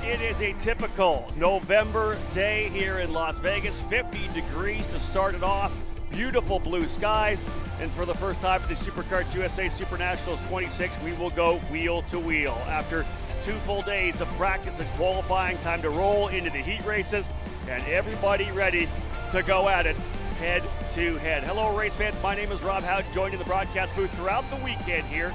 It is a typical November day here in Las Vegas. 50 degrees to start it off. Beautiful blue skies. And for the first time at the SuperKart USA SuperNationals 26, we will go wheel to wheel. After 2 full days of practice and qualifying, time to roll into the heat races, and everybody ready to go at it head to head. Hello, race fans. My name is Rob Howden, joined in the broadcast booth throughout the weekend here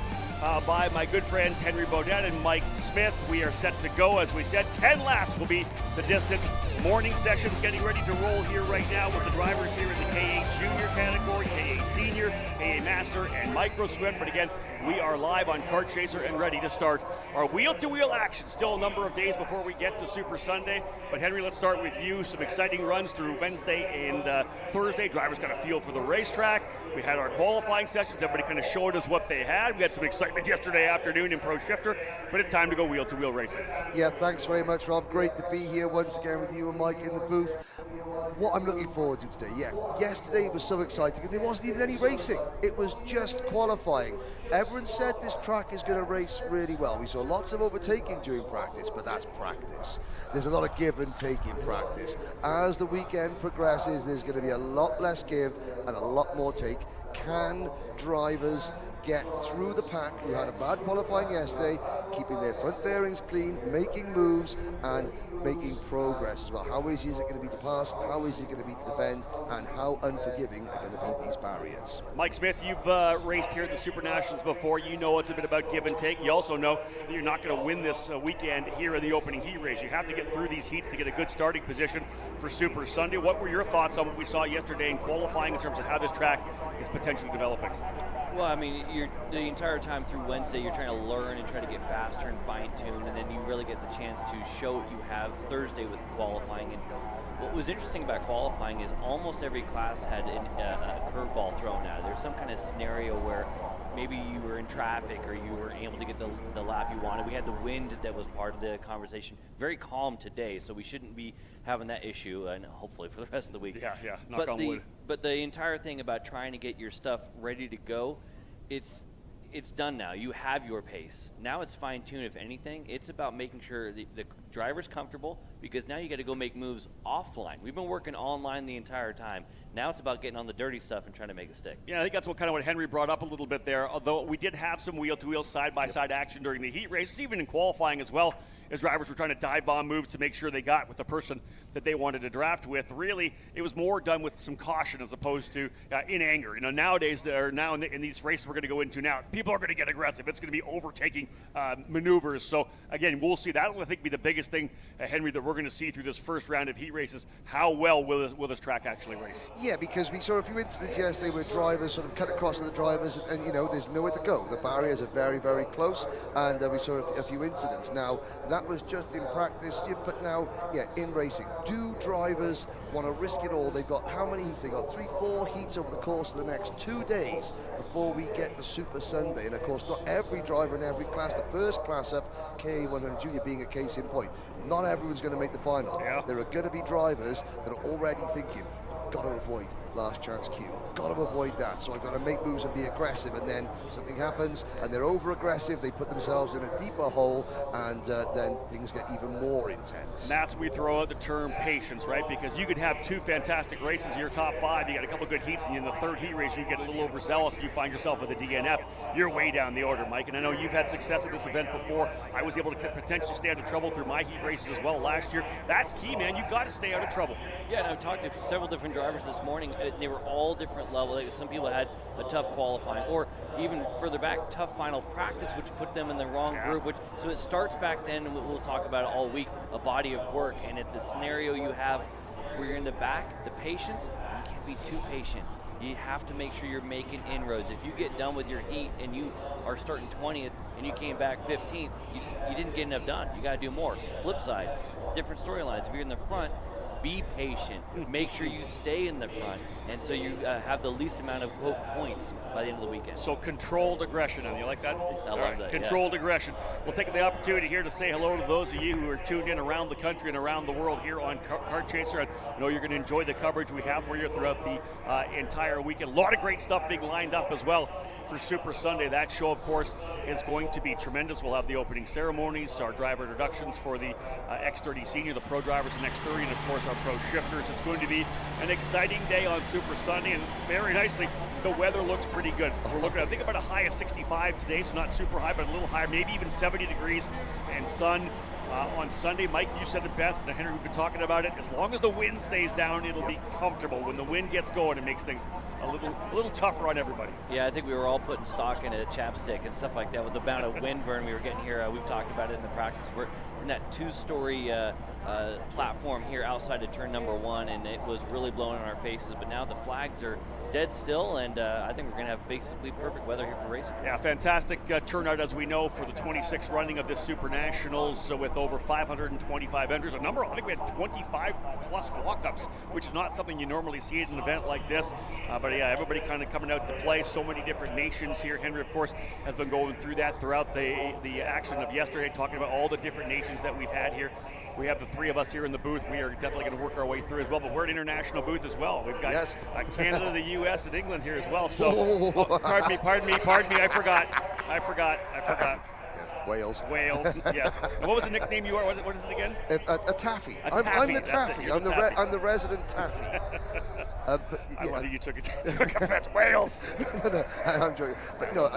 by my good friends Henry Beaudet and Mike Smith. We are set to go. As we said, 10 laps will be the distance. Morning sessions getting ready to roll here right now with the drivers here in the KA Junior category, KA Senior, KA Master, and Micro Swim. But again, we are live on Kart Chaser and ready to start our wheel-to-wheel action. Still a number of days before we get to Super Sunday. But Henry, let's start with you. Some exciting runs through Wednesday and Thursday. Drivers got a feel for the racetrack. We had our qualifying sessions. Everybody kind of showed us what they had. We had some excitement yesterday afternoon in Pro Shifter, but it's time to go wheel-to-wheel racing. Yeah, thanks very much, Rob. Great to be here once again with you and Mike in the booth. What I'm looking forward to today, yesterday was so exciting, and there wasn't even any racing. It was just qualifying. Everyone said this track is going to race really well. We saw lots of overtaking during practice, but that's practice. There's a lot of give and take in practice. As the weekend progresses, there's going to be a lot less give and a lot more take. Can drivers get through the pack who had a bad qualifying yesterday, keeping their front fairings clean, making moves, and making progress as well? How easy is it going to be to pass? How easy is it going to be to defend? And how unforgiving are going to be these barriers? Mike Smith, you've raced here at the SuperNationals before. You know it's a bit about give and take. You also know that you're not going to win this weekend here in the opening heat race. You have to get through these heats to get a good starting position for Super Sunday. What were your thoughts on what we saw yesterday in qualifying in terms of how this track is potentially developing? Well, I mean, the entire time through Wednesday, you're trying to learn and try to get faster and fine-tune, and then you really get the chance to show what you have Thursday with qualifying. And what was interesting about qualifying is almost every class had a curveball thrown at it. There's some kind of scenario where maybe you were in traffic or you were able to get the lap you wanted. We had the wind that was part of the conversation. Very calm today, so we shouldn't be having that issue, and hopefully for the rest of the week. Yeah, knock on wood. But the entire thing about trying to get your stuff ready to go, it's done now. You have your pace. Now it's fine-tuned. If anything, it's about making sure the driver's comfortable, because now you got to go make moves offline. We've been working online the entire time. Now it's about getting on the dirty stuff and trying to make it stick. Yeah, I think that's what Henry brought up a little bit there, although we did have some wheel-to-wheel, side-by-side action during the heat races, even in qualifying as well, as drivers were trying to dive bomb moves to make sure they got with the person that they wanted to draft with. Really, it was more done with some caution as opposed to in anger. You know, nowadays, in these races we're going to go into now, people are going to get aggressive. It's going to be overtaking maneuvers. So, again, we'll see. That will, I think, be the biggest thing, Henry, that we're going to see through this first round of heat races. How well will this track actually race? Yeah, because we saw a few incidents yesterday where drivers sort of cut across to the drivers, and you know, there's nowhere to go. The barriers are very, very close, and we saw a few incidents. Now, that was just in practice, but now, in racing, do drivers want to risk it all? They've got how many heats? They've got 3-4 heats over the course of the next 2 days before we get the Super Sunday. And of course, not every driver in every class, the first class up, KA 100 Junior being a case in point, not everyone's going to make the final. Yeah. There are going to be drivers that are already thinking, got to avoid last chance queue, got to avoid that, so I've got to make moves and be aggressive, and then something happens and they're over aggressive, they put themselves in a deeper hole, and then things get even more intense. And that's when we throw out the term patience, right? Because you could have 2 fantastic races in your top 5, you got a couple good heats, and in the third heat race you get a little overzealous and you find yourself with a DNF. You're way down the order, Mike, and I know you've had success at this event before. I was able to potentially stay out of trouble through my heat races as well last year. That's key, man. You got to stay out of trouble. Yeah, and I've talked to several different drivers this morning. They were all different levels. Some people had a tough qualifying, or even further back, tough final practice, which put them in the wrong group. So it starts back then, and we'll talk about it all week, a body of work. And at the scenario you have where you're in the back, the patience, you can't be too patient. You have to make sure you're making inroads. If you get done with your heat and you are starting 20th and you came back 15th, you didn't get enough done. You got to do more. Flip side, different storylines. If you're in the front, be patient, make sure you stay in the front, and so you have the least amount of quote points by the end of the weekend. So controlled aggression, and you like that? I love that. Controlled aggression. We'll take the opportunity here to say hello to those of you who are tuned in around the country and around the world here on Kart Chaser. I know you're going to enjoy the coverage we have for you throughout the entire weekend. A lot of great stuff being lined up as well for Super Sunday. That show, of course, is going to be tremendous. We'll have the opening ceremonies, our driver introductions for the X30 Senior, the pro drivers in X30, and of course our pro shifters. It's going to be an exciting day on Super Sunday, and very nicely, the weather looks pretty good. We're looking at, I think, about a high of 65 today, so not super high, but a little higher, maybe even 70 degrees, and sun on Sunday. Mike, you said it best, and Henry, we've been talking about it. As long as the wind stays down, it'll be comfortable. When the wind gets going, it makes things a little tougher on everybody. Yeah, I think we were all putting stock into chapstick and stuff like that with the amount of wind burn we were getting here. We've talked about it in the practice. We're in that two-story platform here outside of turn number 1, and it was really blowing in our faces. But now the flags are dead still, and I think we're going to have basically perfect weather here for racing. Yeah, fantastic turnout, as we know, for the 26th running of this SuperNationals with over 525 entries. I think we had 25 plus walk-ups, which is not something you normally see at an event like this. But yeah, everybody kind of coming out to play. So many different nations here. Henry, of course, has been going through that throughout the action of yesterday, talking about all the different nations that we've had here. We have the three of us here in the booth. We are definitely going to work our way through as well, but we're an international booth as well. We've got Canada, the U.S., and England here as well. So, pardon me, I forgot. Wales. Yes. And what was the nickname you are? What is it again? A taffy. A taffy. I'm the taffy. I'm the resident taffy. I love that you took offense. Wales. No, I'm joking. But no,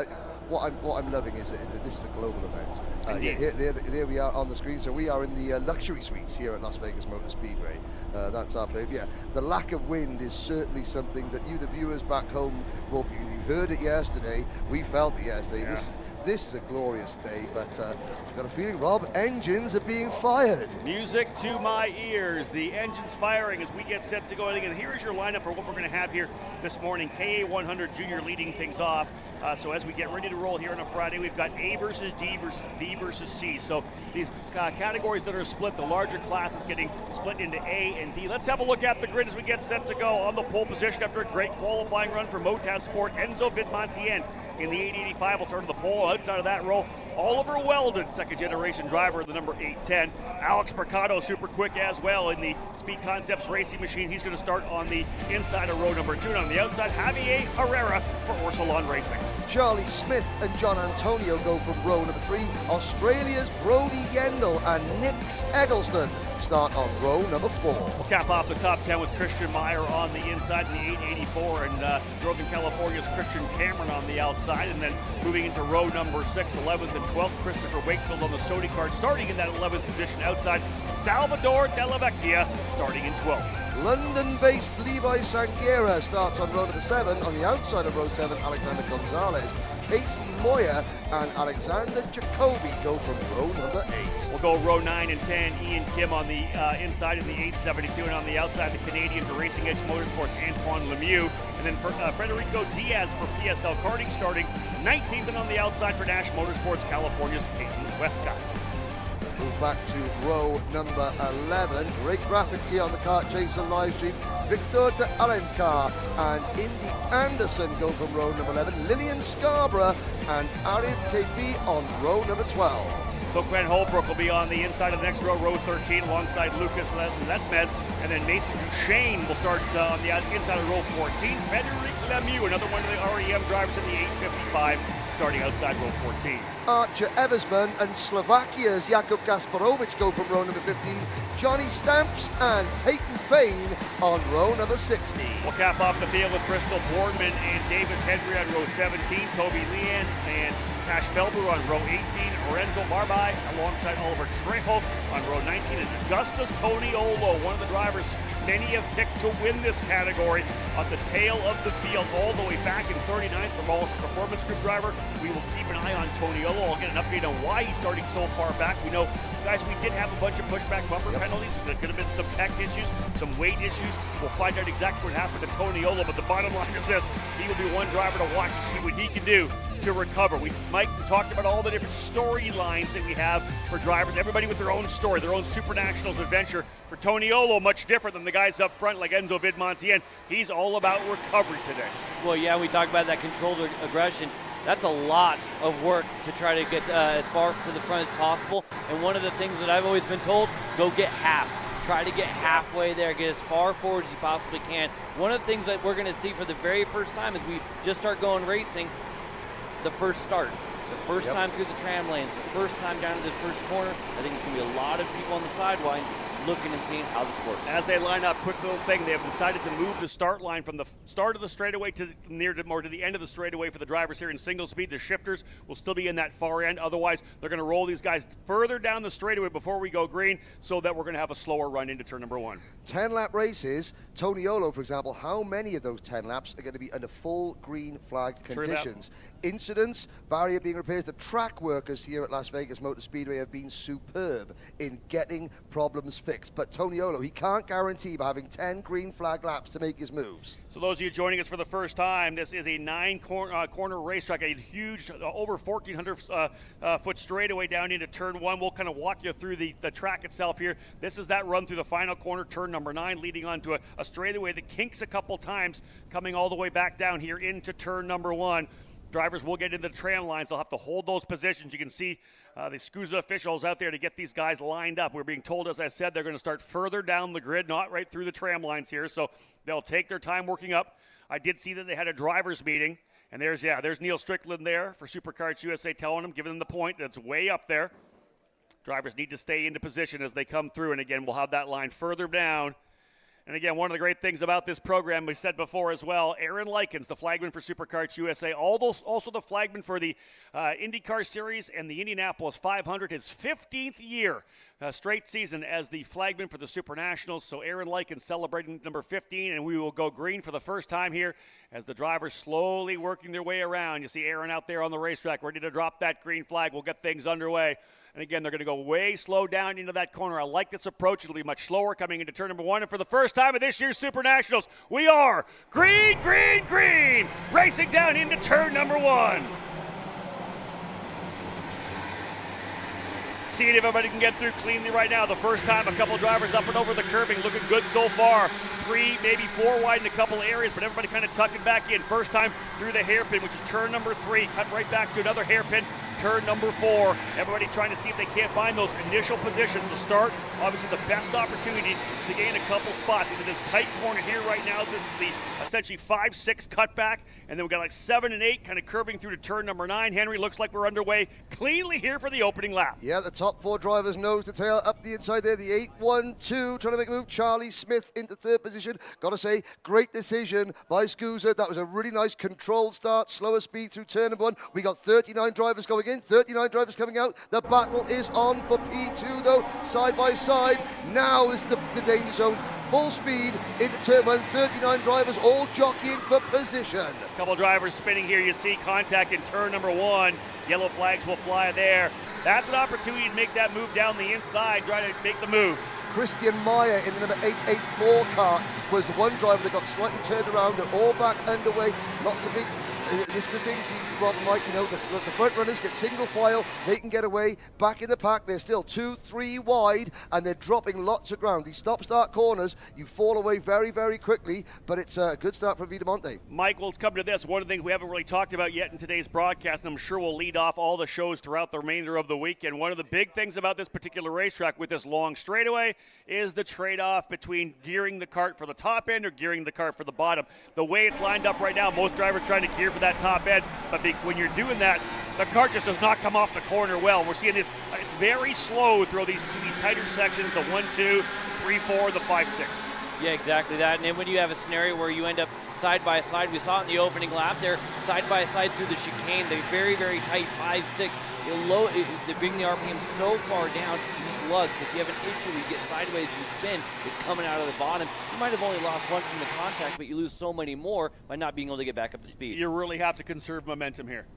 what I'm loving is that this is a global event. Here we are on the screen. So we are in the luxury suites here at Las Vegas Motor Speedway. That's our place. Yeah, the lack of wind is certainly something that you, the viewers back home, will be. You heard it yesterday. We felt it yesterday. Yeah. This is a glorious day, but I've got a feeling, Rob, engines are being fired. Music to my ears. The engine's firing as we get set to go. And here's your lineup for what we're going to have here this morning. KA100 Junior leading things off. So as we get ready to roll here on a Friday, we've got A versus D versus B versus C. So these categories that are split, the larger classes getting split into A and D. Let's have a look at the grid as we get set to go. On the pole position after a great qualifying run for Motaz Sport, Enzo Vidmontien in the 885 will start on the pole. Outside of that row, Oliver Weldon, second generation driver of the number 810. Alex Mercado, super quick as well in the Speed Concepts racing machine. He's going to start on the inside of row number 2. And on the outside, Javier Herrera for Orsolon Racing. Charlie Smith and John Antonio go from row number 3. Australia's Brody Yendel and Nix Eggleston start on row number 4. We'll cap off the top 10 with Christian Meyer on the inside in the 884 and Northern California's Christian Cameron on the outside. And then moving into row number 6, 11th and 12th, Christopher Wakefield on the Sodi Kart starting in that 11th position outside. Salvador Della Vecchia starting in 12th. London-based Levi Sanguera starts on row number 7. On the outside of row 7, Alexander Gonzalez, Casey Moyer, and Alexander Jacoby go from row number 8. We'll go row 9 and 10. Ian Kim on the inside of the 872, and on the outside, the Canadian for Racing Edge Motorsports, Antoine Lemieux. And then for Federico Diaz for PSL Karting starting 19th, and on the outside for Nash Motorsports, California's Peyton Westcott. Move back to row number 11. Great graphics here on the Kart Chaser live stream. Victor de Alencar and Indy Anderson go from row number 11. Lillian Scarborough and Arif KB on row number 12. So Gwen Holbrook will be on the inside of the next row, row 13, alongside Lucas Lesmez, and then Mason Duchesne will start on the inside of row 14. Frederic Lemieux, another one of the REM drivers in the 855, starting outside row 14. Archer Eversman and Slovakia's Jakub Gasparovich go from row number 15. Johnny Stamps and Peyton Fain on row number 16. We'll cap off the field with Bristol Boardman and Davis Hedry on row 17. Toby Leanne and Cash Felber on row 18. Lorenzo Barbai alongside Oliver Trejo on row 19. And Augustus Toniolo, one of the drivers many have picked to win this category, on the tail of the field all the way back in 39th from Wallace Performance Group driver. We will keep an eye on Toniolo. I'll get an update on why he's starting so far back. We know, guys, we did have a bunch of pushback bumper penalties. There could have been some tech issues, some weight issues. We'll find out exactly what happened to Toniolo, but the bottom line is this: he will be one driver to watch to see what he can do to recover. Mike talked about all the different storylines that we have for drivers, everybody with their own story, their own SuperNationals adventure. For Toniolo, much different than the guys up front like Enzo Vidmontien. He's all about recovery today. Well, yeah, we talked about that controlled aggression. That's a lot of work to try to get as far to the front as possible. And one of the things that I've always been told, go get half. Try to get halfway there, get as far forward as you possibly can. One of the things that we're going to see for the very first time as we just start going racing, the first start. The first time through the tram lanes, the first time down to the first corner. I think there's going to be a lot of people on the sidelines looking and seeing how this works. As they line up, quick little thing, they have decided to move the start line from the start of the straightaway to more to the end of the straightaway for the drivers here in single speed. The shifters will still be in that far end. Otherwise, they're going to roll these guys further down the straightaway before we go green so that we're going to have a slower run into turn number 1. 10-lap races, Toniolo, for example, how many of those 10 laps are going to be under full green flag conditions? Incidents, barrier being repaired. The track workers here at Las Vegas Motor Speedway have been superb in getting problems fixed. But Toniolo, he can't guarantee by having 10 green flag laps to make his moves. So those of you joining us for the first time, this is a 9-corner racetrack, a huge, over 1,400 foot straightaway down into turn 1. We'll kind of walk you through the track itself here. This is that run through the final corner, turn number 9, leading onto a straightaway that kinks a couple times, coming all the way back down here into turn number 1. Drivers will get into the tram lines. They'll have to hold those positions. You can see the SKUSA officials out there to get these guys lined up. We're being told, as I said, they're going to start further down the grid, not right through the tram lines here. So they'll take their time working up. I did see that they had a drivers meeting. And there's Neil Strickland there for SuperCarts USA telling them, giving them the point that's way up there. Drivers need to stay into position as they come through. And again, we'll have that line further down. And again, one of the great things about this program, we said before as well, Aaron Likens, the flagman for SuperCarts USA, also the flagman for the IndyCar Series and the Indianapolis 500, his 15th year, straight season as the flagman for the SuperNationals. So Aaron Likens celebrating number 15, and we will go green for the first time here as the drivers slowly working their way around. You see Aaron out there on the racetrack ready to drop that green flag. We'll get things underway. And again, they're going to go way slow down into that corner. I like this approach. It'll be much slower coming into turn number 1. And for the first time of this year's SuperNationals, we are green, green, green, racing down into turn number 1. Seeing if everybody can get through cleanly right now. The first time, a couple drivers up and over the curbing, looking good so far. 3, maybe 4 wide in a couple areas, but everybody kind of tucking back in. First time through the hairpin, which is turn number 3. Cut right back to another hairpin. Turn number 4. Everybody trying to see if they can't find those initial positions to start. Obviously, the best opportunity to gain a couple spots into this tight corner here right now. This is the essentially 5-6 cutback, and then we've got like 7 and 8 kind of curving through to turn number 9. Henry, looks like we're underway cleanly here for the opening lap. Yeah, the top 4 drivers nose to tail up the inside there. The 8-1-2 trying to make a move. Charlie Smith into 3rd position. Got to say, great decision by SKUSA. That was a really nice controlled start, slower speed through turn number 1. We got 39 drivers going in, 39 drivers coming out. The battle is on for P2 though, side by side. Now is the danger zone. Full speed into turn 1, 39 drivers all jockeying for position. A couple drivers spinning here. You see contact in turn number 1. Yellow flags will fly there. That's an opportunity to make that move down the inside, try to make the move. Christian Meyer in the number 884 car was the one driver that got slightly turned around. They're all back underway. Lots of big. This is the things, Rob and Mike, the front runners get single file, they can get away, back in the pack, they're still 2-3 wide, and they're dropping lots of ground. These stop-start corners, you fall away very, very quickly, but it's a good start for Vidamonte. Mike, let's come to this. One of the things we haven't really talked about yet in today's broadcast, and I'm sure we'll lead off all the shows throughout the remainder of the weekend. One of the big things about this particular racetrack with this long straightaway is the trade-off between gearing the cart for the top end or gearing the cart for the bottom. The way it's lined up right now, most drivers trying to gear for that top end, but when you're doing that, the cart just does not come off the corner well. We're seeing this, it's very slow through these tighter sections, the 1, 2, 3, 4, the 5, 6. Yeah, exactly that. And then when you have a scenario where you end up side by side, we saw it in the opening lap there, side by side through the chicane, the very, very tight 5, 6. They bring the RPM so far down, you just lug. If you have an issue, you get sideways and spin, it's coming out of the bottom. You might have only lost 1 from the contact, but you lose so many more by not being able to get back up to speed. You really have to conserve momentum here.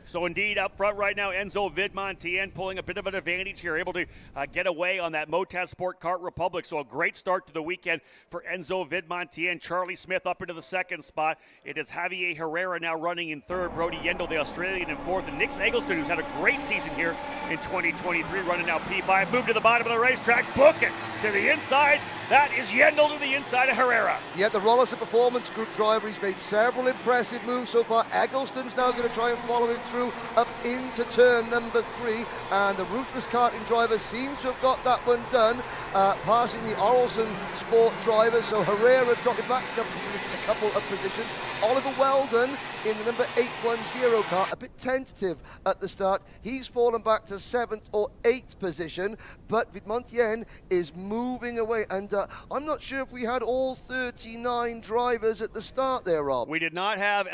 So indeed, up front right now, Enzo Vidmontien pulling a bit of an advantage here, able to get away on that Motaz Sport Kart Republic. So a great start to the weekend for Enzo Vidmontien. Charlie Smith up into the second spot. It is Javier Herrera now running in third. Brody Yendel, the Australian, in fourth. And Nick Eggleston, who's had a great season here in 2023, running now P5. Move to the bottom of the racetrack. Book it to the inside. That is Yendel to the inside of Herrera. Yeah, the Rollison Performance Group driver. He's made several impressive moves so far. Eggleston's now going to try and follow him through up into turn number 3. And the Ruthless Karting driver seems to have got that one done, passing the Oralson Sport driver. So Herrera dropping back a couple of positions. Oliver Weldon in the number 810 car, a bit tentative at the start. He's fallen back to 7th or 8th position, but Vidmontien is moving away. And I'm not sure if we had all 39 drivers at the start there, Rob. We did not have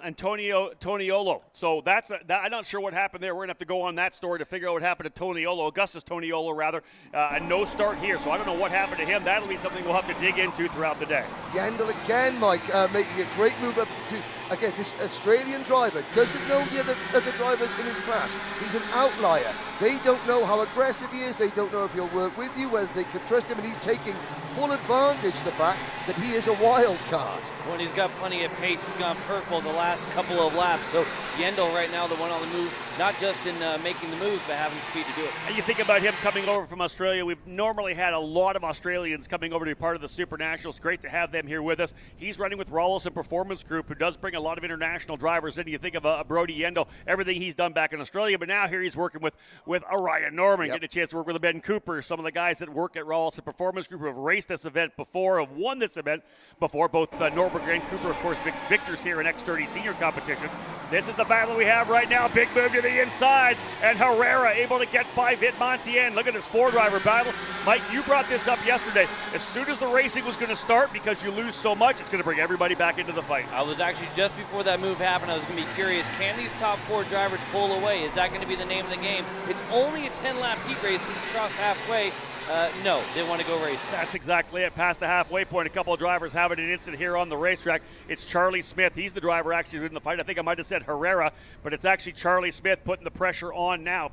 Antonio Toniolo. So I'm not sure what happened there. We're going to have to go on that story to figure out what happened to Toniolo, Augustus Toniolo rather. A no start here, so I don't know what happened to him. That'll be something we'll have to dig into throughout the day. Yendel again, Mike, making a great move up to, again, this Australian driver doesn't know the other drivers in his class. He's an outlier. They don't know how aggressive he is. They don't know if he'll work with you, whether they can trust him, and he's taking full advantage of the fact that he is a wild card. When he's got plenty of pace, he's gone purple the last couple of laps. So Yendel right now, the one on the move, not just in making the move, but having speed to do it. And you think about him coming over from Australia. We've normally had a lot of Australians coming over to be part of the SuperNationals. Great to have them here with us. He's running with Rollison Performance Group, who does bring a lot of international drivers in. You think of Brody Yendel, everything he's done back in Australia, but now here he's working with Orion Norman, getting a chance to work with Ben Cooper, some of the guys that work at Rollison Performance Group who have raced this event before, have won this event before, both Norberg and Cooper, of course, victors here in X30 senior competition. This is the battle we have right now. Big move to the inside, and Herrera able to get by Vidmontien. Look at this four-driver battle. Mike, you brought this up yesterday. As soon as the racing was going to start, because you lose so much, it's going to bring everybody back into the fight. I was actually, just before that move happened, I was going to be curious, can these top 4 drivers pull away? Is that going to be the name of the game? It's only a 10-lap heat race. We just crossed halfway. No, they want to go race. That's exactly it. Past the halfway point, a couple of drivers having an incident here on the racetrack. It's Charlie Smith. He's the driver actually in the fight. I think I might have said Herrera, but it's actually Charlie Smith putting the pressure on now.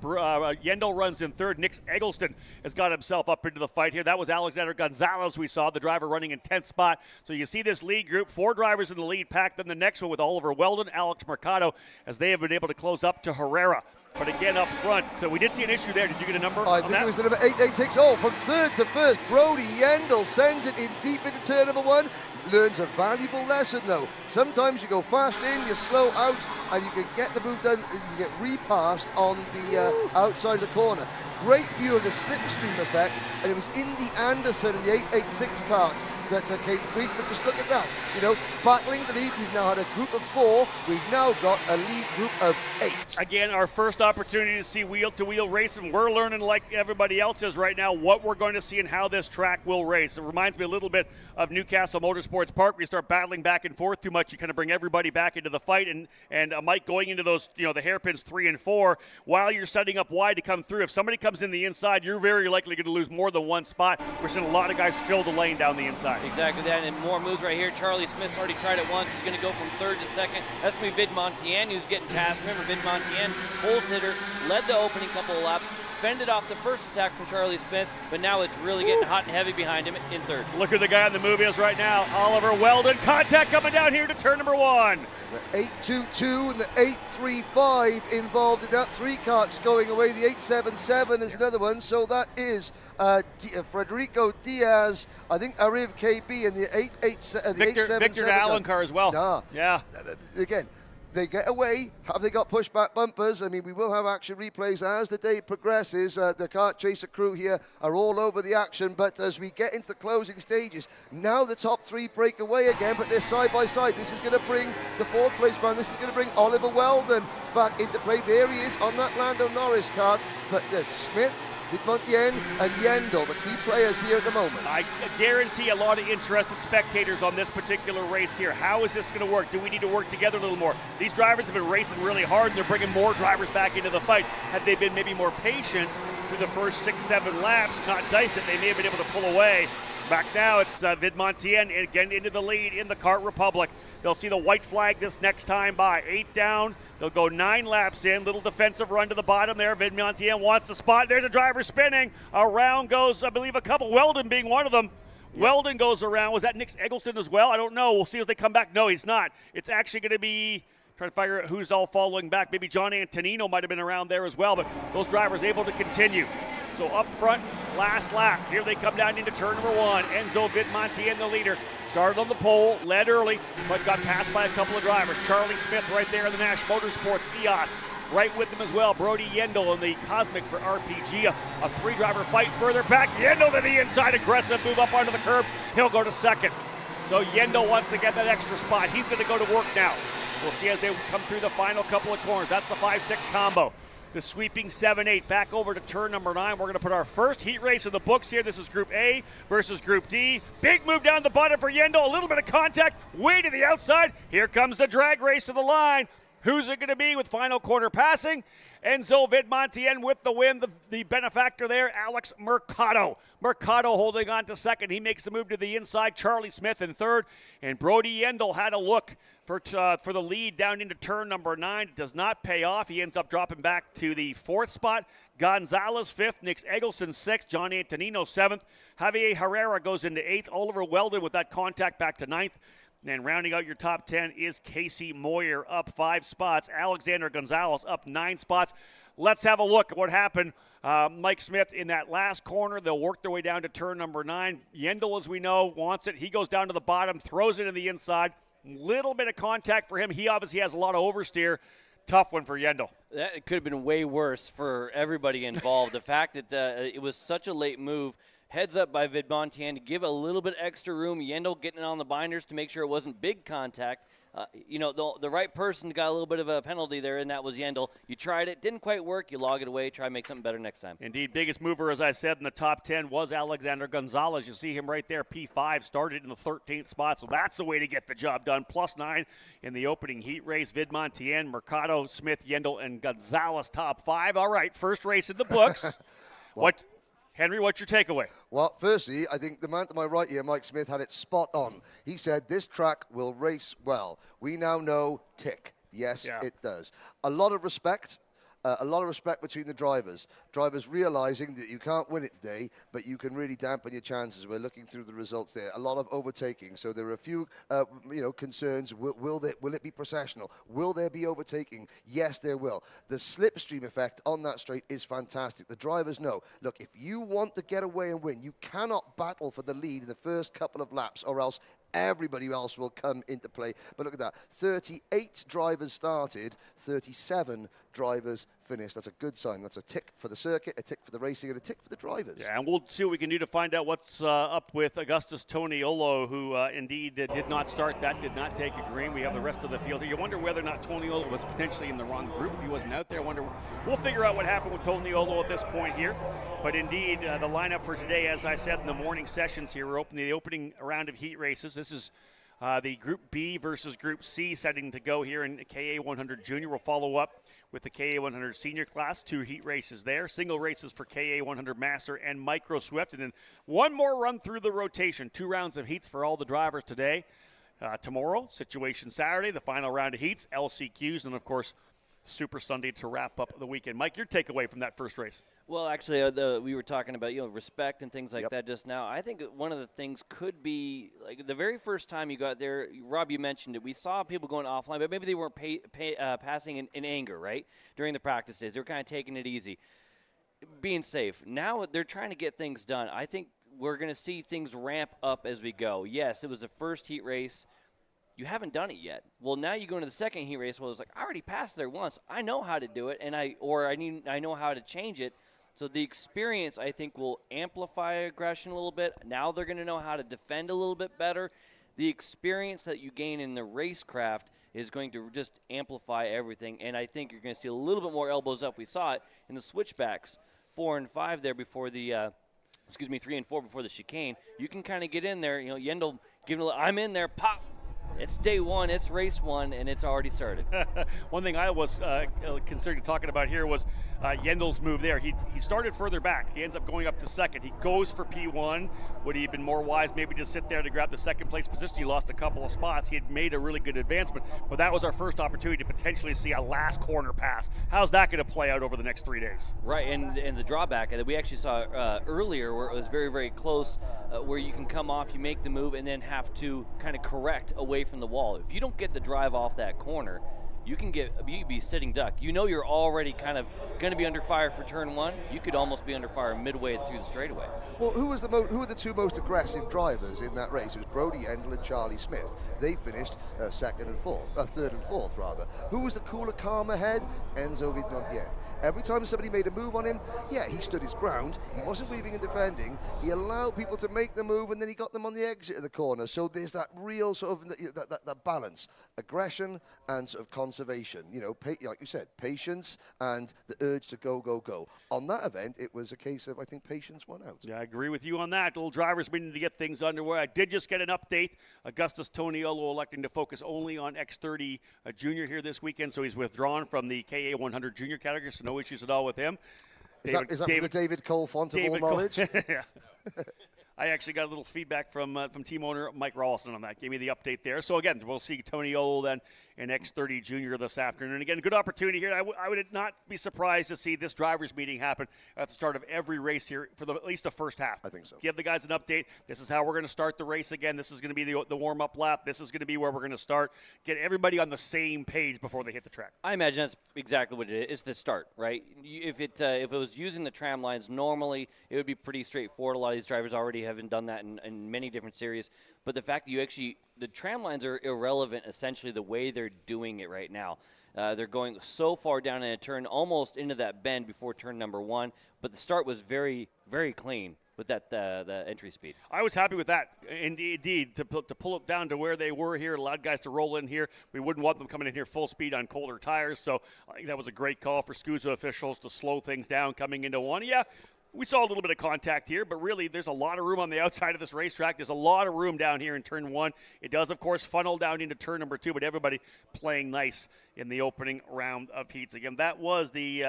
Yendel runs in third. Nick Eggleston has got himself up into the fight here. That was Alexander Gonzalez we saw, the driver running in 10th spot. So you see this lead group, 4 drivers in the lead pack. Then the next one with Oliver Weldon, Alex Mercado, as they have been able to close up to Herrera. But again, up front, so we did see an issue there. Did you get a number I on think that? it was the number 886. Oh, from third to first, Brody Yendel sends it in deep into turn number 1. Learns a valuable lesson, though. Sometimes you go fast in, you slow out, and you can get the move done, you can get repassed on the outside of the corner. Great view of the slipstream effect, and it was Indy Anderson in the 886 cart that came brief, but just look at that. You know, battling the lead, we've now had a group of 4, we've now got a lead group of 8. Again, our first opportunity to see wheel-to-wheel racing. We're learning, like everybody else is right now, what we're going to see and how this track will race. It reminds me a little bit of Newcastle Motorsports Park. We start battling back and forth too much, you kind of bring everybody back into the fight, and Mike, going into those, you know, the hairpins 3 and 4, while you're setting up wide to come through, if somebody comes in the inside, you're very likely going to lose more than one spot. We're seeing a lot of guys fill the lane down the inside. Exactly that, and more moves right here. Charlie Smith's already tried it once. He's going to go from third to second. That's going to be Vidmontien who's getting past. Remember, Vidmontien, pole sitter, led the opening couple of laps, fended off the first attack from Charlie Smith, but now it's really getting hot and heavy behind him in third. Look who the guy on the move is right now. Oliver Weldon. Contact coming down here to turn number 1. The 822 and the 835 involved in that. 3 carts going away. The 877 is another one. So that is Federico Diaz, I think Arriv KB, and the 887. Victor Allen car as well. Nah. Yeah. Again, they get away. Have they got pushback bumpers? I mean, we will have action replays as the day progresses. The kart chaser crew here are all over the action, but as we get into the closing stages, now the top 3 break away again, but they're side by side. This is going to bring the 4th place round. This is going to bring Oliver Weldon back into play. There he is on that Lando Norris kart, but Smith, Vidmontien and Yendel, the key players here at the moment. I guarantee a lot of interested spectators on this particular race here. How is this going to work? Do we need to work together a little more? These drivers have been racing really hard, and they're bringing more drivers back into the fight. Had they been maybe more patient through the first 6-7 laps, not diced it, they may have been able to pull away. Back now, it's Vidmontien again into the lead in the Kart Republic. They'll see the white flag this next time by. 8 down, They'll go 9 laps in. Little defensive run to the bottom there. Vidmontien wants the spot. There's a driver spinning. Around goes, I believe, a couple. Weldon being one of them. Yep. Weldon goes around. Was that Nick Eggleston as well? I don't know. We'll see as they come back. No, he's not. It's actually going to be, trying to figure out who's all following back. Maybe John Antonino might have been around there as well, but those drivers able to continue. So up front, last lap. Here they come down into turn number 1. Enzo Vidmontien, the leader. Started on the pole, led early, but got passed by a couple of drivers. Charlie Smith right there in the Nash Motorsports EOS. Right with them as well, Brody Yendel in the Cosmic for RPG. A 3-driver fight further back. Yendel to the inside, aggressive move up onto the curb. He'll go to second. So Yendel wants to get that extra spot. He's going to go to work now. We'll see as they come through the final couple of corners. That's the 5-6 combo. The sweeping 7-8 back over to turn number 9. We're going to put our first heat race in the books here. This is Group A versus Group D. Big move down the bottom for Yendel. A little bit of contact way to the outside. Here comes the drag race to the line. Who's it going to be with final corner passing? Enzo Vidmontien with the win. The benefactor there, Alex Mercado. Mercado holding on to second. He makes the move to the inside. Charlie Smith in third. And Brody Yendel had a look for the lead down into turn number 9. It does not pay off. He ends up dropping back to the 4th spot. Gonzalez 5th. Nick Eggleston 6th. John Antonino 7th. Javier Herrera goes into 8th. Oliver Weldon with that contact back to 9th. And rounding out your top 10 is Casey Moyer up 5 spots. Alexander Gonzalez up 9 spots. Let's have a look at what happened. Mike Smith in that last corner. They'll work their way down to turn number 9. Yendel, as we know, wants it. He goes down to the bottom, throws it in the inside. Little bit of contact for him. He obviously has a lot of oversteer. Tough one for Yendel. That could have been way worse for everybody involved. The fact that it was such a late move. Heads up by Vidmontien to give a little bit extra room. Yendel getting it on the binders to make sure it wasn't big contact. The right person got a little bit of a penalty there, and that was Yendel. You tried it, didn't quite work. You log it away, try to make something better next time. Indeed, biggest mover, as I said, in the top 10 was Alexander Gonzalez. You see him right there, P5, started in the 13th spot, so that's the way to get the job done. +9 in the opening heat race. Vidmontien, Mercado, Smith, Yendel, and Gonzalez top 5. All right, first race in the books. Henry, what's your takeaway? Well, firstly, I think the man to my right here, Mike Smith, had it spot on. He said this track will race well. We now know tick. Yes, it does. A lot of respect between the drivers. Drivers realizing that you can't win it today, but you can really dampen your chances. We're looking through the results there. A lot of overtaking. So there are a few, concerns. Will it be processional? Will there be overtaking? Yes, there will. The slipstream effect on that straight is fantastic. The drivers know, look, if you want to get away and win, you cannot battle for the lead in the first couple of laps, or else everybody else will come into play. But look at that. 38 drivers started, 37 drivers finished. That's a good sign. That's a tick for the circuit, a tick for the racing, and a tick for the drivers. Yeah, and we'll see what we can do to find out what's up with Augustus Toniolo, who indeed did not start that, did not take a green. We have the rest of the field here. You wonder whether or not Toniolo was potentially in the wrong group if he wasn't out there. We'll figure out what happened with Toniolo at this point here. But indeed, the lineup for today, as I said in the morning sessions here, we're opening the opening round of heat races. This is the Group B versus Group C setting to go here in KA 100 Junior. We'll follow up with the KA 100 Senior class, 2 heat races there, single races for KA 100 Master and Micro Swift, and then one more run through the rotation, 2 rounds of heats for all the drivers today. Tomorrow, Situation Saturday, the final round of heats, LCQs, and of course, Super Sunday to wrap up the weekend. Mike, your takeaway from that first race? Well, actually, we were talking about respect and things like that just now. I think one of the things could be like the very first time you got there, Rob, you mentioned it. We saw people going offline, but maybe they weren't passing in anger, right? During the practice days, they were kind of taking it easy, being safe. Now they're trying to get things done. I think we're going to see things ramp up as we go. Yes, it was the first heat race. You haven't done it yet. Well, now you go into the second heat race. Well, it's like, I already passed there once. I know how to do it, and I know how to change it. So the experience, I think, will amplify aggression a little bit. Now they're going to know how to defend a little bit better. The experience that you gain in the racecraft is going to just amplify everything, and I think you're going to see a little bit more elbows up. We saw it in the switchbacks, 4 and 5 there before the 3 and 4 before the chicane. You can kind of get in there. Yendel giving I'm in there, pop. It's day one, it's race one, and it's already started. One thing I was considering talking about here was Yendel's move there. He started further back. He ends up going up to second. He goes for P1. Would he have been more wise maybe just sit there to grab the second place position? He lost a couple of spots. He had made a really good advancement, but that was our first opportunity to potentially see a last corner pass. How's that going to play out over the next 3 days? Right, and the drawback that we actually saw earlier, where it was very, very close, where you can come off, you make the move, and then have to kind of correct away from the wall. If you don't get the drive off that corner, you can be sitting duck. You know you're already kind of going to be under fire for turn one. You could almost be under fire midway through the straightaway. Well, who were the two most aggressive drivers in that race? It was Brody Yendel and Charlie Smith. They finished third and fourth rather. Who was the cooler, calmer head? Enzo Vidmontier. Every time somebody made a move on him, yeah, he stood his ground. He wasn't weaving and defending. He allowed people to make the move, and then he got them on the exit of the corner. So there's that real sort of that balance, aggression and sort of conservation. You know, like you said, patience and the urge to go, go, go. On that event, it was a case of, I think, patience won out. Yeah, I agree with you on that. Little drivers meaning to get things underway. I did just get an update. Augustus Toniolo electing to focus only on X30 Junior here this weekend, so he's withdrawn from the KA 100 Junior category, so no issues at all with him. Is that for the David Cole font of all knowledge? Yeah. I actually got a little feedback from team owner Mike Rawlson on that. Gave me the update there. So again, we'll see Toniolo then in X30 Junior this afternoon. Again, good opportunity here. I would not be surprised to see this drivers meeting happen at the start of every race here for at least the first half. I think so. Give the guys an update. This is how we're going to start the race again. This is going to be the warm-up lap. This is going to be where we're going to start. Get everybody on the same page before they hit the track. I imagine that's exactly what it is. It's the start, right? If it was using the tram lines, normally it would be pretty straightforward. A lot of these drivers already haven't done that in many different series. But the fact that the tram lines are irrelevant, essentially, the way they're doing it right now. They're going so far down in a turn, almost into that bend before turn number one. But the start was very, very clean with that the entry speed. I was happy with that, indeed, to pull it down to where they were here, allowed guys to roll in here. We wouldn't want them coming in here full speed on colder tires, so I think that was a great call for SKUSA officials to slow things down coming into one. Yeah, we saw a little bit of contact here, but really there's a lot of room on the outside of this racetrack. There's a lot of room down here in turn one. It does, of course, funnel down into turn number two, but everybody playing nice in the opening round of heats. Again, that was the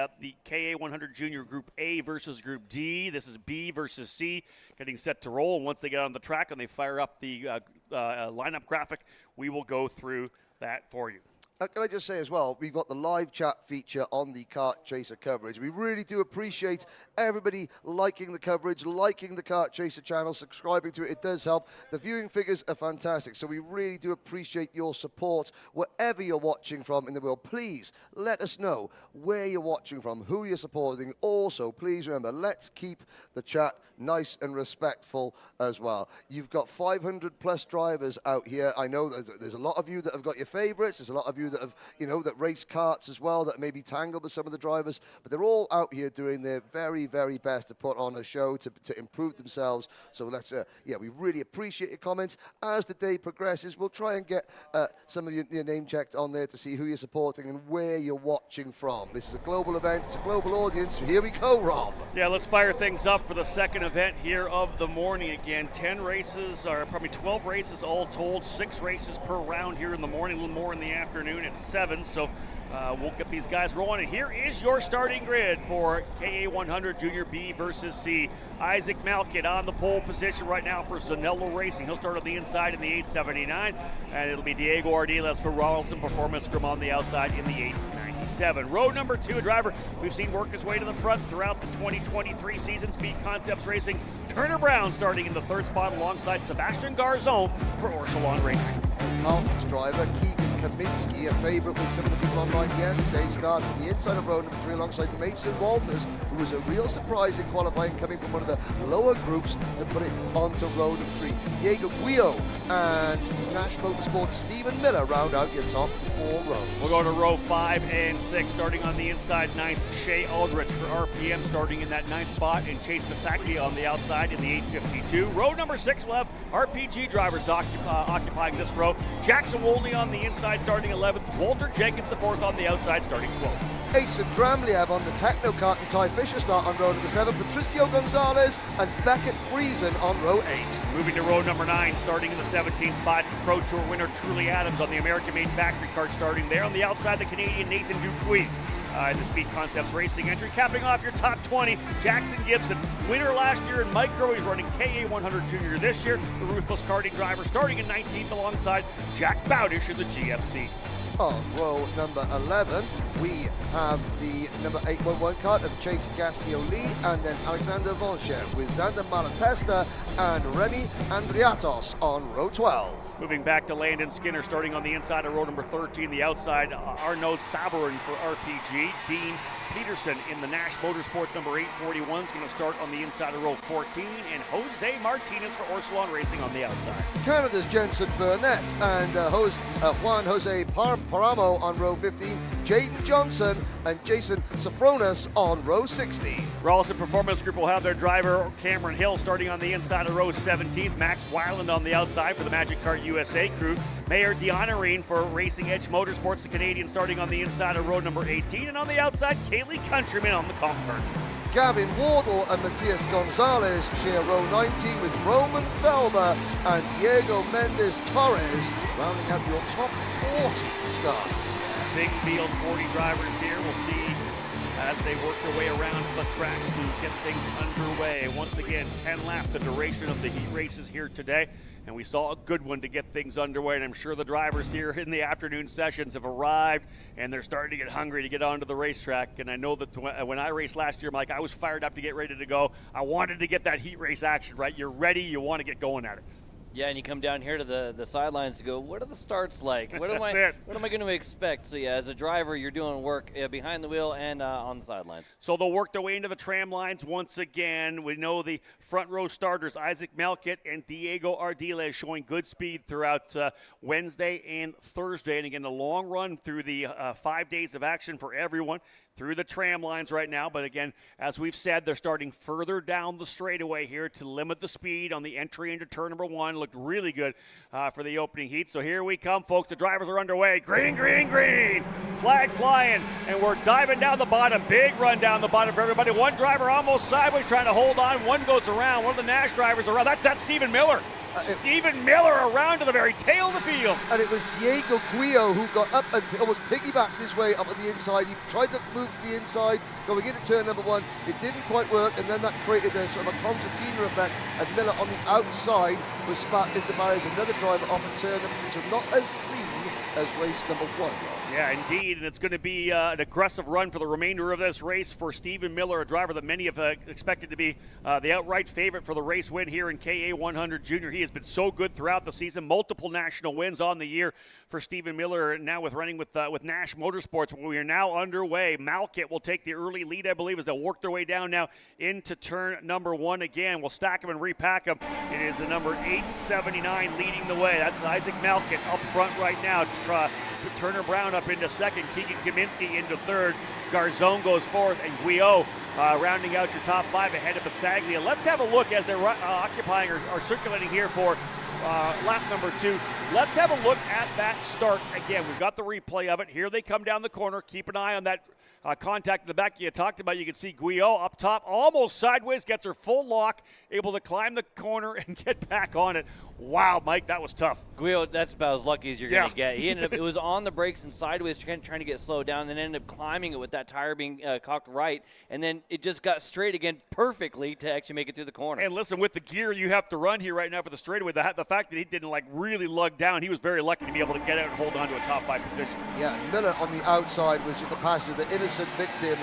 KA 100 Junior Group A versus Group D. This is B versus C, getting set to roll. And once they get on the track and they fire up the lineup graphic, we will go through that for you. Can I just say as well, we've got the live chat feature on the Kart Chaser coverage. We really do appreciate everybody liking the coverage, liking the Kart Chaser channel, subscribing to it. It does help. The viewing figures are fantastic, so we really do appreciate your support wherever you're watching from in the world. Please let us know where you're watching from, who you're supporting. Also, please remember, let's keep the chat nice and respectful as well. You've got 500 plus drivers out here. I know that there's a lot of you that have got your favorites. There's a lot of you that have, that race karts as well, that may be tangled with some of the drivers, but they're all out here doing their very, very best to put on a show to improve themselves. So let's, we really appreciate your comments. As the day progresses, we'll try and get some of your name checked on there to see who you're supporting and where you're watching from. This is a global event. It's a global audience. Here we go, Rob. Yeah, let's fire things up for the second event here of the morning. Again, 10 races, or probably 12 races all told, 6 races per round here in the morning, a little more in the afternoon at 7. So we'll get these guys rolling. And here is your starting grid for KA 100 Junior B versus C. Isaac Malkit on the pole position right now for Zanello Racing. He'll start on the inside in the 879, and it'll be Diego Ardiles for Rawlson Performance Group on the outside in the 897. Row number 2, a driver we've seen work his way to the front throughout the 2023 season, Speed Concepts Racing. Turner Brown starting in the 3rd spot alongside Sebastian Garzon for Orsalon Racing. Carlton's driver, Keegan Kaminski, a favourite with some of the people online yesterday, started in the inside of row number 3 alongside Mason Walters, who was a real surprise in qualifying, coming from one of the lower groups to put it onto row number 3. Diego Guillo and Nash Motorsports' Stephen Miller round out your top 4 rows. We'll go to row 5 and 6, starting on the inside 9th, Shea Aldrich for RPM starting in that 9th spot, and Chase Pisacki on the outside in the 852. Row number 6 will have RPG drivers occupying this row. Jackson Wolney on the inside starting 11th, Walter Jenkins the 4th on the outside starting 12th. Asa Dramliev on the Techno Kart and Ty Fisher start on row number 7. Patricio Gonzalez and Beckett Friesen on row 8. Moving to row number 9, starting in the 17th spot, Pro Tour winner Truly Adams on the American-made factory kart starting there. On the outside, the Canadian Nathan Dupuis. In the Speed Concepts Racing entry. Capping off your top 20, Jackson Gibson, winner last year in micro. He's running KA100 Junior this year. The ruthless karting driver starting in 19th alongside Jack Bowdish in the GFC. On row number 11, we have the number 811 kart of Chase Gassioli and then Alexander Vonchev with Xander Malatesta and Remy Andriatos on row 12. Moving back to Landon Skinner, starting on the inside of row number 13, the outside, Arnaud Sabarin for RPG. Dean Peterson in the Nash Motorsports number 841 is going to start on the inside of row 14, and Jose Martinez for Orsolon Racing on the outside. Canada's Jensen Burnett and Juan Jose Paramo on row 15, Jaden Johnson and Jason Safronis on row 16. Rawlson Performance Group will have their driver Cameron Hill starting on the inside of row 17th, Max Weiland on the outside for the Magic Kart USA crew, Mayor Deanarine for Racing Edge Motorsports, the Canadian starting on the inside of row number 18, and on the outside, Kaylee Countryman on the comp kart. Gavin Wardle and Matias Gonzalez share row 19 with Roman Felder and Diego Mendez Torres rounding out your top 40 starters. Big field, 40 drivers here. We'll see as they work their way around the track to get things underway. Once again, 10 laps, the duration of the heat races here today. And we saw a good one to get things underway, and I'm sure the drivers here in the afternoon sessions have arrived, and they're starting to get hungry to get onto the racetrack. And I know that when I raced last year, Mike, I was fired up to get ready to go. I wanted to get that heat race action, right? You're ready, you want to get going at it. Yeah, and you come down here to the sidelines to go, what are the starts like? What am I going to expect? So yeah, as a driver, you're doing work behind the wheel and on the sidelines. So they'll work their way into the tram lines once again. We know the front row starters, Isaac Melkett and Diego Ardiles, showing good speed throughout Wednesday and Thursday. And again, a long run through the 5 days of action for everyone through the tram lines right now. But again, as we've said, they're starting further down the straightaway here to limit the speed on the entry into turn number 1. Looked really good for the opening heat. So here we come, folks. The drivers are underway. Green, green, green. Flag flying, and we're diving down the bottom. Big run down the bottom for everybody. One driver almost sideways trying to hold on. One goes around. One of the Nash drivers around. That's Stephen Miller. Stephen Miller around to the very tail of the field. And it was Diego Guillo who got up and almost piggybacked his way up at the inside. He tried to move to the inside, going into turn number 1. It didn't quite work, and then that created a sort of a concertina effect. And Miller on the outside was spat into the barriers. Another driver off at turn number 3, so not as clean as race number 1. Yeah, indeed, and it's going to be an aggressive run for the remainder of this race for Stephen Miller, a driver that many have expected to be the outright favorite for the race win here in KA100 Junior. He has been so good throughout the season, multiple national wins on the year for Stephen Miller, now with running with Nash Motorsports. We are now underway. Malkett will take the early lead, I believe, as they'll work their way down now into turn number 1 again. We'll stack them and repack them. It is the number 879 leading the way. That's Isaac Malkett up front right now to try Turner Brown up into second, Keegan Kaminsky into third, Garzone goes fourth, and Guillot rounding out your top 5 ahead of Basaglia. Let's have a look as they're occupying or circulating here for lap number 2. Let's have a look at that start again. We've got the replay of it. Here they come down the corner. Keep an eye on that contact in the back you talked about. You can see Guillot up top, almost sideways, gets her full lock, able to climb the corner and get back on it. Wow, Mike, that was tough. Guillot, that's about as lucky as you're going to get. He ended up, it was on the brakes and sideways, trying to get slowed down, and then ended up climbing it with that tire being cocked right, and then it just got straight again perfectly to actually make it through the corner. And listen, with the gear you have to run here right now for the straightaway, the fact that he didn't really lug down, he was very lucky to be able to get out and hold on to a top 5 position. Yeah, Miller on the outside was just a passenger, the innocent victim.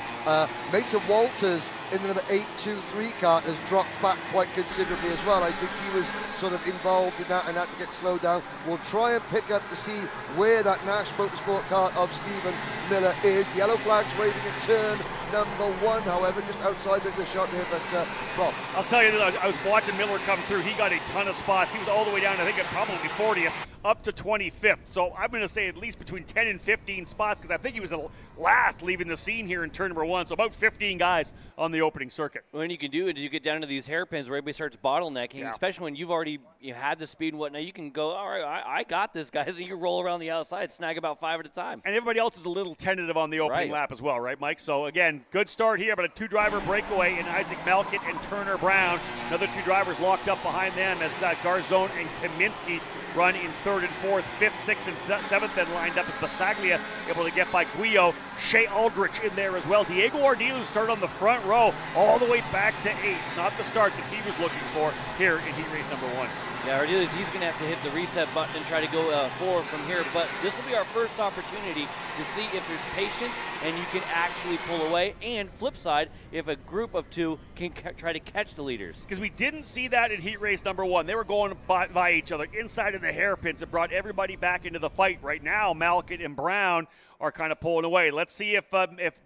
Mason Walters in the number 823 kart has dropped back quite considerably as well. I think he was sort of involved in that and had to get slowed down. We'll try and pick up to see where that Nash Motorsport kart of Stephen Miller is. Yellow flags waving at turn number 1, however, just outside the shot there. But Rob, I'll tell you this, I was watching Miller come through. He got a ton of spots. He was all the way down, I think, at probably 40th. up to 25th. So I'm going to say at least between 10 and 15 spots, because I think he was last leaving the scene here in turn number 1. So about 15 guys on the opening circuit. What you can do is you get down to these hairpins where everybody starts bottlenecking, especially when you've already had the speed and whatnot. You can go, all right, I got this, guys. And you can roll around the outside, snag about 5 at a time. And everybody else is a little tentative on the opening lap as well, right, Mike? So, again, good start here, but a 2-driver breakaway in Isaac Malkit and Turner Brown. Another 2 drivers locked up behind them as Garzone and Kaminsky run in 3rd and 4th, 5th, 6th, and 7th, then lined up as Basaglia able to get by Guillo. Shea Aldrich in there as well. Diego Ardilu started on the front row all the way back to 8th. Not the start that he was looking for here in heat race number 1. Yeah, Ardilu, he's going to have to hit the reset button and try to go forward from here. But this will be our first opportunity to see if there's patience and you can actually pull away. And flip side, if a group of 2 can try to catch the leaders. Because we didn't see that in heat race number 1. They were going by each other inside of the hairpins. It brought everybody back into the fight. Right now, Malkit and Brown are kind of pulling away. Let's see if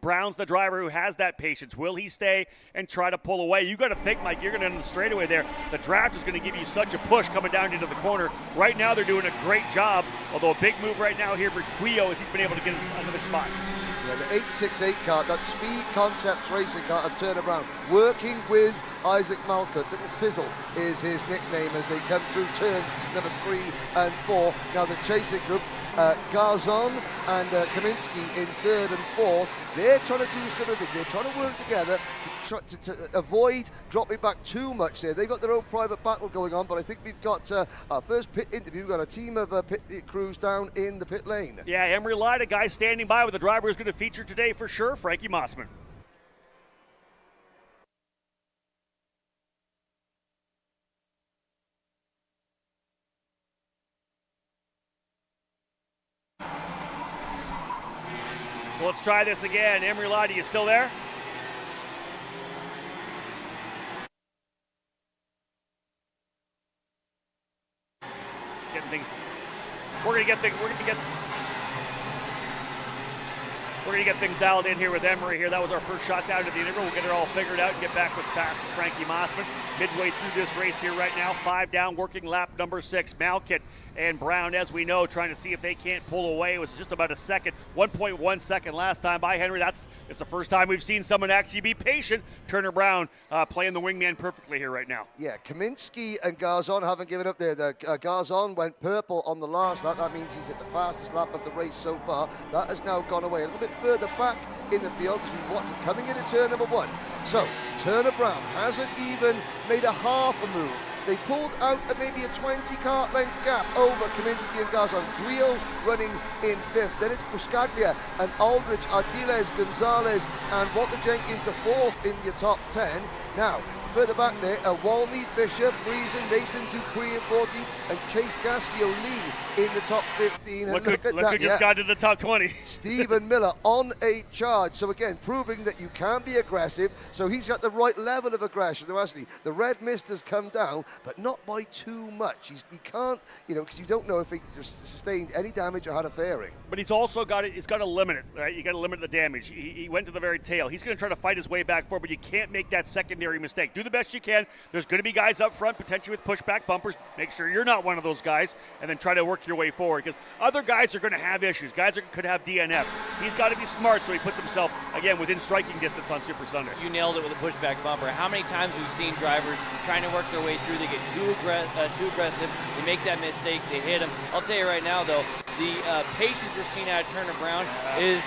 Brown's the driver who has that patience. Will he stay and try to pull away? You got to think, Mike, you're going to end the straightaway there. The draft is going to give you such a push coming down into the corner. Right now, they're doing a great job, although a big move right now here for Guillo as he's been able to get another spot. Yeah, the 868 Kart, that Speed Concepts racing car of Turner Brown, working with Isaac Malkut. Little Sizzle is his nickname as they come through turns number 3 and 4. Now the chasing group, Garzon and Kaminsky in 3rd and 4th. They're trying to do the similar thing. They're trying to work together to avoid dropping back too much there. They've got their own private battle going on, but I think we've got our first pit interview. We've got a team of pit crews down in the pit lane. Yeah, Emery Light, a guy standing by with the driver who's going to feature today for sure, Frankie Mossman. So let's try this again. Emery Light, are you still there? Getting things. We're gonna get things dialed in here with Emery here. That was our first shot down to the integral. We'll get it all figured out and get back with fast Frankie Mossman. Midway through this race here right now, 5 down, working lap number 6. Malkit and Brown, as we know, trying to see if they can't pull away. It was just about a second, 1.1 second last time by Henry. It's the first time we've seen someone actually be patient. Turner Brown playing the wingman perfectly here right now. Yeah, Kaminsky and Garzon haven't given up there. Garzon went purple on the last lap. That means he's at the fastest lap of the race so far. That has now gone away a little bit further back in the field as we watch him coming into turn number 1. So, Turner Brown hasn't even made a half a move. They pulled out maybe a 20 kart length gap over Kaminsky and Garzon. Guillo running in 5th. Then it's Buscaglia and Aldrich, Ardiles, Gonzalez, and Walter Jenkins, the 4th in your top 10. Now, further back there, Walney, Fisher, Friesen, Nathan Dupuy in 14th, and Chase Gassio Lee in the top 15. Look who just got to the top 20. Stephen Miller on a charge. So again, proving that you can be aggressive. So he's got the right level of aggression. The red mist has come down, but not by too much. He can't, because you don't know if he sustained any damage or had a fairing. But he's also got it. He's got to limit it, right? You got to limit the damage. He went to the very tail. He's going to try to fight his way back forward, but you can't make that secondary mistake. Do the best you can. There's going to be guys up front, potentially with pushback bumpers. Make sure you're not one of those guys, and then try to work your way forward, because other guys are going to have issues. Guys could have DNFs. He's got to be smart, so he puts himself, again, within striking distance on Super Sunday. You nailed it with a pushback bumper. How many times we've seen drivers trying to work their way through, they get too aggressive, they make that mistake, they hit them. I'll tell you right now, though, the patience we're seeing out of Turner Brown is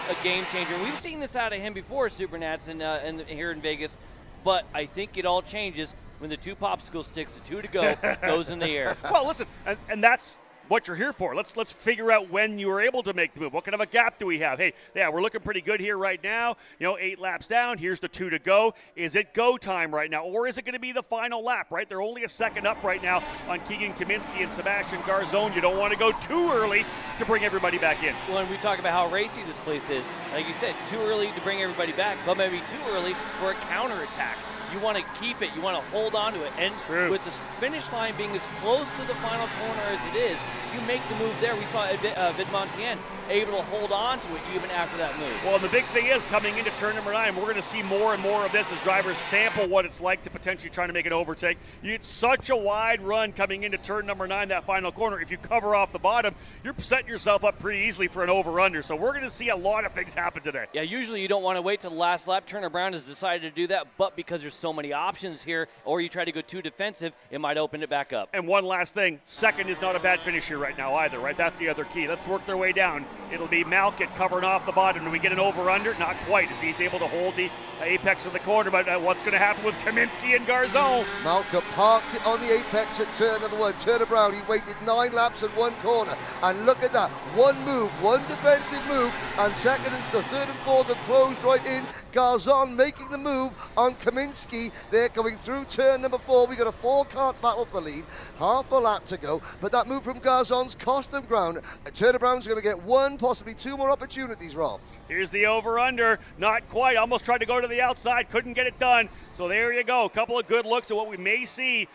a game changer. We've seen this out of him before, SuperNats, and here in Vegas, but I think it all changes when the 2 popsicle sticks, the 2 to go, goes in the air. Well, listen, and that's what you're here for. Let's figure out when you were able to make the move. What kind of a gap do we have? Hey, yeah, we're looking pretty good here right now. 8 laps down. Here's the 2 to go. Is it go time right now, or is it going to be the final lap, right? They're only a second up right now on Keegan Kaminsky and Sebastian Garzone. You don't want to go too early to bring everybody back in. Well, and we talk about how racy this place is. Like you said, too early to bring everybody back, but maybe too early for a counterattack. You want to keep it. You want to hold on to it. And with the finish line being as close to the final corner as it is, you make the move there. We saw Vid Montien able to hold on to it even after that move. Well, and the big thing is coming into turn number 9, we're going to see more and more of this as drivers sample what it's like to potentially trying to make an overtake. It's such a wide run coming into turn number 9, that final corner. If you cover off the bottom, you're setting yourself up pretty easily for an over-under. So we're going to see a lot of things happen today. Yeah, usually you don't want to wait till the last lap. Turner Brown has decided to do that, but because there's so many options here, or you try to go too defensive, it might open it back up. And one last thing, second is not a bad finish here right now either, right? That's the other key. Let's work their way down. It'll be Malkit covering off the bottom. Do we get an over-under? Not quite, as he's able to hold the apex of the corner, but what's going to happen with Kaminsky and Garzon? Malkit parked it on the apex at turn number 1. Turner Brown, he waited 9 laps at one corner, and look at that, one move, one defensive move, and second and the third and fourth have closed right in. Garzon making the move on Kaminsky. They're coming through turn number 4. We got a 4-kart battle for the lead, half a lap to go, but that move from Garzon's cost them ground. Turner Brown's going to get 1, possibly 2 more opportunities, Rob. Here's the over-under, not quite, almost tried to go to the outside, couldn't get it done. So there you go, a couple of good looks at what we may see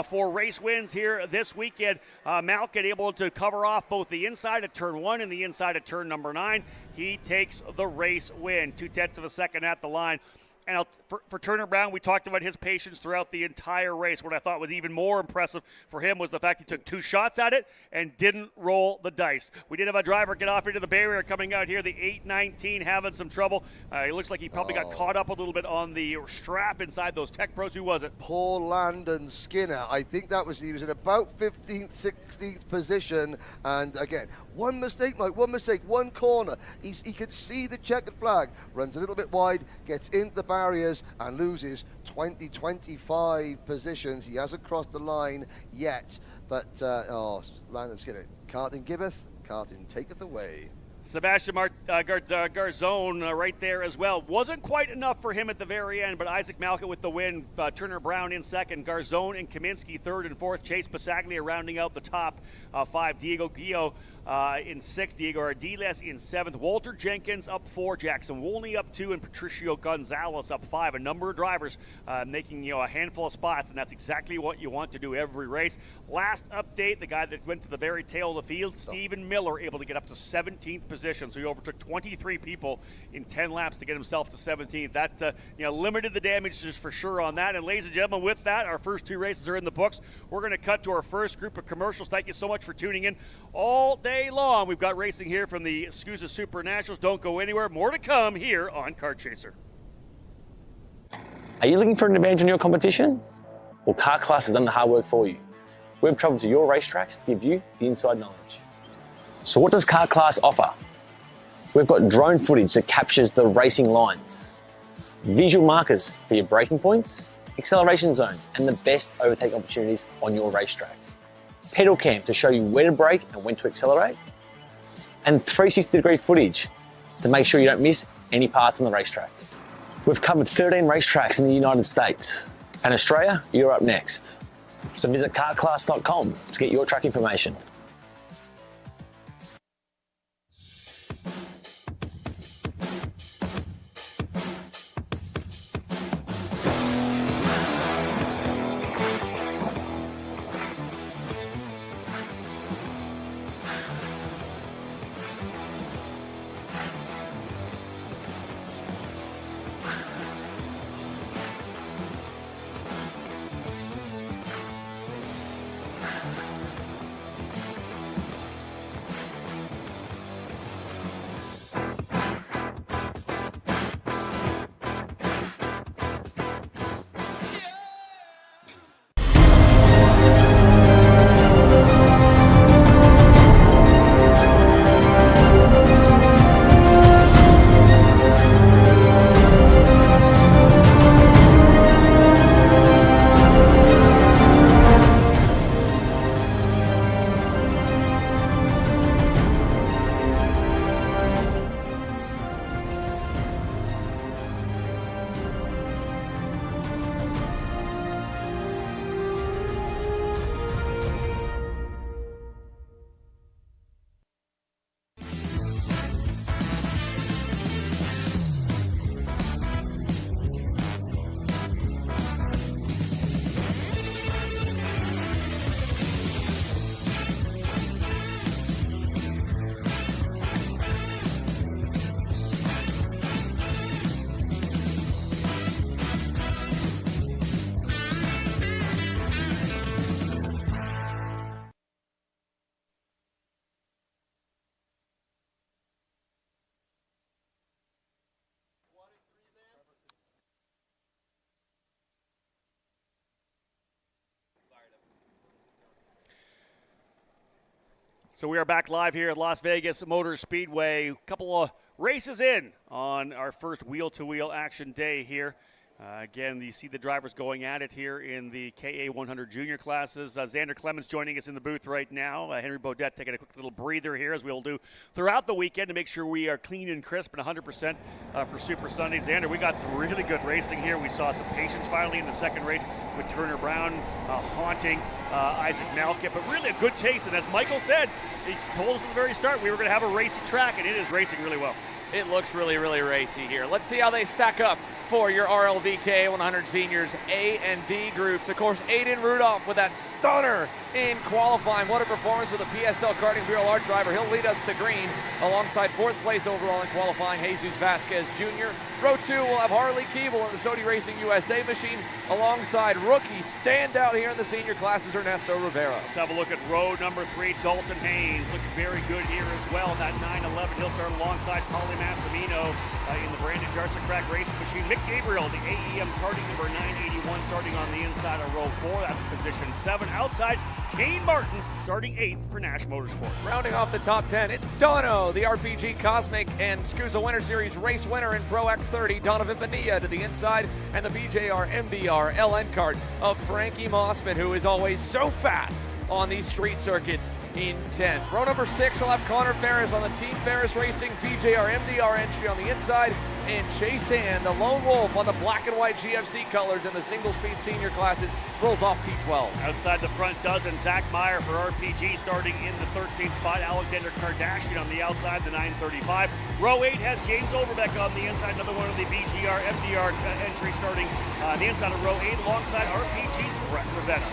for race wins here this weekend. Malkit able to cover off both the inside of turn 1 and the inside of turn number 9. He takes the race win, 0.2 of a second at the line. And for Turner Brown, we talked about his patience throughout the entire race. What I thought was even more impressive for him was the fact he took 2 shots at it and didn't roll the dice. We did have a driver get off into the barrier coming out here, the 819, having some trouble. It looks like he probably got caught up a little bit on the strap inside those Tech Pros. Who was it? Poor Landon Skinner. I think that was, he was in about 15th, 16th position. And again, one mistake, Mike, one mistake, one corner. He could see the checkered flag, runs a little bit wide, gets into the barriers and loses 20-25 positions. He hasn't crossed the line yet, but Landon Skinner, Karting giveth, Karting taketh away. Sebastian Garzon right there as well. Wasn't quite enough for him at the very end, but Isaac Malkit with the win. Turner Brown in second. Garzon and Kaminsky third and fourth. Chase Passaglia rounding out the top 5. Diego Guillo in 6th, Diego Ardiles in 7th, Walter Jenkins up 4, Jackson Wolney up 2, and Patricio Gonzalez up 5. A number of drivers making a handful of spots, and that's exactly what you want to do every race. Last update, the guy that went to the very tail of the field, Stephen Miller, able to get up to 17th position, so he overtook 23 people in 10 laps to get himself to 17th. That limited the damages for sure on that. And ladies and gentlemen, with that, our first 2 races are in the books. We're going to cut to our first group of commercials. Thank you so much for tuning in all day long. We've got racing here from the SKUSA SuperNationals. Don't go anywhere. More to come here on Kart Chaser. Are you looking for an advantage in your competition? Well, Kart Class has done the hard work for you. We've travelled to your racetracks to give you the inside knowledge. So what does Kart Class offer? We've got drone footage that captures the racing lines, visual markers for your braking points, acceleration zones, and the best overtake opportunities on your racetrack. Pedal cam to show you where to brake and when to accelerate, and 360-degree footage to make sure you don't miss any parts on the racetrack. We've covered 13 racetracks in the United States, and Australia, you're up next. So visit kartclass.com to get your track information. So we are back live here at Las Vegas Motor Speedway. A couple of races in on our first wheel-to-wheel action day here. Again, you see the drivers going at it here in the KA 100 junior classes. Xander Clemens joining us in the booth right now. Henry Beaudet taking a quick little breather here, as we'll do throughout the weekend to make sure we are clean and crisp and 100% for Super Sunday. Xander, we got some really good racing here. We saw some patience finally in the second race with Turner Brown haunting Isaac Malkit, but really a good taste. And as Michael said, he told us at the very start we were going to have a racy track, and it is racing really well. It looks really, really racy here. Let's see how they stack up for your RLVK 100 Seniors A and D groups. Of course, Aiden Rudolph with that stunner in qualifying. What a performance with a PSL Karting Bureau Art driver. He'll lead us to green alongside fourth place overall in qualifying, Jesus Vasquez Jr. Row 2 will have Harley Keeble in the Sodi Racing USA machine alongside rookie standout here in the senior classes, Ernesto Rivera. Let's have a look at row number 3, Dalton Haynes, looking very good here as well. That 911, he'll start alongside Paulie Massimino in the Brandon Jarczyk Crack Racing machine. Mick Gabriel, the AEM karting number 981, starting on the inside of row 4. That's position 7. Outside, Kane Martin starting 8th for Nash Motorsports. Rounding off the top 10, it's Dono, the RPG Cosmic and SKUSA Winter Series race winner in Pro X30. Donovan Bonilla to the inside, and the BJR MBR LN kart of Frankie Mossman, who is always so fast on these street circuits, in 10th. Row number 6 will have Connor Ferris on the Team Ferris Racing BJR MDR entry on the inside, and Chase Hand, the lone wolf on the black and white GFC colors in the single-speed senior classes, rolls off P12. Outside the front dozen, Zach Meyer for RPG starting in the 13th spot. Alexander Kardashian on the outside, the 935. Row 8 has James Overbeck on the inside, another one of the BGR MDR entry starting on the inside of row 8 alongside RPG's Brett Ravenna.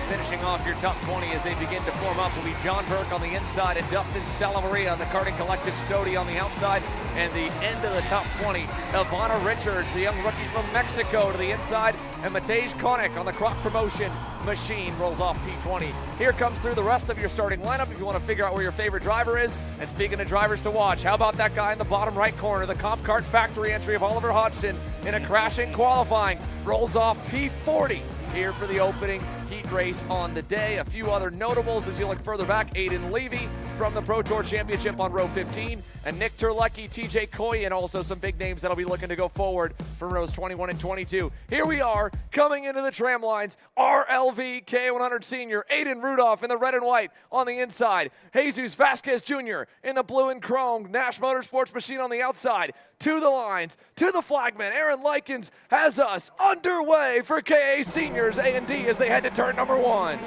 Finishing off your top 20 as they begin to form up will be John Burke on the inside and Dustin Salamaria on the Karting Collective Sodi on the outside, and the end of the top 20, Ivana Richards, the young rookie from Mexico, to the inside, and Matej Konik on the Croc Promotion machine rolls off P20. Here comes through the rest of your starting lineup if you want to figure out where your favorite driver is. And speaking of drivers to watch, how about that guy in the bottom right corner, the Comp Kart Factory entry of Oliver Hodgson in a crashing qualifying, rolls off P40 here for the opening heat race on the day. A few other notables as you look further back: Aiden Levy from the Pro Tour Championship on row 15, and Nick Terlecki, TJ Coy, and also some big names that'll be looking to go forward for rows 21 and 22. Here we are coming into the tram lines. RLV K100 Senior Aiden Rudolph in the red and white on the inside, Jesus Vasquez Jr. in the blue and chrome Nash Motorsports machine on the outside. To the lines, to the flagman, Aaron Likens has us underway for KA Seniors A&D as they head to turn number 1.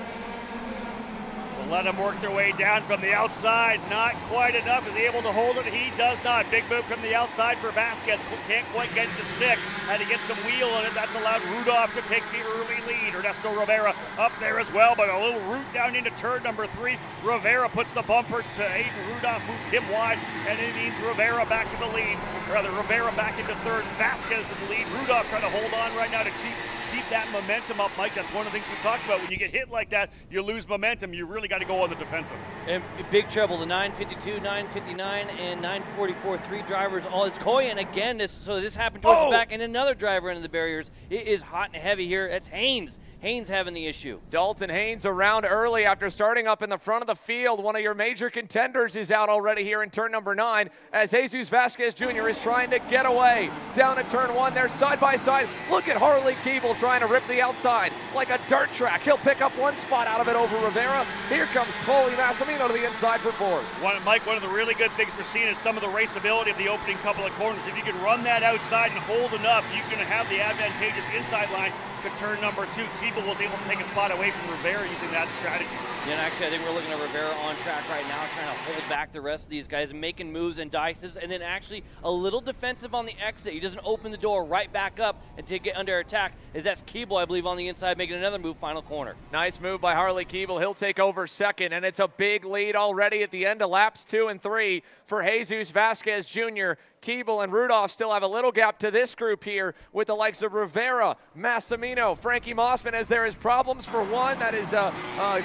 We'll let them work their way down from the outside. Not quite enough. Is he able to hold it? He does not. Big move from the outside for Vasquez. Can't quite get it to stick. Had to get some wheel on it. That's allowed Rudolph to take the early lead. Ernesto Rivera up there as well, but a little root down into turn number 3. Rivera puts the bumper to Aiden. Rudolph moves him wide, and it means Rivera back to the lead. Rather, Rivera back into third. Vasquez in the lead. Rudolph trying to hold on right now to keep that momentum up, Mike. That's one of the things we talked about. When you get hit like that, you lose momentum. You really got to go on the defensive. And big trouble. The 952, 959, and 944, 3 drivers. All it's Coy, and again, this happened towards the back, and another driver into the barriers. It is hot and heavy here. That's Haynes. Haynes having the issue. Dalton Haynes around early after starting up in the front of the field. One of your major contenders is out already here in turn number 9 as Jesus Vasquez Jr. is trying to get away. Down at turn 1, they're side by side. Look at Harley Keeble trying to rip the outside like a dirt track. He'll pick up one spot out of it over Rivera. Here comes Paulie Massimino to the inside for 4th. Mike, one of the really good things we're seeing is some of the raceability of the opening couple of corners. If you can run that outside and hold enough, you can have the advantageous inside line to turn number 2. Keeble was able to take a spot away from Rivera using that strategy. Yeah, and actually, I think we're looking at Rivera on track right now, trying to hold back the rest of these guys, making moves and dices, and then actually a little defensive on the exit. He doesn't open the door right back up and to get under attack, as that's Keeble, I believe, on the inside, making another move, final corner. Nice move by Harley Keeble. He'll take over second, and it's a big lead already at the end of laps 2 and 3 for Jesus Vasquez Jr. Keeble and Rudolph still have a little gap to this group here with the likes of Rivera, Massimino, Frankie Mossman, as there is problems for one. That is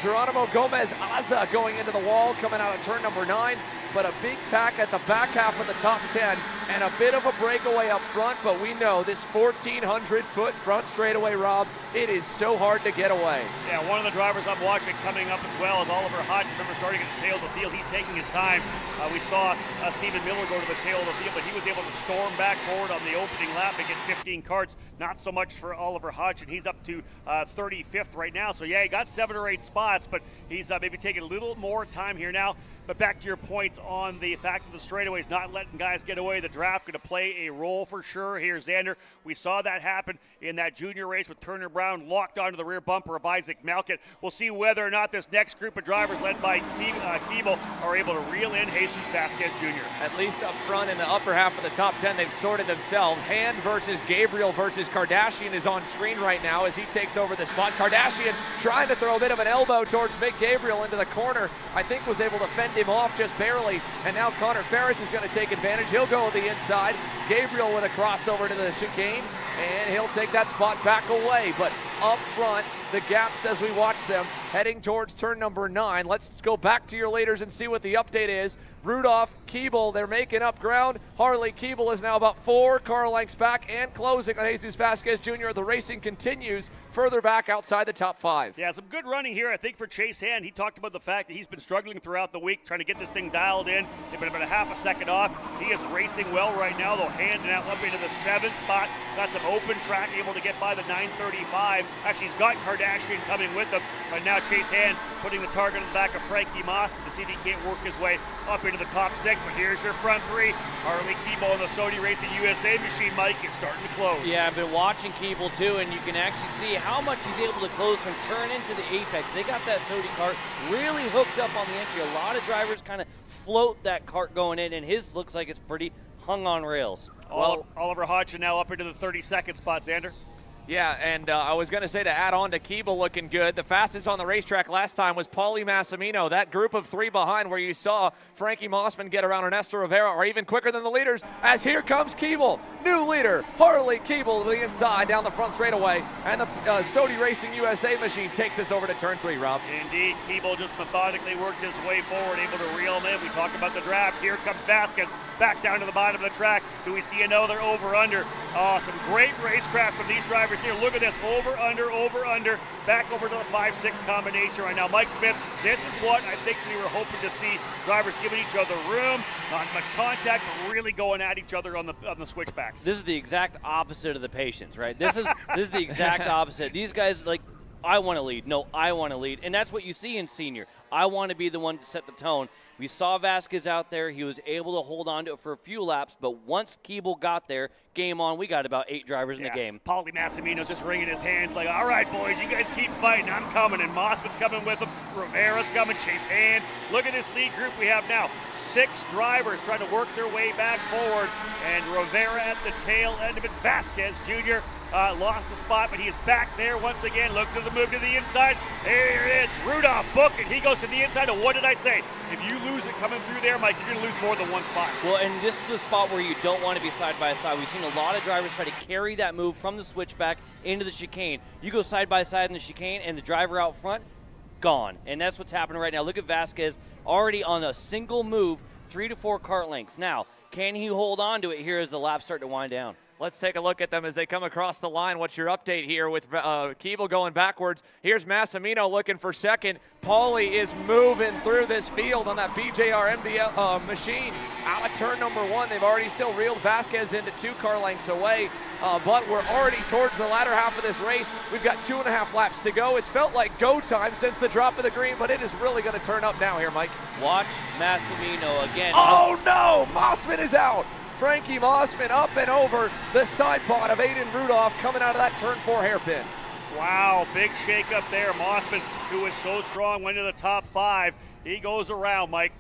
Geronimo Gomez-Aza going into the wall, coming out of turn number 9. But a big pack at the back half of the top 10 and a bit of a breakaway up front, but we know this 1,400-foot front straightaway, Rob, it is so hard to get away. Yeah, one of the drivers I'm watching coming up as well is Oliver Hodge. Remember, starting at the tail of the field, he's taking his time. We saw Stephen Miller go to the tail of the field, but he was able to storm back forward on the opening lap and get 15 karts. Not so much for Oliver Hodge, and he's up to 35th right now. So yeah, he got 7 or 8 spots, but he's maybe taking a little more time here now. But back to your point on the fact that the straightaways not letting guys get away, the draft going to play a role for sure here, Xander. We saw that happen in that junior race with Turner Brown locked onto the rear bumper of Isaac Malkett. We'll see whether or not this next group of drivers led by Keeble are able to reel in Jesus Vasquez Jr. At least up front in the upper half of the top 10, they've sorted themselves. Hand versus Gabriel versus Kardashian is on screen right now as he takes over the spot. Kardashian trying to throw a bit of an elbow towards Mick Gabriel into the corner. I think was able to fend him off just barely, and now Connor Ferris is going to take advantage. He'll go to the inside. Gabriel with a crossover to the chicane, and he'll take that spot back away. But up front, the gaps as we watch them heading towards turn number 9. Let's go back to your leaders and see what the update is. Rudolph, Keeble, they're making up ground. Harley Keeble is now about 4 car lengths back and closing on Jesus Vasquez Jr. The racing continues further back outside the top 5. Yeah, some good running here, I think, for Chase Hand. He talked about the fact that he's been struggling throughout the week trying to get this thing dialed in. They've been about a half a second off. He is racing well right now, though. Hand now up into the 7th spot. Got some open track, able to get by the 935. Actually, he's got Kardashian coming with him, but now Chase Hand putting the target in the back of Frankie Mossman to see if he can't work his way up into the top 6. But here's your front 3. Harley Keeble and the Sony Racing USA machine, Mike, is starting to close. Yeah, I've been watching Keeble too, and you can actually see how much he's able to close from turn into the apex. They got that Sony cart really hooked up on the entry. A lot of drivers kind of float that cart going in, and his looks like it's pretty hung on rails. Oliver Hodge now up into the 32nd spot, Xander. Yeah, and I was going to say, to add on to Keeble looking good, the fastest on the racetrack last time was Paulie Massimino. That group of 3 behind where you saw Frankie Mossman get around Ernesto Rivera are even quicker than the leaders, as here comes Keeble. New leader, Harley Keeble to the inside down the front straightaway, and the Sony Racing USA machine takes us over to turn 3, Rob. Indeed, Keeble just methodically worked his way forward, able to reel him in. We talked about the draft. Here comes Vasquez back down to the bottom of the track. Do we see another over-under? Oh, some great racecraft from these drivers here. Look at this, over-under, back over to the 5-6 combination right now. Mike Smith, this is what I think we were hoping to see. Drivers giving each other room, not much contact, but really going at each other on the switchbacks. This is the exact opposite of the patience, right? This is the exact opposite. These guys, like, I want to lead. No, I want to lead. And that's what you see in senior. I want to be the one to set the tone. We saw Vasquez out there. He was able to hold on to it for a few laps, but once Keeble got there, game on. We got about 8 drivers in the game. Paulie Massimino's just wringing his hands like, all right, boys, you guys keep fighting. I'm coming, and Mossman's coming with him. Rivera's coming, Chase Hand. Look at this lead group we have now. 6 drivers trying to work their way back forward, and Rivera at the tail end of it. Vasquez Jr. Lost the spot, but he is back there once again. Look to the move to the inside. There it is. Rudolph book, and he goes to the inside. And what did I say? If you lose it coming through there, Mike, you're going to lose more than one spot. Well, and this is the spot where you don't want to be side by side. We've seen a lot of drivers try to carry that move from the switchback into the chicane. You go side by side in the chicane, and the driver out front, gone. And that's what's happening right now. Look at Vasquez already on a single move, 3 to 4 kart lengths. Now, can he hold on to it here as the laps start to wind down? Let's take a look at them as they come across the line. What's your update here with Keeble going backwards? Here's Massimino looking for second. Paulie is moving through this field on that BJR MDL machine. Out of turn number 1, they've already still reeled Vasquez into 2 car lengths away, but we're already towards the latter half of this race. We've got 2.5 laps to go. It's felt like go time since the drop of the green, but it is really going to turn up now here, Mike. Watch Massimino again. Oh no, Mossman is out. Frankie Mossman up and over the side pod of Aiden Rudolph coming out of that turn 4 hairpin. Wow, big shake up there. Mossman, who was so strong, went to the top 5. He goes around, Mike.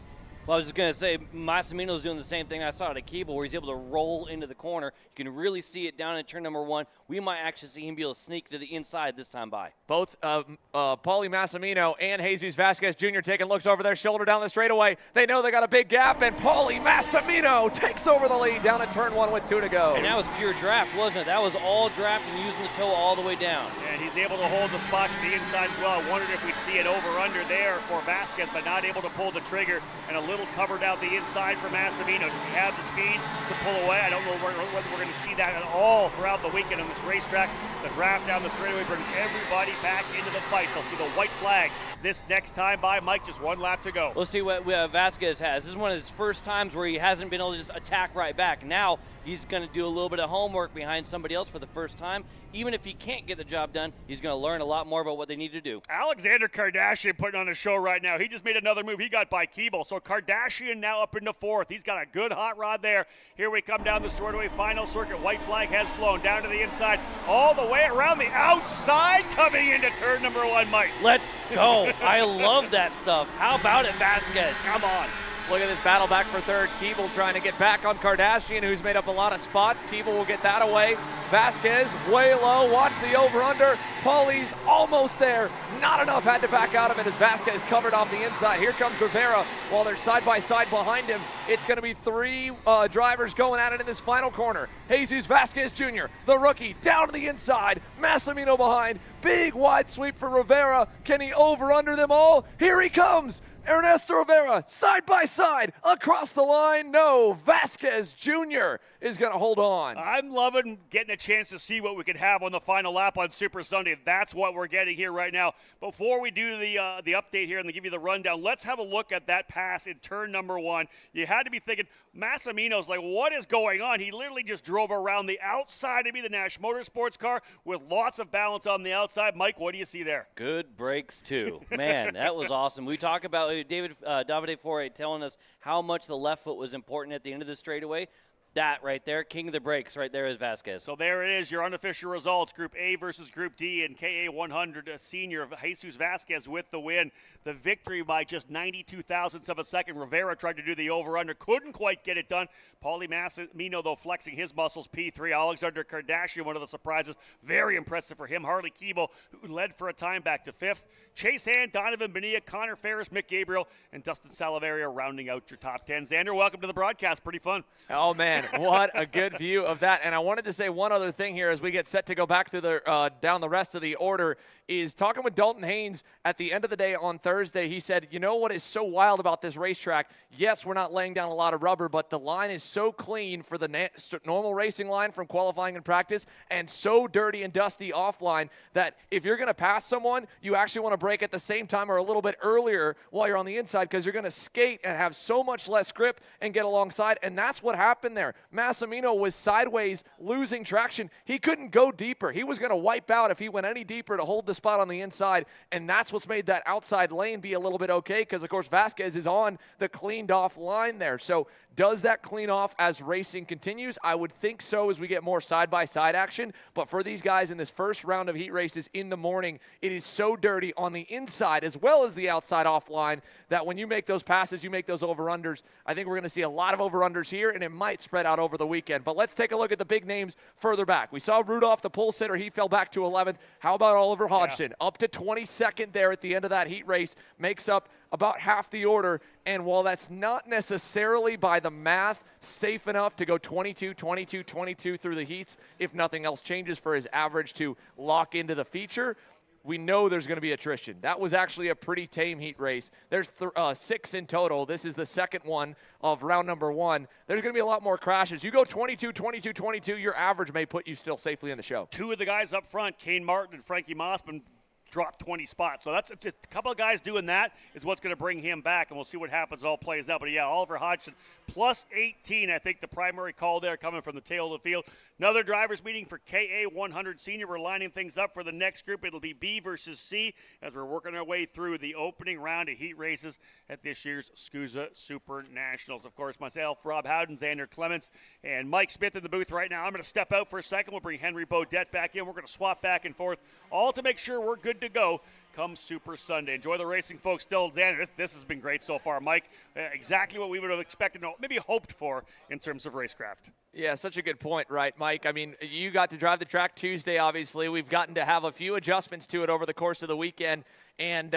Well, I was just going to say, Massimino's doing the same thing I saw at a Keeble, where he's able to roll into the corner. You can really see it down in turn number 1. We might actually see him be able to sneak to the inside this time by. Both Paulie Massimino and Jesus Vasquez Jr. taking looks over their shoulder down the straightaway. They know they got a big gap, and Paulie Massimino takes over the lead down at turn 1 with 2 to go. And that was pure draft, wasn't it? That was all draft and using the toe all the way down. And he's able to hold the spot to the inside as well. I wondered if we'd see an over-under there for Vasquez, but not able to pull the trigger, and a little covered out the inside for Massimino. Does he have the speed to pull away? I don't know whether we're going to see that at all throughout the weekend on this racetrack. The draft down the straightaway brings everybody back into the fight. They'll see the white flag this next time by. Mike, just one lap to go. We'll see what Vasquez has. This is one of his first times where he hasn't been able to just attack right back. Now he's going to do a little bit of homework behind somebody else for the first time. Even if he can't get the job done, he's going to learn a lot more about what they need to do. Alexander Kardashian putting on a show right now. He just made another move. He got by Keeble. So Kardashian now up into fourth. He's got a good hot rod there. Here we come down the straightaway final circuit. White flag has flown down to the inside, all the way around the outside, coming into turn number 1, Mike. Let's go. I love that stuff. How about it, Vasquez? Come on. Look at this battle back for third. Keeble trying to get back on Kardashian, who's made up a lot of spots. Keeble will get that away. Vasquez way low. Watch the over-under. Paulie's almost there. Not enough. Had to back out of it as Vasquez covered off the inside. Here comes Rivera while they're side by side behind him. It's going to be 3 drivers going at it in this final corner. Jesus Vasquez Jr., the rookie, down to the inside. Massimino behind. Big wide sweep for Rivera. Can he over-under them all? Here he comes. Ernesto Rivera, side by side, across the line. No, Vasquez Jr. is going to hold on. I'm loving getting a chance to see what we could have on the final lap on Super Sunday. That's what we're getting here right now. Before we do the update here and give you the rundown, let's have a look at that pass in turn number 1. You had to be thinking, Massimino's like, what is going on? He literally just drove around the outside of me, the Nash Motorsports car, with lots of balance on the outside. Mike, what do you see there? Good brakes, too. Man, that was awesome. We talk about Davide Foray telling us how much the left foot was important at the end of the straightaway. That right there, king of the brakes right there is Vasquez. So there it is, your unofficial results. Group A versus Group D, and KA 100 senior Jesus Vasquez with the win. The victory by just 92 thousandths of a second. Rivera tried to do the over-under, couldn't quite get it done. Paulie Massimino, though, flexing his muscles, P3. Alexander Kardashian, one of the surprises. Very impressive for him. Harley Keeble, who led for a time, back to 5th. Chase Hand, Donovan Bonilla, Connor Ferris, Mick Gabriel, and Dustin Salaveria rounding out your top 10. Xander, welcome to the broadcast. Pretty fun. Oh, man, what a good view of that. And I wanted to say one other thing here as we get set to go back through the down the rest of the order is talking with Dalton Haynes at the end of the day on Thursday. He said, you know what is so wild about this racetrack? Yes, we're not laying down a lot of rubber, but the line is so clean for the normal racing line from qualifying and practice and so dirty and dusty offline that if you're going to pass someone, you actually want to brake at the same time or a little bit earlier while you're on the inside because you're going to skate and have so much less grip and get alongside. And that's what happened there. Massimino was sideways, losing traction. He couldn't go deeper. He was going to wipe out if he went any deeper to hold the spot on the inside, and that's what's made that outside lane be a little bit okay because, of course, Vasquez is on the cleaned-off line there. So does that clean off as racing continues? I would think so as we get more side-by-side action, but for these guys in this first round of heat races in the morning, it is so dirty on the inside as well as the outside offline that when you make those passes, you make those over-unders. I think we're going to see a lot of over-unders here, and it might spread out over the weekend. But let's take a look at the big names further back. We saw Rudolph, the pole sitter. He fell back to 11th. How about Oliver Hodgson? Yeah. Up to 22nd there at the end of that heat race. Makes up about half the order. And while that's not necessarily by the math safe enough to go 22, 22, 22 through the heats, if nothing else changes for his average to lock into the feature, we know there's going to be attrition. That was actually a pretty tame heat race. There's 6 in total. This is the second one of round number 1. There's going to be a lot more crashes. You go 22, 22, 22, your average may put you still safely in the show. 2 of the guys up front, Kane Martin and Frankie Mossman, dropped 20 spots. So that's a couple of guys doing that is what's going to bring him back, and we'll see what happens. All plays out. But, yeah, Oliver Hodgson, plus 18, I think the primary call there coming from the tail of the field. Another drivers meeting for KA 100 Senior. We're lining things up for the next group. It'll be B versus C as we're working our way through the opening round of heat races at this year's SKUSA Super Nationals. Of course, myself, Rob Howden, Xander Clements, and Mike Smith in the booth right now. I'm going to step out for a second. We'll bring Henry Beaudet back in. We're going to swap back and forth, all to make sure we're good to go come Super Sunday. Enjoy the racing, folks. Still, Xander, this has been great so far. Mike, exactly what we would have expected, maybe hoped for in terms of racecraft. Yeah, such a good point, right, Mike? I mean, you got to drive the track Tuesday, obviously. We've gotten to have a few adjustments to it over the course of the weekend. And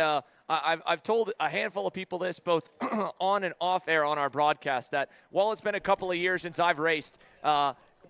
I've told a handful of people this, both on and off air on our broadcast, that while it's been a couple of years since I've raced,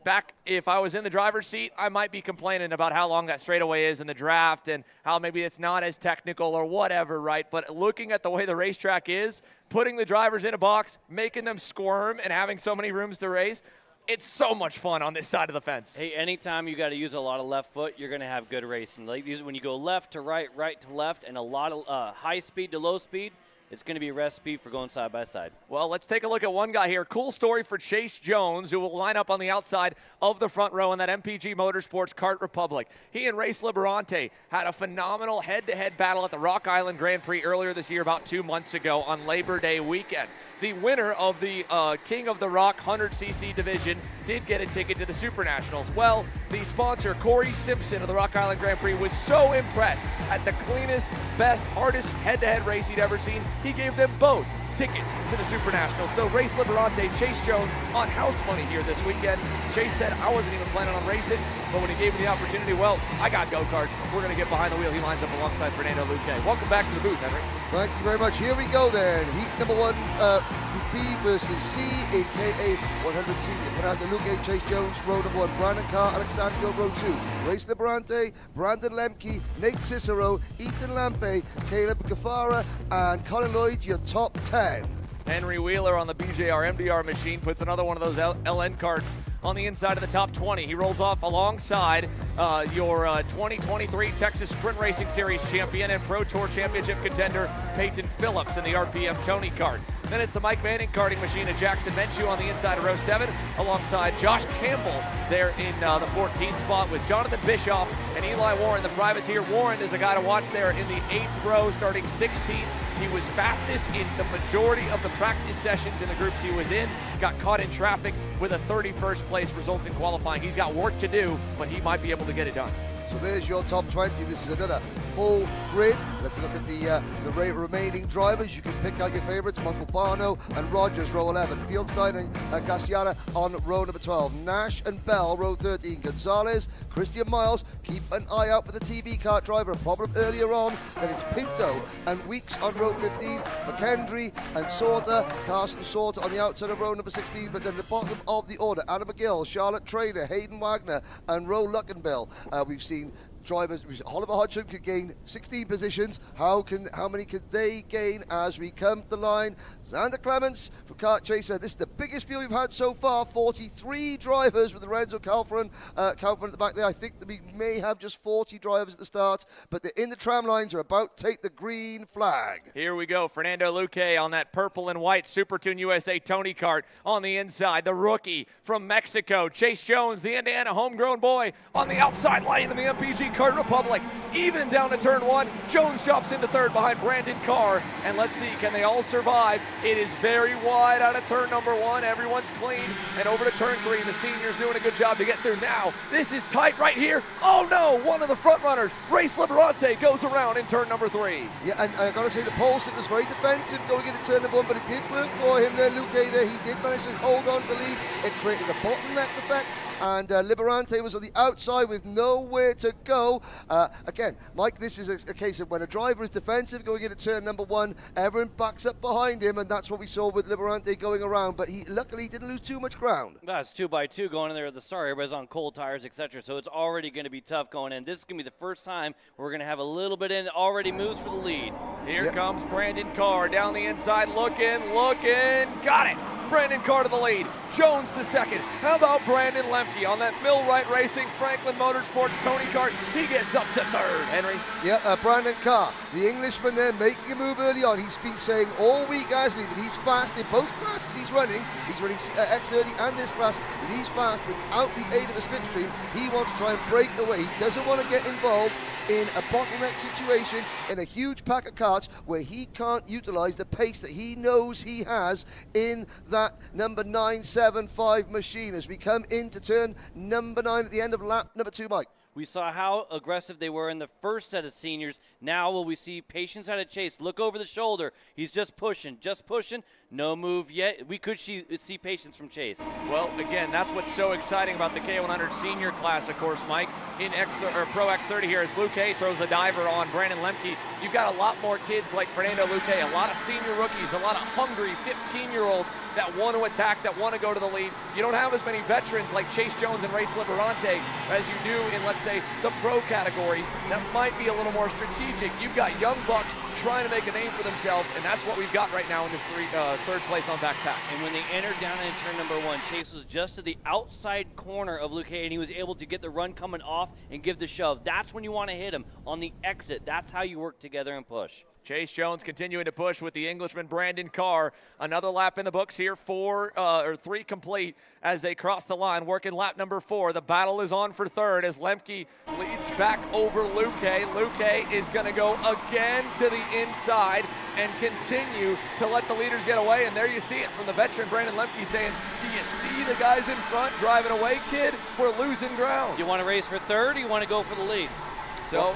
back if I was in the driver's seat, I might be complaining about how long that straightaway is in the draft and how maybe it's not as technical or whatever, right? But looking at the way the racetrack is, putting the drivers in a box, making them squirm, and having so many rooms to race, it's so much fun on this side of the fence. Hey, anytime you got to use a lot of left foot, you're going to have good racing. Like these, when you go left to right, right to left, and a lot of high speed to low speed, it's going to be a recipe for going side by side. Well, let's take a look at one guy here. Cool story for Chase Jones, who will line up on the outside of the front row in that MPG Motorsports Kart Republic. He and Race Liberante had a phenomenal head-to-head battle at the Rock Island Grand Prix earlier this year, about 2 months ago on Labor Day weekend. The winner of the King of the Rock 100cc division did get a ticket to the SuperNationals. Well, the sponsor, Corey Simpson of the Rock Island Grand Prix, was so impressed at the cleanest, best, hardest head-to-head race he'd ever seen, he gave them both tickets to the SuperNationals. So Race Liberante, Chase Jones on house money here this weekend. Chase said, I wasn't even planning on racing, but when he gave me the opportunity, well, I got go-karts. We're going to get behind the wheel. He lines up alongside Fernando Luque. Welcome back to the booth, Henry. Thank you very much. Here we go then. Heat number 1, Group B versus C, a.k.a. 100C. Fernando Luque, Chase Jones, row number 1. Brandon Kart, Alex Stanfield, row 2. Race Liberante, Brandon Lemke, Nate Cicero, Ethan Lampe, Caleb Gafara, and Colin Lloyd, your top 10. Henry Wheeler on the BJR MDR machine puts another one of those LN carts on the inside of the top 20. He rolls off alongside your 2023 Texas Sprint Racing Series champion and Pro Tour Championship contender Peyton Phillips in the RPM Tony kart. Then it's the Mike Manning karting machine of Jackson Menchu on the inside of row 7 alongside Josh Campbell there in the 14th spot with Jonathan Bischoff and Eli Warren, the privateer. Warren is a guy to watch there in the 8th row starting 16th. He was fastest in the majority of the practice sessions in the groups he was in. Got caught in traffic with a 31st place result in qualifying. He's got work to do, but he might be able to get it done. So there's your top 20. This is another full grid. Let's look at the remaining drivers. You can pick out your favorites. Montalbano and Rogers, row 11. Fieldstein and Gassiara on row number 12. Nash and Bell, row 13. Gonzalez, Christian Miles. Keep an eye out for the TV kart driver. A problem earlier on. Then it's Pinto and Weeks on row 15. McKendry and Sorter. Carson Sorter on the outside of row number 16. But then the bottom of the order, Adam McGill, Charlotte Trainer, Hayden Wagner, and Ro Luckenbill. We've seen drivers. Oliver Hodgson could gain 16 positions. How many could they gain as we come to the line? Xander Clements from Kart Chaser. This is the biggest field we've had so far. 43 drivers with Lorenzo Calfran at the back there. I think that we may have just 40 drivers at the start, but they're in the tram lines. Are about to take the green flag. Here we go. Fernando Luque on that purple and white Super Tune USA Tony kart on the inside. The rookie from Mexico, Chase Jones, the Indiana homegrown boy on the outside lane in the MPG Kart Republic. Even down to turn 1. Jones drops into third behind Brandon Carr. And let's see, can they all survive? It is very wide out of turn number 1. Everyone's clean. And over to turn 3. The seniors doing a good job to get through. Now, this is tight right here. Oh no, one of the front runners, Race Liberante, goes around in turn number 3. Yeah, and I gotta say the pole sit was very defensive going into turn number 1, but it did work for him there, Luque there. He did manage to hold on to the lead. It created a bottleneck effect. And Liberante was on the outside with nowhere to go. Again, Mike, this is a case of when a driver is defensive going into turn number 1, everyone backs up behind him, and that's what we saw with Liberante going around. But he luckily didn't lose too much ground. That's 2x2 going in there at the start. Everybody's on cold tires, etc. So it's already going to be tough going in. This is going to be the first time we're going to have a little bit in. Already moves for the lead. Here comes Brandon Carr down the inside, looking, got it. Brandon Carr to the lead, Jones to second. How about Brandon Lemke on that Millwright Racing Franklin Motorsports Tony kart? He gets up to third, Henry. Yeah, Brandon Carr, the Englishman there, making a move early on. He's been saying all week, hasn't he, that he's fast in both classes he's running. He's running X30 and this class, that he's fast without the aid of a slipstream. He wants to try and break away. He doesn't want to get involved in a bottleneck situation in a huge pack of karts where he can't utilize the pace that he knows he has in that number 975 machine as we come into turn number 9 at the end of lap number 2, Mike. We saw how aggressive they were in the first set of seniors. Now will we see patience out of Chase? Look over the shoulder. He's just pushing. No move yet. We could see patience from Chase. Well, again, that's what's so exciting about the K100 senior class, of course, Mike. In Pro X30 here, as Luke Hay throws a diver on Brandon Lemke, you've got a lot more kids like Fernando Luque, a lot of senior rookies, a lot of hungry 15-year-olds that want to attack, that want to go to the lead. You don't have as many veterans like Chase Jones and Race Liberante as you do in, let's say, the pro categories. That might be a little more strategic. You've got young bucks trying to make a name for themselves, and that's what we've got right now in this third place on backpack. And when they entered down in turn number 1, Chase was just to the outside corner of Luque, and he was able to get the run coming off and give the shove. That's when you want to hit him, on the exit. That's how you work together and push. Chase Jones continuing to push with the Englishman Brandon Carr. Another lap in the books here, 3 complete as they cross the line, working lap number 4. The battle is on for third as Lemke leads back over Luque. Luque is going to go again to the inside and continue to let the leaders get away. And there you see it from the veteran Brandon Lemke saying, do you see the guys in front driving away, kid? We're losing ground. You want to race for third, or you want to go for the lead? So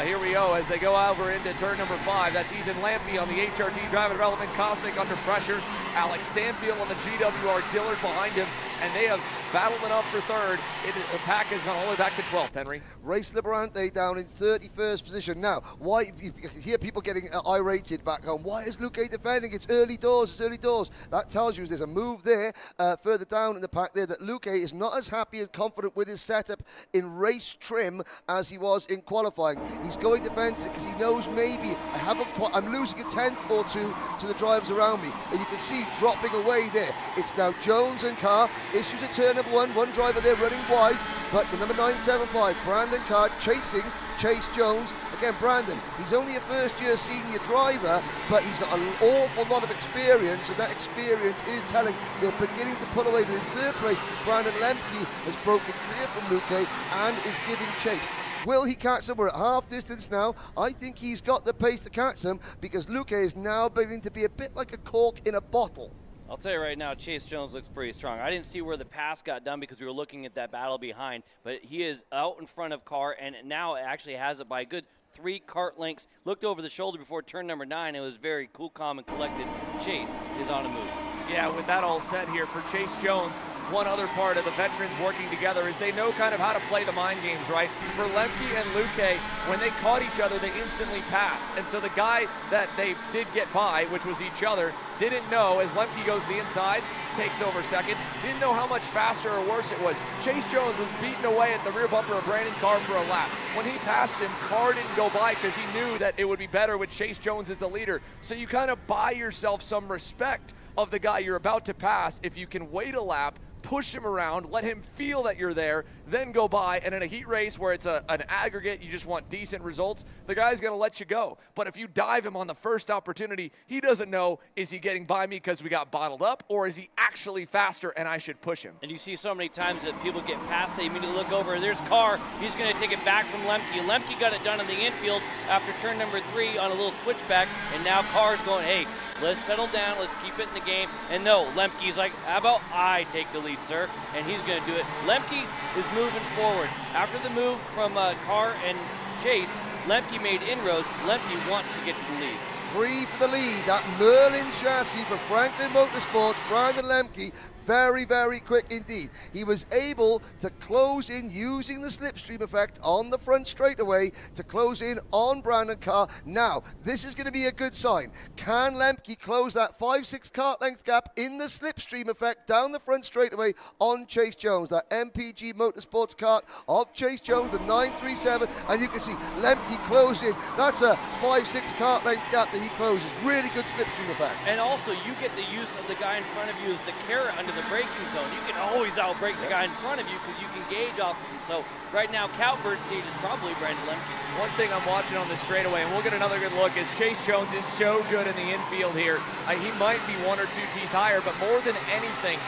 here we go as they go over into turn number 5. That's Ethan Lampy on the HRT Drive Development Cosmic under pressure. Alex Stanfield on the GWR Dillard behind him, and they have battled enough for third. The pack has gone all the way back to 12th, Henry. Race Liberante down in 31st position. Now, why you hear people getting irated back home? Why is Luque defending? It's early doors, it's early doors. That tells you there's a move there further down in the pack there that Luque is not as happy and confident with his setup in race trim as he was in qualifying. He's going defensive because he knows maybe I'm losing a tenth or two to the drivers around me. And you can see dropping away there. It's now Jones and Carr. Issues at turn number 1. One driver there running wide, but the number 975, Brandon Carr, chasing Chase Jones. Again, Brandon, he's only a first-year senior driver, but he's got an awful lot of experience, and that experience is telling they're beginning to pull away. But in third place, Brandon Lemke has broken clear from Luque and is giving chase. Will he catch them? We're at half distance now. I think he's got the pace to catch them because Luque is now beginning to be a bit like a cork in a bottle. I'll tell you right now, Chase Jones looks pretty strong. I didn't see where the pass got done because we were looking at that battle behind, but he is out in front of Carr, and now actually has it by a good 3 kart lengths. Looked over the shoulder before turn number 9. It was very cool, calm, and collected. Chase is on a move. Yeah, with that all said here for Chase Jones, one other part of the veterans working together is they know kind of how to play the mind games, right? For Lemke and Luque, when they caught each other, they instantly passed. And so the guy that they did get by, which was each other, didn't know, as Lemke goes to the inside, takes over second, didn't know how much faster or worse it was. Chase Jones was beating away at the rear bumper of Brandon Carr for a lap. When he passed him, Carr didn't go by because he knew that it would be better with Chase Jones as the leader. So you kind of buy yourself some respect of the guy you're about to pass if you can wait a lap, push him around, let him feel that you're there, then go by. And in a heat race where it's an aggregate, you just want decent results, the guy's going to let you go. But if you dive him on the first opportunity, he doesn't know, is he getting by me because we got bottled up, or is he actually faster and I should push him? And you see so many times that people get past, they immediately look over, there's Carr. He's going to take it back from Lemke. Lemke got it done in the infield after turn number 3 on a little switchback, and now Carr's going, hey, let's settle down, let's keep it in the game. And no, Lemke's like, how about I take the lead, sir? And he's going to do it. Lemke is moving forward. After the move from Carr and Chase, Lemke made inroads. Lemke wants to get to the lead. 3 for the lead. That Merlin chassis for Franklin Motorsports, Brandon Lemke. Very, very quick indeed. He was able to close in using the slipstream effect on the front straightaway to close in on Brandon Carr. Now, this is going to be a good sign. Can Lemke close that 5-6 kart length gap in the slipstream effect down the front straightaway on Chase Jones? That MPG Motorsports kart of Chase Jones, the 937, and you can see Lemke close in. That's a 5-6 kart length gap that he closes. Really good slipstream effect. And also, you get the use of the guy in front of you as the carrot under the braking zone. You can always outbrake the guy in front of you because you can gauge off of him. So right now, Cowbird's seat is probably Brandon Lemke. One thing I'm watching on this straightaway, and we'll get another good look, is Chase Jones is so good in the infield here. He might be 1 or 2 teeth higher, but more than anything,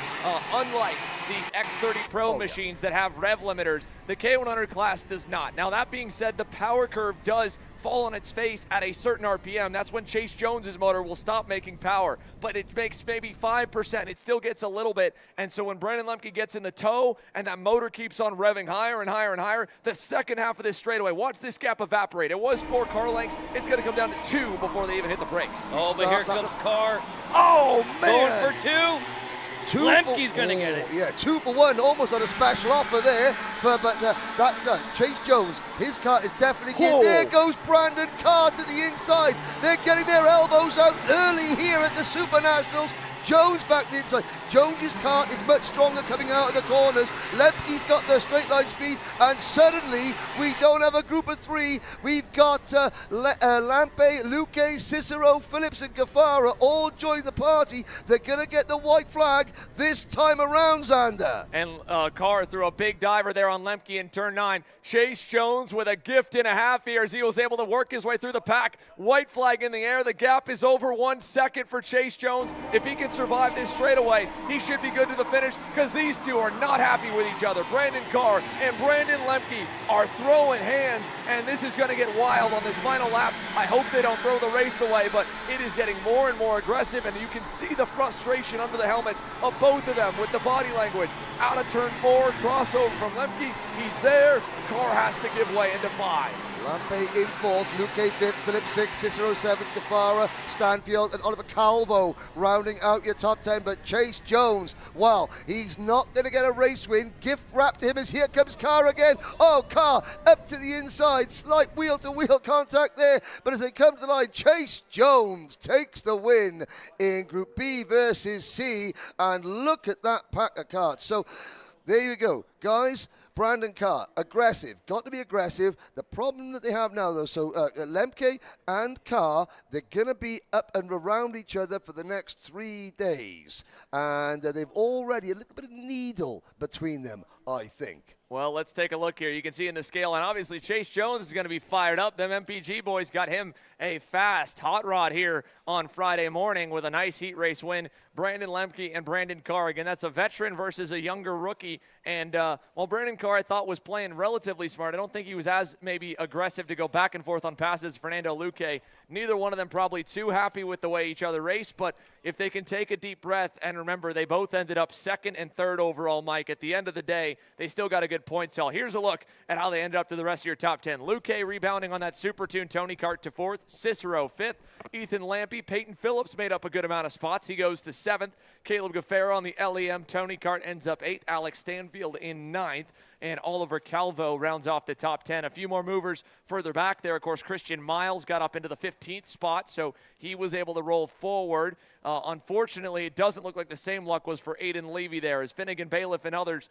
unlike the X30 Pro machines that have rev limiters. The K100 class does not. Now, that being said, the power curve does fall on its face at a certain RPM. That's when Chase Jones's motor will stop making power, but it makes maybe 5%. It still gets a little bit, and so when Brandon Lemke gets in the toe and that motor keeps on revving higher and higher and higher, the second half of this straightaway, watch this gap evaporate. It was 4 car lengths. It's going to come down to 2 before they even hit the brakes. Oh, but here comes Carr. Oh, man. Going for 2. Lemke's going to get it. Yeah, 2 for 1, almost on a special offer there. But Chase Jones, his car is definitely in. There goes Brandon Carr to the inside. They're getting their elbows out early here at the SuperNationals. Jones back to the inside. Jones's car is much stronger coming out of the corners. Lemke's got the straight line speed, and suddenly we don't have a group of 3. We've got Lampe, Luque, Cicero, Phillips, and Gafara all joining the party. They're going to get the white flag this time around, Xander. And Carr threw a big diver there on Lemke in turn 9. Chase Jones with a gift and a half here as he was able to work his way through the pack. White flag in the air. The gap is over 1 second for Chase Jones. If he can survive this straightaway, he should be good to the finish, because these two are not happy with each other. Brandon Carr and Brandon Lemke are throwing hands, and this is going to get wild on this final lap. I hope they don't throw the race away, but it is getting more and more aggressive, and you can see the frustration under the helmets of both of them with the body language. Out of turn 4, crossover from Lemke. He's there. Carr has to give way into 5. Lampe in 4th, Luque 5th, Phillips 6th, Cicero 7th, Gafara, Stanfield, and Oliver Calvo rounding out your top 10. But Chase Jones, well, he's not going to get a race win. Gift wrapped to him as here comes Carr again. Oh, Carr up to the inside, slight wheel-to-wheel contact there. But as they come to the line, Chase Jones takes the win in Group B versus C. And look at that pack of cards. So there you go, guys. Brandon Carr, aggressive, got to be aggressive. The problem that they have now, though, so Lemke and Carr, they're going to be up and around each other for the next 3 days. And they've already a little bit of needle between them, I think. Well, let's take a look here. You can see in the scale, and obviously Chase Jones is going to be fired up. Them MPG boys got him a fast hot rod here on Friday morning with a nice heat race win. Brandon Lemke and Brandon Carr. Again, that's a veteran versus a younger rookie. And while Brandon Carr, I thought, was playing relatively smart, I don't think he was as maybe aggressive to go back and forth on passes. Fernando Luque, neither one of them probably too happy with the way each other raced. But if they can take a deep breath, and remember, they both ended up 2nd and 3rd overall, Mike. At the end of the day, they still got a good point tell. Here's a look at how they ended up to the rest of your top 10. Luque rebounding on that super tune. Tony Kart to 4th. Cicero 5th. Ethan Lampe. Peyton Phillips made up a good amount of spots. He goes to 7th. Caleb Gafara on the LEM. Tony Kart ends up 8th. Alex Stanfield in 9th. And Oliver Calvo rounds off the top 10. A few more movers further back there. Of course, Christian Miles got up into the 15th spot, so he was able to roll forward. Unfortunately, it doesn't look like the same luck was for Aiden Levy there, as Finnegan Bailiff and others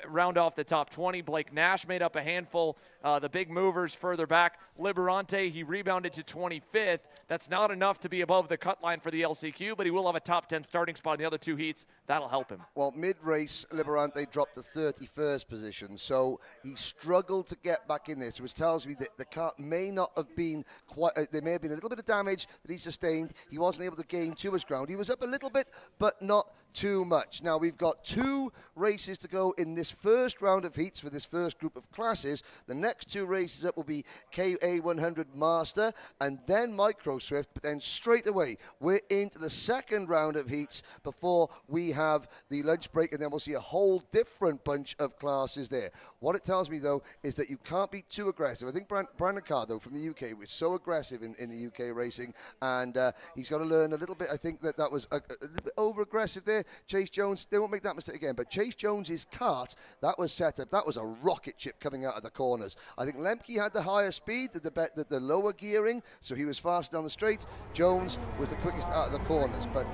round off the top 20. Blake Nash made up a handful. The big movers further back. Liberante, he rebounded to 25th. That's not enough to be above the cut line for the LCQ, but he will have a top 10 starting spot in the other 2 heats. That'll help him. Well, mid-race, Liberante dropped to 31st position, so he struggled to get back in there, which tells me that the car may not have been quite, there may have been a little bit of damage that he sustained. He wasn't able to gain too much ground. He was up a little bit, but not too much. Now, we've got 2 races to go in this first round of heats for this first group of classes. The next 2 races up will be KA100 Master and then Micro Swift, but then straight away we're into the second round of heats before we have the lunch break, and then we'll see a whole different bunch of classes there. What it tells me, though, is that you can't be too aggressive. I think Brandon Carr, though, from the UK, was so aggressive in the UK racing, and he's got to learn a little bit. I think that was a little bit over-aggressive there. Chase Jones, they won't make that mistake again, but Chase Jones's kart, that was set up. That was a rocket ship coming out of the corners. I think Lemke had the higher speed, the lower gearing, so he was fast down the straight. Jones was the quickest out of the corners, but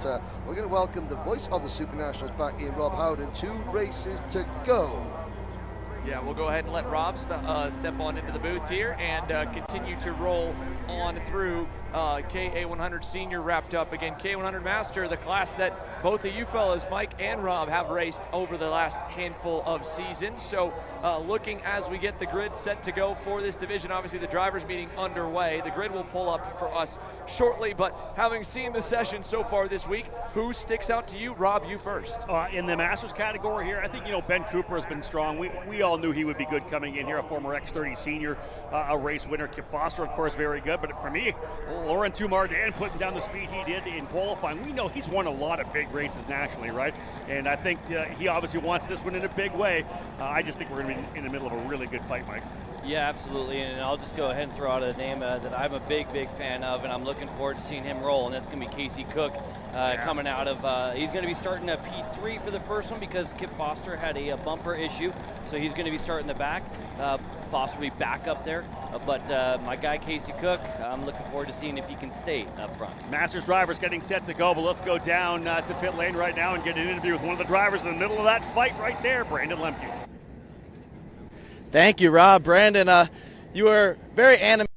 we're going to welcome the voice of the SuperNationals back in, Rob Howden. 2 races to go. Yeah, we'll go ahead and let Rob step on into the booth here and continue to roll on through. KA100 Senior wrapped up. Again, K100 Master, the class that both of you fellas, Mike and Rob, have raced over the last handful of seasons. So looking as we get the grid set to go for this division, obviously the drivers meeting underway. The grid will pull up for us shortly, but having seen the session so far this week, who sticks out to you? Rob, you first. In the Masters category here, I think, Ben Cooper has been strong. We all knew he would be good coming in here, a former X30 Senior, a race winner. Kip Foster, of course, very good. But for me, Laurent Tumardin putting down the speed he did in qualifying. We know he's won a lot of big races nationally, right? And I think he obviously wants this one in a big way. I just think we're going to be in the middle of a really good fight, Mike. Yeah, absolutely, and I'll just go ahead and throw out a name that I'm a big fan of, and I'm looking forward to seeing him roll, and that's going to be Casey Cook coming out of, he's going to be starting a P3 for the first one because Kip Foster had a bumper issue, so he's going to be starting the back. Foster will be back up there, but my guy Casey Cook, I'm looking forward to seeing if he can stay up front. Masters drivers getting set to go, but let's go down to pit lane right now and get an interview with one of the drivers in the middle of that fight right there, Brandon Lemke. Thank you, Rob. Brandon, you were very animated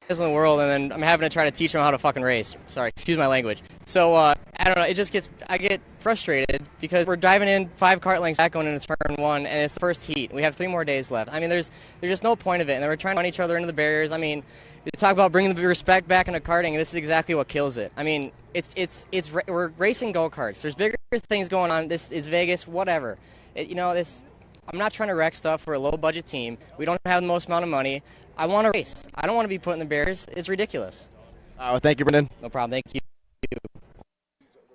in the world, and then I'm having to try to teach them how to fucking race. Sorry, excuse my language. So, I don't know, I get frustrated because we're driving in 5 kart lengths back going into turn 1, and it's the first heat. We have 3 more days left. I mean, there's just no point of it, and then we're trying to run each other into the barriers. I mean, you talk about bringing the respect back into karting, and this is exactly what kills it. I mean, we're racing go-karts. There's bigger things going on. This is Vegas, whatever. I'm not trying to wreck stuff for a low-budget team. We don't have the most amount of money. I want to race. I don't want to be put in the barriers. It's ridiculous. Well, thank you, Brendan. No problem. Thank you.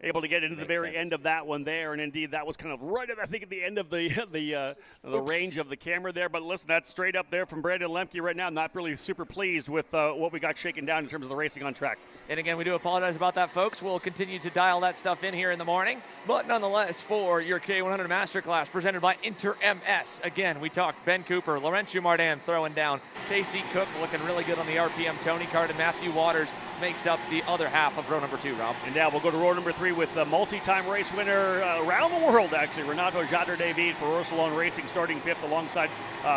Able to get into the very end of that one there, and indeed that was kind of right at, I think, at the end of the range of the camera there. But listen, that's straight up there from Brandon Lemke right now. Not really super pleased with what we got shaken down in terms of the racing on track. And again, we do apologize about that, folks. We'll continue to dial that stuff in here in the morning. But nonetheless, for your K100 Masterclass presented by Inter MS. Again, we talked Ben Cooper, Laurent Tumardin throwing down, Casey Cook looking really good on the RPM, Tony Kart, and Matthew Waters makes up the other half of row number 2, Rob. And now we'll go to row number 3 with the multi-time race winner around the world, actually, Renato Jader David for Rosalon Racing, starting 5th alongside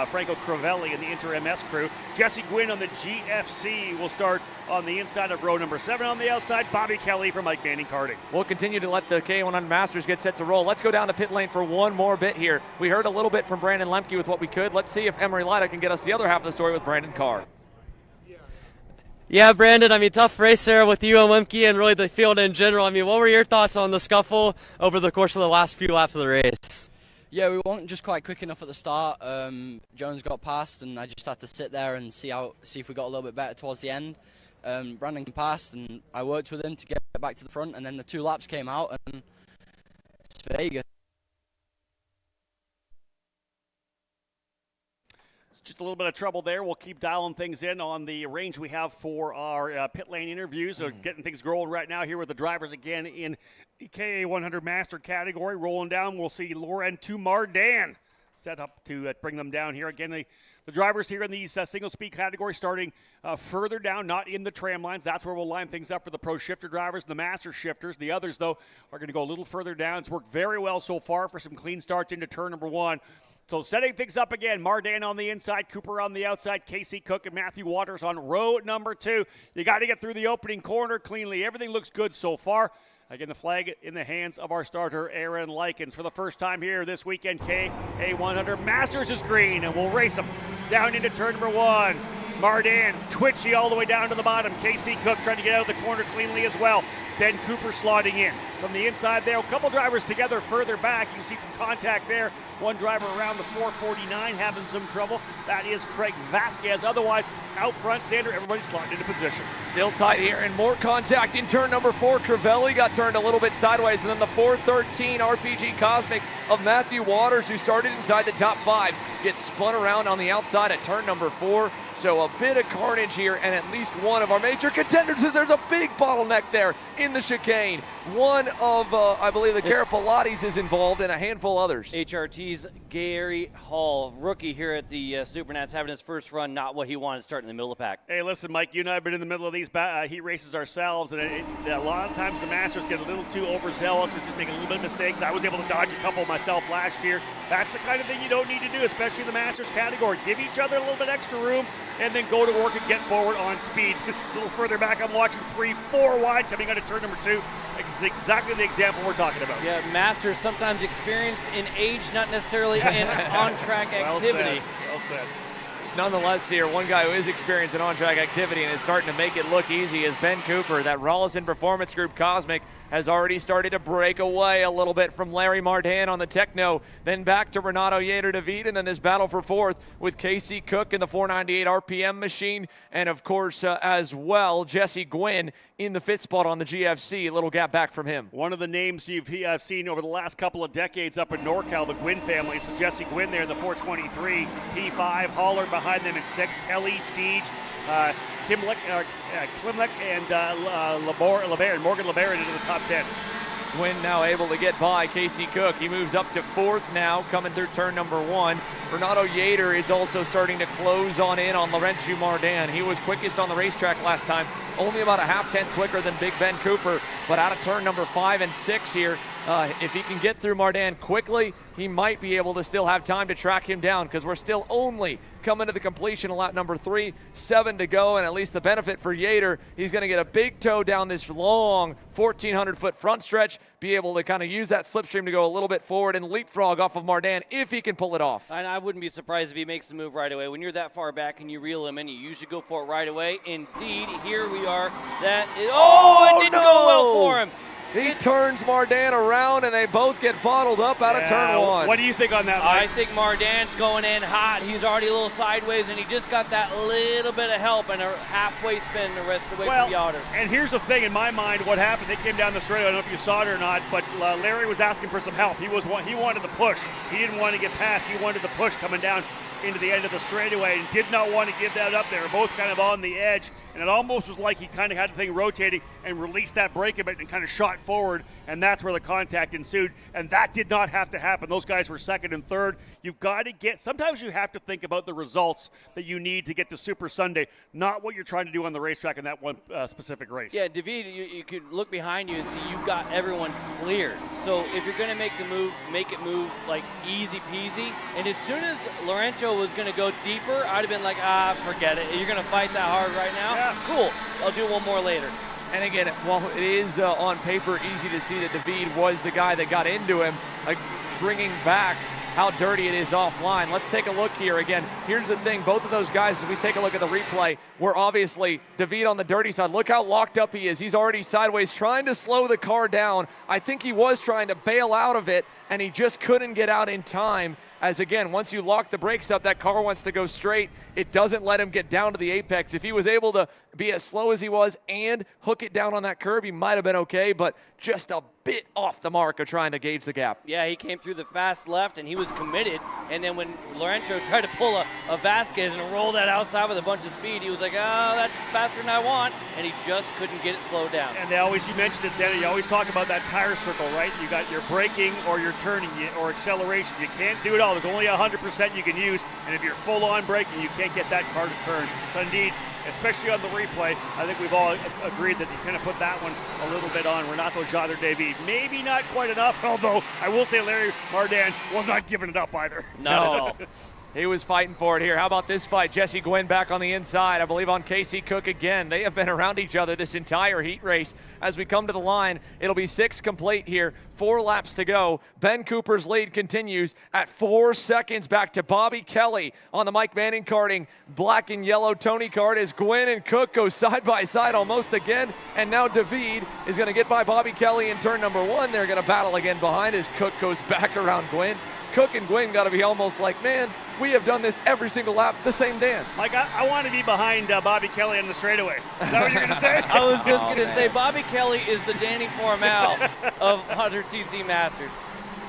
Franco Crivelli and the Inter MS crew. Jesse Gwynn on the GFC will start on the inside of row number 7. On the outside, Bobby Kelly for Mike Manning Karting. We'll continue to let the K100 Masters get set to roll. Let's go down to pit lane for one more bit here. We heard a little bit from Brandon Lemke with what we could. Let's see if Emery Lida can get us the other half of the story with Brandon Carr. Yeah, Brandon, I mean, tough race there with you and Lemke and really the field in general. I mean, what were your thoughts on the scuffle over the course of the last few laps of the race? Yeah, we weren't just quite quick enough at the start. Jones got past, and I just had to sit there and see if we got a little bit better towards the end. Brandon passed, and I worked with him to get back to the front, and then the 2 laps came out, and it's Vegas. Just a little bit of trouble there. We'll keep dialing things in on the range we have for our pit lane interviews. So getting things rolling right now here with the drivers again in the KA100 Master category. Rolling down, we'll see Laurent Tumardin set up to bring them down here. Again, the drivers here in these single speed category starting further down, not in the tram lines. That's where we'll line things up for the pro shifter drivers, the master shifters. The others, though, are going to go a little further down. It's worked very well so far for some clean starts into turn number 1. So setting things up again, Mardin on the inside, Cooper on the outside, Casey Cook and Matthew Waters on row number 2. You got to get through the opening corner cleanly. Everything looks good so far. Again, the flag in the hands of our starter, Aaron Likens. For the first time here this weekend, KA100 Masters is green, and we'll race them down into turn number 1. Mardin, twitchy all the way down to the bottom. Casey Cook trying to get out of the corner cleanly as well. Ben Cooper slotting in. From the inside there, a couple drivers together further back. You see some contact there. One driver around the 449 having some trouble. That is Craig Vasquez. Otherwise, out front, Xander, everybody's slotted into position. Still tight here, and more contact in turn number 4. Crivelli got turned a little bit sideways, and then the 413 RPG Cosmic of Matthew Waters, who started inside the top 5, gets spun around on the outside at turn number 4. So a bit of carnage here, and at least one of our major contenders says there's a big bottleneck there in the chicane. One of, I believe, the Carapalatis is involved, and a handful of others. HRT's Gary Hall, rookie here at the SuperNats, having his first run, not what he wanted, starting in the middle of the pack. Hey, listen, Mike, you and I have been in the middle of these heat races ourselves, and a lot of times the Masters get a little too overzealous or just make a little bit of mistakes. I was able to dodge a couple myself last year. That's the kind of thing you don't need to do, especially in the Masters category. Give each other a little bit extra room, and then go to work and get forward on speed. A little further back, I'm watching 3-4 wide coming out of turn number 2. Exactly the example we're talking about. Yeah, Masters sometimes experienced in age, not necessarily in on-track activity. Well said. Nonetheless here, one guy who is experiencing on-track activity and is starting to make it look easy is Ben Cooper. That Rollison Performance Group Cosmic has already started to break away a little bit from Larry Mardan on the Techno, then back to Renato Yater-David, and then this battle for fourth with Casey Cook in the 498 RPM machine, and of course as well Jesse Gwynn in the fifth spot on the GFC. A little gap back from him. One of the names you've seen over the last couple of decades up in NorCal, the Gwynn family. So Jesse Gwynn there in the 423, P5, Holler behind them in 6, Kelly, Steege, Klimlik, and Morgan LeBaron into the top 10. Gwynn now able to get by Casey Cook. He moves up to fourth now, coming through turn number 1. Renato Yater is also starting to close on in on Laurentiu Mardan. He was quickest on the racetrack last time, only about a half-tenth quicker than Big Ben Cooper, but out of turn number 5 and 6 here, if he can get through Mardan quickly, he might be able to still have time to track him down, because we're still only coming to the completion of lap number 3, 7 to go, and at least the benefit for Yater, he's going to get a big tow down this long 1,400-foot front stretch, be able to kind of use that slipstream to go a little bit forward and leapfrog off of Mardan if he can pull it off. And I wouldn't be surprised if he makes the move right away. When you're that far back and you reel him in, you usually go for it right away. Indeed, here we are. It didn't go well for him. He turns Mardan around, and they both get bottled up out of turn 1. What do you think on that, Mike? I think Mardan's going in hot. He's already a little sideways, and he just got that little bit of help and a halfway spin the rest of the way from Yater. And here's the thing, in my mind, what happened, they came down the straight. I don't know if you saw it or not, but Larry was asking for some help. He wanted the push. He didn't want to get past. He wanted the push coming down into the end of the straightaway and did not want to give that up. They were both kind of on the edge, and it almost was like he kind of had the thing rotating and released that brake a bit and kind of shot forward, and that's where the contact ensued, and that did not have to happen. Those guys were second and third. You've got to sometimes you have to think about the results that you need to get to Super Sunday, not what you're trying to do on the racetrack in that one specific race. Yeah, David, you could look behind you and see you've got everyone cleared. So if you're going to make the move, make it move like easy peasy. And as soon as Laurentiu was going to go deeper, I'd have been like, forget it. You're going to fight that hard right now? Yeah. Cool. I'll do one more later. And again, while it is on paper easy to see that David was the guy that got into him, bringing back how dirty it is offline. Let's take a look here again. Here's the thing, both of those guys, as we take a look at the replay, were obviously David on the dirty side. Look how locked up he is. He's already sideways trying to slow the car down. I think he was trying to bail out of it, and he just couldn't get out in time. As again, once you lock the brakes up, that car wants to go straight. It doesn't let him get down to the apex. If he was able to be as slow as he was and hook it down on that curb, he might have been okay, but just a bit off the mark of trying to gauge the gap. Yeah, he came through the fast left, and he was committed. And then when Laurentiu tried to pull a Vasquez and roll that outside with a bunch of speed, he was like, oh, that's faster than I want. And he just couldn't get it slowed down. And you mentioned it, Danny, you always talk about that tire circle, right? You got your braking or your turning or acceleration. You can't do it all. There's only 100% you can use. And if you're full on braking, you can't get that car to turn. So indeed, especially on the replay, I think we've all agreed that you kind of put that one a little bit on Renato Yater-David. Maybe not quite enough, although I will say Larry Mardan was not giving it up either. No. He was fighting for it here. How about this fight? Jesse Gwynn back on the inside, I believe on Casey Cook again. They have been around each other this entire heat race. As we come to the line, it'll be 6 complete here, 4 laps to go. Ben Cooper's lead continues at 4 seconds back to Bobby Kelly on the Mike Manning karting. Black and yellow Tony kart as Gwynn and Cook go side by side almost again. And now David is going to get by Bobby Kelly in turn number 1. They're going to battle again behind as Cook goes back around Gwynn. Cook and Gwynn got to be almost like, man, we have done this every single lap, the same dance. Like, I want to be behind Bobby Kelly on the straightaway. Is that what you're going to say? I was just going to say, Bobby Kelly is the Danny Formal of 100cc Masters.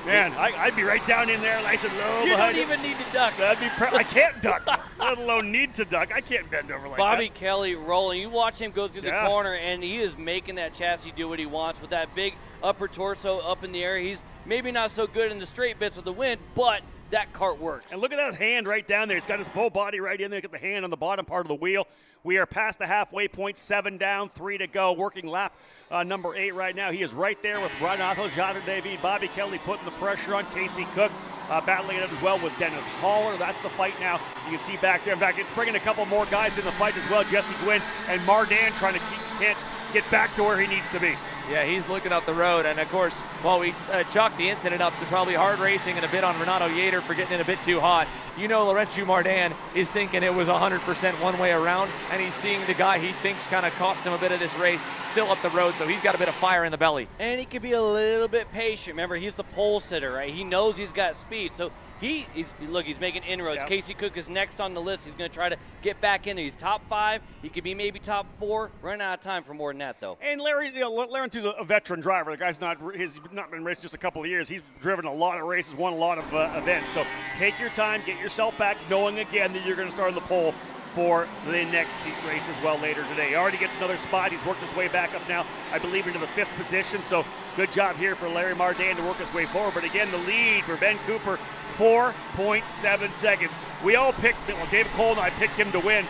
Man, I'd be right down in there, nice and low. You don't even need to duck. I can't duck, let alone need to duck. I can't bend over like Bobby that. Kelly rolling. You watch him go through the corner, and he is making that chassis do what he wants with that big upper torso up in the air. He's maybe not so good in the straight bits with the wind, but that kart works. And look at that hand right down there. He's got his bow body right in there. Got the hand on the bottom part of the wheel. We are past the halfway point, 7 down, 3 to go. Working lap number 8 right now. He is right there with Renato Ht, Bobby Kelly putting the pressure on. Casey Cook battling it out as well with Dennis Haller. That's the fight now. You can see back there. In fact, it's bringing a couple more guys in the fight as well. Jesse Gwynn and Mardan trying to can't get back to where he needs to be. Yeah, he's looking up the road, and of course, while we chalk the incident up to probably hard racing and a bit on Renato Ht for getting in a bit too hot, you know Laurentiu Mardan is thinking it was 100% one way around, and he's seeing the guy he thinks kind of cost him a bit of this race still up the road, so he's got a bit of fire in the belly. And he could be a little bit patient. Remember, he's the pole sitter, right? He knows he's got speed, so he's making inroads. Yep. Casey Cook is next on the list. He's going to try to get back in there. He's top 5. He could be maybe top 4. Running out of time for more than that, though. And Larry, Laurentiu's a veteran driver. The guy's he's not been racing just a couple of years. He's driven a lot of races, won a lot of events. So take your time, get yourself back, knowing again that you're going to start on the pole for the next heat race as well later today. He already gets another spot. He's worked his way back up now, I believe, into the 5th position. So good job here for Larry Mardan to work his way forward. But again, the lead for Ben Cooper, 4.7 seconds. We all picked, well, David Cole and I picked him to win.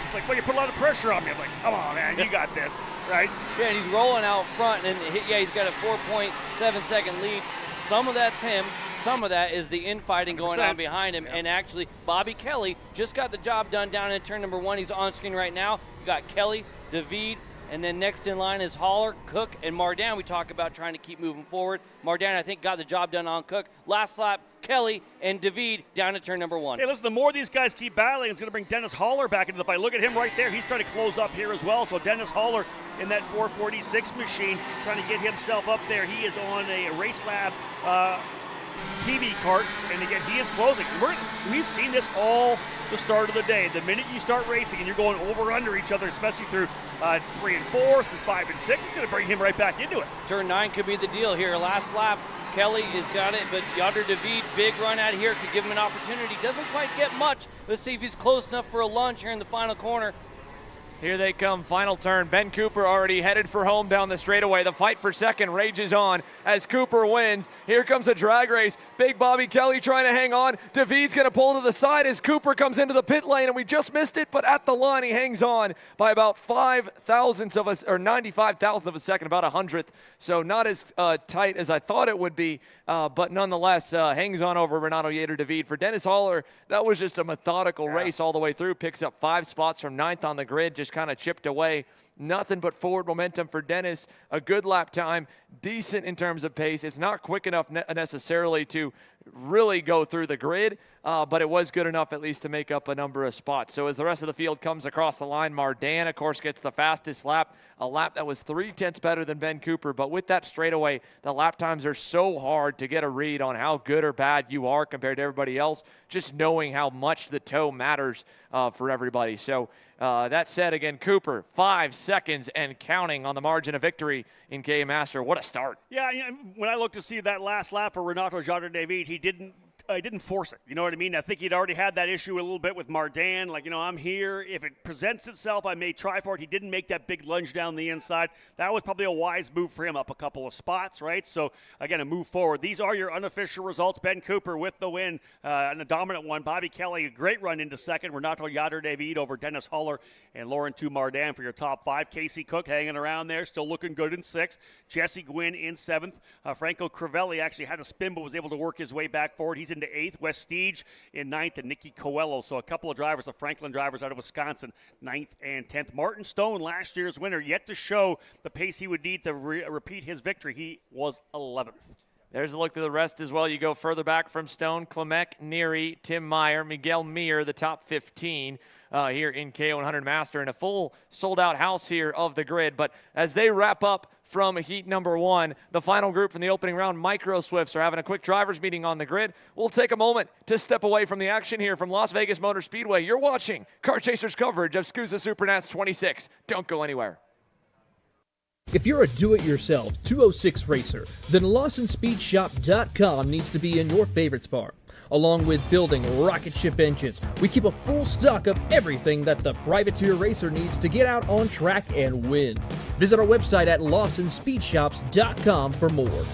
It's like, well, you put a lot of pressure on me. I'm like, come on, man, you got this, right? Yeah, and he's rolling out front, and he's got a 4.7 second lead. Some of that's him. Some of that is the infighting going on behind him. Yeah. And actually, Bobby Kelly just got the job done down in turn number 1. He's on screen right now. You got Kelly, David, and then next in line is Haller, Cook, and Mardan. We talk about trying to keep moving forward. Mardan, I think, got the job done on Cook. Last lap, Kelly and David down to turn number 1. Hey, listen, the more these guys keep battling, it's going to bring Dennis Haller back into the fight. Look at him right there. He's trying to close up here as well. So Dennis Haller in that 446 machine, trying to get himself up there. He is on a Race Lab TV cart, and again, he is closing. We've seen this all the start of the day. The minute you start racing and you're going over under each other, especially through 3 and 4, through 5 and 6, it's going to bring him right back into it. Turn 9 could be the deal here. Last lap, Kelly has got it, but Ht David, big run out of here, could give him an opportunity. Doesn't quite get much. Let's see if he's close enough for a lunge here in the final corner. Here they come, final turn. Ben Cooper already headed for home down the straightaway. The fight for second rages on as Cooper wins. Here comes a drag race. Big Bobby Kelly trying to hang on. David's going to pull to the side as Cooper comes into the pit lane, and we just missed it, but at the line he hangs on by about 5 thousandths of a, or 95 thousandths of a second, about a hundredth. So not as tight as I thought it would be, but nonetheless hangs on over Renato Ht David. For Dennis Haller, that was just a methodical race all the way through. Picks up 5 spots from 9th on the grid, just kind of chipped away. Nothing but forward momentum for Dennis. A good lap time, decent in terms of pace. It's not quick enough necessarily to really go through the grid, but it was good enough at least to make up a number of spots. So as the rest of the field comes across the line, Mardan, of course, gets the fastest lap, a lap that was 0.3 better than Ben Cooper. But with that straightaway, the lap times are so hard to get a read on how good or bad you are compared to everybody else, just knowing how much the toe matters for everybody. So that said, again, Cooper, 5 seconds and counting on the margin of victory in K Master. What a start. Yeah, when I looked to see that last lap for Renato Ht, he didn't force it. You know what I mean? I think he'd already had that issue a little bit with Mardan. Like, I'm here. If it presents itself, I may try for it. He didn't make that big lunge down the inside. That was probably a wise move for him, up a couple of spots, right? So, again, a move forward. These are your unofficial results. Ben Cooper with the win, and a dominant one. Bobby Kelly, a great run into second. Renato Ht over Dennis Haller and Laurentiu Mardan for your top 5. Casey Cook hanging around there, still looking good in 6th. Jesse Gwynn in 7th. Franco Crivelli actually had a spin, but was able to work his way back forward. He's into 8th. Westige in 9th, and Nicky Coelho. So a couple of drivers, the Franklin drivers out of Wisconsin, 9th and 10th. Martin Stone, last year's winner, yet to show the pace he would need to repeat his victory. He was 11th. There's a look to the rest as well. You go further back from Stone, Klimek, Neary, Tim Meyer, Miguel Mir, the top 15 here in K100 Master, and a full sold-out house here of the grid. But as they wrap up from heat number 1, the final group from the opening round, Micro Swifts, are having a quick drivers meeting on the grid. We'll take a moment to step away from the action here from Las Vegas Motor Speedway. You're watching Car Chasers coverage of SKUSA SuperNats 26. Don't go anywhere. If you're a do-it-yourself 206 racer, then LawsonSpeedShop.com needs to be in your favorite spot. Along with building rocket ship engines, we keep a full stock of everything that the privateer racer needs to get out on track and win. Visit our website at LawsonSpeedShops.com for more.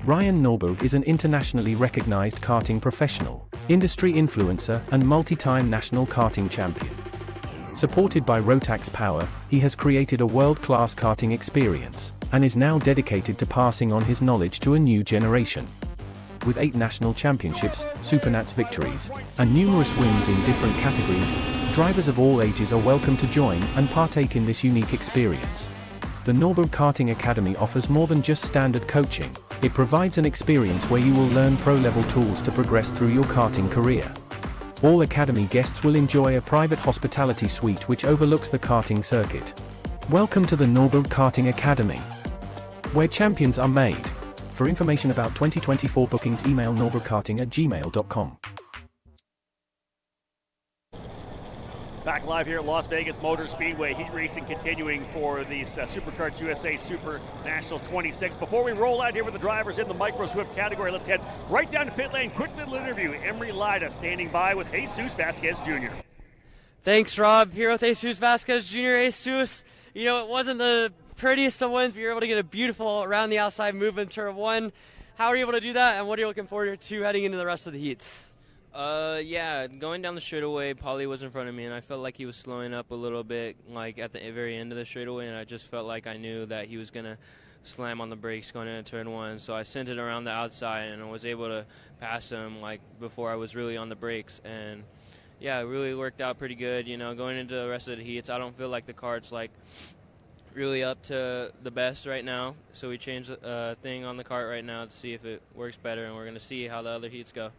Ryan Norberg is an internationally recognized karting professional, industry influencer, and multi-time national karting champion. Supported by Rotax Power, he has created a world-class karting experience, and is now dedicated to passing on his knowledge to a new generation. With 8 national championships, SuperNats victories, and numerous wins in different categories, drivers of all ages are welcome to join and partake in this unique experience. The Norberg Karting Academy offers more than just standard coaching. It provides an experience where you will learn pro-level tools to progress through your karting career. All Academy guests will enjoy a private hospitality suite which overlooks the karting circuit. Welcome to the Norberg Karting Academy, where champions are made. For information about 2024 bookings, email norbergkarting@gmail.com. Back live here at Las Vegas Motor Speedway. Heat racing continuing for the SuperKart USA Super Nationals 26. Before we roll out here with the drivers in the Micro Swift category, let's head right down to pit lane. Quick little interview. Emery Lida standing by with Jesus Vasquez Jr. Thanks, Rob. Here with Jesus Vasquez Jr. Jesus, you know, it wasn't the prettiest of wins, but you were able to get a beautiful around the outside move in turn 1. How are you able to do that, and what are you looking forward to heading into the rest of the heats? Yeah, going down the straightaway, Paulie was in front of me, and I felt like he was slowing up a little bit, like at the very end of the straightaway, and I just felt like I knew that he was going to slam on the brakes going into turn 1, so I sent it around the outside, and I was able to pass him, like, before I was really on the brakes, and yeah, it really worked out pretty good. You know, going into the rest of the heats, I don't feel like the kart's, like, really up to the best right now, so we changed a thing on the kart right now to see if it works better, and we're going to see how the other heats go.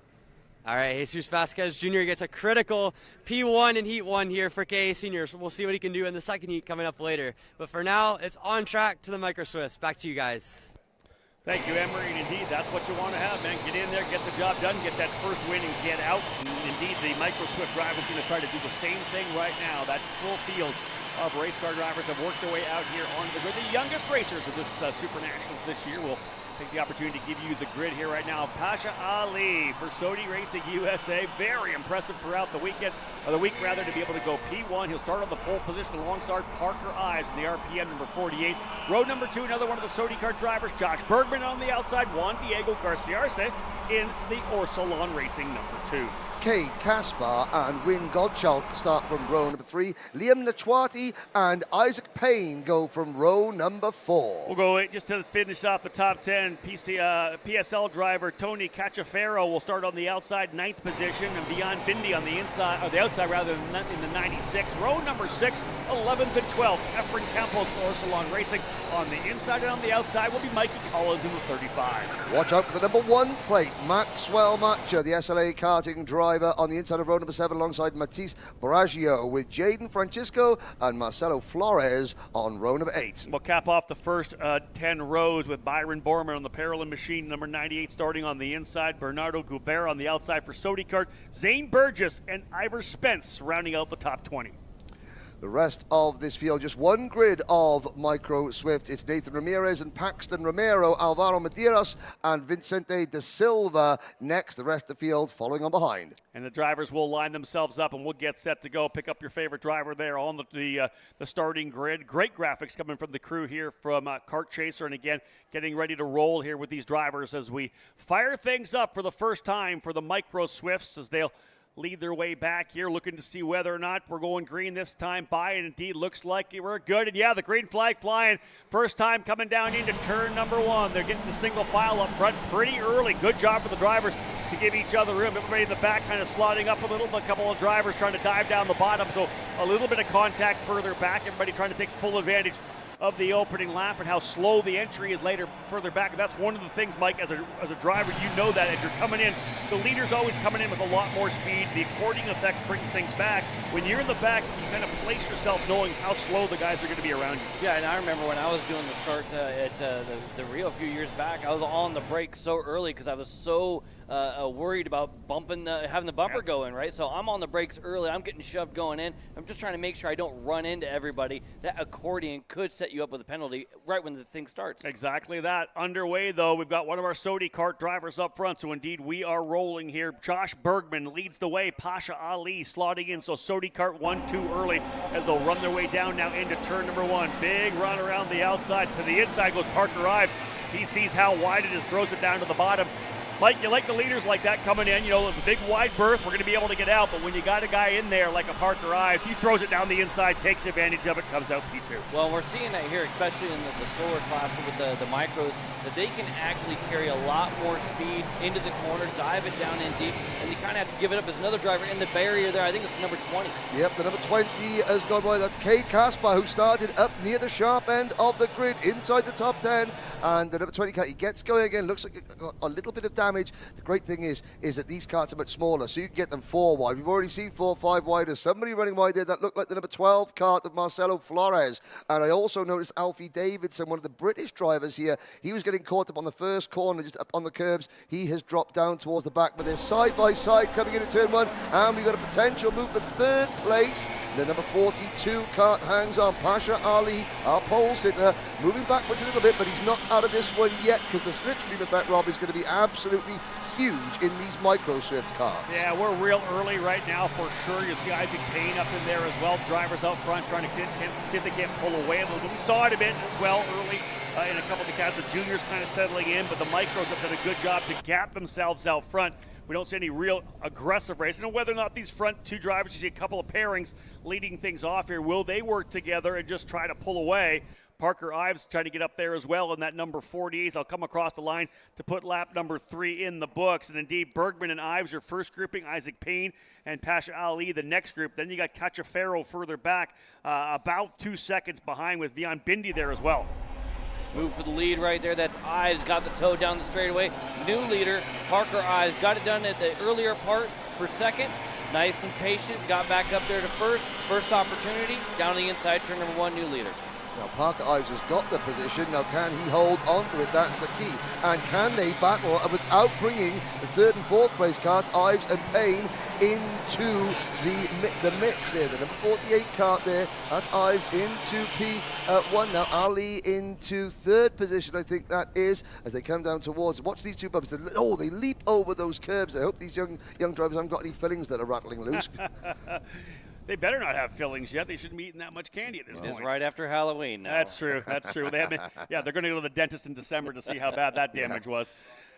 All right, Jesus Vasquez Jr. gets a critical P1 in Heat 1 here for KA Seniors. We'll see what he can do in the second heat coming up later. But for now, it's on track to the Micro Swifts. Back to you guys. Thank you, Emery, and indeed, that's what you want to have, man. Get in there, get the job done, get that first win, and get out. And indeed, the Micro Swift driver is going to try to do the same thing right now. That full field of race car drivers have worked their way out here on the grid. The youngest racers of this Super Nationals this year will take the opportunity to give you the grid here right now. Pasha Ali for Sodi Racing USA. Very impressive throughout the weekend, or the week rather, to be able to go P1. He'll start on the pole position alongside Parker Ives in the RPM number 48. Road number 2, another one of the Sodi Kart drivers, Josh Bergman on the outside. Juan Diego Garciarce in the Orsolon Racing number 2. Cade Kaspar and Win Gottschalk start from row number 3. Liam Nachwati and Isaac Payne go from row number 4. We'll go just to finish off the top 10. PSL driver Tony Cacciaferro will start on the outside, 9th position, and Vian Bindi on the inside, or the outside rather than in the 96. Row number 6, 11th and 12th. Efren Campos for Orsolon Racing on the inside, and on the outside will be Mikey Collins in the 35. Watch out for the number 1 plate. Maxwell Matcha, the SLA karting driver, on the inside of row number 7 alongside Matisse Baraggio, with Jaden Francisco and Marcelo Flores on row number 8. We'll cap off the first 10 rows with Byron Borman on the Parallel Machine number 98 starting on the inside, Bernardo Gubert on the outside for Sodi Kart, Zane Burgess and Ivor Spence rounding out the top 20. The rest of this field, just one grid of Micro Swift. It's Nathan Ramirez and Paxton Romero, Alvaro Medeiros and Vicente da Silva next. The rest of the field following on behind. And the drivers will line themselves up and we'll get set to go. Pick up your favorite driver there on the starting grid. Great graphics coming from the crew here from Kart Chaser. And again, getting ready to roll here with these drivers as we fire things up for the first time for the Micro Swifts as they'll lead their way back here, looking to see whether or not we're going green this time by, and indeed looks like we're good. And yeah, the green flag flying. First time coming down into turn number 1. They're getting the single file up front pretty early. Good job for the drivers to give each other room. Everybody in the back kind of slotting up a little, but a couple of drivers trying to dive down the bottom, so a little bit of contact further back. Everybody trying to take full advantage of the opening lap and how slow the entry is later further back. And that's one of the things, Mike, as a driver, you know that as you're coming in, the leader's always coming in with a lot more speed. The accordion effect brings things back. When you're in the back, you kind of place yourself knowing how slow the guys are going to be around you. Yeah, and I remember when I was doing the start at the Rio a few years back, I was on the brakes so early because I was so worried about having the bumper go in, right? So I'm on the brakes early. I'm getting shoved going in. I'm just trying to make sure I don't run into everybody. That accordion could set you up with a penalty right when the thing starts. Exactly that. Underway, though, we've got one of our SOTY Kart drivers up front, so indeed we are rolling here. Josh Bergman leads the way. Pasha Ali slotting in, so SOTY Kart 1-2 early as they'll run their way down now into turn number 1. Big run around the outside. To the inside goes Parker Ives. He sees how wide it is, throws it down to the bottom. Mike, you like the leaders like that coming in, you know, the big wide berth, we're going to be able to get out, but when you got a guy in there like a Parker Ives, he throws it down the inside, takes advantage of it, comes out P2. Well, we're seeing that here, especially in the slower classes with the micros, that they can actually carry a lot more speed into the corner, dive it down in deep, and you kind of have to give it up as another driver in the barrier there. I think it's number 20. Yep, the number 20 has gone by. That's Cade Caspar, who started up near the sharp end of the grid, inside the top 10. And the number 20 car, he gets going again, looks like it got a little bit of damage. The great thing is that these carts are much smaller, so you can get them 4 wide. We've already seen 4 or 5 wide. There's somebody running wide there that looked like the number 12 cart of Marcelo Flores. And I also noticed Alfie Davidson, one of the British drivers here. He was getting caught up on the first corner, just up on the curbs. He has dropped down towards the back, but they're side by side coming into turn 1. And we've got a potential move for 3rd place. The number 42 cart hangs on. Pasha Ali, our pole sitter, moving backwards a little bit, but he's not out of this one yet because the slipstream effect, Rob, is going to be absolutely huge in these Micro Swift cars. Yeah, we're real early right now for sure. You see Isaac Payne up in there as well. Drivers out front trying to see if they can't pull away a little bit. We saw it a bit as well early in a couple of the cats. The juniors kind of settling in, but the Micros have done a good job to gap themselves out front. We don't see any real aggressive racing. And whether or not these front 2 drivers, you see a couple of pairings leading things off here. Will they work together and just try to pull away? Parker Ives trying to get up there as well in that number 48. They'll come across the line to put lap number 3 in the books. And indeed, Bergman and Ives are first grouping, Isaac Payne and Pasha Ali the next group. Then you got Cacciaferro further back, about 2 seconds behind with Vian Bindi there as well. Move for the lead right there. That's Ives, got the toe down the straightaway. New leader, Parker Ives, got it done at the earlier part for second. Nice and patient, got back up there to first. First opportunity, down the inside, turn number 1, new leader. Now Parker Ives has got the position. Now can he hold on to it? That's the key. And can they battle without bringing the 3rd and 4th place carts, Ives and Payne, into the mix there? The number 48 cart there, that's Ives into P1. Now Ali into 3rd position, I think that is, as they come down towards. Watch these 2 bumps. Oh, they leap over those curbs. I hope these young drivers haven't got any fillings that are rattling loose. They better not have fillings yet. They shouldn't be eating that much candy at this point. It's right after Halloween now. That's true. That's true. They're going to go to the dentist in December to see how bad that damage was.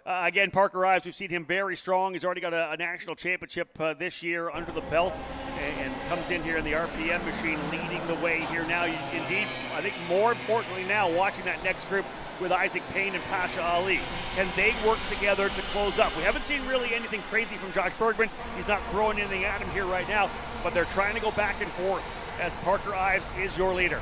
Again, Parker Ives, we've seen him very strong. He's already got a national championship this year under the belt and comes in here in the RPM machine leading the way here now. Indeed, I think more importantly now, watching that next group with Isaac Payne and Pasha Ali. Can they work together to close up? We haven't seen really anything crazy from Josh Bergman. He's not throwing anything at him here right now, but they're trying to go back and forth as Parker Ives is your leader.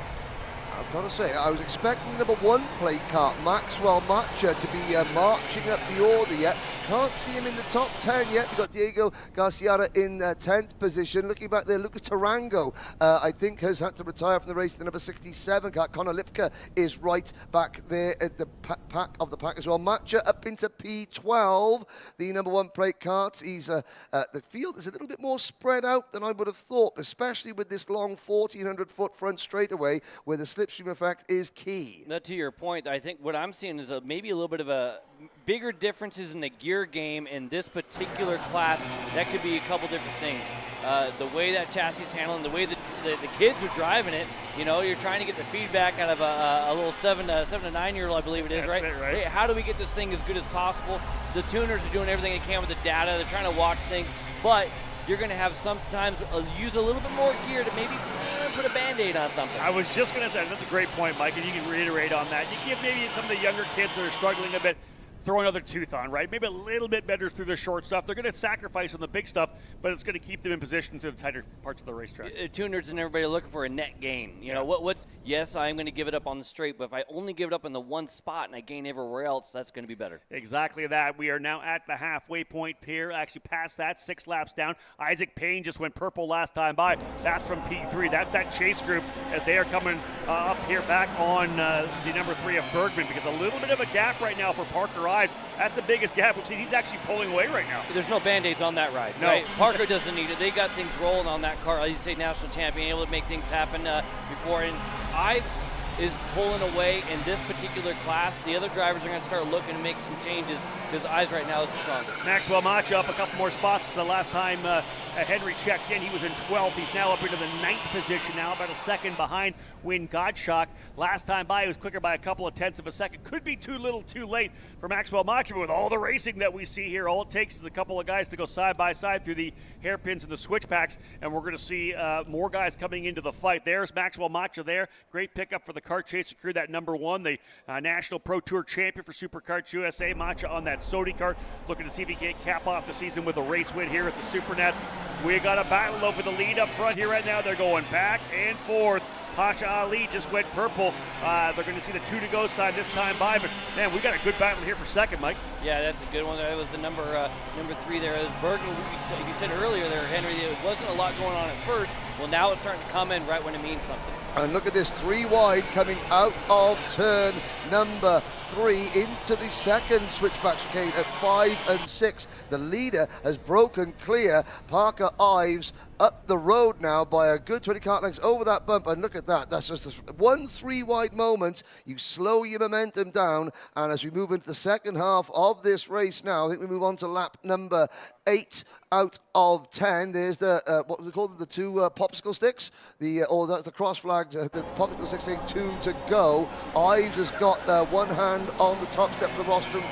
I've got to say, I was expecting number 1 plate cart, Maxwell Matcha, to be marching up the order yet. Can't see him in the top 10 yet. We've got Diego Garcia in 10th position. Looking back there, Lucas Tarango, I think, has had to retire from the race. The number 67 car, Connor Lipka, is right back there at the pack as well. Matcha up into P12, the number 1 plate Kart. He's the field is a little bit more spread out than I would have thought, especially with this long 1,400-foot front straightaway where the slipstream effect is key. Now, to your point, I think what I'm seeing is maybe a little bit of a bigger differences in the gear game in this particular class. That could be a couple different things. The way that chassis is handling, the way the kids are driving it. You know, you're trying to get the feedback out of a little 7 to 9-year-old, I believe it is, That's right? it, right? Hey, how do we get this thing as good as possible? The tuners are doing everything they can with the data. They're trying to watch things, but you're going to have sometimes use a little bit more gear to maybe put a Band-Aid on something. I was just going to say, that's a great point, Mike, and you can reiterate on that. You give maybe some of the younger kids that are struggling a bit, throw another tooth on, right? Maybe a little bit better through the short stuff. They're going to sacrifice on the big stuff, but it's going to keep them in position to the tighter parts of the racetrack. Tuners and everybody are looking for a net gain. You know, what's yes, I'm going to give it up on the straight, but if I only give it up in the one spot and I gain everywhere else, that's going to be better. Exactly that. We are now at the halfway point here, actually past that, 6 laps down. Isaac Payne just went purple last time by. That's from P3. That's that chase group as they are coming up here back on the number 3 of Bergman, because a little bit of a gap right now for Parker Ives. That's the biggest gap we've seen. He's actually pulling away right now. There's no Band-Aids on that ride. No. Right? Parker doesn't need it. They got things rolling on that car. As you say, national champion, able to make things happen before. And Ives is pulling away in this particular class. The other drivers are going to start looking to make some changes because Ives right now is the strongest. Maxwell Macha up a couple more spots. The last time Henry checked in, he was in 12th. He's now up into the 9th position now, about a second behind Win Gottschalk. Last time by, he was quicker by a couple of tenths of a second. Could be too little too late for Maxwell Macha, but with all the racing that we see here, all it takes is a couple of guys to go side by side through the hairpins and the switchbacks, and we're going to see more guys coming into the fight. There's Maxwell Macha there. Great pickup for the Kart Chaser crew, that number 1, the National Pro Tour champion for SuperKarts USA. Macha on that Sodi kart, looking to see if he can cap off the season with a race win here at the SuperNats. We got a battle over the lead up front here right now. They're going back and forth. Pasha Ali just went purple. They're going to see the 2 to go sign this time by, but man, we got a good battle here for second, Mike. Yeah, that's a good one. That was the number 3 there. As Bergen, you said earlier there, Henry, it wasn't a lot going on at first. Well, now it's starting to come in right when it means something. And look at this, 3 wide coming out of turn number 3 into the second switchback chicane at 5 and 6. The leader has broken clear. Parker Ives up the road now by a good 20 kart lengths over that bump, and look at that. That's just a 1 3 wide moment. You slow your momentum down, and as we move into the second half of this race now, I think we move on to lap number 8 out of 10. There's the what was it called, the 2 popsicle sticks, or that's the cross flags, the popsicle sticks saying 2 to go. Ives has got one hand on the top step of the rostrum,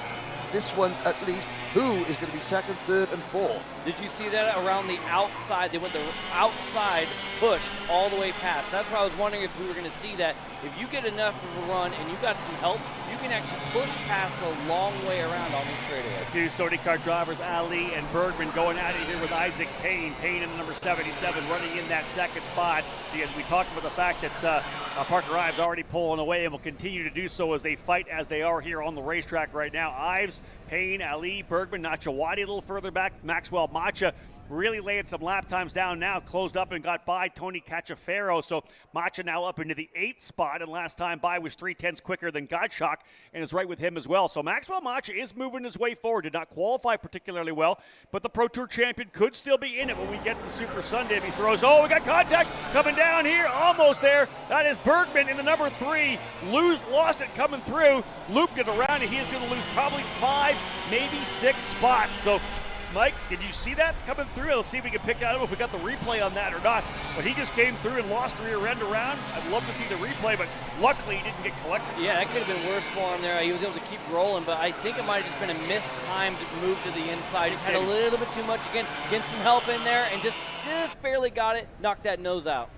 this one at least. Who is going to be second, third, and fourth? Did you see that around the outside? They went the outside, pushed all the way past. That's why I was wondering if we were going to see that. If you get enough of a run and you got some help, you can actually push past the long way around on these straightaways. 2 Sodi kart drivers, Ali and Bergman, going at it here with Isaac Payne. Payne in the number 77, running in that second spot. Because we talked about the fact that Parker Ives already pulling away and will continue to do so as they fight as they are here on the racetrack right now. Ives, Payne, Ali, Bergman, Nachawadi a little further back. Maxwell Macha really laying some lap times down now, closed up and got by Tony Cacciaferro. So Macha now up into the 8th spot, and last time by was 3/10 quicker than Gottschalk, and is right with him as well. So Maxwell Macha is moving his way forward. Did not qualify particularly well, but the Pro Tour champion could still be in it when we get to Super Sunday if he throws. Oh, we got contact coming down here, almost there. That is Bergman in the number 3. Lost it coming through, looped it around, and he is going to lose probably 5, maybe 6 spots. So Mike, did you see that coming through? Let's see if we can pick out if we got the replay on that or not. But he just came through and lost rear end around. I'd love to see the replay, but luckily he didn't get collected. Yeah, that could have been worse for him there. He was able to keep rolling, but I think it might have just been a mistimed move to the inside. Just had a little bit too much again. Getting some help in there and just barely got it. Knocked that nose out.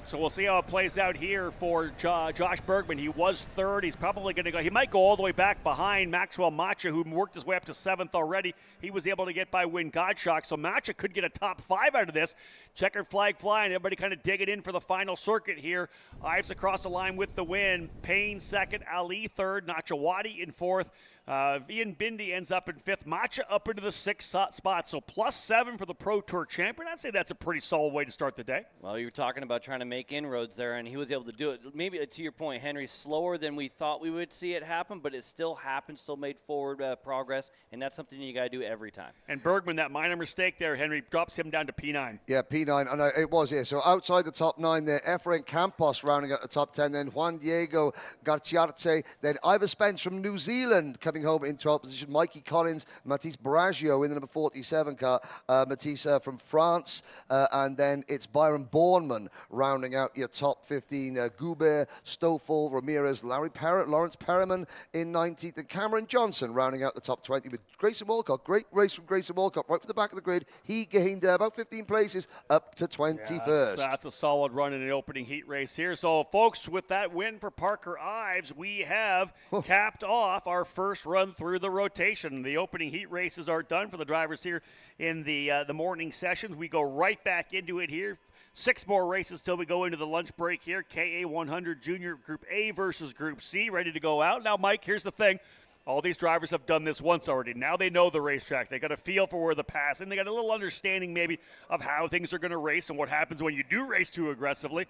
So we'll see how it plays out here for Josh Bergman. He was 3rd. He's probably going to go. He might go all the way back behind Maxwell Macha, who worked his way up to 7th already. He was able to get by Win Gottschalk. So Macha could get a top 5 out of this. Checkered flag flying. Everybody kind of digging in for the final circuit here. Ives across the line with the win. Payne 2nd. Ali 3rd. Nachawadi in 4th. Ian Bindi ends up in 5th. Macha up into the 6th spot. So +7 for the Pro Tour champion. I'd say that's a pretty solid way to start the day. Well, you were talking about trying to make inroads there, and he was able to do it. Maybe to your point, Henry, slower than we thought we would see it happen, but it still happened, still made forward progress, and that's something you got to do every time. And Bergman, that minor mistake there, Henry, drops him down to P9. Yeah, P9, and it was, yeah. So outside the top 9 there, Efrain Campos rounding out the top 10, then Juan Diego Garciarte, then Ivor Spence from New Zealand coming home in 12th position, Mikey Collins, Matisse Barragio in the number 47 car, Matisse from France, and then it's Byron Bourneman rounding out your top 15, Goubert, Stoffel, Ramirez, Lawrence Perriman in 19th, and Cameron Johnson rounding out the top 20 with Grayson Walcott. Great race from Grayson Walcott, right from the back of the grid. He gained about 15 places up to 21st. Yeah, that's a solid run in the opening heat race here. So, folks, with that win for Parker Ives, we have capped off our first run through the rotation. The opening heat races are done for the drivers here in the morning sessions. We go right back into it here. 6 more races till we go into the lunch break here. KA 100 Junior Group A versus Group C, ready to go out. Now, Mike, here's the thing. All these drivers have done this once already. Now they know the racetrack. They got a feel for where the pass, and they got a little understanding maybe of how things are going to race and what happens when you do race too aggressively.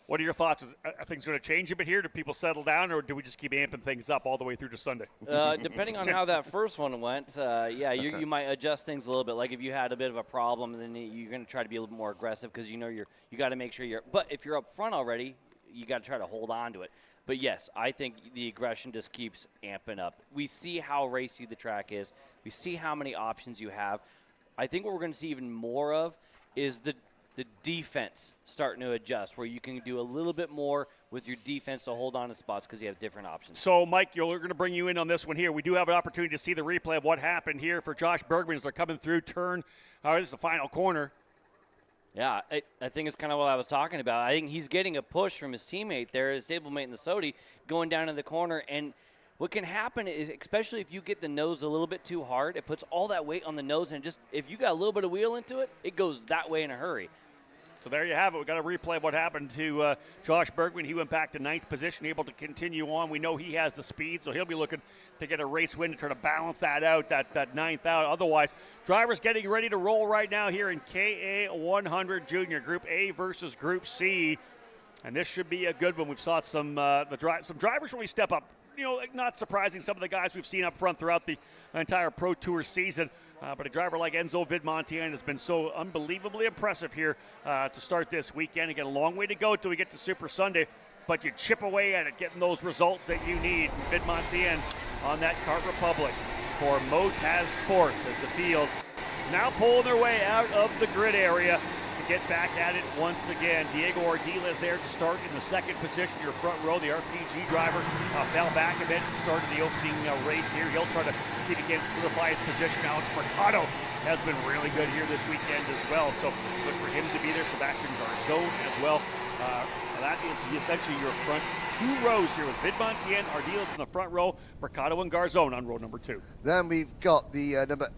What are your thoughts? Are things going to change a bit here? Do people settle down, or do we just keep amping things up all the way through to Sunday? Depending on how that first one went, yeah, you might adjust things a little bit. Like if you had a bit of a problem, then you're going to try to be a little more aggressive because you know you got to make sure you're. But if you're up front already, you got to try to hold on to it. But yes, I think the aggression just keeps amping up. We see how racy the track is. We see how many options you have. I think what we're going to see even more of is the defense starting to adjust, where you can do a little bit more with your defense to hold on to spots because you have different options. So, Mike, we're going to bring you in on this one here. We do have an opportunity to see the replay of what happened here for Josh Bergman as they're coming through turn. This is the final corner. Yeah, I think it's kind of what I was talking about. I think he's getting a push from his teammate there, his stablemate in the Sodi, going down in the corner. And what can happen is, especially if you get the nose a little bit too hard, it puts all that weight on the nose. And just if you got a little bit of wheel into it, it goes that way in a hurry. So there you have it. We've got a replay of what happened to Josh Bergman. He went back to 9th position, able to continue on. We know he has the speed, so he'll be looking to get a race win to try to balance that out, that 9th out. Otherwise, drivers getting ready to roll right now here in KA 100 Junior, Group A versus Group C. And this should be a good one. We've saw some drivers really step up. You know, not surprising, some of the guys we've seen up front throughout the entire Pro Tour season. But a driver like Enzo Vidmontian has been so unbelievably impressive here to start this weekend. Again, a long way to go till we get to Super Sunday, but you chip away at it, getting those results that you need. Vidmontian on that Kart Republic for Motaz Sport as the field now pulling their way out of the grid area to get back at it once again. Diego Ardila is there to start in the 2nd position, your front row. The RPG driver fell back a bit and started the opening race here. He'll try to see if he can solidify his position. Alex Mercado has been really good here this weekend as well, so good for him to be there. Sebastian Garzon as well. That is essentially your front 2 rows here with Vidmontian, Ardiles in the front row, Mercado and Garzon on row number 2. Then we've got the number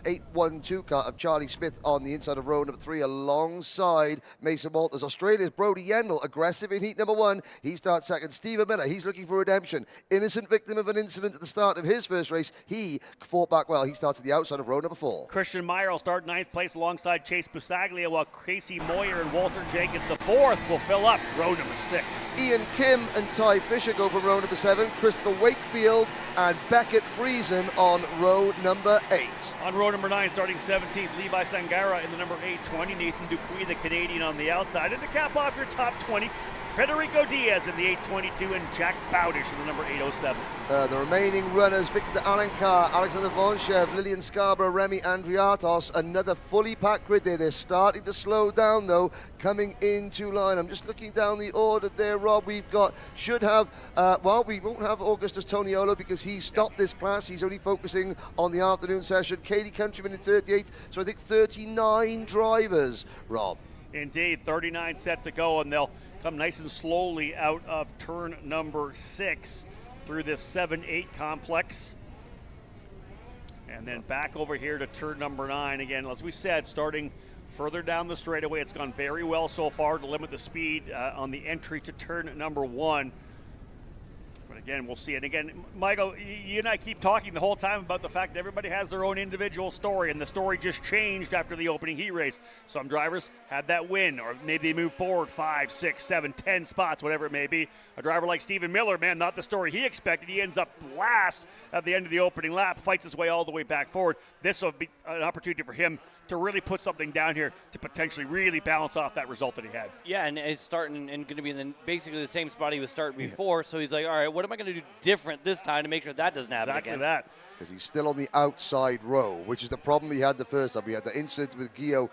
812 car of Charlie Smith on the inside of row number 3 alongside Mason Walters. Australia's Brody Yendall, aggressive in heat number 1. He starts 2nd. Stephen Miller, he's looking for redemption. Innocent victim of an incident at the start of his first race. He fought back well. He starts at the outside of row number 4. Christian Meyer will start 9th place alongside Chase Busaglia, while Casey Moyer and Walter Jenkins, the 4th, will fill up row number 6. Ian Kim and Ty Fisher go from row number 7. Christopher Wakefield and Beckett Friesen on row number 8. On row number 9, starting 17th, Levi Sangara in the number 820. Nathan Dupuis, the Canadian, on the outside. And to cap off your top 20, Federico Diaz in the 822 and Jack Bowdish in the number 807. The remaining runners, Victor de Alencar, Alexander Vonchev, Lillian Scarborough, Remy Andriatos, another fully packed grid there. They're starting to slow down though, coming into line. I'm just looking down the order there, Rob. We won't have Augustus Toniolo because he stopped this class. He's only focusing on the afternoon session. Katie Countryman in 38, so I think 39 drivers, Rob. Indeed, 39 set to go, and they'll come nice and slowly out of turn number 6 through this 7-8 complex. And then back over here to turn number 9. Again, as we said, starting further down the straightaway. It's gone very well so far to limit the speed on the entry to turn number 1. But again, we'll see. And again, Michael, you and I keep talking the whole time about the fact that everybody has their own individual story, and the story just changed after the opening heat race. Some drivers had that win, or maybe they moved forward 5, 6, 7, 10 spots, whatever it may be. A driver like Stephen Miller, man, not the story he expected. He ends up last at the end of the opening lap, fights his way all the way back forward. This will be an opportunity for him to really put something down here to potentially really balance off that result that he had. Yeah, and it's starting and going to be in basically the same spot he was starting before. So he's like, all right, what am I going to do different this time to make sure that doesn't happen Exactly again? that. Because he's still on the outside row, which is the problem he had the first time. We had the incident with Gio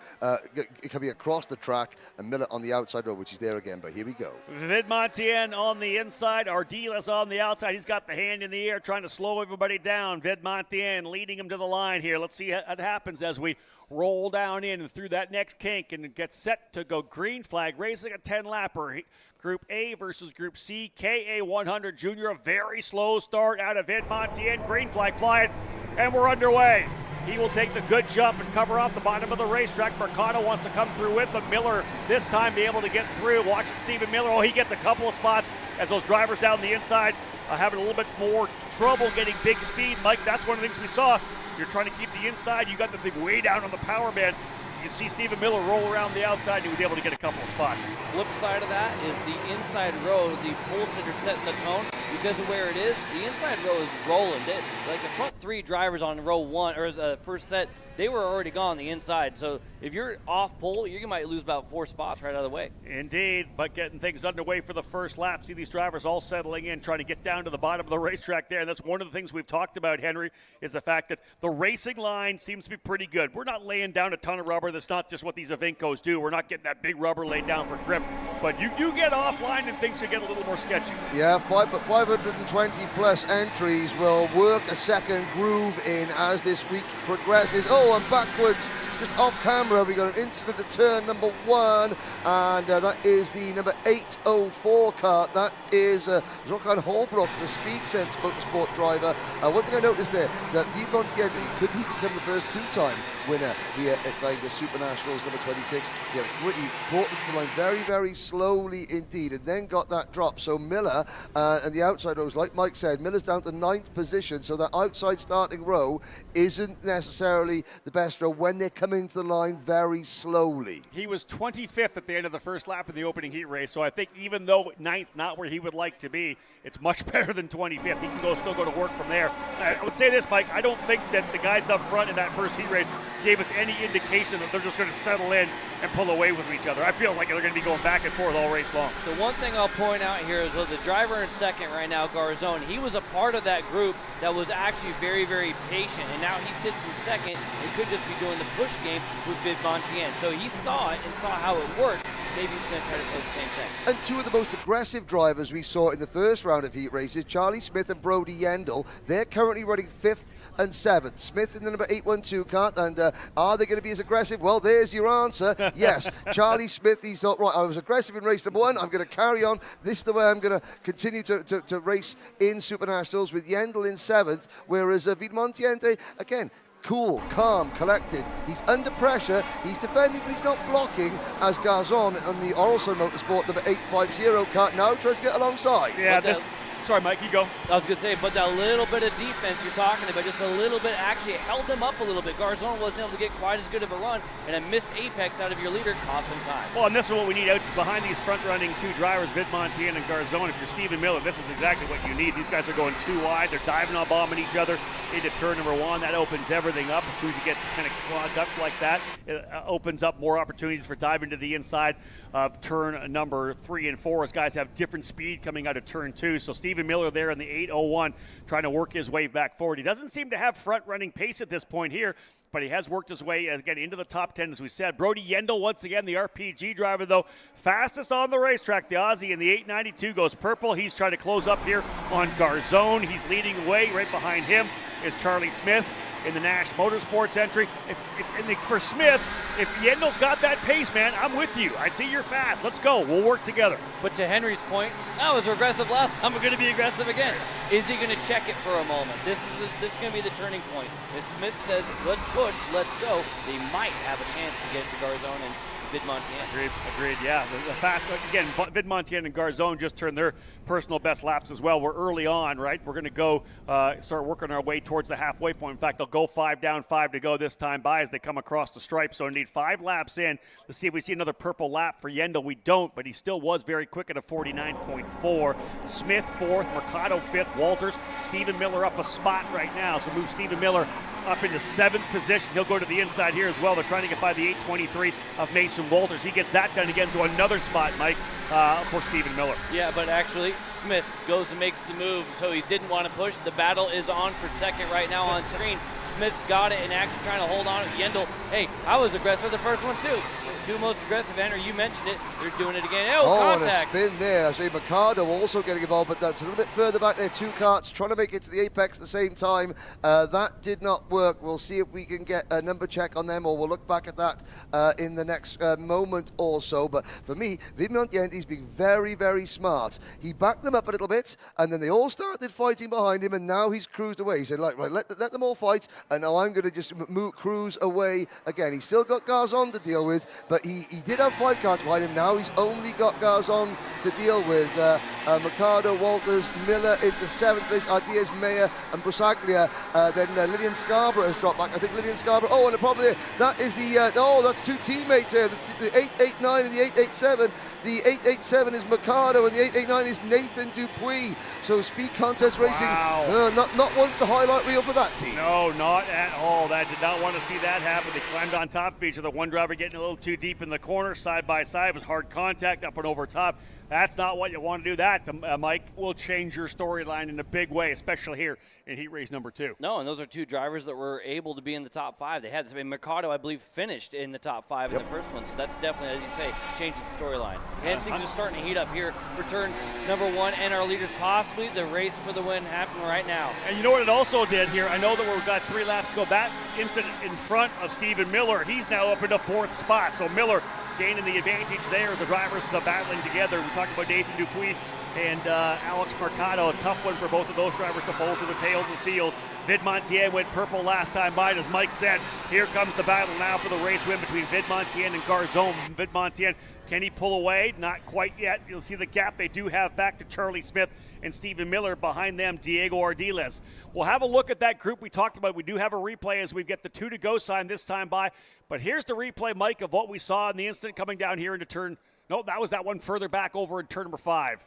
coming across the track and Miller on the outside row, which is there again. But here we go. Vidmontien on the inside, Ardiles on the outside. He's got the hand in the air trying to slow everybody down. Vidmontien leading him to the line here. Let's see what happens as we roll down in and through that next kink and get set to go green flag, racing a 10-lapper. Group A versus Group C. KA100 Junior, a very slow start out of Vidmontien. Green flag flying, and we're underway. He will take the good jump and cover off the bottom of the racetrack. Mercado wants to come through with him. Miller this time be able to get through. Watching Stephen Miller. Oh, he gets a couple of spots as those drivers down the inside having a little bit more trouble getting big speed. Mike, that's one of the things we saw. You're trying to keep the inside. You got the thing way down on the power band. You can see Stephen Miller roll around the outside, and he was able to get a couple of spots. Flip side of that is the inside row, the pole sitter setting the tone. Because of where it is, the inside row is rolling. Like the front three drivers on row one, or the first set, they were already gone the inside. So if you're off pole, you might lose about 4 spots right out of the way. Indeed, but getting things underway for the first lap. See these drivers all settling in, trying to get down to the bottom of the racetrack there. And that's one of the things we've talked about, Henry, is the fact that the racing line seems to be pretty good. We're not laying down a ton of rubber. That's not just what these Evincos do. We're not getting that big rubber laid down for grip. But you do get offline and things can get a little more sketchy. Yeah, 520 plus entries will work a second groove in as this week progresses. Oh, and backwards, just off camera, we got an incident at turn number 1, and that is the number 804 Kart. That is Johan Holbrook, the Speed Sense motorsport driver. One thing I noticed there, that Vidmontien, could he become the first 2-time winner here at Vegas SuperNationals number 26. He brought them to the line very, very slowly indeed, and then got that drop. So Miller and the outside rows, like Mike said, Miller's down to 9th position, so that outside starting row isn't necessarily the best row when they're coming to the line very slowly. He was 25th at the end of the first lap of the opening heat race, so I think even though 9th, not where he would like to be, it's much better than 25th. He can still go to work from there. I would say this, Mike, I don't think that the guys up front in that first heat race gave us any indication that they're just going to settle in and pull away with each other. I feel like they're going to be going back and forth all race long. The one thing I'll point out here is that the driver in second right now, Garzone, he was a part of that group that was actually very, very patient, and now he sits in second and could just be doing the push game with Vidmontien. So he saw it and saw how it worked. Maybe he's going to try to play the same thing. And two of the most aggressive drivers we saw in the first round of heat races, Charlie Smith and Brody Yendall, they're currently running 5th and 7th. Smith in the number 812 Kart, and are they going to be as aggressive? Well, there's your answer. Yes, Charlie Smith, he's not right. I was aggressive in race number 1. I'm going to carry on. This is the way I'm going to continue to race in SuperNationals with Yendall in 7th, whereas Vidmontien, again, cool, calm, collected. He's under pressure. He's defending, but he's not blocking, as Garzon on the Oralson Motorsport number 850 Kart now tries to get alongside. Yeah, sorry, Mike, you go. I was going to say, but that little bit of defense you're talking about, just a little bit, actually held them up a little bit. Garzon wasn't able to get quite as good of a run, and a missed apex out of your leader cost some time. Well, and this is what we need out behind these front-running two drivers, Vidmontien and Garzon. If you're Stephen Miller, this is exactly what you need. These guys are going too wide. They're diving on bombing each other into turn number 1. That opens everything up. As soon as you get kind of clogged up like that, it opens up more opportunities for diving to the inside of turn number 3 and 4, as guys have different speed coming out of turn 2. So Stephen Miller there in the 801 trying to work his way back forward. He doesn't seem to have front-running pace at this point here, but he has worked his way again into the top 10, as we said. Brody Yendall, once again, the RPG driver, though, fastest on the racetrack. The Aussie in the 892 goes purple. He's trying to close up here on Garzon. He's leading the way. Right behind him is Charlie Smith in the Nash Motorsports entry. For Smith, if Yendall's got that pace, man, I'm with you. I see you're fast. Let's go. We'll work together. But to Henry's point, I was aggressive last time. I'm going to be aggressive again. Is he going to check it for a moment? This is going to be the turning point. If Smith says, let's push, let's go, they might have a chance to get to Garzon and Vidmontien. Agreed, yeah. The fast, again, Vidmontien and Garzon just turned their personal best laps as well. We're early on, right? We're going to go start working our way towards the halfway point. In fact, they'll go 5 down, 5 to go this time by as they come across the stripe. So we need 5 laps in to see if we see another purple lap for Yendel. We don't, but he still was very quick at a 49.4. Smith 4th, Mercado 5th, Walters, Stephen Miller up a spot right now. So move Stephen Miller up into 7th position. He'll go to the inside here as well. They're trying to get by the 8:23 of Mason Walters. He gets that done again, so another spot, Mike, for Stephen Miller. Yeah, but actually Smith goes and makes the move, so he didn't want to push. The battle is on for second right now on screen. Smith's got it and actually trying to hold on. Yendel, hey, I was aggressive the first one too. Two most aggressive, Henry, you mentioned it. They're doing it again. Contact. And a spin there. I say Mercado also getting involved, but that's a little bit further back there. 2 karts trying to make it to the apex at the same time. That did not work. We'll see if we can get a number check on them, or we'll look back at that in the next moment or so. But for me, Vidmontiente's being very, very smart. He backed them up a little bit, and then they all started fighting behind him, and now he's cruised away. He said, like, right, let them all fight, and now I'm going to just cruise away again. He's still got Garzon to deal with, but he did have 5 karts behind him. Now he's only got Garzon to deal with. Mercado, Walters, Miller into 7th place, Diaz, Meyer, and Busaglia. Then Lillian Scarborough has dropped back. I think Lillian Scarborough, and the problem there, that is that's 2 teammates here, the 889 and the 887. The 887 is Mercado, and the 889 is Nathan Dupuis. So Speed Contest Racing, not one the highlight reel for that team. No, not at all. That did not want to see that happen. They climbed on top of each other. One driver getting a little too deep in the corner, side by side. It was hard contact up and over top. That's not what you want to do. That, Mike, will change your storyline in a big way, especially here in heat race number 2. No, and those are 2 drivers that were able to be in the top 5. They had Mercado, I believe, finished in the top 5 in the first one. So that's definitely, as you say, changing the storyline. And things are starting to heat up here for turn number 1, and our leaders possibly the race for the win happening right now. And you know what it also did here? I know that we've got 3 laps to go. That incident in front of Stephen Miller, he's now up in the 4th spot. So Miller gaining the advantage there. The drivers battling together. We talked about Nathan Dupuis and Alex Mercado. A tough one for both of those drivers to fold to the tail of the field. Vidmontienne went purple last time by. As Mike said, here comes the battle now for the race win between Vidmontienne and Garzon. Vidmontienne, can he pull away? Not quite yet. You'll see the gap they do have back to Charlie Smith and Stephen Miller. Behind them, Diego Ardiles. We'll have a look at that group we talked about. We do have a replay as we get the 2 to go sign this time by. But here's the replay, Mike, of what we saw in the incident coming down here into turn. No, that was that one further back over in turn number 5.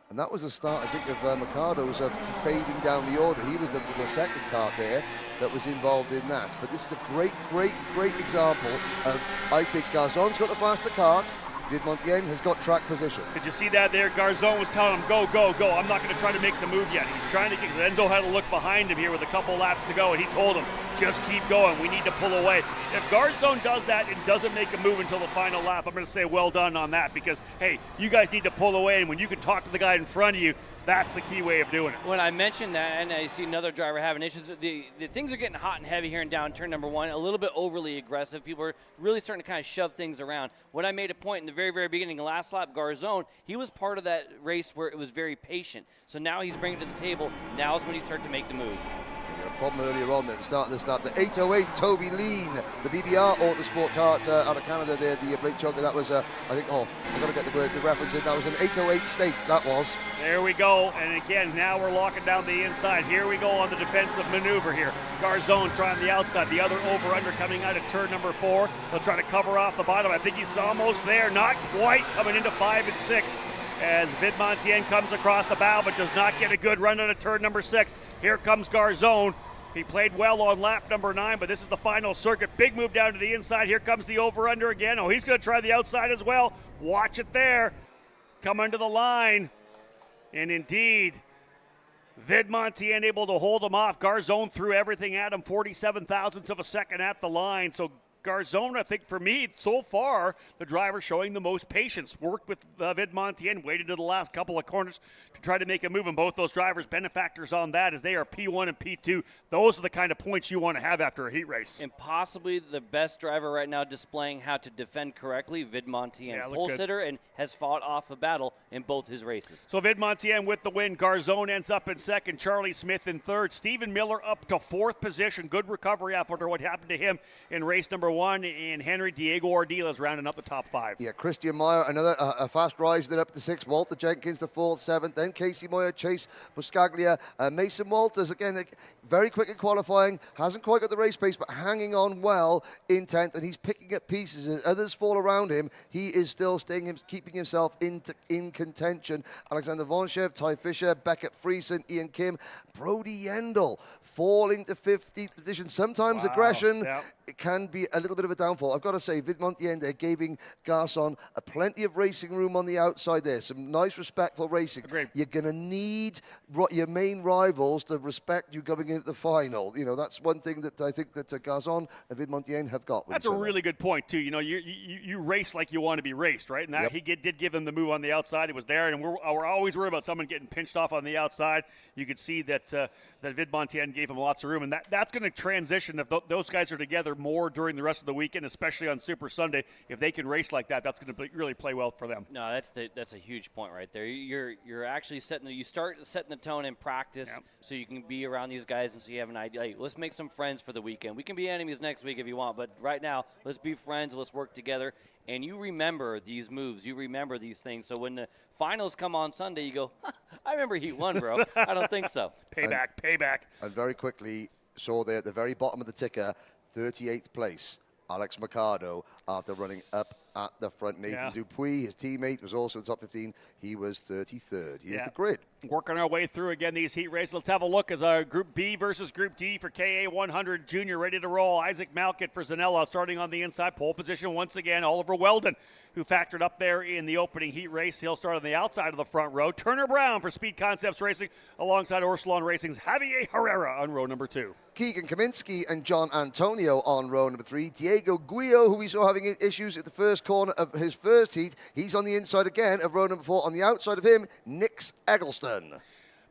And that was the start, I think, of Mercado's fading down the order. He was the second kart there that was involved in that. But this is a great, great, great example of, I think, Garzon's got the faster kart. Vidmontienne has got track position. Did you see that there? Garzon was telling him, go, go, go. I'm not going to try to make the move yet. He's trying to get, Enzo had to look behind him here with a couple laps to go, and he told him, just keep going. We need to pull away. If Garzon does that and doesn't make a move until the final lap, I'm going to say well done on that because, hey, you guys need to pull away, and when you can talk to the guy in front of you, that's the key way of doing it. When I mentioned that, and I see another driver having issues, the things are getting hot and heavy here in down turn number 1, a little bit overly aggressive. People are really starting to kind of shove things around. When I made a point in the very, very beginning, last lap, Garzon, he was part of that race where it was very patient. So now he's bringing it to the table. Now is when he starts to make the move. A problem earlier on there at the start of this lap. The 808 Toby Lean, the BBR Autosport kart out of Canada there, the Blake Choker. That was, I think, I've got to get the reference in. That was an 808 States, that was. There we go. And again, now we're locking down the inside. Here we go on the defensive maneuver here. Garzon trying the outside. The other over-under coming out of turn number 4. They'll try to cover off the bottom. I think he's almost there. Not quite, coming into 5 and 6. As Vidmontienne comes across the bow but does not get a good run out of turn number 6. Here comes Garzon. He played well on lap number 9, but this is the final circuit. Big move down to the inside. Here comes the over-under again. Oh, he's going to try the outside as well. Watch it there. Come under the line. And indeed, Vidmontienne able to hold him off. Garzon threw everything at him, 47 thousandths of a second at the line. So Garzon, I think, for me, so far, the driver showing the most patience. Worked with Vidmontienne, waited to the last couple of corners to try to make a move, and both those drivers benefactors on that as they are P1 and P2. Those are the kind of points you want to have after a heat race. And possibly the best driver right now displaying how to defend correctly, Vidmontienne. Pole sitter and has fought off a battle in both his races. So Vidmontienne with the win. Garzon ends up in second. Charlie Smith in third. Stephen Miller up to 4th position. Good recovery after what happened to him in race number 1. one, and Henry Diego Ordila's rounding up the top 5. Yeah, Christian Meyer, another a fast rise, then up to 6. Walter Jenkins, the 4th, 7th. Then Casey Moyer, Chase Buscaglia, Mason Walters, again, very quick in qualifying. Hasn't quite got the race pace, but hanging on well in 10th, and he's picking up pieces. As others fall around him, he is still keeping himself in contention. Alexander Vonchev, Ty Fisher, Beckett Friesen, Ian Kim, Brody Yendel falling to 15th position. Sometimes aggression, it can be a little bit of a downfall. I've got to say, Vid Montiende giving Garçon plenty of racing room on the outside there. Some nice, respectful racing. Agreed. You're going to need your main rivals to respect you going into the final. You know, that's one thing that I think that Garçon and Vid Montiende have got. That's a really good point, too. You know, you race like you want to be raced, right? And that he did give them the move on the outside. It was there, and we're always worried about someone getting pinched off on the outside. You could see that that Vid Montiende gave him lots of room, and that's going to transition if those guys are together more during the rest of the weekend, especially on Super Sunday. If they can race like that, that's going to really play well for them. No, that's a huge point right there. You're actually setting the tone in practice, so you can be around these guys, and so you have an idea. Like, let's make some friends for the weekend. We can be enemies next week if you want, but right now, let's be friends. Let's work together. And you remember these moves. You remember these things. So when the finals come on Sunday, you go, I remember Heat 1, bro. I don't think so. Payback. And very quickly saw there at the very bottom of the ticker, 38th place, Alex Mercado, after running up at the front. Nathan Dupuis, his teammate, was also in the top 15. He was 33rd. Here's the grid. Working our way through again these heat races. Let's have a look as our Group B versus Group D for KA 100 Junior ready to roll. Isaac Malkett for Zanella starting on the inside. Pole position once again. Oliver Weldon, who factored up there in the opening heat race. He'll start on the outside of the front row. Turner Brown for Speed Concepts Racing alongside Orsalon Racing's Javier Herrera on row number 2. Keegan Kaminsky and John Antonio on row number 3. Diego Guillo, who we saw having issues at the first corner of his first heat. He's on the inside again of row number 4. On the outside of him, Nix Eggleston.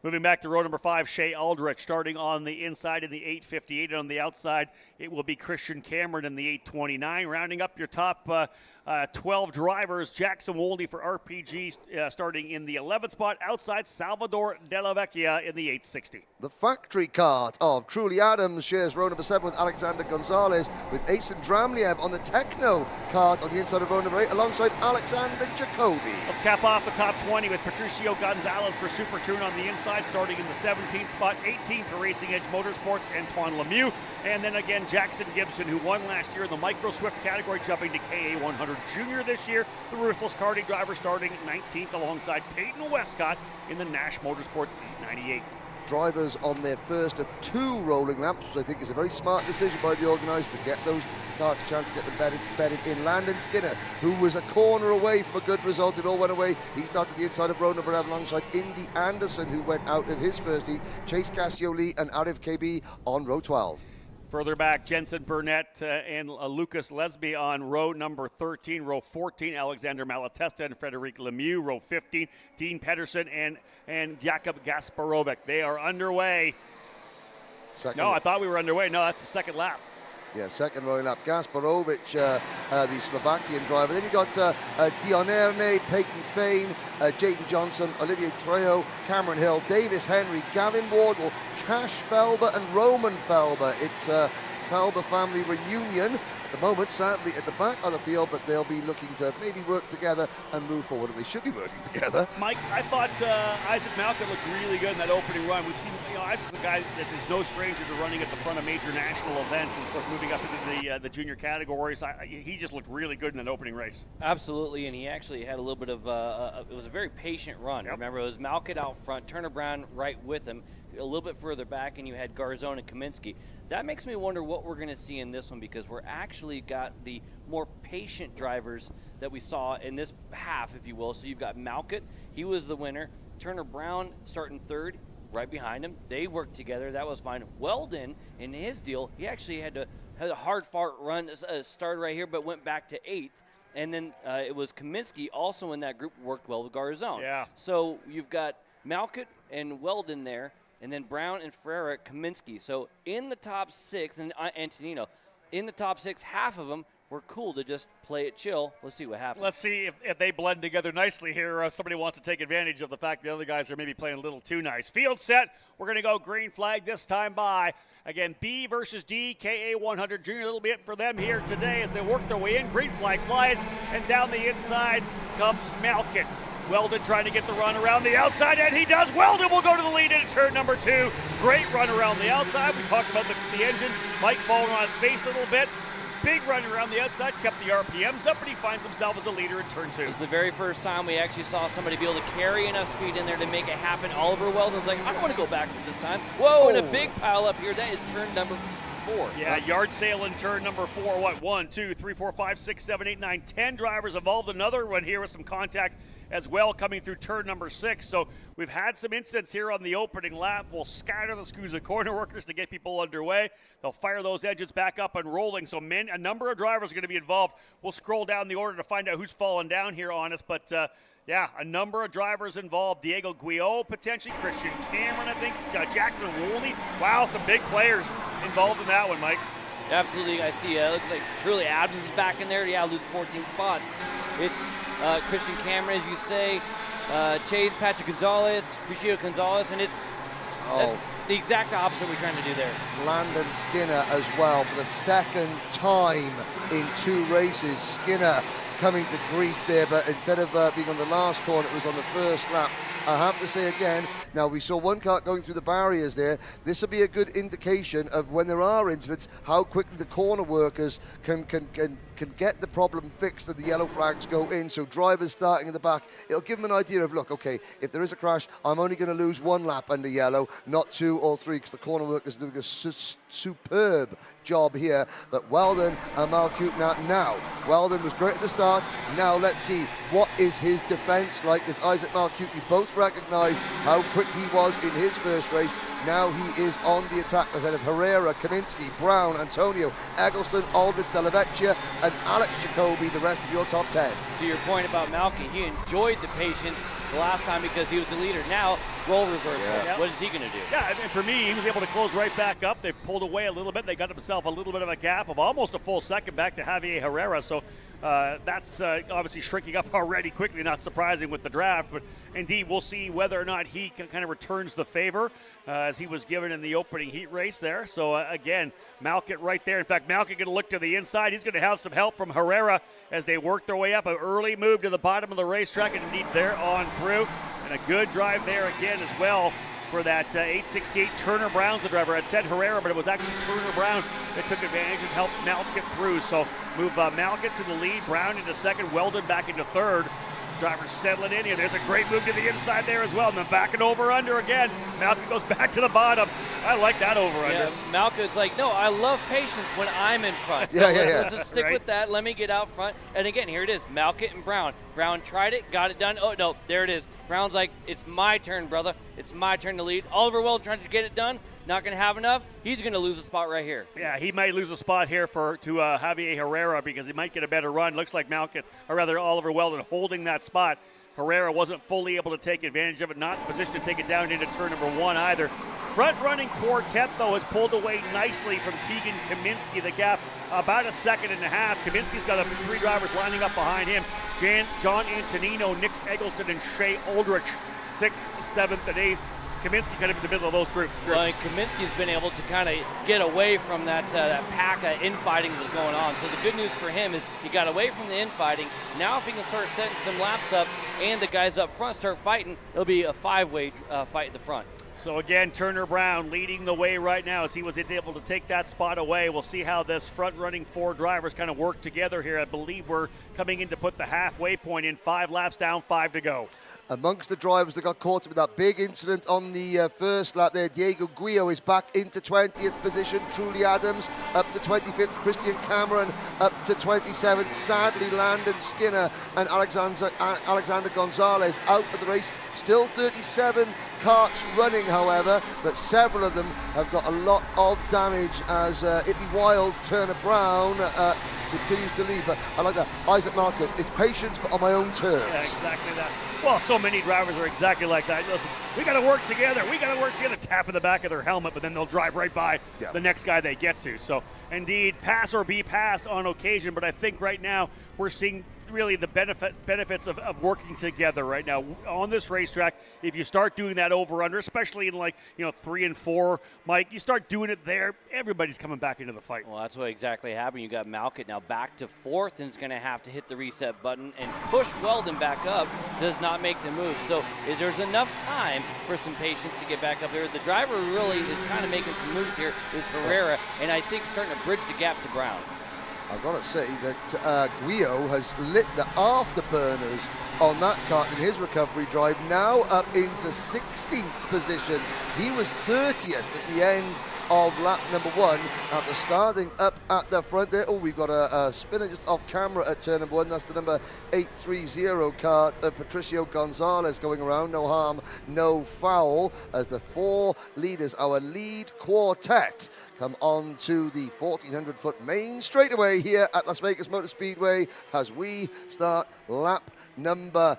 Moving back to row number 5, Shea Aldrich starting on the inside in the 858. And on the outside, it will be Christian Cameron in the 829. Rounding up your top 12 drivers, Jackson Wolde for RPG starting in the 11th spot. Outside, Salvador De La Vecchia in the 860. The factory cart of Truly Adams shares row number 7 with Alexander Gonzalez, with Asen Dramliev on the Techno cart on the inside of row number 8 alongside Alexander Jacobi. Let's cap off the top 20 with Patricio Gonzalez for Super Tune on the inside, starting in the 17th spot. 18th for Racing Edge Motorsports, Antoine Lemieux. And then again, Jackson Gibson, who won last year in the Micro Swift category, jumping to KA 100 Junior this year. The Ruthless Karting driver starting 19th alongside Peyton Westcott in the Nash Motorsports 898. Drivers on their first of 2 rolling laps, which I think is a very smart decision by the organisers to get those carts a chance to get them bedded in. Landon Skinner, who was a corner away from a good result, it all went away. He started the inside of row number 11 alongside Indy Anderson, who went out of his first heat. Chase Cassioli and Arif KB on row 12. Further back, Jensen Burnett and Lucas Lesby on row number 13. Row 14, Alexander Malatesta and Frederic Lemieux. Row 15, Dean Pedersen and Jakub Gasparovic. They are underway. No, I thought we were underway. No, that's the second lap. Yeah, second rolling lap. Gasparovic, the Slovakian driver. Then you got Dion Erne, Peyton Fain, Jayden Johnson, Olivier Trejo, Cameron Hill, Davis Henry, Gavin Wardle, Cash Felber and Roman Felber. It's a Felber family reunion at the moment, sadly at the back of the field, but they'll be looking to maybe work together and move forward, and they should be working together. Mike, I thought Isaac Malcolm looked really good in that opening run. We've seen, Isaac's a guy that is no stranger to running at the front of major national events and of course moving up into the junior categories. He just looked really good in that opening race. Absolutely, and he actually had a little bit of it was a very patient run. Yep. Remember, it was Malkett out front, Turner Brown right with him, a little bit further back, and you had Garzone and Kaminsky. That makes me wonder what we're going to see in this one, because we're actually got the more patient drivers that we saw in this half, if you will. So you've got Malkett, he was the winner. Turner Brown starting third, right behind him. They worked together. That was fine. Weldon, in his deal, he actually had a hard-fought run, started right here, but went back to 8th. And then it was Kaminsky also in that group, worked well with Garzone. Yeah. So you've got Malkett and Weldon there, and then Brown and Ferreira, Kaminsky. So in the top 6, and Antonino, in the top 6, half of them we're cool to just play it chill. Let's see what happens. Let's see if they blend together nicely here. Somebody wants to take advantage of the fact the other guys are maybe playing a little too nice. Field set. We're going to go green flag this time by. Again, B versus D, KA100 Junior. A little bit for them here today as they work their way in. Green flag flying. And down the inside comes Malkin. Weldon trying to get the run around the outside, and he does. Weldon will go to the lead into turn number 2. Great run around the outside. We talked about the engine. Mike falling on his face a little bit. Big run around the outside, kept the RPMs up, but he finds himself as a leader in turn 2. It was the very first time we actually saw somebody be able to carry enough speed in there to make it happen. Oliver Weldon's like, I don't want to go backwards this time. Whoa, and a big pile up here. That is turn number 4. Yeah, yard sale in turn number 4. What, 1, 2, 3, 4, 5, 6, 7, 8, 9, 10 drivers involved. Another one here with some contact as well coming through turn number 6. So we've had some incidents here on the opening lap. We'll scatter the SKUSA corner workers to get people underway. They'll fire those engines back up and rolling. So a number of drivers are going to be involved. We'll scroll down the order to find out who's falling down here on us. But yeah, a number of drivers involved. Diego Guillot, potentially. Christian Cameron, I think. Jackson Wolney. Wow, some big players involved in that one, Mike. Absolutely, I see. It looks like Truly Adams is back in there. Yeah, lose 14 spots. It's Christian Cameron, as you say, Chase, Patrick Gonzalez, Lucio Gonzalez, and that's the exact opposite we're trying to do there. Landon Skinner as well for the second time in 2 races. Skinner coming to grief there, but instead of being on the last corner, it was on the first lap. I have to say again, now we saw one car going through the barriers there. This will be a good indication of when there are incidents, how quickly the corner workers can get the problem fixed and the yellow flags go in. So drivers starting in the back, it'll give them an idea of, look, okay, if there is a crash, I'm only going to lose 1 lap under yellow, not 2 or 3, because the corner workers are doing a superb job here. But Weldon and Malcute now. Weldon was great at the start. Now let's see what is his defense like, as Isaac Malcute both recognized how quick he was in his first race. Now he is on the attack ahead of Herrera, Kaminsky, Brown, Antonio, Eggleston, Aldrich, Della Vecchia, and Alex Jacoby, the rest of your top 10. To your point about Malkin, he enjoyed the patience the last time because he was the leader. Now, role reversal. Yeah. What is he going to do? Yeah, and for me, he was able to close right back up. They pulled away a little bit. They got himself a little bit of a gap of almost a full second back to Javier Herrera. So that's obviously shrinking up already quickly, not surprising with the draft. But indeed, we'll see whether or not he kind of returns the favor as he was given in the opening heat race there. So again, Malkin right there. In fact, Malkin going to look to the inside. He's going to have some help from Herrera as they work their way up. An early move to the bottom of the racetrack, and indeed they're on through. And a good drive there again as well for that 868. Turner Brown's the driver. I'd said Herrera, but it was actually Turner Brown that took advantage and helped Malkin through. So move Malkin to the lead, Brown into second, Weldon back into third. Drivers settling in here. There's a great move to the inside there as well. And then backing over under again. Malkin goes back to the bottom. I like that over under. Yeah, Malkin's like, no, I love patience when I'm in front. So let's just stick with that. Let me get out front. And again, here it is. Malkin and Brown. Brown tried it, got it done. Oh, no, there it is. Brown's like, it's my turn, brother. It's my turn to lead. Oliver Weldon trying to get it done. Not going to have enough. He's going to lose a spot right here. Yeah, he might lose a spot here to Javier Herrera because he might get a better run. Looks like Malkin, or rather Oliver Weldon, holding that spot. Herrera wasn't fully able to take advantage of it, not in position to take it down into turn number 1 either. Front-running quartet, though, has pulled away nicely from Keegan Kaminsky. The gap about a second and a half. Kaminsky's got 3 drivers lining up behind him. John Antonino, Nick Eggleston, and Shea Aldrich, 6th, 7th, and 8th. Kaminsky kind of in the middle of those groups. Well, Kaminsky's been able to kind of get away from that pack of infighting that was going on. So the good news for him is he got away from the infighting. Now if he can start setting some laps up and the guys up front start fighting, it'll be a 5-way fight at the front. So again, Turner Brown leading the way right now as he was able to take that spot away. We'll see how this front-running 4 drivers kind of work together here. I believe we're coming in to put the halfway point in. 5 laps down, 5 to go. Amongst the drivers that got caught up with that big incident on the first lap there, Diego Guillot is back into 20th position. Truly Adams up to 25th. Christian Cameron up to 27th. Sadly, Landon Skinner and Alexander Gonzalez out of the race. Still 37 karts running, however, but several of them have got a lot of damage as Ippy Wild, Turner Brown continues to lead. But I like that. Isaac Malkin, it's patience, but on my own terms. Yeah, exactly that. Well, so so many drivers are exactly like that. Listen, we got to work together. We got to work together. Tap in the back of their helmet, but then they'll drive right by the next guy they get to. So, indeed, pass or be passed on occasion. But I think right now we're seeing really the benefits of working together right now on this racetrack. If you start doing that over under, especially in 3 and 4, Mike, you start doing it there, everybody's coming back into the fight. Well, that's what exactly happened. You got Malkit now back to 4th and is going to have to hit the reset button and push Weldon back up. Does not make the move. So there's enough time for some patience to get back up there. The driver really is kind of making some moves here is Herrera, and I think starting to bridge the gap to Brown. I've got to say that Guillot has lit the afterburners on that kart in his recovery drive, now up into 16th position. He was 30th at the end of lap number 1 after starting up at the front there. Oh, we've got a spinner just off camera at turn number 1. That's the number 830 kart of Patricio Gonzalez going around. No harm, no foul, as the 4 leaders, our lead quartet, come on to the 1,400-foot main straightaway here at Las Vegas Motor Speedway as we start lap number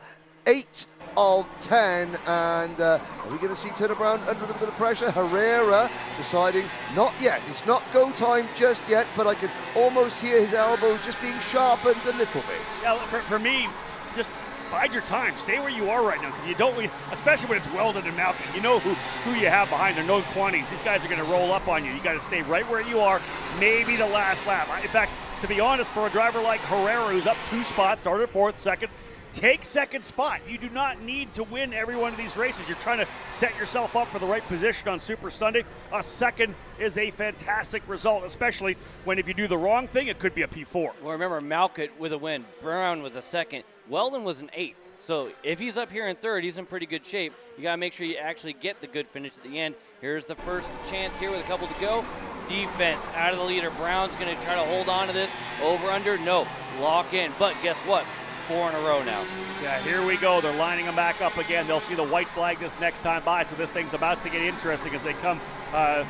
8 of 10. And are we going to see Turner Brown under a little bit of pressure? Herrera deciding not yet. It's not go time just yet, but I can almost hear his elbows just being sharpened a little bit. Yeah, for me, just bide your time. Stay where you are right now, because you don't, especially when it's Weldon and Malcolm. You know who you have behind. They're known quantities. These guys are going to roll up on you. You got to stay right where you are. Maybe the last lap. In fact, to be honest, for a driver like Herrera, who's up 2 spots, started 4th, 2nd, take 2nd spot. You do not need to win every one of these races. You're trying to set yourself up for the right position on Super Sunday. A 2nd is a fantastic result, especially when if you do the wrong thing, it could be a P4. Well, remember, Malkit with a win, Brown with a 2nd, Weldon was an 8th. So if he's up here in 3rd, he's in pretty good shape. You got to make sure you actually get the good finish at the end. Here's the first chance here with a couple to go. Defense out of the leader. Brown's going to try to hold on to this. Over, under, no. Lock in. But guess what? 4 in a row now. Yeah, here we go. They're lining them back up again. They'll see the white flag this next time by, so this thing's about to get interesting as they come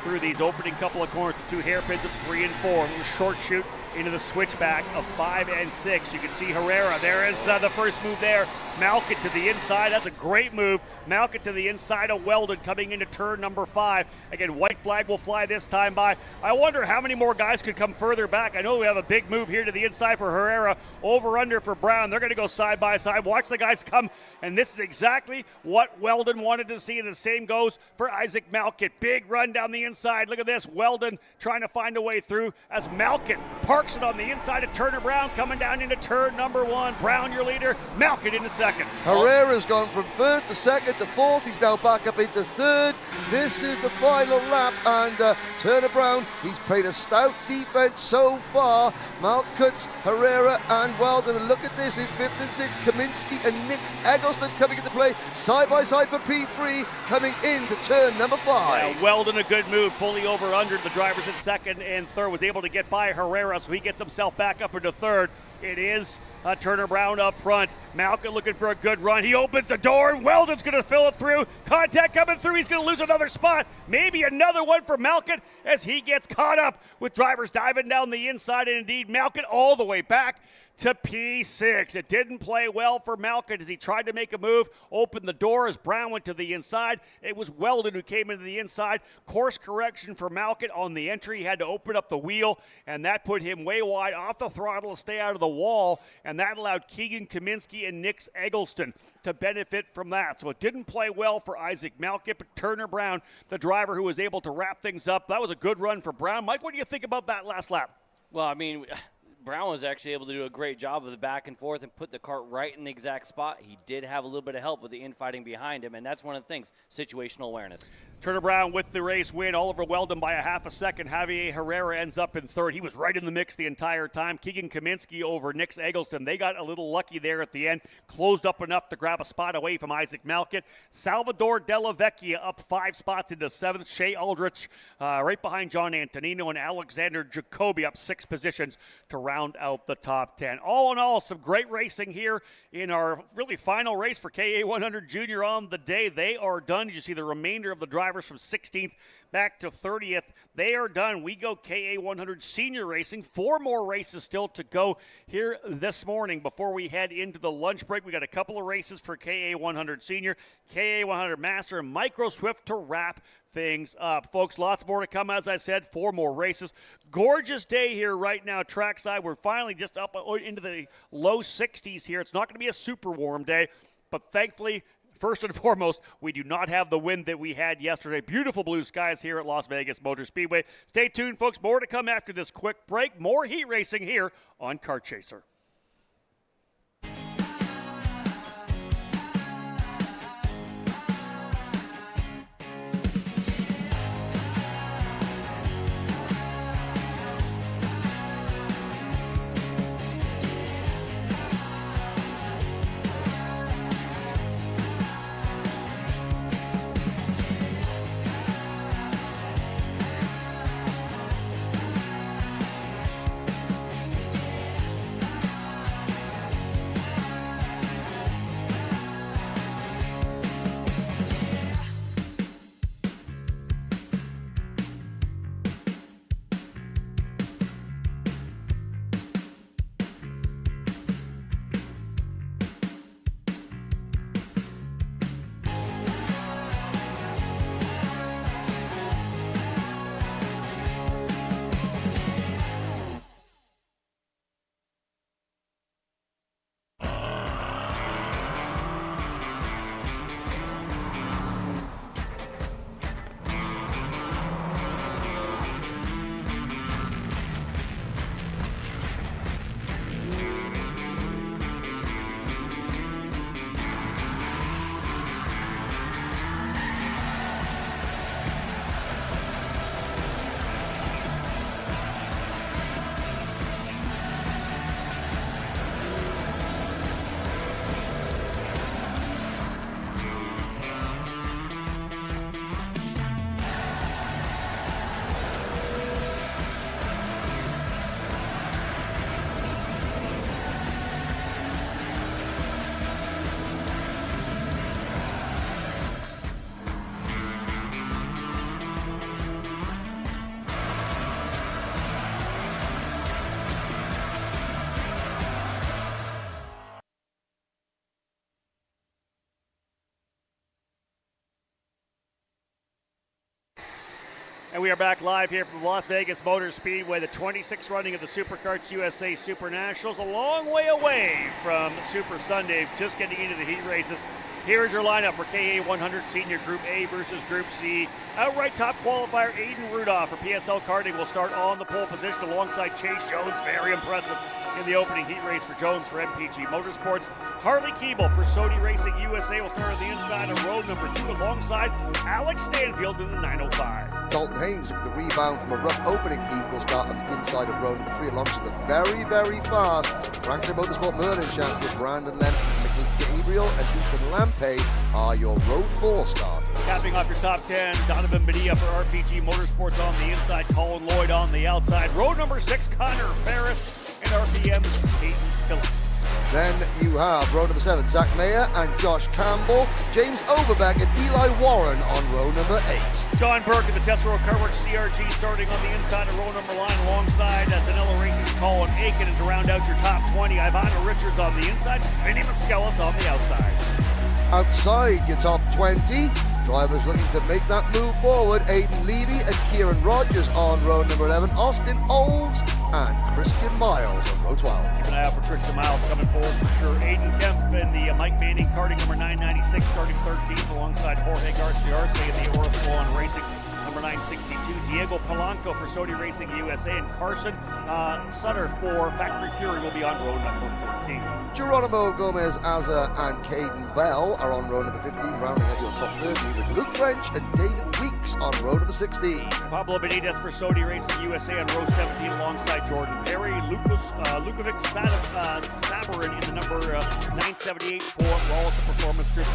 through these opening couple of corners to 2 hairpins of 3 and 4. A little short shoot into the switchback of 5 and 6. You can see Herrera. There is the first move there. Malkit to the inside. That's a great move. Malkit to the inside of Weldon coming into turn number 5. Again, white flag will fly this time by. I wonder how many more guys could come further back. I know we have a big move here to the inside for Herrera. Over under for Brown. They're going to go side by side. Watch the guys come. And this is exactly what Weldon wanted to see. And the same goes for Isaac Malkit. Big run down the inside. Look at this. Weldon trying to find a way through as Malkit parks it on the inside of Turner Brown coming down into turn number 1. Brown, your leader. Malkit into 2nd. Herrera's gone from 1st to 2nd to 4th. He's now back up into 3rd. This is the final lap, and Turner Brown, he's played a stout defense so far. Malkut, Herrera, and Weldon. And look at this in 5th and 6th. Kaminsky and Nix Eggleston coming into play side by side for P3 coming into turn number 5. Yeah, Weldon, a good move, fully over under. The drivers in 2nd and 3rd, was able to get by Herrera, so he gets himself back up into 3rd. It is Turner Brown up front. Malcolm looking for a good run. He opens the door. Weldon's going to fill it through. Contact coming through. He's going to lose another spot. Maybe another one for Malcolm as he gets caught up with drivers diving down the inside. And indeed, Malcolm all the way back to P6. It didn't play well for Malcolm as he tried to make a move, opened the door as Brown went to the inside. It was Weldon who came into the inside. Course correction for Malcolm on the entry. He had to open up the wheel, and that put him way wide off the throttle to stay out of the wall, and that allowed Keegan Kaminsky and Nix Eggleston to benefit from that. So it didn't play well for Isaac Malcolm, but Turner Brown, the driver who was able to wrap things up. That was a good run for Brown. Mike, what do you think about that last lap? Well, I mean, Brown was actually able to do a great job of the back and forth and put the kart right in the exact spot. He did have a little bit of help with the infighting behind him, and that's one of the things, situational awareness. Turner Brown with the race win. Oliver Weldon by a half a second. Javier Herrera ends up in 3rd. He was right in the mix the entire time. Keegan Kaminsky over Nix Eggleston. They got a little lucky there at the end. Closed up enough to grab a spot away from Isaac Malkit. Salvador Della Vecchia up 5 spots into 7th. Shea Aldrich right behind John Antonino, and Alexander Jacoby up 6 positions to round out the top 10. All in all, some great racing here in our really final race for KA 100 Junior on the day. They are done. You see the remainder of the drivers from 16th back to 30th. They are done. We go KA100 Senior Racing. 4 more races still to go here this morning before we head into the lunch break. We got a couple of races for KA100 Senior, KA100 Master, and Micro Swift to wrap things up. Folks, lots more to come. As I said, 4 more races. Gorgeous day here right now trackside. We're finally just up into the low 60s here. It's not going to be a super warm day, but thankfully, first and foremost, we do not have the wind that we had yesterday. Beautiful blue skies here at Las Vegas Motor Speedway. Stay tuned, folks. More to come after this quick break. More heat racing here on Kart Chaser. And we are back live here from the Las Vegas Motor Speedway, the 26th running of the SuperKarts USA SuperNationals, a long way away from Super Sunday, just getting into the heat races. Here's your lineup for KA100 Senior Group A versus Group C. Outright top qualifier Aiden Rudolph for PSL Karting will start on the pole position alongside Chase Jones. Very impressive in the opening heat race for Jones for MPG Motorsports. Harley Keeble for Sony Racing USA will start on the inside of row number 2 alongside Alex Stanfield in the 905. Dalton Haynes, with the rebound from a rough opening heat, will start on the inside of row number 3 alongside the very, very fast Franklin Motorsport Merlin chassis, Brandon Lemke, Mickey Gabriel, and Ethan Lampe are your row 4 starters. Capping off your top 10, Donovan Badia for RPG Motorsports on the inside, Colin Lloyd on the outside. Row number 6, Connor Ferris, and RPM's Peyton Phillips. Then you have row number 7, Zach Mayer and Josh Campbell, James Overbeck and Eli Warren on row number 8. John Burke in the Tessero Carworks CRG starting on the inside of row number 9 alongside Zanella Racing's Colin Aiken. And to round out your top 20, Ivana Richards on the inside, Vinny Maskelis on the outside. Outside your top 20, drivers looking to make that move forward, Aidan Levy and Kieran Rogers on row number 11, Austin Olds and Christian Miles on row 12. Keep an eye out for Christian Miles coming forward for sure. Aiden Kemp in the Mike Manning karting number 996 starting 13th alongside Jorge Garcia Arce in the Orosco on Racing number 962. Diego Polanco for Sony Racing USA and Carson Sutter for Factory Fury will be on row number 14. Geronimo Gomez Azza and Caden Bell are on row number 15, rounding out your top 30 with Luke French and David Weeks on row number 16. Pablo Benitez for Sony Racing USA on row 17 alongside Jordan Perry. Lukovic Sabarin in the number 978 for Wallace Performance Group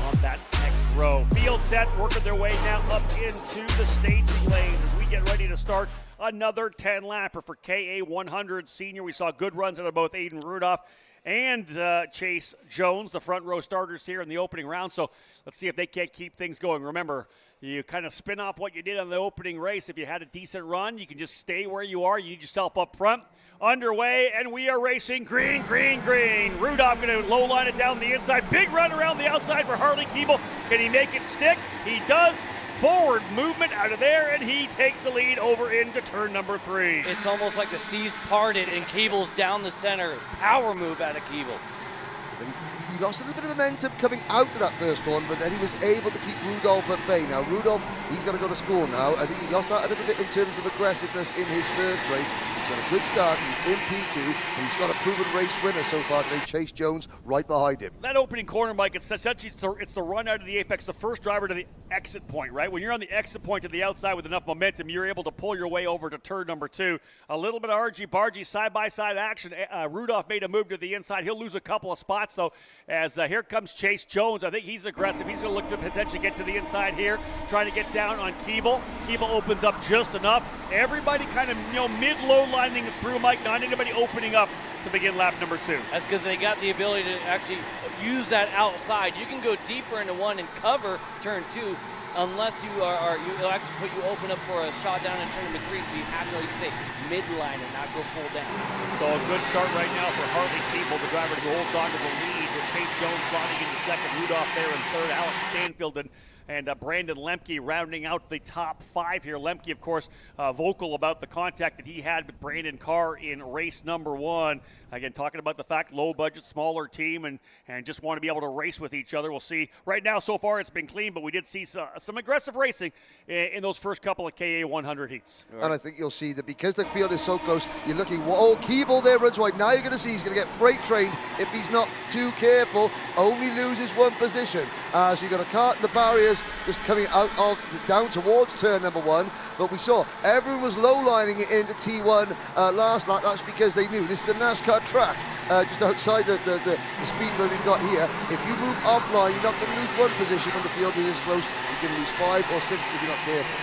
on that next row. Field set working their way now up into the staging lanes as we get ready to start another 10-lapper for KA100 Senior. We saw good runs out of both Aiden Rudolph and Chase Jones, the front row starters here in the opening round. So let's see if they can't keep things going. Remember, you kind of spin off what you did on the opening race. If you had a decent run, you can just stay where you are. You need yourself up front. Underway, and we are racing green, green, green. Rudolph going to low line it down the inside. Big run around the outside for Harley Keeble. Can he make it stick? He does. Forward movement out of there, and he takes the lead over into turn number 3. It's almost like the seas parted and Keeble's down the center. Power move out of Keeble. He lost a little bit of momentum coming out of that first corner, but then he was able to keep Rudolph at bay. Now, Rudolph, he's got to go to school now. I think he lost out a little bit in terms of aggressiveness in his first race. He's got a good start. He's in P2, and he's got a proven race winner so far today, Chase Jones, right behind him. That opening corner, Mike, it's the run out of the apex, the first driver to the exit point, right? When you're on the exit point to the outside with enough momentum, you're able to pull your way over to turn number 2. A little bit of argy-bargy side-by-side action. Rudolph made a move to the inside. He'll lose a couple of spots, though, as here comes Chase Jones. I think he's aggressive. He's going to look to potentially get to the inside here, trying to get down on Keeble. Keeble opens up just enough. Everybody kind of, mid-low lining through, Mike. Not anybody opening up to begin lap number 2. That's because they got the ability to actually use that outside. You can go deeper into one and cover turn 2, unless you'll actually open up for a shot down in turn number 3. So you have to, like you say, midline and not go full down. So a good start right now for Harley Keeble, the driver who holds on to the lead, with Chase Jones slotting into second, Rudolph there in third, Alex Stanfield and Brandon Lemke rounding out the top 5 here. Lemke, of course, vocal about the contact that he had with Brandon Carr in race number 1. Again, talking about the fact, low budget, smaller team, and just want to be able to race with each other. We'll see. Right now, so far, it's been clean, but we did see some aggressive racing in those first couple of KA 100 heats. And I think you'll see that because the field is so close, you're looking, Keeble there runs wide. Now you're going to see he's going to get freight trained if he's not too careful. Only loses one position. So you've got a Kart in the barriers just coming out of down towards turn number 1. But we saw everyone was low lining it into T1 last lap. That's because they knew this is a NASCAR track just outside the speed limit we've got here. If you move offline, you're not going to lose one position when the field is this close. You're going to lose 5 or 6 if you're not careful.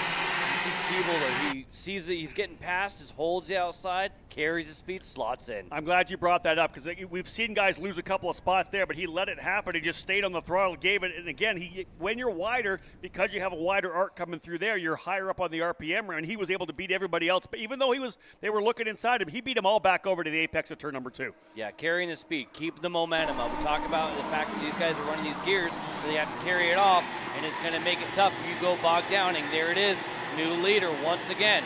You see Keeble, though, he sees that he's getting past, just holds the outside, carries his speed, slots in. I'm glad you brought that up, because we've seen guys lose a couple of spots there, but he let it happen. He just stayed on the throttle, gave it, and again, when you're wider, because you have a wider arc coming through there, you're higher up on the RPM, and he was able to beat everybody else. But even though they were looking inside him, he beat them all back over to the apex of turn number 2. Yeah, carrying the speed, keep the momentum up. We talk about the fact that these guys are running these gears, so they have to carry it off, and it's going to make it tough if you go bogged down, and there it is. New leader once again.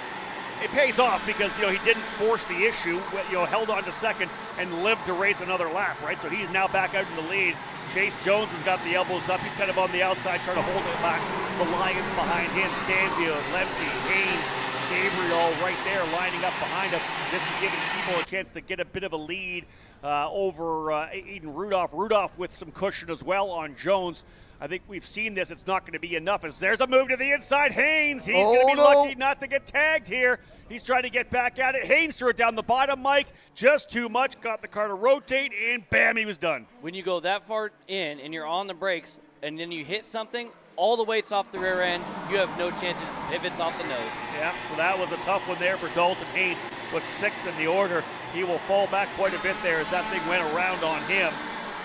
It pays off because he didn't force the issue, held on to second and lived to race another lap, right? So he's now back out in the lead. Chase Jones has got the elbows up. He's kind of on the outside trying to hold it back. The Lions behind him, Stanfield, Lemke, Haynes, Gabriel right there lining up behind him. This is giving people a chance to get a bit of a lead over Aiden Rudolph. Rudolph with some cushion as well on Jones. I think we've seen this. It's not going to be enough. As there's a move to the inside. Haynes, he's going to be lucky not to get tagged here. He's trying to get back at it. Haynes threw it down the bottom, Mike. Just too much. Got the car to rotate, and bam, he was done. When you go that far in and you're on the brakes and then you hit something, all the weight's off the rear end. You have no chances if it's off the nose. Yeah, so that was a tough one there for Dalton Haynes. Was 6th in the order. He will fall back quite a bit there as that thing went around on him.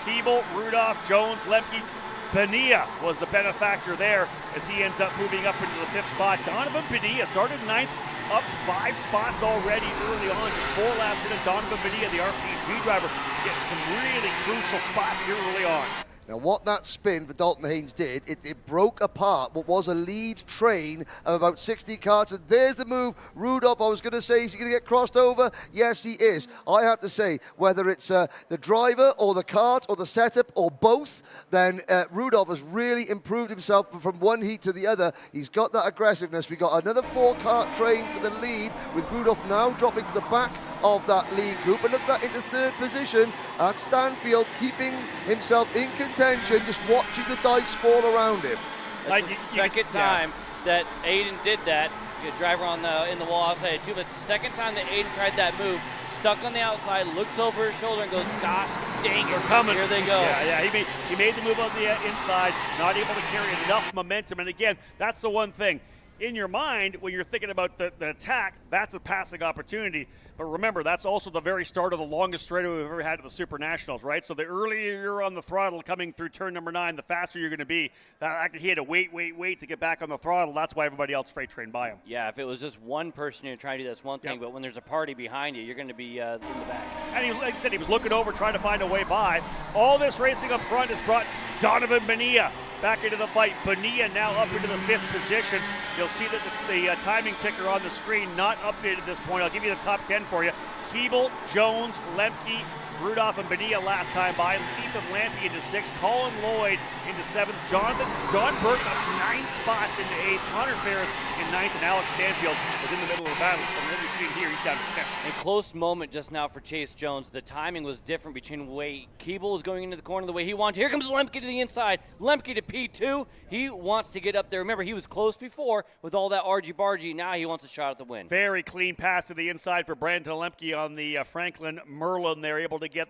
Keeble, Rudolph, Jones, Lemke. Bonilla was the benefactor there as he ends up moving up into the 5th spot. Donovan Bonilla started 9th, up 5 spots already early on, just 4 laps in, and Donovan Bonilla, the RPG driver, getting some really crucial spots here early on. Now, what that spin for Dalton Haynes did, it broke apart what was a lead train of about 60 karts. And there's the move. Rudolph, I was going to say, is he going to get crossed over? Yes, he is. I have to say, whether it's the driver or the kart or the setup or both, then Rudolph has really improved himself from one heat to the other. He's got that aggressiveness. We got another 4-kart train for the lead, with Rudolph now dropping to the back of that lead group. And look at that into 3rd position at Stanfield, keeping himself in contention, just watching the dice fall around him. That's the second time that Aiden did that. The driver in the wall outside too, but it's the second time that Aiden tried that move. Stuck on the outside, looks over his shoulder and goes, gosh, dang it, they're coming. Here they go. Yeah, he made the move on the inside, not able to carry enough momentum. And again, that's the one thing. in your mind, when you're thinking about the attack, that's a passing opportunity. But remember, that's also the very start of the longest straightaway we've ever had at the SuperNationals, right? So the earlier you're on the throttle coming through turn number 9, the faster you're going to be. He had to wait to get back on the throttle. That's why everybody else freight trained by him. Yeah, if it was just one person you're trying to do, that's one thing. But when there's a party behind you, you're going to be in the back. And he, like I said, he was looking over, trying to find a way by. All this racing up front has brought Donovan Bonilla back into the fight. Bonilla now up into the 5th position. You'll see that the timing ticker on the screen not updated at this point. I'll give you the top 10 for you. Keeble, Jones, Lemke, Rudolph, and Bonilla last time by. Ethan Lampe into 6th. Colin Lloyd into 7th. John Burke up 9 spots into 8th. Connor Ferris in 9th. And Alex Stanfield is in the middle of the battle. From what we've seen here, he's down to 10th. A close moment just now for Chase Jones. The timing was different between the way Keeble was going into the corner, the way he wanted. Here comes Lemke to the inside. Lemke to P2. He wants to get up there. Remember, he was close before with all that argy-bargy. Now he wants a shot at the win. Very clean pass to the inside for Brandon Lemke on the Franklin Merlin. They're able to get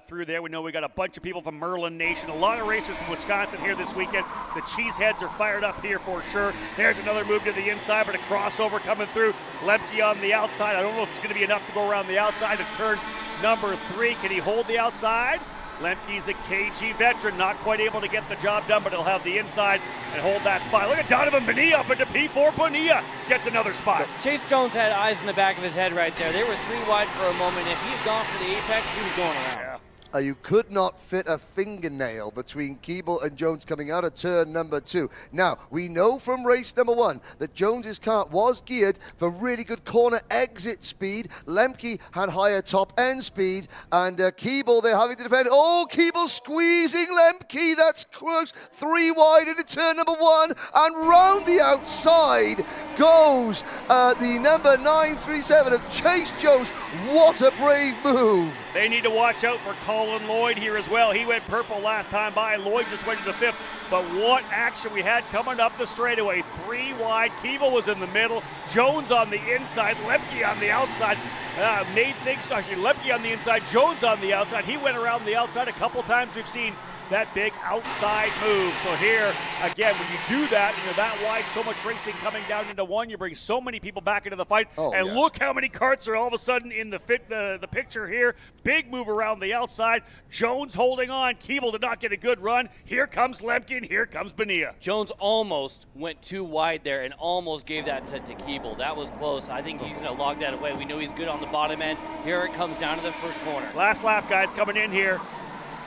through there. We know we got a bunch of people from Merlin Nation. A lot of racers from Wisconsin here this weekend. The Cheeseheads are fired up here for sure. There's another move to the inside, but a crossover coming through. Lemke on the outside. I don't know if it's going to be enough to go around the outside to turn number 3. Can he hold the outside? Lemke's a KG veteran, not quite able to get the job done, but he'll have the inside and hold that spot. Look at Donovan Bonilla up into P4. Bonilla gets another spot. Chase Jones had eyes in the back of his head right there. They were 3 wide for a moment. If he had gone for the apex, he was going around. Yeah. You could not fit a fingernail between Keeble and Jones coming out of turn number 2. Now, we know from race number 1 that Jones's car was geared for really good corner exit speed. Lemke had higher top end speed, and Keeble, they're having to defend. Oh, Keeble squeezing Lemke. That's close. 3 wide into turn number 1, and round the outside goes the number 937 of Chase Jones. What a brave move. They need to watch out for Colin Lloyd here as well. He went purple last time by. Lloyd just went to the 5th. But what action we had coming up the straightaway. 3 wide. Keeble was in the middle. Jones on the inside. Lemke on the outside. Made things, actually, Lemke on the inside. Jones on the outside. He went around the outside a couple times. We've seen that big outside move. So here, again, when you do that, and you're that wide, so much racing coming down into 1, you bring so many people back into the fight. Look how many karts are all of a sudden in the picture here. Big move around the outside. Jones holding on. Keeble did not get a good run. Here comes Lemke, and here comes Bonilla. Jones almost went too wide there and almost gave that to Keeble. That was close. I think he's going to log that away. We know he's good on the bottom end. Here it comes down to the first corner. Last lap, guys, coming in here.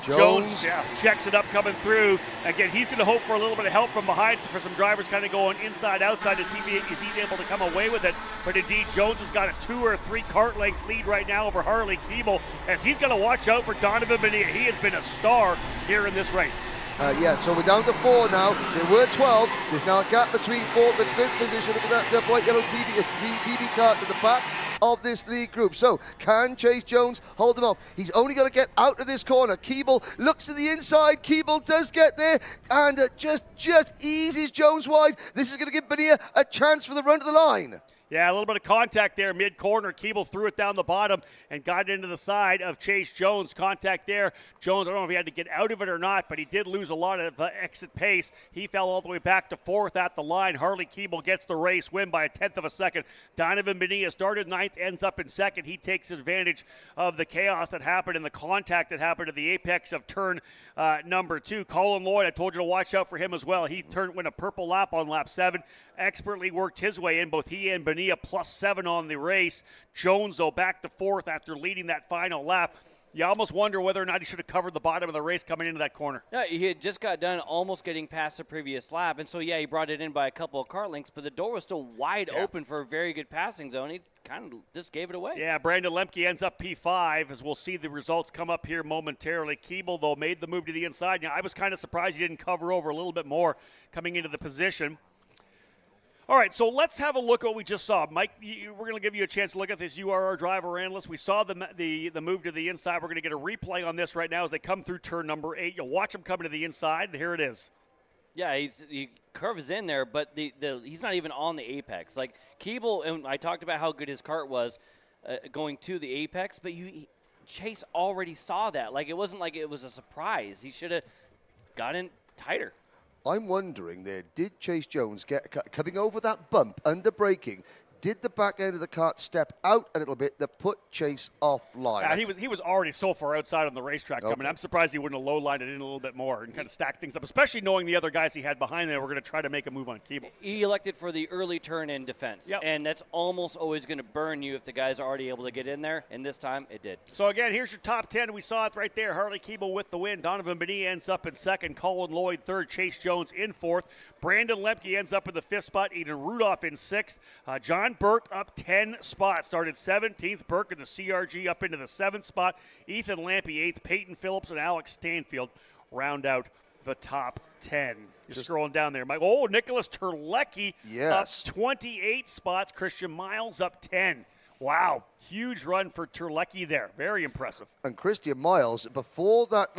Jones checks it up coming through. Again, he's going to hope for a little bit of help from behind for some drivers kind of going inside, outside. Is he able to come away with it? But indeed, Jones has got a 2 or 3 kart length lead right now over Harley Keeble, as he's going to watch out for Donovan Bonilla. He has been a star here in this race. So we're down to 4 now. There were 12. There's now a gap between 4th and 5th position. Look at that bright yellow green TV cart at the back of this lead group. So can Chase Jones hold him off? He's only got to get out of this corner. Keeble looks to the inside. Keeble does get there and just eases Jones wide. This is going to give Bonilla a chance for the run to the line. Yeah, a little bit of contact there mid-corner. Keeble threw it down the bottom and got into the side of Chase Jones. Contact there. Jones, I don't know if he had to get out of it or not, but he did lose a lot of exit pace. He fell all the way back to 4th at the line. Harley Keeble gets the race win by a 1/10 of a second. Donovan Bonilla started 9th, ends up in 2nd. He takes advantage of the chaos that happened and the contact that happened at the apex of turn number 2. Colin Lloyd, I told you to watch out for him as well. He went a purple lap on lap 7. Expertly worked his way in. Both he and Bonilla +7 on the race. Jones, though, back to 4th after leading that final lap. You almost wonder whether or not he should have covered the bottom of the race coming into that corner. Yeah, he had just got done almost getting past the previous lap, and so, yeah, he brought it in by a couple of kart lengths, but the door was still wide open for a very good passing zone. He kind of just gave it away. Yeah, Brandon Lemke ends up P5, as we'll see the results come up here momentarily. Keeble, though, made the move to the inside. Now, I was kind of surprised he didn't cover over a little bit more coming into the position. All right, so let's have a look at what we just saw. Mike, we're going to give you a chance to look at this. You are our driver analyst. We saw the move to the inside. We're going to get a replay on this right now as they come through turn number 8. You'll watch him coming to the inside, and here it is. Yeah, he curves in there, but he's not even on the apex. Like Keeble, and I talked about how good his kart was going to the apex, but Chase already saw that. Like, it wasn't like it was a surprise. He should have gotten tighter. I'm wondering there, did Chase Jones get coming over that bump under braking? Did the back end of the kart step out a little bit that put Chase offline? He was already so far outside on the racetrack coming. I'm surprised he wouldn't have low-lined it in a little bit more and kind of stack things up, especially knowing the other guys he had behind there were going to try to make a move on Keeble. He elected for the early turn in defense, and that's almost always going to burn you if the guys are already able to get in there, and this time it did. So again, here's your top 10. We saw it right there. Harley Keeble with the win. Donovan Benet ends up in second. Colin Lloyd third. Chase Jones in fourth. Brandon Lemke ends up in the fifth spot. Eden Rudolph in sixth. John Burke up 10 spots. Started 17th. Burke in the CRG up into the 7th spot. Ethan Lampy 8th. Peyton Phillips and Alex Stanfield round out the top 10. You're scrolling down there, Mike. Oh, Nicholas Terlecki up 28 spots. Christian Miles up 10. Wow, huge run for Terlecki there. Very impressive. And Christian Miles, before that,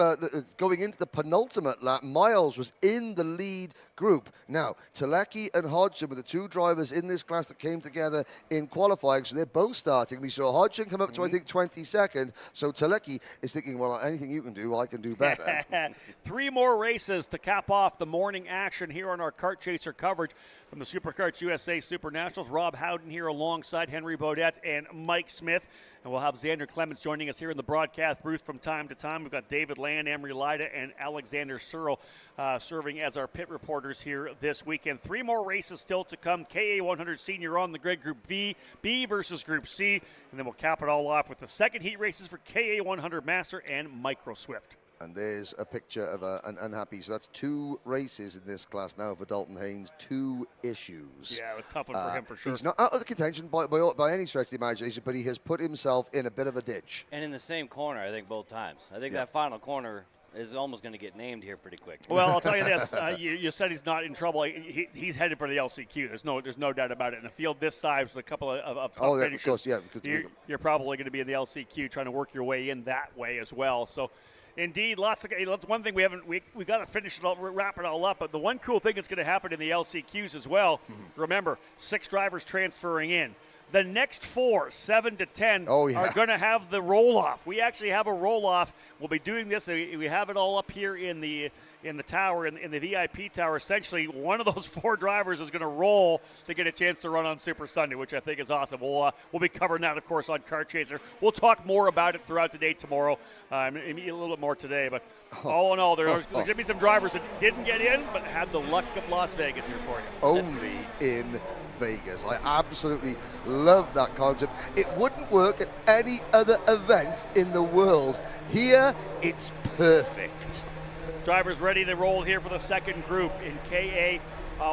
going into the penultimate lap, Miles was in the lead group. Now, Terlecki and Hodgson were the two drivers in this class that came together in qualifying, so they're both starting. We saw Hodgson come up to, I think, 22nd, so Terlecki is thinking, well, anything you can do, I can do better. 3 more races to cap off the morning action here on our Kart Chaser coverage from the SuperKarts USA SuperNationals. Rob Howden here alongside Henry Baudette and Mike Smith. And we'll have Xander Clements joining us here in the broadcast booth from time to time. We've got David Land, Emery Lida, and Alexander Searle serving as our pit reporters here this weekend. 3 more races still to come. KA100 Senior on the grid, Group B versus Group C. And then we'll cap it all off with the second heat races for KA100 Master and Micro Swift. And there's a picture of an unhappy. So that's 2 races in this class now for Dalton Haynes. 2 issues. Yeah, it was a tough one for him for sure. He's not out of the contention by any stretch of the imagination, but he has put himself in a bit of a ditch. And in the same corner, I think, both times. I think that final corner is almost going to get named here pretty quick. Well, I'll tell you this. You said he's not in trouble. He's headed for the LCQ. There's no doubt about it. In a field this size with a couple of tough finishes, of course, you're probably going to be in the LCQ trying to work your way in that way as well. So, indeed, that's one thing we got to finish it all, wrap it all up. But the one cool thing that's going to happen in the LCQs as well, remember, 6 drivers transferring in. The next 4, 7 to 10, are going to have the roll-off. We actually have a roll-off. We'll be doing this. We have it all up here in the tower, in the VIP tower. Essentially, one of those 4 drivers is going to roll to get a chance to run on Super Sunday, which I think is awesome. We'll be covering that, of course, on Kart Chaser. We'll talk more about it throughout the day tomorrow, maybe a little bit more today. But all in all, there's going to be some drivers that didn't get in but had the luck of Las Vegas here for you. Only in Vegas. I absolutely love that concept. It wouldn't work at any other event in the world. Here, it's perfect. Drivers ready to roll here for the second group in KA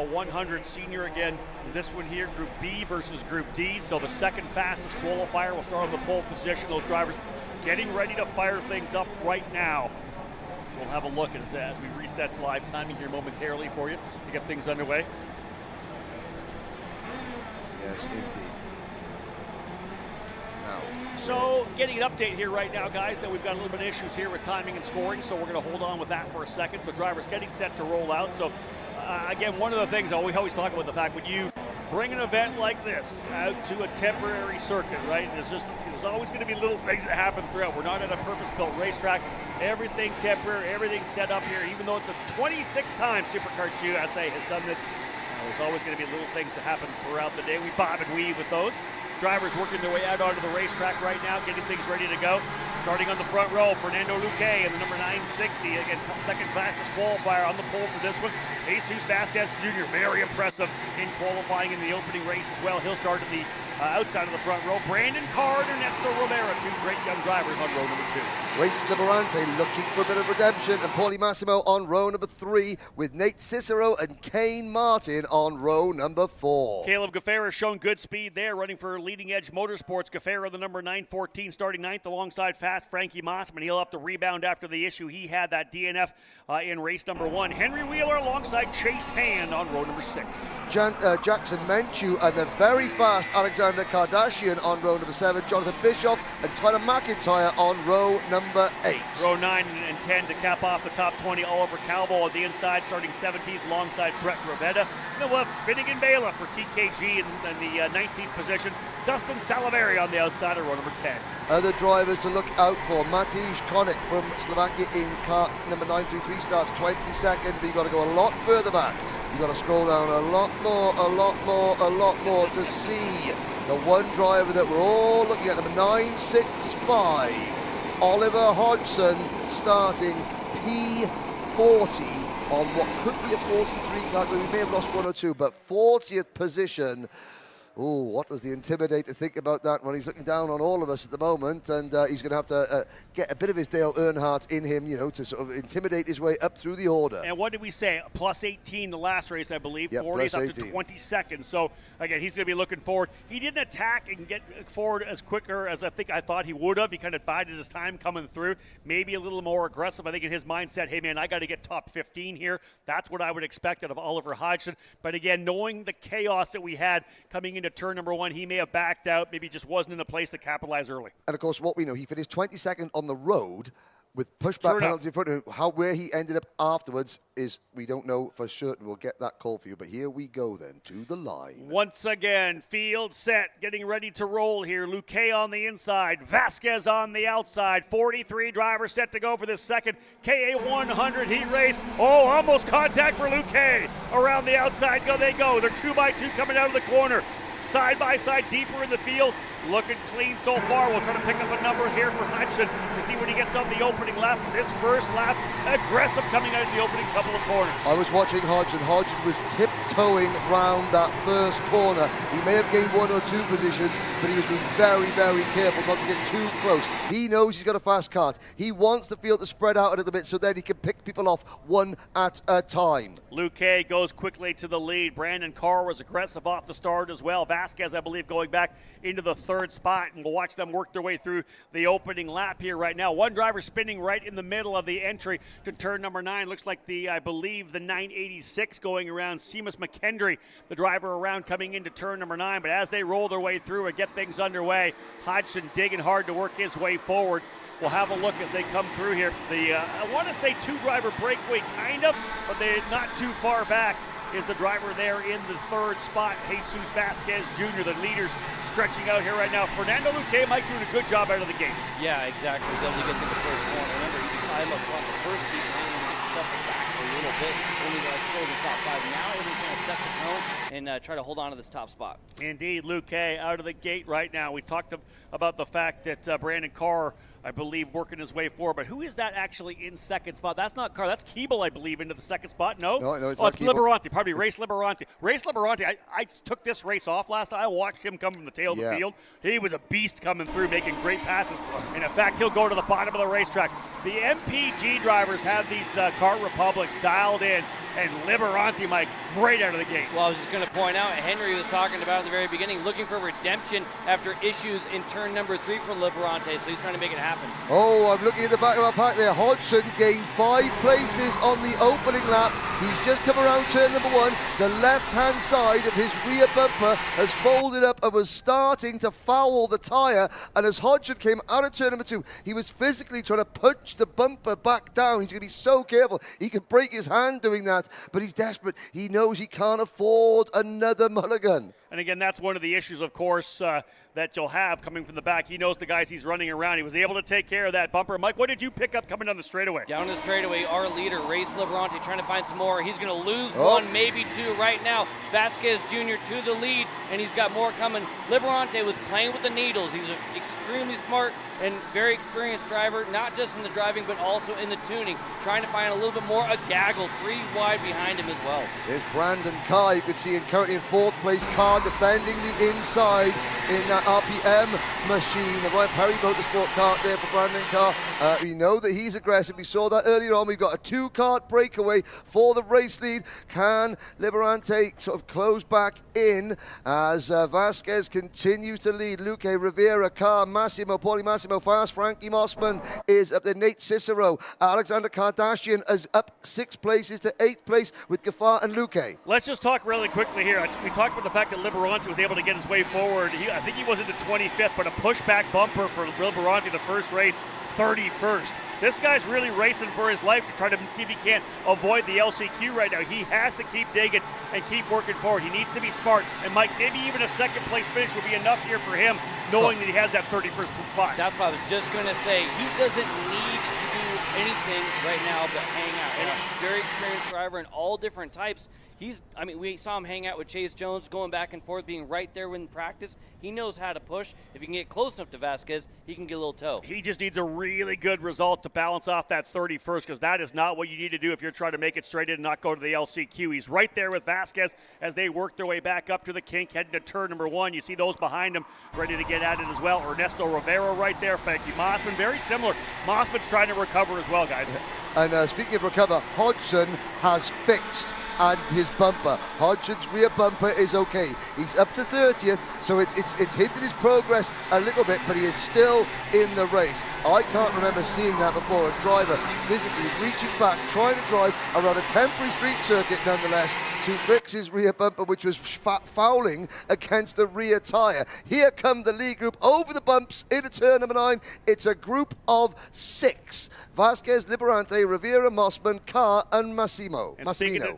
100 Senior again. This one here, Group B versus Group D. So the second fastest qualifier will start on the pole position. Those drivers getting ready to fire things up right now. We'll have a look as we reset live timing here momentarily for you to get things underway. Yes, indeed. So getting an update here right now, guys, that we've got a little bit of issues here with timing and scoring, so we're going to hold on with that for a second. So drivers getting set to roll out. So again, one of the things we always talk about the fact when you bring an event like this out to a temporary circuit, right? There's always going to be little things that happen throughout. We're not at a purpose-built racetrack. Everything temporary, everything's set up here. Even though it's the 26th time SuperKarts USA has done this, there's always going to be little things that happen throughout the day. We bob and weave with those. Drivers working their way out onto the racetrack right now, getting things ready to go. Starting on the front row, Fernando Luque in the number 960. Again, second fastest qualifier on the pole for this one. Jesus Vasquez Jr., very impressive in qualifying in the opening race as well. He'll start at the outside of the front row. Brandon Kart and Nestor Rivera, 2 great young drivers on row number 2. Race the Morante looking for a bit of redemption, and Paulie Massimo on row number 3 with Nate Cicero and Kane Martin on row number 4. Caleb Gaffera has shown good speed there, running for Leading Edge Motorsports. Gaffera, the number 914, starting 9th alongside fast Frankie Mossman. He'll have to rebound after the issue he had, that DNF in race number 1. Henry Wheeler alongside Chase Hand on row number 6. Jackson Menchu and the very fast Alexander Kardashian on row number 7. Jonathan Bischoff and Tyler McIntyre on row number 8. Row 9 and 10 to cap off the top 20. Oliver Calvo on the inside, starting 17th alongside Brett Gravetta. And we'll have Finnegan Bela for TKG in the 19th position. Dustin Saliveri on the outside of row number 10. Other drivers to look out for. Matej Konik from Slovakia in kart number 933 starts 22nd, but you've got to go a lot further back. You've got to scroll down a lot more to see the one driver that we're all looking at, number 965, Oliver Hodgson, starting P40 on what could be a 43 kart. We may have lost 1 or 2, but 40th position. Oh, what does the Intimidator think about that? Well, he's looking down on all of us at the moment, and he's going to have to get a bit of his Dale Earnhardt in him, you know, to sort of intimidate his way up through the order. And what did we say? Plus 18 the last race, I believe. Yep, 40th up 18. to 22nd. So, again, he's going to be looking forward. He didn't attack and get forward as quicker as I thought he would have. He kind of bided his time coming through. Maybe a little more aggressive. I think in his mindset, hey, man, I got to get top 15 here. That's what I would expect out of Oliver Hodgson. But, again, knowing the chaos that we had coming into turn number 1, he may have backed out, maybe just wasn't in the place to capitalize early. And of course, what we know, he finished 22nd on the road with pushback penalty in front of him. Where he ended up afterwards is we don't know for certain. We'll get that call for you. But here we go then to the line. Once again, field set, getting ready to roll here. Luque on the inside, Vasquez on the outside. 43 drivers set to go for this second KA100 heat race. Oh, almost contact for Luque. Around the outside they go. They're 2x2 coming out of the corner. Side by side, deeper in the field, looking clean so far. We'll try to pick up a number here for Hudson to see when he gets on the opening lap. This first lap, aggressive coming out of the opening couple of corners. I was watching Hodgson. Hodgson was tiptoeing round that first corner. He may have gained 1 or 2 positions, but he was being very, very careful not to get too close. He knows he's got a fast kart. He wants the field to spread out a little bit so that he can pick people off one at a time. Luque goes quickly to the lead. Brandon Carr was aggressive off the start as well. Vasquez, I believe, going back into the 3rd spot, and we'll watch them work their way through the opening lap here right now. One driver spinning right in the middle of the entry to turn number 9. Looks like I believe the 986 going around. Seamus McKendry, the driver around coming into turn number 9. But as they roll their way through and get things underway, Hodgson digging hard to work his way forward. We'll have a look as they come through here. I want to say 2-driver breakaway, kind of, but they're not too far back. Is the driver there in the 3rd spot, Jesus Vasquez Jr., the leaders stretching out here right now. Fernando Luque, Mike, doing a good job out of the gate. Yeah, exactly. He's able to get to the first corner. Remember, he decided up front the first heat and then shuffled back a little bit when he still in the top 5. Now he's going to set the tone and try to hold on to this top spot. Indeed, Luque out of the gate right now. We talked about the fact that Brandon Carr, I believe, working his way forward. But who is that actually in 2nd spot? That's not Carr. That's Keeble, I believe, into the 2nd spot. No, it's not Keeble. Liberanti. Pardon me, Race Liberanti. Race Liberanti, I took this race off last night. I watched him come from the tail of the field. He was a beast coming through, making great passes. And, in fact, he'll go to the bottom of the racetrack. The MPG drivers have these Kart Republics dialed in. And Liberanti, Mike, great out of the gate. Well, I was just going to point out, Henry was talking about at the very beginning, looking for redemption after issues in turn number 3 for Liberanti, so he's trying to make it happen. Oh, I'm looking at the back of our pack there. Hodgson gained 5 places on the opening lap. He's just come around turn number 1. The left-hand side of his rear bumper has folded up and was starting to foul the tyre. And as Hodgson came out of turn number 2, he was physically trying to punch the bumper back down. He's going to be so careful. He could break his hand doing that. But he's desperate. He knows he can't afford another mulligan. And again, that's one of the issues, of course, that you'll have coming from the back. He knows the guys he's running around. He was able to take care of that bumper. Mike, what did you pick up coming down the straightaway? Down the straightaway, our leader, Race Liberanti, trying to find some more. He's going to lose 1, maybe 2 right now. Vasquez Jr. to the lead, and he's got more coming. Liberanti was playing with the needles. He's an extremely smart and very experienced driver, not just in the driving, but also in the tuning, trying to find a little bit more, a gaggle 3 wide behind him as well. There's Brandon Carr, you can see him currently in 4th place. Carr defending the inside in that RPM machine, the Ryan Perry Motorsport kart there for Brandon Carr. We know that he's aggressive. We saw that earlier on. We've got a 2-kart breakaway for the race lead. Can Liberanti sort of close back in as Vasquez continues to lead? Luque, Rivera, Carr, Massimo, Paulie Massimo fast. Frankie Mossman is up there. Nate Cicero, Alexander Kardashian is up 6 places to 8th place with Gaffar and Luque. Let's just talk really quickly here. We talked about the fact that Liberanti was able to get his way forward. I think he was into 25th, but a pushback bumper for Liberanti the first race, 31st. This guy's really racing for his life to try to see if he can't avoid the LCQ right now. He has to keep digging and keep working forward. He needs to be smart. And Mike, maybe even a second place finish would be enough here for him, knowing that he has that 31st spot. That's what I was just going to say. He doesn't need to do anything right now but hang out. And a very experienced driver in all different types. We saw him hang out with Chase Jones, going back and forth, being right there in practice. He knows how to push. If he can get close enough to Vasquez, he can get a little toe. He just needs a really good result to balance off that 31st, because that is not what you need to do if you're trying to make it straight in and not go to the LCQ. He's right there with Vasquez as they work their way back up to the kink, heading to turn number 1. You see those behind him ready to get at it as well. Ernesto Rivera right there. Frankie Mossman, very similar. Mossman's trying to recover as well, guys. And speaking of recover, Hodgson has fixed and his bumper. Hodgson's rear bumper is okay. He's up to 30th, so it's hindered his progress a little bit, but he is still in the race. I can't remember seeing that before. A driver physically reaching back, trying to drive around a temporary street circuit nonetheless to fix his rear bumper, which was fouling against the rear tyre. Here come the lead group over the bumps into turn number 9. It's a group of 6. Vasquez, Liberanti, Rivera, Mossman, Carr, and Massimo. And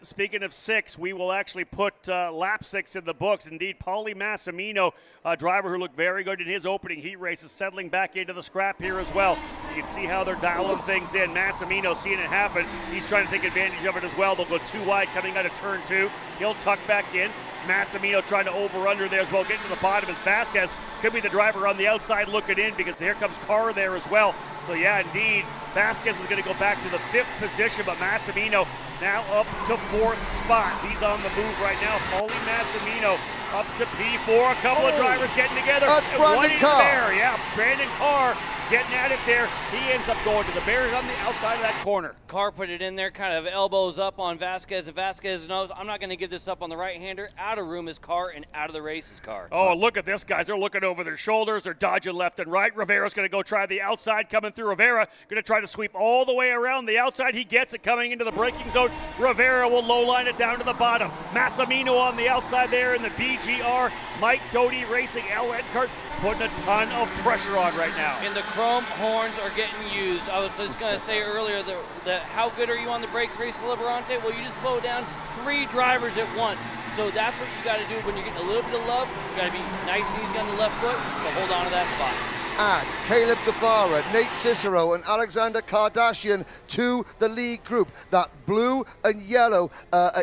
speaking of 6, we will actually put lap 6 in the books. Indeed, Paulie Massimino, a driver who looked very good in his opening heat race, is settling back into the scrap here as well. You can see how they're dialing things in. Massimino seeing it happen. He's trying to take advantage of it as well. They'll go too wide coming out of turn 2. He'll tuck back in. Massimino trying to over-under there as well, getting to the bottom as Vasquez could be the driver on the outside looking in, because here comes Carr there as well. So yeah, indeed, Vasquez is going to go back to the 5th position, but Massimino now up to 4th spot. He's on the move right now. Paulie Massimino up to P4. A couple of drivers getting together. That's Brandon Carr. Yeah, Brandon Carr getting at it there. He ends up going to the barriers on the outside of that corner. Carr put it in there, kind of elbows up on Vasquez. And Vasquez knows, I'm not going to give this up on the right-hander. Out of room is Carr, and out of the race is Carr. Oh, look at this, guys. They're looking over their shoulders. They're dodging left and right. Rivera's going to go try the outside, coming through Rivera. Going to try to sweep all the way around the outside. He gets it coming into the braking zone. Rivera will low-line it down to the bottom. Massimino on the outside there in the BGR. Mike Doty Racing, L. Kart, putting a ton of pressure on right now. And the chrome horns are getting used. I was just going to say earlier that how good are you on the brakes, Race Liberanti? Well, you just slow down 3 drivers at once. So that's what you got to do when you're getting a little bit of love. You got to be nice and easy on the left foot, but hold on to that spot. Add Caleb Gafara, Nate Cicero, and Alexander Kardashian to the lead group. That blue and yellow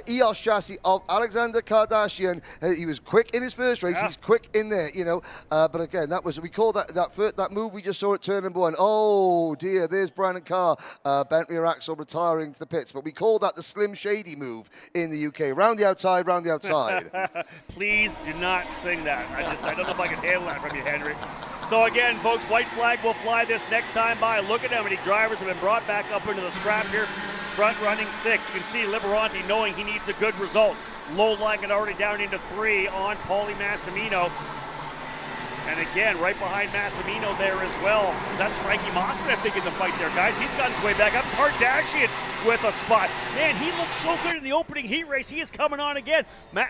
EOS chassis of Alexander Kardashian. He was quick in his first race. Yeah. He's quick in there, you know. But again, we call that move we just saw at turn number 1. Oh dear, there's Brandon Carr, bent rear axle retiring to the pits. But we call that the Slim Shady move in the UK. Round the outside, round the outside. Please do not sing that. I don't know if I can handle that from you, Henry. So again, folks, white flag will fly this next time by. Look at how many drivers have been brought back up into the scrap here. Front running 6. You can see Liberanti knowing he needs a good result. Low line it already down into 3 on Paulie Massimino. And again, right behind Massimino there as well. That's Frankie Mossman, I think, in the fight there, guys. He's got his way back up. Kardashian with a spot. Man, he looked so good in the opening heat race. He is coming on again.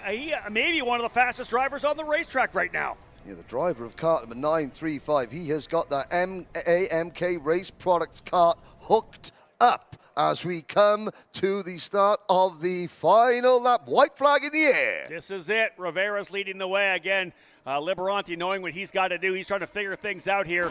He maybe one of the fastest drivers on the racetrack right now. Yeah, the driver of kart number 935, he has got that AMK Race Products kart hooked up as we come to the start of the final lap. White flag in the air. This is it. Rivera's leading the way again. Liberanti knowing what he's got to do. He's trying to figure things out here.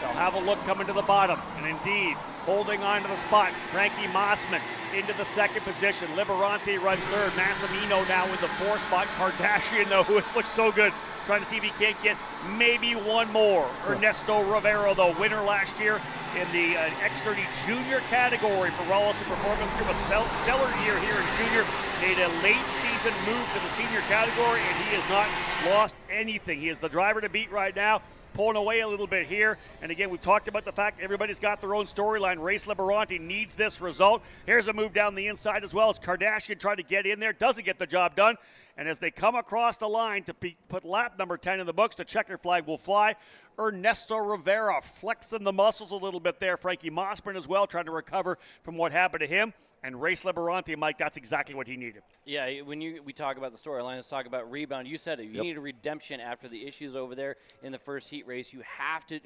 They'll have a look coming to the bottom. And indeed, holding on to the spot, Frankie Mossman into the 2nd position. Liberanti runs 3rd. Massimino now in the 4th spot. Kardashian, though, who has looked so good, trying to see if he can't get maybe one more. Ernesto Rivera, though, winner last year in the X30 Junior category for Rawlison Performance Group. A stellar year here in Junior. Made a late season move to the senior category, and he has not lost anything. He is the driver to beat right now. Pulling away a little bit here. And again, we've talked about the fact everybody's got their own storyline. Race Liberanti needs this result. Here's a move down the inside as well as Kardashian trying to get in there. Doesn't get the job done. And as they come across the line to put lap number 10 in the books, the checker flag will fly. Ernesto Rivera flexing the muscles a little bit there. Frankie Mossburn as well, trying to recover from what happened to him. And Race Liberanti, Mike, that's exactly what he needed. Yeah, when we talk about the storyline, let's talk about rebound. You said it. You need a redemption after the issues over there in the first heat race. You have to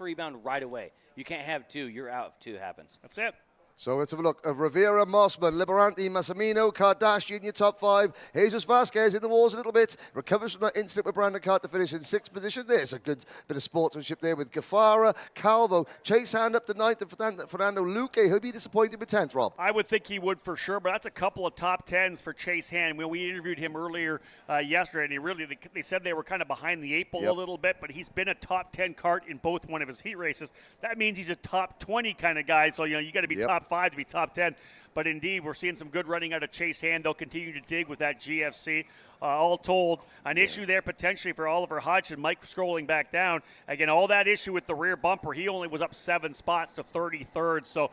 rebound right away. You can't have two. You're out if two happens. That's it. So let's have a look. Rivera, Mossman, Liberanti, Massimino, Kardashian in your top 5. Jesus Vasquez in the walls a little bit. Recovers from that incident with Brandon Kart to finish in 6th position. There's a good bit of sportsmanship there with Gafara, Calvo, Chase Hand up to 9th, and Fernando Luque. He'll be disappointed with 10th, Rob. I would think he would for sure, but that's a couple of top 10s for Chase Hand. We interviewed him earlier yesterday, and they said they were kind of behind the 8 ball a little bit, but he's been a top 10 kart in both one of his heat races. That means he's a top 20 kind of guy, so you got to be top 5 to be top 10. But indeed, we're seeing some good running out of Chase Hand. They'll continue to dig with that GFC. All told, an issue there potentially for Oliver Hodgson. Mike scrolling back down. Again, all that issue with the rear bumper. He only was up 7 spots to 33rd. So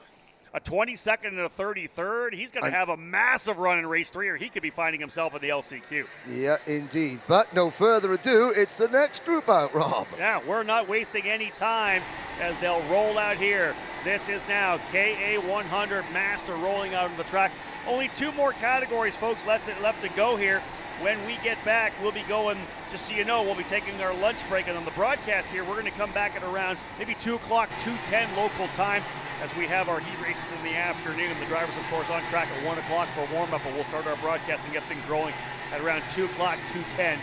a 22nd and a 33rd. He's going to have a massive run in race 3, or he could be finding himself in the LCQ. Yeah, indeed. But no further ado, it's the next group out, Rob. Yeah, we're not wasting any time as they'll roll out here. This is now KA100 Master rolling out on the track. Only 2 more categories, folks, left to go here. When we get back, we'll be going, just so you know, we'll be taking our lunch break. And on the broadcast here, we're going to come back at around maybe 2 o'clock, 2:10 local time, as we have our heat races in the afternoon. The drivers, of course, on track at 1 o'clock for warm-up, but we'll start our broadcast and get things rolling at around 2 o'clock, 2:10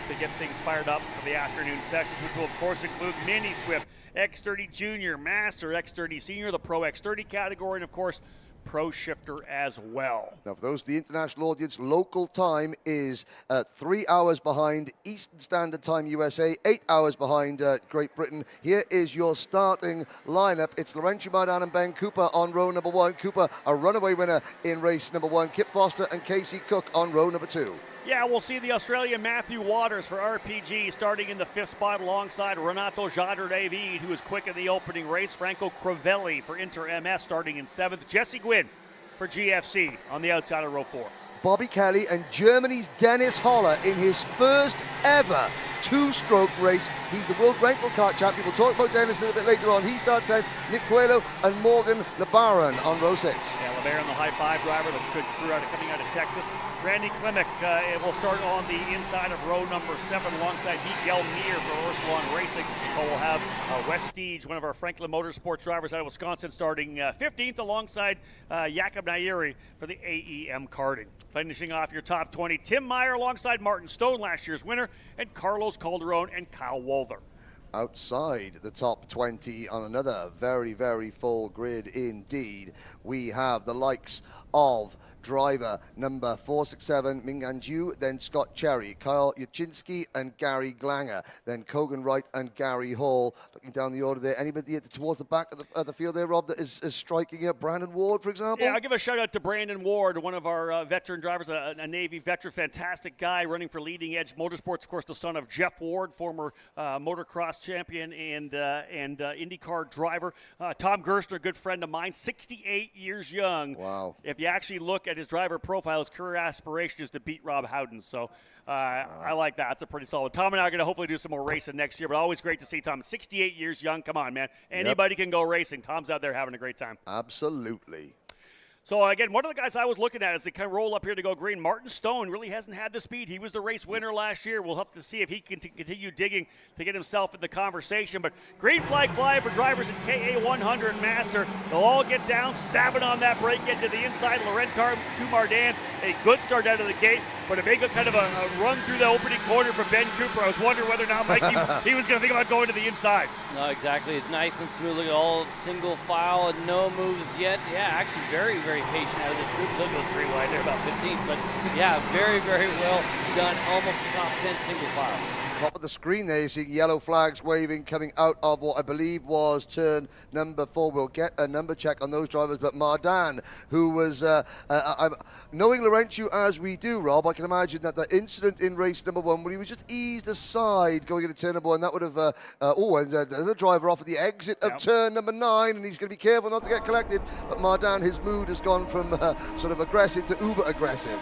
to get things fired up for the afternoon sessions, which will, of course, include Mini Swift, X30 Junior, Master, X30 Senior, the Pro X30 category, and, of course, Pro Shifter as well. Now, for those of the international audience, local time is 3 hours behind Eastern Standard Time USA, 8 hours behind Great Britain. Here is your starting lineup. It's Laurentio Mardan and Ben Cooper on row number 1. Cooper, a runaway winner in race number 1. Kip Foster and Casey Cook on row number 2. Yeah, we'll see the Australian Matthew Waters for RPG starting in the 5th spot alongside Renato Jadre-David, who was quick in the opening race. Franco Crivelli for Inter-MS starting in 7th. Jesse Gwynn for GFC on the outside of row 4. Bobby Kelly and Germany's Dennis Holler in his first ever 2-stroke race. He's the World Rental Kart Champion. We'll talk about Dennis a little bit later on. He starts 10th. Nick Coelho and Morgan LeBaron on row 6. Yeah, LeBaron, the high 5 driver, the good crew coming out of Texas. Randy Klimek will start on the inside of row number 7 alongside Miguel Mir for Ursulon Racing. We'll have Wes Steege, one of our Franklin Motorsports drivers out of Wisconsin, starting 15th alongside Jakob Nairi for the AEM Karting. Finishing off your top 20, Tim Meyer alongside Martin Stone, last year's winner, and Carlos Calderon and Kyle Walther. Outside the top 20 on another very, very full grid indeed, we have the likes of driver number 467, Mingan Ju, then Scott Cherry, Kyle Yachinsky and Gary Glanger, then Kogan Wright and Gary Hall. Looking down the order there, anybody towards the back of the field there, Rob, that is striking up? Brandon Ward, for example? Yeah, I'll give a shout out to Brandon Ward, one of our veteran drivers, a Navy veteran, fantastic guy running for Leading Edge Motorsports, of course, the son of Jeff Ward, former motocross champion and IndyCar driver. Tom Gerstner, a good friend of mine, 68 years young. Wow. If you actually look at his driver profile, his career aspiration is to beat Rob Howden. So I like that. It's a pretty solid. Tom and I are going to hopefully do some more racing next year, but always great to see Tom. 68 years young. Come on, man. Anybody can go racing. Tom's out there having a great time. Absolutely. So, again, one of the guys I was looking at as they kind of roll up here to go green, Martin Stone really hasn't had the speed. He was the race winner last year. We'll have to see if he can continue digging to get himself in the conversation. But green flag fly for drivers in KA100 Master. They'll all get down, stabbing on that brake, get to the inside. Laurent Mardan, a good start out of the gate, but a big kind of a run through the opening corner for Ben Cooper. I was wondering whether or not, Mike, he was going to think about going to the inside. No, exactly. It's nice and smooth. Look at all single file and no moves yet. Yeah, actually very, very patient out of this group. Took those 3 wide there, about 15th. But yeah, very, very well done. Almost the top 10 single file. Top of the screen there, you see yellow flags waving coming out of what I believe was turn number 4. We'll get a number check on those drivers, but Mardan, who was, knowing Laurentio as we do, Rob, I can imagine that the incident in race number 1 where he was just eased aside going into turn number 1, that would have, and another driver off at the exit of turn number 9, and he's going to be careful not to get collected, but Mardan, his mood has gone from sort of aggressive to uber aggressive.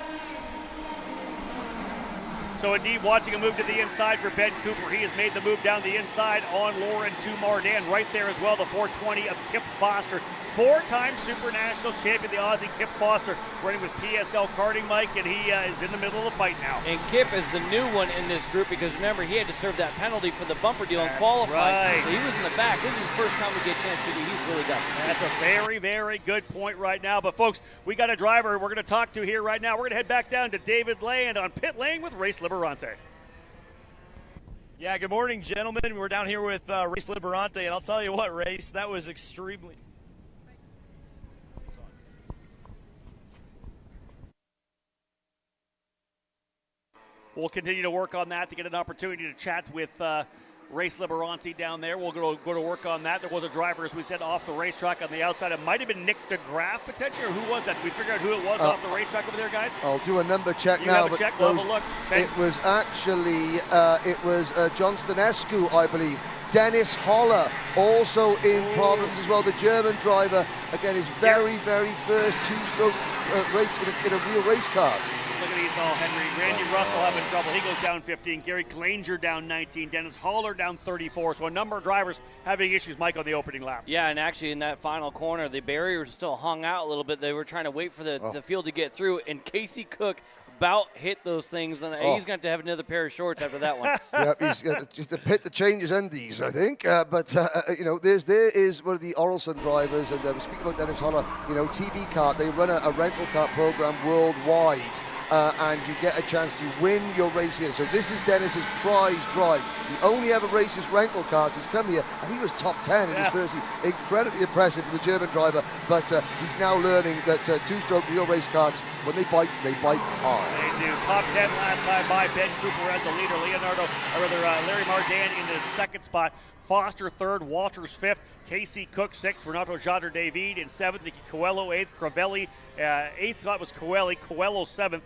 So indeed, watching a move to the inside for Ben Cooper. He has made the move down the inside on Lauren to Mardan. Right there as well, the 420 of Kip Foster. 4-time SuperNationals champion, the Aussie Kip Foster, running with PSL Karting, Mike, and he is in the middle of the fight now. And Kip is the new one in this group because remember, he had to serve that penalty for the bumper deal in qualifying. Right. So he was in the back. This is the first time we get a chance to do. He's really got it. That's a very, very good point right now. But folks, we got a driver we're going to talk to here right now. We're going to head back down to David Land on pit lane with Race Liberante. Yeah, good morning, gentlemen. We're down here with Race Liberante, and I'll tell you what, Race, that was extremely... We'll continue to work on that to get an opportunity to chat with Race Liberante down there. We'll go to work on that. There was a driver, as we said, off the racetrack on the outside. It might have been Nick DeGraff, potentially, or who was that? Did we figure out who it was off the racetrack over there, guys? I'll do a number check you now. Have a check. We'll have a look. It was actually John Stanescu, I believe. Dennis Holler also in problems as well. The German driver, again, his very first two-stroke race in a real race kart. Look at these all, Henry. Randy Russell having trouble. He goes down 15. Gary Klanger down 19. Dennis Holler down 34. So a number of drivers having issues, Mike, on the opening lap. Yeah, and actually in that final corner, the barriers still hung out a little bit. They were trying to wait for the field to get through, and Casey Cook about hit those things, and he's going to have another pair of shorts after that one. Yep, he's just the pit to change his undies, I think. But you know, there is one of the Oralson drivers, and speaking about Dennis Holler, you know, TB Kart, they run a rental kart program worldwide. And you get a chance to win your race here. So this is Dennis's prize drive. He only ever races rental karts. He's come here, and he was top 10 in his first season. Incredibly impressive for the German driver, but he's now learning that two-stroke real race karts, when they bite hard. They do. Top 10 last time by. Ben Cooper as the leader. Larry Mardan in the second spot. Foster third, Walters fifth, Casey Cook sixth, Renato Jader David in seventh, Nicky Coelho eighth, Crivelli eighth spot was Coelho seventh.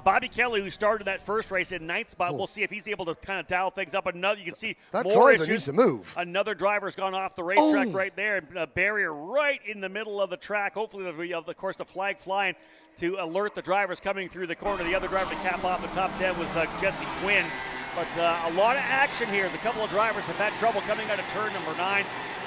Bobby Kelly, who started that first race in ninth spot, we'll see if he's able to kind of dial things up. You can see that more driver issues. Needs to move. Another driver's gone off the racetrack right there, and a barrier right in the middle of the track. Hopefully, of course, the flag flying to alert the drivers coming through the corner. The other driver to cap off the top 10 was Jesse Quinn. But a lot of action here. The couple of drivers have had trouble coming out of turn number 9.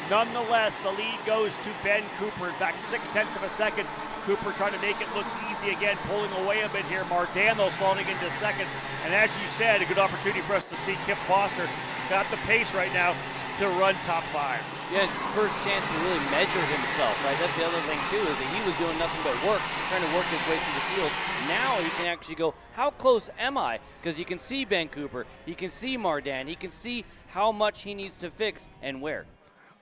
Nonetheless, the lead goes to Ben Cooper. In fact, 0.6 of a second. Cooper trying to make it look easy again, pulling away a bit here. Mardan, though, falling into second. And as you said, a good opportunity for us to see Kip Foster got the pace right now to run top 5. Yeah, it's his first chance to really measure himself, right? That's the other thing, too, is that he was doing nothing but work, trying to work his way through the field. Now he can actually go, how close am I? Because you can see Ben Cooper, he can see Mardan, he can see how much he needs to fix and where.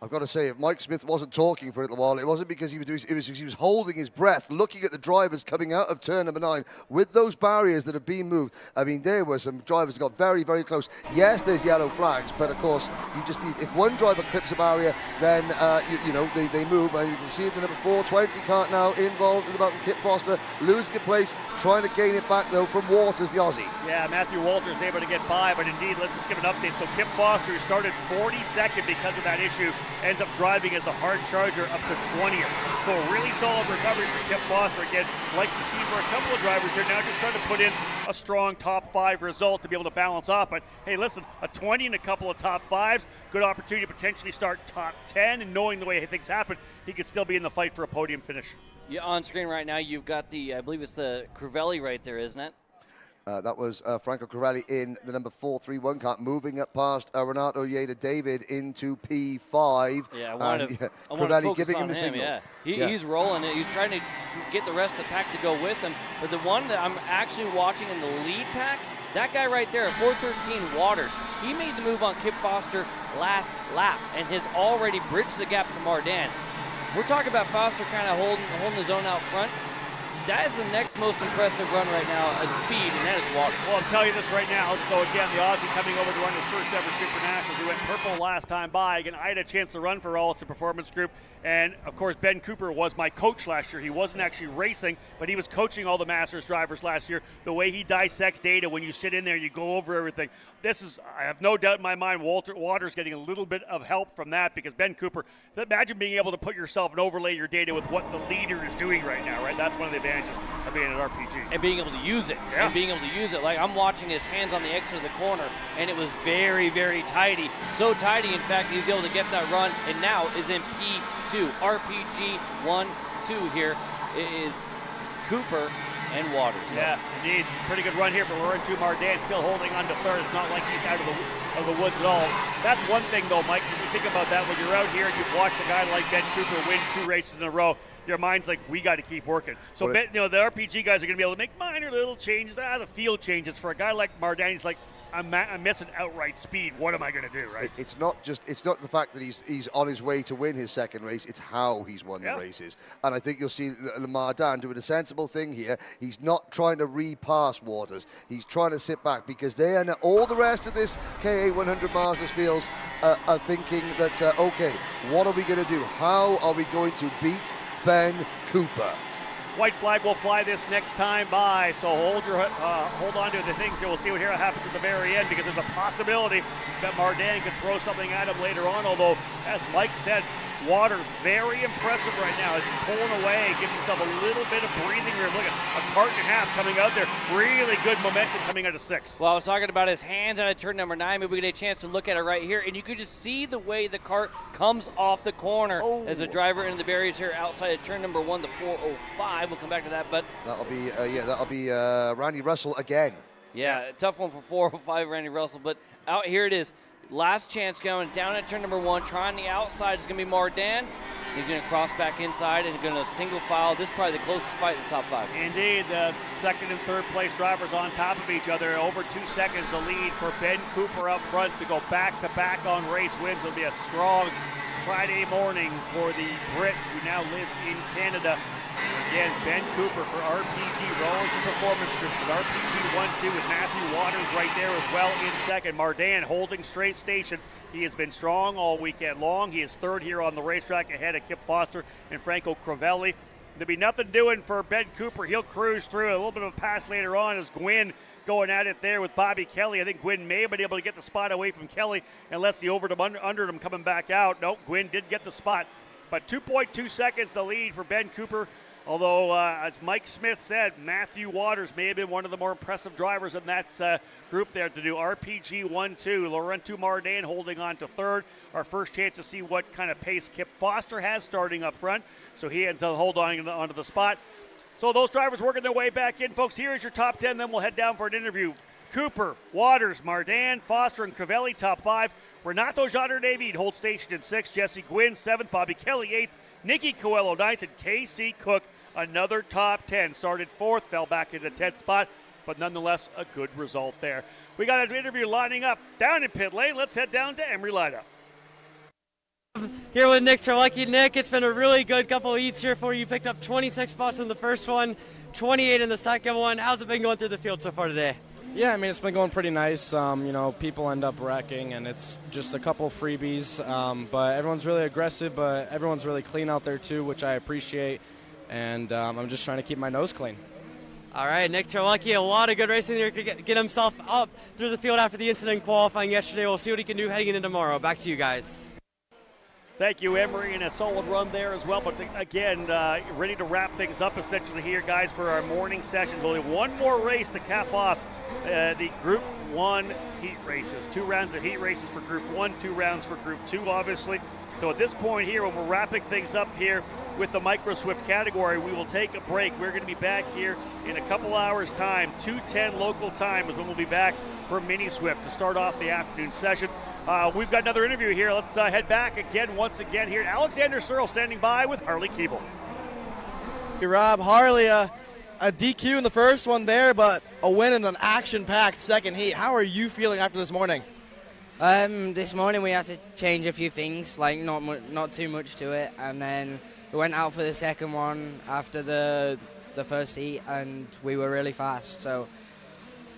I've got to say, if Mike Smith wasn't talking for a little while, it wasn't because he was doing, it was because he was holding his breath, looking at the drivers coming out of turn number 9 with those barriers that have been moved. I mean, there were some drivers that got very close. Yes, there's yellow flags, but of course, you just need, if one driver clips a barrier, then they move, and you can see it, the number 420 kart now involved in the battle. Kip Foster losing a place, trying to gain it back though from Waters, the Aussie. Yeah, Matthew Walters able to get by, but indeed, let's just give an update. So Kip Foster, who started 42nd because of that issue, ends up driving as the hard charger up to 20th. So a really solid recovery for Kip Foster. Again, like we've seen for a couple of drivers here now, just trying to put in a strong top 5 result to be able to balance off. But hey, listen, a 20 and a couple of top 5s, good opportunity to potentially start top 10, and knowing the way things happen, he could still be in the fight for a podium finish. Yeah, on screen right now, you've got the, I believe it's the Crivelli right there, isn't it? That was Franco Corelli in the number 431 kart, moving up past Renato Jader David into P5. Yeah, I want to Corelli giving him the signal. Yeah. He's rolling it. He's trying to get the rest of the pack to go with him. But the one that I'm actually watching in the lead pack, that guy right there, 413 Waters, he made the move on Kip Foster last lap and has already bridged the gap to Mardan. We're talking about Foster kind of holding his own out front. That is the next most impressive run right now at speed, and that is Waters. Well, I'll tell you this right now. So, again, the Aussie coming over to run his first ever SuperNationals. He went purple last time by. Again, I had a chance to run for Allison Performance Group. And, of course, Ben Cooper was my coach last year. He wasn't actually racing, but he was coaching all the Masters drivers last year. The way he dissects data when you sit in there and you go over everything. I have no doubt in my mind, Waters getting a little bit of help from that, because Ben Cooper, imagine being able to put yourself and overlay your data with what the leader is doing right now, right? That's one of the advantages of being at RPG. And being able to use it. Yeah. And being able to use it. Like, I'm watching his hands on the exit of the corner, and it was very, very tidy. So tidy, in fact, he was able to get that run, and now is in P2. RPG 1-2 here. It is Cooper and Waters. Yeah, indeed. Pretty good run here for Laurent Mardan, still holding on to third. It's not like he's out of the woods at all. That's one thing, though, Mike. If you think about that, when you're out here and you've watched a guy like Ben Cooper win 2 races in a row, your mind's like, we got to keep working. So, the RPG guys are going to be able to make minor little changes, the field changes. For a guy like Mardan, he's like, I'm missing outright speed. What am I going to do, right? It's not the fact that he's on his way to win his second race. It's how he's won the races. And I think you'll see Mardan doing a sensible thing here. He's not trying to repass Waters. He's trying to sit back, because they and all the rest of this KA 100 Masters fields are thinking that, okay, what are we going to do? How are we going to beat Ben Cooper? White flag will fly this next time by, so hold on to the things here. We'll see what happens at the very end, because there's a possibility that Mardan could throw something at him later on, although, as Mike said, Waters very impressive right now as he's pulling away, giving himself a little bit of breathing room. Look at a cart and a half coming out there. Really good momentum coming out of 6. Well, I was talking about his hands out of turn number 9. Maybe we get a chance to look at it right here, and you could just see the way the cart comes off the corner as the driver into the barriers here outside of turn number 1, the 405. We'll come back to that, but that'll be Randy Russell again. Yeah, tough one for 405, Randy Russell, but out here it is. Last chance going down at turn number 1, trying the outside is going to be Mardan. He's going to cross back inside and going to single file. This is probably the closest fight in the top 5. Indeed, the second and third place drivers on top of each other. Over 2 seconds the lead for Ben Cooper up front to go back-to-back on race wins. It'll be a strong Friday morning for the Brit who now lives in Canada. Again, Ben Cooper for RPG Rollins Performance Group at RPG 1-2 with Matthew Waters right there as well in second. Mardan holding straight station. He has been strong all weekend long. He is third here on the racetrack ahead of Kip Foster and Franco Crivelli. There'll be nothing doing for Ben Cooper. He'll cruise through. A little bit of a pass later on as Gwynn going at it there with Bobby Kelly. I think Gwynn may have been able to get the spot away from Kelly unless he over him under him coming back out. Nope, Gwynn did get the spot. But 2.2 seconds the lead for Ben Cooper. Although, as Mike Smith said, Matthew Waters may have been one of the more impressive drivers in that group there to do RPG 1-2. Laurent Mardan holding on to third. Our first chance to see what kind of pace Kip Foster has starting up front. So he ends up holding onto the spot. So those drivers working their way back in, folks. Here is your top 10. Then we'll head down for an interview. Cooper, Waters, Mardan, Foster, and Crivelli, top 5. Renato Jauder-David holds station in 6th. Jesse Gwynn, 7th. Bobby Kelly, 8th. Nicky Coelho, 9th. And KC Cook, another top 10. Started 4th, fell back into the 10th spot, but nonetheless a good result there. We got an interview lining up down in pit lane. Let's head down to Emery Lida. Here with Nick Terlecki. Nick, it's been a really good couple of heats here for you. You picked up 26 spots in the first one, 28 in the second one. How's it been going through the field so far today? Yeah, I mean, it's been going pretty nice. People end up wrecking, and it's just a couple freebies. But everyone's really aggressive, but everyone's really clean out there too, which I appreciate. And I'm just trying to keep my nose clean. All right, Nick Terlecki, a lot of good racing here to get himself up through the field after the incident qualifying yesterday. We'll see what he can do heading into tomorrow. Back to you guys. Thank you, Emery, and a solid run there as well. But again, ready to wrap things up essentially here, guys, for our morning sessions. Only one more race to cap off the Group 1 heat races. 2 rounds of heat races for Group 1, 2 rounds for Group 2, obviously. So at this point here, when we're wrapping things up here with the Micro Swift category, we will take a break. We're going to be back here in a couple hours' time. 2:10 local time is when we'll be back for Mini Swift to start off the afternoon sessions. We've got another interview here. Let's head back once again here. Alexander Searle standing by with Harley Keeble. Hey, Rob, Harley, a DQ in the first one there, but a win in an action-packed second heat. How are you feeling after this morning? This morning we had to change a few things, like not too much to it, and then we went out for the second one after the first heat, and we were really fast. So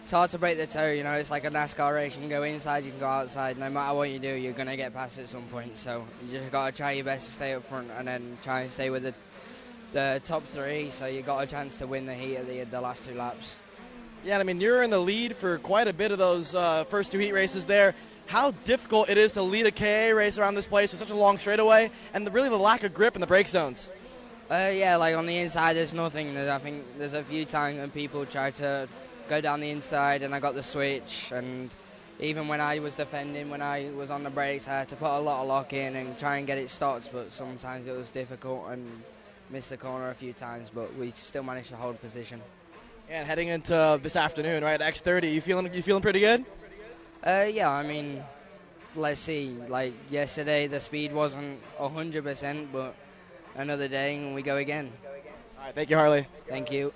it's hard to break the toe, you know. It's like a NASCAR race. You can go inside, you can go outside. No matter what you do, you're gonna get past at some point. So you just gotta try your best to stay up front, and then try and stay with the top 3. So you got a chance to win the heat at the last 2 laps. Yeah, I mean, you're in the lead for quite a bit of those first 2 heat races there. How difficult it is to lead a KA race around this place with such a long straightaway, and really the lack of grip in the brake zones. Yeah, like on the inside, there's nothing. I think there's a few times when people try to go down the inside, and I got the switch. And even when I was defending, when I was on the brakes, I had to put a lot of lock in and try and get it stopped. But sometimes it was difficult and missed the corner a few times. But we still managed to hold position. And heading into this afternoon, right? X30, you feeling pretty good? Yeah, I mean, let's see. Like yesterday, the speed wasn't 100%, but another day and we go again. All right, thank you, Harley. Thank you.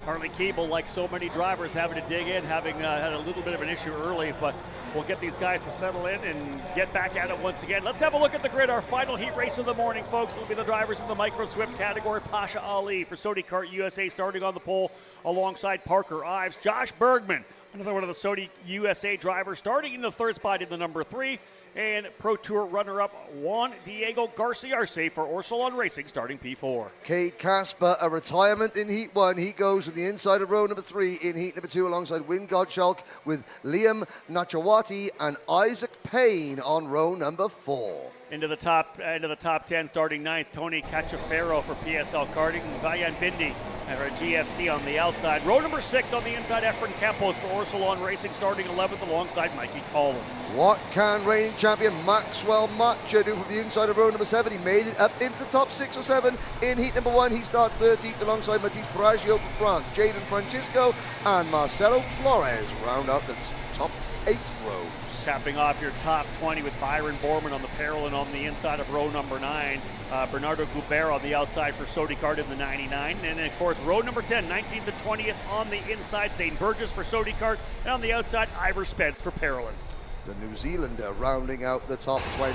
Harley Keeble, like so many drivers, having to dig in, having had a little bit of an issue early, but we'll get these guys to settle in and get back at it once again. Let's have a look at the grid. Our final heat race of the morning, folks. It'll be the drivers in the Micro Swift category. Pasha Ali for Sodi Kart USA starting on the pole alongside Parker Ives. Josh Bergman, another one of the Sodi USA drivers, starting in the third spot in the number 3. And Pro Tour runner-up Juan Diego Garcia Arce for Orsolon Racing, starting P4. Cade Casper, a retirement in Heat 1. He goes from the inside of row number 3 in Heat number 2 alongside Win Gottschalk with Liam Nachawati and Isaac Payne on row number 4. Into the top 10, starting 9th, Tony Cacciaferro for PSL Karting, Vayan Bindi for GFC on the outside. Row number 6 on the inside, Efren Campos for Orsolon Racing, starting 11th alongside Mikey Collins. What can reigning champion Maxwell Matcha do from the inside of row number 7? He made it up into the top 6 or 7 in Heat number 1. He starts 13th alongside Matisse Braggio for France. Jaden Francisco and Marcelo Flores round out the top 8 rows. Capping off your top 20 with Byron Borman on the Parolin on the inside of row number 9. Bernardo Gubera on the outside for Sodi Kart in the 99. And of course, row number 10, 19th to 20th on the inside, St. Burgess for Sodi Kart. And on the outside, Ivor Spence for Parolin. The New Zealander rounding out the top 20.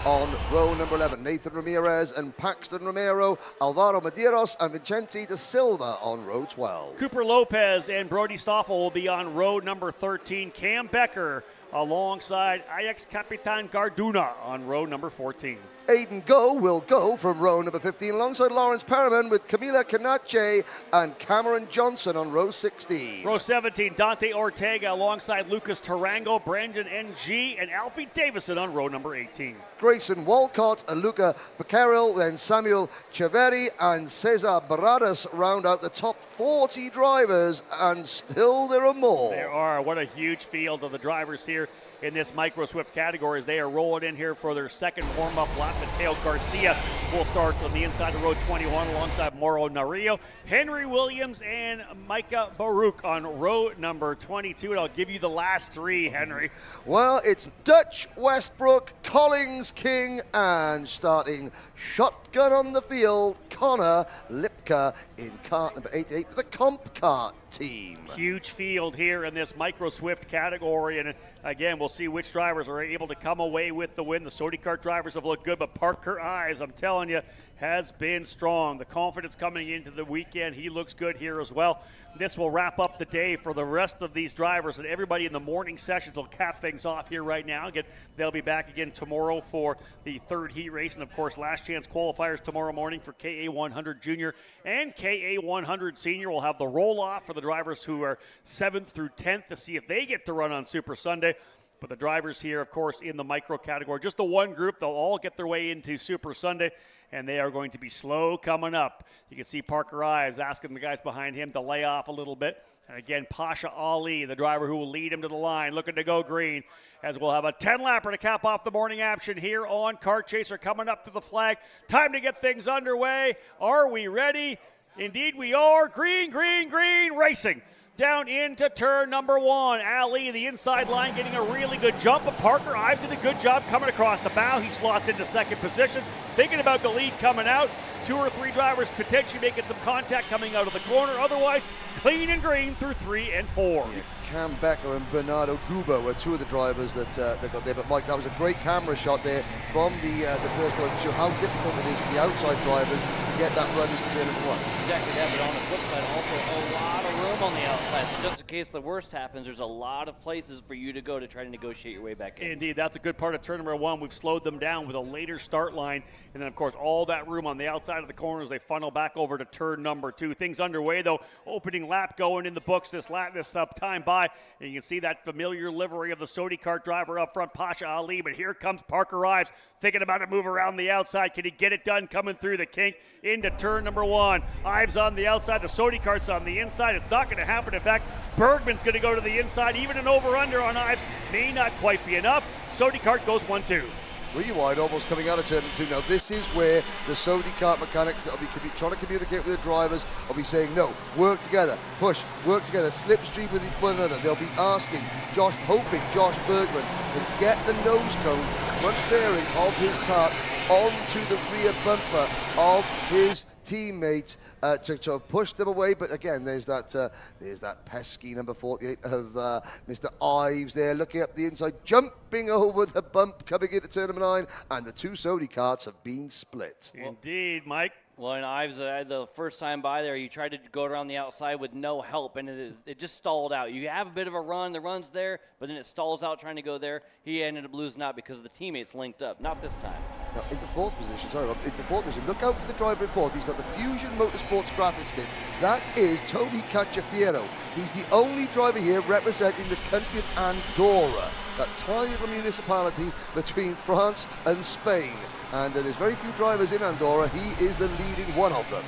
On row number 11, Nathan Ramirez and Paxton Romero, Alvaro Medeiros and Vicente da Silva on row 12. Cooper Lopez and Brody Stoffel will be on row number 13. Cam Becker alongside Ajax Capitan Garduna on row number 14. Aiden Go will go from row number 15 alongside Lawrence Perriman with Camila Canache and Cameron Johnson on row 16. Row 17, Dante Ortega alongside Lucas Tarango, Brandon NG, and Alfie Davison on row number 18. Grayson Walcott, Luca Becquerel, then Samuel Cheveri and Cesar Baradas round out the top 40 drivers, and still there are more. There are. What a huge field of the drivers here in this Micro Swift category as they are rolling in here for their second warm-up lap. Mateo Garcia will start on the inside of row 21 alongside Mauro Narillo, Henry Williams, and Micah Baruch on row number 22. And I'll give you the last 3, Henry. Well, it's Dutch, Westbrook, Collins, King, and starting shotgun on the field, Connor Lipka in kart number 88 for the Comp Kart team. Huge field here in this Micro Swift category, and again, we'll see which drivers are able to come away with the win. The Sodi Kart drivers have looked good, but Parker Ives, I'm telling you, has been strong. The confidence coming into the weekend, he looks good here as well. This will wrap up the day for the rest of these drivers, and everybody in the morning sessions will cap things off here right now. Again, they'll be back again tomorrow for the third heat race, and of course, last chance qualifiers tomorrow morning for KA100 Junior and KA100 Senior. We'll have the roll-off for the drivers who are 7th through 10th to see if they get to run on Super Sunday. But the drivers here, of course, in the micro category, just the one group, they'll all get their way into Super Sunday, and they are going to be slow coming up. You can see Parker Ives asking the guys behind him to lay off a little bit. And again, Pasha Ali, the driver who will lead him to the line, looking to go green, as we'll have a 10-lapper to cap off the morning action here on Kart Chaser coming up to the flag. Time to get things underway. Are we ready? Indeed we are. Green, green, green, racing. Down into turn number 1. Ali, the inside line, getting a really good jump. But Parker Ives did a good job coming across the bow. He slots into second position. Thinking about the lead coming out. 2 or 3 drivers potentially making some contact coming out of the corner. Otherwise, clean and green through 3 and 4. Yeah, Cam Becker and Bernardo Guba were 2 of the drivers that got there. But Mike, that was a great camera shot there from the first one to show how difficult it is for the outside drivers to to get that run into turn number 1. Exactly that, but on the flip side, also a lot of room on the outside. So just in case the worst happens, there's a lot of places for you to go to try to negotiate your way back in. Indeed, that's a good part of turn number 1. We've slowed them down with a later start line, and then, of course, all that room on the outside of the corners. They funnel back over to turn number 2. Things underway, though. Opening lap going in the books this time by, and you can see that familiar livery of the Sodi Kart driver up front, Pasha Ali, but here comes Parker Ives, thinking about a move around the outside. Can he get it done coming through the kink into turn number 1? Ives on the outside, the Sodi Kart's on the inside. It's not going to happen. In fact, Bergman's going to go to the inside. Even an over-under on Ives may not quite be enough. Sodi Kart goes 1-2. 3 wide, almost coming out of turn 2. Now this is where the Sodi Kart mechanics that will be trying to communicate with the drivers will be saying, no, work together, push, work together, slipstream with one another. They'll be asking Josh Bergman to get the nose cone, front fairing of his kart onto the rear bumper of his teammate to push them away. But again, there's that pesky number 48 of Mr. Ives there, looking up the inside, jumping over the bump, coming into turn number 9, and the 2 Sodi karts have been split. Indeed, Mike. Well, and Ives, the first time by there, you tried to go around the outside with no help, and it just stalled out. You have a bit of a run, the run's there, but then it stalls out trying to go there. He ended up losing out because of the teammates linked up. Not this time. Now, into 4th position, sorry Rob, into 4th position. Look out for the driver in 4th. He's got the Fusion Motorsports graphics kit. That is Tony Cacciafiero. He's the only driver here representing the country of Andorra, that tiny little municipality between France and Spain. And there's very few drivers in Andorra. He is the leading one of them.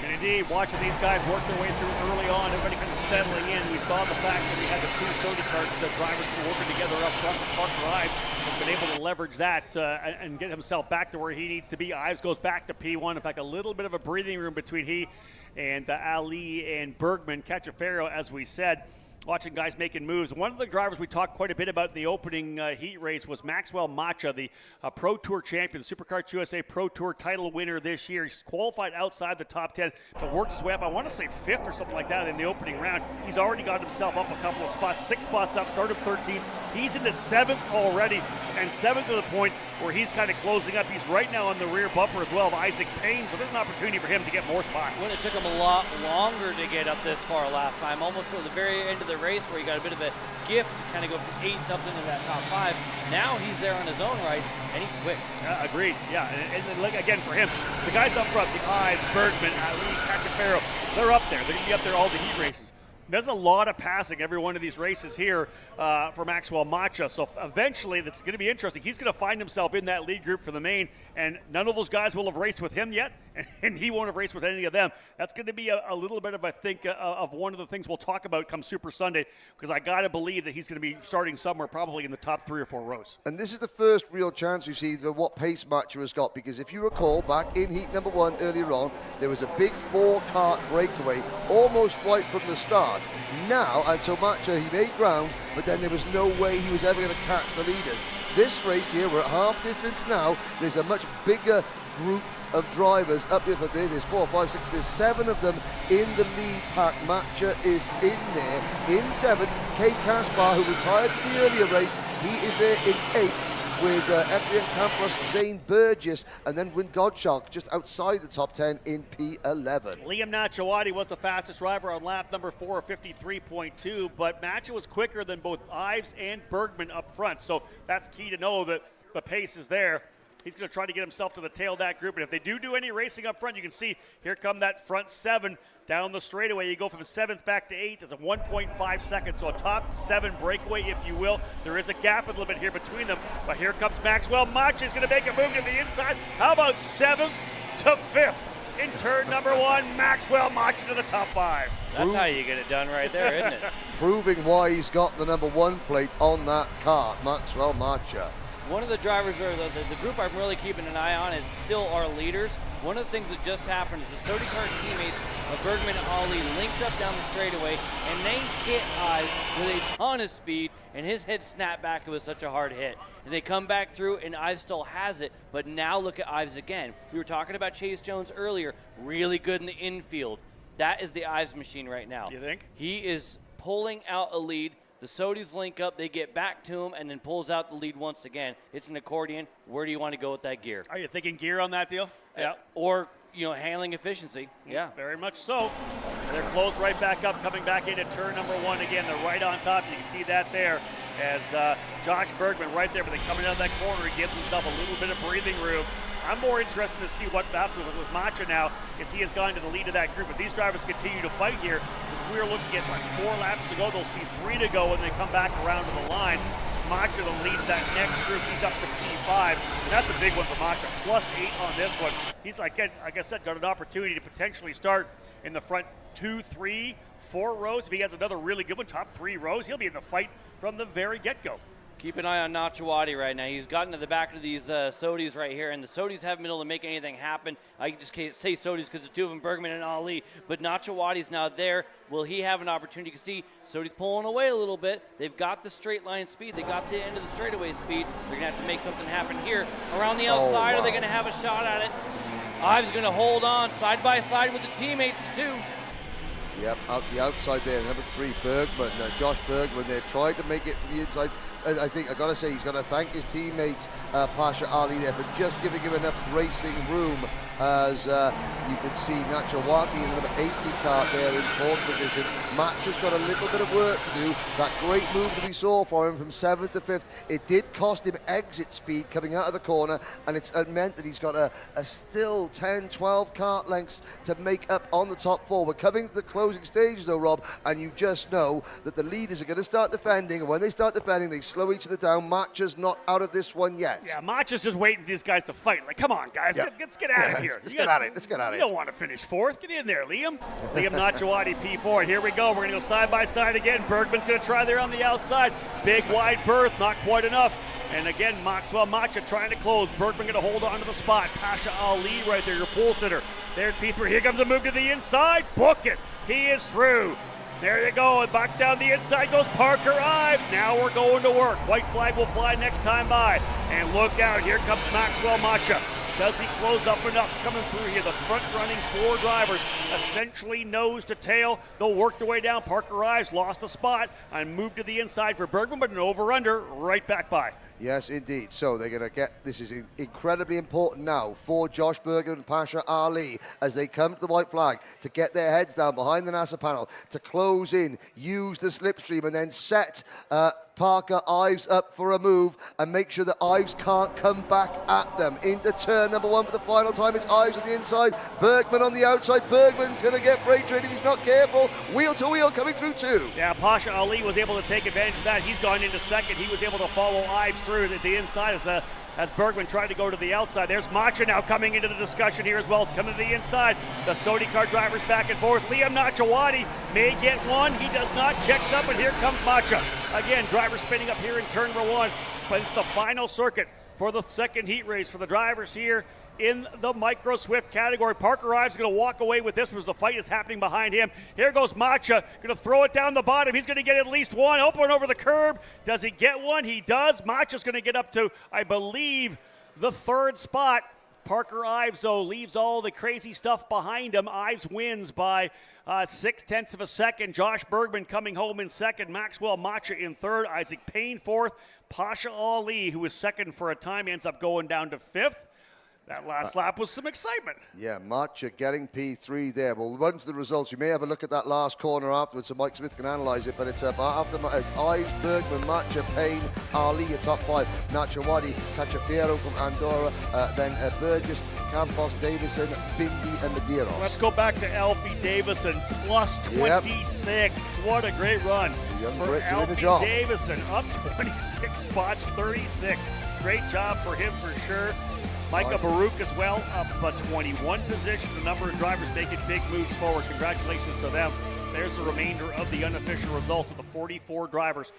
And indeed, watching these guys work their way through early on, everybody kind of settling in. We saw the fact that we had the 2 Sodi Karts, the drivers working together up front with Parker Ives, has been able to leverage that and get himself back to where he needs to be. Ives goes back to P1. In fact, a little bit of a breathing room between he and Ali and Bergman. Cacciafiero, as we said, watching guys making moves. One of the drivers we talked quite a bit about in the opening heat race was Maxwell Macha, the Pro Tour champion, the SuperKarts USA Pro Tour title winner this year. He's qualified outside the top 10, but worked his way up, I want to say 5th or something like that in the opening round. He's already got himself up a couple of spots, 6 spots up, started 13th. He's into 7th already, and 7th to the point where he's kind of closing up. He's right now on the rear bumper as well of Isaac Payne, so there's an opportunity for him to get more spots. When it took him a lot longer to get up this far last time, almost at the very end of the race where he got a bit of a gift to kind of go from 8th up into that top 5. Now he's there on his own rights, and he's quick. Agreed, yeah. And look, again, for him, the guys up front, the Ives, Bergman, Ali, Cacciafiero, they're up there. They're going to be up there all the heat races. There's a lot of passing every one of these races here for Maxwell Macha. So eventually, that's going to be interesting. He's going to find himself in that lead group for the main, and none of those guys will have raced with him yet, and he won't have raced with any of them. That's going to be a little bit of, I think, of one of the things we'll talk about come Super Sunday, because I got to believe that he's going to be starting somewhere probably in the top 3 or 4 rows. And this is the first real chance we see what pace Macha has got, because if you recall, back in heat number 1 earlier on, there was a big 4-kart breakaway almost right from the start. Now, until Macha, he made ground, but then there was no way he was ever going to catch the leaders. This race here, we're at half distance now. There's a much bigger group of drivers up there. There's 4, 5, 6, there's 7 of them in the lead pack. Macha is in there. In 7th, Kay Kaspar, who retired from the earlier race. He is there in 8th. With Efrian Campos, Zane Burgess, and then Win Gottschalk just outside the top 10 in P11. Liam Nachawati was the fastest driver on lap number 4, 53.2, but Macha was quicker than both Ives and Bergman up front, so that's key to know that the pace is there. He's going to try to get himself to the tail of that group, and if they do any racing up front, you can see here come that front 7 down the straightaway. You go from 7th back to 8th. It's a 1.5 seconds, so a top 7 breakaway, if you will. There is a gap a little bit here between them, but here comes Maxwell Macha. He's going to make a move to the inside. How about 7th to 5th? In turn number 1, Maxwell Macha to the top 5. That's how you get it done right there, isn't it? Proving why he's got the number 1 plate on that kart, Maxwell Macha. One of the drivers, or the group I'm really keeping an eye on, is still our leaders. One of the things that just happened is the Sodi Kart teammates of Bergman and Ali linked up down the straightaway, and they hit Ives with a ton of speed, and his head snapped back. It was such a hard hit. And they come back through, and Ives still has it, but now look at Ives again. We were talking about Chase Jones earlier, really good in the infield. That is the Ives machine right now. You think? He is pulling out a lead. The Sodis link up, they get back to him, and then pulls out the lead once again. It's an accordion. Where do you want to go with that gear? Are you thinking gear on that deal? Yeah. Or handling efficiency. Yeah. Very much so. They're closed right back up, coming back into turn number 1 again. They're right on top. You can see that there as Josh Bergman right there, but then coming out of that corner, he gives himself a little bit of breathing room. I'm more interested to see what happens with Macha now, as he has gone to the lead of that group. If these drivers continue to fight here, because we're looking at like 4 laps to go, they'll see 3 to go when they come back around to the line. Macha then leads that next group. He's up to P5, and that's a big one for Macha. +8 on this one. He's like I said, got an opportunity to potentially start in the front 2, 3, 4 rows. If he has another really good one, top 3 rows, he'll be in the fight from the very get-go. Keep an eye on Nachawati right now. He's gotten to the back of these Sodis right here, and the Sodis haven't been able to make anything happen. I just can't say Sodis because the 2 of them, Bergman and Ali, but Nachawati's now there. Will he have an opportunity? You can see Sodis pulling away a little bit. They've got the straight line speed. They got the end of the straightaway speed. They're going to have to make something happen here. Around the outside, Are they going to have a shot at it? Ives going to hold on side by side with the teammates, too. Yep, out the outside there, number 3, Bergman, Josh Bergman. They're trying to make it for the inside. I think I've got to say he's got to thank his teammate Pasha Ali there for just giving him enough racing room, as you could see Nachawati in the number 80 Kart there in 4th position. Match has got a little bit of work to do. That great move that we saw for him from 7th to 5th, it did cost him exit speed coming out of the corner, and it's meant that he's got a still 10, 12 kart lengths to make up on the top 4. We're coming to the closing stages though, Rob, and you just know that the leaders are going to start defending, and when they start defending, they slow each other down. Macha's not out of this one yet. Yeah, Macha's just waiting for these guys to fight. Like, come on, guys, let's get at it here. Let's get at it. Let's get at it. You don't want to finish 4th. Get in there, Liam. Liam Nachawati, P4. Here we go. We're going to go side by side again. Bergman's going to try there on the outside. Big wide berth, not quite enough. And again, Maxwell Macha trying to close. Bergman going to hold on to the spot. Pasha Ali right there, your pole sitter. There's P3. Here comes a move to the inside. Book it. He is through. There you go, and back down the inside goes Parker Ives. Now we're going to work. White flag will fly next time by. And look out, here comes Maxwell Macha. Does he close up enough? Coming through here, the front-running 4 drivers, essentially nose to tail. They'll work their way down. Parker Ives lost a spot and moved to the inside for Bergman, but an over-under right back by. Yes, indeed. So they're going to get, this is incredibly important now for Josh Bergman and Pasha Ali as they come to the white flag to get their heads down behind the NASA panel, to close in, use the slipstream, and then set Parker Ives up for a move and make sure that Ives can't come back at them. Into turn number 1 for the final time. It's Ives on the inside, Bergman on the outside. Bergman's going to get freight train if he's not careful. Wheel to wheel coming through 2. Yeah, Pasha Ali was able to take advantage of that. He's gone into 2nd. He was able to follow Ives through at the inside as Bergman tried to go to the outside. There's Macha now coming into the discussion here as well, coming to the inside. The Sodi car drivers back and forth. Liam Nachawati may get one. He does not. Checks up, and here comes Macha. Again, driver spinning up here in turn number 1, but it's the final circuit for the 2nd heat race for the drivers here in the Micro Swift category. Parker Ives is going to walk away with this one as the fight is happening behind him. Here goes Macha, going to throw it down the bottom. He's going to get at least one. Open over the curb. Does he get one? He does. Macha's going to get up to, I believe, the 3rd spot. Parker Ives, though, leaves all the crazy stuff behind him. Ives wins by 0.6 of a second. Josh Bergman coming home in 2nd. Maxwell Macha in 3rd. Isaac Payne 4th. Pasha Ali, who was 2nd for a time, ends up going down to 5th. That last lap was some excitement. Yeah, Macha getting P3 there. We'll run to the results. You may have a look at that last corner afterwards so Mike Smith can analyse it, but it's after it's Ives, Bergman, Macha, Payne, Ali, your top 5. Nachawati, Cachapiero from Andorra, then Burgess, Campos, Davison, Bindi, and Medeiros. Let's go back to Alfie Davison, plus 26. Yep. What a great run for Alfie Davison. Up 26 spots, 36. Great job for him for sure. Micah Baruch as well, up 21 positions. A number of drivers making big moves forward. Congratulations to them. There's the remainder of the unofficial results of the 44 drivers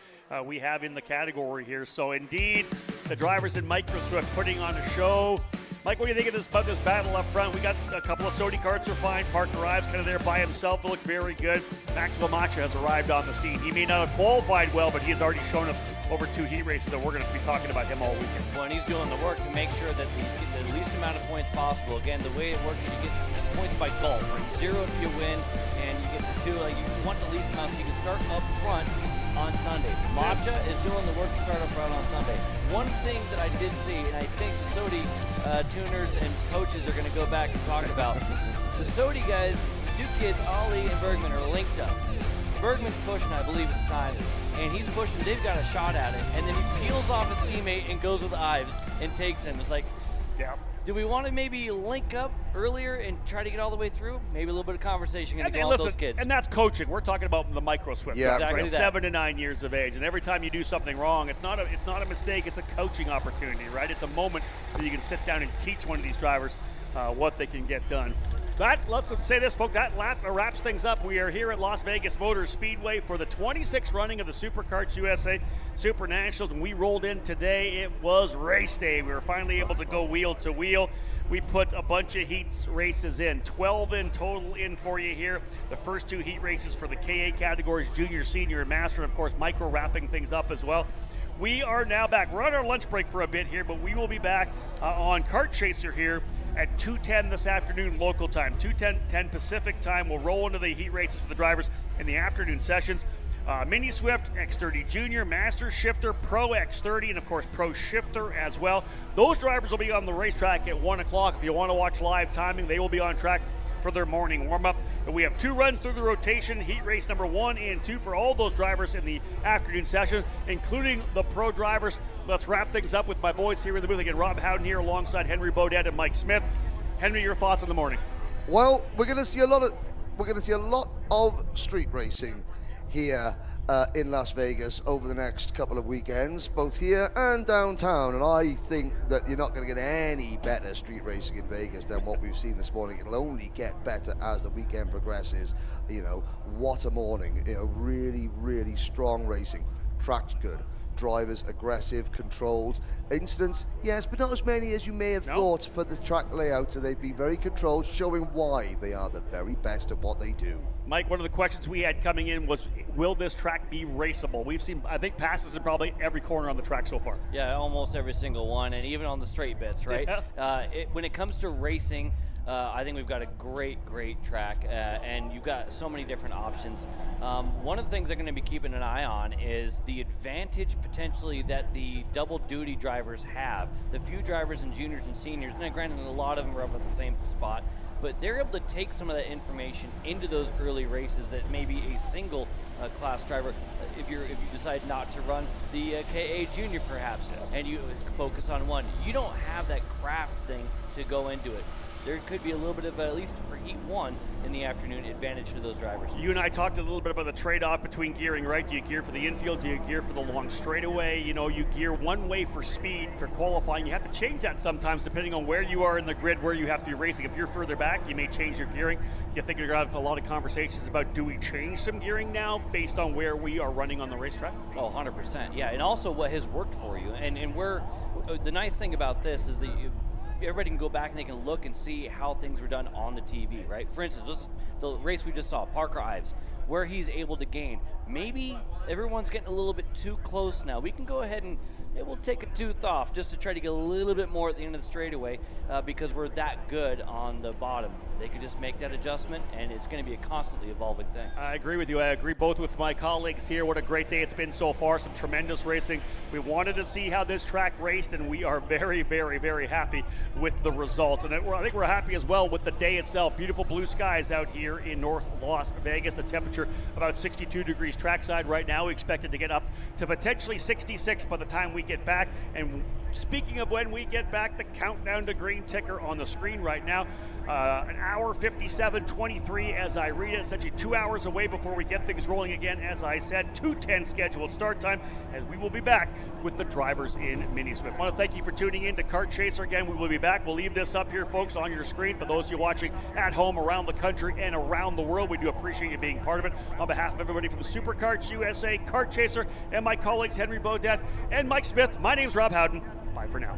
we have in the category here. So indeed, the drivers in Micro Swift putting on a show. Mike, what do you think about this battle up front? We got a couple of Sodi karts are fine. Parker Ives kind of there by himself. It looked very good. Maxwell Macha has arrived on the scene. He may not have qualified well, but he has already shown us over 2 heat races that we're going to be talking about him all weekend. Well, and he's doing the work to make sure that he's getting the least amount of points possible. Again, the way it works, you get points by golf. From 0 if you win, and you get to 2. Like, you want the least amount so you can start up front on Sunday. Matcha is doing the work to start up front on Sunday. One thing that I did see, and I think the Sodi tuners and coaches are going to go back and talk about, the Sodi guys, the two kids, Ollie and Bergman, are linked up. Bergman's pushing, I believe, at the time, and he's pushing. They've got a shot at it, and then he peels off his teammate and goes with Ives and takes him. It's like, do we want to maybe link up earlier and try to get all the way through? Maybe a little bit of conversation going to go on with those kids. And that's coaching. We're talking about the micro swim. Yeah, exactly. Right? 7 to 9 years of age, and every time you do something wrong, it's not a mistake. It's a coaching opportunity, right? It's a moment where you can sit down and teach one of these drivers what they can get done. Let's say this, folks, that wraps things up. We are here at Las Vegas Motor Speedway for the 26th running of the SuperKarts USA SuperNationals, and we rolled in today. It was race day. We were finally able to go wheel to wheel. We put a bunch of heats races in, 12 in total in for you here. The first 2 heat races for the KA categories, junior, senior, and master, and of course micro wrapping things up as well. We are now back. We're on our lunch break for a bit here, but we will be back on Kart Chaser here at 2:10 this afternoon local time, 2:10 Pacific time. We'll roll into the heat races for the drivers in the afternoon sessions. Mini Swift, X30 Junior, Master Shifter, Pro X30, and of course Pro Shifter as well. Those drivers will be on the racetrack at 1 o'clock. If you want to watch live timing, they will be on track for their morning warm-up. And we have 2 runs through the rotation, heat race number 1 and 2 for all those drivers in the afternoon session, including the pro drivers. Let's wrap things up with my boys here in the booth. Again, Rob Howden here alongside Henry Beaudet and Mike Smith. Henry, your thoughts on the morning? Well, we're going to see a lot of street racing here in Las Vegas over the next couple of weekends, both here and downtown. And I think that you're not going to get any better street racing in Vegas than what we've seen this morning. It'll only get better as the weekend progresses. You know, what a morning. You know, really, really strong racing. Track's good. Drivers aggressive, controlled. Incidents, yes, but not as many as you may have thought for the track layout. So they've been very controlled, showing why they are the very best at what they do. Mike, one of the questions we had coming in was, will this track be raceable? We've seen, I think, passes in probably every corner on the track so far. Yeah, almost every single one, and even on the straight bits, right? Yeah. When it comes to racing, I think we've got a great track, and you've got so many different options. One of the things I'm going to be keeping an eye on is the advantage potentially that the double duty drivers have. The few drivers and juniors and seniors, and granted a lot of them are up at the same spot, but they're able to take some of that information into those early races that maybe a single class driver, if you decide not to run the KA Junior perhaps, and you focus on one, you don't have that craft thing to go into it. There could be a little bit of, at least for heat 1 in the afternoon, advantage to those drivers. You and I talked a little bit about the trade-off between gearing, right? Do you gear for the infield? Do you gear for the long straightaway? You know, you gear one way for speed, for qualifying. You have to change that sometimes depending on where you are in the grid, where you have to be racing. If you're further back, you may change your gearing. You think you're going to have a lot of conversations about, do we change some gearing now based on where we are running on the racetrack? Oh, 100%. Yeah, and also what has worked for you. And where the nice thing about this is that everybody can go back and they can look and see how things were done on the TV, right? For instance, the race we just saw, Parker Ives, where he's able to gain. Maybe everyone's getting a little bit too close now. We can go ahead and we'll take a tooth off just to try to get a little bit more at the end of the straightaway because we're that good on the bottom. They could just make that adjustment, and it's going to be a constantly evolving thing. I agree with you. I agree both with my colleagues here. What a great day it's been so far. Some tremendous racing. We wanted to see how this track raced, and we are very, very, very happy with the results. And I think we're happy as well with the day itself. Beautiful blue skies out here in North Las Vegas. The temperature about 62 degrees trackside right now. We expect it to get up to potentially 66 by the time we get back. And speaking of when we get back, the countdown to green ticker on the screen right now. An hour 57:23 as I read it. Essentially 2 hours away before we get things rolling again. As I said, 2:10 scheduled start time, as we will be back with the drivers in Mini Swift. I want to thank you for tuning in to Kart Chaser. Again, we will be back. We'll leave this up here, folks, on your screen. For those of you watching at home around the country and around the world, we do appreciate you being part of it. On behalf of everybody from SuperKarts USA, Kart Chaser, and my colleagues Henry Beaudet and Mike Smith, my name's Rob Howden. Bye for now.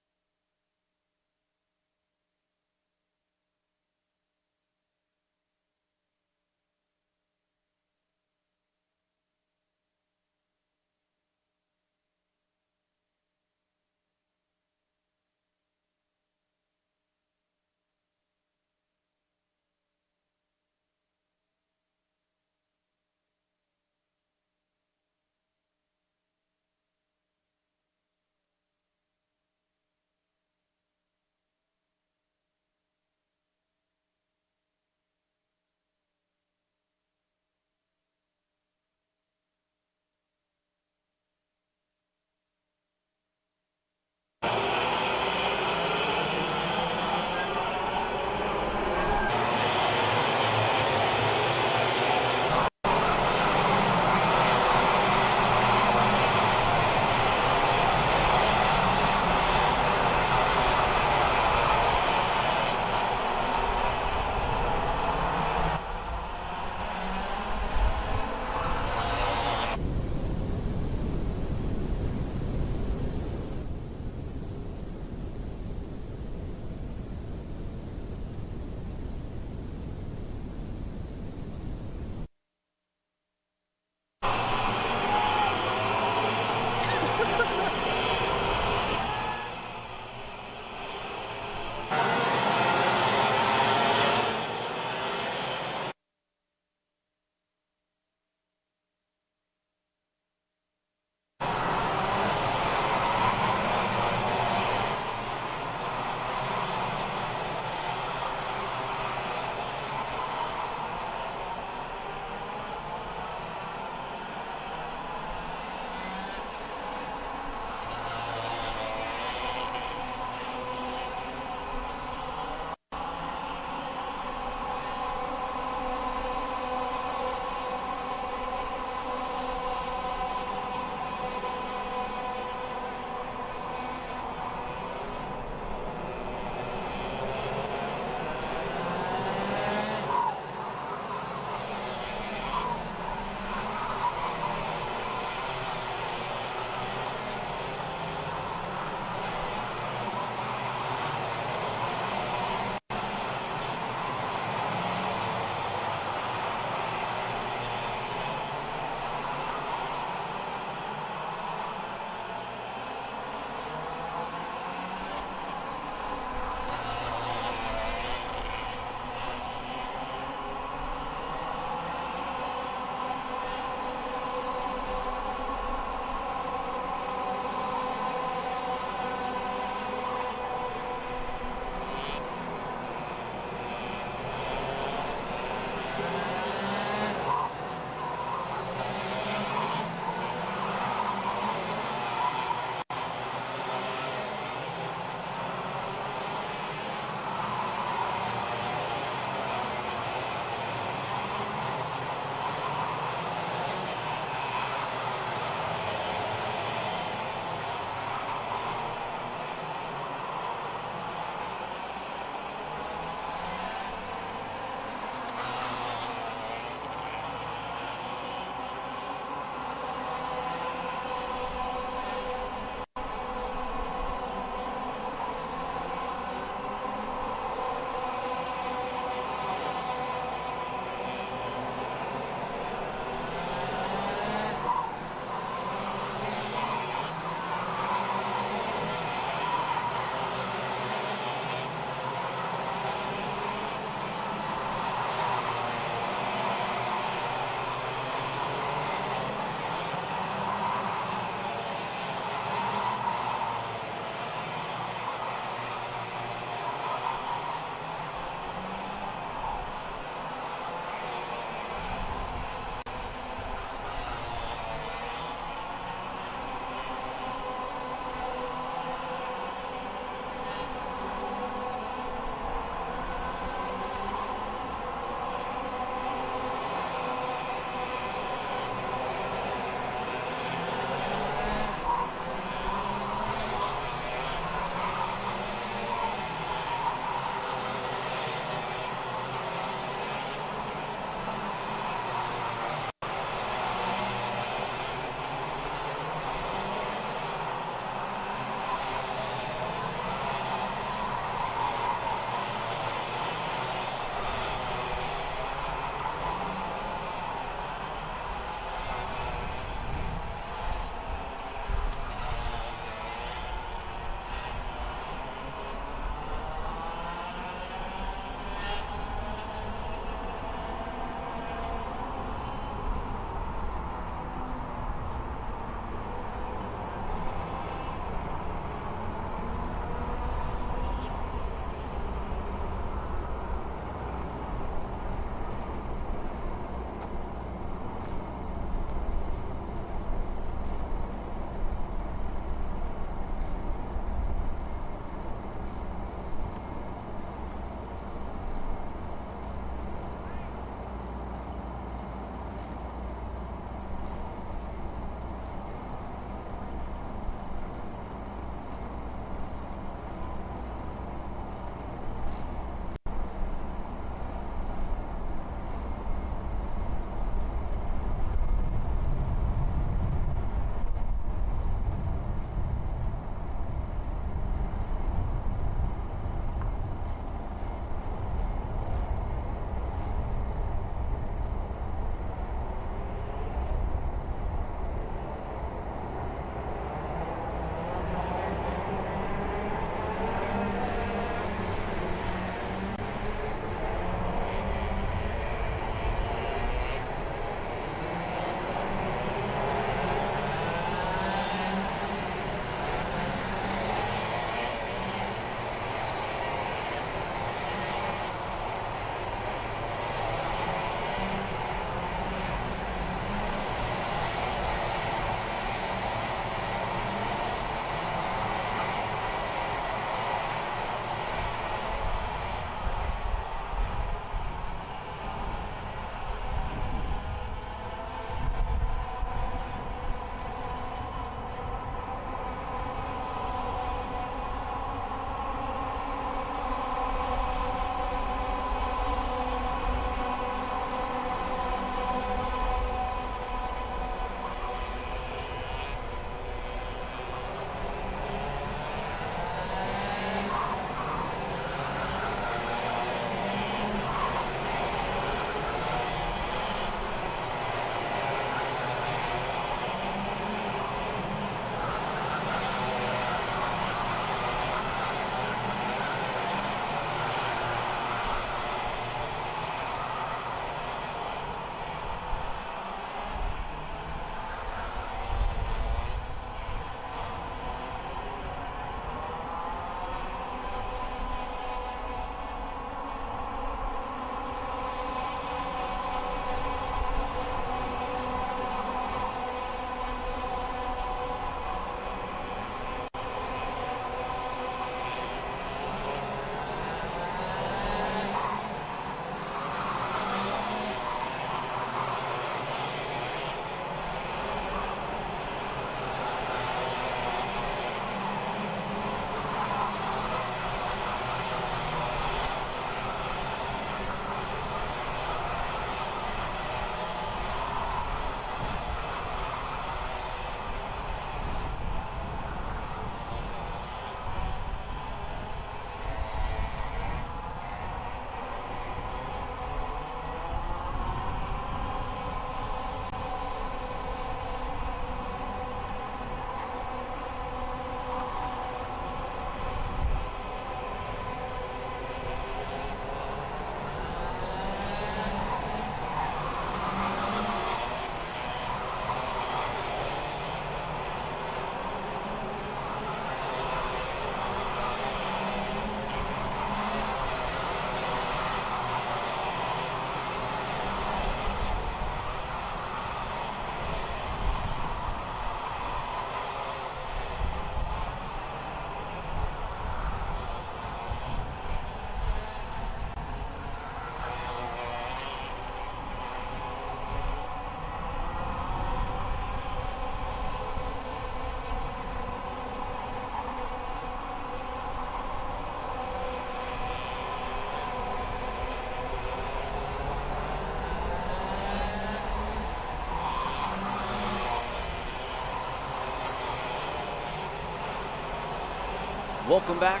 Welcome back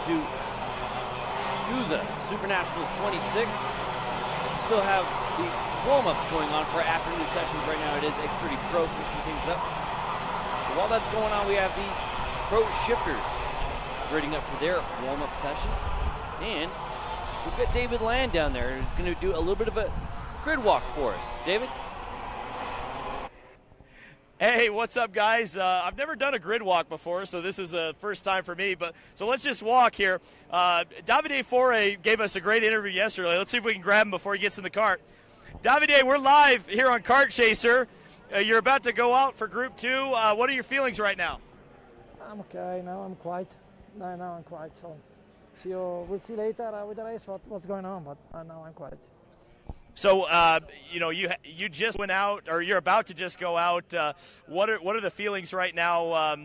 to SKUSA SuperNationals 26. Still have the warm-ups going on for afternoon sessions. Right now it is X30 Pro finishing things up. So while that's going on, we have the Pro Shifters grading up for their warm-up session. And we've got David Land down there who's going to do a little bit of a grid walk for us. David? Hey, what's up, guys? I've never done a grid walk before, so this is a first time for me. So let's just walk here. Davide Fore gave us a great interview yesterday. Let's see if we can grab him before he gets in the cart. Davide, we're live here on Kart Chaser. You're about to go out for Group 2. What are your feelings right now? I'm okay. Now I'm quiet. Now I'm quiet. So we'll see later with the race what's going on. But now I'm quiet. So, you just went out, or you're about to just go out. What are the feelings right now?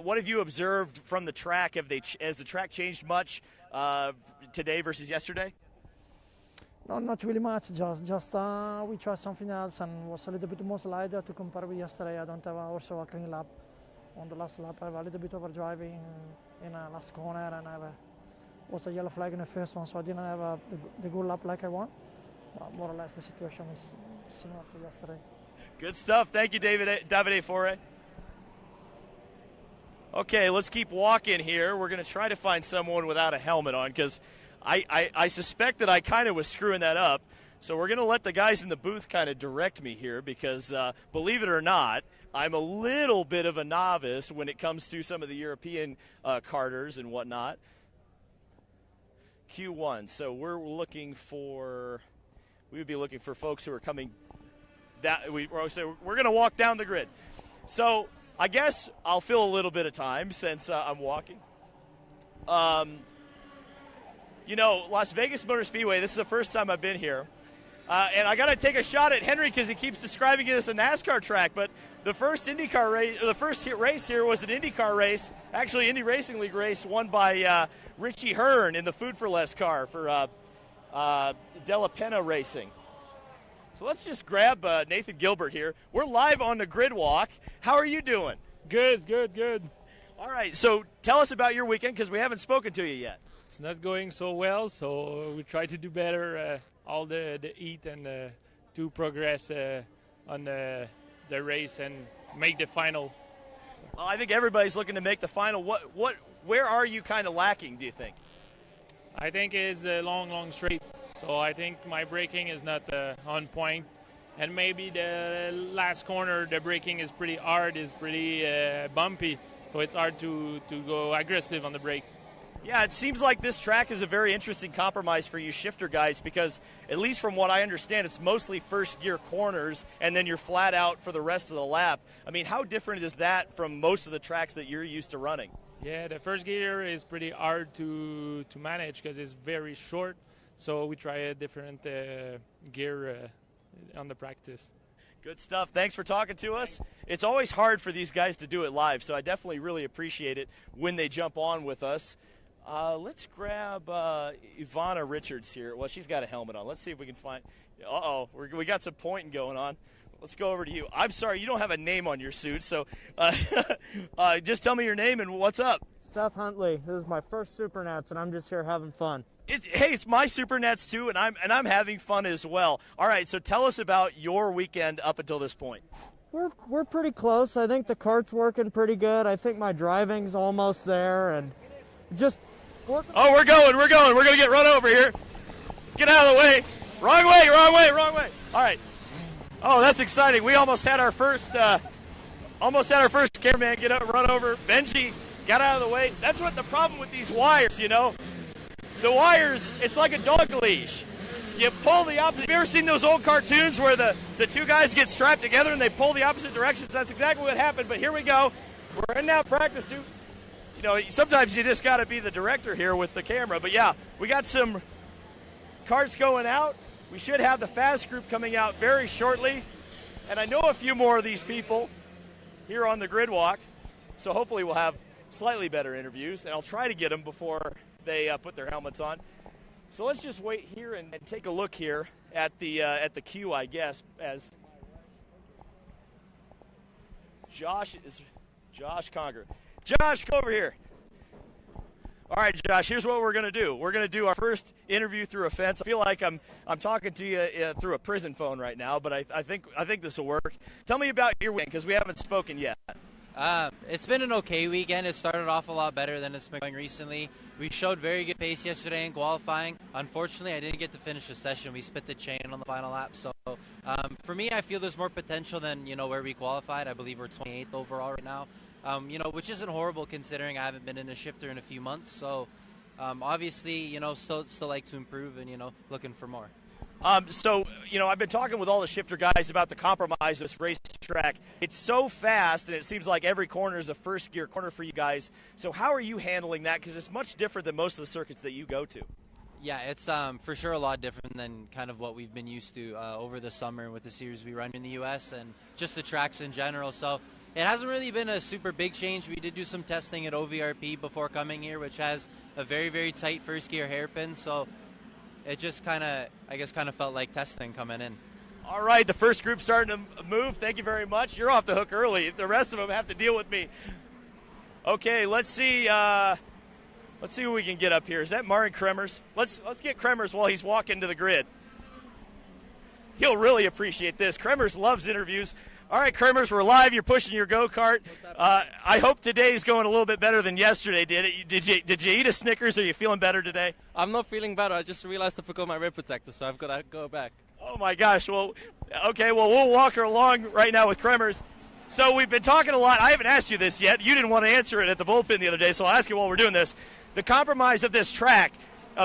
What have you observed from the track? Has the track changed much today versus yesterday? No, not really much. Just we tried something else and was a little bit more slider to compare with yesterday. I don't have also a clean lap. On the last lap, I have a little bit overdriving in a last corner, and I was a yellow flag in the first one, so I didn't have the good lap like I want. More or less the situation is similar to yesterday. Good stuff. Thank you, Davide Fore. Okay, let's keep walking here. We're going to try to find someone without a helmet on because I suspect that I kind of was screwing that up. So we're going to let the guys in the booth kind of direct me here because, believe it or not, I'm a little bit of a novice when it comes to some of the European karters and whatnot. Q1. So we're looking for... We would be looking for folks who are coming. We're going to walk down the grid. So I guess I'll fill a little bit of time since I'm walking. Las Vegas Motor Speedway. This is the first time I've been here, and I got to take a shot at Henry because he keeps describing it as a NASCAR track. But the first IndyCar race, or the first race here, was an IndyCar race, actually Indy Racing League race, won by Richie Hearn in the Food for Less car for. Della Penna Racing. So let's just grab Nathan Gilbert here. We're live on the grid walk. How are you doing? Good. All right, so tell us about your weekend because we haven't spoken to you yet. It's not going so well, so we try to do better all the heat and to progress on the race and make the final. Well, I think everybody's looking to make the final. Where are you kind of lacking, do you think? I think it's a long straight. So I think my braking is not on point. And maybe the last corner, the braking is pretty hard, is pretty bumpy. So it's hard to go aggressive on the brake. Yeah, it seems like this track is a very interesting compromise for you shifter guys because, at least from what I understand, it's mostly first gear corners and then you're flat out for the rest of the lap. I mean, how different is that from most of the tracks that you're used to running? Yeah, the first gear is pretty hard to manage because it's very short. So we try a different gear on the practice. Good stuff. Thanks for talking to us. It's always hard for these guys to do it live, so I definitely really appreciate it when they jump on with us. Let's grab Ivana Richards here. Well, she's got a helmet on. Let's see if we can find... Uh-oh, we got some pointing going on. Let's go over to you. I'm sorry, you don't have a name on your suit, so just tell me your name and what's up. Seth Huntley. This is my first SuperNats, and I'm just here having fun. It's my SuperNats too, and I'm having fun as well. All right, so tell us about your weekend up until this point. We're pretty close. I think the kart's working pretty good. I think my driving's almost there, and just working. Oh, we're going. We're going to get run over here. Let's get out of the way. Wrong way. All right. Oh, that's exciting. We almost had our first cameraman get up, run over. Benji got out of the way. That's what the problem with these wires, The wires, it's like a dog leash. You pull the opposite. Have you ever seen those old cartoons where the two guys get strapped together and they pull the opposite directions? That's exactly what happened, but here we go. We're in now practice too. Sometimes you just got to be the director here with the camera. But yeah, we got some karts going out. We should have the fast group coming out very shortly. And I know a few more of these people here on the grid walk. So hopefully we'll have slightly better interviews. And I'll try to get them before they put their helmets on. So let's just wait here and take a look here at the queue, I guess, as Josh Conger. Josh, go over here. All right, Josh, here's what we're going to do. We're going to do our first interview through a fence. I feel like I'm talking to you through a prison phone right now, but I think this will work. Tell me about your weekend, because we haven't spoken yet. It's been an okay weekend. It started off a lot better than it's been going recently. We showed very good pace yesterday in qualifying. Unfortunately, I didn't get to finish the session. We split the chain on the final lap. So for me, I feel there's more potential than, where we qualified. I believe we're 28th overall right now, which isn't horrible considering I haven't been in a shifter in a few months. So obviously, still like to improve and, looking for more. So, I've been talking with all the shifter guys about the compromise of this racetrack. It's so fast, and it seems like every corner is a first-gear corner for you guys. So how are you handling that? Because it's much different than most of the circuits that you go to. Yeah, it's for sure a lot different than kind of what we've been used to over the summer with the series we run in the U.S. and just the tracks in general. So it hasn't really been a super big change. We did do some testing at OVRP before coming here, which has a very, very tight first-gear hairpin. So it just kind of felt like testing coming in. All right, the first group starting to move. Thank you very much. You're off the hook early. The rest of them have to deal with me. Okay, let's see who we can get up here. Is that Martin Kremers? Let's get Kremers while he's walking to the grid. He'll really appreciate this. Kremers loves interviews. All right, Kremers, we're live. You're pushing your go-kart. I hope today's going a little bit better than yesterday did. Did you eat a Snickers? Are you feeling better today? I'm not feeling better. I just realized I forgot my rib protector, so I've got to go back. Oh, my gosh. Well, okay, we'll walk her along right now with Kremers. So we've been talking a lot. I haven't asked you this yet. You didn't want to answer it at the bullpen the other day, so I'll ask you while we're doing this. The compromise of this track,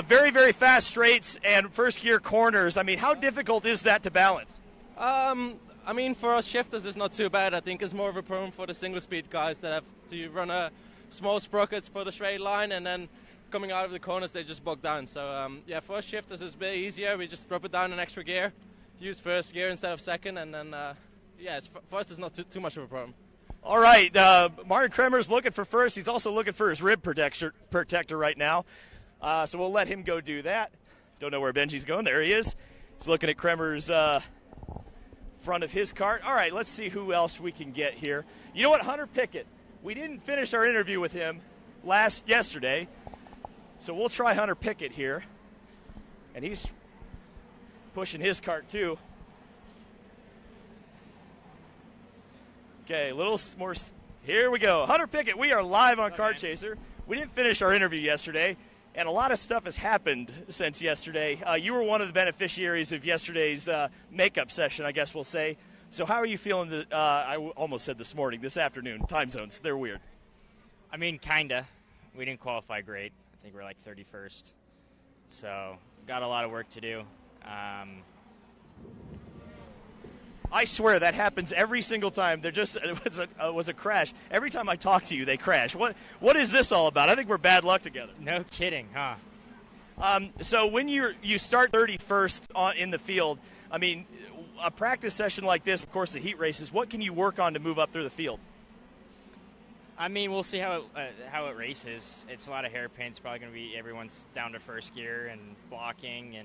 very, very fast straights and first-gear corners. I mean, how difficult is that to balance? I mean, for us shifters, it's not too bad. I think it's more of a problem for the single-speed guys that have to run a small sprockets for the straight line, and then coming out of the corners, they just bog down. So, yeah, for us shifters, it's a bit easier. We just drop it down an extra gear, use first gear instead of second, and then, yeah, for us, it's not too much of a problem. All right, Martin Kremer's looking for first. He's also looking for his rib protector right now. So we'll let him go do that. Don't know where Benji's going. There he is. He's looking at Kremer's front of his cart. All right, let's see who else we can get here. You know what, Hunter Pickett. We didn't finish our interview with him yesterday, so we'll try Hunter Pickett here. And he's pushing his cart too. Okay, a little more. Here we go. Hunter Pickett, we are live on Kart Chaser. We didn't finish our interview yesterday, and a lot of stuff has happened since yesterday. You were one of the beneficiaries of yesterday's makeup session, I guess we'll say. So how are you feeling, I almost said this morning, this afternoon, time zones, they're weird. I mean, kinda. We didn't qualify great. I think we're like 31st. So got a lot of work to do. I swear that happens every single time. It was a crash. Every time I talk to you, they crash. What is this all about? I think we're bad luck together. No kidding, huh? So when you start 31st in the field, I mean, a practice session like this, of course, the heat races, what can you work on to move up through the field? I mean, we'll see how it races. It's a lot of hairpins. Probably going to be everyone's down to first gear and blocking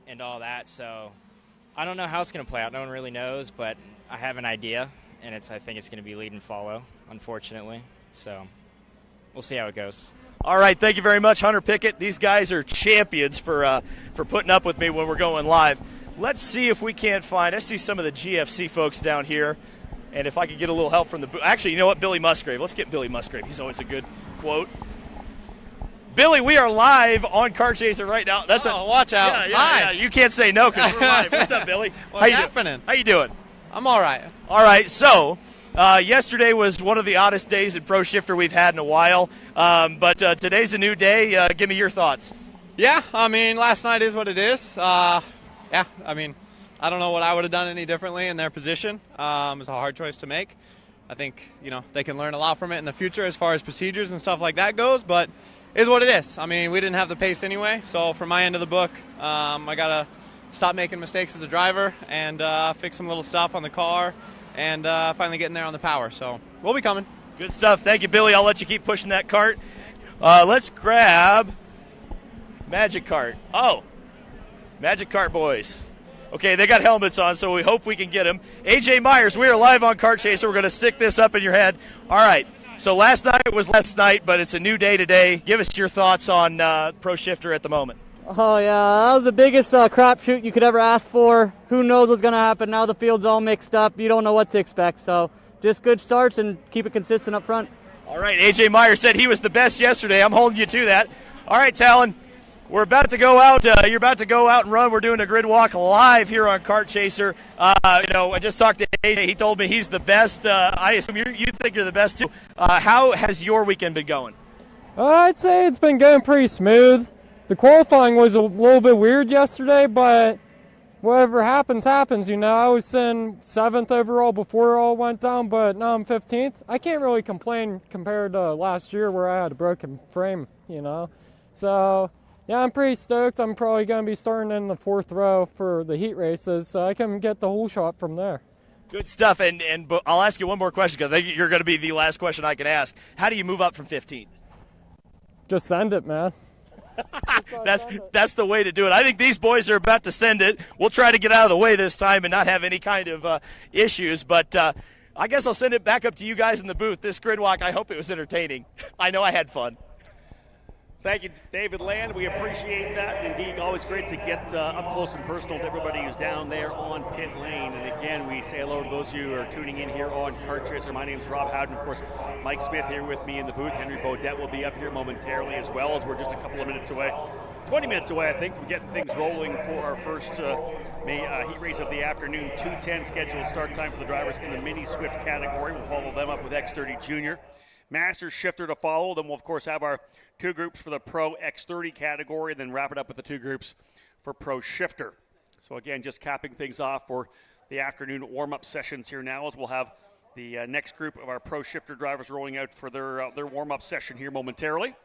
and all that. So I don't know how it's going to play out. No one really knows, but I have an idea, and I think it's going to be lead and follow, unfortunately. So we'll see how it goes. All right, thank you very much, Hunter Pickett. These guys are champions for putting up with me when we're going live. Let's see if we can't find. I see some of the GFC folks down here, and if I could get a little help from the booth. Actually, you know what? Billy Musgrave. Let's get Billy Musgrave. He's always a good quote. Billy, we are live on Kart Chaser right now. Watch out. Yeah, you can't say no because we're live. What's up, Billy? What's happening? How you doing? I'm all right. All right, so yesterday was one of the oddest days in Pro Shifter we've had in a while, but today's a new day. Give me your thoughts. Yeah, I mean, last night is what it is. Yeah, I mean, I don't know what I would have done any differently in their position. It was a hard choice to make. I think, they can learn a lot from it in the future as far as procedures and stuff like that goes, but it is what it is. I mean, we didn't have the pace anyway, so from my end of the book, I got to stop making mistakes as a driver and fix some little stuff on the car and finally getting there on the power. So we'll be coming. Good stuff. Thank you, Billy. I'll let you keep pushing that cart. Let's grab Magic Kart. Oh, Magic Kart boys. Okay, they got helmets on, so we hope we can get them. AJ Myers, we are live on Kart Chaser. We're going to stick this up in your head. All right, So last night was last night, but it's a new day today. Give us your thoughts on Pro Shifter at the moment. Oh yeah, that was the biggest crapshoot you could ever ask for. Who knows what's going to happen? Now the field's all mixed up. You don't know what to expect. So just good starts and keep it consistent up front. All right, AJ Meyer said he was the best yesterday. I'm holding you to that. All right, Talon, we're about to go out. You're about to go out and run. We're doing a grid walk live here on Kart Chaser. I just talked to AJ. He told me he's the best. I assume you think you're the best too. How has your weekend been going? I'd say it's been going pretty smooth. The qualifying was a little bit weird yesterday, but whatever happens, happens. I was in 7th overall before it all went down, but now I'm 15th. I can't really complain compared to last year where I had a broken frame, So, yeah, I'm pretty stoked. I'm probably going to be starting in the 4th row for the heat races, so I can get the whole shot from there. Good stuff, and I'll ask you one more question because I think you're going to be the last question I can ask. How do you move up from 15th? Just send it, man. That's the way to do it. I think these boys are about to send it. We'll try to get out of the way this time and not have any kind of issues, but I guess I'll send it back up to you guys in the booth. This grid walk, I hope it was entertaining. I know I had fun. Thank you, David Land. We appreciate that. Indeed, always great to get up close and personal to everybody who's down there on pit lane. And again, we say hello to those of you who are tuning in here on Kart Chaser. My name is Rob Howden. Of course, Mike Smith here with me in the booth. Henry Beaudet will be up here momentarily as well, as we're just a couple of minutes away. 20 minutes away, I think, from getting things rolling for our first heat race of the afternoon. 2:10 scheduled start time for the drivers in the Mini Swift category. We'll follow them up with X30 Junior. Master Shifter to follow. Then we'll, of course, have our 2 groups for the Pro X30 category, and then wrap it up with the 2 groups for Pro Shifter. So, again, just capping things off for the afternoon warm-up sessions here now, as we'll have the next group of our Pro Shifter drivers rolling out for their warm-up session here momentarily.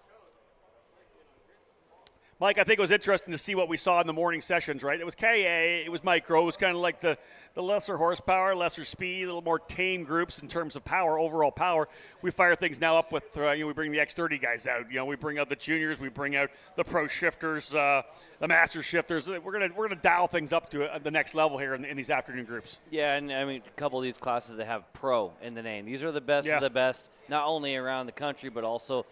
Mike, I think it was interesting to see what we saw in the morning sessions, right? It was KA, it was micro, it was kind of like the lesser horsepower, lesser speed, a little more tame groups in terms of power, overall power. We fire things now up with, we bring the X30 guys out. We bring out the juniors, we bring out the Pro Shifters, the Master Shifters. We're gonna dial things up to the next level here in these afternoon groups. Yeah, and I mean, a couple of these classes that have Pro in the name. These are the best of the best, not only around the country, but also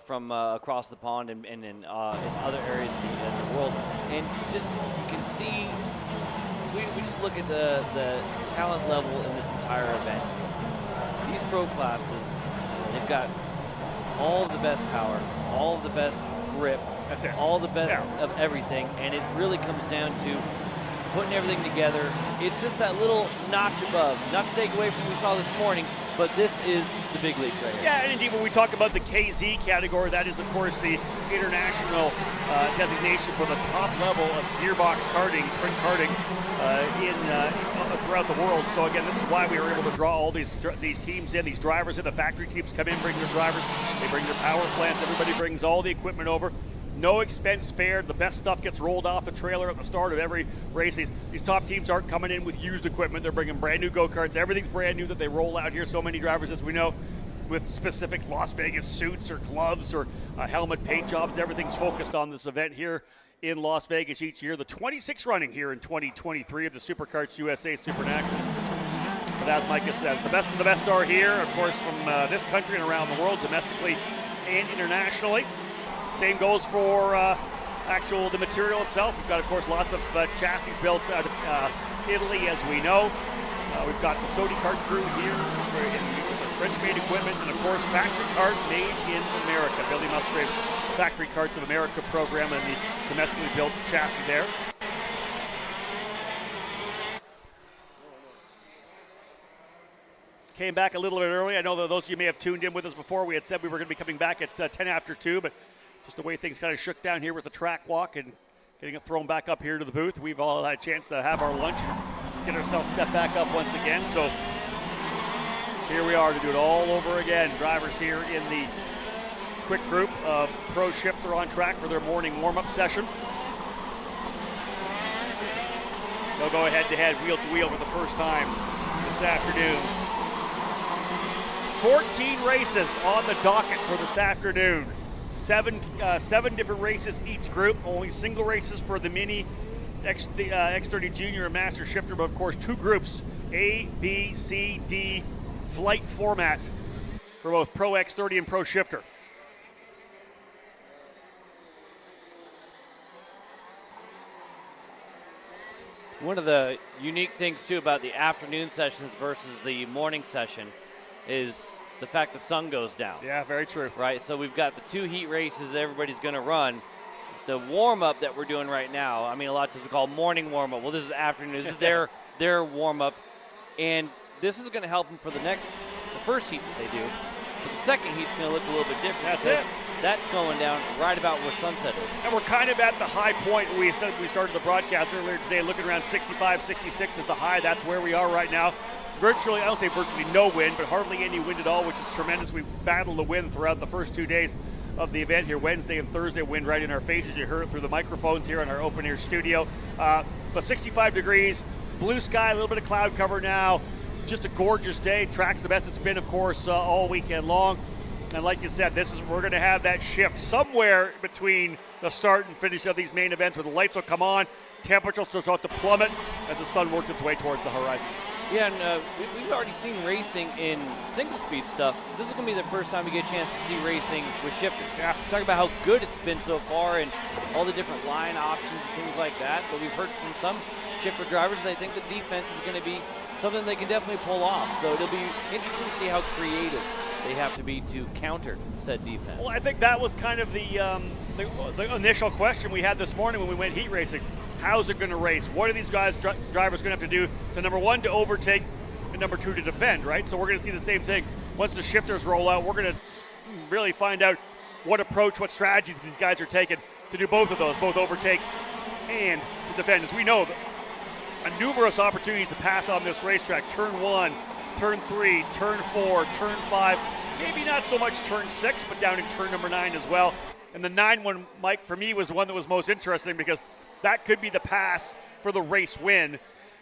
from across the pond and in other areas of the world. And just, you can see, we just look at the talent level in this entire event. These pro classes, they've got all of the best power, all of the best grip, all the best of everything, and it really comes down to putting everything together. It's just that little notch above. Not to take away from what we saw this morning, but this is the big league right here. Yeah, and indeed, when we talk about the KZ category, that is, of course, the international designation for the top level of gearbox karting, sprint karting throughout the world. So again, this is why we were able to draw all these teams in, these drivers in. The factory teams come in, bring their drivers, they bring their power plants, everybody brings all the equipment over. No expense spared. The best stuff gets rolled off the trailer at the start of every race. These top teams aren't coming in with used equipment. They're bringing brand new go-karts. Everything's brand new that they roll out here. So many drivers, as we know, with specific Las Vegas suits or gloves or helmet paint jobs. Everything's focused on this event here in Las Vegas each year. The 26th running here in 2023 of the SuperKarts USA SuperNationals. But as Micah says, the best of the best are here, of course, from this country and around the world, domestically and internationally. Same goes for the material itself. We've got, of course, lots of chassis built out of Italy, as we know. We've got the Sodi Kart crew here with French-made equipment, and, of course, Factory Kart made in America. Billy Musgrave's Factory Karts of America program and the domestically built chassis there. Came back a little bit early. I know that those of you may have tuned in with us before. We had said we were going to be coming back at 10 after 2, but just the way things kind of shook down here with the track walk and getting it thrown back up here to the booth. We've all had a chance to have our lunch and get ourselves set back up once again. So here we are to do it all over again. Drivers here in the quick group of Pro Shifter on track for their morning warm-up session. They'll go head-to-head, wheel-to-wheel for the first time this afternoon. 14 races on the docket for this afternoon. Seven different races each group. Only single races for the Mini, X30 Junior and Master Shifter, but of course 2 groups, A, B, C, D, flight format. for both Pro X30 and Pro Shifter. One of the unique things, too, about the afternoon sessions versus the morning session is the fact the sun goes down. Yeah, very true. Right, so we've got the 2 heat races that everybody's going to run. The warm-up that we're doing right now, I mean, a lot of times we call morning warm-up. Well, this is afternoon. This is their warm-up. And this is going to help them for the first heat that they do. But the second heat's going to look a little bit different. That's it. That's going down right about where sunset is. And we're kind of at the high point. We said we started the broadcast earlier today, looking around 65, 66 is the high. That's where we are right now. Virtually, I don't say virtually no wind, but hardly any wind at all, which is tremendous. We've battled the wind throughout the first 2 days of the event here. Wednesday and Thursday, wind right in our faces. You heard it through the microphones here in our open-air studio. But 65 degrees, blue sky, a little bit of cloud cover now. Just a gorgeous day. Track's the best it's been, of course, all weekend long. And like you said, we're going to have that shift somewhere between the start and finish of these main events where the lights will come on, temperatures will start to plummet as the sun works its way towards the horizon. Yeah, and we've already seen racing in single-speed stuff. This is going to be the first time we get a chance to see racing with shifters. Yeah. Talk about how good it's been so far and all the different line options and things like that. But we've heard from some shifter drivers they think the defense is going to be something they can definitely pull off. So it'll be interesting to see how creative they have to be to counter said defense. Well, I think that was kind of the initial question we had this morning when we went heat racing. How's it going to race? What are these drivers going to have to do to, number one, to overtake, and number two, to defend, right? So we're going to see the same thing. Once the shifters roll out, we're going to really find out what approach, what strategies these guys are taking to do both of those, both overtake and to defend. As we know, numerous opportunities to pass on this racetrack. Turn 1, turn 3, turn 4, turn 5, maybe not so much turn 6, but down in turn number 9 as well. And the 9 one, Mike, for me was the one that was most interesting because that could be the pass for the race win.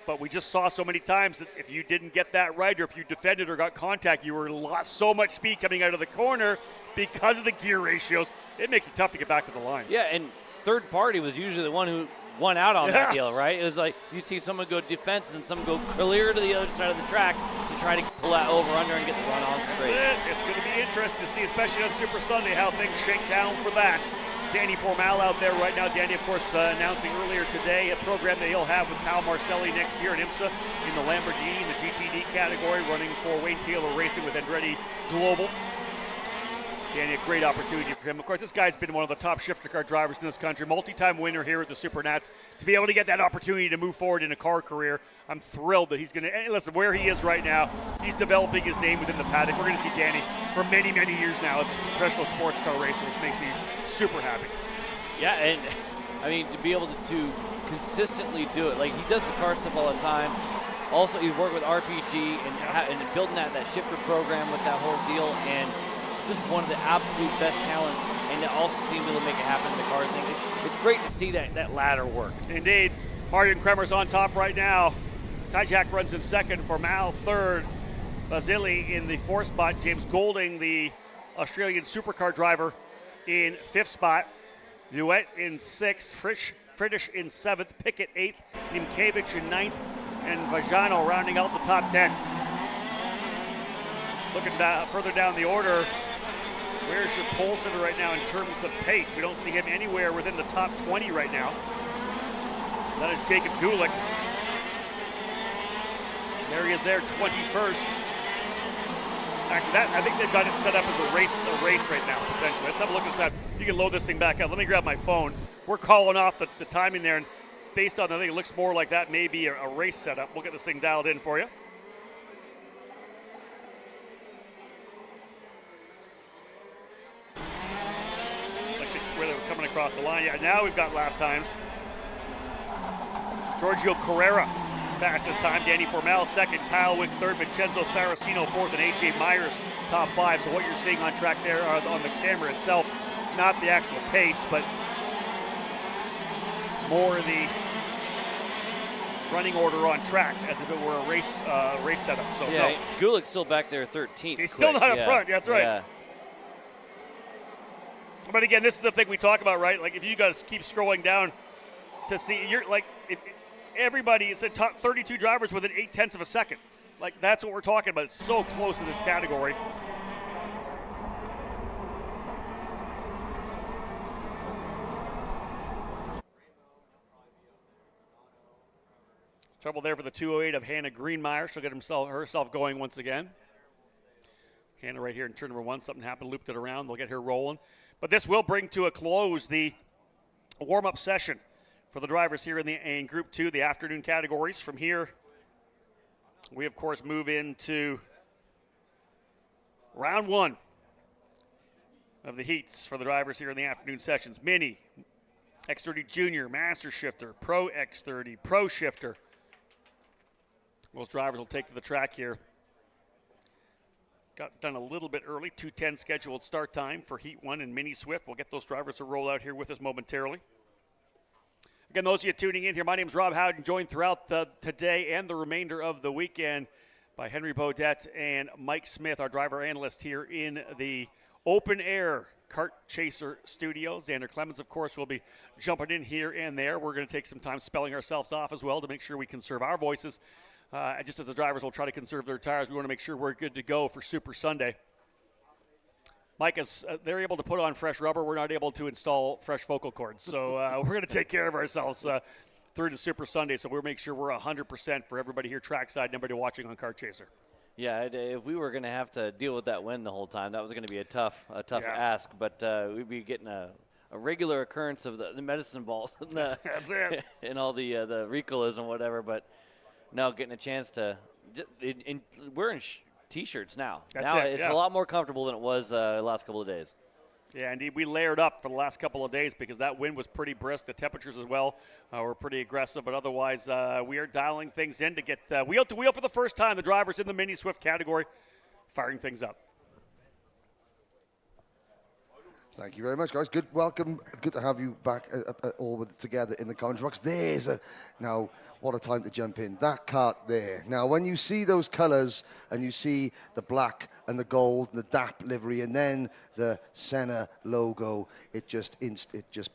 But we just saw so many times that if you didn't get that right or if you defended or got contact, you were lost so much speed coming out of the corner because of the gear ratios. It makes it tough to get back to the line. Yeah, and third party was usually the one who won out on that deal, right? It was like you see someone go defense and then someone go clear to the other side of the track to try to pull that over under and get the run on straight. That's it. It's going to be interesting to see, especially on Super Sunday, how things shake down for that. Danny Formal out there right now. Danny, of course, announcing earlier today a program that he'll have with Pal Marcelli next year in IMSA in the Lamborghini, the GTD category, running for Wayne Taylor Racing with Andretti Global. Danny, a great opportunity for him. Of course, this guy's been one of the top shifter car drivers in this country, multi-time winner here at the SuperNats. To be able to get that opportunity to move forward in a car career, I'm thrilled that he's going to, listen, where he is right now, he's developing his name within the paddock. We're going to see Danny for many, many years now as a professional sports car racer, which makes me super happy. Yeah, and I mean, to be able to consistently do it, like he does the car stuff all the time. Also, he's worked with RPG and building that shifter program with that whole deal, and just one of the absolute best talents, and to also seem to make it happen in the car thing. It's great to see that ladder work. Indeed. Martin Kremer's on top right now. Kajak runs in second, Formal third, Basili in the fourth spot, James Golding, the Australian supercar driver, in fifth spot, Nuet in sixth, Friedrich in seventh, Pickett eighth, Nimkevich in ninth, and Vajano rounding out the top 10. Looking further down the order, where's your Polson right now in terms of pace? We don't see him anywhere within the top 20 right now. That is Jacob Gulick. There he is there, 21st. Actually, I think they've got it set up as a race right now, potentially. Let's have a look at the time. You can load this thing back up. Let me grab my phone. We're calling off the timing there, and based on the thing, it looks more like that may be a race setup. We'll get this thing dialed in for you. Where they were coming across the line. Yeah, now we've got lap times. Giorgio Carrera fastest time. Danny Formal second. Kyle Wick third. Vincenzo Saracino fourth. And AJ Myers top five. So what you're seeing on track there on the camera itself, not the actual pace, but more the running order on track as if it were a race setup. So yeah, no. Gulick's still back there 13th. He's still not up front. Yeah, that's right. Yeah. But again, this is the thing we talk about, right? Like if you guys keep scrolling down to see, you're like, everybody, it's a top 32 drivers within 0.8 of a second. Like that's what we're talking about. It's so close in this category. Trouble there for the 208 of Hannah Greenmeyer. She'll get herself going once again. Hannah right here in turn number 1. Something happened, looped it around. They'll get her rolling. But this will bring to a close the warm-up session for the drivers here in Group 2, the afternoon categories. From here, we, of course, move into round 1 of the heats for the drivers here in the afternoon sessions. Mini, X30 Junior, Master Shifter, Pro X30, Pro Shifter. Most drivers will take to the track here. Got done a little bit early, 2:10 scheduled start time for Heat 1 and Mini Swift. We'll get those drivers to roll out here with us momentarily. Again, those of you tuning in here, my name is Rob Howden, joined throughout today and the remainder of the weekend by Henry Beaudet and Mike Smith, our driver analyst here in the open air Kart Chaser studio. Xander Clemens, of course, will be jumping in here and there. We're going to take some time spelling ourselves off as well to make sure we conserve our voices. Just as the drivers will try to conserve their tires, we want to make sure we're good to go for Super Sunday. Mike, they're able to put on fresh rubber. We're not able to install fresh vocal cords. So we're going to take care of ourselves through to Super Sunday. So we'll make sure we're 100% for everybody here trackside and everybody watching on Kart Chaser. Yeah, if we were going to have to deal with that wind the whole time, that was going to be a tough ask. But we'd be getting a regular occurrence of the medicine balls and That's it. and all the recalls and whatever. But no, getting a chance to we're in T-shirts now. It's a lot more comfortable than it was the last couple of days. Yeah, indeed. We layered up for the last couple of days because that wind was pretty brisk. The temperatures as well were pretty aggressive. But otherwise, we are dialing things in to get wheel to wheel for the first time. The drivers in the Mini Swift category firing things up. Thank you very much, guys. Good, welcome. Good to have you back all together in the commentary box. Now, what a time to jump in. That kart there. Now, when you see those colors and you see the black and the gold, and the DAP livery, and then the Senna logo, it just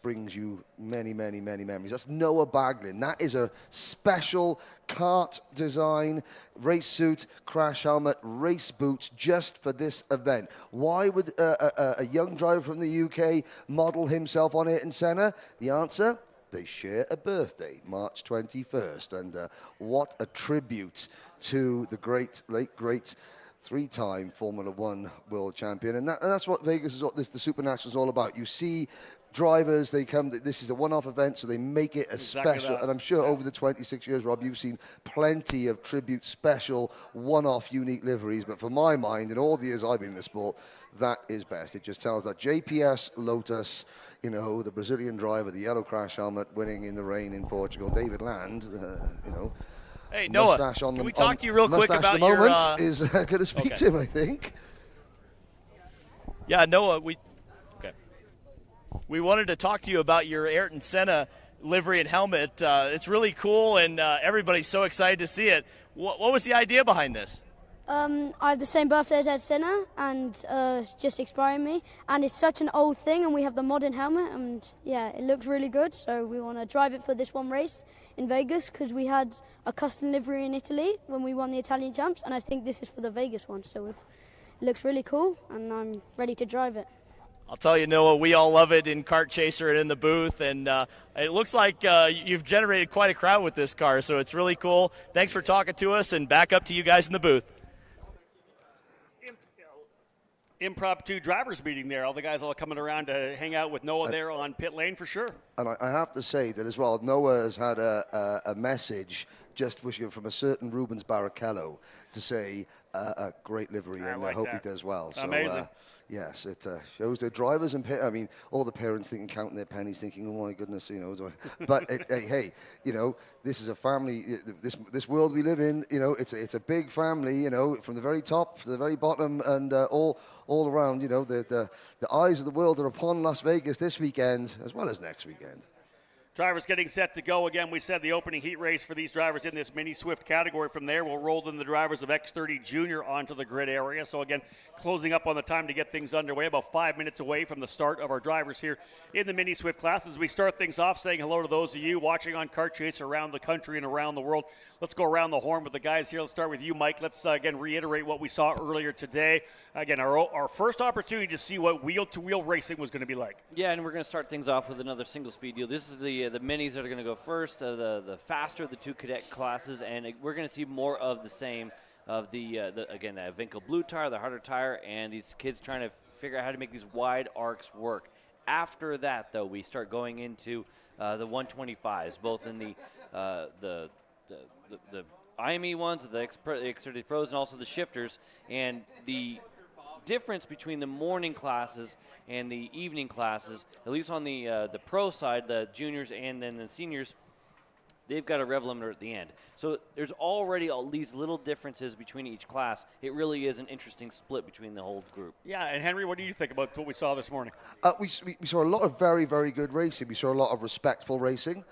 brings you many, many, many memories. That's Noah Baglin. That is a special kart design, race suit, crash helmet, race boots just for this event. Why would a young driver from the UK model himself on Ayrton Senna? The answer? They share a birthday, March 21st. And what a tribute to the late great three-time Formula One world champion. And that's what Vegas is, the SuperNationals is all about. You see drivers, they come, this is a one-off event, so they make it a special. And I'm sure over the 26 years, Rob, you've seen plenty of tribute, special, one-off, unique liveries. But for my mind, in all the years I've been in the sport, that is best. It just tells that JPS Lotus, you know, the Brazilian driver, the yellow crash helmet, winning in the rain in Portugal. David Land, you know. Hey, Noah, can we talk to you real quick about your... Mustache is going to speak to him, I think. Yeah, Noah, we wanted to talk to you about your Ayrton Senna livery and helmet. It's really cool, and everybody's so excited to see it. What was the idea behind this? I have the same birthday as Ed Senna, and it's just inspiring me. And it's such an old thing, and we have the modern helmet, and yeah, it looks really good. So we want to drive it for this one race in Vegas because we had a custom livery in Italy when we won the Italian Champs, and I think this is for the Vegas one. So it looks really cool, and I'm ready to drive it. I'll tell you, Noah, we all love it in Kart Chaser and in the booth, and it looks like you've generated quite a crowd with this car, so it's really cool. Thanks for talking to us, and back up to you guys in the booth. Impromptu drivers meeting there. All the guys all coming around to hang out with Noah there on pit lane for sure. And I have to say that as well, Noah has had a message just wishing from a certain Rubens Barrichello to say a great livery, and I hope he does well. So, amazing. Yes, it shows the drivers and I mean, all the parents thinking, counting their pennies, thinking, "Oh my goodness, you know." But hey, you know, this is a family. This world we live in, you know, it's a big family. You know, from the very top to the very bottom, and all around. You know, the eyes of the world are upon Las Vegas this weekend as well as next weekend. Drivers getting set to go. Again, we said the opening heat race for these drivers in this Mini Swift category. From there, we'll roll in the drivers of X30 Junior onto the grid area. So again, closing up on the time to get things underway, about 5 minutes away from the start of our drivers here in the Mini Swift class. As we start things off, saying hello to those of you watching on Kart Chaser around the country and around the world. Let's go around the horn with the guys here. Let's start with you, Mike. Let's again reiterate what we saw earlier today. Again, our first opportunity to see what wheel-to-wheel racing was going to be like. Yeah, and we're going to start things off with another single-speed deal. This is the the minis that are going to go first, the faster of the two cadet classes, and we're going to see more of the same of again, that Vinco blue tire, the harder tire, and these kids trying to figure out how to make these wide arcs work. After that, though, we start going into the 125s, both in the IME ones, the X30 Pros, and also the shifters, and the difference between the morning classes and the evening classes, at least on the pro side, the juniors and then the seniors, they've got a rev limiter at the end. So there's already all these little differences between each class. It really is an interesting split between the whole group. Yeah, and Henry, what do you think about what we saw this morning? We saw a lot of very, very good racing. We saw a lot of respectful racing.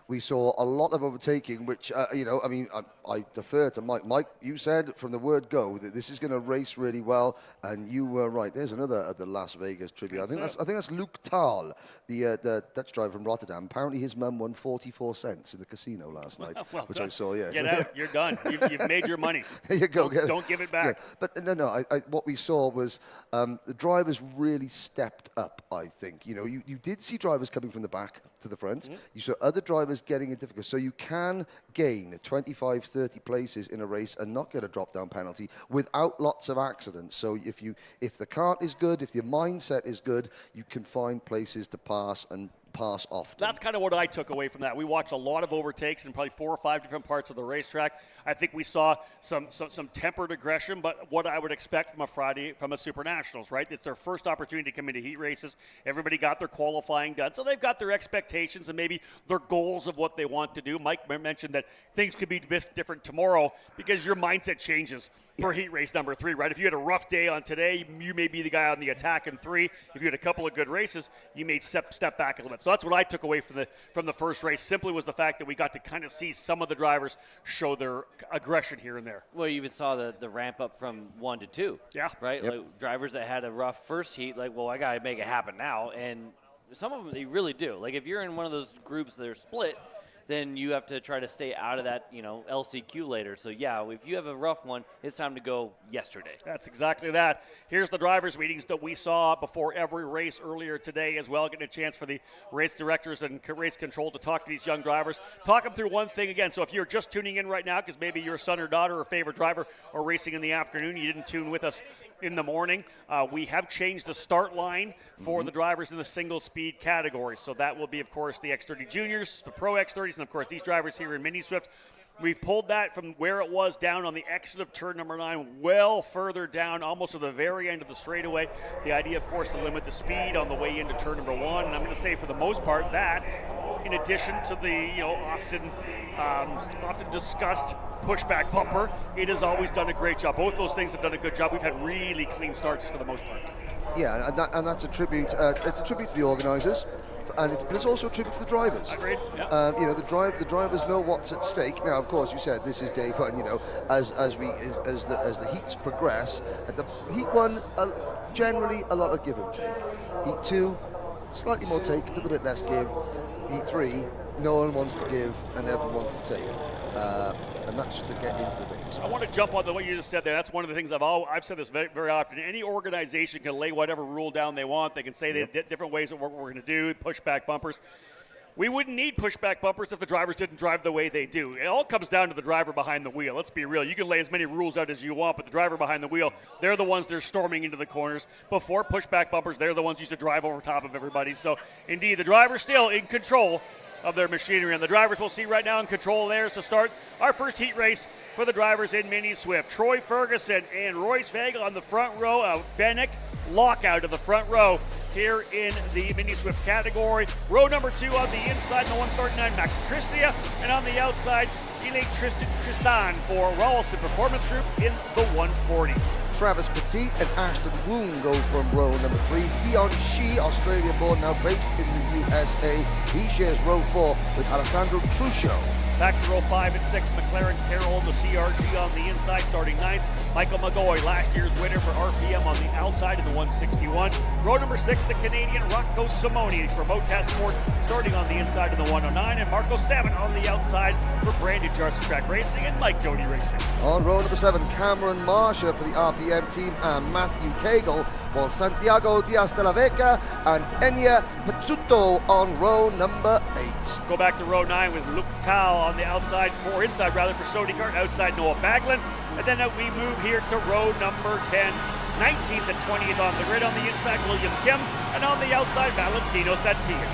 We saw a lot of overtaking, which, I defer to Mike. Mike, you said from the word go that this is going to race really well, and you were right. There's another of the Las Vegas tribute. I think that's Luke Tahl, the Dutch driver from Rotterdam. Apparently his mum won 44 cents in the casino last night, which I saw, yeah. Get out. You're done. You've made your money. There you go. Don't give it back. Yeah. But no, what we saw was the drivers really stepped up, I think. You did see drivers coming from the back to the front. Mm-hmm. You saw other drivers getting in difficult. So you can gain 25, 30 places in a race and not get a drop-down penalty without lots of accidents. So if the kart is good, if your mindset is good, you can find places to pass and pass often. That's kind of what I took away from that. We watched a lot of overtakes in probably 4 or 5 different parts of the racetrack. I think we saw some tempered aggression, but what I would expect from a SuperNationals, right? It's their first opportunity to come into heat races. Everybody got their qualifying done, so they've got their expectations and maybe their goals of what they want to do. Mike mentioned that things could be different tomorrow because your mindset changes for heat race number 3, right? If you had a rough day on today, you may be the guy on the attack in 3. If you had a couple of good races, you may step back a little bit. So that's what I took away from the first race, simply was the fact that we got to kind of see some of the drivers show their aggression here and there. Well, you even saw the ramp up from 1 to 2. Yeah. Right? Yep. Like drivers that had a rough first heat, like, well, I got to make it happen now. And some of them, they really do. Like, if you're in one of those groups that are split, then you have to try to stay out of that, LCQ later. So, yeah, if you have a rough one, it's time to go yesterday. That's exactly that. Here's the drivers' meetings that we saw before every race earlier today as well, getting a chance for the race directors and race control to talk to these young drivers. Talk them through one thing again. So if you're just tuning in right now because maybe your son or daughter or favorite driver are racing in the afternoon, you didn't tune with us in the morning, we have changed the start line for the drivers in the single speed category. So that will be, of course, the X30 Juniors, the Pro X30s, and, of course, these drivers here in Mini Swift. We've pulled that from where it was down on the exit of turn number 9, well further down, almost to the very end of the straightaway. The idea, of course, to limit the speed on the way into turn number 1. And I'm going to say, for the most part, that, in addition to the often discussed pushback bumper, it has always done a great job. Both those things have done a good job. We've had really clean starts for the most part. Yeah, and that's a tribute. It's a tribute to the organisers. But it's also a tribute to the drivers. Agreed. Yeah. The drivers know what's at stake. Now, of course, you said this is day 1. As the heats progress, at the heat 1, generally a lot of give and take. Heat 2, slightly more take, a little bit less give. Heat 3, no one wants to give and everyone wants to take. And that's just to get into the base. I want to jump on what you just said there. That's one of the things I've said this very, very often. Any organization can lay whatever rule down they want. They can say they have different ways of what we're going to do, pushback bumpers. We wouldn't need pushback bumpers if the drivers didn't drive the way they do. It all comes down to the driver behind the wheel. Let's be real. You can lay as many rules out as you want, but the driver behind the wheel, they're the ones that are storming into the corners. Before pushback bumpers, they're the ones who used to drive over top of everybody. So, indeed, the driver's still in control of their machinery. And the drivers we'll see right now in control of theirs to start our first heat race for the drivers in Mini Swift. Troy Ferguson and Royce Vagel on the front row. Bennick lockout of the front row here in the Mini Swift category. Row number 2 on the inside, the 139, Max Christia. And on the outside, Tristan Tristan for Rawlson Performance Group in the 140. Travis Petit and Ashton Woon go from row number 3. Dion Shi, Australian-born, now based in the USA. He shares row 4 with Alessandro Truscio. Back to row 5 and 6, McLaren Carroll, the CRG on the inside, starting 9th. Michael McGoy, last year's winner for RPM on the outside in the 161. Row number 6, the Canadian Rocco Simoni for Motas Sport, starting on the inside in the 109. And Marco Savin on the outside for Brandon HRC Track Racing and Mike Doty Racing. On row number 7, Cameron Marsha for the RPM team and Matthew Cagle, while Santiago Diaz de la Vega and Enya Pizzuto on row number 8. Go back to row 9 with Luke Tao on the outside, or inside rather, for Sony Kart, outside Noah Baglin. And then we move here to row number 10, 19th and 20th on the grid. On the inside, William Kim, and on the outside, Valentino Santillan.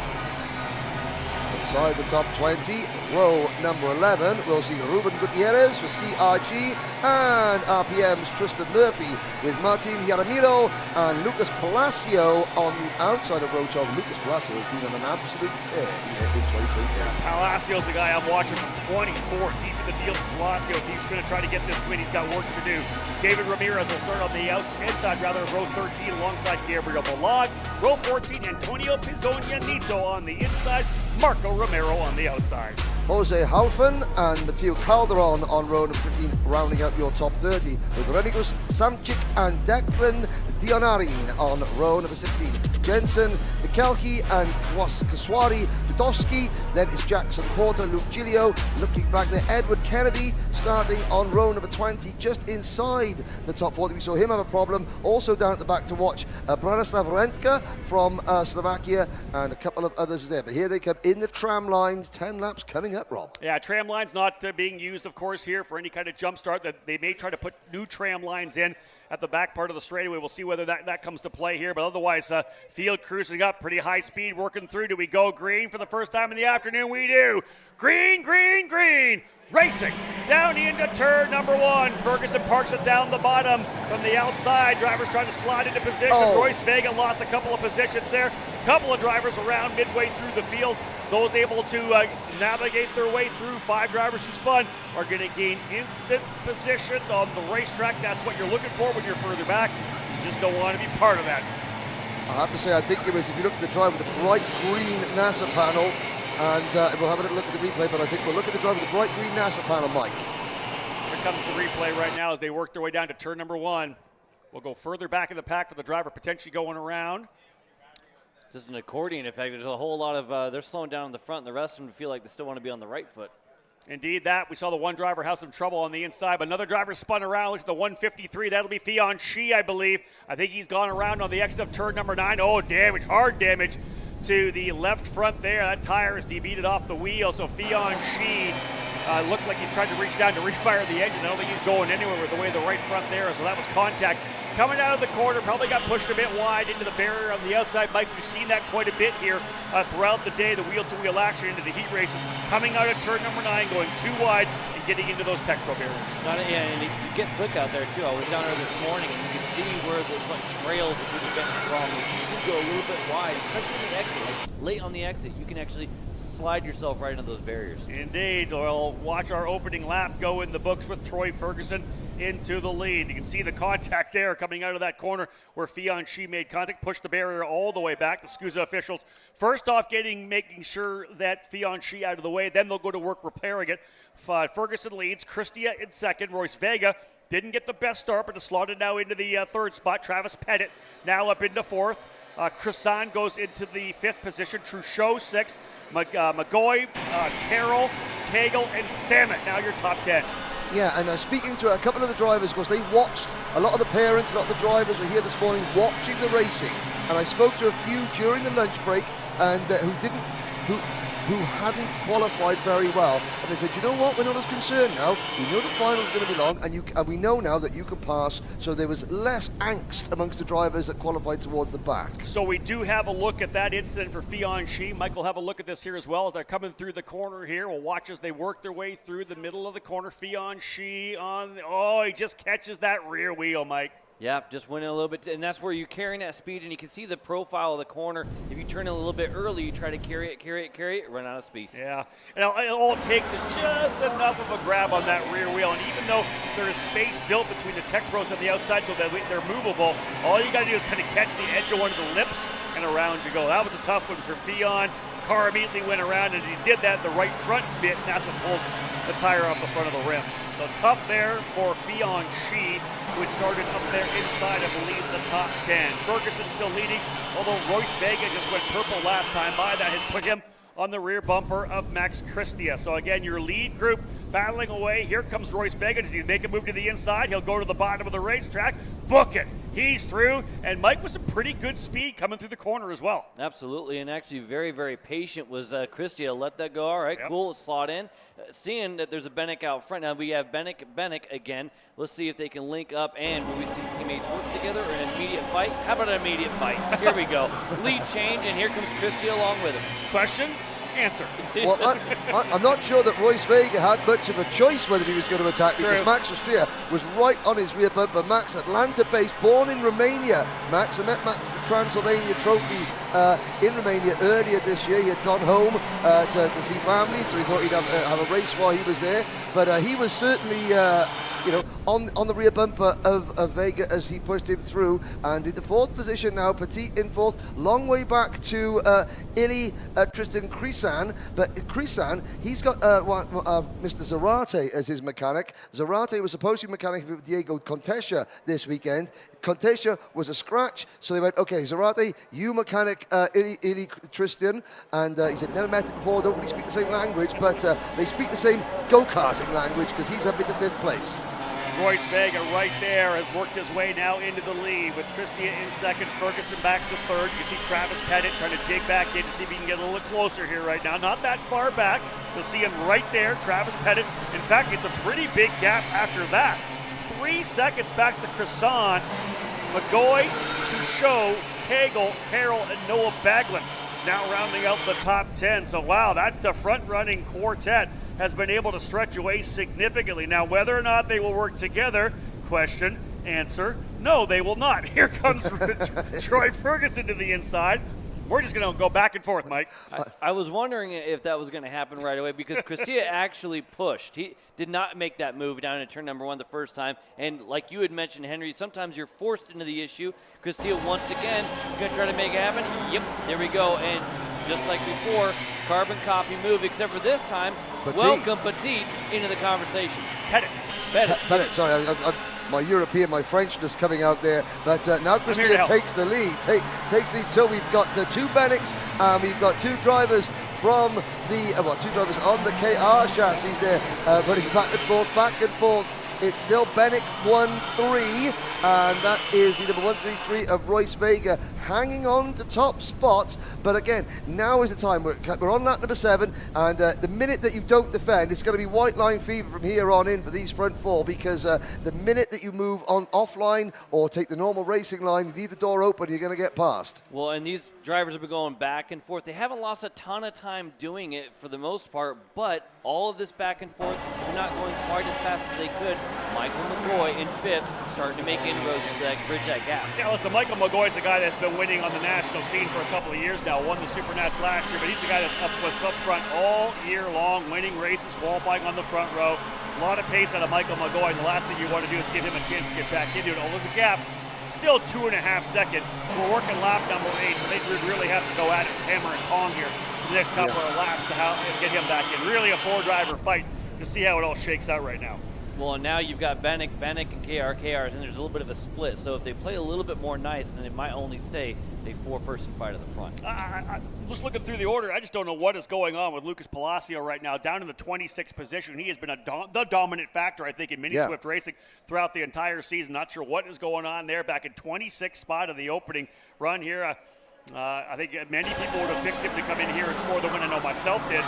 Inside the top 20, row number 11, we'll see Ruben Gutierrez for CRG and RPM's Tristan Murphy with Martin Yaramiro and Lucas Palacio on the outside of row 12. Lucas Palacio has been on an absolute tear here in 2023. Palacio's the guy I'm watching from 24 deep in the field. Palacio, he's going to try to get this win. He's got work to do. David Ramirez will start on the inside, rather, row 13 alongside Gabriel Balog. Row 14, Antonio Pizzonia Nito on the inside. Marco Romero on the outside. Jose Haufen and Matteo Calderon on row number 15, rounding out your top 30, with Remigus Samchik and Declan Dionarin on row number 16. Jensen Mikelhi and Kaswari Dudowski. Then is Jackson Porter, Luke Giglio. Looking back there, Edward Kennedy starting on row number 20, just inside the top 40. We saw him have a problem. Also down at the back to watch Branislav Rentka from Slovakia and a couple of others there. But here they come in the tram lines, 10 laps coming up, Rob. Yeah, tram lines not being used, of course, here for any kind of jump start. That they may try to put new tram lines in at the back part of the straightaway. We'll see whether that comes to play here. But otherwise, field cruising up, pretty high speed, working through. Do we go green for the first time in the afternoon? We do. Green, green, green. Racing down into turn number 1. Ferguson parks it down the bottom from the outside. Drivers trying to slide into position. Royce Vega lost a couple of positions there. Couple of drivers around midway through the field. Those able to navigate their way through. 5 drivers who spun are going to gain instant positions on the racetrack. That's what you're looking for when you're further back. You just don't want to be part of that. I have to say, I think it was, if you look at the drive with the bright green NASA panel, and we'll have a little look at the replay, but I think we'll look at the drive with the bright green NASA panel, Mike. Here comes the replay right now as they work their way down to turn number 1. We'll go further back in the pack for the driver potentially going around. Just an accordion effect. There's a whole lot of, they're slowing down in the front, and the rest of them feel like they still want to be on the right foot. Indeed, that. We saw the one driver have some trouble on the inside, but another driver spun around. Looks at the 153. That'll be Fion Shi, I believe. I think he's gone around on the exit of turn number 9. Oh, damage, hard damage to the left front there. That tire is debeated off the wheel, so Fion Shi looked like he tried to reach down to refire the engine. I don't think he's going anywhere with the way the right front there is, so that was contact. Coming out of the corner, probably got pushed a bit wide into the barrier on the outside. Mike, we've seen that quite a bit here throughout the day, the wheel-to-wheel action into the heat races. Coming out of turn number 9, going too wide and getting into those tech pro barriers. Yeah, and you get slick out there, too. I was down there this morning, and you can see where there's like trails that people get from. You can go a little bit wide, especially on the exit. Like late on the exit, you can actually slide yourself right into those barriers. Indeed. We'll watch our opening lap go in the books with Troy Ferguson into the lead. You can see the contact there coming out of that corner where Fion Shi made contact, pushed the barrier all the way back. The SKUSA officials first off making sure that Fion Shi out of the way, then they'll go to work repairing it. Ferguson leads, Christia in second. Royce Vega didn't get the best start, but is slotted now into the third spot. Travis Pettit now up into fourth. Crissan goes into the 5th position. Truchot 6th. McGoy, Carroll, Cagle, and Samet now your top 10. Yeah, and speaking to a couple of the drivers, because they watched, a lot of the parents, a lot of the drivers were here this morning watching the racing, and I spoke to a few during the lunch break and who hadn't qualified very well, and they said, you know what, we're not as concerned now. We know the final's going to be long, and we know now that you can pass, so there was less angst amongst the drivers that qualified towards the back. So we do have a look at that incident for Fion Shi. Mike will have a look at this here as well as they're coming through the corner here. We'll watch as they work their way through the middle of the corner. Fion Shi he just catches that rear wheel, Mike. Yeah, just went in a little bit, and that's where you're carrying that speed, and you can see the profile of the corner. If you turn it a little bit early, you try to carry it, run out of speed. Yeah, and all it takes is just enough of a grab on that rear wheel, and even though there is space built between the tech pros on the outside so that they're movable, all you got to do is kind of catch the edge of one of the lips, and around you go. That was a tough one for Fion. Car immediately went around, and he did that the right front bit, and that's what pulled the tire off the front of the rim. So tough there for Fion Shi, who had started up there inside, I believe, the top 10. Ferguson still leading, although Royce Vega just went purple last time by. That has put him on the rear bumper of Max Christia. So again, your lead group battling away. Here comes Royce Vega. Does he make a move to the inside? He'll go to the bottom of the racetrack. Book it. He's through, and Mike with some pretty good speed coming through the corner as well. Absolutely, and actually very, very patient was Christia. Let that go. All right, cool. Slot in. Seeing that there's a Benek out front. Now we have Benek again. Let's see if they can link up, and will we see teammates work together or an immediate fight? How about an immediate fight? Here we go. Lead change, and here comes Christia along with him. Question? Answer. Well, I'm not sure that Royce Vega had much of a choice whether he was going to attack because Max Christia was right on his rear bumper. Max, Atlanta-based, born in Romania. Max, I met Max at the Transylvania Trophy in Romania earlier this year. He had gone home to see family, so he thought he'd have a race while he was there. But he was certainly on the rear bumper of Vega as he pushed him through, and in the fourth position now, Petit in fourth, long way back to Tristan Krisan, but Krisan, he's got Mr. Zarate as his mechanic. Zarate was supposed to be mechanic with Diego Contesha this weekend. Contesha was a scratch, so they went, okay, Zarate, you mechanic Ili Tristan, and he said, never met him before, don't really speak the same language, but they speak the same go-karting language because he's up into fifth place. Royce Vega right there has worked his way now into the lead with Christia in second, Ferguson back to third. You see Travis Pettit trying to dig back in to see if he can get a little closer here right now. Not that far back. You'll see him right there, Travis Pettit. In fact, it's a pretty big gap after that. 3 seconds back to Cresson, McGoy, Truchot, Cagle, Carroll, and Noah Baglin now rounding out the top 10. So wow, that front-running quartet has been able to stretch away significantly. Now, whether or not they will work together, question, answer, no, they will not. Here comes Troy Ferguson to the inside. We're just going to go back and forth, Mike. I was wondering if that was going to happen right away because Christia actually pushed. He did not make that move down in turn number 1 the first time. And like you had mentioned, Henry, sometimes you're forced into the issue. Christia once again is going to try to make it happen. Yep, there we go. And just like before, carbon copy move, except for this time, welcome Petit into the conversation. Pettit, sorry, my European, my Frenchness coming out there, but now Christia takes the lead. Takes the lead. So we've got 2 Bennicks, we've got 2 drivers from the, 2 drivers on the KR chassis there, putting back and forth. It's still Benek 1-3, and that is the number 133 of Royce Vega hanging on to top spots. But again, now is the time. We're on lap number 7, and the minute that you don't defend, it's going to be white line fever from here on in for these front 4, because the minute that you move on offline or take the normal racing line, you leave the door open, you're going to get past. Well, and these drivers have been going back and forth. They haven't lost a ton of time doing it for the most part, but all of this back and forth, they're not going quite as fast as they could. Michael McGoy in 5th, starting to make inroads to bridge that gap. Yeah, listen, Michael McGoy's a guy that's been winning on the national scene for a couple of years now. Won the SuperNats last year, but he's a guy that's up front all year long, winning races, qualifying on the front row. A lot of pace out of Michael McGoy, and the last thing you want to do is give him a chance to get back into it. Although the gap, still 2.5 seconds. We're working lap number 8, so they really have to go at it, hammer and tong here the next couple of laps to get him back in. Really a 4-driver fight to see how it all shakes out right now. Well, and now you've got Benek, and KR, and there's a little bit of a split. So if they play a little bit more nice, then it might only stay a 4-person fight at the front. Just looking through the order, I just don't know what is going on with Lucas Palacio right now, down in the 26th position. He has been the dominant factor, I think, in Mini Swift racing throughout the entire season. Not sure what is going on there. Back in 26th spot of the opening run here. I think many people would have picked him to come in here and score the win. I know myself did.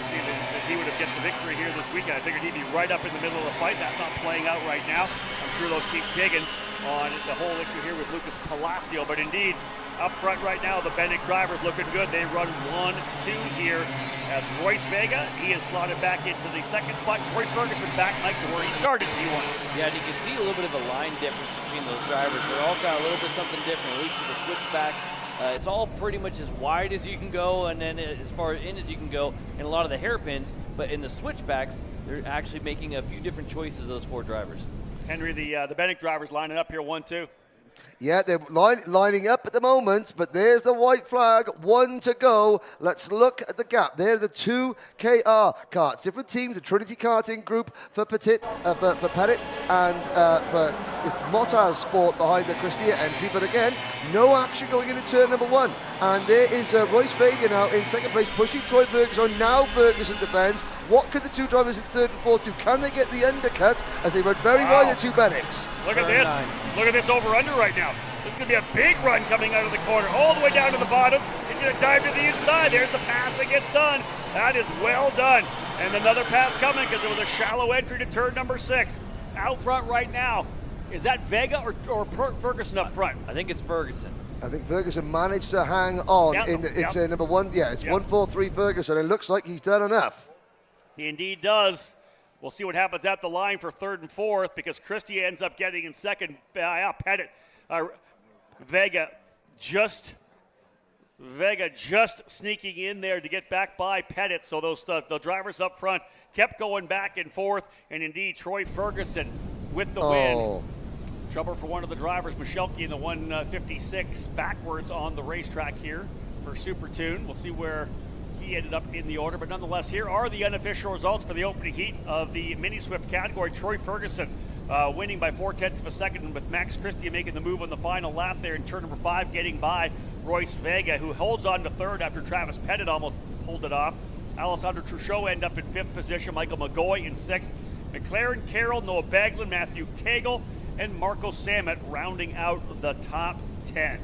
See that he would have get the victory here this weekend. I figured he'd be right up in the middle of the fight. That's not playing out right now. I'm sure they'll keep digging on the whole issue here with Lucas Palacio. But indeed, up front right now, the Benek drivers looking good. They run 1-2 here as Royce Vega, he is slotted back into the second spot. Troy Ferguson back, Mike, to where he started T1. Yeah, and you can see a little bit of a line difference between those drivers. They're all got a little bit something different, at least with the switchbacks. It's all pretty much as wide as you can go, and then as far in as you can go in a lot of the hairpins. But in the switchbacks, they're actually making a few different choices, those 4 drivers. Henry, the Benek drivers lining up here, 1-2. Yeah, they're lining up at the moment, but there's the white flag, 1 to go. Let's look at the gap. There are the 2 KR karts, different teams, the Trinity Karting Group for Pettit, and for It's Motar's sport behind the Cristia entry, but again, no action going into turn number 1. And there is Royce Vega now in second place, pushing Troy Ferguson. Now Ferguson defends. What could the two drivers in third and fourth do? Can they get the undercut as they run very wide, the two Bennecks? Look at this. Look at this over-under right now. It's going to be a big run coming out of the corner, all the way down to the bottom. He's going to dive to the inside. There's the pass that gets done. That is well done. And another pass coming because it was a shallow entry to turn number 6. Out front right now. Is that Vega or Ferguson up front? I think it's Ferguson. I think Ferguson managed to hang on. Yep, It's number 1. Yeah, it's 1-4-3 Ferguson. It looks like he's done enough. He indeed does. We'll see what happens at the line for third and fourth because Cristia ends up getting in second. Pettit, Vega just sneaking in there to get back by Pettit. So those the drivers up front kept going back and forth, and indeed Troy Ferguson with the win. Trouble for one of the drivers, Michelke in the 156 backwards on the racetrack here for Super Tune. We'll see where he ended up in the order, but nonetheless, here are the unofficial results for the opening heat of the Mini Swift category. Troy Ferguson winning by 0.4 of a second, with Max Cristia making the move on the final lap there in turn number 5, getting by Royce Vega, who holds on to third after Travis Pettit almost pulled it off. Alessandro Truchot end up in 5th position, Michael McGoy in 6th. McLaren Carroll, Noah Baglin, Matthew Cagle, and Marco Samet rounding out the top 10.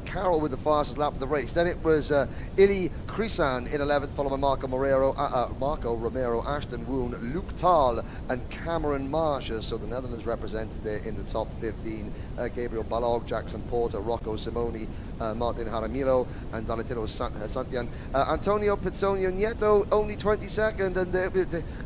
Carroll with the fastest lap of the race. Then it was Ili Crisan in 11th, followed by Marco Romero, Ashton Woon, Luke Tal, and Cameron Marsh. So the Netherlands represented there in the top 15. Gabriel Balog, Jackson Porter, Rocco Simoni, Martin Jaramillo, and Donatello Santian. Antonio Pizzonio Nieto only 22nd, and they're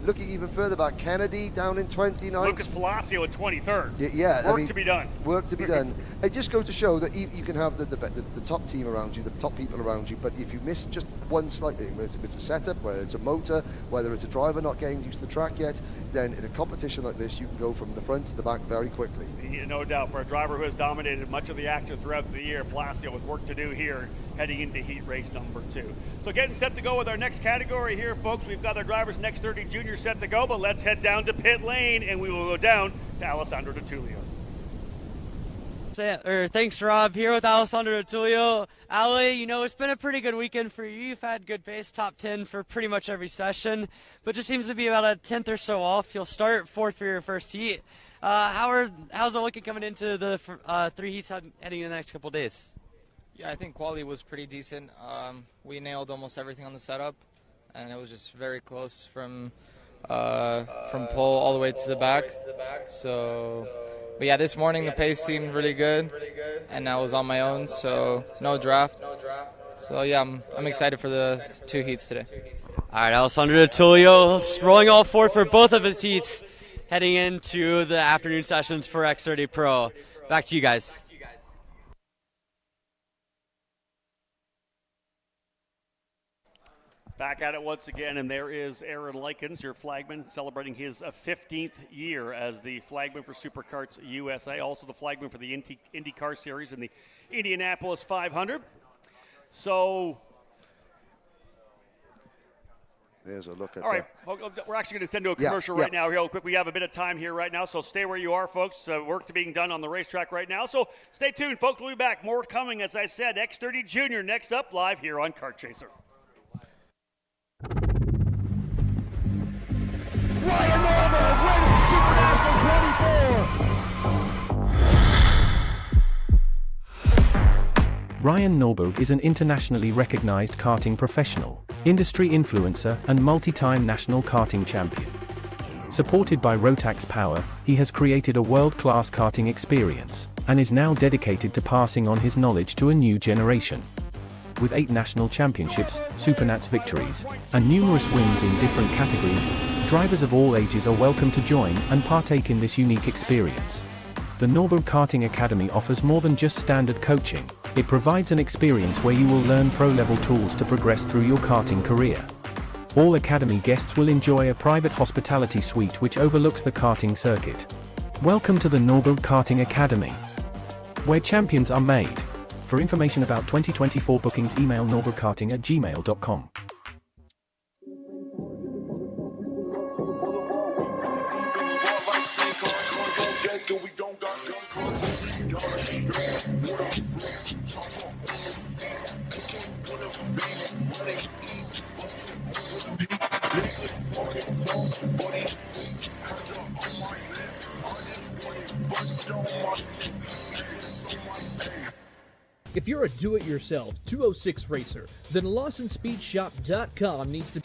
looking even further back. Kennedy down in 29th. Lucas Palacio in 23rd. Yeah, Work to be done. Work to be done. It just goes to show that you can have the top team around you, the top people around you, but if you miss just one slight thing, whether it's a setup, whether it's a motor, whether it's a driver not getting used to the track yet, then in a competition like this, you can go from the front to the back very quickly. No doubt, for a driver who has dominated much of the action throughout the year, Palacio with work to do here heading into heat race number 2. So getting set to go with our next category here, folks. We've got our drivers in X30 Junior set to go, but let's head down to pit lane, and we will go down to Alessandro D'Attulio. Thanks, Rob. Here with Alessandro D'Attulio. Ali, you know, it's been a pretty good weekend for you. You've had good pace, top 10 for pretty much every session, but just seems to be about a 10th or so off. You'll start 4th for your first heat. How's it looking coming into the 3 heats heading in the next couple of days? Yeah, I think quality was pretty decent. We nailed almost everything on the setup, and it was just very close from pole all the way to the back. But yeah, this morning the pace seemed really good, and I was on my own, so no draft. So yeah, I'm excited for the 2 heats today. All right, Alessandro D'Attulio rolling all 4 for both of his heats, heading into the afternoon sessions for X30 Pro. Back to you guys. Back at it once again, and there is Aaron Likens, your flagman, celebrating his 15th year as the flagman for SuperKarts USA, also the flagman for the IndyCar Series and the Indianapolis 500. So, there's a look at. All right, we're actually going to send to a commercial right now. Real quick, we have a bit of time here right now, so stay where you are, folks. Work to being done on the racetrack right now, so stay tuned, folks. We'll be back. More coming, as I said. X30 Junior next up, live here on Kart Chaser. Ryan Norberg wins Supernational 24. Ryan Norberg is an internationally recognized karting professional, industry influencer, and multi-time national karting champion. Supported by Rotax Power, he has created a world-class karting experience, and is now dedicated to passing on his knowledge to a new generation. With 8 national championships, SuperNats victories, and numerous wins in different categories, drivers of all ages are welcome to join and partake in this unique experience. The Norberg Karting Academy offers more than just standard coaching. It provides an experience where you will learn pro-level tools to progress through your karting career. All Academy guests will enjoy a private hospitality suite which overlooks the karting circuit. Welcome to the Norberg Karting Academy, where champions are made. For information about 2024 bookings, email norbergkarting@gmail.com. We don't got If you're a do-it-yourself 206 racer, then LawsonSpeedShop.com needs to...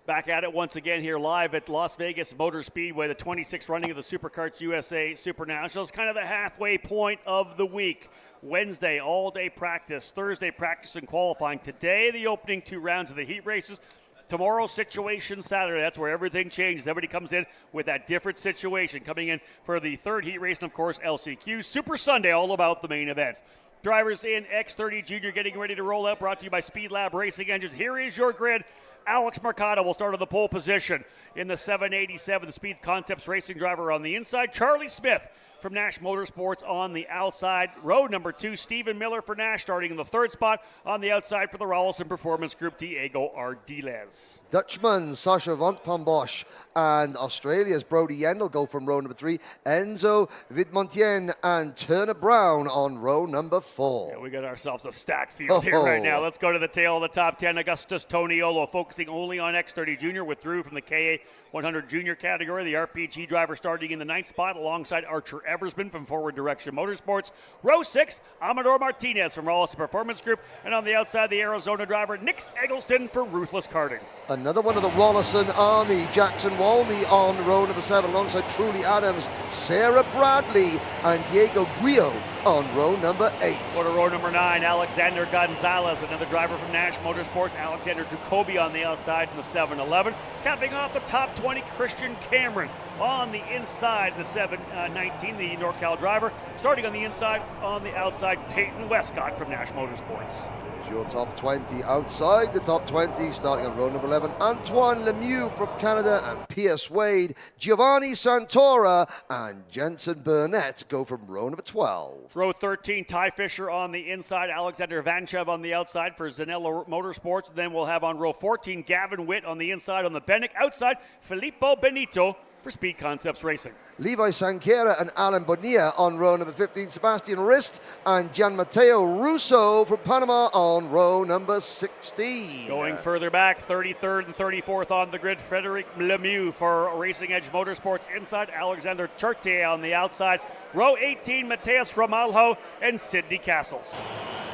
Back at it once again here live at Las Vegas Motor Speedway, the 26th running of the SuperKarts USA SuperNationals, kind of the halfway point of the week. Wednesday, all-day practice. Thursday, practice and qualifying. Today, the opening 2 rounds of the heat races. Tomorrow, situation Saturday. That's where everything changes. Everybody comes in with that different situation. Coming in for the 3rd heat race, and of course, LCQ. Super Sunday, all about the main events. Drivers in X30 Junior getting ready to roll out, brought to you by Speed Lab Racing Engines. Here is your grid. Alex Mercado will start on the pole position in the 787. The Speed Concepts Racing driver on the inside. Charlie Smith from Nash Motorsports on the outside. Row number 2, Stephen Miller for Nash starting in the 3rd spot. On the outside for the Rawlson Performance Group, Diego Ardiles. Dutchman Sasha van Bosch and Australia's Brody Yendel go from row number 3. Enzo Vidmontien and Turner Brown on row number 4. Yeah, we got ourselves a stack field here right now. Let's go to the tail of the top 10. Augustus Toniolo focusing only on X30 Junior, withdrew from the KA 100 Junior category. The RPG driver starting in the 9th spot alongside Archer Eversman from Forward Direction Motorsports. Row 6, Amador Martinez from Rawlson Performance Group. And on the outside, the Arizona driver, Nix Eggleston for Ruthless Karting. Another one of the Rawlson Army, Jackson Walney on row number 7 alongside Truly Adams, Sarah Bradley and Diego Guillo on row number 8. Go to row number 9, Alexander Gonzalez, another driver from Nash Motorsports. Alexander Jacoby on the outside in the 7-11. Capping off the top 20, Christian Cameron on the inside, the 719, the NorCal driver. Starting on the inside, on the outside, Peyton Westcott from Nash Motorsports. There's your top 20. Outside the top 20, starting on row number 11, Antoine Lemieux from Canada and Pierce Wade, Giovanni Santora and Jensen Burnett go from row number 12. Row 13, Ty Fisher on the inside, Alexander Vanchev on the outside for Zanella Motorsports. Then we'll have on row 14, Gavin Witt on the inside, on the Bennick outside, Filippo Benito for Speed Concepts Racing. Levi Sanquera and Alan Bonilla on row number 15, Sebastian Rist and Gian Matteo Russo from Panama on row number 16. Going further back, 33rd and 34th on the grid, Frederic Lemieux for Racing Edge Motorsports inside, Alexander Chartier on the outside. Row 18, Mateus Ramalho and Sidney Castles.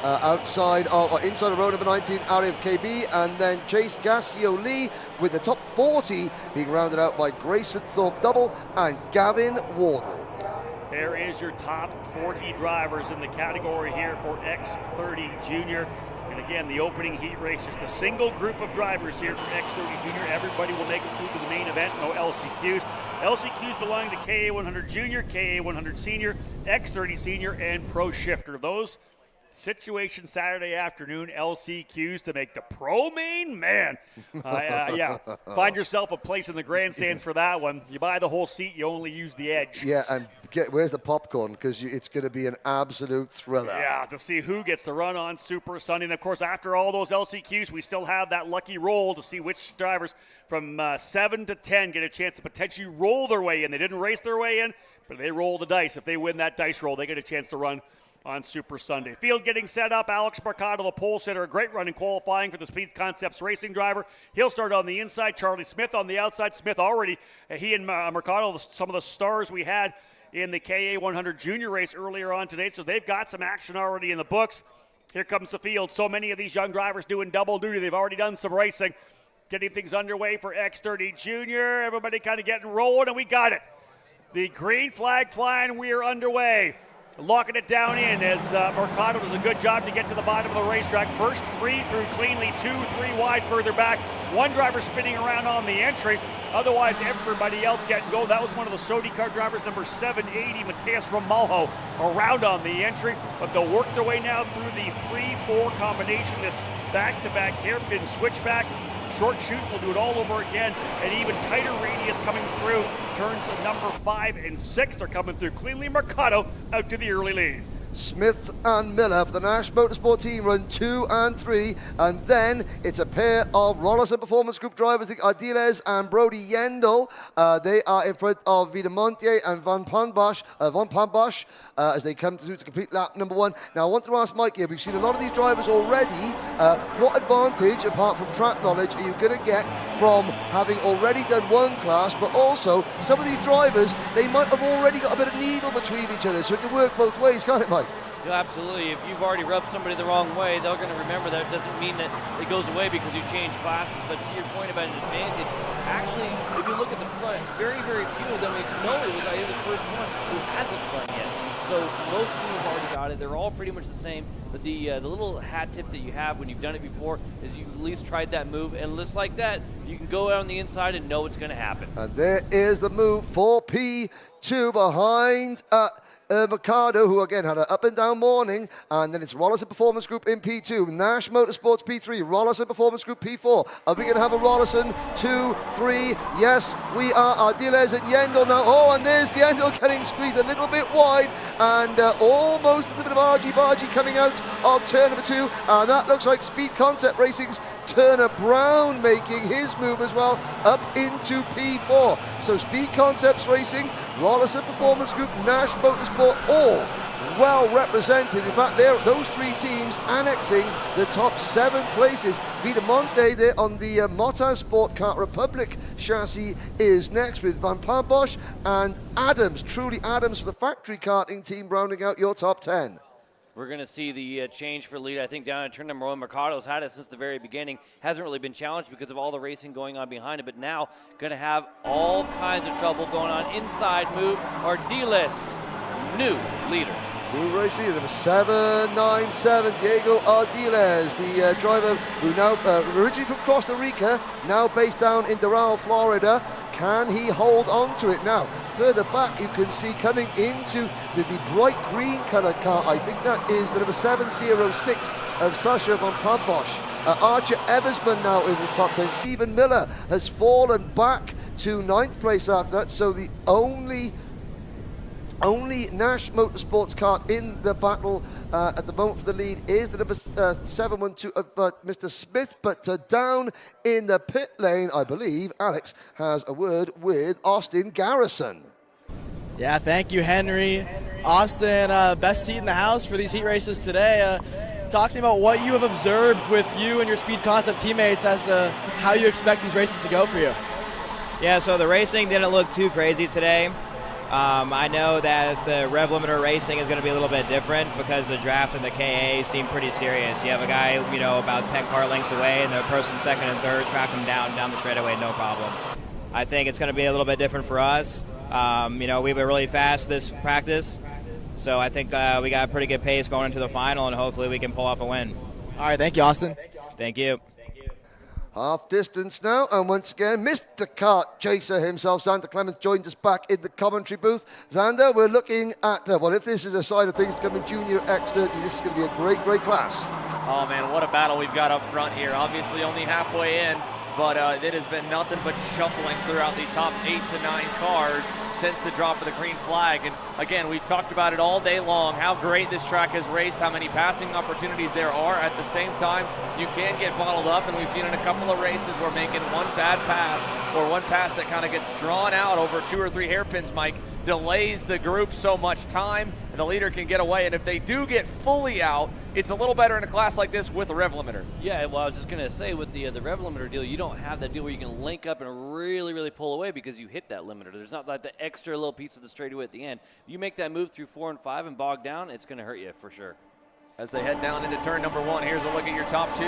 Inside of row number 19, Arif KB, and then Chase Gassio Lee, with the top 40 being rounded out by Grayson Thorpe Double and Gavin Wardle. There is your top 40 drivers in the category here for X30 Junior. And again, the opening heat race, just a single group of drivers here for X30 Junior. Everybody will make it through to the main event, no LCQs. LCQs belonging to KA 100 Junior, KA 100 Senior, X30 Senior, and Pro Shifter. Those situation Saturday afternoon, LCQs to make the pro main, man. Yeah, find yourself a place in the grandstands for that one. You buy the whole seat, you only use the edge. Yeah, and where's the popcorn? Because it's going to be an absolute thriller. Yeah, to see who gets to run on Super Sunday. And of course, after all those LCQs, we still have that lucky roll to see which drivers from 7 to 10 get a chance to potentially roll their way in. They didn't race their way in, but they roll the dice. If they win that dice roll, they get a chance to run on Super Sunday. Field getting set up. Alex Mercado, the pole sitter, a great run in qualifying for the Speed Concepts Racing driver. He'll start on the inside. Charlie Smith on the outside. Smith already, he and Mercado, some of the stars we had in the KA 100 Junior race earlier on today, so they've got some action already in the books. Here comes the field. So many of these young drivers doing double duty. They've already done some racing. Getting things underway for X30 Junior. Everybody kind of getting rolling, and we got it. The green flag flying. We are underway. Locking it down in as Mercado does a good job to get to the bottom of the racetrack. First 3 through cleanly, 2, 3 wide further back. One driver spinning around on the entry. Otherwise, everybody else getting go. That was one of the Sodi car drivers, number 780, Mateus Ramalho, around on the entry. But they'll work their way now through the 3-4 combination, this back-to-back hairpin switchback. Short shoot, we'll do it all over again. An even tighter radius coming through. Turns number 5 and 6. They're coming through cleanly. Mercado out to the early lead. Smith and Miller for the Nash Motorsport team run 2 and 3, and then it's a pair of Rawlson Performance Group drivers, the Ardiles and Brody Yendel. They are in front of Vidamontier and Van Panbosch as they come through to complete lap number 1. Now, I want to ask Mike here, we've seen a lot of these drivers already. What advantage, apart from track knowledge, are you going to get from having already done one class, but also some of these drivers, they might have already got a bit of needle between each other, so it can work both ways, can't it, Mike? Yeah, absolutely. If you've already rubbed somebody the wrong way, they're going to remember that. It doesn't mean that it goes away because you change classes. But to your point about an advantage, actually, if you look at the front, very, very few of them, Noli was either the first one who hasn't run yet. So most of them have already got it. They're all pretty much the same. But the little hat tip that you have when you've done it before is you've at least tried that move. And just like that, you can go out on the inside and know what's going to happen. And there is the move for P2 behind Mercado, who again had an up and down morning, and then it's Rollison Performance Group in P2, Nash Motorsports P3, Rollison Performance Group P4. Are we going to have a Rollison 2, 3? Yes, we are. Ardiles and Yendel now. Oh, and there's the Yendel getting squeezed a little bit wide, and almost a little bit of argy-bargy coming out of turn number 2, and that looks like Speed Concept Racing's Turner Brown making his move as well up into P4. So Speed Concepts Racing, Rollison Performance Group, Nash Motorsport, all well represented. In fact, those 3 teams annexing the top 7 places. Vidamonte there on the Motorsport Kart Republic chassis is next with Van Pambosch and Adams, Truly Adams for the factory karting team, rounding out your top 10. We're going to see the change for lead. I think down in turn number 1, Mercado's had it since the very beginning. Hasn't really been challenged because of all the racing going on behind it, but now going to have all kinds of trouble going on. Inside move, Ardiles, new leader. New race leader, number 797, Diego Ardiles, the driver who now, originally from Costa Rica, now based down in Doral, Florida. Can he hold on to it now? Further back, you can see coming into the bright green colored car. I think that is the number 706 of Sasha Van Pambosch. Archer Eversman now in the top 10. Stephen Miller has fallen back to 9th place after that. So the only Nash Motorsports kart in the battle at the moment for the lead is the number 712 of Mr. Smith, but down in the pit lane, I believe Alex has a word with Austin Garrison. Yeah, thank you, Henry. Austin, best seat in the house for these heat races today. Talk to me about what you have observed with you and your Speed Concept teammates as to how you expect these races to go for you. Yeah, so the racing didn't look too crazy today. I know that the rev limiter racing is going to be a little bit different because the draft and the KA seem pretty serious. You have a guy, about 10 car lengths away, and the person second and third track him down the straightaway, no problem. I think it's going to be a little bit different for us. We've been really fast this practice, so I think we got a pretty good pace going into the final, and hopefully we can pull off a win. All right, thank you, Austin. Thank you. Half distance now, and once again, Mr. Kart Chaser himself, Xander Clemens, joined us back in the commentary booth. Xander, we're looking at, if this is a side of things coming Junior X30, this is going to be a great, great class. Oh man, what a battle we've got up front here. Obviously only halfway in, but it has been nothing but shuffling throughout the top 8 to 9 cars since the drop of the green flag. And again, we've talked about it all day long, how great this track has raced, how many passing opportunities there are. At the same time, you can get bottled up, and we've seen in a couple of races where making one bad pass or one pass that kind of gets drawn out over 2 or 3 hairpins, Mike, delays the group so much time, and the leader can get away. And if they do get fully out, it's a little better in a class like this with a rev limiter. Yeah, well, I was just going to say with the rev limiter deal, you don't have that deal where you can link up and really, really pull away because you hit that limiter. There's not like the extra little piece of the straightaway at the end. If you make that move through 4 and 5 and bog down, it's going to hurt you for sure. As they head down into turn number 1, here's a look at your top 2.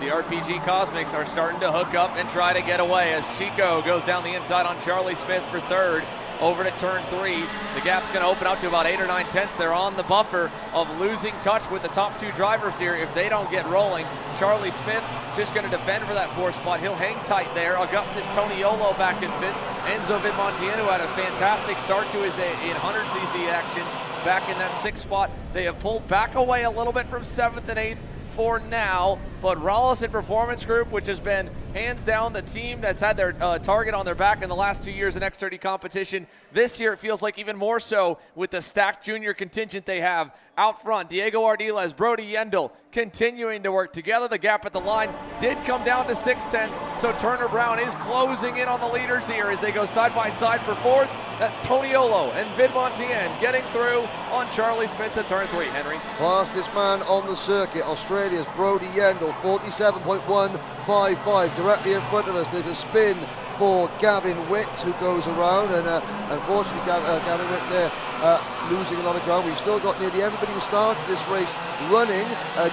The RPG Cosmics are starting to hook up and try to get away as Chico goes down the inside on Charlie Smith for 3rd. Over to turn 3. The gap's going to open up to about 8 or 9 tenths. They're on the buffer of losing touch with the top 2 drivers here. If they don't get rolling, Charlie Smith just going to defend for that 4th spot. He'll hang tight there. Augustus Toniolo back in 5th. Enzo Vidmontien, who had a fantastic start to his day in 100cc action, back in that 6th spot. They have pulled back away a little bit from 7th and 8th for now, but Rollison Performance Group, which has been hands down the team that's had their target on their back in the last 2 years in X30 competition. This year it feels like even more so with the stacked junior contingent they have out front. Diego Ardiles, Brody Yendel continuing to work together. The gap at the line did come down to 6 tenths, so Turner Brown is closing in on the leaders here as they go side by side for 4th. That's Toniolo and Vidmontien getting through on Charlie Smith to turn 3. Henry. Fastest man on the circuit, Australia's Brody Yendel, 47.155. Directly in front of us, there's a spin for Gavin Witt, who goes around, and unfortunately Gavin Witt there losing a lot of ground. We've still got nearly everybody who started this race running.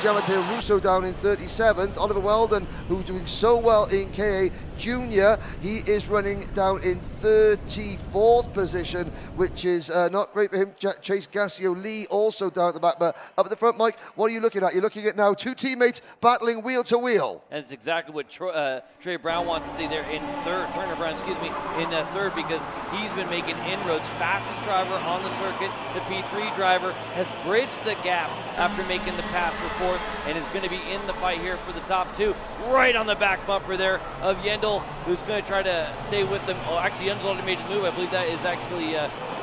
Gianmatteo Russo down in 37th. Oliver Weldon, who's doing so well in KA Junior, he is running down in 34th position, which is not great for him. Chase Gassio Lee also down at the back, but up at the front, Mike, what are you looking at? You're looking at now two teammates battling wheel to wheel. And it's exactly what Trey Brown wants to see there in third, Turner Brown, in third, because he's been making inroads. Fastest driver on the circuit, the P3 driver, has bridged the gap after making the pass for fourth, and is going to be in the fight here for the top two. Right on the back bumper there of Yendel, who's going to try to stay with them. Oh, actually, Yendel's already made his move. I believe that is actually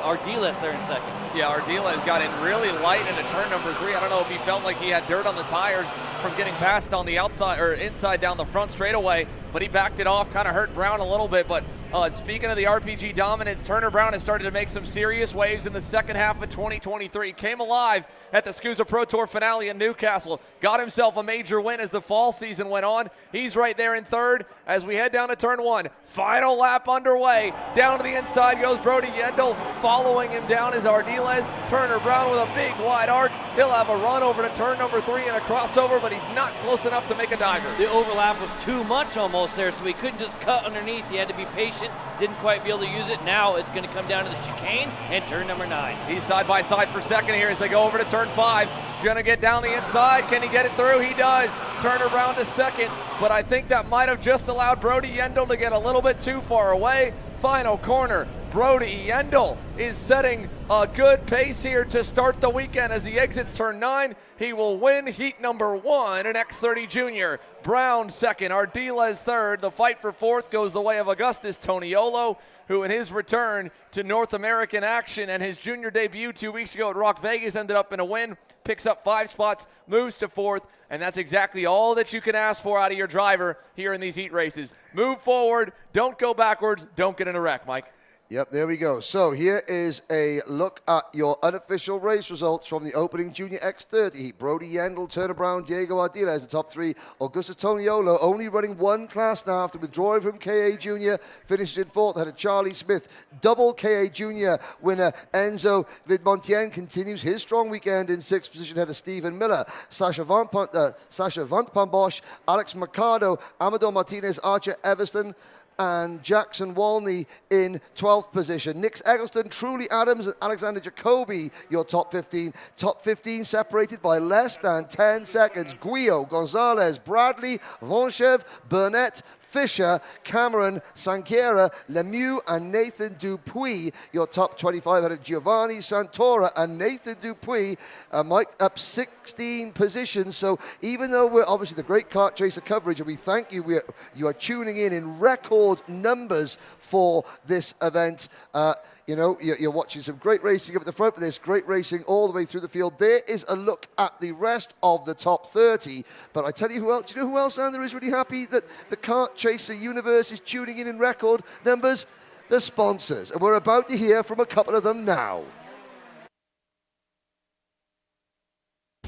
Ardiles there in second. Yeah, Ardiles got in really light into turn number 3. I don't know if he felt like he had dirt on the tires from getting past on the outside or inside down the front straightaway, but he backed it off, kind of hurt Brown a little bit. But speaking of the RPG dominance, Turner Brown has started to make some serious waves in the second half of 2023. Came alive at the SKUSA Pro Tour finale in Newcastle. Got himself a major win as the fall season went on. He's right there in third as we head down to turn 1. Final lap underway. Down to the inside goes Brody Yendel. Following him down is Ardiles. Turner Brown with a big wide arc. He'll have a run over to turn number 3 and a crossover, but he's not close enough to make a diver. The overlap was too much almost there, so he couldn't just cut underneath. He had to be patient. Didn't quite be able to use it. Now it's going to come down to the chicane and turn number 9. He's side by side for second here as they go over to turn 5. Going to get down the inside. Can he get it through? He does. Turner Brown to second, but I think that might have just allowed Brody Yendel to get a little bit too far away. Final corner. Brody Yendel is setting a good pace here to start the weekend as he exits turn 9. He will win heat number 1 in X30 Junior. Brown second, Ardiles third. The fight for fourth goes the way of Augustus Toniolo, who in his return to North American action and his junior debut 2 weeks ago at Rock Vegas ended up in a win, picks up 5 spots, moves to fourth, and that's exactly all that you can ask for out of your driver here in these heat races. Move forward, don't go backwards, don't get in a wreck, Mike. Yep, there we go. So here is a look at your unofficial race results from the opening Junior X30 heat. Brody Yendel, Turner Brown, Diego Ardiles, the top 3. Augustus Toniolo only running 1 class now after withdrawing from KA Junior. Finished in 4th ahead of Charlie Smith. Double KA Junior winner Enzo Vidmontien continues his strong weekend in 6th position ahead of Stephen Miller. Sasha Van Bosch, Alex Mercado, Amador Martinez, Archer Everston, and Jackson Walney in 12th position. Nix Eggleston, Truly Adams, and Alexander Jacoby, your top 15. Top 15 separated by less than 10 seconds. Guillo, Gonzalez, Bradley, Vonchev, Burnett, Fisher, Cameron, Sankiera, Lemieux, and Nathan Dupuis. Your top 25 out of Giovanni Santora and Nathan Dupuis. Mike, up 16 positions. So even though we're obviously the great kart chaser coverage, and we thank you, you are tuning in record numbers for this event. You know, you're watching some great racing up at the front, but there's great racing all the way through the field. There is a look at the rest of the top 30. But I tell you who else, do you know who else, Andrew, is really happy that the kart chaser universe is tuning in record numbers? The sponsors. And we're about to hear from a couple of them now.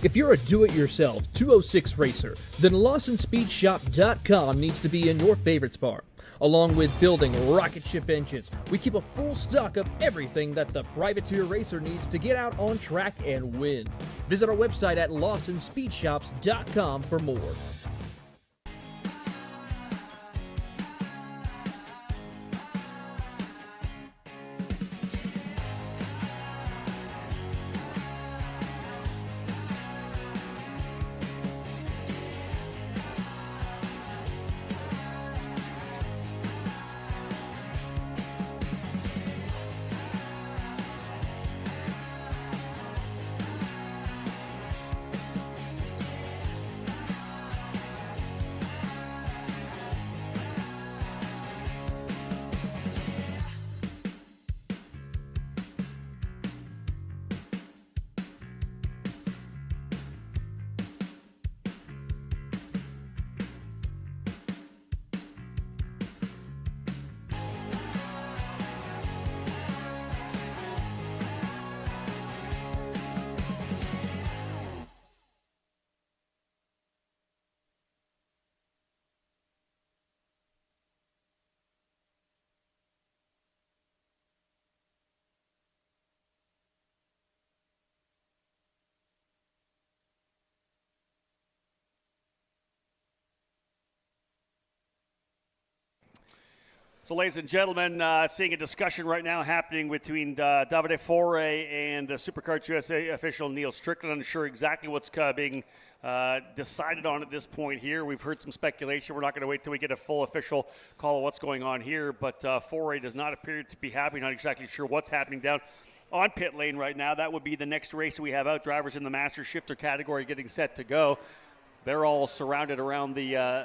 If you're a do-it-yourself 206 racer, then LawsonSpeedShop.com needs to be in your favorite spot. Along with building rocket ship engines, we keep a full stock of everything that the privateer racer needs to get out on track and win. Visit our website at LawsonSpeedShops.com for more. So, ladies and gentlemen, seeing a discussion right now happening between Davide Foray and SuperKart USA official Neil Strickland. Unsure exactly what's being decided on at this point here. We've heard some speculation. We're not going to wait till we get a full official call of what's going on here. But Foray does not appear to be happy. Not exactly sure what's happening down on pit lane right now. That would be the next race we have out. Drivers in the Master Shifter category getting set to go. They're all surrounded around the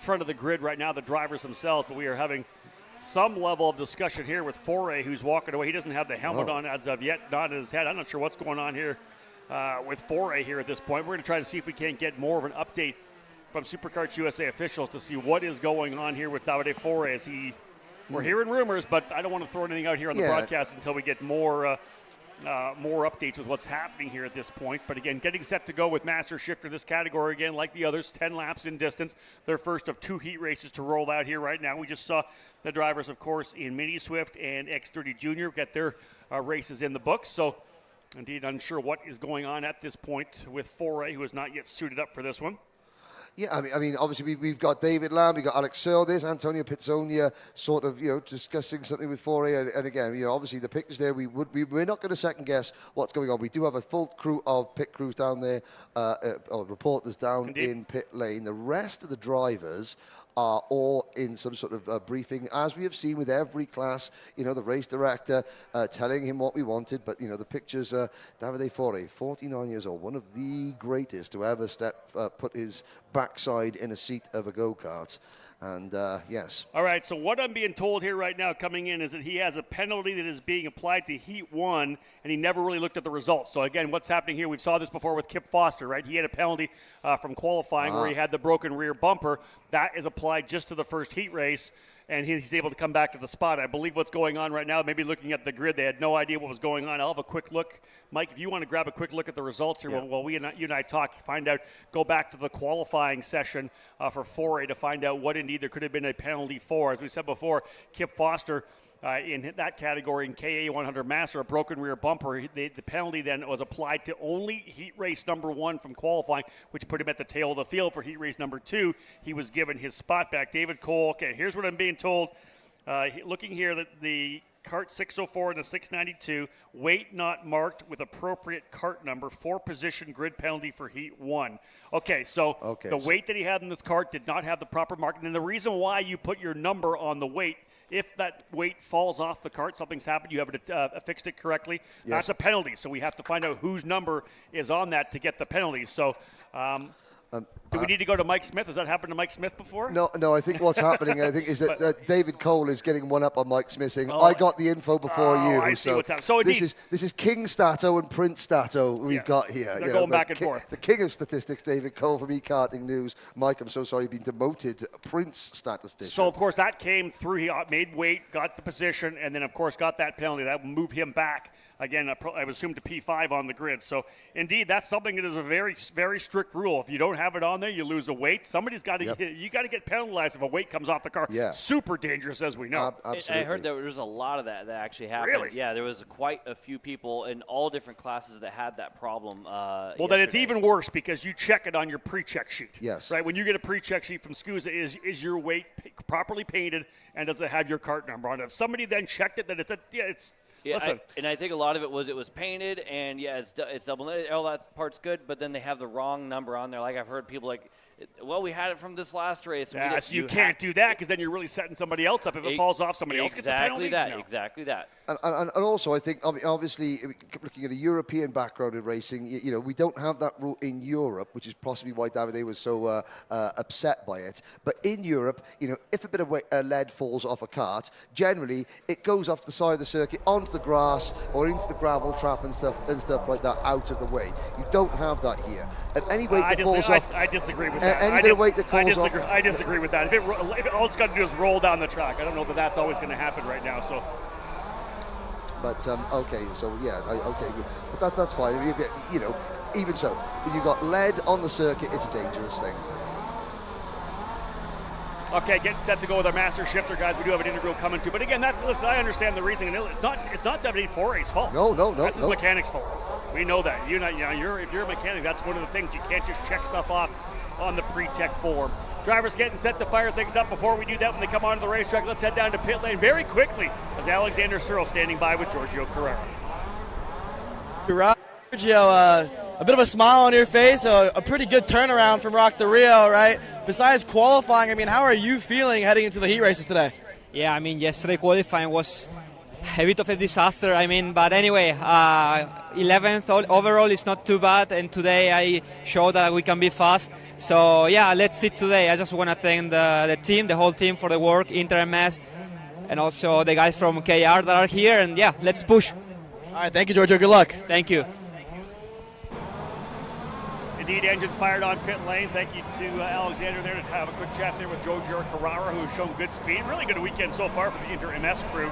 front of the grid right now, the drivers themselves, but we are having some level of discussion here with Foray, who's walking away. He doesn't have the helmet on as of yet, not in his head. I'm not sure what's going on here with Foray here at this point. We're going to try to see if we can't get more of an update from SuperKart USA officials to see what is going on here with Davide Foray. We're hearing rumors, but I don't want to throw anything out here on the broadcast until we get more updates with what's happening here at this point. But again, getting set to go with Master Shifter, this category again, like the others, 10 laps in distance. Their first of 2 heat races to roll out here right now. We just saw the drivers, of course, in Mini Swift and X30 Jr. get their races in the books. So, indeed, unsure what is going on at this point with Foray, who is not yet suited up for this one. Yeah, I mean, obviously we've got David Lamb, we've got Alex Searle, there's Antonio Pizzonia sort of, discussing something with Foray, and again, obviously the pictures there, we're not going to second guess what's going on. We do have a full crew of pit crews down there, or reporters down in pit lane. The rest of the drivers are all in some sort of briefing, as we have seen with every class, the race director telling him what we wanted, but, the pictures, Davide Foray, 49 years old, one of the greatest to ever put his backside in a seat of a go-kart. And, yes. All right, so what I'm being told here right now coming in is that he has a penalty that is being applied to Heat 1, and he never really looked at the results. So, again, what's happening here, we saw this before with Kip Foster, right? He had a penalty from qualifying where he had the broken rear bumper. That is applied just to the first heat race, and he's able to come back to the spot. I believe what's going on right now, maybe looking at the grid, they had no idea what was going on. I'll have a quick look. Mike, if you want to grab a quick look at the results here while you and I talk, find out, go back to the qualifying session for Foray to find out what indeed there could have been a penalty for. As we said before, Kip Foster in that category in KA 100 Master, a broken rear bumper. The penalty then was applied to only heat race number 1 from qualifying, which put him at the tail of the field. For heat race number 2, he was given his spot back. David Cole, okay, here's what I'm being told. Looking here, that the Kart 604 and the 692, weight not marked with appropriate kart number, 4-position grid penalty for heat 1. Okay, so the weight that he had in this kart did not have the proper mark. And the reason why you put your number on the weight, if that weight falls off the kart, something's happened, you haven't affixed it correctly, that's a penalty. So we have to find out whose number is on that to get the penalty. So do we need to go to Mike Smith? Has that happened to Mike Smith before? No. I think what's happening, is that David Cole is getting one up on Mike Smith, saying, I got the info before you. I see what's happening. So indeed, this is King Stato and Prince Stato we've got here. They're going back and forth. The king of statistics, David Cole from eKarting News. Mike, I'm so sorry, being demoted Prince statistician. So, of course, that came through. He made weight, got the position, and then, of course, got that penalty. That moved him back. Again, I would assume to P5 on the grid. So, indeed, that's something that is a very, very strict rule. If you don't have it on there, you lose a weight. Somebody's got to you got to get penalized if a weight comes off the car. Yeah. Super dangerous, as we know. I heard there was a lot of that actually happened. Really? Yeah, there was quite a few people in all different classes that had that problem. Well, then it's even worse because you check it on your pre-check sheet. Yes. Right? When you get a pre-check sheet from SKUSA, is your weight properly painted, and does it have your kart number on it? If somebody then checked it, then it's listen. I think a lot of it was painted, and it's double. All that part's good, but then they have the wrong number on there. Like I've heard people like, well, we had it from this last race. Yeah, so you can't do that because then you're really setting somebody else up. If it falls off, somebody else gets a penalty. Exactly that. And also, I think, obviously, looking at a European background in racing, we don't have that rule in Europe, which is possibly why Davide was so upset by it. But in Europe, if a bit of lead falls off a kart, generally it goes off the side of the circuit onto the grass or into the gravel trap and stuff like that, out of the way. You don't have that here. And any weight that falls off, I disagree with that. Any bit of weight that falls off, I disagree with that. If all it's got to do is roll down the track, I don't know that that's always going to happen right now. So. But okay, so okay, but that's fine. Even so, when you've got lead on the circuit, it's a dangerous thing. Okay, getting set to go with our Master Shifter, guys. We do have an integral coming too. But again, listen, I understand the reasoning. It's not Davide Foray's fault. No. That's his mechanic's fault. We know that. If you're a mechanic, that's one of the things. You can't just check stuff off on the pre-tech form. Drivers getting set to fire things up. Before we do that, when they come onto the racetrack, let's head down to pit lane very quickly as Alexander Searle standing by with Giorgio Carrera. Giorgio, a bit of a smile on your face, a pretty good turnaround from Rock the Rio, right? Besides qualifying, I mean, how are you feeling heading into the heat races today? Yeah, I mean, yesterday qualifying was a bit of a disaster. I mean, but anyway, 11th overall is not too bad, and today I showed that we can be fast. So yeah, let's see today. I just want to thank the team, the whole team for the work, Inter MS, and also the guys from KR that are here. And yeah, let's push. All right, thank you, Giorgio. Good luck. Thank you. Indeed, engines fired on pit lane. Thank you to Alexander there to have a quick chat there with Giorgio Carrera, who has shown good speed. Really good weekend so far for the Inter MS crew.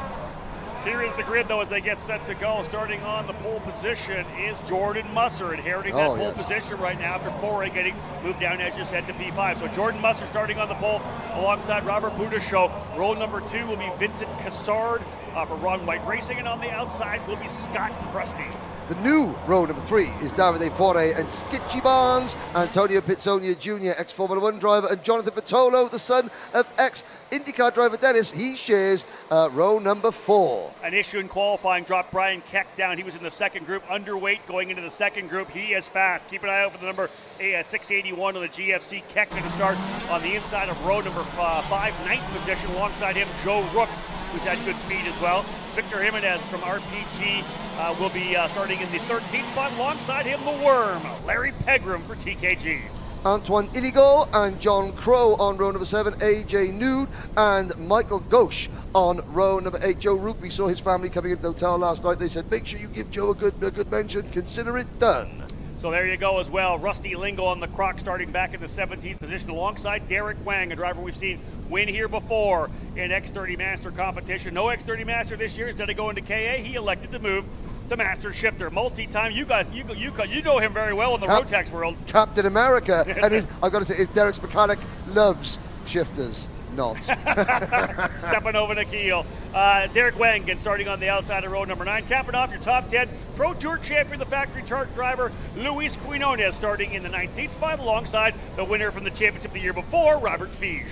Here is the grid, though, as they get set to go. Starting on the pole position is Jordan Musser, inheriting that pole position right now after 4A getting moved down as you said to P5. So Jordan Musser starting on the pole alongside Robert Budashow. Row number 2 will be Vincent Cassard for Ron White Racing, and on the outside will be Scott Prusty. The new row number 3 is Davide Fore and Skitchy Barnes, Antonio Pizzonia Jr., ex-Formula 1 driver, and Jonathan Vitolo, the son of ex-IndyCar driver Dennis. He shares row number 4. An issue in qualifying dropped Brian Keck down. He was in the second group, underweight going into the second group. He is fast. Keep an eye out for the number 681 of the GFC. Keck going to start on the inside of row number 5, 9th position. Alongside him, Joe Rook, who's had good speed as well. Victor Jimenez from RPG will be starting in the 13th spot. Alongside him, the Worm, Larry Pegram for TKG. Antoine Iligo and John Crow on row number 7, AJ Nude and Michael Ghosh on row number 8. Joe Rook, we saw his family coming into the hotel last night. They said, make sure you give Joe a good mention. Consider it done. So there you go as well. Rusty Lingo on the Croc starting back in the 17th position alongside Derek Wang, a driver we've seen win here before in X30 Master competition. No X30 Master this year. Instead of going to KA, he elected to move to Master Shifter. Multi-time, you guys, you know him very well in the Rotax world. Captain America. And I've got to say, his Derek's mechanic loves shifters. Not. Stepping over the keel. Derek Wangan starting on the outside of row number 9. Capping off your top 10. Pro Tour champion, the factory truck driver, Luis Quinones, starting in the 19th spot alongside the winner from the championship the year before, Robert Fige.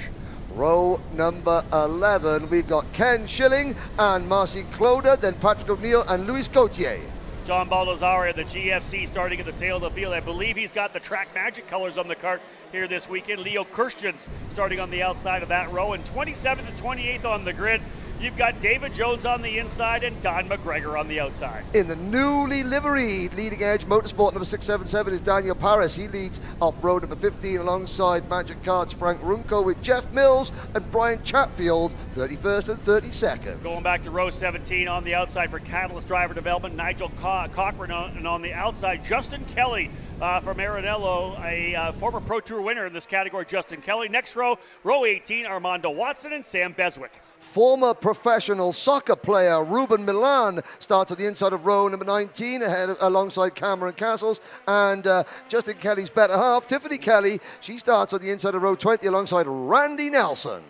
Row number 11, we've got Ken Schilling and Marcy Cloder, then Patrick O'Neill and Luis Gauthier. John Baldazari, the GFC, starting at the tail of the field. I believe he's got the Track Magic colors on the cart here this weekend. Leo Kirstjens starting on the outside of that row, and 27th and 28th on the grid. You've got David Jones on the inside and Don McGregor on the outside. In the newly liveried Leading Edge Motorsport number 677 is Daniel Paris. He leads off row number 15 alongside Magic Kart's Frank Runco with Jeff Mills and Brian Chatfield, 31st and 32nd. Going back to row 17 on the outside for Catalyst Driver Development, Nigel Cochran, and on the outside, Justin Kelly from Maranello, a former Pro Tour winner in this category, Justin Kelly. Next row, row 18, Armando Watson and Sam Beswick. Former professional soccer player Ruben Milan starts at the inside of row number 19 alongside Cameron Castles, and Justin Kelly's better half, Tiffany Kelly, she starts on the inside of row 20 alongside Randy Nelson.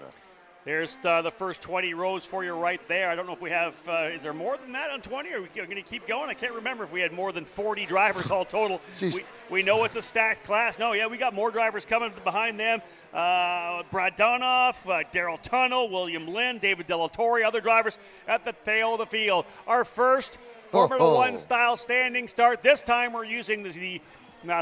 There's the first 20 rows for you right there. I don't know if we have, is there more than that on 20? Are we going to keep going? I can't remember if we had more than 40 drivers all total. We know it's a stacked class. No, yeah, we got more drivers coming behind them. Brad Donoff, Daryl Tunnell, William Lynn, David Delatorre, other drivers at the tail of the field. Our first Formula One style standing start. This time we're using the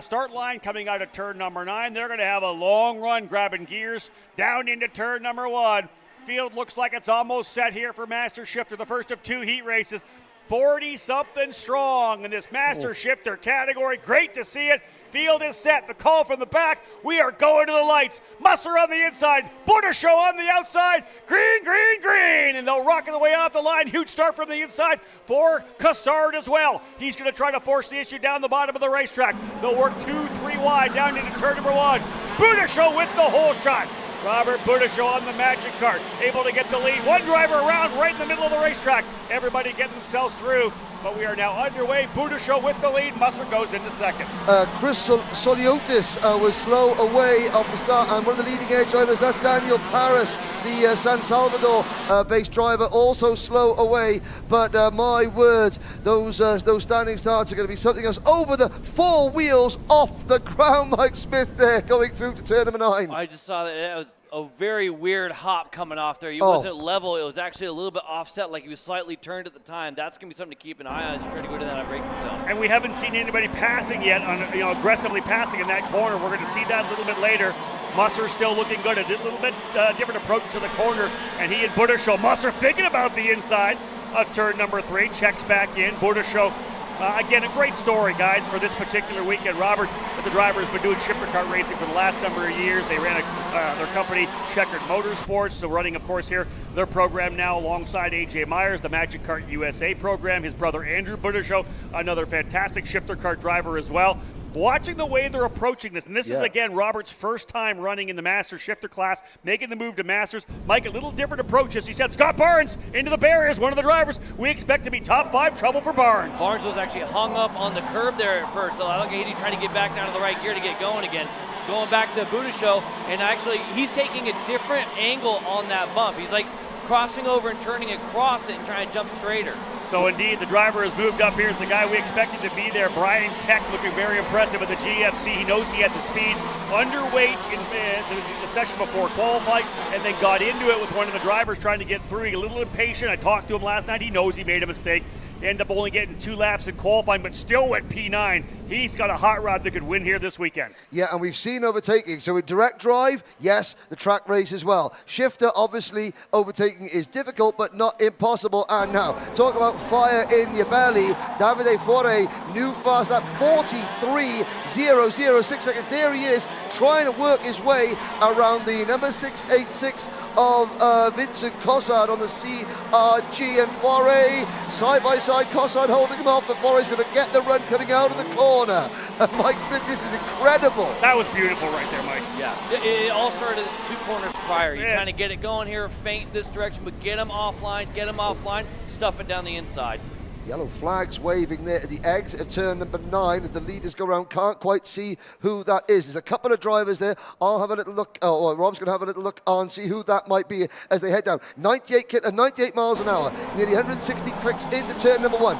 start line coming out of turn number 9. They're going to have a long run grabbing gears down into turn number 1. Field looks like it's almost set here for Master Shifter, the first of 2 heat races. 40-something strong in this Master Shifter category. Great to see it. Field is set. The call from the back. We are going to the lights. Musser on the inside. Border Show on the outside. Green, green, green. And they'll rocket the way off the line. Huge start from the inside for Cassard as well. He's going to try to force the issue down the bottom of the racetrack. They'll work 2-3 wide down into turn number 1. Border Show with the whole shot. Robert Budisho on the Magic Kart, able to get the lead. One driver around right in the middle of the racetrack. Everybody getting themselves through, but we are now underway. Budisho with the lead. Musser goes into second. Chris Soliotis was slow away off the start, and one of the leading edge drivers, that's Daniel Paris, the San Salvador-based driver, also slow away. But my word, those standing starts are going to be something else. Over the 4 wheels off the ground, Mike Smith there, going through to turn number 9. I just saw that it was a very weird hop coming off there. He wasn't level. It was actually a little bit offset, like he was slightly turned at the time. That's going to be something to keep an eye on as you try to go to that braking zone. And we haven't seen anybody passing yet, aggressively passing in that corner. We're going to see that a little bit later. Musser still looking good. A little bit different approach to the corner, and he and Budisho. Musser thinking about the inside of turn number 3. Checks back in. Budisho. Again, a great story, guys, for this particular weekend. Robert, as a driver, has been doing shifter kart racing for the last number of years. They ran their company, Checkered Motorsports, so running, of course, here their program now alongside A.J. Myers, the Magic Kart USA program. His brother, Andrew Budisho, another fantastic shifter kart driver as well. Watching the way they're approaching this, and this is, again, Robert's first time running in the Masters shifter class, making the move to Masters. Mike, a little different approach, as he said. Scott Barnes into the barriers, one of the drivers. We expect to be top 5 trouble for Barnes. Barnes was actually hung up on the curb there at first, so I look at Ht trying to get back down to the right gear to get going again. Going back to Budisho, and actually he's taking a different angle on that bump. He's like crossing over and turning across it and trying to jump straighter. So indeed, the driver has moved up. Here's the guy we expected to be there, Brian Keck, looking very impressive at the GFC. He knows he had the speed. Underweight in the session before qualifying, and then got into it with one of the drivers trying to get through. He a little impatient. I talked to him last night. He knows he made a mistake. End up only getting 2 laps in qualifying, but still went P9. He's got a hot rod that could win here this weekend. Yeah, and we've seen overtaking. So with direct drive, yes, the track race as well. Shifter, obviously, overtaking is difficult, but not impossible. And now, talk about fire in your belly. Davide Fore, new fast lap, 43.006 seconds. There he is, trying to work his way around the number 686 of Vincent Cossard on the CRG. And Fore, side by side, Cossard holding him off, but Fore's going to get the run coming out of the corner. Mike Smith, this is incredible. That was beautiful right there, Mike. Yeah, it all started 2 corners prior. You kind of get it going here, feint this direction, but get him offline, stuff it down the inside. Yellow flags waving there at the exit of turn number 9 as the leaders go around. Can't quite see who that is. There's a couple of drivers there. I'll have a little look. Rob's going to have a little look and see who that might be as they head down. 98 miles an hour, nearly 160 clicks into turn number 1.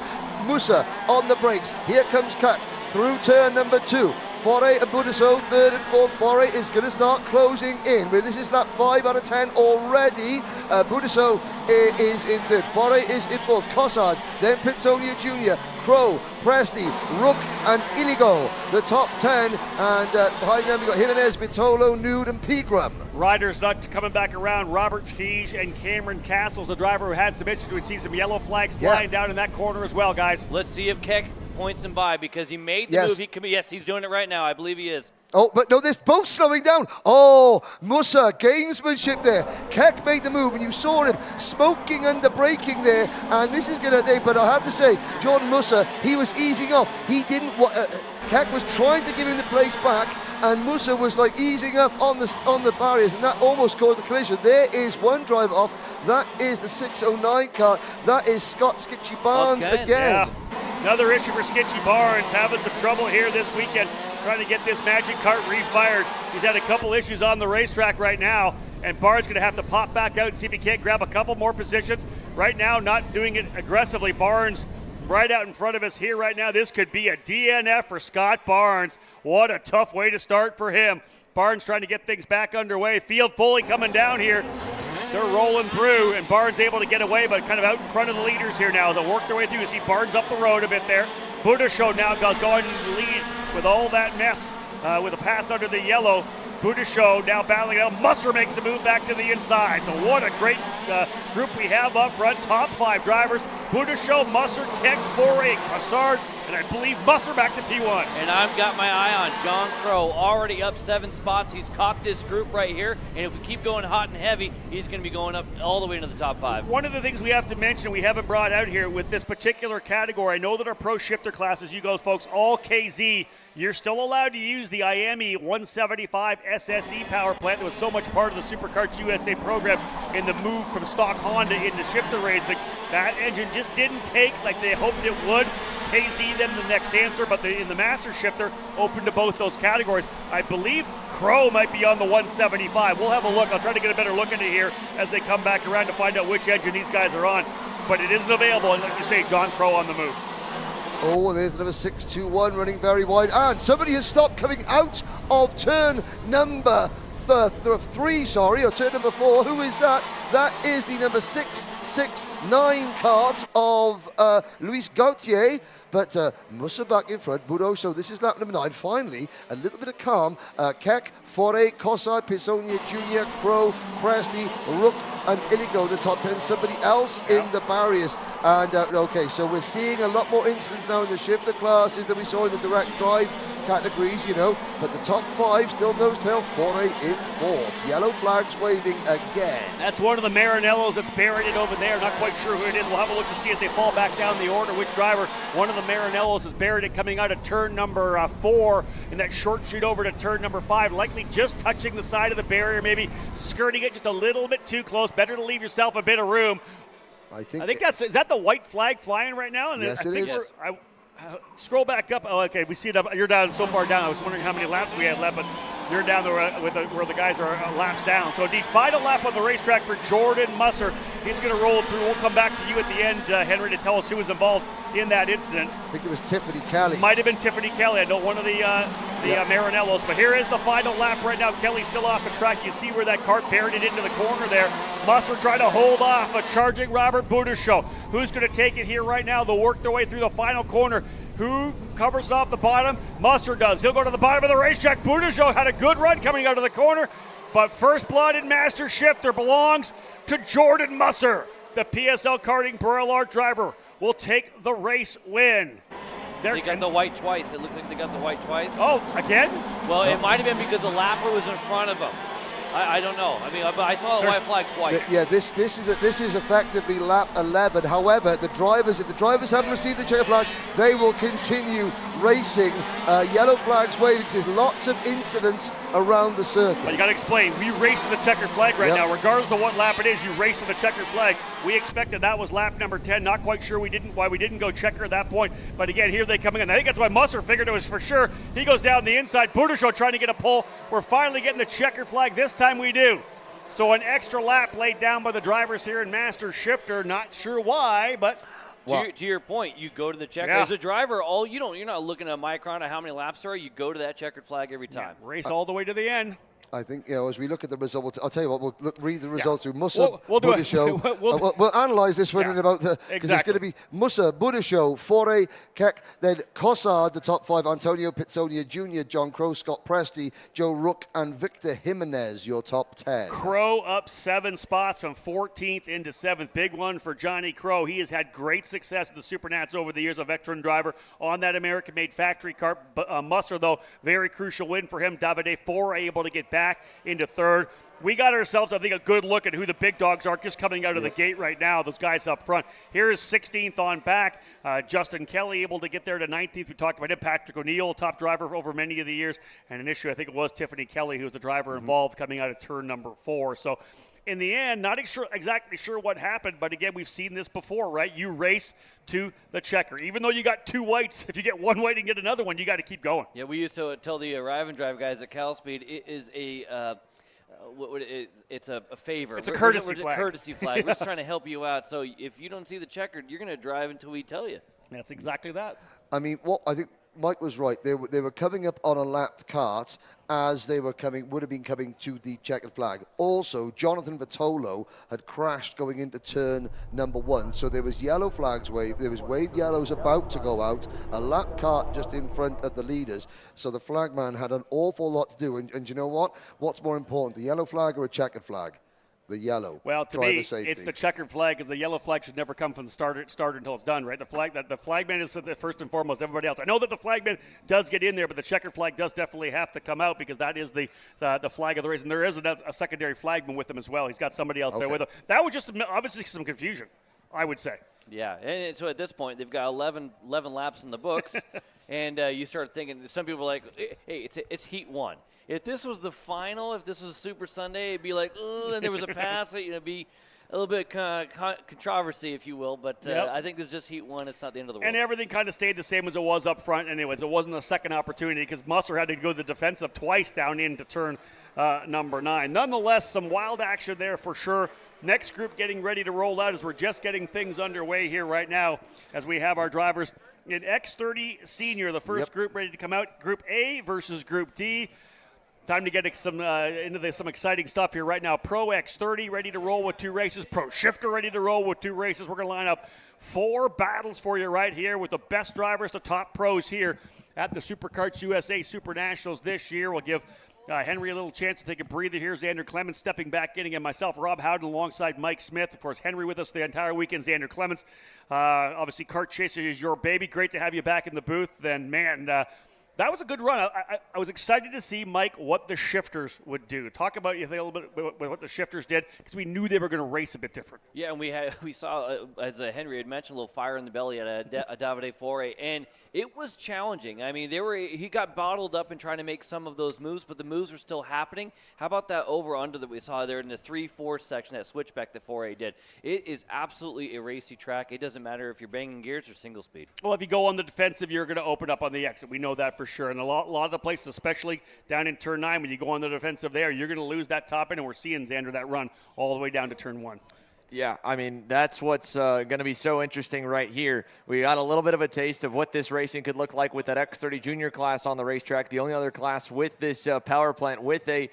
Musa on the brakes. Here comes Kart through turn number 2. Fore and Budisho, 3rd and 4th. Fore is going to start closing in. But this is lap 5 out of 10 already. Budisho is in 3rd. Fore is in 4th. Cossard, then Pitsonia Jr., Crow, Presti, Rook, and Iligo. The top 10. And behind them, we've got Jimenez, Vitolo, Nude, and Pegram. Riders not coming back around. Robert Fige and Cameron Castles, the driver who had some issues. We see some yellow flags flying down in that corner as well, guys. Let's see if Keck points him by because he made the move. Yes, he's doing it right now. I believe he is. Oh, but no, they're both slowing down. Oh, Musa, gamesmanship there. Keck made the move, and you saw him smoking under braking there. And this is going to, but I have to say, Jordan Musa, he was easing off. He didn't, Keck was trying to give him the place back, and Musa was like easing up on the barriers, and that almost caused a collision. There is one driver off. That is the 609 car. That is Scott Skitchy Barnes again. Yeah. Another issue for Skitchy Barnes, having some trouble here this weekend, trying to get this Magic Kart refired. He's had a couple issues on the racetrack right now, and Barnes going to have to pop back out and see if he can't grab a couple more positions. Right now, not doing it aggressively. Barnes right out in front of us here right now. This could be a DNF for Scott Barnes. What a tough way to start for him. Barnes trying to get things back underway. Field fully coming down here. They're rolling through, and Barnes able to get away, but kind of out in front of the leaders here now. They'll work their way through. You see Barnes up the road a bit there. Budisho now going to lead with all that mess with a pass under the yellow. Budisho now battling out. Musser makes a move back to the inside. So what a great group we have up front. Top 5 drivers. Budisho, Musser, Keck, Fore, Cossard, and I believe Musser back to P1. And I've got my eye on John Crow, already up 7 spots. He's caught this group right here, and if we keep going hot and heavy, he's going to be going up all the way into the top 5. One of the things we have to mention, we haven't brought out here with this particular category, I know that our pro shifter classes, you guys folks, all KZ, you're still allowed to use the IAME 175 SSE power plant that was so much part of the SuperKarts USA program in the move from stock Honda into shifter racing. That engine just didn't take like they hoped it would. KZ then the next answer, but in the master shifter open to both those categories. I believe Crow might be on the 175. We'll have a look. I'll try to get a better look into here as they come back around to find out which engine these guys are on. But it isn't available, and like you say, John Crow on the move. Oh, there's another 621 running very wide, and somebody has stopped coming out of turn number 3, or turn number 4. Who is that? That is the number 669 Kart of Luis Gautier. But Musa back in front, Budo, so this is lap number 9. Finally, a little bit of calm. Keck, Foray, Kossa, Pisonia Jr., Crow, Presti, Rook, and Iligo, the top 10. Somebody else in the barriers. And okay, so we're seeing a lot more incidents now in the shifter classes than we saw in the direct drive categories, you know. But the top 5 still nose tail, Foray in 4th. Yellow flags waving again. That's one of the Maranellos that's buried it over there. Not quite sure who it is. We'll have a look to see as they fall back down the order which driver. One of the Maranellos has buried it coming out of turn number 4 in that short shoot over to turn number 5. Likely just touching the side of the barrier, maybe skirting it just a little bit too close. Better to leave yourself a bit of room. I think that's, is that the white flag flying right now? And yes, I it think is. Scroll back up. Oh, okay, we see it up. You're down so far down. I was wondering how many laps we had left, but you're down there where the guys are laps down. So indeed, final lap on the racetrack for Jordan Musser. He's going to roll through. We'll come back to you at the end, Henry, to tell us who was involved in that incident. I think it was Tiffany Kelly. Might have been Tiffany Kelly. I know one of the Maranellos. But here is the final lap right now. Kelly's still off the track. You see where that cart buried it into the corner there. Musser trying to hold off a charging Robert Budashow. Who's going to take it here right now? They'll work their way through the final corner. Who covers it off the bottom? Musser does. He'll go to the bottom of the racetrack. Budashow had a good run coming out of the corner. But first blood in Master Shifter belongs to Jordan Musser. The PSL Karting Burrell Art driver will take the race win. They got the white twice. It looks like they got the white twice. Oh, again? Well, it might have been because the lapper was in front of them. I don't know. I mean, I saw the white flag twice. Yeah, this is effectively lap 11. However, if the drivers haven't received the checker flag, they will continue racing. Yellow flags waving. There's lots of incidents around the circuit. But you got to explain. We race to the checkered flag right now. Regardless of what lap it is, you race to the checkered flag. We expected that was lap number 10. Not quite sure why we didn't go checker at that point. But again, here they come in. I think that's why Musser figured it was for sure. He goes down the inside. Budashow trying to get a pull. We're finally getting the checkered flag. This time we do. So an extra lap laid down by the drivers here in Master Shifter. Not sure why, but to your point, you go to the checker. As a driver, you're not looking at a micron of how many laps there are. You go to that checkered flag every time. Race all the way to the end. I think, as we look at the result, I'll tell you what, we'll read the results through. Musa, we'll Budashow. We'll analyse this one in about the... Because it's going to be Musa, Budashow, Foray, Keck, then Kossard, the top 5, Antonio Pizzonia Jr., John Crow, Scott Presti, Joe Rook, and Victor Jimenez, your top 10. Crow up 7 spots from 14th into 7th. Big one for Johnny Crow. He has had great success with the SuperNats over the years, a veteran driver on that American-made factory car. Musser, though, very crucial win for him. Davide Foray able to get back into 3rd. We got ourselves, I think, a good look at who the big dogs are just coming out of the gate right now, those guys up front. Here is 16th on back. Justin Kelly able to get there to 19th. We talked about him. Patrick O'Neill, top driver over many of the years. And initially, I think it was Tiffany Kelly who was the driver involved coming out of turn number 4. So in the end, not exactly sure what happened, but again, we've seen this before, right? You race to the checker. Even though you got 2 whites, if you get 1 white and get another one, you got to keep going. Yeah, we used to tell the arrive and drive guys at Cal Speed, it is it's a favor. It's a courtesy flag. Courtesy flag. We're just trying to help you out. So if you don't see the checkered, you're going to drive until we tell you. That's exactly that. I mean, I think Mike was right. They were coming up on a lapped cart as they would have been coming to the checkered flag. Also, Jonathan Vitolo had crashed going into turn number 1, so there was yellow flags waved. There was waved yellows about to go out, a lap cart just in front of the leaders. So the flagman had an awful lot to do. And you know what? What's more important, the yellow flag or a checkered flag? the yellow. Well, to driver me, safety. it's the checkered flag, because the yellow flag should never come from the starter until it's done, right? The flagman is the first and foremost. Everybody else. I know that the flagman does get in there, but the checkered flag does definitely have to come out, because that is the flag of the race, and there is a secondary flagman with him as well. He's got somebody else there with him. That was just obviously some confusion, I would say. Yeah, and so at this point, they've got 11 laps in the books, and you start thinking, some people are like, hey, it's Heat 1. If this was the final, if this was Super Sunday, it'd be like, oh, and there was a pass, it'd be a little bit controversy, if you will. But I think this is just Heat 1. It's not the end of the world. And everything kind of stayed the same as it was up front anyways. It wasn't a second opportunity, because Musser had to go the defensive twice down into turn number 9. Nonetheless, some wild action there for sure. Next group getting ready to roll out as we're just getting things underway here right now, as we have our drivers in X30 Senior, the first group ready to come out. Group A versus Group D. Time to get into some exciting stuff here right now. Pro X30 ready to roll with 2 races. Pro Shifter ready to roll with 2 races. We're going to line up 4 battles for you right here with the best drivers, the top pros here at the SuperKarts USA SuperNationals this year. We'll give Henry a little chance to take a breather here. Xander Clements stepping back, getting in. Myself, Rob Howden, alongside Mike Smith. Of course, Henry with us the entire weekend. Xander Clements. Obviously, Kart Chaser is your baby. Great to have you back in the booth. And, man, that was a good run. I was excited to see, Mike, what the shifters would do. Talk about a little bit what the shifters did, because we knew they were going to race a bit different. Yeah, and we saw, as Henry had mentioned, a little fire in the belly at a Davide Fore, and it was challenging. I mean, he got bottled up in trying to make some of those moves, but the moves were still happening. How about that over-under that we saw there in the 3-4 section, that switchback that Fore did? It is absolutely a racy track. It doesn't matter if you're banging gears or single speed. Well, if you go on the defensive, you're going to open up on the exit. We know that for sure. And a lot of the places, especially down in turn 9, when you go on the defensive there, you're going to lose that top end, and we're seeing Xander that run all the way down to turn 1. Yeah, I mean, that's what's going to be so interesting right here. We got a little bit of a taste of what this racing could look like with that X30 Junior class on the racetrack, the only other class with this power plant, with the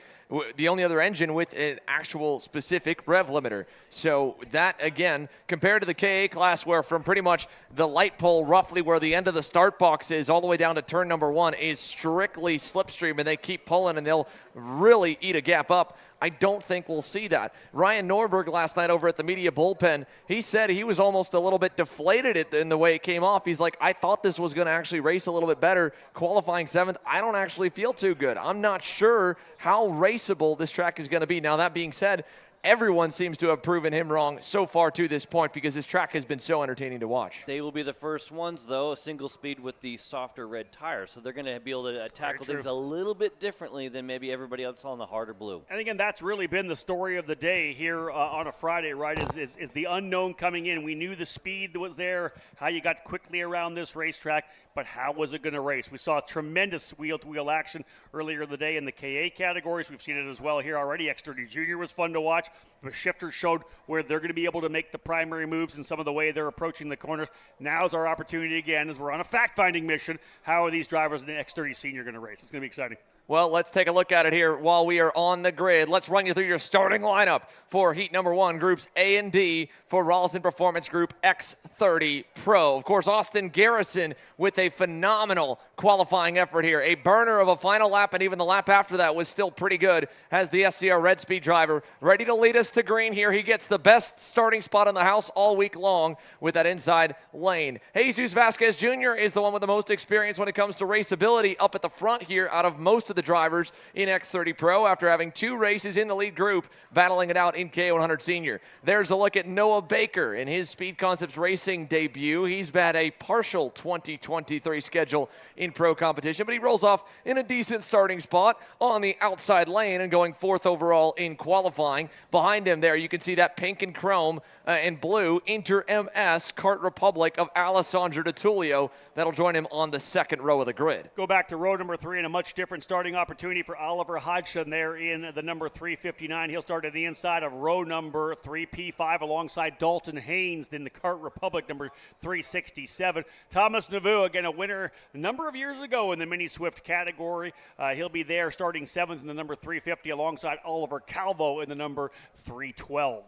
only other engine with an actual specific rev limiter. So that, again, compared to the KA class, where from pretty much the light pole, roughly where the end of the start box is, all the way down to turn number 1, is strictly slipstream, and they keep pulling, and they'll really eat a gap up. I don't think we'll see that. Ryan Norberg last night over at the media bullpen, he said he was almost a little bit deflated in the way it came off. He's like, I thought this was going to actually race a little bit better. Qualifying 7th, I don't actually feel too good. I'm not sure how raceable this track is going to be. Now, that being said, everyone seems to have proven him wrong so far to this point, because this track has been so entertaining to watch. They will be the first ones, though, a single speed with the softer red tires. So they're going to be able to tackle things a little bit differently than maybe everybody else on the harder blue. And again, that's really been the story of the day here on a Friday, right, is the unknown coming in. We knew the speed was there, how you got quickly around this racetrack, but how was it going to race? We saw tremendous wheel-to-wheel action earlier in the day in the KA categories. We've seen it as well here already. X30 Junior was fun to watch. The shifters showed where they're going to be able to make the primary moves and some of the way they're approaching the corners. Now's our opportunity again, as we're on a fact-finding mission. How are these drivers in the X30 Senior going to race? It's going to be exciting. Well, let's take a look at it here while we are on the grid. Let's run you through your starting lineup for heat number 1, groups A and D for Rollison Performance Group X30 Pro. Of course, Austin Garrison with a phenomenal qualifying effort here. A burner of a final lap, and even the lap after that was still pretty good, as the SCR Red Speed driver ready to lead us to green here. He gets the best starting spot in the house all week long with that inside lane. Jesus Vasquez Jr. is the one with the most experience when it comes to raceability up at the front here out of most of the drivers in X30 Pro, after having 2 races in the lead group, battling it out in K100 Senior. There's a look at Noah Baker in his Speed Concepts Racing debut. He's had a partial 2023 schedule in pro competition, but he rolls off in a decent starting spot on the outside lane and going 4th overall in qualifying. Behind him there, you can see that pink and chrome and blue Inter MS Kart Republic of Alessandro DiTullio. That'll join him on the 2nd row of the grid. Go back to row number 3 and a much different starting opportunity for Oliver Hodgson there in the number 359. He'll start at the inside of row number 3, P5, alongside Dalton Haynes in the Kart Republic number 367. Thomas Navu, again, a winner a number of years ago in the Mini Swift category. He'll be there starting 7th in the number 350 alongside Oliver Calvo in the number 312.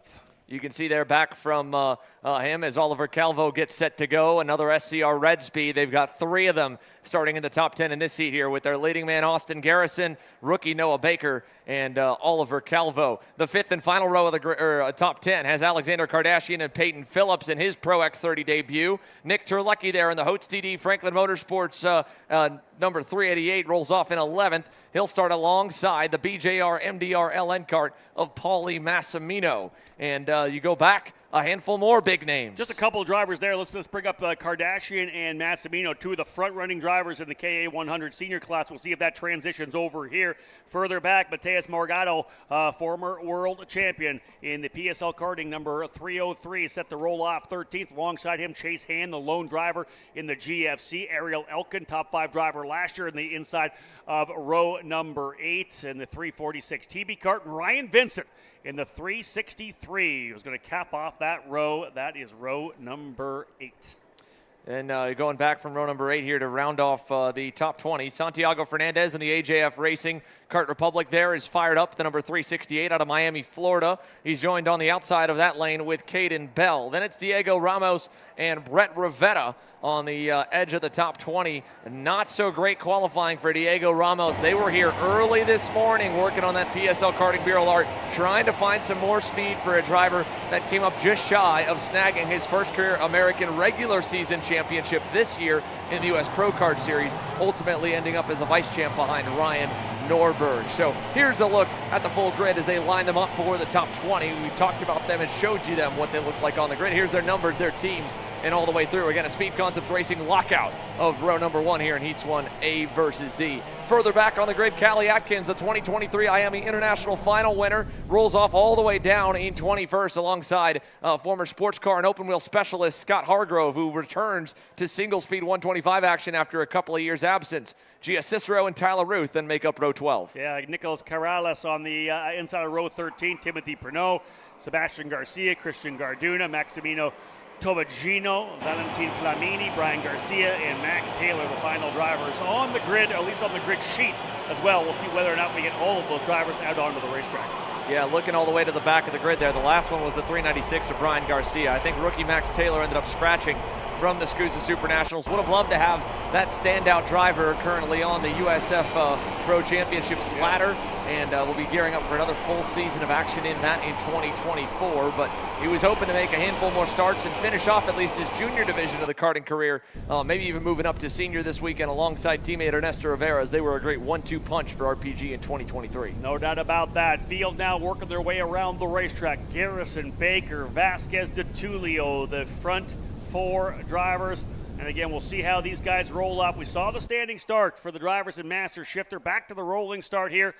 You can see there back from him as Oliver Calvo gets set to go. Another SCR Red Speed. They've got 3 of them starting in the top 10 in this heat here with their leading man Austin Garrison, rookie Noah Baker, and Oliver Calvo. The 5th and final row of the top 10 has Alexander Kardashian and Peyton Phillips in his Pro X30 debut. Nick Terlecki there in the Hotes DD Franklin Motorsports number 388 rolls off in 11th. He'll start alongside the BJR MDR LN kart of Paulie Massimino. And you go back, a handful more big names. Just a couple of drivers there. Let's bring up Kardashian and Massimino, 2 of the front-running drivers in the KA 100 senior class. We'll see if that transitions over here. Further back, Mateus Morgado, former world champion in the PSL karting, number 303, set to roll off 13th. Alongside him, Chase Hand, the lone driver in the GFC. Ariel Elkin, top 5 driver last year in the inside of row number 8 in the 346 TB kart. And Ryan Vincent in the 363 who's going to cap off that row. That is row number 8. And going back from row number 8 here to round off the top 20, Santiago Fernandez in the AJF Racing Kart Republic there is fired up, the number 368 out of Miami, Florida. He's joined on the outside of that lane with Caden Bell. Then it's Diego Ramos and Brett Rivetta on the edge of the top 20. Not so great qualifying for Diego Ramos. They were here early this morning working on that PSL Karting Bureau art, trying to find some more speed for a driver that came up just shy of snagging his first career American regular season championship this year in the U.S. Pro Kart Series, ultimately ending up as a vice champ behind Ryan Norberg. So here's a look at the full grid as they line them up for the top 20. We talked about them and showed you them what they look like on the grid. Here's their numbers, their teams, and all the way through. Again, a Speed Concepts Racing lockout of row number 1 here in Heats 1, A versus D. Further back on the grid, Callie Atkins, the 2023 Miami International Final winner, rolls off all the way down in 21st alongside former sports car and open wheel specialist Scott Hargrove, who returns to single speed 125 action after a couple of years absence. Gia Cicero and Tyler Ruth then make up row 12. Yeah, Nicholas Corrales on the inside of row 13, Timothy Pernod, Sebastian Garcia, Christian Garduna, Maximino Tovaggino, Valentin Flamini, Brian Garcia, and Max Taylor, the final drivers on the grid, or at least on the grid sheet as well. We'll see whether or not we get all of those drivers out onto the racetrack. Yeah, looking all the way to the back of the grid there. The last one was the 396 of Brian Garcia. I think rookie Max Taylor ended up scratching from the SKUSA SuperNationals. Would have loved to have that standout driver currently on the USF Pro Championships ladder, and we'll be gearing up for another full season of action in that in 2024. But he was hoping to make a handful more starts and finish off at least his junior division of the karting career, maybe even moving up to senior this weekend alongside teammate Ernesto Rivera, as they were a great 1-2 punch for RPG in 2023. No doubt about that. Field now working their way around the racetrack. Garrison, Baker, Vasquez, DeTulio, the front 4 drivers. And again, we'll see how these guys roll up. We saw the standing start for the drivers in Master Shifter. Back to the rolling start here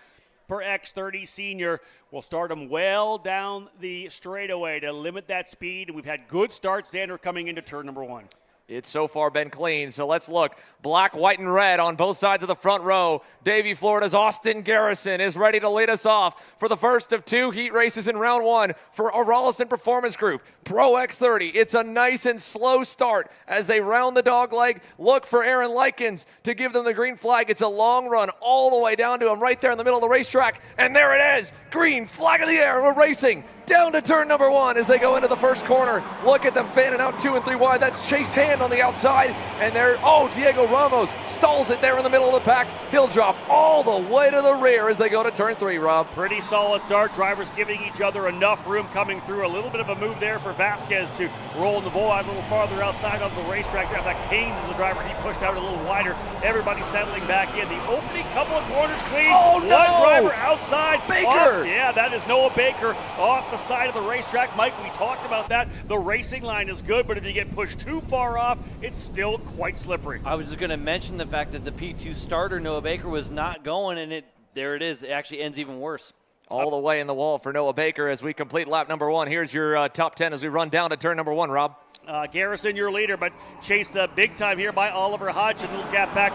per X30 Senior. We'll start them well down the straightaway to limit that speed. We've had good starts. Xander coming into turn number 1. It's so far been clean, so let's look. Black, white, and red on both sides of the front row. Davie, Florida's Austin Garrison is ready to lead us off for the first of 2 heat races in round 1 for a Rollison Performance Group Pro X30. It's a nice and slow start as they round the dog leg. Look for Aaron Likens to give them the green flag. It's a long run all the way down to him right there in the middle of the racetrack, and there it is. Green flag in the air. We're racing down to turn number 1 as they go into the first corner. Look at them fanning out 2 and 3 wide. That's Chase Hand on the outside, and there, Diego Ramos stalls it there in the middle of the pack. He'll drop all the way to the rear as they go to turn 3, Rob. Pretty solid start. Drivers giving each other enough room coming through. A little bit of a move there for Vasquez to roll the ball out a little farther outside of the racetrack. In fact, Haynes is the driver. He pushed out a little wider. Everybody settling back in. The opening couple of corners clean. Oh, no! One driver outside. Baker! Yeah, that is Noah Baker off the side of the racetrack. Mike, we talked about that. The racing line is good, but if you get pushed too far off, it's still quite slippery. I was just going to mention the fact that the P2 starter, Noah Baker, was not going, and there it is. It actually ends even worse. All the way in the wall for Noah Baker as we complete lap number 1. Here's your top 10 as we run down to turn number 1, Rob. Garrison, your leader, but chased big time here by Oliver Hodge. A little gap back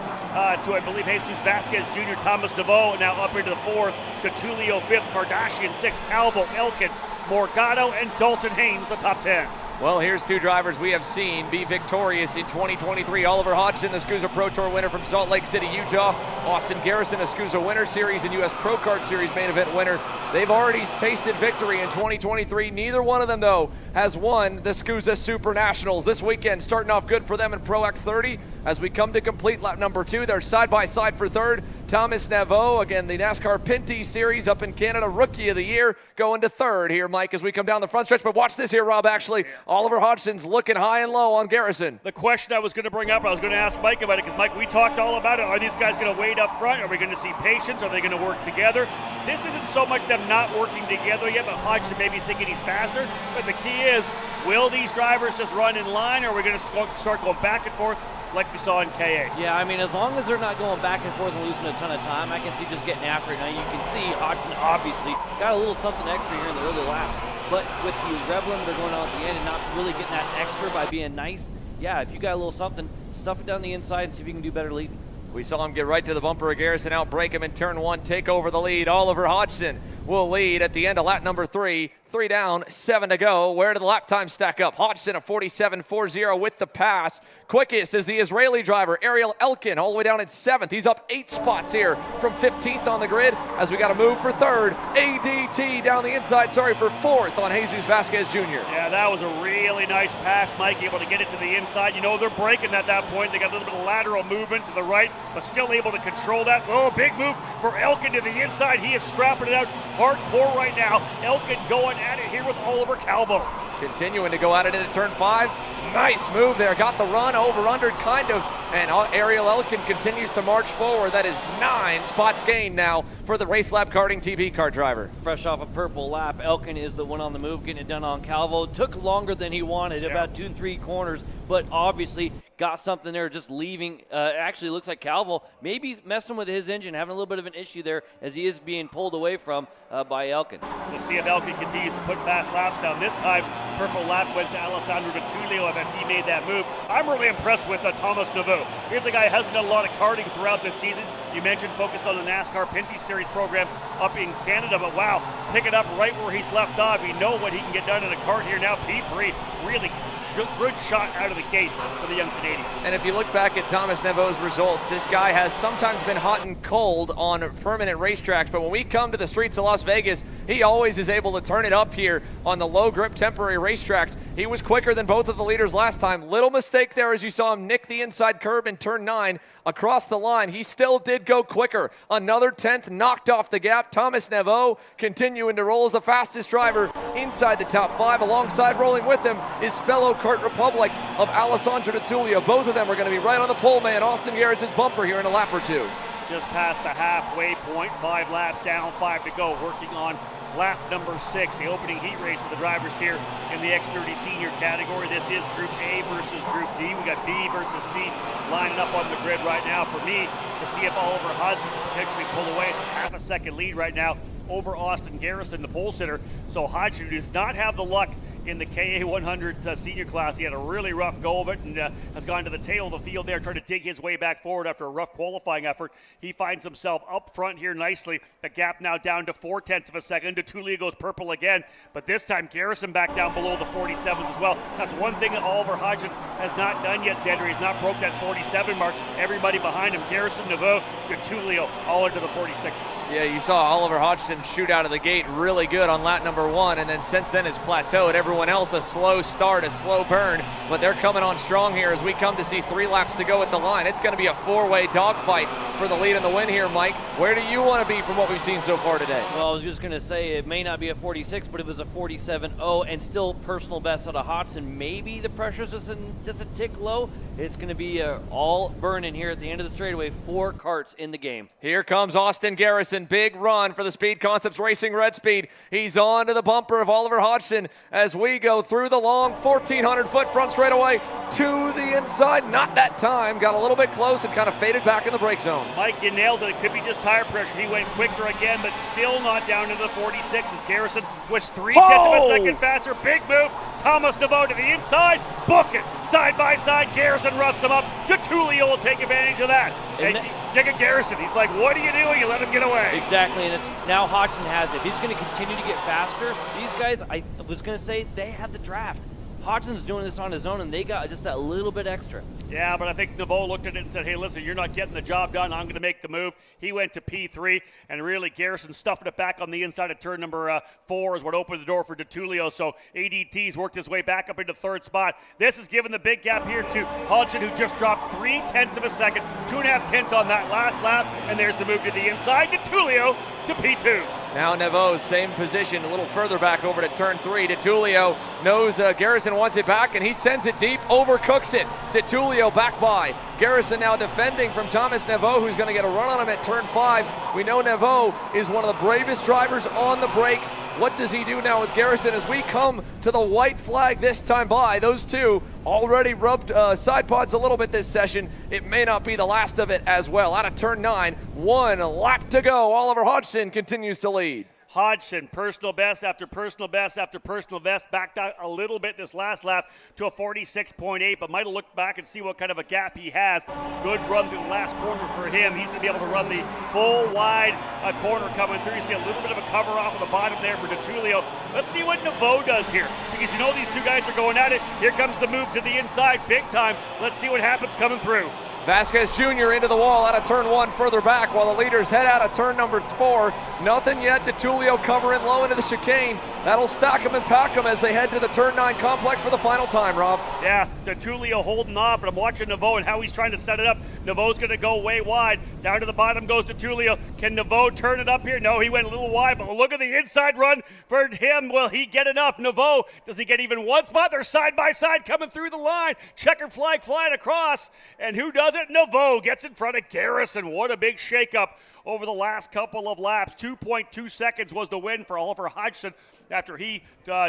to, I believe, Jesus Vasquez Jr., Thomas DeVoe, now up into the 4th. DeTulio 5th, Kardashian 6th, Calvo, Elkin, Morgado, and Dalton Haynes, the top 10. Well, here's two drivers we have seen be victorious in 2023. Oliver Hodgson, the SKUSA Pro Tour winner from Salt Lake City, Utah. Austin Garrison, a SKUSA Winter Series and U.S. Pro Kart Series main event winner. They've already tasted victory in 2023. Neither one of them, though, has won the SKUSA Super Nationals. This weekend starting off good for them in Pro X30. As we come to complete lap number 2, they're side by side for third. Thomas Naveau, again, the NASCAR Pinty Series up in Canada, Rookie of the Year, going to third here, Mike, as we come down the front stretch. But watch this here, Rob, actually. Oliver Hodgson's looking high and low on Garrison. The question I was going to bring up, I was going to ask Mike about it, because, Mike, we talked all about it. Are these guys going to wait up front? Are we going to see patience? Are they going to work together? This isn't so much them not working together yet, but Hodgson may be thinking he's faster. But the key is, will these drivers just run in line, or are we going to start going back and forth like we saw in KA? Yeah, I mean, as long as they're not going back and forth and losing a ton of time, I can see just getting after it. Now, you can see Hodgson obviously got a little something extra here in the early laps, but with the rev limiter going on at the end and not really getting that extra by being nice, yeah, if you got a little something, stuff it down the inside and see if you can do better leading. We saw him get right to the bumper of Garrison, outbreak him in turn 1, take over the lead. Oliver Hodgson will lead at the end of lap number 3. 3 down, 7 to go. Where do the lap times stack up? Hodgson at 47.40 with the pass. Quickest is the Israeli driver, Ariel Elkin, all the way down in 7th. He's up 8 spots here from 15th on the grid as we got to move for third. ADT down the inside, for 4th on Jesus Vasquez Jr. Yeah, that was a really nice pass, Mike, able to get it to the inside. You know, they're braking at that point. They got a little bit of lateral movement to the right, but still able to control that. Oh, big move for Elkin to the inside. He is scrapping it out hardcore right now. Elkin going at it here with Oliver Calvo. Continuing to go at it into turn 5. Nice move there. Got the run over under kind of. And Ariel Elkin continues to march forward. That is 9 spots gained now for the Race Lab Karting TV car driver. Fresh off a purple lap, Elkin is the one on the move, getting it done on Calvo. Took longer than he wanted, about 2-3 corners, but obviously got something there just leaving. Actually looks like Calvo maybe messing with his engine, having a little bit of an issue there as he is being pulled away from by Elkin. We'll see if Elkin continues to put fast laps down. This time, purple lap went to Alessandro Di Tullio. I bet he made that move. I'm really impressed with Thomas Naveau. Here's a guy who hasn't done a lot of karting throughout this season. You mentioned focused on the NASCAR Pinty Series program up in Canada, but wow, pick it up right where he's left off. We know what he can get done in a kart here now. P3, really good shot out of the gate for the young Canadian. And if you look back at Thomas Naveau's results, this guy has sometimes been hot and cold on permanent racetracks, but when we come to the streets of Las Vegas, he always is able to turn it up here on the low grip temporary racetracks. He was quicker than both of the leaders last time. Little mistake there as you saw him nick the inside curb in turn 9 across the line. He still did go quicker. Another 10th knocked off the gap. Thomas Naveau continuing to roll as the fastest driver inside the top 5. Alongside rolling with him is fellow Kart Republic of Alessandro Di Tullio. Both of them are going to be right on the pole man. Austin Garrison's bumper here in a lap or 2. Just past the halfway point, 5 laps down, 5 to go, working on lap number 6, the opening heat race for the drivers here in the X30 senior category. This is Group A versus Group D. We got B versus C lining up on the grid right now for me to see if Oliver Hodgson can potentially pull away. It's a half a second lead right now over Austin Garrison, the pole sitter. So Hodgson does not have the luck in the KA 100 senior class. He had a really rough go of it and has gone to the tail of the field there, trying to dig his way back forward after a rough qualifying effort. He finds himself up front here nicely. The gap now down to 0.4 of a second. Di Tullio goes purple again, but this time Garrison back down below the 47s as well. That's one thing that Oliver Hodgson has not done yet, Xander. He's not broke that 47 mark. Everybody behind him, Garrison, Naveau, Di Tullio, all into the 46s. Yeah, you saw Oliver Hodgson shoot out of the gate really good on lap number 1, and then since then has plateaued. Everyone else a slow start, a slow burn, but they're coming on strong here as we come to see 3 laps to go at the line. It's going to be a 4-way dogfight for the lead and the win here, Mike. Where do you want to be from what we've seen so far today? Well, I was just going to say it may not be a 46, but it was a 47.0 and still personal best out of Hodgson. Maybe the pressure's just a tick low. It's going to be all burning here at the end of the straightaway. 4 karts in the game. Here comes Austin Garrison. Big run for the Speed Concepts Racing Red Speed. He's on to the bumper of Oliver Hodgson as we go through the long 1,400-foot front straightaway to the inside. Not that time. Got a little bit close and kind of faded back in the brake zone. Mike, you nailed it. It could be just tire pressure. He went quicker again, but still not down into the 46 as Garrison was 0.3 of a second faster. Big move. Thomas Naveau to the inside. Book it. Side by side. Garrison roughs him up. Di Tullio will take advantage of that. And look at Garrison. He's like, what are you doing? You let him get away. Exactly, and now Hodgson has it. He's going to continue to get faster. These guys, I was going to say, they have the draft. Hodgson's doing this on his own, and they got just that little bit extra. Yeah, but I think Naveau looked at it and said, hey, listen, you're not getting the job done. I'm going to make the move. He went to P3, and really Garrison stuffing it back on the inside of turn number 4 is what opened the door for DeTulio. So ADT's worked his way back up into third spot. This is given the big gap here to Hodgson, who just dropped 0.3 of a second, 2.5 tenths on that last lap, and there's the move to the inside. DeTulio to P2. Now Naveau, same position, a little further back over to turn 3. DeTulio knows Garrison wants it back, and he sends it deep, overcooks it. DeTulio back by. Garrison now defending from Thomas Naveau, who's going to get a run on him at turn 5. We know Naveau is one of the bravest drivers on the brakes. What does he do now with Garrison as we come to the white flag this time by? Those two already rubbed side pods a little bit this session. It may not be the last of it as well. Out of turn 9, 1 lap to go. Oliver Hodgson continues to lead. Hodgson, personal best after personal best after personal best, backed out a little bit this last lap to a 46.8, but might have looked back and see what kind of a gap he has. Good run through the last corner for him. He's going to be able to run the full wide corner coming through. You see a little bit of a cover off of the bottom there for DeTulio. Let's see what Naveau does here, because you know these two guys are going at it. Here comes the move to the inside big time. Let's see what happens coming through. Vasquez Jr. into the wall out of turn 1 further back while the leaders head out of turn number 4. Nothing yet. DeTulio covering low into the chicane. That'll stack them and pack them as they head to the turn 9 complex for the final time, Rob. Yeah, DeTulio holding off, but I'm watching Naveau and how he's trying to set it up. Naveau's going to go way wide. Down to the bottom goes DeTulio. Can Naveau turn it up here? No, he went a little wide, but look at the inside run for him. Will he get enough? Naveau, does he get even one spot? They're side by side coming through the line. Checker flag flying across. And who does it? Naveau gets in front of Garrison. What a big shakeup over the last couple of laps. 2.2 seconds was the win for Oliver Hodgson after he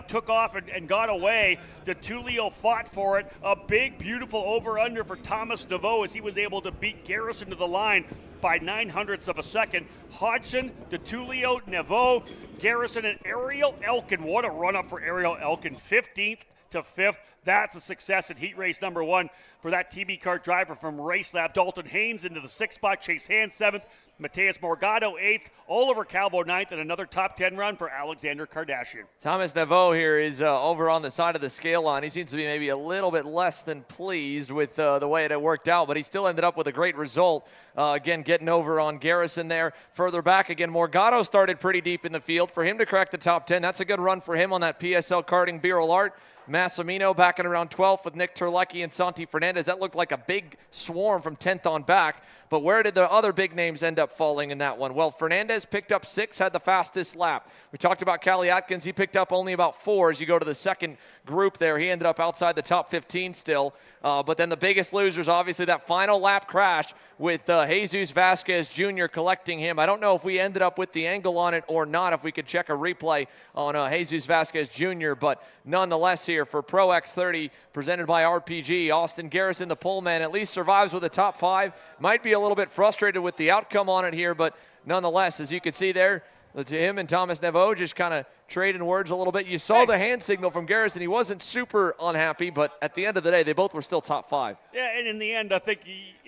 took off and got away. DeTulio fought for it. A big, beautiful over-under for Thomas Naveau as he was able to beat Garrison to the line by 0.09 of a second. Hodgson, DeTulio, Naveau, Garrison, and Ariel Elkin. What a run-up for Ariel Elkin. 15th to 5th. That's a success in heat race number 1 for that TB Kart driver from Race Lab. Dalton Haynes into the 6th spot, Chase Hand 7th, Mateus Morgado 8th, Oliver Calvo 9th, and another top 10 run for Alexander Kardashian. Thomas Naveau here is over on the side of the scale line. He seems to be maybe a little bit less than pleased with the way it had worked out, but he still ended up with a great result. Again, getting over on Garrison there. Further back, again, Morgado started pretty deep in the field. For him to crack the top 10, that's a good run for him on that PSL Karting Beryl Art. Massimino back in around 12th with Nick Terlecki and Santi Fernandez. That looked like a big swarm from 10th on back. But where did the other big names end up falling in that one? Well, Fernandez picked up 6, had the fastest lap. We talked about Callie Atkins. He picked up only about 4 as you go to the second group there. He ended up outside the top 15 still. But then the biggest losers, obviously, that final lap crash with Jesus Vasquez Jr. collecting him. I don't know if we ended up with the angle on it or not, if we could check a replay on Jesus Vasquez Jr. But nonetheless here for Pro X30 presented by RPG, Austin Garrison, the pole man, at least survives with a top 5. Might be a little bit frustrated with the outcome on it here, but nonetheless, as you can see there, to him and Thomas Naveau just kind of trading words a little bit. You saw the hand signal from Garrison. He wasn't super unhappy, but at the end of the day, they both were still top 5. Yeah, and in the end, I think,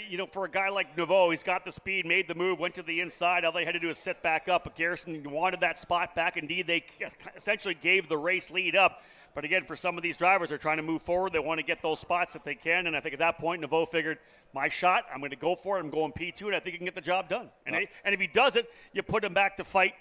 you know, for a guy like Naveau, he's got the speed, made the move, went to the inside. All they had to do is sit back up, but Garrison wanted that spot back. Indeed, they essentially gave the race lead up. But again, for some of these drivers, they're trying to move forward. They want to get those spots if they can. And I think at that point, Naveau figured, my shot, I'm going to go for it. I'm going P2, and I think he can get the job done. And if he does it, you put him back to fight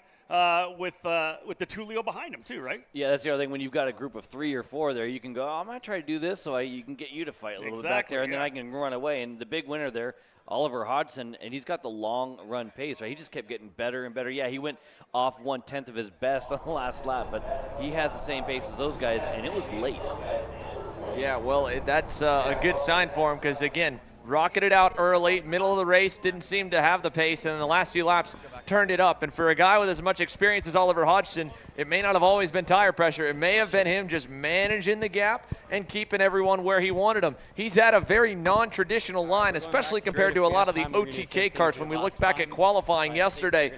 with DeTulio behind him too, right? Yeah, that's the other thing. When you've got a group of 3 or 4 there, you can go, I'm going to try to do this so you can get you to fight a little bit back there, and then I can run away. And the big winner there, Oliver Hodgson, and he's got the long run pace, right? He just kept getting better and better. Yeah, he went off 1/10 of his best on the last lap, but he has the same pace as those guys, and it was late. Yeah, well, that's a good sign for him because, again, rocketed out early, middle of the race, didn't seem to have the pace, and in the last few laps turned it up. And for a guy with as much experience as Oliver Hodgson, it may not have always been tire pressure. It may have been him just managing the gap and keeping everyone where he wanted them. He's had a very non-traditional line, especially compared to a lot of the OTK karts. When we look back at qualifying yesterday,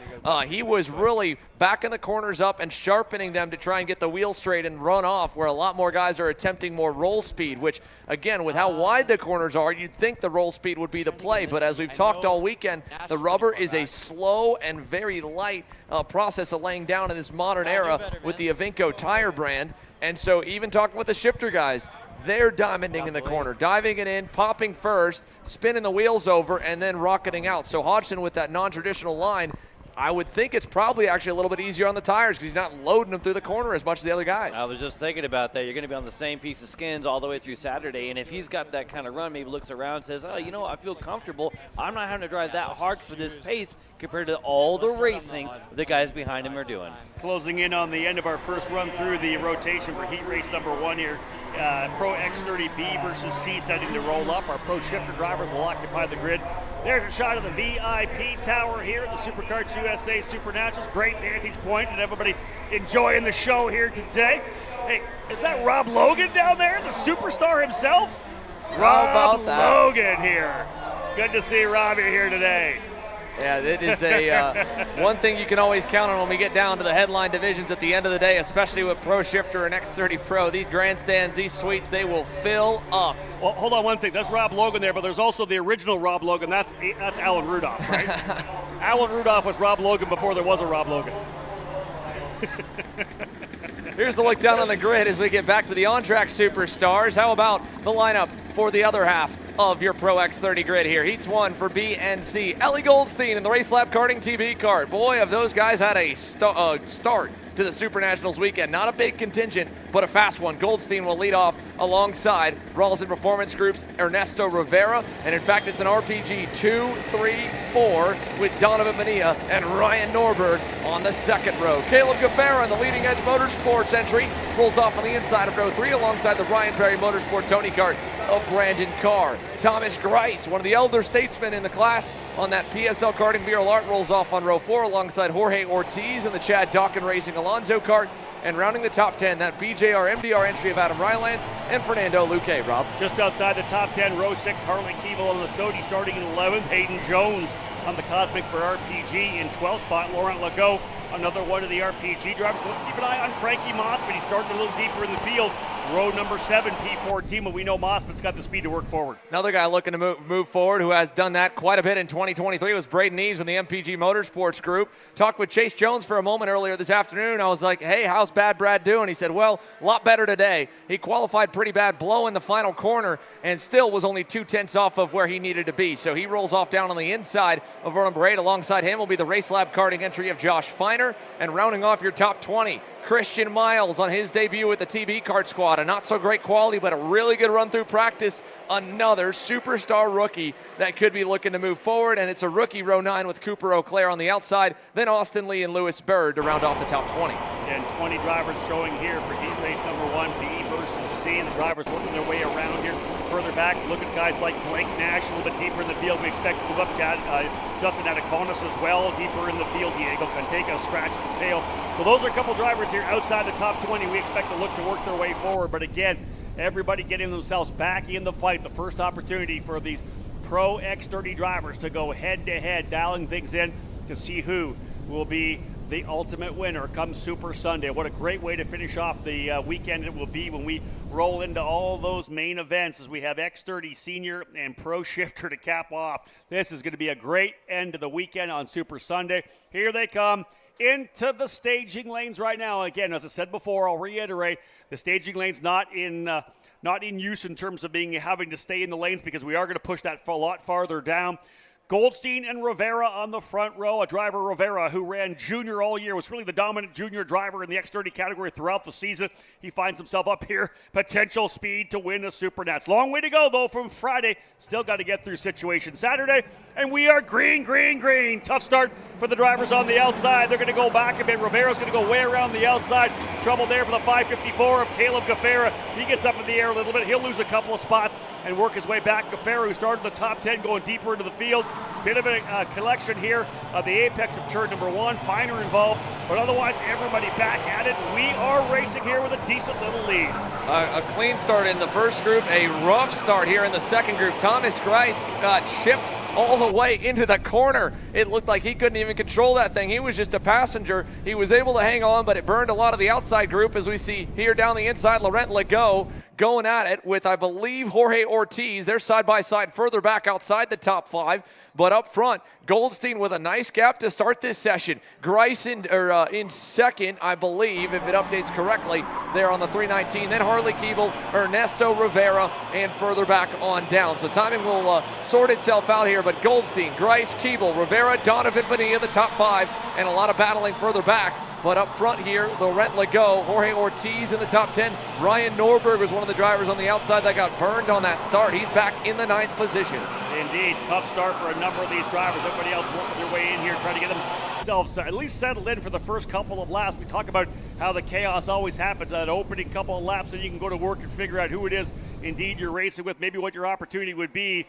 he was really backing the corners up and sharpening them to try and get the wheel straight and run off, where a lot more guys are attempting more roll speed, which, again, with how wide the corners are, you'd think the roll speed would be the play. But as we've talked all weekend, the rubber is a slow and very light process of laying down in this modern era with the Avinco tire brand. And so even talking with the shifter guys, they're diamonding in the corner, diving it in, popping first, spinning the wheels over, and then rocketing out. So Hodgson with that non-traditional line, I would think it's probably actually a little bit easier on the tires because he's not loading them through the corner as much as the other guys. I was just thinking about that. You're going to be on the same piece of skins all the way through Saturday, and if he's got that kind of run, maybe looks around and says, oh, you know, I feel comfortable. I'm not having to drive that hard for this pace compared to all the racing the guys behind him are doing. Closing in on the end of our first run through the rotation for heat race number 1 here. Pro X30B versus C setting to roll up. Our Pro Shifter drivers will occupy the grid. There's a shot of the VIP tower here at the SuperKarts USA SuperNationals. Great vantage point, and everybody enjoying the show here today. Hey, is that Rob Logan down there, the superstar himself? Rob Logan here. Good to see Robbie here today. Yeah, it is a one thing you can always count on when we get down to the headline divisions at the end of the day, especially with Pro Shifter and X30 Pro. These grandstands, these suites, they will fill up. Well, hold on one thing. That's Rob Logan there, but there's also the original Rob Logan. That's Alan Rudolph, right? Alan Rudolph was Rob Logan before there was a Rob Logan. Here's the look down on the grid as we get back to the on-track superstars. How about the lineup for the other half of your Pro X30 grid here? Heats 1 for B and C. Ellie Goldstein in the Race Lab Karting TV Kart. Boy, have those guys had a start to the SuperNationals weekend. Not a big contingent, but a fast one. Goldstein will lead off alongside Rawls Performance Group's Ernesto Rivera. And in fact, it's an RPG 2, 3, 4 with Donovan Bonilla and Ryan Norberg on the second row. Caleb Gaffera in the Leading Edge Motorsports entry rolls off on the inside of row 3 alongside the Ryan Perry Motorsport Tony Kart of Brandon Carr. Thomas Grice, one of the elder statesmen in the class on that PSL Karting Beer Art, rolls off on row 4 alongside Jorge Ortiz in the Chad Dawkin Racing Alonso Kart. And rounding the top 10, that BJR MDR entry of Adam Rylance and Fernando Luque. Rob? Just outside the top 10, row 6, Harley Keeble on the Sodi starting in 11th. Hayden Jones on the Cosmic for RPG in 12th spot. Laurent Legault, another one of the RPG drivers. Let's keep an eye on Frankie Mossman. He started a little deeper in the field. Row number 7, P14, but we know Mossman's got the speed to work forward. Another guy looking to move forward who has done that quite a bit in 2023 was Braden Eves in the MPG Motorsports Group. Talked with Chase Jones for a moment earlier this afternoon. I was like, hey, how's Bad Brad doing? He said, well, a lot better today. He qualified pretty bad, blow in the final corner, and still was only 2/10 off of where he needed to be. So he rolls off down on the inside of row number 8. Alongside him will be the Race Lab Karting entry of Josh Feiner. And rounding off your top 20, Christian Miles on his debut with the TB Kart squad. A not so great quality, but a really good run through practice. Another superstar rookie that could be looking to move forward, and it's a rookie row 9 with Cooper O'Clair on the outside, then Austin Lee and Lewis Bird to round off the top 20. And 20 drivers showing here for heat race number 1, B versus C. And the drivers working their way around here. Further back, look at guys like Blake Nash, a little bit deeper in the field. We expect to move up Justin Anaconis as well, deeper in the field. Diego Canteca, scratch at the tail. So those are a couple drivers here outside the top 20. We expect to look to work their way forward. But again, everybody getting themselves back in the fight. The first opportunity for these Pro X30 drivers to go head-to-head, dialing things in to see who will be the ultimate winner come Super Sunday. What a great way to finish off the weekend it will be when we roll into all those main events as we have X30 Senior and Pro Shifter to cap off. This is going to be a great end to the weekend on Super Sunday. Here they come into the staging lanes right now. Again, as I said before, I'll reiterate, the staging lane's not in use in terms of having to stay in the lanes because we are going to push that a lot farther down. Goldstein and Rivera on the front row. A driver, Rivera, who ran junior all year, was really the dominant junior driver in the X30 category throughout the season. He finds himself up here. Potential speed to win a SuperNats. Long way to go, though, from Friday. Still got to get through situation Saturday. And we are green, green, green. Tough start for the drivers on the outside. They're going to go back a bit. Rivera's going to go way around the outside. Trouble there for the 554 of Caleb Gaffera. He gets up in the air a little bit. He'll lose a couple of spots and work his way back. Gaffera, who started the top 10, going deeper into the field. Bit of a collection here of the apex of turn number 1. Feiner involved, but otherwise everybody back at it. We are racing here with a decent little lead. A clean start in the first group, a rough start here in the second group. Thomas Grice got shipped all the way into the corner. It looked like he couldn't even control that thing. He was just a passenger. He was able to hang on, but it burned a lot of the outside group, as we see here down the inside. Laurent Legault going at it with, I believe, Jorge Ortiz. They're side by side further back outside the top 5. But up front, Goldstein with a nice gap to start this session. Grice in second, I believe, if it updates correctly, there on the 319. Then Harley Keeble, Ernesto Rivera, and further back on down. So timing will sort itself out here, but Goldstein, Grice, Keeble, Rivera, Donovan Bonilla, the top 5, and a lot of battling further back. But up front here, Laurent Legault, Jorge Ortiz in the top 10. Ryan Norberg was one of the drivers on the outside that got burned on that start. He's back in the 9th position. Indeed, tough start for a number of these drivers. Everybody else working their way in here, trying to get themselves at least settled in for the first couple of laps. We talk about how the chaos always happens at that opening couple of laps, and you can go to work and figure out who it is indeed you're racing with, maybe what your opportunity would be.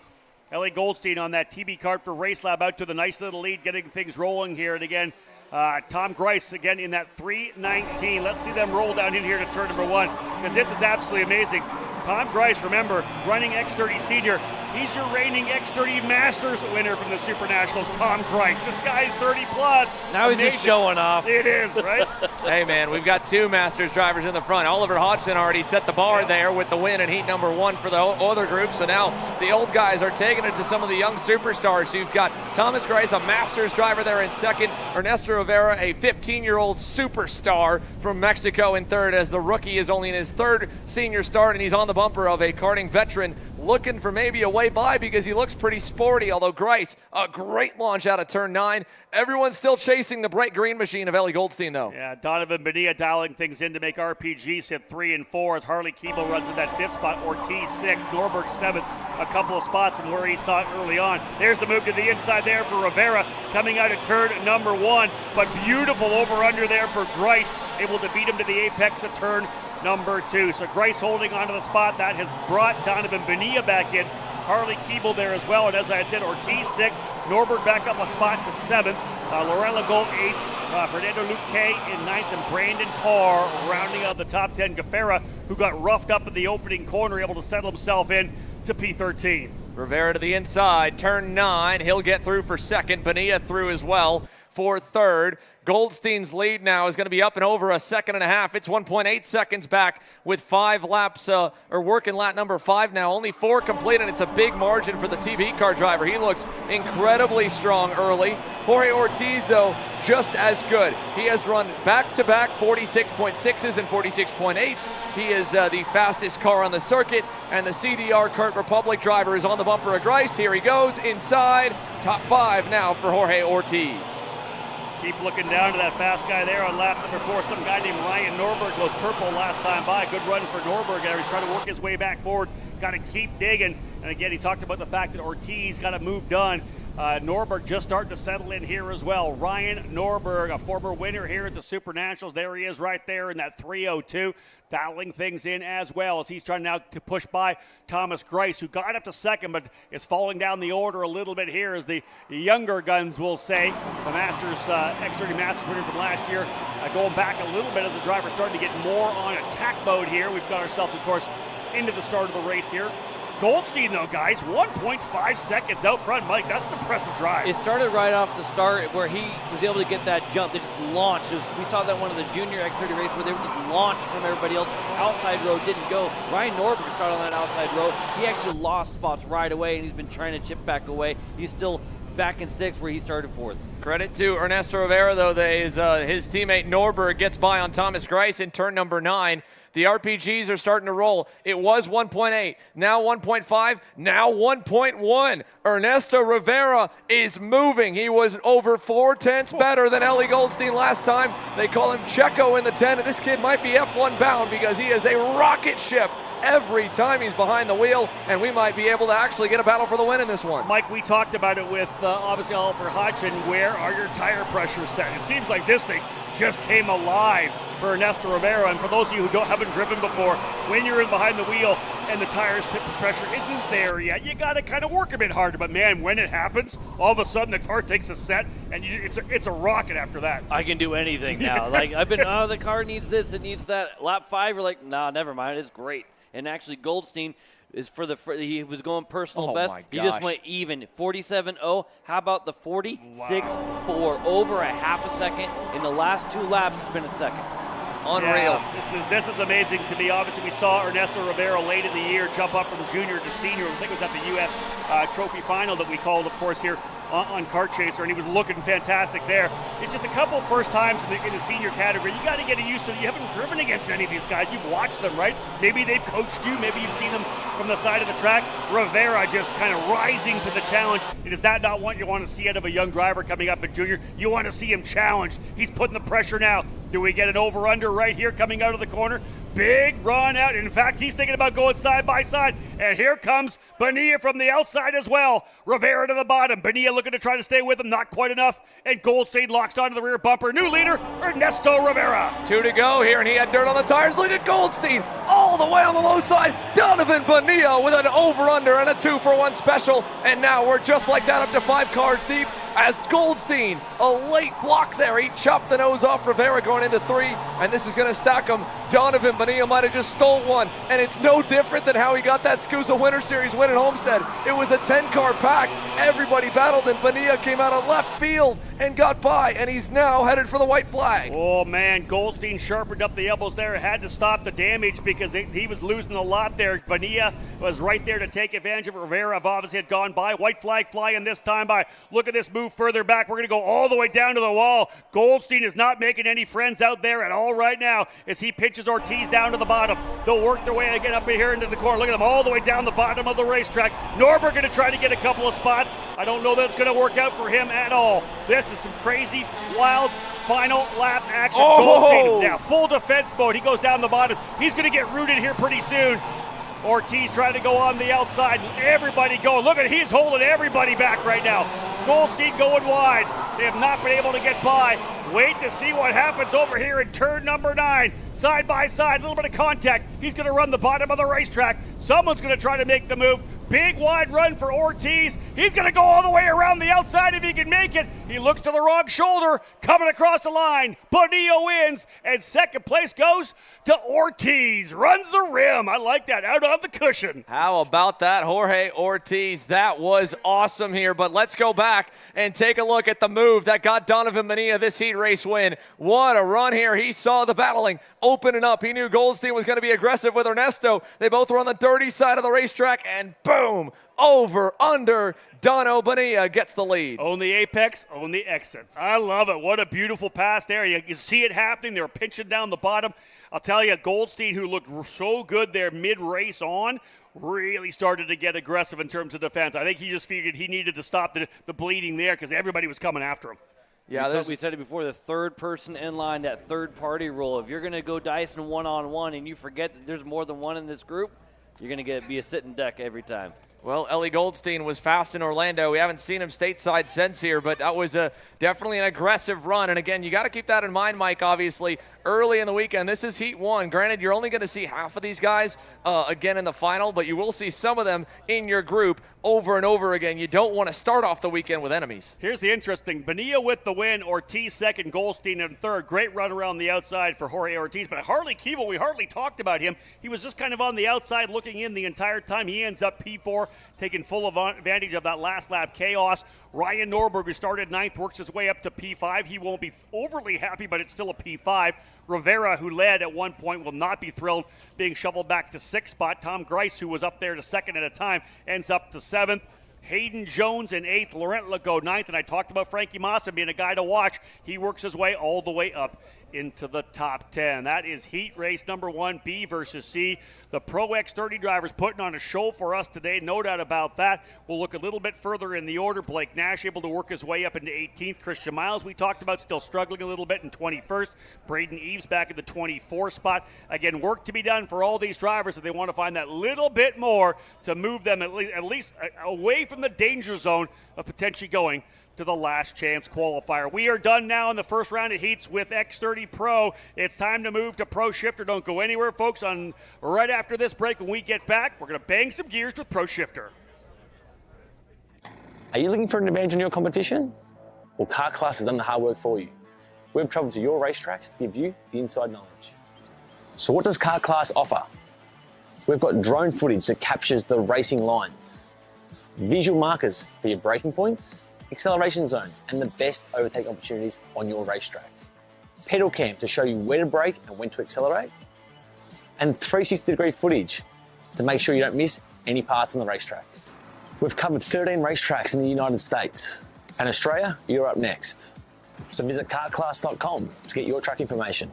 Ellie Goldstein on that TB Kart for Race Lab out to the nice little lead, getting things rolling here. And again, Tom Grice again in that 319. Let's see them roll down in here to turn number 1, because this is absolutely amazing. Tom Grice, remember, running X30 Senior. He's your reigning X30 Masters winner from the SuperNationals, Tom Grice. This guy's 30 plus. Now he's just showing off. It is, right? Hey, man, we've got 2 Masters drivers in the front. Oliver Hodgson already set the bar there with the win in heat number 1 for the other group. So now the old guys are taking it to some of the young superstars. So you've got Thomas Grice, a Masters driver there in second. Ernesto Rivera, a 15-year-old superstar from Mexico in third, as the rookie is only in his 3rd senior start, and he's on the bumper of a karting veteran looking for maybe a way by because he looks pretty sporty, although Grice, a great launch out of turn 9. Everyone's still chasing the bright green machine of Ellie Goldstein, though. Yeah, Donovan Bonilla dialing things in to make RPG sit 3 and 4 as Harley Keeble runs in that 5th spot, Ortiz 6th, Norberg 7th, a couple of spots from where he saw it early on. There's the move to the inside there for Rivera coming out of turn number 1, but beautiful over-under there for Grice, able to beat him to the apex of turn number 2. So Grice holding onto the spot. That has brought Donovan Bonilla back in. Harley Keeble there as well. And as I had said, Ortiz 6th, Norberg back up a spot to 7th, Laurent Legault 8th, Fernando Luque in 9th, and Brandon Carr rounding out the top 10. Gaffera, who got roughed up in the opening corner, able to settle himself in to P13. Rivera to the inside, turn 9. He'll get through for 2nd. Bonilla through as well for 3rd. Goldstein's lead now is going to be up and over a 1.5 seconds. It's 1.8 seconds back with 5 laps, or working lap number 5 now. Only 4 complete, and it's a big margin for the TB car driver. He looks incredibly strong early. Jorge Ortiz, though, just as good. He has run back-to-back 46.6s and 46.8s. He is the fastest car on the circuit, and the CDR Kart Republic driver is on the bumper of Grice. Here he goes inside. Top 5 now for Jorge Ortiz. Keep looking down to that fast guy there on lap number 4. Some guy named Ryan Norberg was purple last time by. Good run for Norberg there. He's trying to work his way back forward. Got to keep digging. And again, he talked about the fact that Ortiz got a move done. Norberg just starting to settle in here as well. Ryan Norberg, a former winner here at the SuperNationals. There he is right there in that 302, battling things in as well as he's trying now to push by Thomas Grice, who got up to 2nd but is falling down the order a little bit here as the younger guns will say. The Masters, X30 Masters winner from last year, going back a little bit as the driver's starting to get more on attack mode here. We've got ourselves, of course, into the start of the race here. Goldstein, though, guys, 1.5 seconds out front. Mike, that's an impressive drive. It started right off the start where he was able to get that jump. They just launched. We saw that one of the junior X30 races where they were just launched from everybody else. Outside road didn't go. Ryan Norberg started on that outside road. He actually lost spots right away, and he's been trying to chip back away. He's still back in 6th where he started 4th. Credit to Ernesto Rivera, though, his teammate Norberg gets by on Thomas Grice in turn number 9. The RPGs are starting to roll. It was 1.8, now 1.5, now 1.1. Ernesto Rivera is moving. He was over 4/10 better than Ellie Goldstein last time. They call him Checo in the 10, and this kid might be F1 bound because he is a rocket ship every time he's behind the wheel, and we might be able to actually get a battle for the win in this one. Mike, we talked about it with obviously Oliver Hodgson. Where are your tire pressures set? It seems like this thing just came alive for Ernesto Rivera. And for those of you who haven't driven before, when you're in behind the wheel and the tires tip pressure isn't there yet, you got to kind of work a bit harder. But man, when it happens, all of a sudden the car takes a set, and it's a rocket after that. I can do anything now. Yes. Like I've been, oh, the car needs this, it needs that. Lap 5, you're like, nah, never mind, it's great. And actually, Goldstein is he was going personal best. He just went even, 47.0. How about the 46.4? Over a half a second. In the last 2 laps, it's been a second. Unreal. Yeah, this is amazing to me. Obviously, we saw Ernesto Rivera late in the year jump up from junior to senior. I think it was at the U.S. Trophy Final that we called, of course, here on Kart Chaser, and he was looking fantastic there. It's just a couple first times in the senior category. You got to get used to it. You haven't driven against any of these guys. You've watched them, right? Maybe they've coached you. Maybe you've seen them from the side of the track. Rivera just kind of rising to the challenge. And is that not what you want to see out of a young driver coming up in junior? You want to see him challenged. He's putting the pressure now. Do we get an over-under right here coming out of the corner? Big run out. In fact, he's thinking about going side by side. And here comes Bonilla from the outside as well. Rivera to the bottom. Bonilla looking to try to stay with him. Not quite enough. And Goldstein locks onto the rear bumper. New leader, Ernesto Rivera. 2 to go here, and he had dirt on the tires. Look at Goldstein all the way on the low side. Donovan Bonilla with an over-under and a 2-for-1 special. And now we're just like that up to 5 cars deep. As Goldstein, a late block there. He chopped the nose off Rivera going into 3, and this is going to stack him. Donovan Bonilla might have just stole one, and it's no different than how he got that SKUSA Winter Series win at Homestead. It was a 10-car pack. Everybody battled, and Bonilla came out of left field and got by, and he's now headed for the white flag. Oh, man, Goldstein sharpened up the elbows there. Had to stop the damage because he was losing a lot there. Bonilla was right there to take advantage of Rivera. Obviously had gone by. White flag flying this time by. Look at this move further back. We're going to go all the way down to the wall. Goldstein is not making any friends out there at all right now as he pitches Ortiz down to the bottom. They'll work their way again up in here into the corner. Look at them all the way down the bottom of the racetrack. Norberg going to try to get a couple of spots. I don't know that's going to work out for him at all. This is some crazy, wild final lap action. Goldstein now full defense mode. He goes down the bottom. He's going to get rooted here pretty soon. Ortiz trying to go on the outside. Everybody going. Look at, he's holding everybody back right now. Goldstein going wide. They have not been able to get by. Wait to see what happens over here in turn number 9. Side by side, a little bit of contact. He's going to run the bottom of the racetrack. Someone's going to try to make the move. Big wide run for Ortiz. He's going to go all the way around the outside if he can make it. He looks to the wrong shoulder, coming across the line. Bonilla wins, and second place goes to Ortiz. Runs the rim. I like that, out on the cushion. How about that, Jorge Ortiz? That was awesome here, but let's go back and take a look at the move that got Donovan Bonilla this heat race win. What a run here. He saw the battling opening up. He knew Goldstein was going to be aggressive with Ernesto. They both were on the dirty side of the racetrack, and boom, over, under, Dono Bonilla gets the lead. Own the apex, own the exit. I love it. What a beautiful pass there. You see it happening. They were pinching down the bottom. I'll tell you, Goldstein, who looked so good there mid-race on, really started to get aggressive in terms of defense. I think he just figured he needed to stop the bleeding there because everybody was coming after him. Yeah, we said it before, the third person in line, that third-party rule. If you're going to go Dyson one-on-one and you forget that there's more than one in this group, you're going to be a sitting duck every time. Well, Ellie Goldstein was fast in Orlando. We haven't seen him stateside since here, but that was definitely an aggressive run. And again, you got to keep that in mind, Mike, obviously, early in the weekend. This is Heat 1. Granted, you're only going to see half of these guys again in the final, but you will see some of them in your group over and over again. You don't want to start off the weekend with enemies. Here's the interesting. Bonilla with the win, Ortiz second, Goldstein in third. Great run around the outside for Jorge Ortiz, but Harley Keeble, we hardly talked about him. He was just kind of on the outside looking in the entire time. He ends up P4, taking full advantage of that last lap chaos. Ryan Norberg, who started 9th, works his way up to P5. He won't be overly happy, but it's still a P5. Rivera, who led at one point, will not be thrilled being shoveled back to 6th spot. Tom Grice, who was up there to 2nd at a time, ends up to 7th. Hayden Jones in 8th, Laurent Legault 9th, and I talked about Frankie Mosman being a guy to watch. He works his way all the way up into the top 10. That is heat race number 1, B versus C. The Pro X30 drivers putting on a show for us today, no doubt about that. We'll look a little bit further in the order. Blake Nash able to work his way up into 18th. Christian Miles, we talked about, still struggling a little bit in 21st. Braden Eves back in the 24th spot. Again, work to be done for all these drivers if they want to find that little bit more to move them at least away from the danger zone of potentially going to the last chance qualifier. We are done now in the first round of heats with X30 Pro. It's time to move to Pro Shifter. Don't go anywhere, folks. On right after this break, when we get back, we're going to bang some gears with Pro Shifter. Are you looking for an advantage in your competition? Well, Car Class has done the hard work for you. We've traveled to your racetracks to give you the inside knowledge. So what does Car Class offer? We've got drone footage that captures the racing lines, visual markers for your braking points, acceleration zones, and the best overtake opportunities on your racetrack. pedal cam to show you where to brake and when to accelerate, and 360-degree footage to make sure you don't miss any parts on the racetrack. We've covered 13 racetracks in the United States, and Australia, you're up next. So visit kartclass.com to get your track information.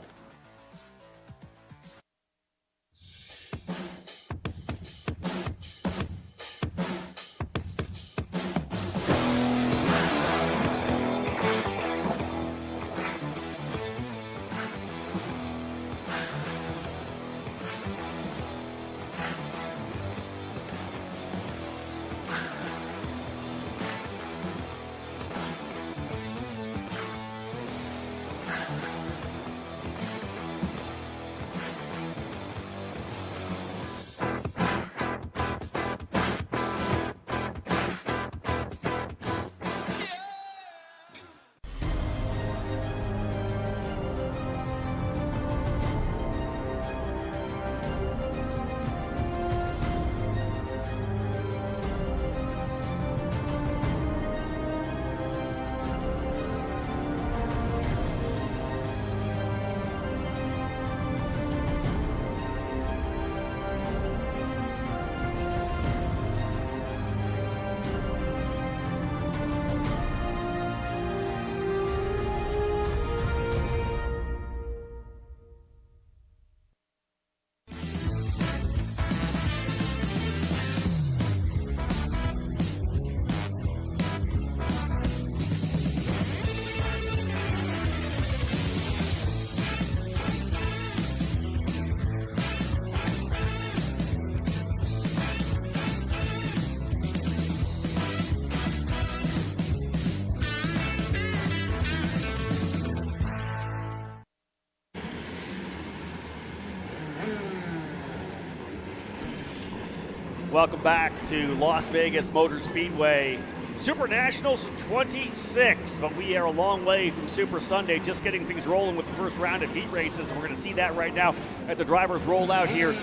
Welcome back to Las Vegas Motor Speedway. SuperNationals 26, but we are a long way from Super Sunday, just getting things rolling with the first round of heat races. And we're going to see that right now at the drivers roll out here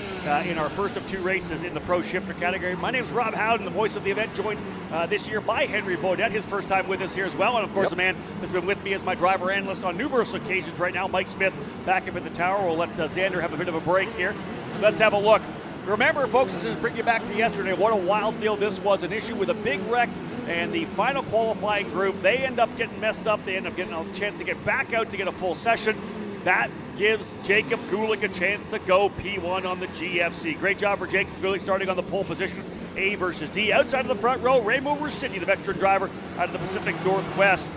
in our first of two races in the Pro Shifter category. My name is Rob Howden, the voice of the event, joined this year by Henry Beaudet, his first time with us here as well. And of course, the man that's been with me as my driver analyst on numerous occasions right now, Mike Smith, back up in the tower. We'll let Xander have a bit of a break here. Let's have a look. Remember, folks, this is bring you back to yesterday. What a wild deal this was. An issue with a big wreck, and the final qualifying group, they end up getting messed up. They end up getting a chance to get back out to get a full session. That gives Jacob Gulick a chance to go P1 on the GFC. Great job for Jacob Gulick, starting on the pole position, A versus D. Outside of the front row, Remo Rusciti, the veteran driver out of the Pacific Northwest,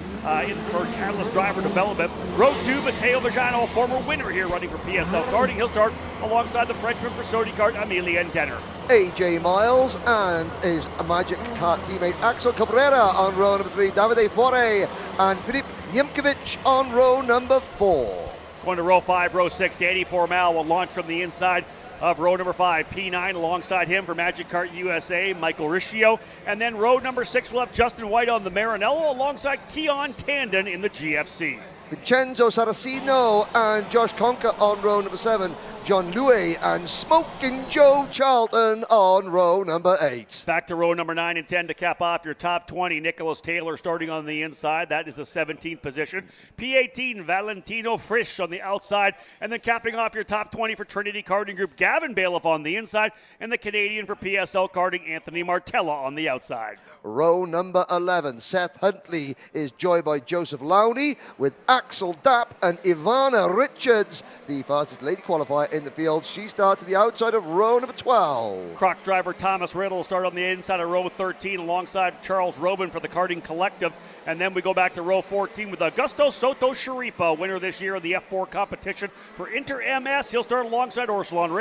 in for Catalyst Driver Development. Row 2, Matteo Vajano, a former winner here running for PSL Karting. He'll start alongside the Frenchman for Sodi Kart, Emilien Denner. AJ Miles and his Magic Kart teammate Axel Cabrera on row number 3, Davide Fore and Filip Yemkovic on row number 4. Going to row 5, row 6, Danny Formal will launch from the inside of row number 5, P9 alongside him for Magic Kart USA, Michael Riccio. And then row number 6 will have Justin White on the Maranello alongside Keon Tandon in the GFC. Vincenzo Saracino and Josh Conker on row number 7. John Louis and Smoking Joe Charlton on row number 8. Back to row number 9 and 10 to cap off your top 20. Nicholas Taylor starting on the inside. That is the 17th position. P18, Valentino Frisch on the outside. And then capping off your top 20 for Trinity Karting Group, Gavin Bailiff on the inside. And the Canadian for PSL Karting, Anthony Martella on the outside. Row number 11, Seth Huntley is joined by Joseph Lowney with Axel Dapp and Ivana Richards, the fastest lady qualifier in the field. She starts at the outside of row number 12. Croc driver Thomas Riddle will start on the inside of row 13 alongside Charles Robin for the Karting Collective. And then we go back to row 14 with Augusto Soto Sharipa, winner this year of the F4 competition for Inter MS. He'll start alongside Orsolon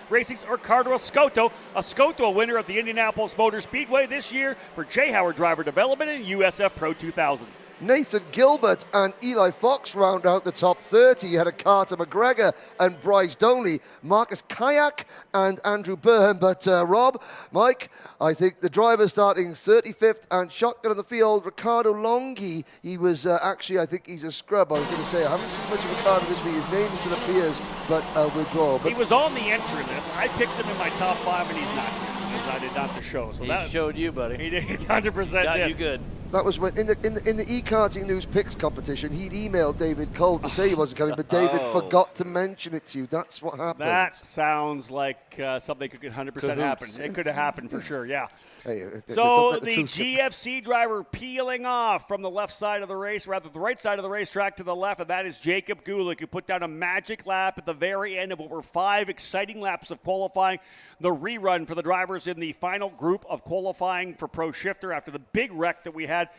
Racing's Ricardo Ascoto. Ascoto, a winner at the Indianapolis Motor Speedway this year for J. Howard Driver Development in USF Pro 2000. Nathan Gilbert and Eli Fox round out the top 30. You had a Carter McGregor and Bryce Donley, Marcus Kayak and Andrew Byrne. But Rob, Mike, I think the driver starting 35th and shotgun on the field, Ricardo Longhi. He was actually, I think he's a scrub. I was going to say, I haven't seen much of Ricardo this week. His name still appears, but withdrawal. He was on the entry list. I picked him in my top 5, and he's not here. I did not to show. So he that showed you, buddy. He did 100% Got did. you good. That was when in the e-karting news picks competition, he'd emailed David Cole to say he wasn't coming, but David forgot to mention it to you. That's what happened. That sounds like something could 100% happen. It could have happened for sure, yeah. Hey, so the GFC driver peeling off from the left side of the race, rather the right side of the racetrack to the left, and that is Jacob Gulick, who put down a magic lap at the very end of what were 5 exciting laps of qualifying. The rerun for the drivers in the final group of qualifying for Pro Shifter after the big wreck that we had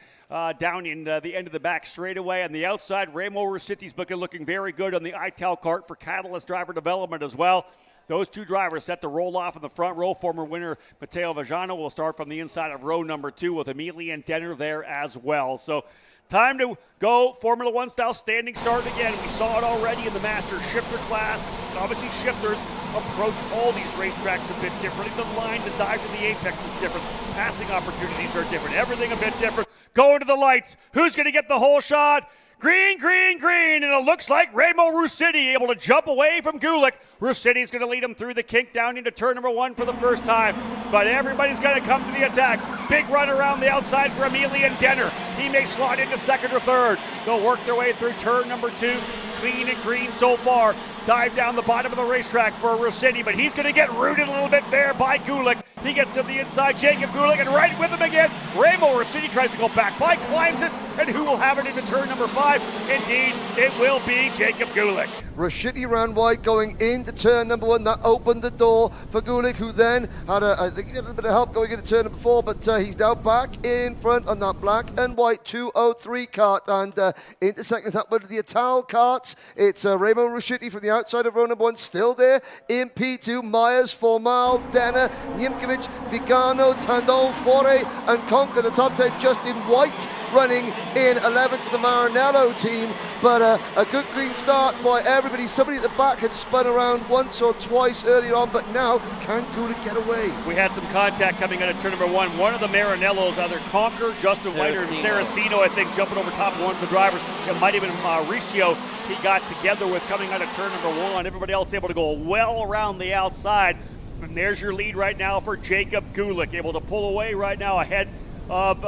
down in the end of the back straightaway. On the outside, Remo Rusitti's looking very good on the ITAL Kart for Catalyst driver development as well. Those 2 drivers set to roll off in the front row. Former winner Matteo Vajano will start from the inside of row number 2 with Emilian Denner there as well. So time to go Formula One style standing start again. We saw it already in the Master Shifter class. Obviously, shifters approach all these racetracks a bit differently. The line to dive to the apex is different. Passing opportunities are different. Everything a bit different. Going to the lights. Who's going to get the whole shot? Green, green, green, and it looks like Remo Rusitti able to jump away from Gulick. Rusitti's going to lead him through the kink down into turn number 1 for the first time, but everybody's going to come to the attack. Big run around the outside for Emilian Denner. He may slot into second or third. They'll work their way through turn number 2. Clean and green so far. Dive down the bottom of the racetrack for Rusitti, but he's going to get rooted a little bit there by Gulick. He gets to the inside, Jacob Gulick, and right with him again. Remo Rusitti tries to go back by, climbs it, and who will have it into turn number 5? Indeed, it will be Jacob Gulick. Rusitti ran wide going into turn number 1. That opened the door for Gulick, who then had a little bit of help going into turn number 4, but he's now back in front on that black and white 203 kart, and into second up with the Ital karts. It's Remo Rusitti from the outside of row number 1, still there in P2. Myers, Formal, Denner, Niemkiewicz, Vigano, Tandon, Fore, and Conker. The top 10 just in white, running in 11th for the Maranello team, but a good clean start by everybody. Somebody at the back had spun around once or twice earlier on, but now can Gulick get away? We had some contact coming out of turn number 1. One of the Maranellos, either Conker, Justin Whiter, and Saraceno, I think, jumping over top of one of the drivers. It might have been Mauricio he got together with coming out of turn number 1. Everybody else able to go well around the outside. And there's your lead right now for Jacob Gulick, able to pull away right now ahead of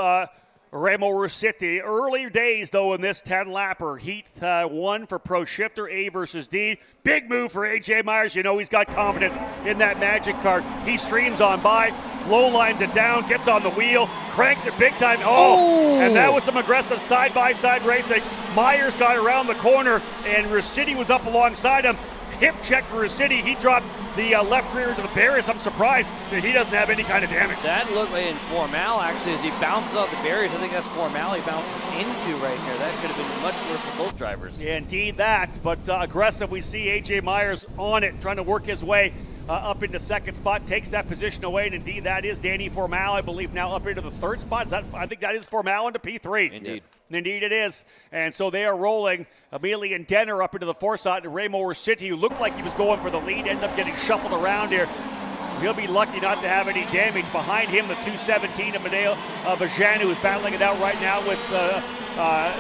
Remo Rusitti. Early days, though, in this 10-lapper. Heat 1 for Pro Shifter, A versus D. Big move for A.J. Myers. You know he's got confidence in that magic cart. He streams on by, low lines it down, gets on the wheel, cranks it big time. Oh! And that was some aggressive side-by-side racing. Myers got around the corner, and Rusitti was up alongside him. Hip check for Rusitti. He dropped the left rear to the barriers. I'm surprised that he doesn't have any kind of damage. That looked like in Formal, actually, as he bounces off the barriers. I think that's Formal he bounces into right here. That could have been much worse for both drivers. Yeah, indeed that, but aggressive. We see A.J. Myers on it, trying to work his way up into second spot, takes that position away, and indeed that is Danny Formal, I believe, now up into the third spot. I think that is Formal into P3. Indeed. Indeed it is. And so they are rolling Emilian Denner up into the fourth spot, and Remo Rusitti, who looked like he was going for the lead, ended up getting shuffled around here. He'll be lucky not to have any damage. Behind him, the 217 of Matteo Vajano, who's battling it out right now with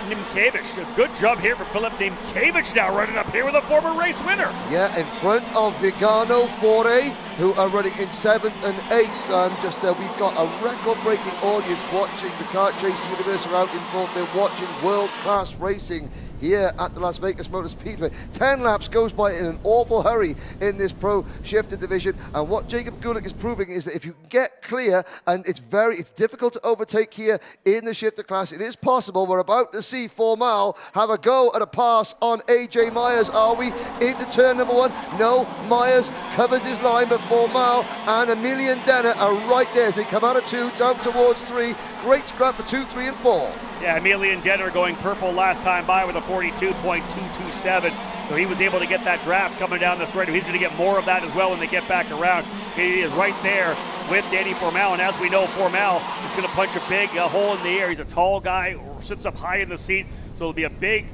Niemkiewicz. Good job here for Philip Niemkiewicz now running up here with a former race winner. Yeah, in front of Vigano, Fore, who are running in 7th and 8th. We've got a record-breaking audience watching the Kart Racing Universe around in Vault. They're watching world-class racing here at the Las Vegas Motor Speedway. 10 laps goes by in an awful hurry in this Pro Shifter division, and what Jacob Gulick is proving is that if you can get clear, and it's difficult to overtake here in the Shifter class, it is possible. We're about to see Formal have a go at a pass on A.J. Myers. Are we into turn number 1? No, Myers covers his line, but Formal and Emilian Denner are right there as they come out of 2, down towards 3. Great scrap for 2, 3, and 4. Yeah, Emilian Denner going purple last time by with a 42.227. So he was able to get that draft coming down the straight. He's going to get more of that as well when they get back around. He is right there with Danny Formal, and as we know, Formal is going to punch a big hole in the air. He's a tall guy, sits up high in the seat, so it'll be a big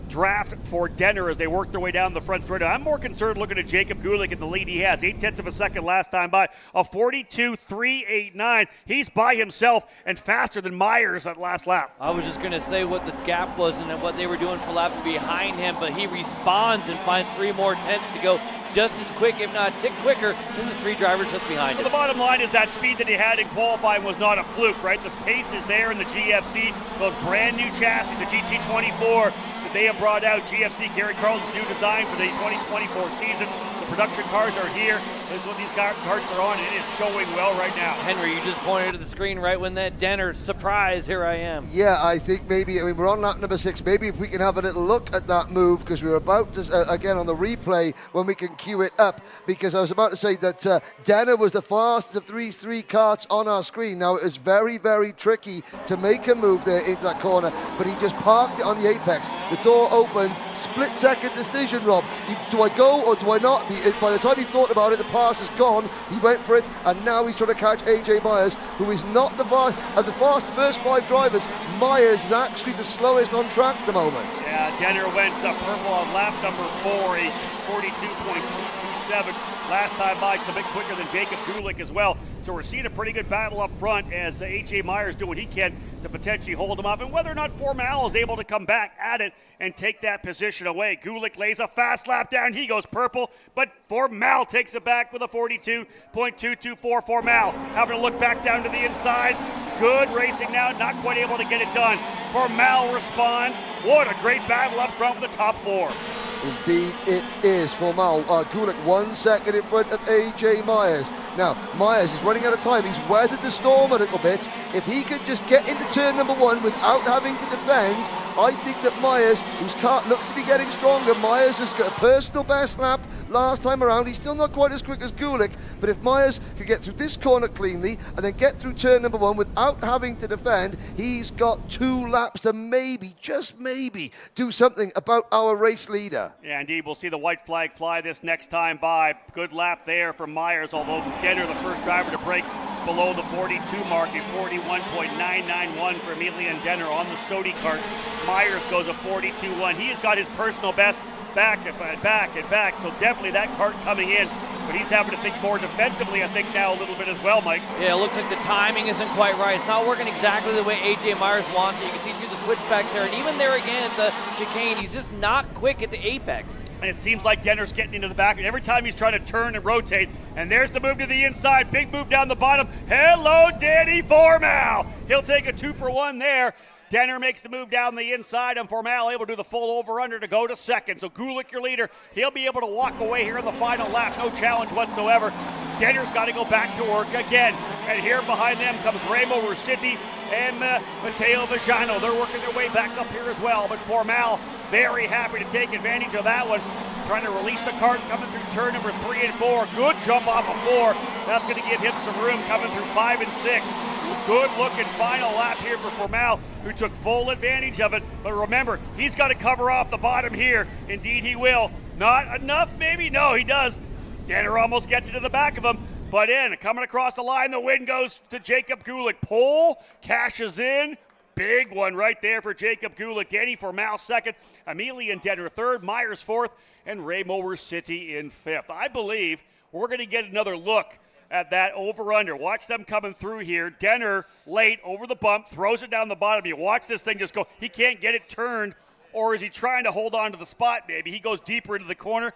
draft for Denner as they work their way down the front straight. I'm more concerned looking at Jacob Gulick and the lead he has. 0.8 of a second last time by, a 42.389. He's by himself and faster than Myers at last lap. I was just going to say what the gap was and what they were doing for laps behind him, but he responds and finds 3 more tenths to go just as quick, if not a tick quicker, than the 3 drivers just behind him. Well, the bottom line is that speed that he had in qualifying was not a fluke, right? The pace is there in the GFC, those brand new chassis, the GT24, that they have brought out. GFC, Gary Carlton's new design for the 2024 season. The production cars are here. This is what these karts are on, and it is showing well right now. Henry, you just pointed to the screen right when that Denner, surprise, here I am. Yeah, I think maybe, we're on lap number 6. Maybe if we can have a little look at that move, because we were about to, again, on the replay, when we can cue it up, because I was about to say that Denner was the fastest of 3 karts on our screen. Now, it was very, very tricky to make a move there into that corner, but he just parked it on the apex. The door opened, split-second decision, Rob. Do I go or do I not? By the time he thought about it, the pass is gone. He went for it, and now he's trying to catch AJ Myers, who is not the fast of the first 5 drivers. Myers is actually the slowest on track at the moment. Yeah, Denner went purple on lap number 4, a 42.227. Last time by, just a bit quicker than Jacob Gulick as well. So we're seeing a pretty good battle up front as AJ Myers doing what he can to potentially hold him up, and whether or not Formal is able to come back at it and take that position away. Gulick lays a fast lap down. He goes purple, but Formal takes it back with a 42.224. Formal having to look back down to the inside. Good racing now, not quite able to get it done. Formal responds. What a great battle up front with the top 4. Indeed it is. Formal, Gulick 1 second in front of AJ Myers. Now, Myers is running out of time. He's weathered the storm a little bit. If he could just get into turn number 1 without having to defend, I think that Myers, whose kart looks to be getting stronger, Myers has got a personal best lap last time around. He's still not quite as quick as Gulick, but if Myers could get through this corner cleanly and then get through turn number 1 without having to defend, he's got 2 laps to maybe, just maybe, do something about our race leader. Yeah, indeed. We'll see the white flag fly this next time by. Good lap there for Myers, although Denner, the first driver to break below the 42 mark, a 41.991 for Emilian Denner on the Sodi kart. Myers goes a 42.1. He has got his personal best back and back. So definitely that kart coming in. But he's having to think more defensively, I think, now a little bit as well, Mike. Yeah, it looks like the timing isn't quite right. It's not working exactly the way AJ Myers wants it. You can see through the switchbacks there. And even there again at the chicane, he's just not quick at the apex. And it seems like Denner's getting into the back. And every time he's trying to turn and rotate. And there's the move to the inside. Big move down the bottom. Hello, Danny Formal. He'll take a 2-for-1 there. Denner makes the move down the inside, and Formal able to do the full over-under to go to second. So Gulick, your leader, he'll be able to walk away here in the final lap. No challenge whatsoever. Denner's got to go back to work again. And here behind them comes Remo Ruscitti and Matteo Vajano. They're working their way back up here as well. But Formal very happy to take advantage of that one. Trying to release the kart coming through turn number 3 and 4. Good jump off of 4. That's going to give him some room coming through 5 and 6. Good looking final lap here for Formal, who took full advantage of it. But remember, he's got to cover off the bottom here. Indeed he will. Not enough maybe? No, he does. Denner almost gets into the back of him. But coming across the line, the win goes to Jacob Gulick. Pole cashes in. Big one right there for Jacob Gulick. Danny Formal second, Emilian Denner third, Myers fourth, and Remo Ruscitti in fifth. I believe we're going to get another look at that over-under. Watch them coming through here. Denner late over the bump, throws it down the bottom. You watch this thing just go. He can't get it turned, or is he trying to hold on to the spot maybe? He goes deeper into the corner.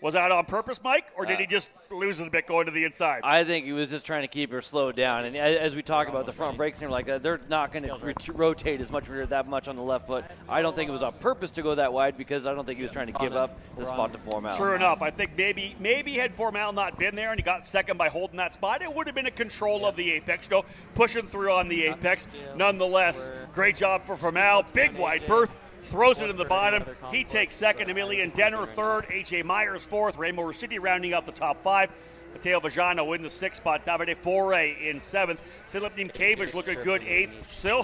Was that on purpose, Mike, or did he just lose it a bit going to the inside? I think he was just trying to keep her slowed down. And as we talk about the front brakes and like that, they're not going to rotate as much that much on the left foot. I don't think it was on purpose to go that wide because I don't think he was trying to give up the spot to Formal. Sure enough, I think maybe had Formal not been there and he got second by holding that spot, it would have been a control of the apex, pushing through on the apex. Nonetheless, great job for Formal. Big wide berth. Throws it in the bottom. He takes second. Emilian Denner third. AJ Myers fourth. Remo Ruscitti rounding out the top 5. Matteo Vajano in the 6th spot. Davide Foray in 7th. Philip Niemkiewicz looking good 8th.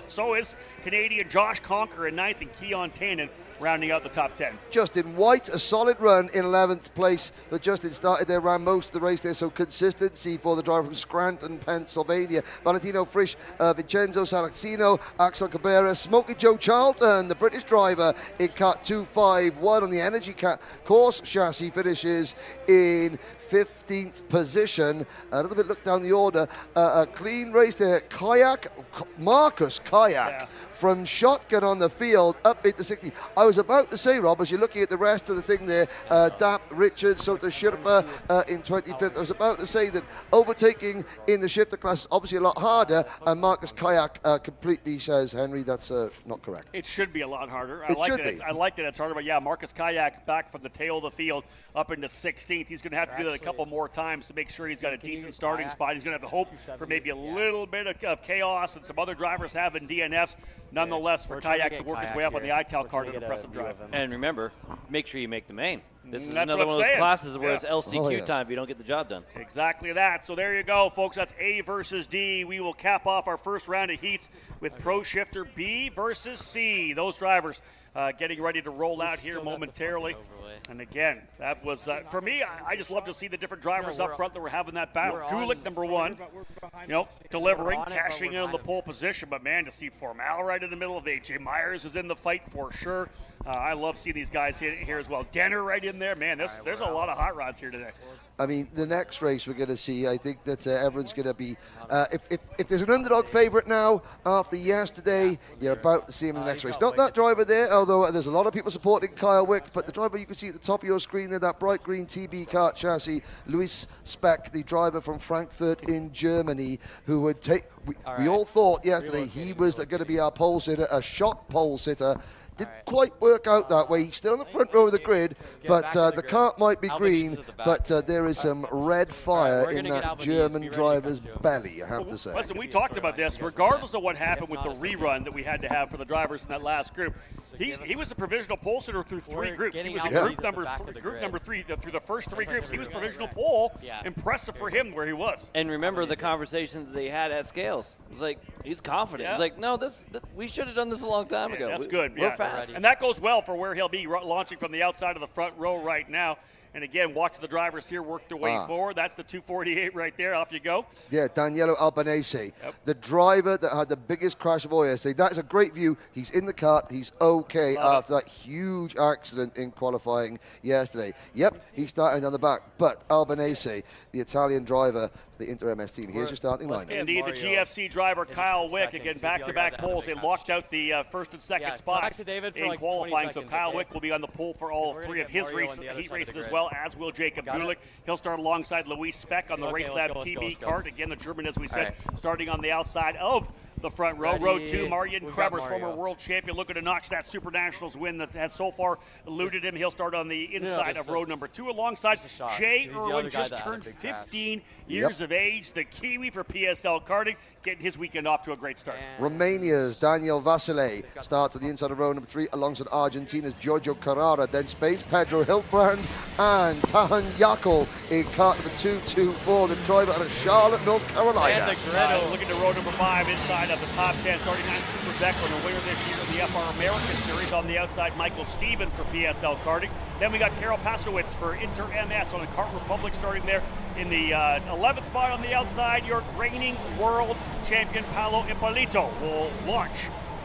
So is Canadian Josh Conker in 9th and Keon Tannen rounding out the top 10. Justin White, a solid run in 11th place, but Justin started there, ran most of the race there, so consistency for the driver from Scranton, Pennsylvania. Valentino Frisch, Vincenzo Saracino, Axel Cabrera, Smokey Joe Charlton, the British driver in Kart 251 on the Energy course chassis, finishes in 15th position. A little bit look down the order. A clean race there. Marcus Kayak from shotgun on the field up into 60. I was about to say, Rob, as you're looking at the rest of the thing there, Dap, Richards, Sota Sherpa in 25th. I was about to say that overtaking in the shifter class is obviously a lot harder, and Marcus Kayak completely says, Henry, that's not correct. It should be a lot harder. I like that it's harder, but yeah, Marcus Kayak back from the tail of the field up into 16th. He's going to have to do that a couple more times to make sure he's got a decent starting spot. He's going to have to hope for maybe a little bit of chaos, and some other drivers have in DNFs. Nonetheless, for Kayak to work his way up on the ITAL card, an impressive drive. And remember, make sure you make the main. This is That's another one of those saying. classes where it's Yeah. LCQ time if you don't get the job done. Exactly that. So there you go, folks. That's A versus D. We will cap off our first round of heats with Pro Shifter B versus C. Those drivers getting ready to roll out here momentarily. And again, that was, for me, I just love to see the different drivers up front that were having that battle. Gulick, number one, delivering, cashing in on the pole position. But, man, to see Formal right in the middle of AJ Myers is in the fight for sure. I love seeing these guys here as well. Denner right in there. Man, there's a lot of hot rods here today. I mean, the next race we're going to see, I think that everyone's going to be, if there's an underdog favorite now after yesterday, you're about to see him in the next race. Not that driver there, although there's a lot of people supporting Kyle Wick, but the driver you can see at the top of your screen there, that bright green TB Kart chassis, Luis Speck, the driver from Frankfurt in Germany, who would take, we all thought yesterday he was going to be our pole sitter, a shock pole sitter. Didn't quite work out that way. He's still on the front row of the grid, but the kart might be green, but there is some red fire in that German driver's belly, I have to say. Listen, we talked about this. Regardless of what happened with the rerun that we had to have for the drivers in that last group, he was a provisional pole sitter through three groups. He was in group number three through the first three groups. He was provisional pole. Impressive for him where he was. And remember the conversation that they had at Scales. It was like, he's confident. He's like, no, we should have done this a long time ago. That's good. We're fast. And that goes well for where he'll be launching from the outside of the front row right now. And again, watch the drivers here work their way forward. That's the 248 right there. Off you go. Yeah, Daniele Albanese, the driver that had the biggest crash of all yesterday. That's a great view. He's in the kart. He's okay after that huge accident in qualifying yesterday. Yep, he's starting on the back. But Albanese, the Italian driver, the Inter MS team. Here's your starting lineup. Indeed, the GFC driver Kyle Wick, again, back-to-back poles. They locked out the first and second spots in qualifying, so Kyle Wick will be on the pole for all three of his heat races as well, as will Jacob Gulick. He'll start alongside Luis Speck on the Race Lab TB Kart. Again, the German, as we said, starting on the outside of the front row. Row 2, Marian Krebers, former world champion, looking to notch that SuperNationals win that has so far eluded him. He'll start on the inside of row number 2 alongside Jay Irwin, just turned 15 years of age, the Kiwi for PSL Karting, getting his weekend off to a great start. Romania's Daniel Vasile starts at the inside of row number 3 alongside Argentina's Giorgio Carrara, then Spain's Pedro Hiltbrand and Tahan Yakel in kart number 224, the driver out of Charlotte, North Carolina. And the Gredo looking to row number 5 inside of the top 10, starting on Super Declan, a winner this year in the FR American Series. On the outside, Michael Stevens for PSL Karting. Then we got Karol Pasowitz for Inter MS on the Kart Republic, starting there in the 11th spot on the outside. Your reigning world champion Paolo Ippolito will launch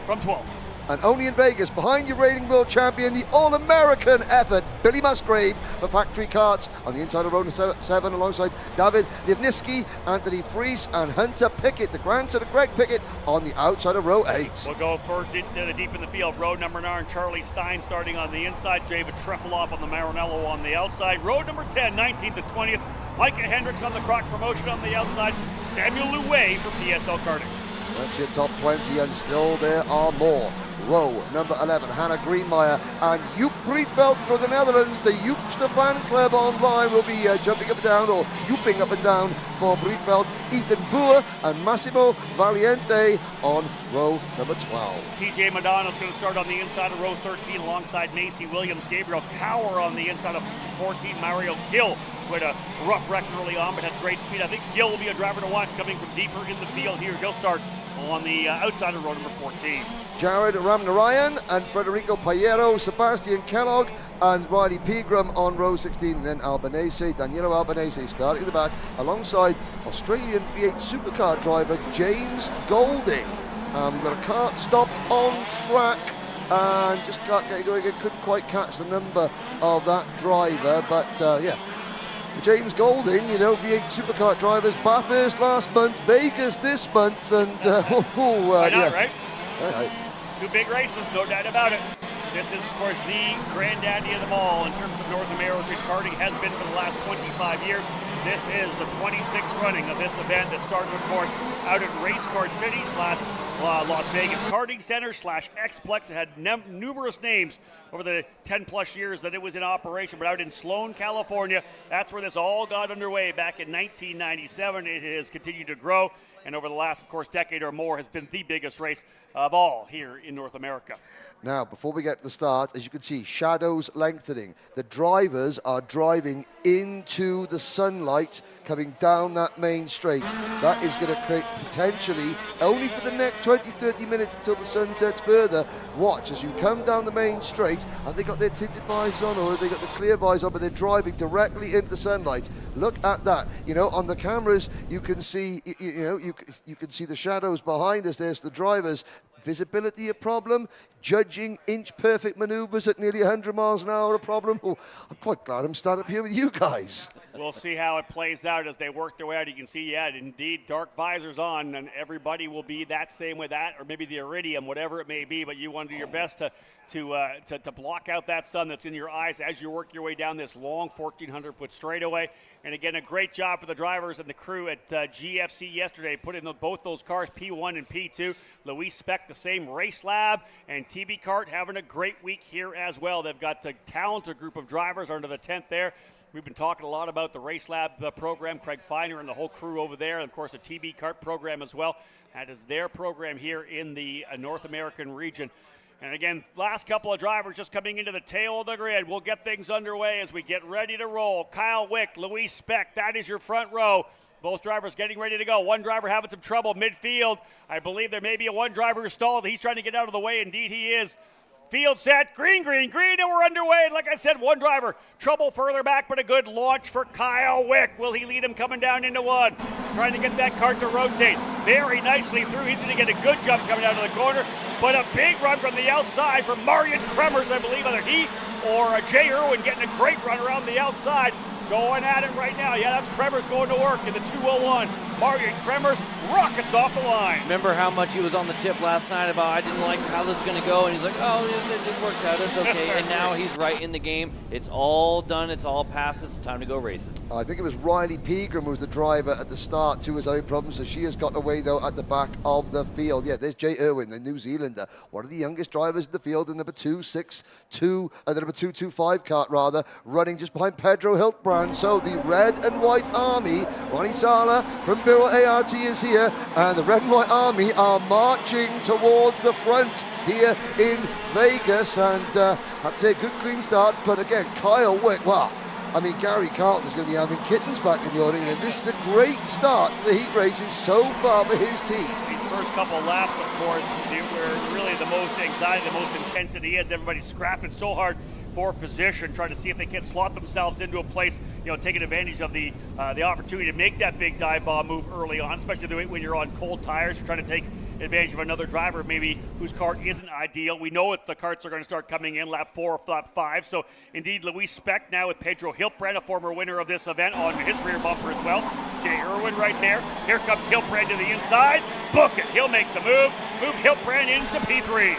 from 12th. And only in Vegas, behind your reigning world champion, the All-American effort, Billy Musgrave for Factory Karts on the inside of row 7 alongside David Livniski, Anthony Fries and Hunter Pickett, the grandson of Greg Pickett, on the outside of row 8. We'll go for deep in the field. Row number 9, Charlie Stein starting on the inside, David Trefilov on the Maranello on the outside. Row number 10, 19th and 20th, Micah Hendricks on the Croc Promotion on the outside, Samuel Louet for PSL Karting. That's your top 20, and still there are more. Row number 11, Hannah Greenmeyer and Joep Breedveld for the Netherlands. The Joep Stefan Club online will be jumping up and down, or Joeping up and down for Breedveld. Ethan Boer and Massimo Valiente on row number 12. TJ Madonna's going to start on the inside of row 13 alongside Macy Williams. Gabriel Cower on the inside of 14. Mario Gill quite a rough wreck early on, but had great speed. I think Gil will be a driver to watch coming from deeper in the field here. He'll start on the outside of row number 14. Jared Ramnarayan and Federico Payero, Sebastian Kellogg and Riley Pegram on row 16. And then Albanese, Danilo Albanese starting at the back alongside Australian V8 supercar driver James Golding. We've got a Kart stopped on track and just can't get going. Couldn't quite catch the number of that driver, but yeah. James Golding, you know, V8 supercar drivers, Bathurst last month, Vegas this month, and Why not, yeah. right? Right. Two big races, no doubt about it. This is, of course, the granddaddy of them all in terms of North American karting, has been for the last 25 years. This is the 26th running of this event that started, of course, out at Race Kart City / Las Vegas Karting Center / Xplex. It had numerous names over the 10 plus years that it was in operation, but out in Sloan, California, that's where this all got underway back in 1997. It has continued to grow, and over the last, of course, decade or more has been the biggest race of all here in North America. Now, before we get to the start, as you can see, shadows lengthening. The drivers are driving into the sunlight coming down that main straight. That is going to create potentially, only for the next 20-30 minutes until the sun sets further, watch as you come down the main straight. Have they got their tinted visors on, or have they got the clear visors on, but they're driving directly into the sunlight? Look at that. You know, on the cameras, you can see, you can see the shadows behind us. There's the drivers. Visibility a problem, judging inch perfect maneuvers at nearly 100 miles an hour a problem. Oh, I'm quite glad I'm starting up here with you guys. We'll see how it plays out as they work their way out. You can see, yeah, indeed, dark visors on, and everybody will be that same with that, or maybe the iridium, whatever it may be, but you want to do your best to block out that sun that's in your eyes as you work your way down this long 1,400-foot straightaway. And again, a great job for the drivers and the crew at GFC yesterday, putting both those cars, P1 and P2. Luis Speck, the same race lab, and TB Kart having a great week here as well. They've got the talented group of drivers under the tent there. We've been talking a lot about the Race Lab program, Craig Feiner and the whole crew over there, and of course the TB Kart program as well. That is their program here in the North American region. And again, last couple of drivers just coming into the tail of the grid. We'll get things underway as we get ready to roll. Kyle Wick, Luis Speck, that is your front row. Both drivers getting ready to go. One driver having some trouble midfield. I believe there may be one driver who stalled. He's trying to get out of the way. Indeed, he is. Field set, green, and we're underway. And like I said, one driver, trouble further back, but a good launch for Kyle Wick. Will he lead him coming down into one? Trying to get that kart to rotate very nicely through. He's going to get a good jump coming out of the corner, but a big run from the outside from Marian Kremers, I believe, either he or Jay Irwin getting a great run around the outside. Going at it right now. Yeah, that's Kremers going to work in the 201. Marian Kremers rockets off the line. Remember how much he was on the tip last night about I didn't like how this is going to go, and he's like, oh, it worked out, it's okay. And now he's right in the game. It's all done, it's all passed, it's time to go racing. I think it was Riley Pegram who was the driver at the start too, was having problems, so she has got away though at the back of the field. Yeah, there's Jay Irwin, the New Zealander, one of the youngest drivers in the field, the number 262, the number 225 kart rather, running just behind Pedro Hiltbrand. So the red and white army, Ronnie Sala from Biro ART is here, and the red and white army are marching towards the front here in Vegas, and I'd say a good clean start, but again, Kyle Wick, wow. I mean, Gary Carlton's going to be having kittens back in the audience, and this is a great start to the heat races so far for his team. These first couple laps, of course, were really the most anxiety, the most intensity is. Everybody's scrapping so hard for position, trying to see if they can slot themselves into a place, taking advantage of the opportunity to make that big dive bomb move early on, especially when you're on cold tires. You're trying to take advantage of another driver maybe whose kart isn't ideal. We know the karts are going to start coming in lap 4 or lap 5. So indeed, Luis Speck now with Pedro Hiltbrand, a former winner of this event, on his rear bumper as well. Jay Irwin right there. Here comes Hiltbrand to the inside. Book it. He'll make the move. Move Hiltbrand into P3.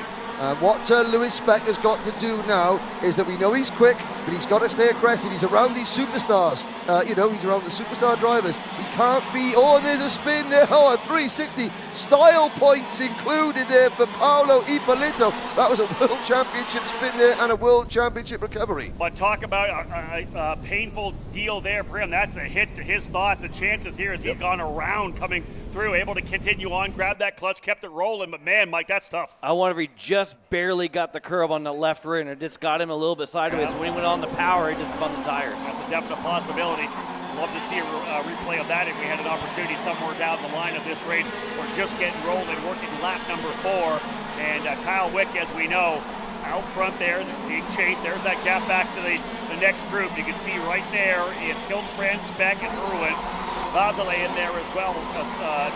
What Luis Speck has got to do now is that we know he's quick, but he's got to stay aggressive. He's around these superstars. He's around the superstar drivers. He can't be, and there's a spin there. Oh, a 360. Style points included there for Paolo Ippolito. That was a World Championship spin there and a World Championship recovery. But talk about a painful deal there for him. That's a hit to his thoughts and chances here as he's gone around coming through, able to continue on, grab that clutch, kept it rolling, but man, Mike, that's tough. I wonder if he just barely got the curve on the left rear and it just got him a little bit sideways. So when he went on the power, he just spun the tires. That's a definite possibility. Love to see a replay of that if we had an opportunity somewhere down the line of this race. We're just getting rolling, working lap number 4. And Kyle Wick, as we know, out front there, being chased. There's that gap back to the next group. You can see right there is Hildebrand, Speck, and Irwin. Vasile in there as well.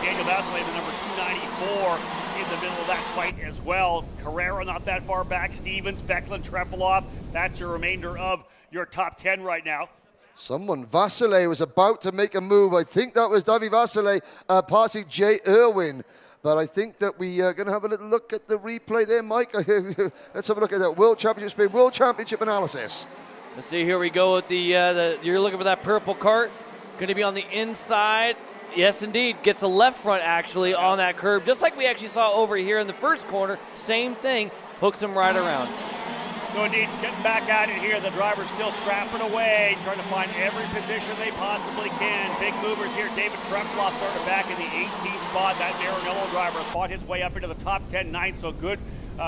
Daniel Vasile, the number 294, in the middle of that fight as well. Carrera not that far back. Stevens, Becklin, Trefilov. That's your remainder of your top 10 right now. Vasile was about to make a move. I think that was Davy Vasile passing Jay Irwin. But I think that we are going to have a little look at the replay there, Mike. Let's have a look at that World Championship Speed, World Championship analysis. Let's see, here we go with the you're looking for that purple cart. Going to be on the inside. Yes, indeed. Gets the left front, actually, on that curve. Just like we actually saw over here in the first corner. Same thing. Hooks him right around. So indeed, getting back at it here, the driver's still scrapping away, trying to find every position they possibly can. Big movers here. David Trefilov started back in the 18th spot. That Maranello driver has fought his way up into the top 10 ninth, so good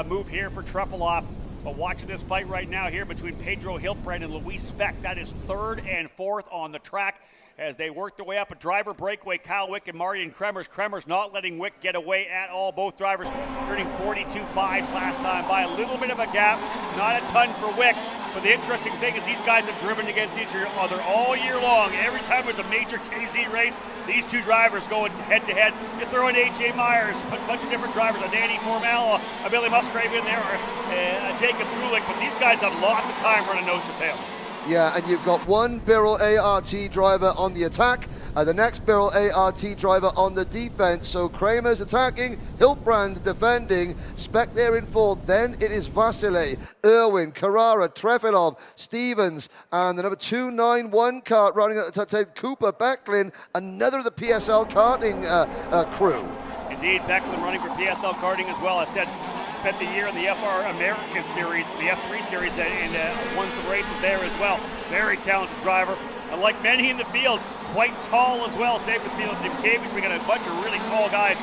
move here for Trefilov. But watching this fight right now here between Pedro Hildebrand and Luis Speck, that is 3rd and 4th on the track as they work their way up. A driver breakaway, Kyle Wick and Marian Kremers. Kremers not letting Wick get away at all. Both drivers turning 42.5s last time by a little bit of a gap. Not a ton for Wick. But the interesting thing is these guys have driven against each other all year long. Every time there's a major KZ race, these two drivers going head-to-head. You throw in A.J. Myers, a bunch of different drivers, a Danny Formella, a Billy Musgrave in there, or a Jacob Kulik. But these guys have lots of time running nose to tail. Yeah, and you've got one Birrell ART driver on the attack, and the next Birrell ART driver on the defense. So Kramer's attacking, Hildebrand defending, Speck there in 4th. Then it is Vasile, Irwin, Carrara, Trefilov, Stevens, and the number 291 kart running at the top 10, Cooper, Becklin, another of the PSL karting crew. Indeed, Becklin running for PSL karting as well. I said, spent the year in the FR American Series, the F3 Series, and won some races there as well. Very talented driver. And like many in the field, quite tall as well. Same with Felix Dimkevich. We got a bunch of really tall guys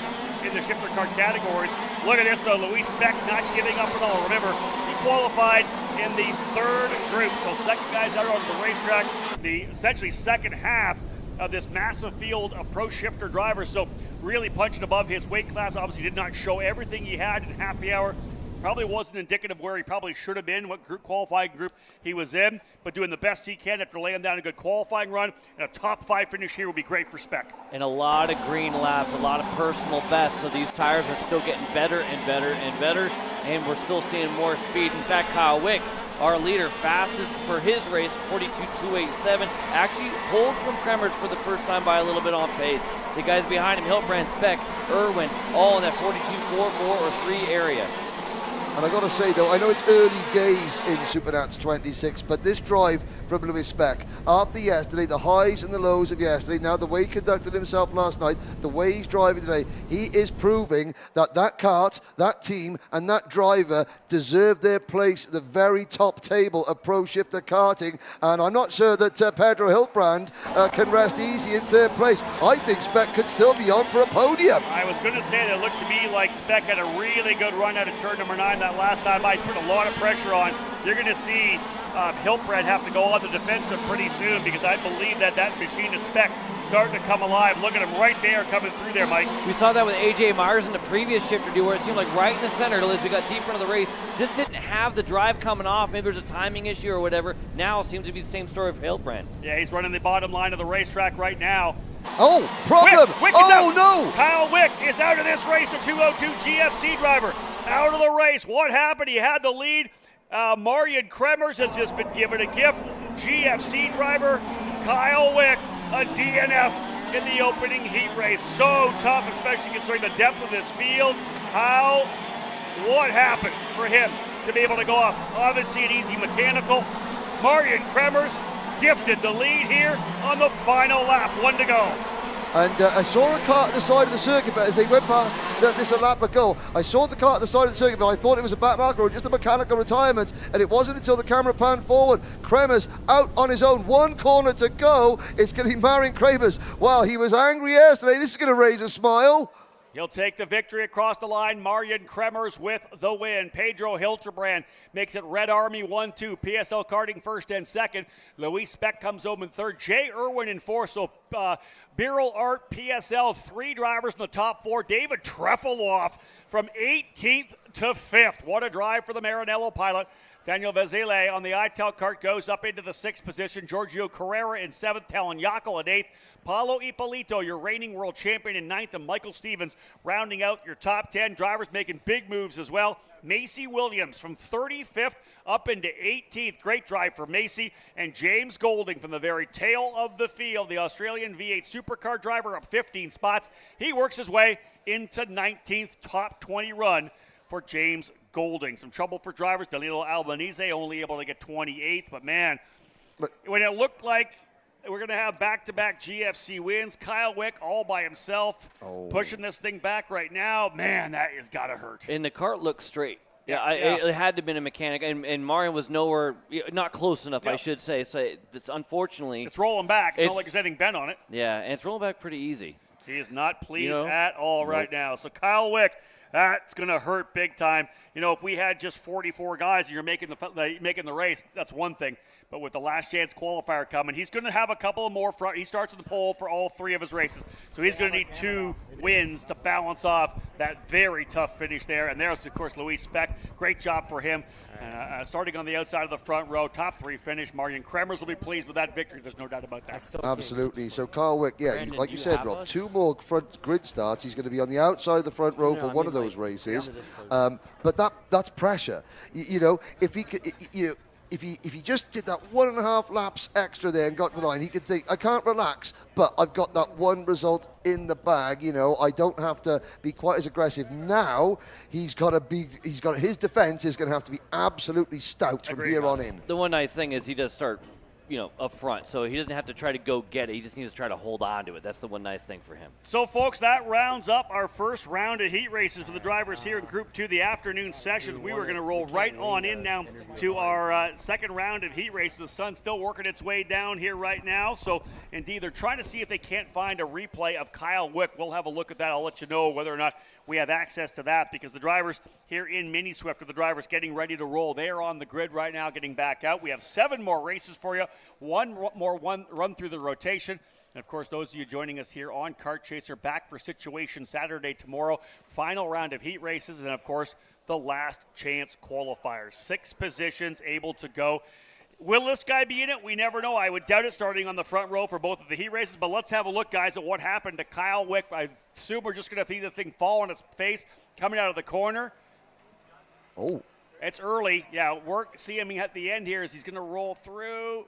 in the shifter kart categories. Look at this though, Luis Speck not giving up at all. Remember, he qualified in the 3rd group. So second guys out on the racetrack, the essentially second half of this massive field of pro shifter drivers. So really punching above his weight class. Obviously did not show everything he had in happy hour. Probably wasn't indicative where he probably should have been, what group qualifying group he was in, but doing the best he can after laying down a good qualifying run. And a top 5 finish here would be great for Speck. And a lot of green laps, a lot of personal bests, so these tires are still getting better and better and better, and we're still seeing more speed. In fact, Kyle Wick, our leader, fastest for his race, 42.287, actually pulled from Kremers for the first time by a little bit on pace. The guys behind him, Hildebrand, Speck, Irwin, all in that 42.44 or 3 area. And I got to say, though, I know it's early days in SuperNats 26, but this drive from Luis Speck, after yesterday, the highs and the lows of yesterday, now the way he conducted himself last night, the way he's driving today, he is proving that that kart, that team, and that driver deserve their place at the very top table of pro shifter karting. And I'm not sure that Pedro Hildebrand can rest easy in 3rd place. I think Speck could still be on for a podium. I was going to say that it looked to me like Speck had a really good run out of turn number 9 that last time. I put a lot of pressure on. You're going to see Hildebrand have to go on the defensive pretty soon, because I believe that machine is Speck starting to come alive. Look at him right there coming through there, Mike. We saw that with A.J. Myers in the previous shifter deal, where it seemed like right in the center, as we got deeper into the race, just didn't have the drive coming off. Maybe there's a timing issue or whatever. Now it seems to be the same story of Hildebrand. Yeah, he's running the bottom line of the racetrack right now. Oh, problem! Wick is out. No! Kyle Wick is out of this race. The 202 GFC driver out of the race. What happened? He had the lead. Marian Kremers has just been given a gift. GFC driver Kyle Wick, a DNF in the opening heat race. So tough, especially considering the depth of this field. What happened for him to be able to go off? Obviously an easy mechanical. Marian Kremers gifted the lead here on the final lap. 1 to go. And I saw a car at the side of the circuit, but as they went past this a lap ago, I saw the car at the side of the circuit, but I thought it was a back marker or just a mechanical retirement, and it wasn't until the camera panned forward. Kremers out on his own, 1 corner to go. It's going to be Marion Kremers. Wow, he was angry yesterday. This is going to raise a smile. He'll take the victory across the line. Marion Kremers with the win. Pedro Hilterbrand makes it Red Army 1-2. PSL Karting first and second. Luis Speck comes home in third. Jay Irwin in fourth. So Birol Art PSL, 3 drivers in the top 4. David Trefilov from 18th to 5th. What a drive for the Maranello pilot. Daniel Vezile on the ITEL Kart goes up into the 6th position. Giorgio Carrera in 7th. Talon Yackel in 8th. Paulo Ippolito, your reigning world champion, in 9th. And Michael Stevens rounding out your top 10. Drivers making big moves as well. Macy Williams from 35th up into 18th. Great drive for Macy. And James Golding from the very tail of the field, the Australian V8 supercar driver, up 15 spots. He works his way into 19th, top 20 run for James Golding. Some trouble for drivers. Danilo Albanese only able to get 28th, but man, when it looked like we're going to have back-to-back GFC wins, Kyle Wick all by himself, pushing this thing back right now, man, that has got to hurt. And the cart looked straight. It had to have been a mechanic, and Marion was nowhere, not close enough, I should say. So it's unfortunately. It's rolling back. It's not like there's anything bent on it. Yeah, and it's rolling back pretty easy. He is not pleased at all right now. So Kyle Wick, that's going to hurt big time. You know, if we had just 44 guys and you're making the race, that's one thing. But with the last chance qualifier coming, he's going to have a couple of more front. He starts in the pole for all 3 of his races. So he's going to need 2 wins to balance off that very tough finish there. And there's, of course, Luis Speck. Great job for him. Starting on the outside of the front row, top 3 finish. Marion Kremers will be pleased with that victory. There's no doubt about that. Absolutely. So Kyle Wick, like you said, Rob, 2 more front grid starts. He's going to be on the outside of the front row for one of those races. But that's pressure. You know, if he could, if he just did that 1.5 laps extra there and got to the line, he could think, I can't relax, but I've got that one result in the bag. You know, I don't have to be quite as aggressive. Now his defense is going to have to be absolutely stout from here on in. The one nice thing is he does start, up front, so he doesn't have to try to go get it. He just needs to try to hold on to it. That's the one nice thing for him. So, folks, that rounds up our first round of heat races for the drivers here in Group 2, the afternoon sessions. We were going to roll right on in now to our second round of heat races. The sun's still working its way down here right now. So, indeed, they're trying to see if they can't find a replay of Kyle Wick. We'll have a look at that. I'll let you know whether or not we have access to that, because the drivers here in Mini Swift are the drivers getting ready to roll. They are on the grid right now, getting back out. We have 7 more races for you. One run through the rotation. And, of course, those of you joining us here on Kart Chaser, back for Situation Saturday tomorrow. Final round of heat races, and, of course, the last chance qualifiers. 6 positions able to go. Will this guy be in it? We never know. I would doubt it, starting on the front row for both of the heat races. But let's have a look, guys, at what happened to Kyle Wick. I assume we're just going to see the thing fall on his face coming out of the corner. Oh. It's early. Yeah, see him at the end here as he's going to roll through.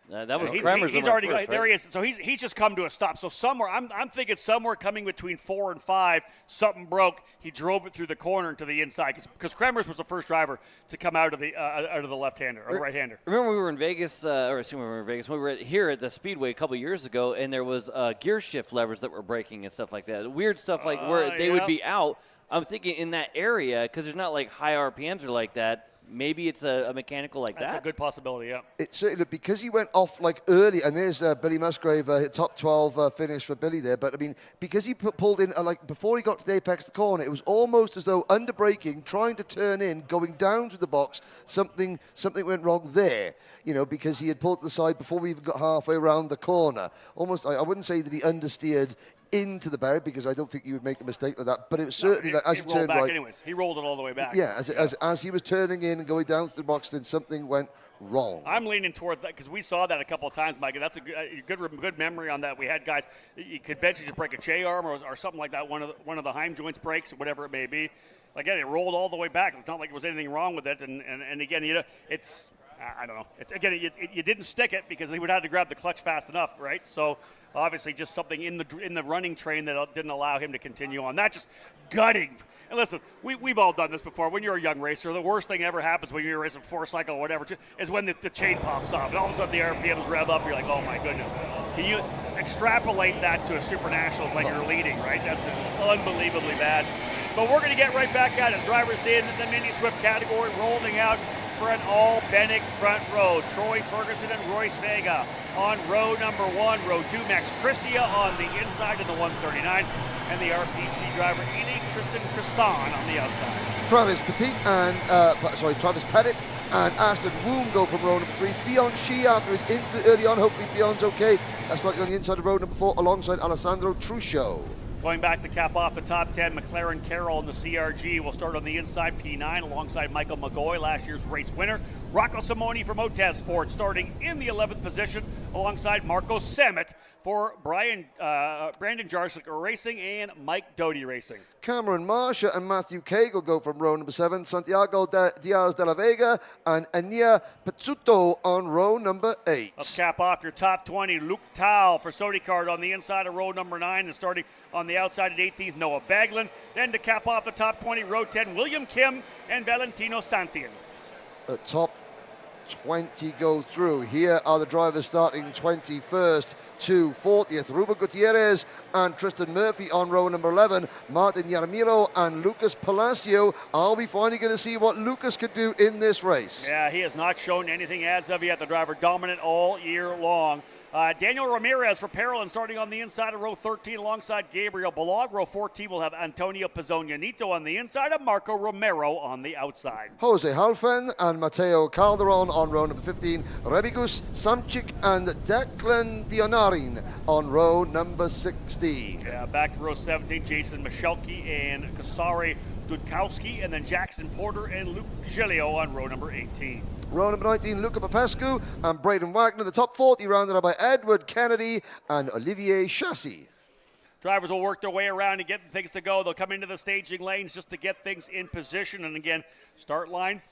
That was he's first, already right? there. He is. So he's just come to a stop. So somewhere, I'm thinking somewhere coming between 4 and 5, something broke. He drove it through the corner and to the inside, because Kremers was the first driver to come out of the left-hander or right-hander. Remember we were in Vegas, we were here at the Speedway a couple years ago, and there was gear shift levers that were breaking and stuff like that. Weird stuff like where they would be out. I'm thinking in that area, because there's not like high RPMs or like that. Maybe it's a mechanical like That's that. a good possibility, yeah. It certainly, because he went off like early, and there's Billy Musgrave, top 12 finish for Billy there. But I mean, because he pulled in before he got to the apex of the corner, it was almost as though under braking, trying to turn in, going down to the box, something went wrong there. You know, because he had pulled to the side before we even got halfway around the corner. Almost, I wouldn't say that he understeered into the barrier, because I don't think you would make a mistake like that. But it was certainly as he turned right. Anyways, he rolled it all the way back. Yeah, as he was turning in and going down to the box, then something went wrong. I'm leaning toward that because we saw that a couple of times, Mike. And that's a good memory on that. We had guys. You could bet you just break a J-arm or something like that. One of the Heim joints breaks, or whatever it may be. Again, it rolled all the way back. It's not like there was anything wrong with it. And again, it's. I don't know. You didn't stick it because he would have to grab the clutch fast enough, right? So obviously, just something in the running train that didn't allow him to continue on. That just gutting And listen, we've all done this before. When you're a young racer, the worst thing ever happens when you're racing four-cycle or whatever is when the chain pops off. And all of a sudden the RPMs rev up. You're like, oh, my goodness. Can you extrapolate that to a SuperNationals when you're leading, right? That's unbelievably bad. But we're going to get right back at it. Drivers in the Mini Swift category, rolling out for an all-Bennick front row. Troy Ferguson and Royce Vega on row number 1. Row 2, Max Christia on the inside in the 139. And the RPG driver, Ine Tristan Cresson on the outside. Travis Pettit and Ashton Woom go from row number 3. Fionn Shi after his incident early on. Hopefully Fionn's okay. Slightly on the inside of row number 4 alongside Alessandro Truscio. Going back to cap off the top 10, McLaren Carroll in the CRG will start on the inside, P9, alongside Michael McGoy, last year's race winner. Rocco Simoni from Otez Sport starting in the 11th position, alongside Marco Semet for Brandon Jarsik Racing and Mike Doty Racing. Cameron Marsha and Matthew Cagle go from row number 7. Santiago Diaz de la Vega and Ania Pizzuto on row number 8. Let's cap off your top 20. Luke Tao for Sodicard on the inside of row number 9 and starting on the outside at 18th, Noah Baglin. Then to cap off the top 20, row 10, William Kim and Valentino Santian. The top 20 go through. Here are the drivers starting 21st to 40th. Ruben Gutierrez and Tristan Murphy on row number 11. Martin Yaramiro and Lucas Palacio. Are we finally going to see what Lucas could do in this race? Yeah, he has not shown anything as of yet. The driver dominant all year long. Daniel Ramirez for Parolin starting on the inside of row 13 alongside Gabriel Balog. Row 14 will have Antonio Pizzonianito on the inside and Marco Romero on the outside. Jose Halfen and Matteo Calderon on row number 15. Rebigus Samchik and Declan Dionarin on row number 16. Yeah, back to row 17, Jason Michalke and Kasari Dudkowski, and then Jackson Porter and Luke Giglio on row number 18. Row number 19, Luca Popescu and Braden Wagner. The top 40 rounded up by Edward Kennedy and Olivier Chassis. Drivers will work their way around and get things to go. They'll come into the staging lanes just to get things in position. And again, start line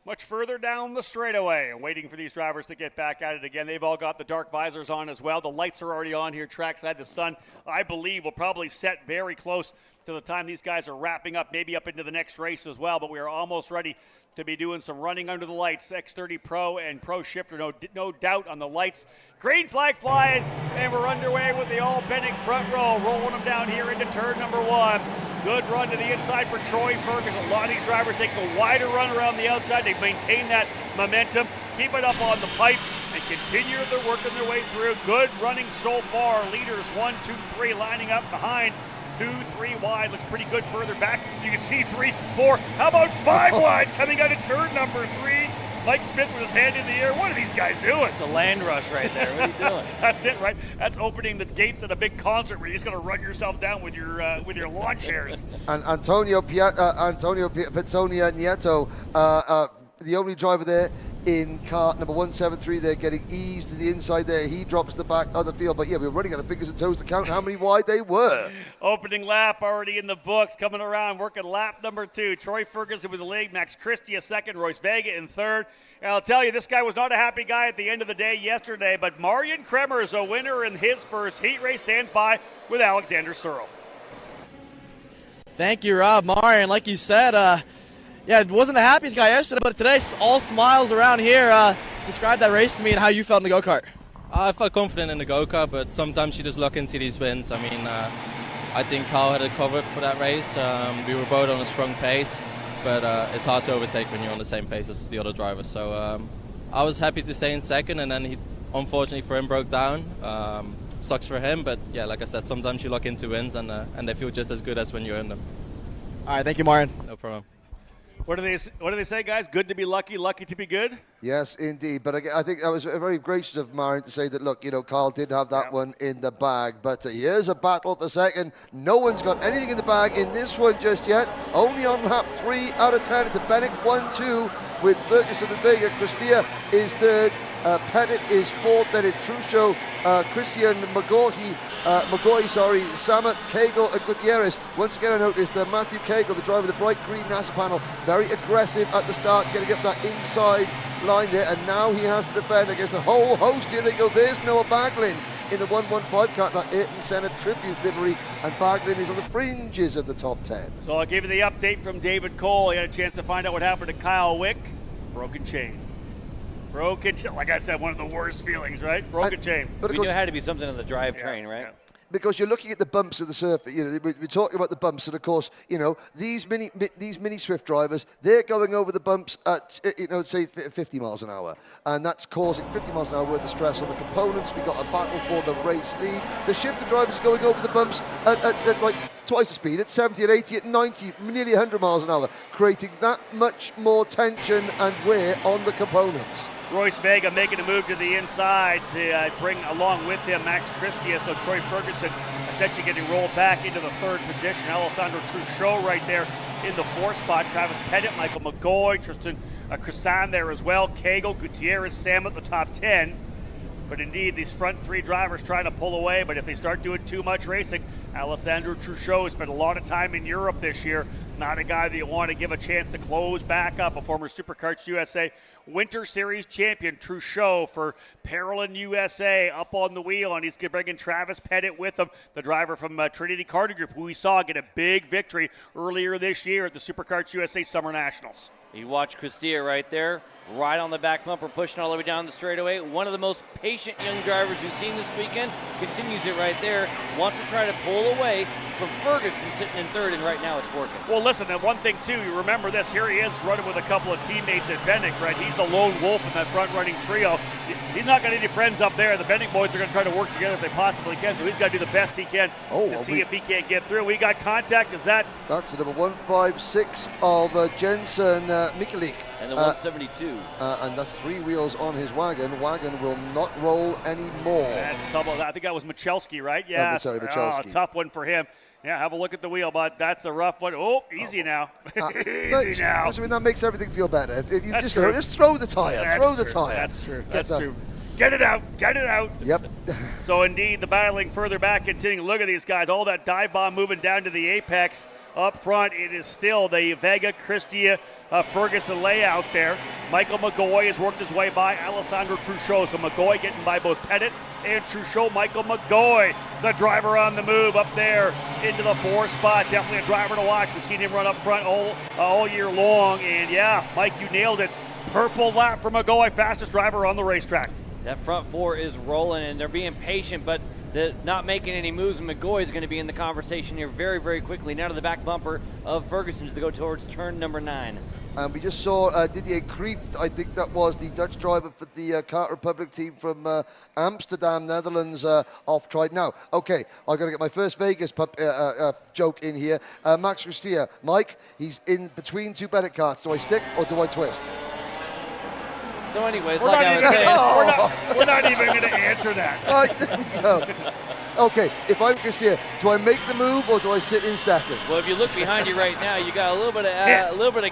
much further down the straightaway. And waiting for these drivers to get back at it again. They've all got the dark visors on as well. The lights are already on here trackside. The sun, I believe, will probably set very close to the time these guys are wrapping up, maybe up into the next race as well. But we are almost ready to be doing some running under the lights. X30 Pro and Pro Shifter, no doubt on the lights. Green flag flying, and we're underway with the all-Bennick front row, rolling them down here into turn number 1. Good run to the inside for Troy Ferguson. A lot of these drivers take the wider run around the outside. They maintain that momentum, keep it up on the pipe, and continue their working their way through. Good running so far. Leaders 1, 2, 3 lining up behind. 2, 3 wide, looks pretty good further back. You can see 3, 4, how about 5 wide coming out of turn number 3. Mike Smith with his hand in the air. What are these guys doing? It's a land rush right there. What are you doing? That's it, right? That's opening the gates at a big concert where you're just going to run yourself down with your lawn chairs. And Antonio Pizzonia Nieto, the only driver there in Kart number 173 there, getting eased to the inside there. He drops the back of the field. But yeah, we're running out of fingers and toes to count how many wide they were. Opening lap already in the books, coming around, working lap number 2. Troy Ferguson with the lead, Max Christie second, Royce Vega in third. And I'll tell you, this guy was not a happy guy at the end of the day yesterday, but Marian Kremer is a winner in his first heat race, stands by with Alexander Searle. Thank you, Rob. Marian, like you said, yeah, wasn't the happiest guy yesterday, but today all smiles around here. Describe that race to me and how you felt in the go-kart. I felt confident in the go-kart, but sometimes you just look into these wins. I mean, I think Carl had it covered for that race. We were both on a strong pace, but it's hard to overtake when you're on the same pace as the other driver. So I was happy to stay in second, and then he, unfortunately for him, broke down. Sucks for him, but yeah, like I said, sometimes you look into wins, and they feel just as good as when you're in them. All right, thank you, Marian. No problem. What do they say, guys? Good to be lucky, lucky to be good? Yes, indeed. But I think that was very gracious of Marian to say that, look, you know, Carl did have that one in the bag. But here's a battle for second. No one's got anything in the bag in this one just yet. Only on lap 3 out of 10. It's a Bennick 1-2 with Ferguson and Vega. Christia is third. Pettit is fourth. Then it's Truscio, Christian McGoy, Samet, Cagle, and Gutierrez. Once again, I noticed Matthew Cagle, the driver of the bright green NASA panel, very aggressive at the start, getting up that inside line there, and now he has to defend against a whole host. Here they go. There's Noah Baglin in the 115 car, that Ayrton Senna tribute livery, and Barglin is on the fringes of the top 10. So I'll give you the update from David Cole. He had a chance to find out what happened to Kyle Wick. Broken chain. Like I said, one of the worst feelings, right? Broken chain. But we knew it had to be something on the drivetrain, right? Yeah. Because you're looking at the bumps of the surface. You know, we're talking about the bumps, and of course, you know, these mini Swift drivers, they're going over the bumps at, say 50 miles an hour, and that's causing 50 miles an hour worth of stress on the components. We got a battle for the race lead. The shifter drivers going over the bumps at like twice the speed, at 70, at 80, at 90, nearly 100 miles an hour, creating that much more tension and wear on the components. Royce Vega making a move to the inside to bring along with him Max Christia. So Troy Ferguson essentially getting rolled back into the third position. Alessandro Truchot right there in the fourth spot. Travis Pettit, Michael McGoy, Tristan Crissan there as well. Cagle, Gutierrez, Sam at the top 10. But indeed, these front three drivers trying to pull away. But if they start doing too much racing, Alessandro Truchot spent a lot of time in Europe this year. Not a guy that you want to give a chance to close back up. A former SuperKarts USA Winter Series champion, Truchot, for Parolin USA up on the wheel, and he's bringing Travis Pettit with him, the driver from Trinity Karting Group, who we saw get a big victory earlier this year at the SuperKarts USA Summer Nationals. You watch Christia right there, right on the back bumper, pushing all the way down the straightaway. One of the most patient young drivers we've seen this weekend, continues it right there, wants to try to pull away from Ferguson sitting in third, and right now it's working. Well, listen, and one thing too, you remember this, here he is running with a couple of teammates at Bennick, right? He's the lone wolf in that front running trio. He's not got any friends up there. The Bennick boys are going to try to work together if they possibly can, so he's got to do the best he can to see if he can't get through. We got contact. That's the number 156 of Jensen Michalik. And the 172. And that's 3 wheels on his wagon. Wagon will not roll anymore. That's tough. I think that was Michalski, right? Yeah. Michalski. Tough one for him. Yeah, have a look at the wheel, but that's a rough one. Oh, easy now. Easy now. I mean, that makes everything feel better. If you just throw the tire. Throw the tire. That's true. That's true. Get it out. Get it out. Yep. So, indeed, the battling further back continuing. Look at these guys. All that dive bomb moving down to the apex. Up front, it is still the Vega, Christia, Ferguson layout there. Michael McGoy has worked his way by Alessandro Truchot. So McGoy getting by both Pettit and Truchot. Michael McGoy, the driver on the move up there into the 4th spot. Definitely a driver to watch. We've seen him run up front all year long. And yeah, Mike, you nailed it. Purple lap for McGoy, fastest driver on the racetrack. That front 4 is rolling, and they're being patient, but not making any moves, and McGoy is going to be in the conversation here very, very quickly. Now to the back bumper of Ferguson as they go towards turn number 9. And we just saw Didier Krieft, I think that was the Dutch driver for the Kart Republic team from Amsterdam, Netherlands, off tried. Now, okay, I've got to get my first Vegas joke in here. Max Christia, Mike, he's in between 2 Bennett carts. Do I stick or do I twist? So anyways, like I was saying, we're not even going to answer that. Right, there we go. Okay, if I'm Christia, do I make the move or do I sit in seconds? Well, if you look behind you right now, you got a little bit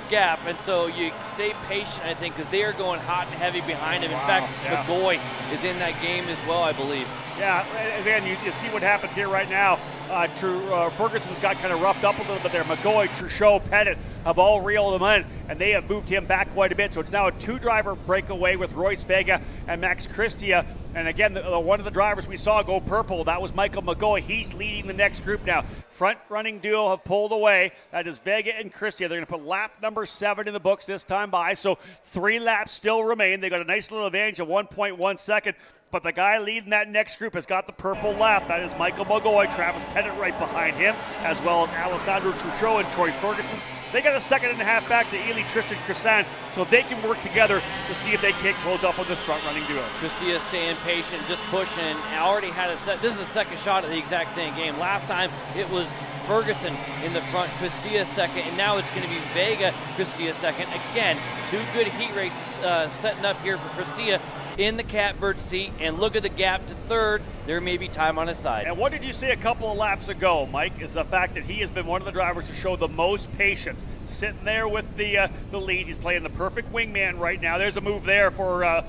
of gap, and so you stay patient, I think, because they are going hot and heavy behind him. In fact, McGoy is in that game as well, I believe. Yeah, again, you see what happens here right now. Ferguson's got kind of roughed up a little bit there. McGoy, Truchot, Pettit have all reeled him in, and they have moved him back quite a bit. So it's now a 2-driver breakaway with Royce Vega and Max Christia. And again, one of the drivers we saw go purple, that was Michael McGoy. He's leading the next group now. Front running duo have pulled away. That is Vega and Christia. They're going to put lap number 7 in the books this time by. So 3 laps still remain. They got a nice little advantage of 1.1 second. But the guy leading that next group has got the purple lap. That is Michael McGoy, Travis Pettit right behind him, as well as Alessandro Truchot and Troy Ferguson. They got a 2.5 back to Ely, Tristan Crissan, so they can work together to see if they can't close up on this front-running duo. Christia staying patient, just pushing. Already had a set. This is the second shot at the exact same game. Last time it was Ferguson in the front, Christia second, and now it's going to be Vega, Christia second. Again, 2 good heat races setting up here for Christia in the catbird seat, and look at the gap to third. There may be time on his side. And what did you say a couple of laps ago, Mike, is the fact that he has been one of the drivers to show the most patience. Sitting there with the lead. He's playing the perfect wingman right now. There's a move there for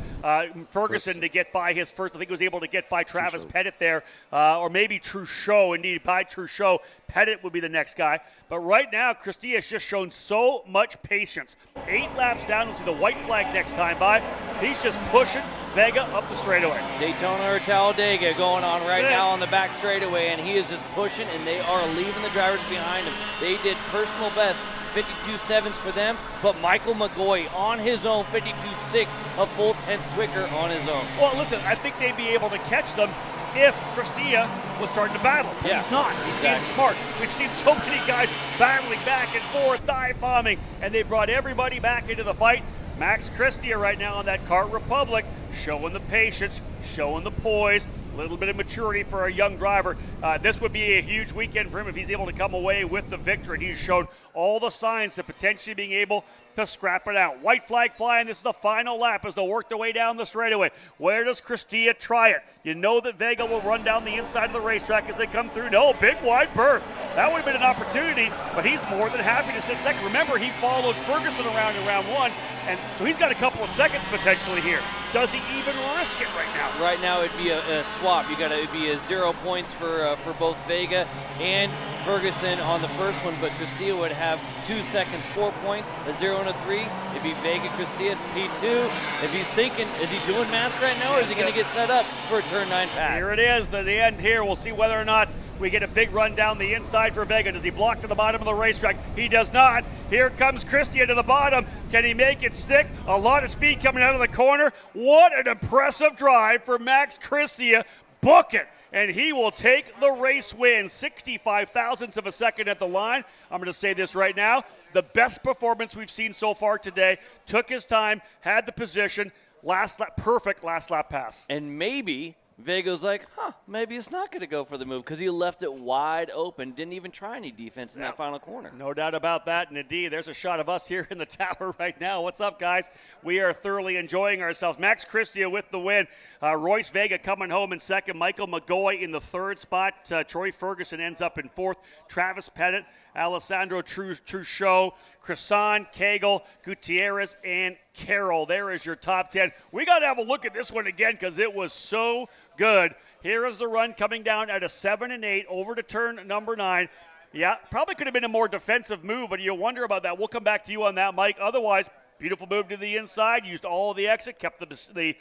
Ferguson to get by his first. I think he was able to get by Travis Pettit there, or maybe Truchot. Indeed, by Truchot. Pettit would be the next guy. But right now, Christia has just shown so much patience. 8 laps down. We'll see the white flag next time by. He's just pushing. Vega up the straightaway. Daytona or Talladega going on right now on the back straightaway, and he is just pushing, and they are leaving the drivers behind him. They did personal best, 52.7s for them, but Michael McGoy on his own, 52.6, a full 10th quicker on his own. Well, listen, I think they'd be able to catch them if Cristia was starting to battle. But he's not. He's being smart. We've seen so many guys battling back and forth, dive bombing, and they brought everybody back into the fight. Max Cristia right now on that Kart Republic, showing the patience, showing the poise, a little bit of maturity for a young driver. This would be a huge weekend for him if he's able to come away with the victory. He's shown all the signs of potentially being able to scrap it out. White flag flying. This is the final lap as they'll work their way down the straightaway. Where does Cristia try it? You know that Vega will run down the inside of the racetrack as they come through. No, big wide berth. That would have been an opportunity, but he's more than happy to sit second. Remember, he followed Ferguson around in round one, and so he's got a couple of seconds potentially here. Does he even risk it right now? Right now, it'd be a swap. It'd be a 0 points for both Vega and Ferguson on the first one, but Cristia would have 2 seconds, 4 points, a 0 and a 3. It'd be Vega, Cristia, it's P2. If he's thinking, is he doing math right now, or is he going to get set up for a turn 9 pass? Here it is, the end here. We'll see whether or not we get a big run down the inside for Vega. Does he block to the bottom of the racetrack? He does not. Here comes Cristia to the bottom. Can he make it stick? A lot of speed coming out of the corner. What an impressive drive for Max Cristia. Book it. And he will take the race win. 65 thousandths of a second at the line. I'm going to say this right now. The best performance we've seen so far today. Took his time, had the position. Last lap, perfect last lap pass. And maybe Vega's like, maybe it's not going to go for the move because he left it wide open. Didn't even try any defense in that final corner. No doubt about that. And indeed, there's a shot of us here in the tower right now. What's up, guys? We are thoroughly enjoying ourselves. Max Cristia with the win. Royce Vega coming home in second. Michael McGoy in the third spot. Troy Ferguson ends up in fourth. Travis Pettit, Alessandro Truchot, Crisson, Cagle, Gutierrez, and Carroll. There is your top 10. We got to have a look at this one again because it was so good. Here is the run coming down at a 7 and 8 over to turn number 9. Yeah, probably could have been a more defensive move, but you wonder about that. We'll come back to you on that, Mike. Otherwise, beautiful move to the inside, used all of the exit, kept the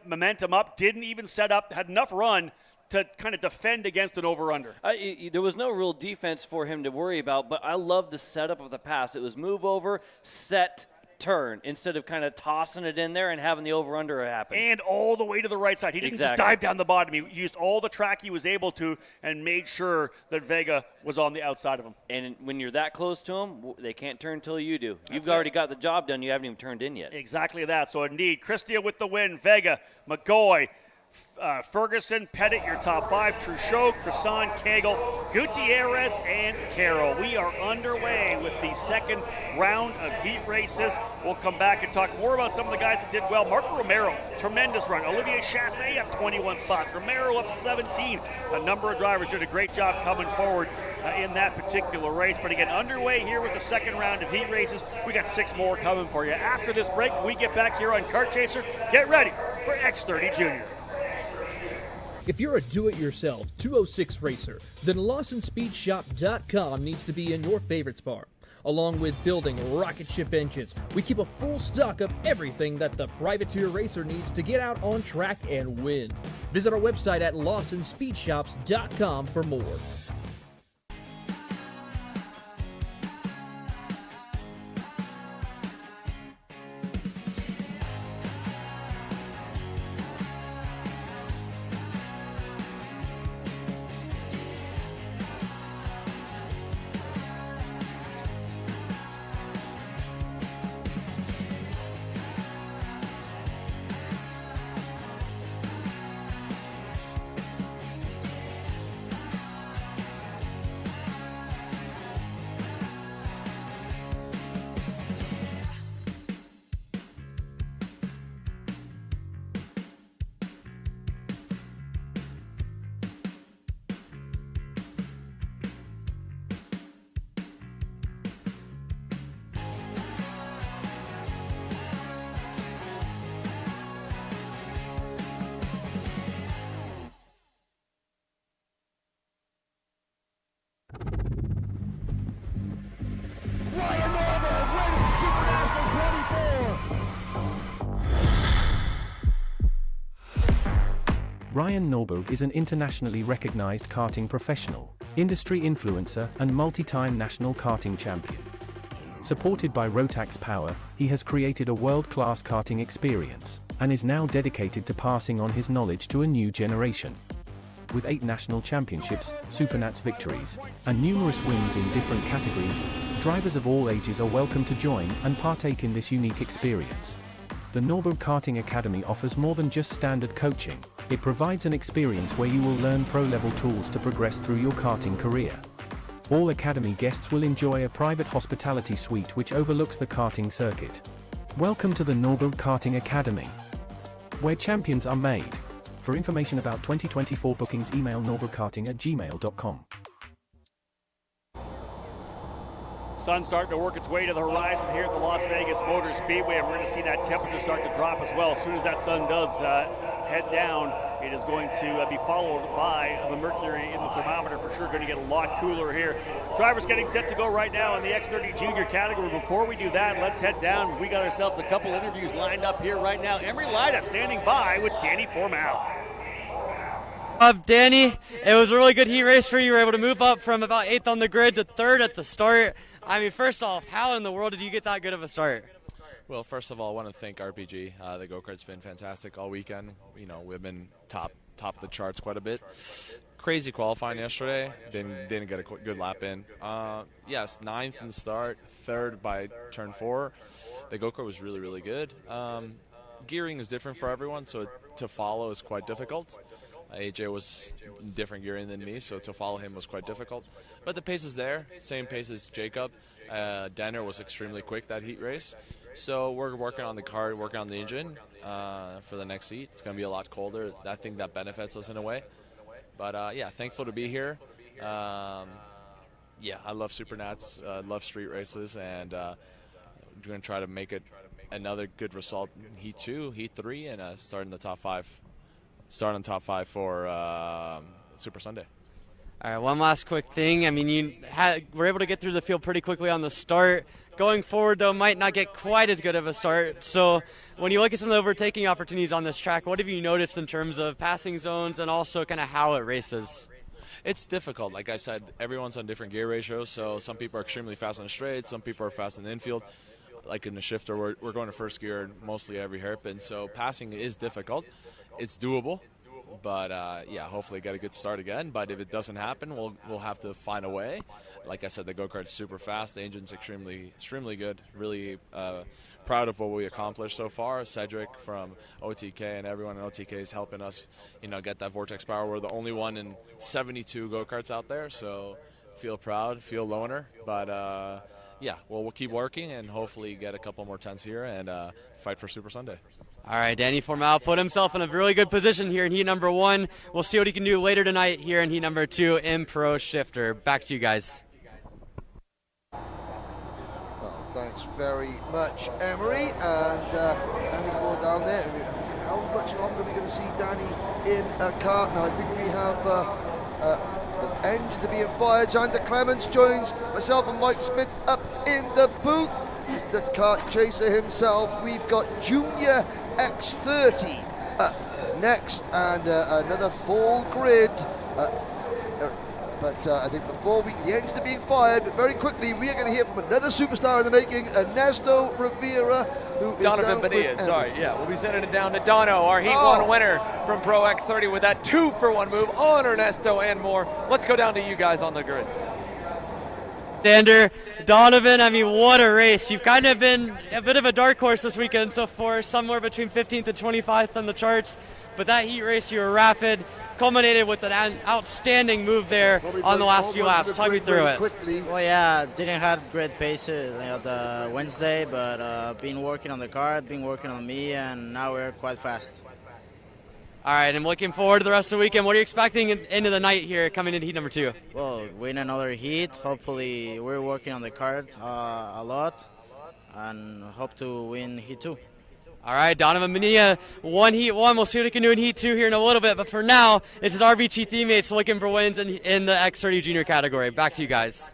momentum up, didn't even set up, had enough run to kind of defend against an over-under. There was no real defense for him to worry about, but I love the setup of the pass. It was move over, set, turn, instead of kind of tossing it in there and having the over-under happen. And all the way to the right side. He didn't just dive down the bottom. He used all the track he was able to and made sure that Vega was on the outside of him. And when you're that close to him, they can't turn until you do. You've already got the job done. You haven't even turned in yet. Exactly that. So, indeed, Cristia with the win. Vega, McGoy, Ferguson, Pettit, your top 5, Truchot, Crisson, Cagle, Gutierrez, and Carroll. We are underway with the second round of heat races. We'll come back and talk more about some of the guys that did well. Marco Romero, tremendous run. Olivier Chassé up 21 spots. Romero up 17. A number of drivers did a great job coming forward in that particular race. But again, underway here with the second round of heat races. We got 6 more coming for you. After this break, we get back here on Kart Chaser. Get ready for X30 Junior. If you're a do-it-yourself 206 racer, then LawsonSpeedShop.com needs to be in your favorite spot. Along with building rocket ship engines, we keep a full stock of everything that the privateer racer needs to get out on track and win. Visit our website at LawsonSpeedShops.com for more. Ryan Norberg is an internationally recognized karting professional, industry influencer, and multi-time national karting champion. Supported by Rotax Power, he has created a world-class karting experience, and is now dedicated to passing on his knowledge to a new generation. With 8 national championships, SuperNats victories, and numerous wins in different categories, drivers of all ages are welcome to join and partake in this unique experience. The Norberg Karting Academy offers more than just standard coaching. It provides an experience where you will learn pro-level tools to progress through your karting career. All Academy guests will enjoy a private hospitality suite which overlooks the karting circuit. Welcome to the Norberg Karting Academy, where champions are made. For information about 2024 bookings, email norbergkarting@gmail.com. Sun starting to work its way to the horizon here at the Las Vegas Motor Speedway, and we're going to see that temperature start to drop as well. As soon as that sun does head down, it is going to be followed by the mercury in the thermometer for sure. Going to get a lot cooler here. Drivers getting set to go right now in the X30 Junior category. Before we do that, let's head down. We got ourselves a couple interviews lined up here right now. Emery Lida standing by with Danny Formal. Danny, it was a really good heat race for you. You were able to move up from about 8th on the grid to 3rd at the start. I mean, first off, how in the world did you get that good of a start? Well, first of all, I want to thank RPG. The go-kart's been fantastic all weekend. You know, we've been top of the charts quite a bit. Crazy qualifying yesterday. Didn't get a good lap in. Yes, 9th in the start, 3rd by turn 4. The go-kart was really, really good. Gearing is different for everyone, so to follow is quite difficult. AJ was different gearing than me, so to follow him was quite difficult. But the pace is there, same pace as Jacob. Denner was extremely quick that heat race. So we're working on the car, working on the engine for the next heat. It's going to be a lot colder. I think that benefits us in a way. But yeah, thankful to be here. Yeah, I love SuperNats, love street races, and we're going to try to make it another good result in Heat 2, Heat 3, and start in the top 5. Start on top 5 for Super Sunday. All right, one last quick thing. I mean, you were able to get through the field pretty quickly on the start. Going forward, though, might not get quite as good of a start. So when you look at some of the overtaking opportunities on this track, what have you noticed in terms of passing zones and also kind of how it races? It's difficult. Like I said, everyone's on different gear ratios, so some people are extremely fast on the straight, some people are fast in the infield. Like in the shifter, we're going to first gear mostly every hairpin, so passing is difficult. It's doable, but yeah, hopefully get a good start again. But if it doesn't happen, we'll have to find a way. Like I said, the go-kart's super fast. The engine's extremely good. Really proud of what we accomplished so far. Cedric from OTK and everyone in OTK is helping us, get that vortex power. We're the only one in 72 go-karts out there, so feel proud, feel loner. But yeah, we'll keep working and hopefully get a couple more tenths here and fight for Super Sunday. All right, Danny Formal put himself in a really good position here in heat number 1. We'll see what he can do later tonight here in heat number 2 in Pro Shifter. Back to you guys. Well, thanks very much, Emery. And Danny Moore down there. How much longer are we going to see Danny in a kart? Now, I think we have the engine to be fired. Xander Clements joins myself and Mike Smith up in the booth. He's the kart chaser himself. We've got Junior X30 up next, and another full grid. But I think before the engines are being fired, but very quickly we are going to hear from another superstar in the making, Ernesto Rivera, who Donovan Bonilla, sorry, yeah. We'll be sending it down to Dono, our Heat 1 winner from Pro X30 with that 2-for-1 move on Ernesto and more. Let's go down to you guys on the grid. Xander, Donovan, I mean, what a race. You've kind of been a bit of a dark horse this weekend so far, somewhere between 15th and 25th on the charts. But that heat race, you were rapid, culminated with an outstanding move there on the last few laps. Talk me through it. Well, yeah, didn't have great pace the Wednesday, but been working on the car, been working on me, and now we're quite fast. All right, I'm looking forward to the rest of the weekend. What are you expecting into the night here coming into heat number 2? Well, win another heat. Hopefully, we're working on the card a lot and hope to win heat 2. All right, Donovan Bonilla, heat 1. We'll see what he can do in heat 2 here in a little bit. But for now, it's his RVG teammates looking for wins in the X30 Junior category. Back to you guys.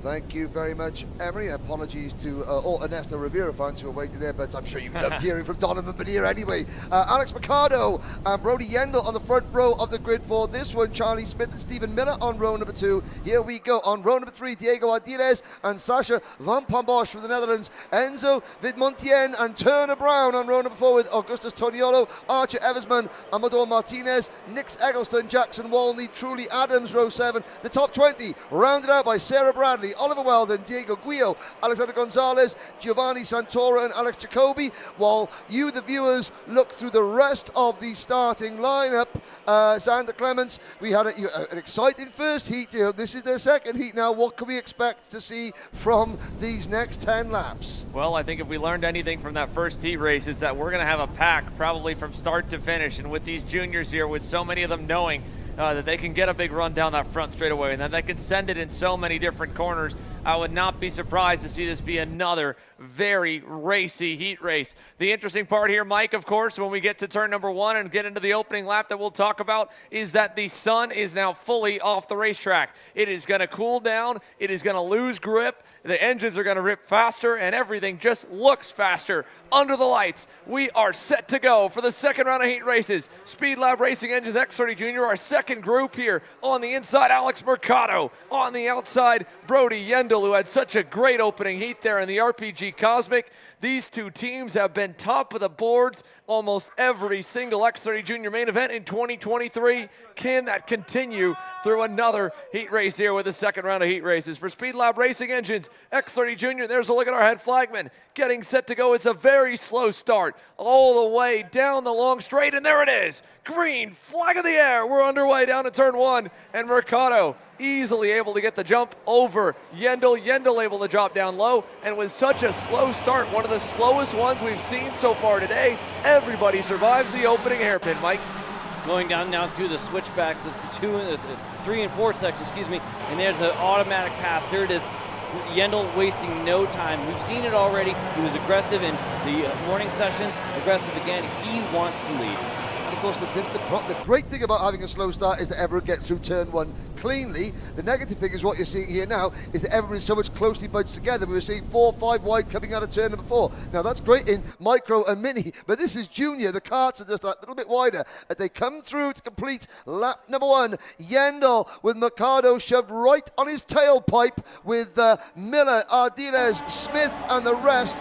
Thank you very much, Emery. Apologies to all Ernesto Rivera fans who are waiting there, but I'm sure you loved hearing from Donovan Bonnier anyway. Alex Mercado and Brody Yendel on the front row of the grid for this one. Charlie Smith and Stephen Miller on row number 2. Here we go. On row number 3, Diego Ardiles and Sasha Van Pombosch from the Netherlands. Enzo Vidmontien and Turner Brown on row number 4 with Augustus Toniolo, Archer Eversman, Amador Martinez, Nix Eggleston, Jackson Walney, Truly Adams, row 7. The top 20 rounded out by Sarah Bradley, Oliver Weldon, Diego Guillo, Alexander Gonzalez, Giovanni Santora and Alex Jacobi, while you, the viewers, look through the rest of the starting lineup. Xander Clements, we had an exciting first heat. This is their second heat now. What can we expect to see from these next 10 laps? Well, I think if we learned anything from that first heat race, is that we're going to have a pack probably from start to finish. And with these juniors here, with so many of them knowing that they can get a big run down that front straightaway and that they can send it in so many different corners, I would not be surprised to see this be another very racy heat race. The interesting part here, Mike, of course, when we get to turn number 1 and get into the opening lap that we'll talk about, is that the sun is now fully off the racetrack. It is going to cool down. It is going to lose grip. The engines are going to rip faster, and everything just looks faster. Under the lights, we are set to go for the second round of heat races. Speed Lab Racing Engines X30 Jr., our second group here. On the inside, Alex Mercado. On the outside, Brody Yendel, who had such a great opening heat there in the RPG Cosmic. These two teams have been top of the boards almost every single X30 Junior main event in 2023. Can that continue through another heat race here with the second round of heat races? For Speed Lab Racing Engines, X30 Junior, there's a look at our head flagman. Getting set to go. It's a very slow start all the way down the long straight, and there it is. Green flag of the air. We're underway down to turn 1, and Mercado easily able to get the jump over Yendel. Yendel able to drop down low, and with such a slow start, one of the slowest ones we've seen so far today, everybody survives the opening hairpin, Mike. Going down now through the switchbacks, the 3 and 4 section, and there's an automatic pass. There it is. Yendel wasting no time. We've seen it already. He was aggressive in the morning sessions, aggressive again. He wants to lead. And of course, the great thing about having a slow start is that everyone gets through turn 1 cleanly. The negative thing is what you're seeing here now is that everybody's so much closely bunched together. We were seeing 4 or 5 wide coming out of turn number 4. Now that's great in micro and mini, but this is junior. The karts are just a little bit wider. As they come through to complete lap number 1, Yendel with Mercado shoved right on his tailpipe with Miller, Ardiles, Smith and the rest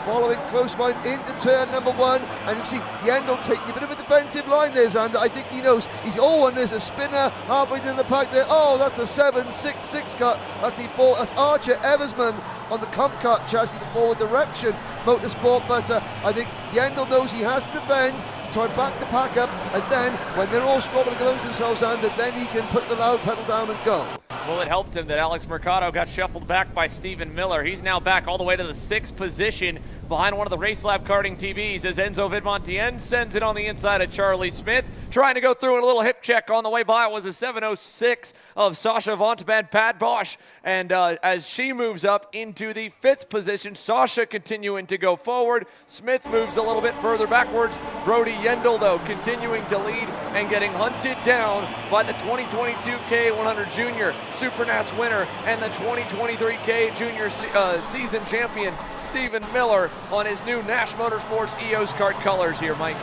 following close behind into turn number 1, and you see Yendel taking a bit of a defensive line there, Xander. I think he knows. And there's a spinner halfway in the pack there. Oh, that's the 7.66 cut. That's the 4. That's Archer Eversman on the Comp Kart chassis, the forward direction motorsport. But I think Yendel knows he has to defend to try and back the pack up, and then when they're all squabbling amongst themselves, Xander, then he can put the loud pedal down and go. Well, it helped him that Alex Mercado got shuffled back by Stephen Miller. He's now back all the way to the 6th position behind one of the Race Lab karting TVs as Enzo Vidmontien sends it on the inside of Charlie Smith. Trying to go through in a little hip check on the way by. It was a 7.06 of Sasha Van Bosch. And as she moves up into the 5th position, Sasha continuing to go forward. Smith moves a little bit further backwards. Brody Yendel, though, continuing to lead and getting hunted down by the 2022 K100 Junior SuperNats winner and the 2023 K Junior season champion, Stephen Miller, on his new Nash Motorsports EOS Kart colors here, Mike.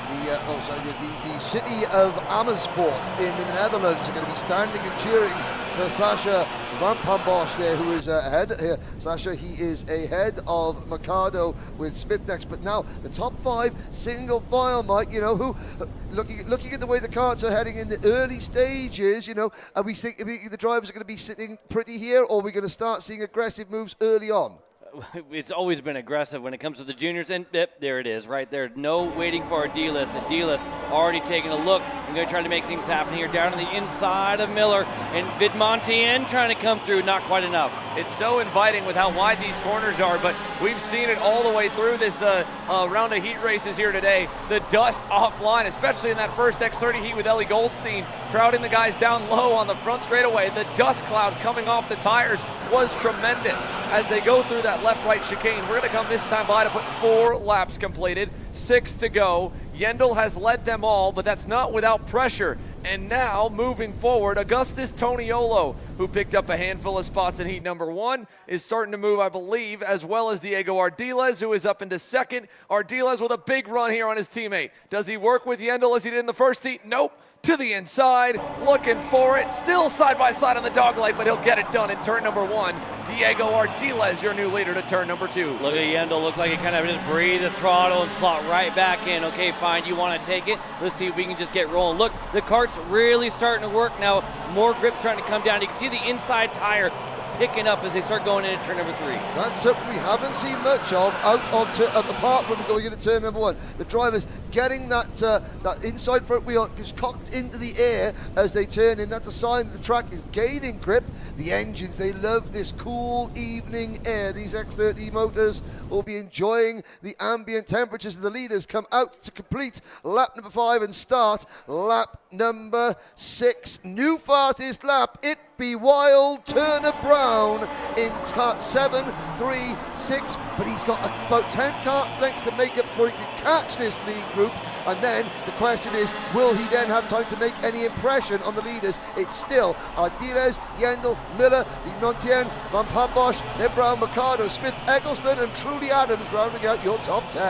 The city of Amersfoort in the Netherlands are going to be standing and cheering for Sasha Van Pombosch there, who is ahead here. Sasha, he is ahead of Mercado with Smith next. But now the top 5 single file, Mike, who looking at the way the karts are heading in the early stages, are we thinking the drivers are going to be sitting pretty here, or are we going to start seeing aggressive moves early on? It's always been aggressive when it comes to the juniors, and there it is, right there. No waiting for Ardiles. Ardiles already taking a look and going to try to make things happen here down on the inside of Miller, and Vidmontien trying to come through, not quite enough. It's so inviting with how wide these corners are, but we've seen it all the way through this round of heat races here today. The dust offline, especially in that first X30 heat with Ellie Goldstein, crowding the guys down low on the front straightaway. The dust cloud coming off the tires was tremendous as they go through that left-right chicane. We're going to come this time by to put 4 laps completed, 6 to go. Yendel has led them all, but that's not without pressure. And now, moving forward, Augustus Toniolo who picked up a handful of spots in heat number 1, is starting to move, I believe, as well as Diego Ardiles, who is up into second. Ardiles with a big run here on his teammate. Does he work with Yendel as he did in the first heat? Nope. To the inside, looking for it. Still side by side on the dog leg, but he'll get it done in turn number 1. Diego Ardiles, your new leader to turn number 2. Look at Yendel, look like he kind of just breathed the throttle and slot right back in. Okay, fine, you want to take it? Let's see if we can just get rolling. Look, the kart's really starting to work now. More grip trying to come down. You can see the inside tire picking up as they start going into turn number 3. That's something we haven't seen much of apart from going into turn number 1. The drivers getting that inside front wheel is cocked into the air as they turn in. That's a sign that the track is gaining grip. The engines, they love this cool evening air. These X30 motors will be enjoying the ambient temperatures as the leaders come out to complete lap number 5 and start lap number 6. New fastest lap. It be wild. Turner Brown in kart 7, 3, 6, but he's got about 10 kart lengths to make up before he can catch this lead group. And then the question is, will he then have time to make any impression on the leaders? It's still Ardiles, Yendel, Miller, Montien, Van Padbosch, then Brown, Mercado, Smith, Eggleston, and Trudy Adams rounding out your top 10.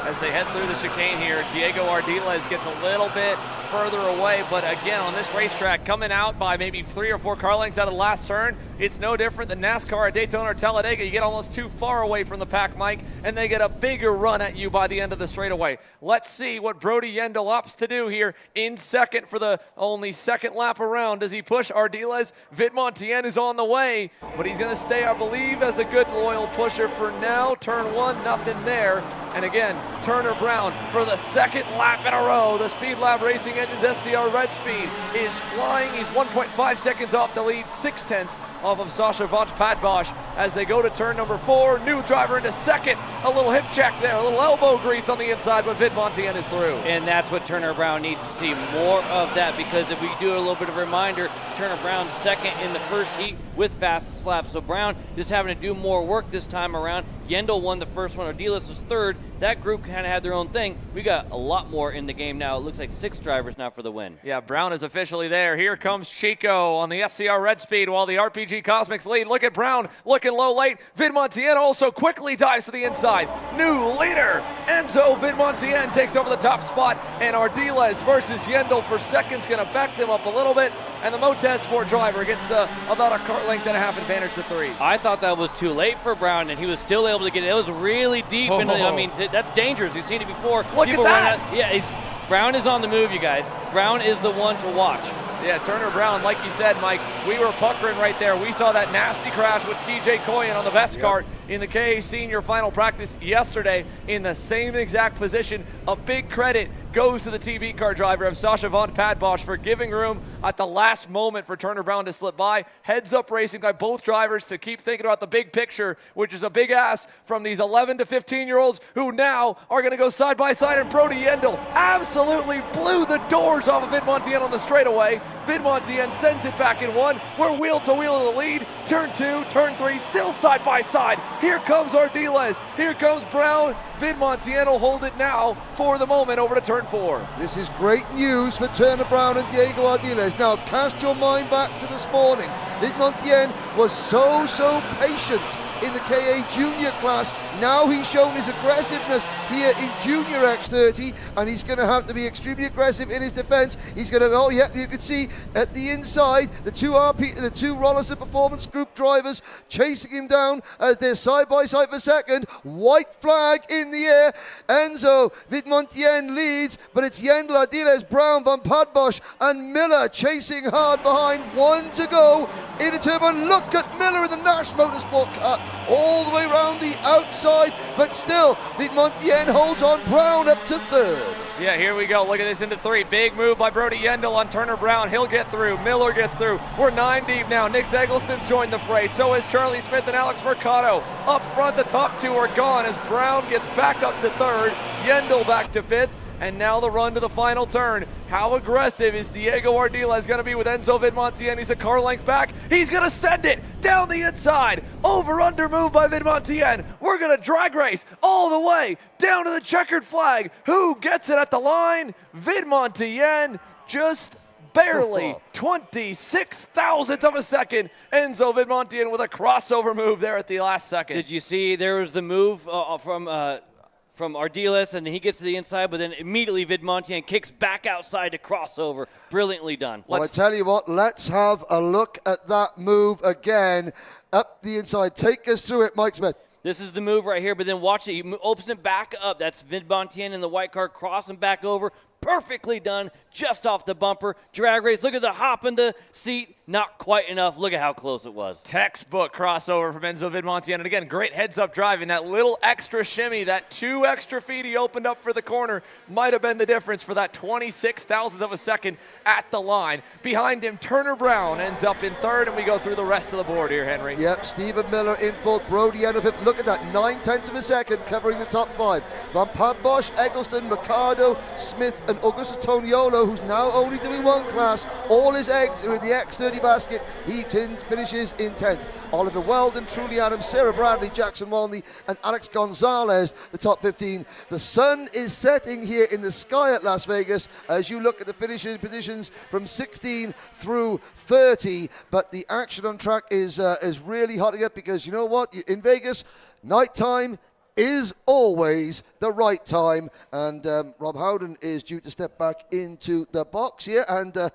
As they head through the chicane here, Diego Ardiles gets a little bit further away, but again, on this racetrack, coming out by maybe 3 or 4 car lengths out of the last turn, it's no different than NASCAR at Daytona or Talladega. You get almost too far away from the pack, Mike, and they get a bigger run at you by the end of the straightaway. Let's see what Brody Yendel opts to do here in second for the only second lap around. Does he push Ardiles? Vidmontien is on the way, but he's going to stay, I believe, as a good loyal pusher for now. Turn 1, nothing there. And again, Turner Brown for the second lap in a row. The Speed Lab Racing Engines SCR Red Speed is flying. He's 1.5 seconds off the lead, 0.6 off of Sasha Van Padbosch as they go to turn number 4. New driver into second. A little hip check there, a little elbow grease on the inside, but Vidmontien is through. And that's what Turner Brown needs to see, more of that, because if we do a little bit of a reminder, Turner Brown second in the first heat with fastest lap. So Brown just having to do more work this time around. Yendel won the first one, Ardiles was third. That group kind of had their own thing. We got a lot more in the game now. It looks like 6 drivers now for the win. Yeah, Brown is officially there. Here comes Chico on the SCR Red Speed while the RPG Cosmics lead. Look at Brown looking low late. Vidmontien also quickly dives to the inside. New leader, Enzo Vidmontien takes over the top spot, and Ardiles versus Yendel for seconds going to back them up a little bit, and the Motez Sport driver gets about a car length and a half advantage to 3. I thought that was too late for Brown, and he was still able to get it. It was really deep into the, I mean, that's dangerous. We've seen it before. Look at that. Yeah, Brown is on the move, you guys. Brown is the one to watch. Yeah, Turner Brown, like you said, Mike, we were puckering right there. We saw that nasty crash with TJ Coyen on the best kart in the KA Senior final practice yesterday in the same exact position. A big credit goes to the TV car driver of Sasha Van Padbosch for giving room at the last moment for Turner Brown to slip by. Heads up racing by both drivers to keep thinking about the big picture, which is a big ask from these 11 to 15-year-olds who now are going to go side by side, and Brody Yendel absolutely blew the doors off of Vidmontien on the straightaway. Vidmontien sends it back in 1. We're wheel to wheel in the lead. Turn 2, turn 3, still side by side. Here comes Ardiles. Here comes Brown. Vidmontien will hold it now for the moment over to turn 4. This is great news for Turner Brown and Diego Ardiles. Now, cast your mind back to this morning. Vidmontien was so patient in the KA Junior class. Now he's shown his aggressiveness here in Junior X30, and he's going to have to be extremely aggressive in his defense. He's going to, oh yeah, you can see at the inside, the two Rollerson Performance Group drivers chasing him down as they're side by side for second. White flag in the air. Enzo Vidmontien leads, but it's Yendel, Ardiles, Brown, Van Padbosch, and Miller chasing hard behind. 1 to go into turn 1. Look at Miller in the Nash Motorsport car all the way around the outside, but still Vidmontien holds on. Brown up to 3rd. Yeah, here we go. Look at this into 3. Big move by Brody Yendel on Turner Brown. He'll get through. Miller gets through. We're 9 deep now. Nick Eggleston's joined the fray. So is Charlie Smith and Alex Mercado. Up front, the top 2 are gone as Brown gets back up to 3rd. Yendel back to 5th. And now the run to the final turn. How aggressive is Diego Ardiles going to be with Enzo Vidmontien? He's a car length back. He's going to send it down the inside. Over-under move by Vidmontien. We're going to drag race all the way down to the checkered flag. Who gets it at the line? Vidmontien just barely 26 thousandths of a second. Enzo Vidmontian with a crossover move there at the last second. Did you see there was the move from Ardiles, and he gets to the inside, but then immediately Vidmontian kicks back outside to crossover. Brilliantly done. Well, I tell you what, let's have a look at that move again. Up the inside. Take us through it, Mike Smith. This is the move right here, but then watch it. He opens it back up. That's Vidmontian in the white car crossing back over. Perfectly done, just off the bumper. Drag race, look at the hop in the seat. Not quite enough. Look at how close it was. Textbook crossover from Enzo Vidmontian. And again, great heads-up driving. That little extra shimmy, that 2 extra feet he opened up for the corner might have been the difference for that 26 thousandth of a second at the line. Behind him, Turner Brown ends up in third, and we go through the rest of the board here, Henry. Yep, Stephen Miller in fourth, Brody out of fifth. Look at that, 9/10 of a second covering the top 5. Van Padbosch, Eggleston, Mercado, Smith, and Augustus Toniolo, who's now only doing one class. All his eggs are in the X30 basket. He finishes in 10th. Oliver Weldon, Truly Adams, Sarah Bradley, Jackson Walney, and Alex Gonzalez, the top 15. The sun is setting here in the sky at Las Vegas as you look at the finishing positions from 16 through 30. But the action on track is really hotting up, because you know what? In Vegas, nighttime is always the right time, and Rob Howden is due to step back into the box here, and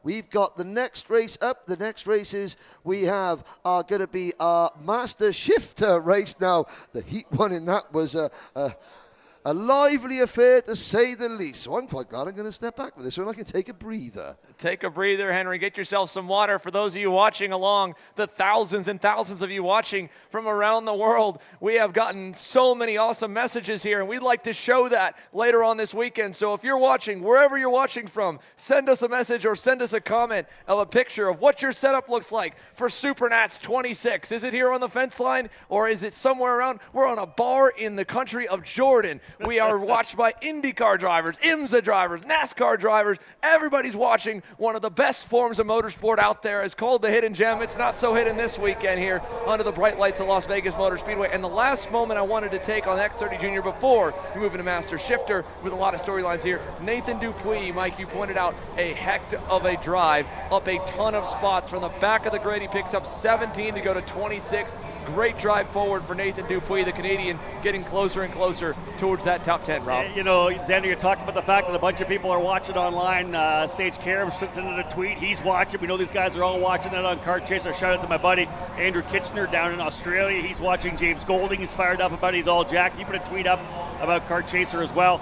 we've got the next race up. The next races we have are going to be our Master Shif Ht race. Now, the Heat one in that was a lively affair, to say the least. So I'm quite glad I'm going to step back with this one. I can take a breather. Take a breather, Henry. Get yourself some water. For those of you watching along, the thousands and thousands of you watching from around the world, we have gotten so many awesome messages here, and we'd like to show that later on this weekend. So if you're watching, wherever you're watching from, send us a message or send us a comment of a picture of what your setup looks like for SuperNats 26. Is it here on the fence line, or is it somewhere around? We're on a bar in the country of Jordan. We are watched by IndyCar drivers, IMSA drivers, NASCAR drivers. Everybody's watching one of the best forms of motorsport out there. It's called the Hidden Gem. It's not so hidden this weekend here under the bright lights of Las Vegas Motor Speedway. And the last moment I wanted to take on X30 Junior before we move into Master Shif Ht with a lot of storylines here. Nathan Dupuis, Mike, you pointed out a heck of a drive, up a ton of spots from the back of the grid. He picks up 17 to go to 26. Great drive forward for Nathan Dupuis, the Canadian, getting closer and closer towards that top 10, Rob. You know, Xander, you're talking about the fact that a bunch of people are watching online. Sage Karam sent in a tweet. He's watching. We know these guys are all watching that on Kart Chaser. Shout out to my buddy Andrew Kitchener down in Australia. He's watching. James Golding is fired up about it. He's all jacked. He put a tweet up about Kart Chaser as well.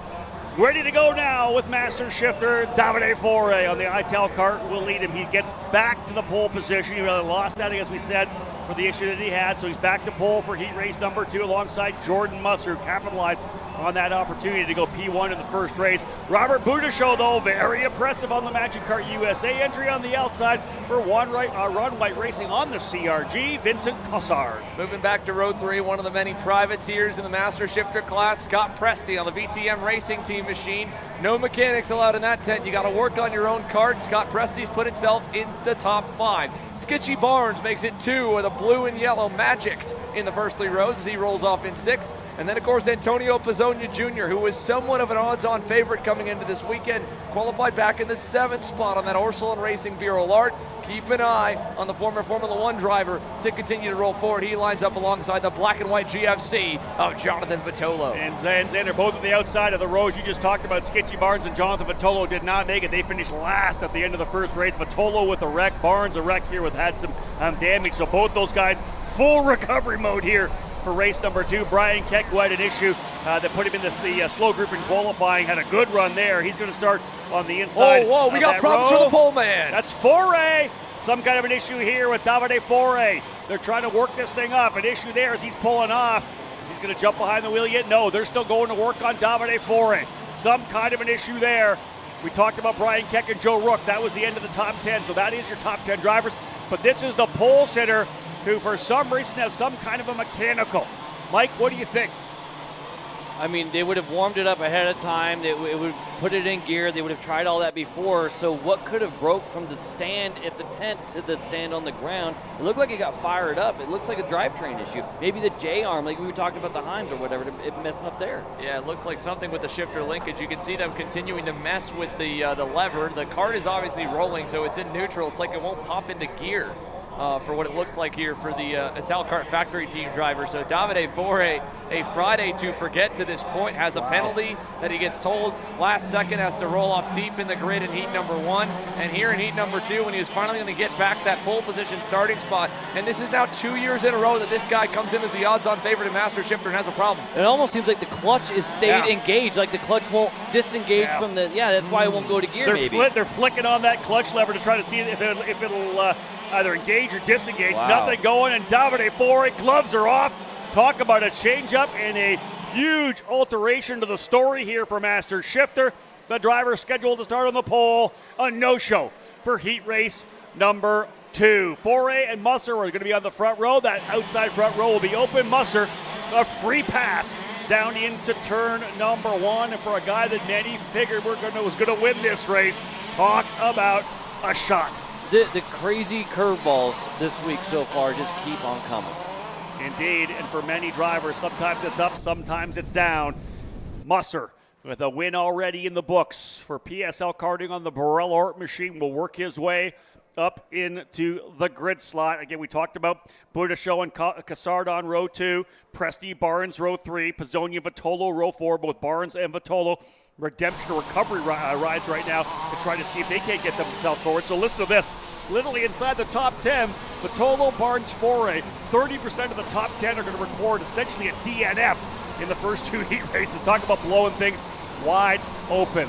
Ready to go now with Master Shif Ht. Davide Foray on the ITEL Kart will lead him. He gets back to the pole position. He really lost that, as we said, for the issue that he had. So he's back to pole for heat race number 2 alongside Jordan Musser, who capitalized on that opportunity to go P1 in the first race. Robert Boudachot, though, very impressive on the Magic Kart USA entry on the outside for Ron White Racing on the CRG, Vincent Cossard. Moving back to row 3, one of the many privateers in the Master Shif Ht class, Scott Presti on the VTM Racing Team machine. No mechanics allowed in that tent. You got to work on your own kart. Scott Presti's put itself in the top 5. Skitchy Barnes makes it 2 with the blue and yellow Magics in the first 3 rows as he rolls off in 6. And then, of course, Antonio Pizzonia Jr., who was somewhat of an odds-on favorite coming into this weekend, qualified back in the 7th spot on that Ursuline Racing Bureau Lart. Keep an eye on the former Formula 1 driver to continue to roll forward. He lines up alongside the black and white GFC of Jonathan Vitolo. And Xander, both at the outside of the rows. You just talked about Skitchy Barnes and Jonathan Vitolo did not make it. They finished last at the end of the first race. Vitolo with a wreck, Barnes a wreck here with had some damage. So both those guys full recovery mode here for race number 2. Brian Keck, who had an issue that put him in the slow group in qualifying, had a good run there. He's going to start on the inside. Whoa, we got problems for the pole man. That's Foray. Some kind of an issue here with Davide Foray. They're trying to work this thing up. An issue there as he's pulling off. Is he going to jump behind the wheel yet? No, they're still going to work on Davide Foray. Some kind of an issue there. We talked about Brian Keck and Joe Rook. That was the end of the top 10, so that is your top 10 drivers. But this is the pole sitter who for some reason has some kind of a mechanical. Mike, what do you think? I mean, they would have warmed it up ahead of time. It would put it in gear. They would have tried all that before. So what could have broke from the stand at the tent to the stand on the ground? It looked like it got fired up. It looks like a drivetrain issue. Maybe the J-arm, like we were talking about the Heims or whatever, it messing up there. Yeah, it looks like something with the shifter linkage. You can see them continuing to mess with the lever. The Kart is obviously rolling, so it's in neutral. It's like it won't pop into gear. For what it looks like here for the Ital Kart factory team driver. So Davide Fore, a Friday to forget to this point, has a penalty that he gets told last second, has to roll off deep in the grid in heat number 1. And here in heat number 2, when he was finally going to get back that pole position starting spot, and this is now 2 years in a row that this guy comes in as the odds-on favorite in Master Shifter and has a problem. It almost seems like the clutch is stayed engaged, like the clutch won't disengage from the, that's why it won't go to gear They're flicking on that clutch lever to try to see if it'll either engage or disengage. Wow. Nothing going, and Davide Fore, gloves are off. Talk about a change-up and a huge alteration to the story here for Master Shifter. The driver scheduled to start on the pole, a no-show for heat race number 2. Fore and Musser are going to be on the front row. That outside front row will be open. Musser, a free pass down into turn number 1. And for a guy that many figured was going to win this race, talk about a shot. The crazy curveballs this week so far just keep on coming. Indeed, and for many drivers, sometimes it's up, sometimes it's down. Musser, with a win already in the books for PSL karting on the Borel Art machine, will work his way up into the grid slot. Again, we talked about Budasho and Cassard on row 2, Presti Barnes row 3, Pizzonia Vitolo row 4, both Barnes and Vitolo redemption recovery rides right now to try to see if they can't get themselves forward. So listen to this. Literally inside the top 10, Vitolo, Barnes, Fore, 30% of the top 10 are going to record essentially a DNF in the first 2 heat races. Talk about blowing things wide open.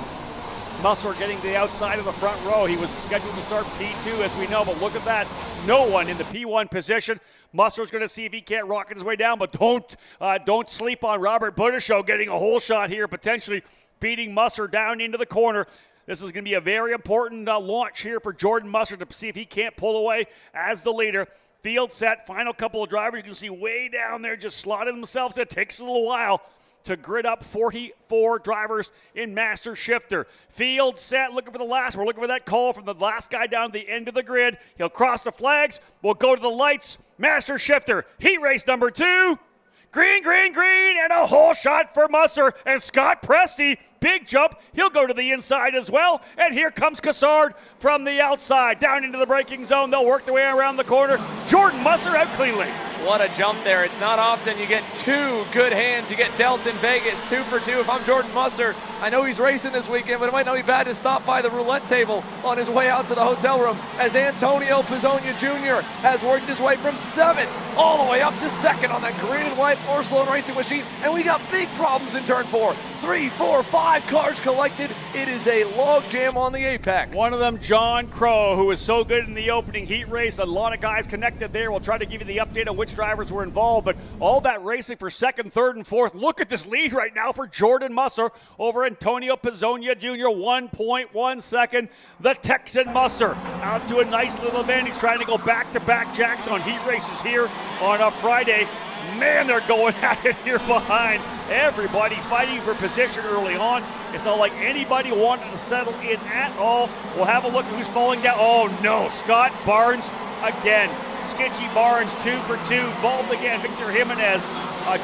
Musser getting to the outside of the front row. He was scheduled to start P2, as we know, but look at that. No one in the P1 position. Musser's going to see if he can't rocket his way down, but don't sleep on Robert Budasho getting a whole shot here, potentially beating Musser down into the corner. This is going to be a very important launch here for Jordan Musser to see if he can't pull away as the leader. Field set, final couple of drivers. You can see way down there just slotting themselves in. It takes a little while to grid up 44 drivers in Master Shifter. Field set, looking for the last. We're looking for that call from the last guy down at the end of the grid. He'll cross the flags. We'll go to the lights. Master Shifter, heat race number 2. Green, green, green, and a whole shot for Musser. And Scott Presti, big jump. He'll go to the inside as well. And here comes Cassard from the outside. Down into the braking zone. They'll work their way around the corner. Jordan Musser out cleanly. What a jump there. It's not often you get 2 good hands. You get dealt in Vegas, 2 for 2. If I'm Jordan Musser, I know he's racing this weekend, but it might not be bad to stop by the roulette table on his way out to the hotel room as Antonio Pizzonia Jr. has worked his way from 7th all the way up to 2nd on that green and white Orsolon racing machine. And we got big problems in turn 4. 3, 4, 5 cars collected. It is a log jam on the apex. One of them, John Crow, who was so good in the opening heat race. A lot of guys connected there. We'll try to give you the update on which drivers were involved, but all that racing for 2nd, 3rd, and 4th. Look at this lead right now for Jordan Musser over Antonio Pizzonia Jr., 1.1 second. The Texan Musser out to a nice little advantage, trying to go back-to-back jacks on heat races here on a Friday. Man, they're going at it here behind. Everybody fighting for position early on. It's not like anybody wanted to settle in at all. We'll have a look at who's falling down. Oh no, Scott Barnes again. Skitchy Barnes, 2 for 2. Vault again, Victor Jimenez,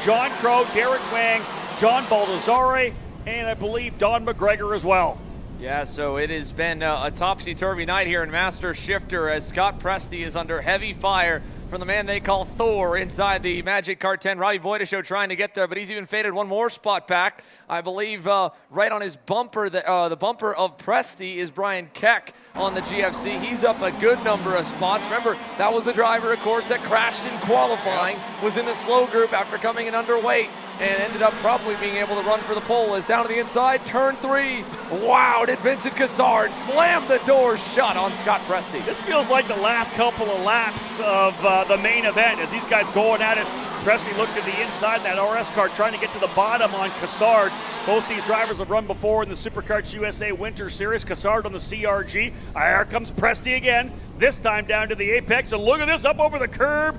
John Crow, Derek Wang, John Baldassare, and I believe Don McGregor as well. Yeah, so it has been a topsy-turvy night here in Master Shifter as Scott Presti is under heavy fire from the man they call Thor inside the Magic Kart 10. Robbie Boydashow trying to get there, but he's even faded one more spot back. I believe right on his bumper, the bumper of Presti is Brian Keck on the GFC. He's up a good number of spots. Remember, that was the driver, of course, that crashed in qualifying, was in the slow group after coming in underweight, and ended up probably being able to run for the pole. As down to the inside, turn 3. Wow, did Vincent Cassard slam the door shut on Scott Presti. This feels like the last couple of laps of the main event as these guys going at it. Presti looked at the inside of that RS car, trying to get to the bottom on Cassard. Both these drivers have run before in the SuperKarts USA Winter Series. Cassard on the CRG. Here comes Presti again, this time down to the apex. And look at this, up over the curb.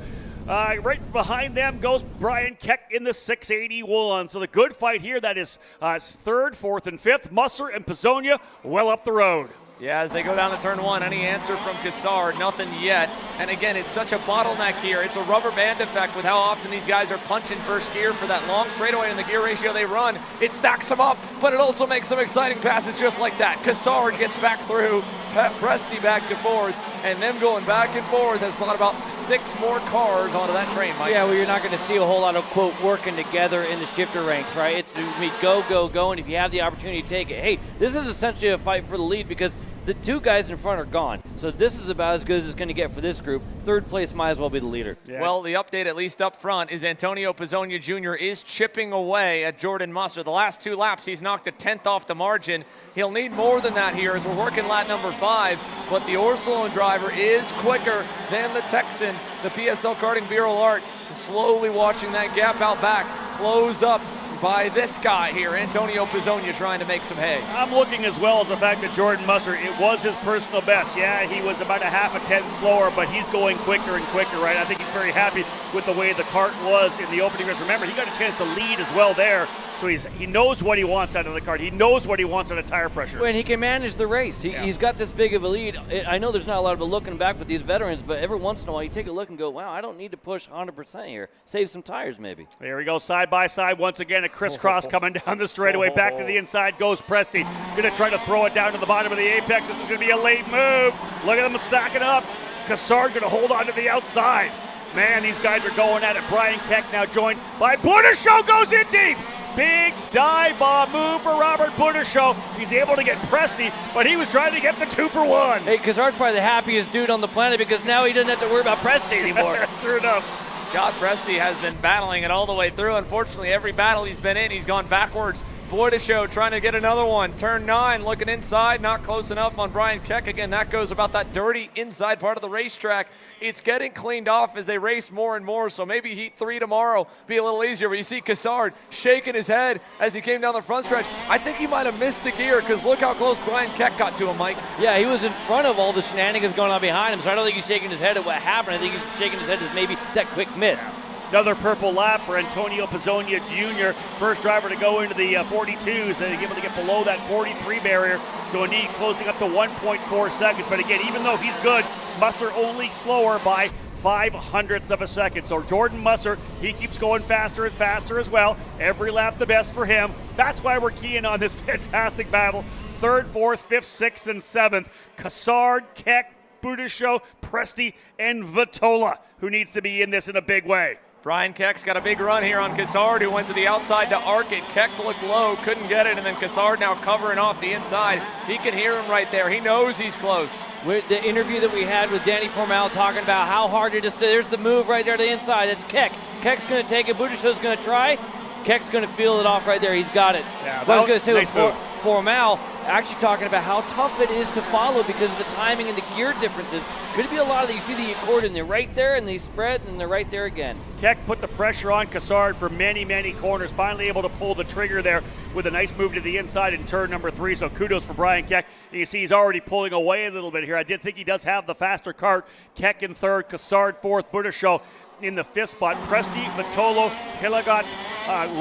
Right behind them goes Brian Keck in the 681. So the good fight here, that is third, fourth, and fifth. Musser and Pizzonia well up the road. Yeah, as they go down to turn one, any answer from Cassard? Nothing yet. And again, it's such a bottleneck here. It's a rubber band effect with how often these guys are punching first gear for that long straightaway and the gear ratio they run. It stacks them up, but it also makes some exciting passes just like that. Cassard gets back through, Presti back to fourth, and them going back and forth has brought about 6 more cars onto that train, Mike. Yeah, well, you're not going to see a whole lot of, quote, working together in the shifter ranks, right? It's go, go, go, and if you have the opportunity to take it. Hey, this is essentially a fight for the lead because the 2 guys in front are gone. So this is about as good as it's going to get for this group. Third place might as well be the leader. Yeah. Well, the update, at least up front, is Antonio Pizzonia Jr. is chipping away at Jordan Musser. The last 2 laps, he's knocked a 10th off the margin. He'll need more than that here as we're working lap number 5. But the Orsolone driver is quicker than the Texan, the PSL Karting Bureau Art. Slowly watching that gap out back close up by this guy here, Antonio Pizzonia, trying to make some hay. I'm looking as well as the fact that Jordan Musser, it was his personal best. Yeah, he was about a half a tenth slower, but he's going quicker and quicker, right? I think he's very happy with the way the kart was in the opening race. Remember, he got a chance to lead as well there. So he knows what he wants out of the kart. He knows what he wants out of tire pressure. And he can manage the race. He's got this big of a lead. I know there's not a lot of looking back with these veterans, but every once in a while you take a look and go, wow, I don't need to push 100% here. Save some tires maybe. There we go, side by side once again. A crisscross coming down the straightaway. Back to the inside goes Presti. Going to try to throw it down to the bottom of the apex. This is going to be a late move. Look at them stacking up. Cassard going to hold on to the outside. Man, these guys are going at it. Brian Keck now joined by Buddishow, goes in deep. Big dive bomb move for Robert Buddishow. He's able to get Presti, but he was trying to get the 2 for 1. Hey, Cassard's probably the happiest dude on the planet because now he doesn't have to worry about Presti anymore. True enough. Scott Presti has been battling it all the way through. Unfortunately, every battle he's been in, he's gone backwards. Buddishow trying to get another one. Turn 9, looking inside, not close enough on Brian Keck. Again, that goes about that dirty inside part of the racetrack. It's getting cleaned off as they race more and more, so maybe Heat 3 tomorrow be a little easier. But you see Cassard shaking his head as he came down the front stretch. I think he might have missed the gear because look how close Brian Keck got to him, Mike. Yeah, he was in front of all the shenanigans going on behind him, so I don't think he's shaking his head at what happened. I think he's shaking his head as maybe that quick miss. Another purple lap for Antonio Pizzonia Jr., first driver to go into the 42s and able to get below that 43 barrier. So indeed closing up to 1.4 seconds. But again, even though he's good, Musser only slower by 0.05 of a second. So Jordan Musser, he keeps going faster and faster as well. Every lap the best for him. That's why we're keying on this fantastic battle. Third, fourth, fifth, sixth, and seventh. Cassard, Keck, Buddishow, Presti, and Vitola, who needs to be in this in a big way. Brian Keck's got a big run here on Cassard, who went to the outside to arc it. Keck looked low, couldn't get it, and then Cassard now covering off the inside. He can hear him right there. He knows he's close. With the interview that we had with Danny Formal talking about how hard it is to, there's the move right there to the inside. That's Keck. Keck's going to take it. Buddishow's going to try. Keck's going to feel it off right there. He's got it. Yeah, what I was going to say nice was Formal actually talking about how tough it is to follow because of the timing and the gear differences. Could be a lot of that. You see the accordion, they're right there, and they spread, and they're right there again. Keck put the pressure on Cassard for many, many corners. Finally able to pull the trigger there with a nice move to the inside in turn number 3. So kudos for Brian Keck. And you see he's already pulling away a little bit here. I did think he does have the faster kart. Keck in third, Cassard fourth, Buddishow in the fifth spot. Presti, Vitolo, Hillegot,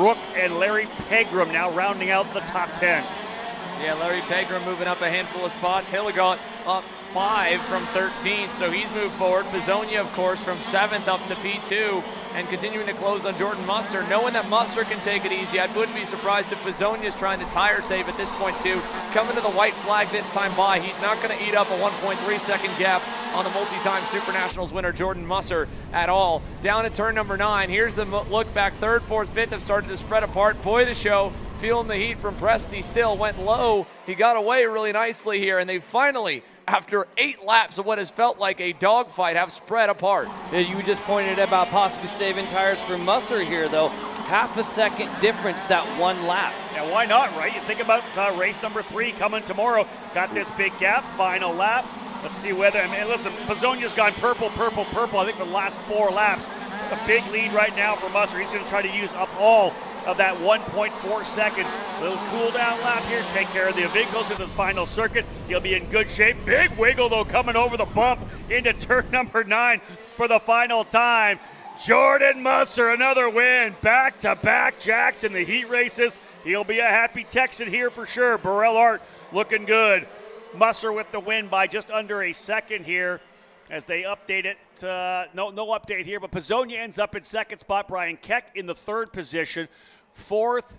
Rook, and Larry Pegram now rounding out the top 10. Yeah, Larry Pegram moving up a handful of spots. Hillegot up 5 from 13, so he's moved forward. Pizzonia, of course, from 7th up to P2 and continuing to close on Jordan Musser. Knowing that Musser can take it easy, I wouldn't be surprised if Pizzonia's trying to tire save at this point too. Coming to the white flag this time by, he's not going to eat up a 1.3 second gap on the multi-time SuperNationals winner Jordan Musser at all. Down at turn number 9, here's the look back. 3rd, 4th, 5th have started to spread apart. Boy, the show. Feeling the heat from Presti still, went low. He got away really nicely here, and they finally, after 8 laps of what has felt like a dogfight, have spread apart. Yeah, you just pointed about possibly saving tires for Musser here, though. Half a second difference that one lap. Yeah, why not, right? You think about race number 3 coming tomorrow. Got this big gap, final lap. Let's see whether, listen, Pizzonia's gone purple, purple, purple, I think the last 4 laps. A big lead right now for Musser. He's going to try to use up all of that 1.4 seconds. Little cool down lap here, take care of the vehicles in this final circuit. He'll be in good shape. Big wiggle though coming over the bump into turn number 9 for the final time. Jordan Musser, another win. Back-to-back jacks in the heat races. He'll be a happy Texan here for sure. Burrell Art looking good. Musser with the win by just under a second here as they update it. No update here, but Pizzonia ends up in second spot. Brian Keck in the third position. Fourth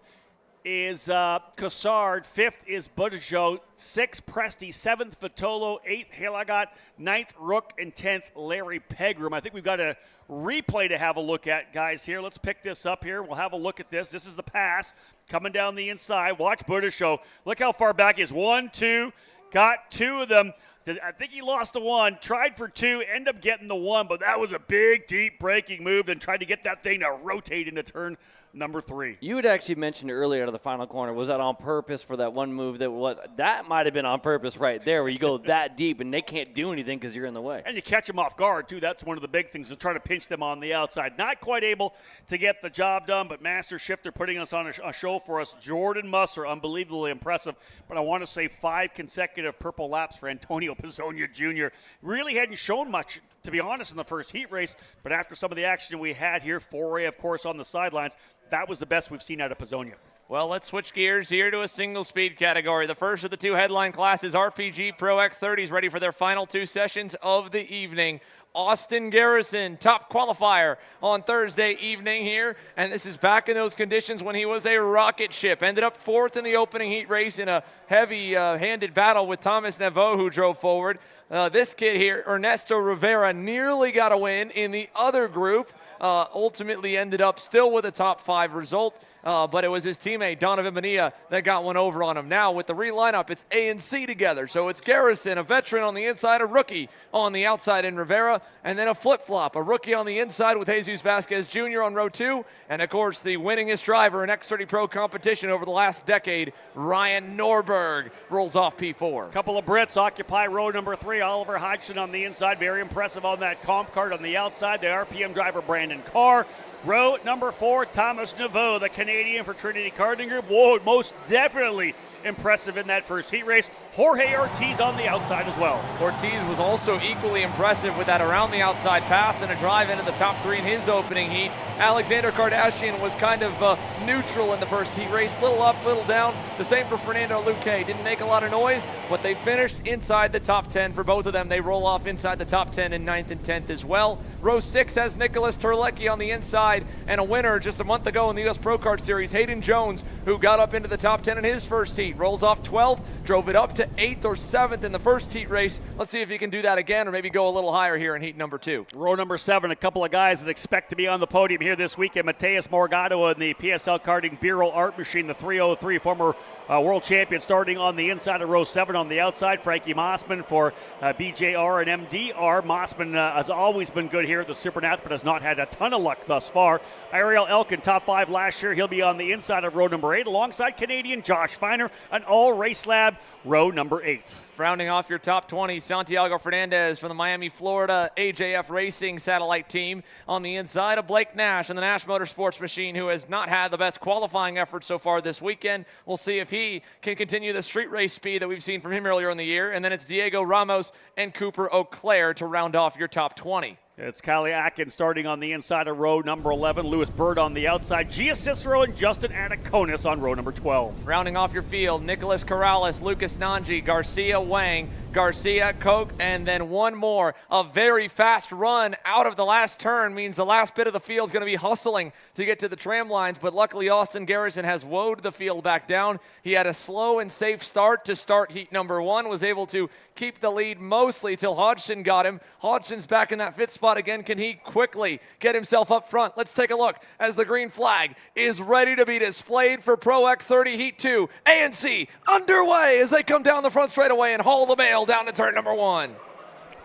is Cassard. Fifth is Budijo. Sixth, Presti. Seventh, Vitolo. Eighth, Helagot. Ninth, Rook. And 10th, Larry Pegram. I think we've got a replay to have a look at, guys, here. Let's pick this up here. We'll have a look at this. This is the pass coming down the inside. Watch Budijo. Look how far back he is. 1, 2. Got two of them. I think he lost the one, tried for two, ended up getting the one, but that was a big, deep braking move and tried to get that thing to rotate into turn number 3. You had actually mentioned earlier to the final corner, was that on purpose for that one move that might have been on purpose right there where you go that deep and they can't do anything because you're in the way. And you catch them off guard, too. That's one of the big things, to try to pinch them on the outside. Not quite able to get the job done, but Master Shifter putting us on a show for us. Jordan Musser, unbelievably impressive. But I want to say 5 consecutive purple laps for Antonio Pizzonia Jr. Really hadn't shown much, to be honest, in the first heat race, but after some of the action we had here, Foray, of course, on the sidelines, that was the best we've seen out of Pizzonia. Well, let's switch gears here to a single speed category. The first of the 2 headline classes, RPG Pro X30s, ready for their final 2 sessions of the evening. Austin Garrison, top qualifier on Thursday evening here, and this is back in those conditions when he was a rocket ship. Ended up 4th in the opening heat race in a heavy-handed battle with Thomas Neveau, who drove forward. This kid here, Ernesto Rivera, nearly got a win in the other group. Ultimately ended up still with a top 5 result, but it was his teammate, Donovan Bonilla, that got one over on him. Now, with the relineup, it's A and C together. So it's Garrison, a veteran on the inside, a rookie on the outside in Rivera, and then a flip-flop, a rookie on the inside with Jesus Vasquez Jr. on row 2, and, of course, the winningest driver in X30 Pro competition over the last decade, Ryan Norberg, rolls off P4. A couple of Brits occupy row number 3. Oliver Hodgson on the inside, very impressive on that comp cart on the outside. The RPM driver, Brandon Carr. Row number 4, Thomas Neveau, the Canadian for Trinity Karting Group. Whoa, most definitely impressive in that first heat race. Jorge Ortiz on the outside as well. Ortiz was also equally impressive with that around the outside pass and a drive into the top 3 in his opening heat. Alexander Kardashian was kind of neutral in the first heat race, little up, little down. The same for Fernando Luque. Didn't make a lot of noise, but they finished inside the top 10 for both of them. They roll off inside the top 10 in 9th and 10th as well. Row 6 has Nicholas Terlecki on the inside, and a winner just a month ago in the U.S. Pro Kart Series, Hayden Jones, who got up into the top 10 in his first heat. Rolls off 12th, drove it up to 8th or 7th in the first heat race. Let's see if he can do that again or maybe go a little higher here in heat number 2. Row number 7, a couple of guys that expect to be on the podium here this weekend. Mateus Morgado in the PSL Karting Bureau Art Machine, the 303, former world champion, starting on the inside of row 7. On the outside, Frankie Mossman for BJR and MDR. Mossman has always been good here at the SuperNats, but has not had a ton of luck thus far. Ariel Elkin, top 5 last year. He'll be on the inside of row number 8, alongside Canadian Josh Feiner, an all race lab, row number 8. Rounding off your top 20, Santiago Fernandez from the Miami, Florida AJF Racing satellite team. On the inside of Blake Nash and the Nash Motorsports Machine, who has not had the best qualifying effort so far this weekend. We'll see if he can continue the street race speed that we've seen from him earlier in the year. And then it's Diego Ramos and Cooper Auclair to round off your top 20. It's Kylie Atkins starting on the inside of row number 11. Lewis Bird on the outside. Gia Cicero and Justin Anaconis on row number 12. Rounding off your field, Nicholas Corrales, Lucas Nanji, Garcia Wang, Garcia, Koch, and then one more. A very fast run out of the last turn means the last bit of the field is going to be hustling to get to the tram lines, but luckily Austin Garrison has woed the field back down. He had a slow and safe start to start heat number 1, was able to keep the lead mostly till Hodgson got him. Hodgson's back in that 5th spot again. Can he quickly get himself up front? Let's take a look as the green flag is ready to be displayed for Pro X30 Heat 2. ANC underway as they come down the front straightaway and haul the bale down to turn number 1.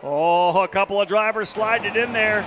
Oh, a couple of drivers sliding it in there.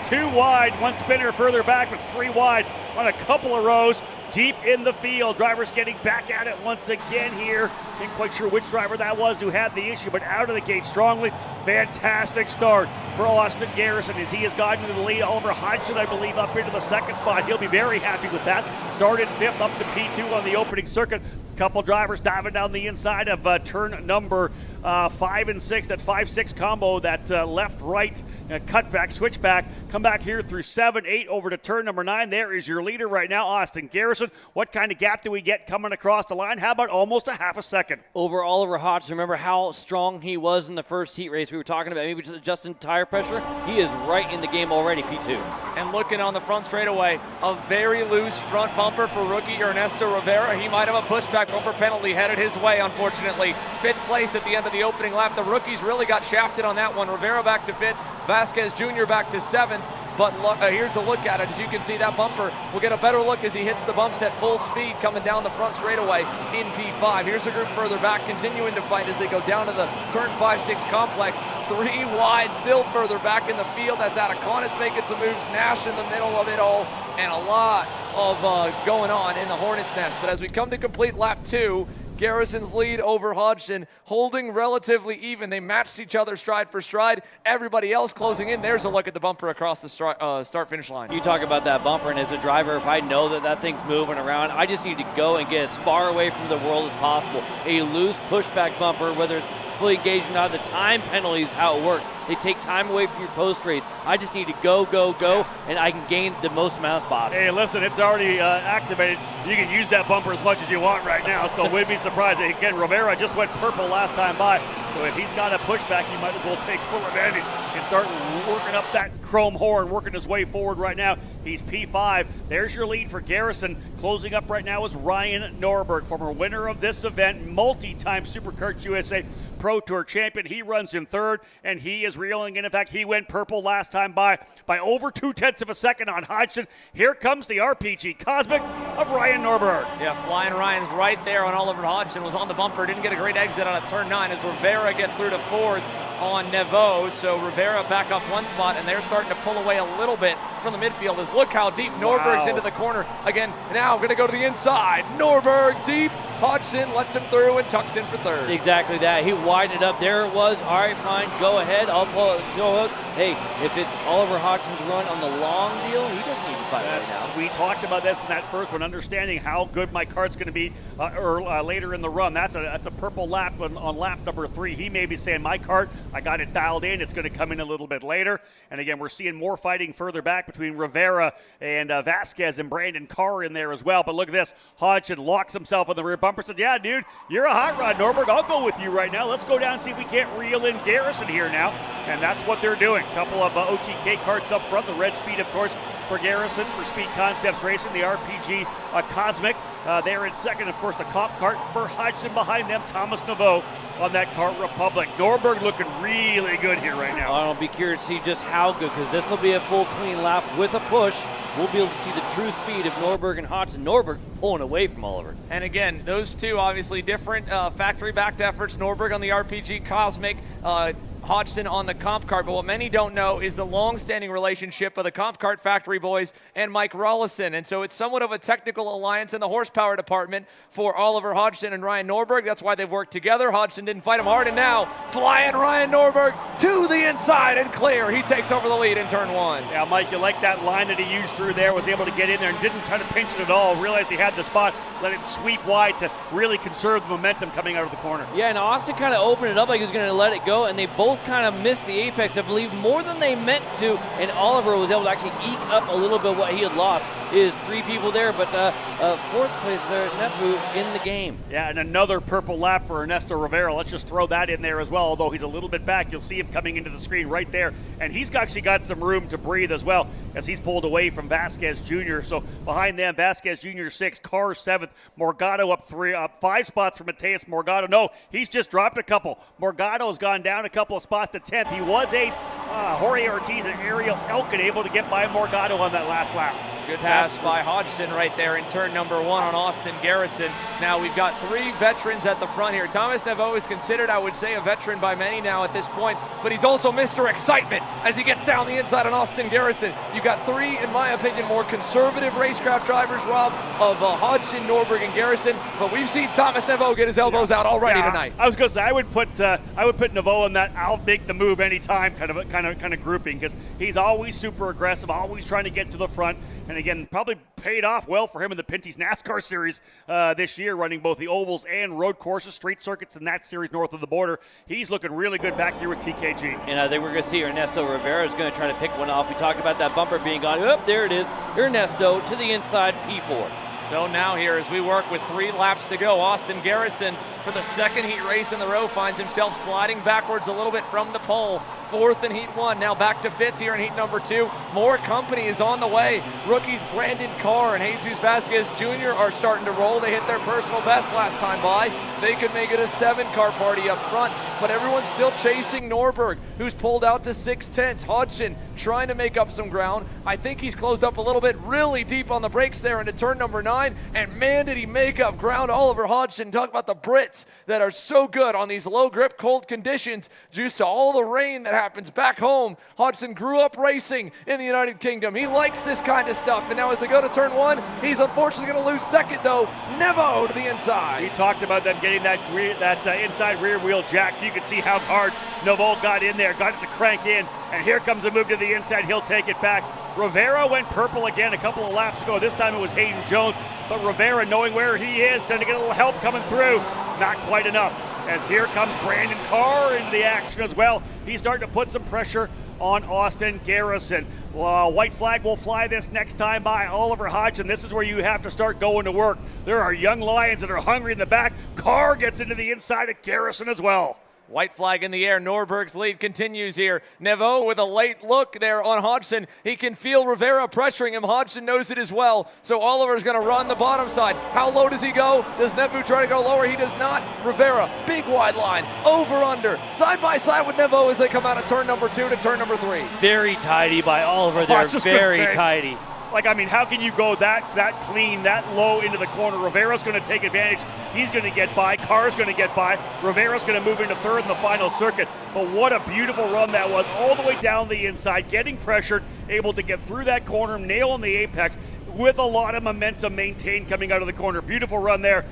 2 wide, 1 spinner further back with 3 wide on a couple of rows. Deep in the field, drivers getting back at it once again here. Ain't quite sure which driver that was who had the issue, but out of the gate strongly. Fantastic start for Austin Garrison as he has gotten into the lead. Oliver Hodgson, I believe, up into the 2nd spot. He'll be very happy with that. Started 5th up to P2 on the opening circuit. Couple drivers diving down the inside of turn number 5 and 6. That 5-6 combo, that left-right cut back, switch back, come back here through 7, 8 over to turn number 9. There is your leader right now, Austin Garrison. What kind of gap do we get coming across the line? How about almost a half a second? Over Oliver Hodgson, remember how strong he was in the first heat race we were talking about, maybe just adjusting tire pressure? He is right in the game already, P2. And looking on the front straightaway, a very loose front bumper for rookie Ernesto Rivera. He might have a pushback bumper penalty headed his way, unfortunately. 5th place at the end of the opening lap. The rookies really got shafted on that one. Rivera back to 5th, Vasquez Jr. back to 7th. But here's a look at it. As you can see, that bumper will get a better look as he hits the bumps at full speed coming down the front straightaway in P5. Here's a group further back continuing to fight as they go down to the turn 5-6 complex. 3 wide, still further back in the field. That's Ataconis making some moves. Nash in the middle of it all. And a lot of going on in the Hornet's Nest. But as we come to complete lap 2, Garrison's lead over Hodgson holding relatively even. They matched each other stride for stride. Everybody else closing in. There's a look at the bumper across the start-finish line. You talk about that bumper, and as a driver, if I know that that thing's moving around, I just need to go and get as far away from the world as possible. A loose pushback bumper, whether it's fully engaged or not, the time penalty is how it works. They take time away from your post race. I just need to go, and I can gain the most amount of spots. Hey, listen, it's already activated. You can use that bumper as much as you want right now, so wouldn't be surprised. Again, Rivera just went purple last time by, so if he's got a pushback, he might as well take full advantage and start working up that chrome horn, working his way forward right now. He's P5. There's your lead for Garrison. Closing up right now is Ryan Norberg, former winner of this event, multi-time SuperKart USA Pro Tour champion. He runs in 3rd, and he is reeling in. In fact, he went purple last time by over 0.2 of a second on Hodgson. Here comes the RPG Cosmic of Ryan Norberg. Yeah, Flying Ryan's right there on Oliver Hodgson, was on the bumper, didn't get a great exit on a turn 9 as Rivera gets through to 4th on Neveau. So Rivera back up 1 spot, and they're starting to pull away a little bit from the midfield as look how deep Norberg's into the corner. Again, now going to go to the inside. Norberg deep. Hodgson lets him through and tucks in for 3rd. Exactly that. He widened it up. There it was. All right, fine. Go ahead. I'll pull it. Joe Hooks. Hey, if it's Oliver Hodgson's run on the long deal, he doesn't need to fight right now. We talked about this in that first one, understanding how good my kart's going to be later in the run. That's a purple lap on lap number 3. He may be saying, my kart, I got it dialed in. It's going to come in a little bit later. And again, we're seeing more fighting further back between Rivera and Vasquez and Brandon Carr in there as well. But look at this. Hodgson locks himself on the rear bumper. Said, yeah, dude, you're a hot rod, Norberg. I'll go with you right now. Let's go down and see if we can't reel in Garrison here now. And that's what they're doing. A couple of OTK karts up front. The red speed, of course, for Garrison, for Speed Concepts Racing. The RPG Cosmic there in 2nd. Of course, the comp kart for Hodgson behind them. Thomas Neveau on that Kart Republic. Norberg looking really good here right now. I'll be curious to see just how good, because this will be a full clean lap with a push. We'll be able to see the true speed of Norberg and Hodgson. Norberg pulling away from Oliver. And again, those two obviously different factory-backed efforts. Norberg on the RPG Cosmic, Hodgson on the comp kart, but what many don't know is the long-standing relationship of the comp kart factory boys and Mike Rollison, and so it's somewhat of a technical alliance in the horsepower department for Oliver Hodgson and Ryan Norberg. That's why they've worked together. Hodgson didn't fight him hard, and now flying Ryan Norberg to the inside and clear. He takes over the lead in turn 1. Yeah, Mike, you like that line that he used through there, was able to get in there and didn't kind of pinch it at all, realized he had the spot, let it sweep wide to really conserve the momentum coming out of the corner. Yeah, and Austin kind of opened it up like he was going to let it go, and they both kind of missed the apex, I believe, more than they meant to, and Oliver was able to actually eke up a little bit what he had lost. Is 3 people there, but 4th place there, Nefu in the game. Yeah, and another purple lap for Ernesto Rivera. Let's just throw that in there as well, although he's a little bit back. You'll see him coming into the screen right there, and he's actually got some room to breathe as well as he's pulled away from Vasquez Jr. So behind them, Vasquez Jr. 6th, Carr 7th, Morgado up 5 spots for Mateus Morgado. No, he's just dropped a couple. Morgado's gone down a couple of spots to 10th. He was 8th. Jorge Ortiz and Ariel Elkin able to get by Morgado on that last lap. Good pass by Hodgson right there in turn number 1 on Austin Garrison. Now we've got 3 veterans at the front here. Thomas Neveau is considered, I would say, a veteran by many now at this point, but he's also Mr. Excitement as he gets down the inside on Austin Garrison. You've got 3, in my opinion, more conservative racecraft drivers, Rob, of Hodgson, Norberg, and Garrison, but we've seen Thomas Neveau get his elbows out already tonight. I was going to say, I would put Neveau in that I'll make the move anytime kind kind of grouping, because he's always super aggressive, always trying to get to the front. And again, probably paid off well for him in the Pinty's NASCAR series this year, running both the ovals and road courses, street circuits in that series north of the border. He's looking really good back here with TKG. And I think we're going to see Ernesto Rivera is going to try to pick one off. We talked about that bumper being gone. Oh, there it is. Ernesto to the inside, P4. So now here, as we work with 3 laps to go, Austin Garrison, for the second heat race in the row, finds himself sliding backwards a little bit from the pole. 4th in heat 1, now back to 5th here in heat number 2. More company is on the way. Rookies Brandon Carr and Jesus Vasquez Jr. are starting to roll. They hit their personal best last time by. They could make it a 7-car party up front, but everyone's still chasing Norberg, who's pulled out to 6/10. Hodgson trying to make up some ground. I think he's closed up a little bit, really deep on the brakes there into turn number 9, and man, did he make up ground. Oliver Hodgson, talk about the Brits that are so good on these low grip, cold conditions due to all the rain that happens back home. Hodgson grew up racing in the United Kingdom. He likes this kind of stuff, and now as they go to turn 1, he's unfortunately going to lose second though. Nevo to the inside. We talked about them getting that inside rear wheel jack. You can see how hard Nevo got in there, got it to crank in, and here comes a move to the inside. He'll take it back. Rivera went purple again a couple of laps ago. This time it was Hayden Jones, but Rivera, knowing where he is, trying to get a little help coming through. Not quite enough, as here comes Brandon Carr into the action as well. He's starting to put some pressure on Austin Garrison. White flag will fly this next time by Oliver Hodgson. This is where you have to start going to work. There are young lions that are hungry in the back. Carr gets into the inside of Garrison as well. White flag in the air. Norberg's lead continues here. Nevo with a late look there on Hodgson. He can feel Rivera pressuring him. Hodgson knows it as well. So Oliver's going to run the bottom side. How low does he go? Does Nevo try to go lower? He does not. Rivera, big wide line. Over, under. Side by side with Nevo as they come out of turn number 2 to turn number 3. Very tidy by Oliver there. Very tidy. Like, I mean, how can you go that clean, that low into the corner? Rivera's going to take advantage. He's going to get by. Carr's going to get by. Rivera's going to move into third in the final circuit. But what a beautiful run that was, all the way down the inside, getting pressured, able to get through that corner, nailing the apex with a lot of momentum maintained coming out of the corner. Beautiful run there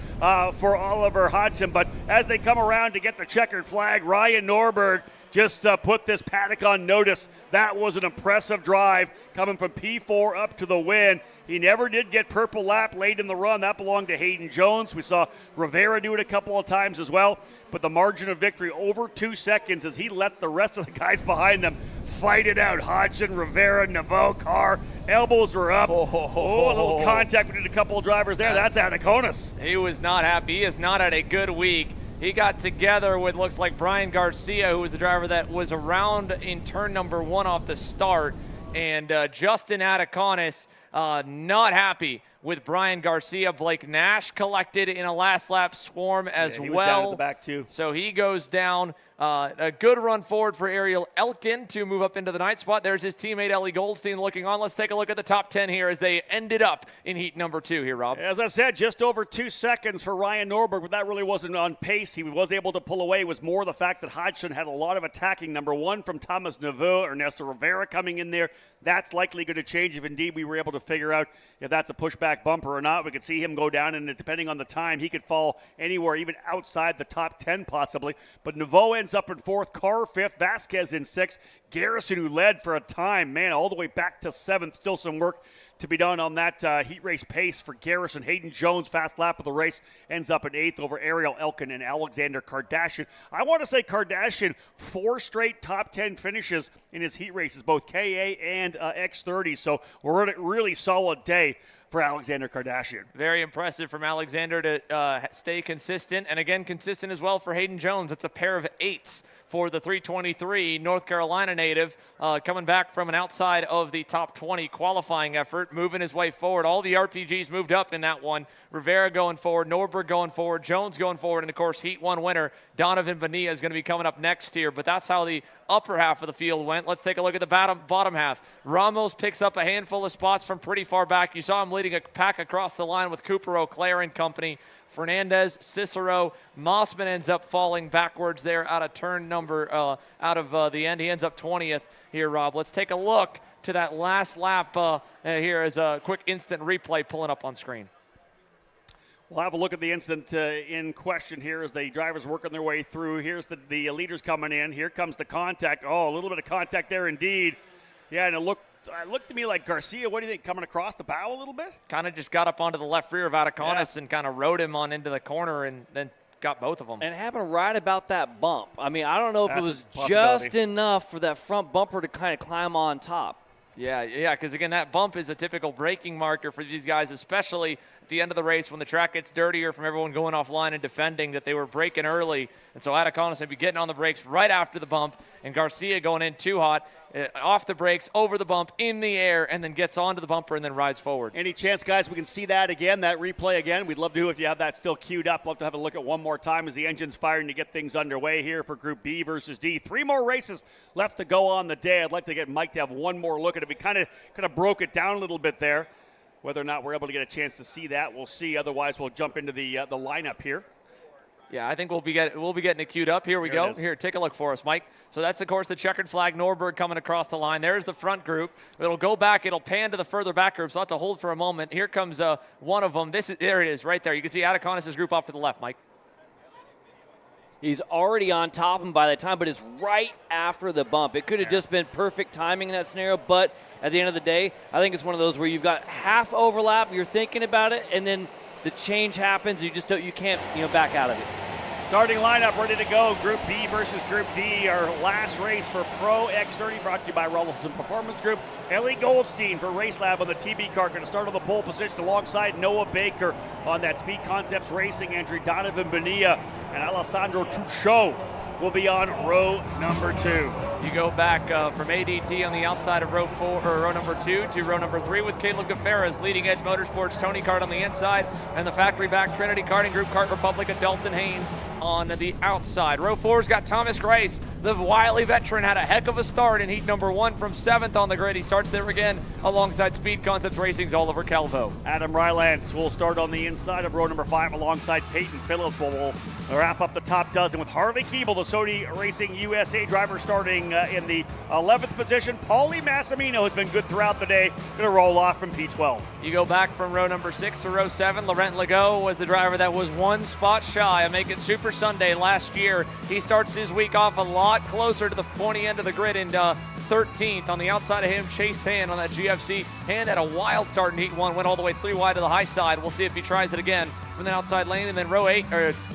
for Oliver Hodgson. But as they come around to get the checkered flag, Ryan Norberg just put this paddock on notice. That was an impressive drive coming from P4 up to the win. He never did get purple lap late in the run. That belonged to Hayden Jones. We saw Rivera do it a couple of times as well. But the margin of victory over 2 seconds as he let the rest of the guys behind them fight it out. Hodgson, Rivera, Nevo, Carr, elbows were up. A little contact between a couple of drivers there. That's Anaconis. He was not happy. He has not had a good week. He got together with, looks like, Brian Garcia, who was the driver that was around in turn number 1 off the start. And Justin Adaconis, not happy with Brian Garcia. Blake Nash collected in a last lap swarm as he well. was down at the back too. So he goes down. A good run forward for Ariel Elkin to move up into the 9th spot. There's his teammate Ellie Goldstein looking on. Let's take a look at the top 10 here as they ended up in heat number 2 here, Rob. As I said, just over 2 seconds for Ryan Norberg, but that really wasn't on pace. He was able to pull away. It was more the fact that Hodgson had a lot of attacking. Number 1 from Thomas Nevo, Ernesto Rivera coming in there. That's likely going to change if indeed we were able to figure out if that's a pushback bumper or not. We could see him go down, and depending on the time, he could fall anywhere, even outside the top 10 possibly. But Nevo ends up in 4th, Carr 5th, Vasquez in 6th. Garrison, who led for a time, man, all the way back to 7th. Still some work to be done on that heat race pace for Garrison. Hayden Jones, fast lap of the race, ends up in 8th over Ariel Elkin and Alexander Kardashian. I want to say Kardashian, 4 straight top 10 finishes in his heat races, both KA and X30. So we're at a really solid day for Alexander Kardashian. Very impressive from Alexander to stay consistent, and again consistent as well for Hayden Jones. It's a pair of 8s for the 323 North Carolina native, coming back from an outside of the top 20 qualifying effort, moving his way forward. All the RPGs moved up in that one. Rivera going forward, Norberg going forward, Jones going forward, and of course Heat 1 winner Donovan Bonilla is going to be coming up next here. But that's how the upper half of the field went. Let's take a look at the bottom half. Ramos picks up a handful of spots from pretty far back. You saw him leading a pack across the line with Cooper O'Clair and company. Fernandez, Cicero, Mossman ends up falling backwards there out of turn number, the end. He ends up 20th here, Rob. Let's take a look to that last lap here as a quick instant replay pulling up on screen. We'll have a look at the incident in question here as the drivers working their way through. Here's the leaders coming in. Here comes the contact. Oh, a little bit of contact there indeed. Yeah, and it looked to me like Garcia, what do you think, coming across the bow a little bit? Kind of just got up onto the left rear of Ataconis and kind of rode him on into the corner and then got both of them. And it happened right about that bump. I mean, I don't know if it was just enough for that front bumper to kind of climb on top. Yeah, because again, that bump is a typical braking marker for these guys, especially at the end of the race when the track gets dirtier from everyone going offline and defending, that they were braking early. And so Ataconis may be getting on the brakes right after the bump, and Garcia going in too hot, off the brakes, over the bump, in the air, and then gets onto the bumper and then rides forward. Any chance, guys, we can see that again, that replay again? We'd love to, if you have that still queued up. Love to have a look at one more time as the engine's firing to get things underway here for Group B versus D. 3 more races left to go on the day. I'd like to get Mike to have one more look at it. We kind of broke it down a little bit there. Whether or not we're able to get a chance to see that, we'll see. Otherwise, we'll jump into the lineup here. Yeah, I think we'll be getting it queued up. Here we go. Here, take a look for us, Mike. So that's, of course, the checkered flag Norberg coming across the line. There's the front group. It'll go back. It'll pan to the further back group, so I'll have to hold for a moment. Here comes one of them. There it is, right there. You can see Ataconis' group off to the left, Mike. He's already on top of him by the time, but it's right after the bump. It could have just been perfect timing in that scenario, but at the end of the day, I think it's one of those where you've got half overlap, you're thinking about it, and then the change happens. You can't back out of it. Starting lineup ready to go. Group B versus Group D. Our last race for Pro X30 brought to you by Rollinson Performance Group. Ellie Goldstein for Race Lab on the TB car. Going to start on the pole position alongside Noah Baker on that Speed Concepts Racing entry. Donovan Bonilla and Alessandro Tuchot will be on row number 2. You go back from ADT on the outside of row number 2 to row number 3 with Caleb Gaffara's Leading Edge Motorsports, Tony Kart on the inside, and the factory back Trinity Karting Group, Kart Republic, and Dalton Haynes on the outside. Row 4's got Thomas Grice, the wily veteran, had a heck of a start in heat number 1 from 7th on the grid. He starts there again alongside Speed Concepts Racing's Oliver Calvo. Adam Rylance will start on the inside of row number 5 alongside Peyton Phillips. We'll wrap up the top dozen with Harvey Keeble, the Sony Racing USA driver, starting in the 11th position. Paulie Massimino has been good throughout the day. Going to roll off from P12. You go back from row number 6 to row 7. Laurent Legault was the driver that was one spot shy of making Super Sunday last year. He starts his week off a lot closer to the pointy end of the grid in 13th. On the outside of him, Chase Hand on that GFC. Hand had a wild start in heat 1, went all the way 3 wide to the high side. We'll see if he tries it again from the outside lane. And then row 8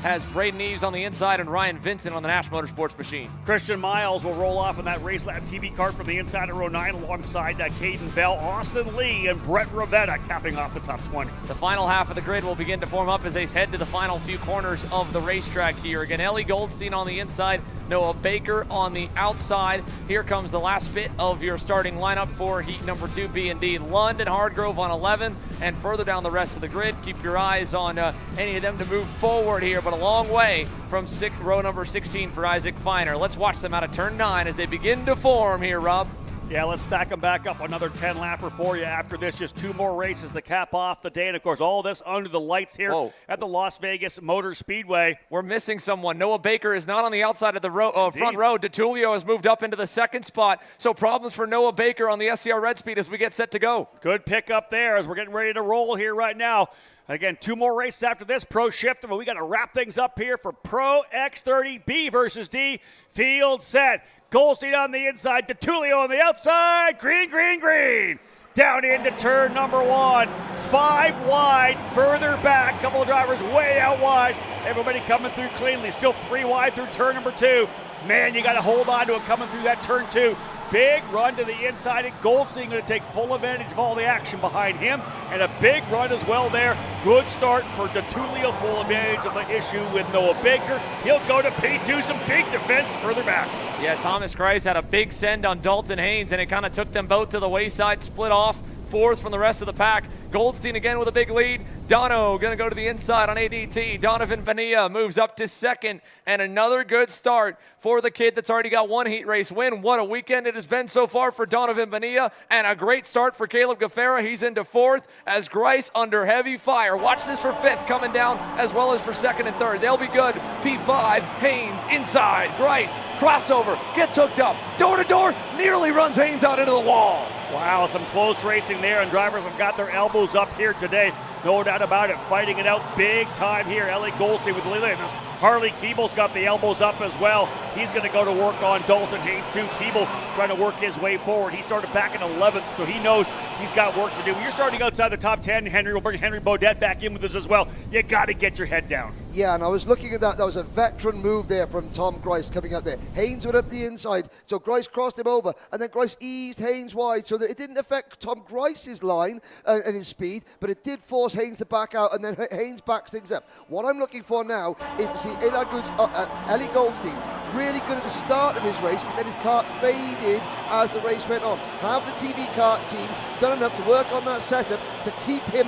has Braden Eves on the inside and Ryan Vincent on the Nash Motorsports machine. Christian Miles will roll off in that Race Lab TV cart from the inside of row 9 alongside Caden Bell, Austin Lee, and Brett Rivetta capping off the top 20. The final half of the grid will begin to form up as they head to the final few corners of the racetrack here. Again, Ellie Goldstein on the inside, Noah Baker on the outside. Here comes the last bit of your starting lineup for heat number 2, B and D. London Hardgrove on 11, and further down the rest of the grid. Keep your eyes on any of them to move forward here, but a long way from row number 16 for Isaac Feiner. Let's watch them out of turn 9 as they begin to form here, Rob. Yeah, let's stack them back up. Another 10-lapper for you after this. Just 2 more races to cap off the day. And, of course, all this under the lights here at the Las Vegas Motor Speedway. We're missing someone. Noah Baker is not on the outside of the front row. DeTulio has moved up into the second spot. So problems for Noah Baker on the SCR Red Speed as we get set to go. Good pick up there as we're getting ready to roll here right now. Again, 2 more races after this. Pro Shift, but we got to wrap things up here for Pro X30 B versus D. Field set. Goldstein on the inside, DeTulio on the outside, green. Down into turn number 1, 5 wide, further back, couple of drivers way out wide. Everybody coming through cleanly, still 3 wide through turn number 2. Man, you got to hold on to it coming through that turn 2. Big run to the inside, and Goldstein going to take full advantage of all the action behind him, and a big run as well there. Good start for DeTulio, full advantage of the issue with Noah Baker. He'll go to P2, some big defense further back. Yeah, Thomas Grice had a big send on Dalton Haynes, and it kind of took them both to the wayside, split off. 4th from the rest of the pack. Goldstein again with a big lead. Dono going to go to the inside on ADT. Donovan Bonilla moves up to 2nd, and another good start for the kid that's already got 1 heat race win. What a weekend it has been so far for Donovan Bonilla, and a great start for Caleb Gaffara. He's into 4th as Grice under heavy fire. Watch this for 5th coming down, as well as for 2nd and 3rd. They'll be good. P5, Haynes inside. Grice, crossover, gets hooked up. Door to door, nearly runs Haynes out into the wall. Wow, some close racing there, and drivers have got their elbows up here today. no doubt about it, fighting it out big time here. Ellie Goldstein with Lily. Harley Keeble's got the elbows up as well. He's going to go to work on Dalton Haynes too. Keeble trying to work his way forward. He started back in 11th, so he knows he's got work to do. When you're starting outside the top 10, Henry, we'll bring Henry Beaudet back in with us as well. You got to get your head down. Yeah, and I was looking at that. That was a veteran move there from Tom Grice coming out there. Haynes went up the inside, so Grice crossed him over, and then Grice eased Haynes wide, so that it didn't affect Tom Grice's line and his speed, but it did force Haynes to back out, and then Haynes backs things up. What I'm looking for now is to see Ellie Goldstein really good at the start of his race, but then his kart faded as the race went on. Have the TV kart team done enough to work on that setup to keep him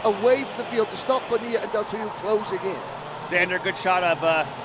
away from the field, to stop Bonilla and Del Tuyo closing in? Xander, good shot of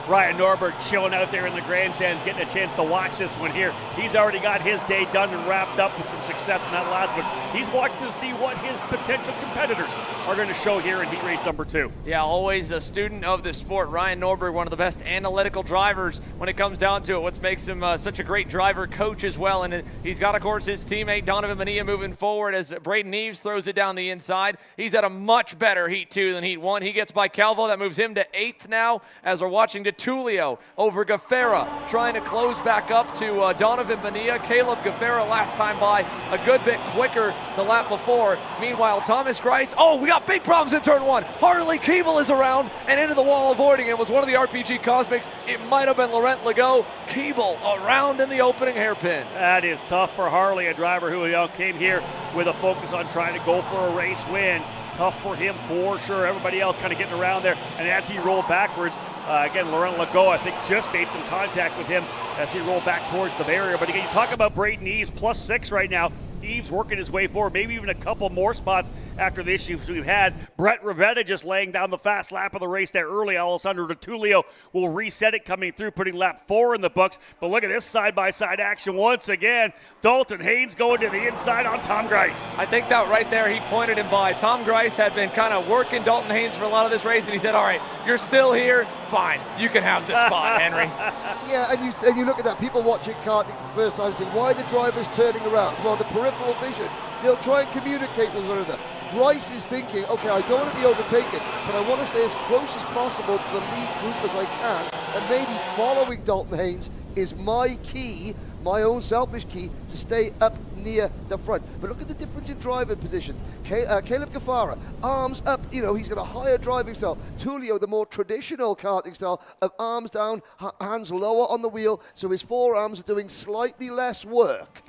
Ryan Norberg chilling out there in the grandstands, getting a chance to watch this one here. He's already got his day done and wrapped up with some success in that last one. He's watching to see what his potential competitors are going to show here in heat race number 2. Yeah, always a student of the sport. Ryan Norberg, one of the best analytical drivers when it comes down to it. What makes him such a great driver coach as well. And he's got, of course, his teammate Donovan Bonilla moving forward as Braden Eves throws it down the inside. He's at a much better heat 2 than heat 1. He gets by Calvo. That moves him to 8th now, as we're watching DeTulio over Gaffera trying to close back up to Donovan Bonilla. Caleb Gaffera last time by a good bit quicker the lap before. Meanwhile, Thomas Grice, we got big problems in turn 1. Harley Keeble is around and into the wall, avoiding it. Was one of the RPG Cosmics. It might have been Laurent Legault. Keeble around in the opening hairpin. That is tough for Harley, a driver who came here with a focus on trying to go for a race win. Tough for him for sure. Everybody else kind of getting around there. And as he rolled backwards, again, Laurent Legault, I think, just made some contact with him as he rolled back towards the barrier. But again, you talk about Braden Eves, +6 right now. Eves working his way forward, maybe even a couple more spots after the issues we've had. Brett Rivetta just laying down the fast lap of the race there early. Alessandro DeTulio will reset it coming through, putting lap 4 in the books. But look at this side-by-side action once again. Dalton Haynes going to the inside on Tom Grice. I think that right there, he pointed him by. Tom Grice had been kind of working Dalton Haynes for a lot of this race, and he said, all right, you're still here, fine, you can have this spot, Henry. Yeah, and you look at that, people watching karting for the first time saying, why are the drivers turning around? Well, the peripheral vision, they'll try and communicate with one another. Grice is thinking, okay, I don't want to be overtaken, but I want to stay as close as possible to the lead group as I can, and maybe following Dalton Haynes is my key, my own selfish key, to stay up near the front. But look at the difference in driving positions. Caleb Gaffara, arms up, he's got a higher driving style. Tulio, the more traditional karting style of arms down, hands lower on the wheel, so his forearms are doing slightly less work.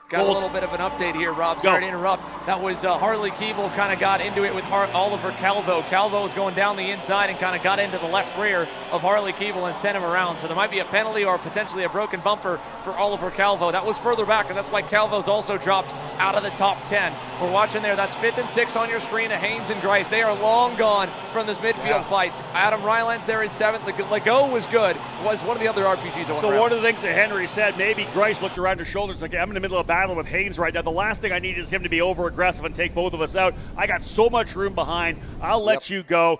Got a little bit of an update here, Rob. Sorry to interrupt. That was Harley Keeble kind of got into it with Oliver Calvo. Calvo was going down the inside and kind of got into the left rear of Harley Keeble and sent him around. So there might be a penalty or potentially a broken bumper for Oliver Calvo. That was further back, and that's why Calvo's also dropped out of the top 10. We're watching there. That's 5th and 6th on your screen of Haynes and Grice. They are long gone from this midfield fight. Adam Rylands there is 7th. Legault was good. Was one of the other RPGs. One of the things that Henry said, maybe Grice looked around his shoulders like, I'm in the middle of a battle with Haynes right now. The last thing I need is him to be over-aggressive and take both of us out. I got so much room behind. I'll let you go.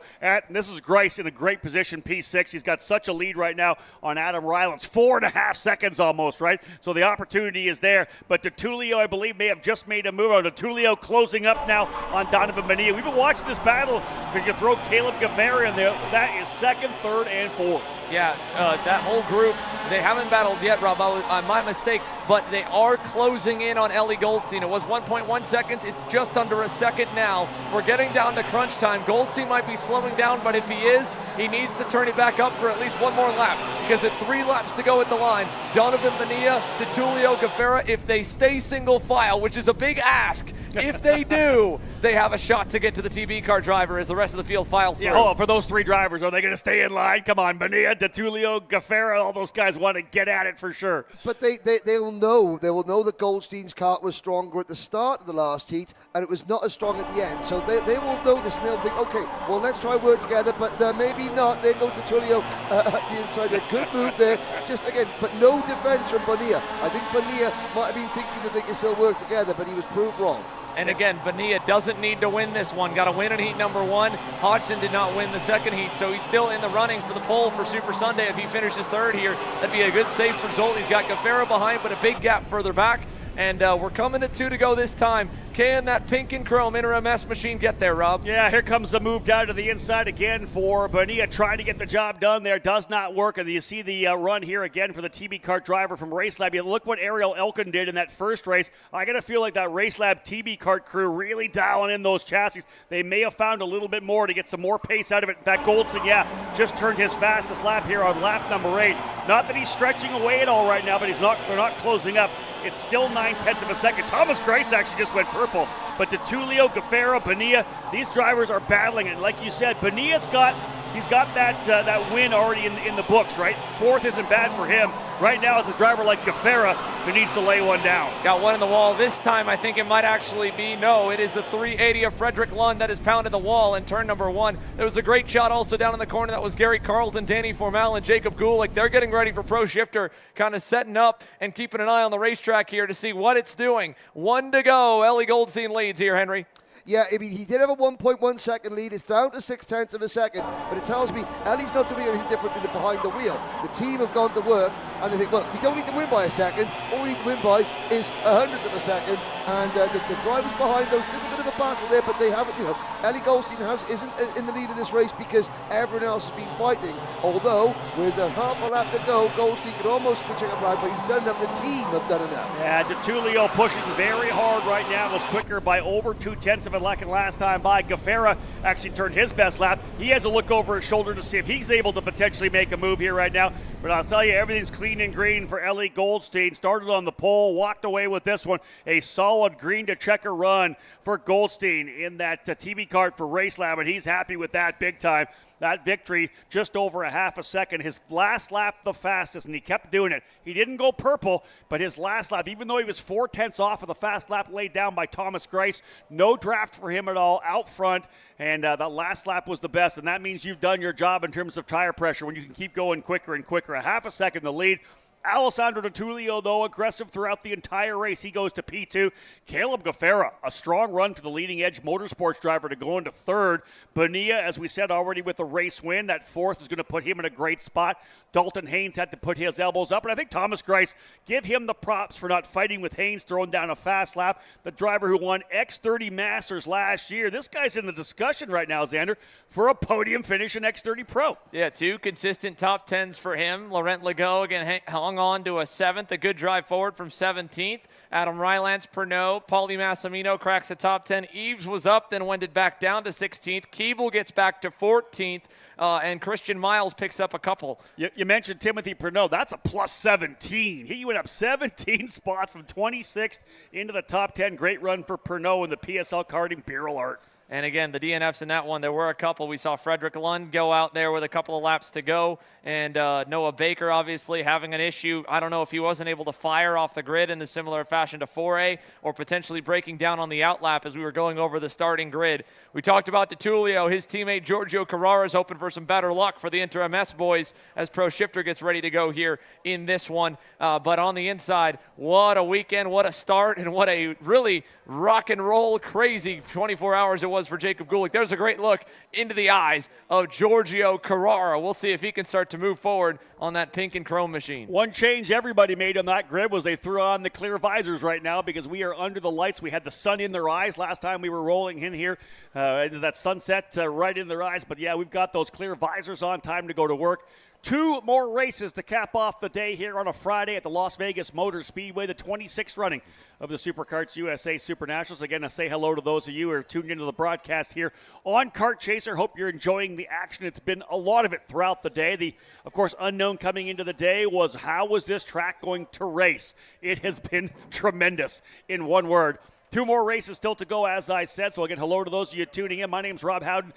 This is Grice in a great position, P6. He's got such a lead right now on Adam Rylands. 4.5 seconds almost, right? So the opportunity is there. But DeTulio, I believe, may have just made a move. DeTulio closing up now on Donovan Bonilla. We've been watching this battle because you throw Caleb Gaffera in there. That is 2nd, 3rd, and 4th. Yeah, that whole group, they haven't battled yet, Rob. My mistake, but they are closing in on Ellie Goldstein. It was 1.1 seconds. It's just under a second now. We're getting down to crunch time. Goldstein might be slowing down, but if he is, he needs to turn it back up for at least one more lap, because at 3 laps to go at the line, Donovan Bonilla, DeTulio, Gaffera, if they stay single file, which is a big ask, if they do, they have a shot to get to the TB car driver as the rest of the field files through. Yeah, for those 3 drivers, are they going to stay in line? Come on, Bonilla, DeTulio, Gaffera, all those guys want to get at it for sure. But they will know that Goldstein's kart was stronger at the start of the last heat, and it was not as strong at the end. So they will know this, and they'll think, okay, well, let's try and work together, but maybe not. They go to DeTulio at the inside. A good move there, just again, but no defense from Bonilla. I think Bonilla might have been thinking that they can still work together, but he was proved wrong. And again, Bonilla doesn't need to win this one. Got to win in heat number 1. Hodgson did not win the 2nd heat, so he's still in the running for the pole for Super Sunday. If he finishes 3rd here, that'd be a good safe result. He's got Gaffera behind, but a big gap further back. And we're coming to 2 to go this time. Can that pink and chrome Interim S machine get there, Rob? Yeah, here comes the move down to the inside again for Bonilla, trying to get the job done there. Does not work. And you see the run here again for the TB Kart driver from Race Lab. You look what Ariel Elkin did in that first race. I got to feel like that Race Lab TB Kart crew really dialing in those chassis. They may have found a little bit more to get some more pace out of it. In fact, Goldstein, just turned his fastest lap here on lap number 8. Not that he's stretching away at all right now, but they're not closing up. It's still 9/10 of a second. Thomas Grace actually just went purple. But DeTulio, Gaffera, Bonilla, these drivers are battling. And like you said, Bonilla's got that win already in the books, right? 4th isn't bad for him. Right now, it's a driver like Gaffera who needs to lay one down. Got one in the wall. This time, I think it might actually be, no, it is the 380 of Frederick Lund that has pounded the wall in turn number 1. There was a great shot also down in the corner. That was Gary Carlton, Danny Formal, and Jacob Gulick. They're getting ready for Pro Shifter, kind of setting up and keeping an eye on the racetrack here to see what it's doing. 1 to go. Ellie Goldstein leads here, Henry. Yeah, I mean, he did have a 1.1 second lead. It's down to 0.6 of a second, but it tells me Ellie's not doing anything different than behind the wheel. The team have gone to work, and they think, well, we don't need to win by a second. All we need to win by is 100th of a second. And the drivers behind those, a bit of a battle there, but they haven't, Ellie Goldstein isn't in the lead of this race because everyone else has been fighting. Although, with a half a lap to go, Goldstein could almost switch a flag, but he's done enough. The team have done enough. Yeah, DeTulio pushing very hard right now. Was quicker by over 0.2 of a second last time by. Gaffera actually turned his best lap. He has a look over his shoulder to see if he's able to potentially make a move here right now. But I'll tell you, everything's clean and green for Ellie Goldstein. Started on the pole, walked away with this one. A solid green to checker run for Goldstein in that TB Kart for Race Lab, and he's happy with that big time. That victory, just over a half a second. His last lap, the fastest, and he kept doing it. He didn't go purple, but his last lap, even though he was 0.4 off of the fast lap laid down by Thomas Grice, no draft for him at all, out front, and that last lap was the best, and that means you've done your job in terms of tire pressure when you can keep going quicker and quicker. A half a second the lead. Alessandro DeTulio, though, aggressive throughout the entire race. He goes to P2. Caleb Gaffera, a strong run for the leading edge motorsports driver to go into 3rd. Bonilla, as we said already, with the race win. That 4th is going to put him in a great spot. Dalton Haynes had to put his elbows up. And I think Thomas Grice, give him the props for not fighting with Haynes, throwing down a fast lap. The driver who won X30 Masters last year. This guy's in the discussion right now, Xander, for a podium finish in X30 Pro. Yeah, 2 consistent top 10s for him. Laurent Legault again hung on to a 7th, a good drive forward from 17th. Adam Rylance, Pernod, Paulie Massimino cracks the top 10. Eves was up, then wended back down to 16th. Keeble gets back to 14th, and Christian Miles picks up a couple. You mentioned Timothy Pernod. That's a plus 17. He went up 17 spots from 26th into the top 10. Great run for Pernod in the PSL karting Beryl Art. And again, the DNFs in that one, there were a couple. We saw Frederick Lund go out there with a couple of laps to go. And Noah Baker, obviously, having an issue. I don't know if he wasn't able to fire off the grid in the similar fashion to 4A or potentially breaking down on the outlap as we were going over the starting grid. We talked about DeTulio. His teammate Giorgio Carrara is hoping for some better luck for the Interim S boys as Pro Shifter gets ready to go here in this one. But on the inside, what a weekend, what a start, and what a really rock and roll crazy 24 hours it was for Jacob Gulick. There's a great look into the eyes of Giorgio Carrara. We'll see if he can start to move forward on that pink and chrome machine. One change everybody made on that grid was they threw on the clear visors right now because we are under the lights. We had the sun in their eyes last time we were rolling in here. Into that sunset right in their eyes. But yeah, we've got those clear visors on. Time to go to work. 2 more races to cap off the day here on a Friday at the Las Vegas Motor Speedway, the 26th running of the SuperKarts USA SuperNationals. Again, I say hello to those of you who are tuned into the broadcast here on Kart Chaser. Hope you're enjoying the action. It's been a lot of it throughout the day. The, of course, unknown coming into the day was how was this track going to race? It has been tremendous in one word. 2 more races still to go, as I said. So again, hello to those of you tuning in. My name's Rob Howden,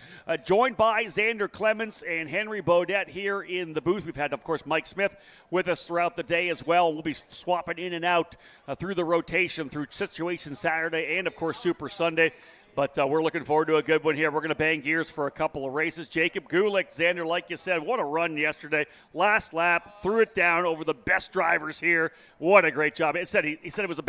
joined by Xander Clements and Henry Beaudet here in the booth. We've had, of course, Mike Smith with us throughout the day as well. We'll be swapping in and out through the rotation, through Situation Saturday and, of course, Super Sunday. But we're looking forward to a good one here. We're going to bang gears for a couple of races. Jacob Gulick, Xander, like you said, what a run yesterday. Last lap, threw it down over the best drivers here. What a great job. He said it was the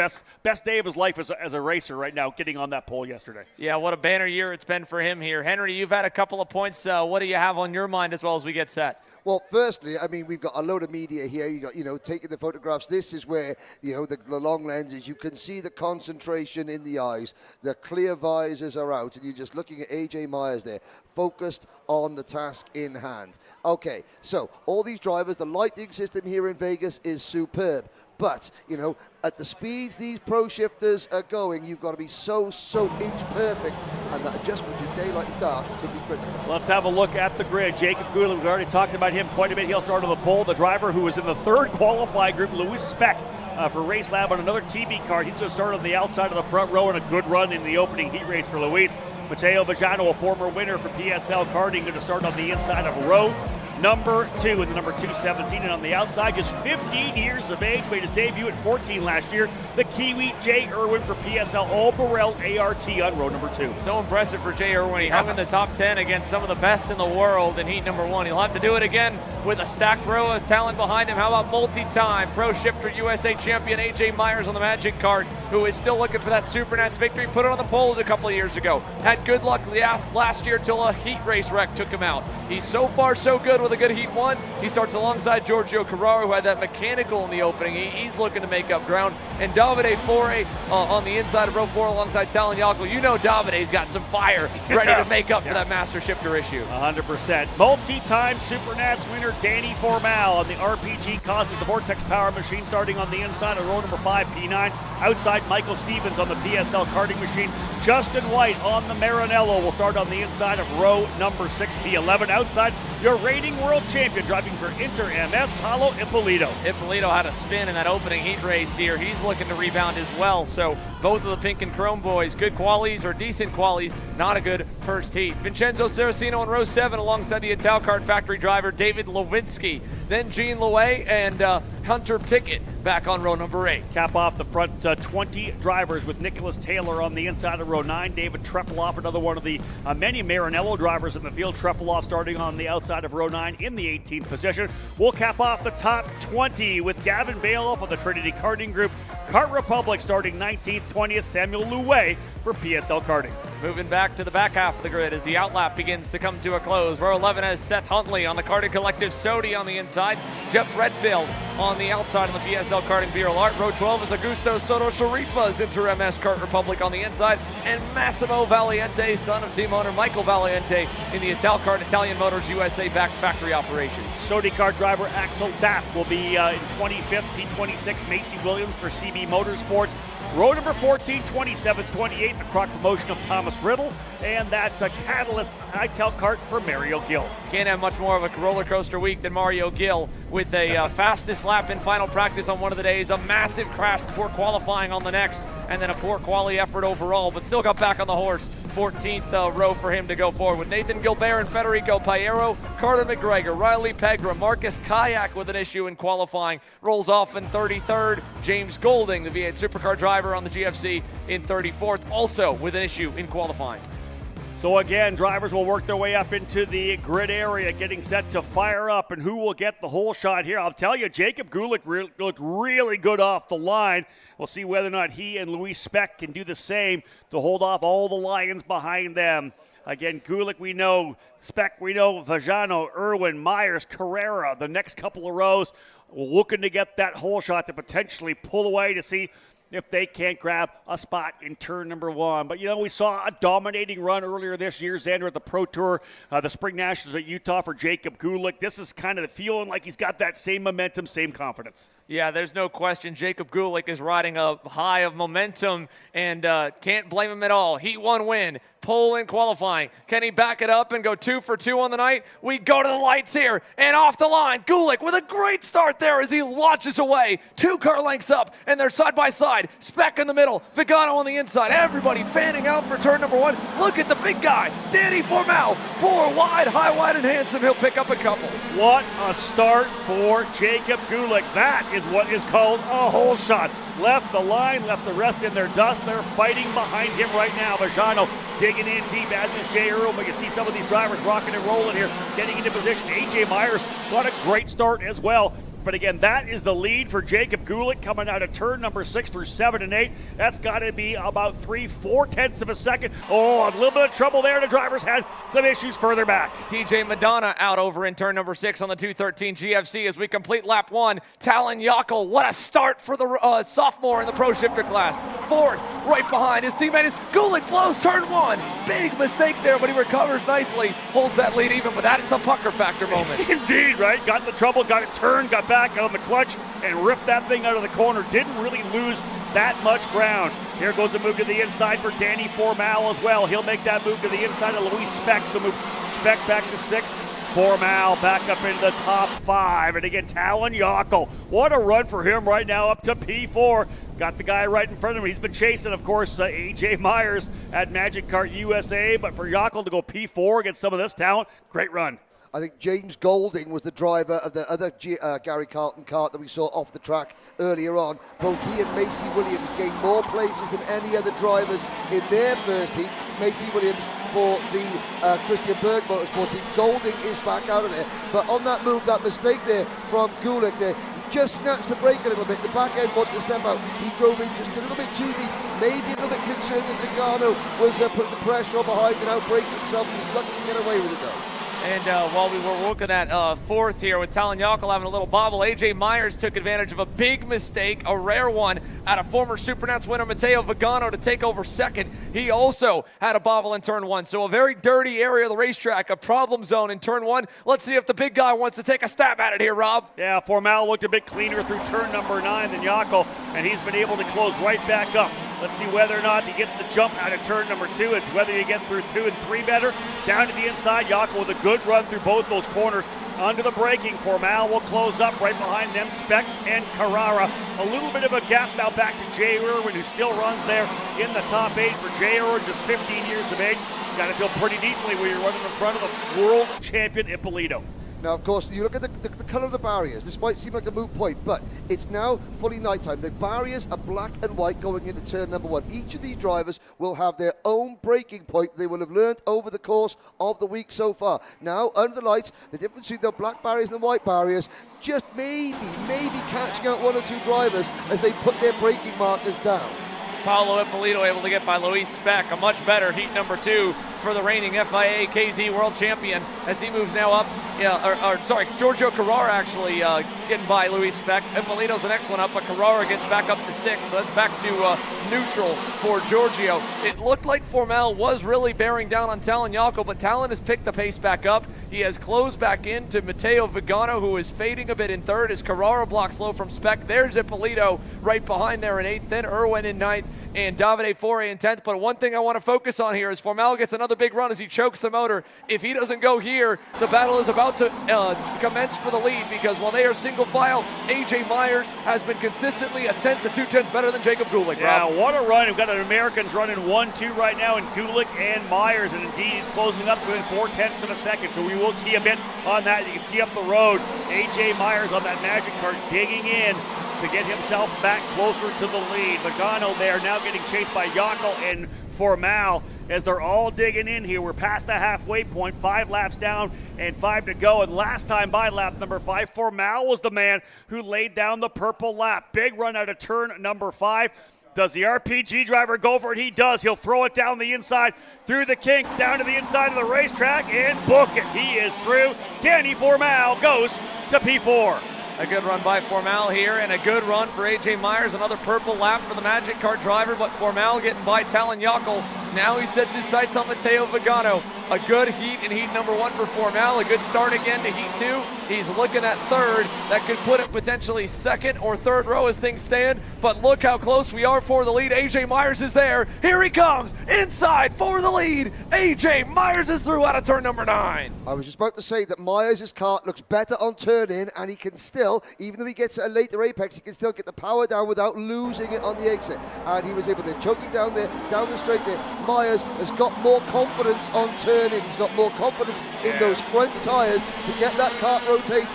best day of his life as a racer right now, getting on that pole yesterday. Yeah, what a banner year it's been for him here. Henry, you've had a couple of points. What do you have on your mind as well as we get set? Well, firstly, I mean, we've got a load of media here. You got, taking the photographs. This is where, the long lenses, you can see the concentration in the eyes. The clear visors are out, and you're just looking at AJ Myers there, focused on the task in hand. Okay, so all these drivers, the lighting system here in Vegas is superb. But, at the speeds these pro shifters are going, you've got to be so inch perfect, and that adjustment between daylight and dark could be critical. Let's have a look at the grid. Jacob Gulick, we've already talked about him quite a bit. He'll start on the pole. The driver who was in the third qualifying group, Louis Speck, for Race Lab on another TB Kart. He's going to start on the outside of the front row, and a good run in the opening heat race for Luis. Matteo Vajano, a former winner for PSL Karting, going to start on the inside of row number 2 with the number 217, and on the outside, just 15 years of age, made his debut at 14 last year, the Kiwi Jay Irwin for PSL All-Burrell ART on row number 2. So impressive for Jay Irwin. He hung in the top 10 against some of the best in the world in heat number 1. He'll have to do it again with a stacked row of talent behind him. How about multi-time Pro Shifter USA champion AJ Myers on the Magic Kart, who is still looking for that SuperNats victory, put it on the pole a couple of years ago. Had good luck last year till a heat race wreck took him out. He's so far so good with a good heat 1. He starts alongside Giorgio Carraro, who had that mechanical in the opening. He's looking to make up ground. And Davide Fore on the inside of row 4 alongside Talon Yagel. Davide's got some fire ready to make up for that master shifter issue. 100%. Multi-time SuperNats winner Danny Formal on the RPG Cosmic, the Vortex Power Machine, starting on the inside of row number 5, P9. Outside, Michael Stevens on the PSL Karting Machine. Justin White on the Maranello will start on the inside of row number 6, P11. Outside, your reigning world champion driving for Inter MS, Paulo Ippolito. Ippolito had a spin in that opening heat race here. He's looking to rebound as well. So both of the pink and chrome boys, good qualies or decent qualies, not a good first heat. Vincenzo Saracino in row 7 alongside the Italkart factory driver David Lewinsky. Then Gene Loewe and Hunter Pickett back on row number 8. Cap off the front 20 drivers with Nicholas Taylor on the inside of row 9. David Trefilov, another one of the many Maranello drivers in the field. Trefilov starting on the outside of row 9 in the 18th position. We'll cap off the top 20 with Gavin Bailoff of the Trinity Karting Group. Kart Republic starting 19th, 20th, Samuel Louet for PSL Karting. Moving back to the back half of the grid as the outlap begins to come to a close. Row 11 has Seth Huntley on the Karting Collective, Sodi on the inside, Jeff Redfield on the outside of the PSL Karting Bureau Art. Row 12 is Augusto Soto Sharifa's Inter MS Kart Republic on the inside, and Massimo Valiente, son of team owner Michael Valiente, in the Italkart Italian Motors USA backed factory operation. Sodi Kart driver Axel Dapp will be in 25th, P26 Macy Williams for CB Motorsports. Row number 14, 27th, 28th, the Croc promotion of Thomas Riddle, and that Catalyst Ital Kart for Mario Gill. Can't have much more of a roller coaster week than Mario Gill with a fastest lap in final practice on one of the days, a massive crash before qualifying on the next, and then a poor quali effort overall, but still got back on the horse. 14th row for him to go forward with Nathan Gilbert and Federico Paero, Carter McGregor, Riley Pegra, Marcus Kayak with an issue in qualifying, rolls off in 33rd. James Golding, the V8 Supercar driver on the GFC, in 34th, also with an issue in qualifying. So again, drivers will work their way up into the grid area, getting set to fire up, and who will get the whole shot here? I'll tell you, Jacob Gulick looked really good off the line. We'll see whether or not he and Luis Speck can do the same to hold off all the Lions behind them. Again, Gulick we know, Speck we know, Vajano, Irwin, Myers, Carrera, the next couple of rows looking to get that whole shot to potentially pull away to see if they can't grab a spot in turn number 1. But, we saw a dominating run earlier this year, Xander, at the Pro Tour, the Spring Nationals at Utah for Jacob Gulick. This is kind of feeling like he's got that same momentum, same confidence. Yeah, there's no question. Jacob Gulick is riding a high of momentum and can't blame him at all. Heat 1 win, pole in qualifying. Can he back it up and go 2 for 2 on the night? We go to the lights here and off the line. Gulick with a great start there as he launches away. 2 car lengths up and they're side by side. Speck in the middle, Vigano on the inside. Everybody fanning out for turn number 1. Look at the big guy, Danny Formal. 4 wide, high, wide, and handsome. He'll pick up a couple. What a start for Jacob Gulick. That is what is called a hole shot. Left the line, left the rest in their dust. They're fighting behind him right now. Vajano digging in deep, as is Jay Earl, but you see some of these drivers rocking and rolling here, getting into position. AJ Myers got a great start as well. But again, that is the lead for Jacob Gulick coming out of turn number 6 through 7 and 8. That's got to be about 3/4 tenths of a second. Oh, a little bit of trouble there. The drivers had some issues further back. TJ Madonna out over in turn number 6 on the 213 GFC as we complete lap 1. Talon Yockel, what a start for the sophomore in the Pro Shifter class. 4th, right behind his teammate is Gulick, blows turn 1. Big mistake there, but he recovers nicely, holds that lead even, but that's a pucker factor moment. Indeed, right? Got the trouble, got it turned, got back on the clutch and ripped that thing out of the corner. Didn't really lose that much ground. Here goes a move to the inside for Danny Formal as well. He'll make that move to the inside of Luis Speck. So move Speck back to 6th. Formal back up into the top 5. And again, Talon Yockel. What a run for him right now up to P4. Got the guy right in front of him. He's been chasing, of course, AJ Myers at Magic Kart USA. But for Yockel to go P4 against some of this talent, great run. I think James Golding was the driver of the other Gary Carlton kart that we saw off the track earlier on. Both he and Macy Williams gained more places than any other drivers in their first heat. Macy Williams for the Christian Berg Motorsport team. Golding is back out of there. But on that move, that mistake there from Gulick there, he just snatched the brake a little bit. The back end wanted to step out. He drove in just a little bit too deep. Maybe a little bit concerned that Vigano was putting the pressure on behind and outbraking himself. He was lucky to get away with it though. And while we were looking at 4th here with Talon Yockel having a little bobble, AJ Myers took advantage of a big mistake, a rare one, out of former SuperNats winner Matteo Vigano to take over 2nd. He also had a bobble in turn 1. So a very dirty area of the racetrack, a problem zone in turn 1. Let's see if the big guy wants to take a stab at it here, Rob. Yeah, Formal looked a bit cleaner through turn number 9 than Yockel, and he's been able to close right back up. Let's see whether or not he gets the jump out of turn number 2, and whether you get through 2 and 3 better. Down to the inside, Yockel with a good run through both those corners. Under the braking, Formal will close up right behind them, Speck and Carrara. A little bit of a gap now back to Jay Irwin, who still runs there in the top 8. For Jay Irwin, just 15 years of age, you got to feel pretty decently when you're running in front of the world champion Ippolito. Now, of course, you look at the colour of the barriers. This might seem like a moot point, but it's now fully nighttime. The barriers are black and white going into turn number 1. Each of these drivers will have their own braking point they will have learned over the course of the week so far. Now, under the lights, the difference between the black barriers and the white barriers, just maybe catching out 1 or 2 drivers as they put their braking markers down. Paolo Ippolito able to get by Luis Speck, a much better heat number 2 for the reigning FIA KZ World Champion as he moves now up. Giorgio Carrara actually getting by Luis Speck. Ippolito's the next one up, but Carrara gets back up to 6, so that's back to neutral for Giorgio. It looked like Formal was really bearing down on Talon Yockel, but Talon has picked the pace back up. He has closed back into Matteo Vigano, who is fading a bit in 3rd as Carrara blocks low from Speck. There's Ippolito right behind there in 8th, then Irwin in 9th, and Davide Fore in 10th. But one thing I want to focus on here is Formal gets another big run as he chokes the motor. If he doesn't go here, the battle is about to commence for the lead, because while they are single file, AJ Myers has been consistently a 10th to 2 tenths better than Jacob Gulick. Yeah, Rob. what a run. We've got an Americans running 1-2 right now in Gulick and Myers, and indeed he's closing up within 4 tenths of a second, so we will key a bit on that. You can see up the road, AJ Myers on that Magic Kart digging in to get himself back closer to the lead. Vigano there now getting chased by Yockel and Formal as they're all digging in here. We're past the halfway point, 5 laps down and 5 to go. And last time by lap number 5, Formal was the man who laid down the purple lap. Big run out of turn number 5. Does the RPG driver go for it? He does. He'll throw it down the inside, through the kink, down to the inside of the racetrack, and book it. He is through. Danny Formal goes to P4. A good run by Formal here, and a good run for AJ Myers. Another purple lap for the Magic Kart driver, but Formal getting by Talon Yockel. Now he sets his sights on Matteo Vigano. A good heat in heat number 1 for Formal. A good start again to heat 2. He's looking at 3rd. That could put him potentially 2nd or 3rd row as things stand. But look how close we are for the lead. AJ Myers is there. Here he comes inside for the lead. AJ Myers is through out of turn number 9. I was just about to say that Myers' kart looks better on turn in, and he can still, even though he gets a later apex, he can still get the power down without losing it on the exit. And he was able to choke it down there, down the straight there. Myers has got more confidence on turn in. He's got more confidence in those front tires to get that kart rotated.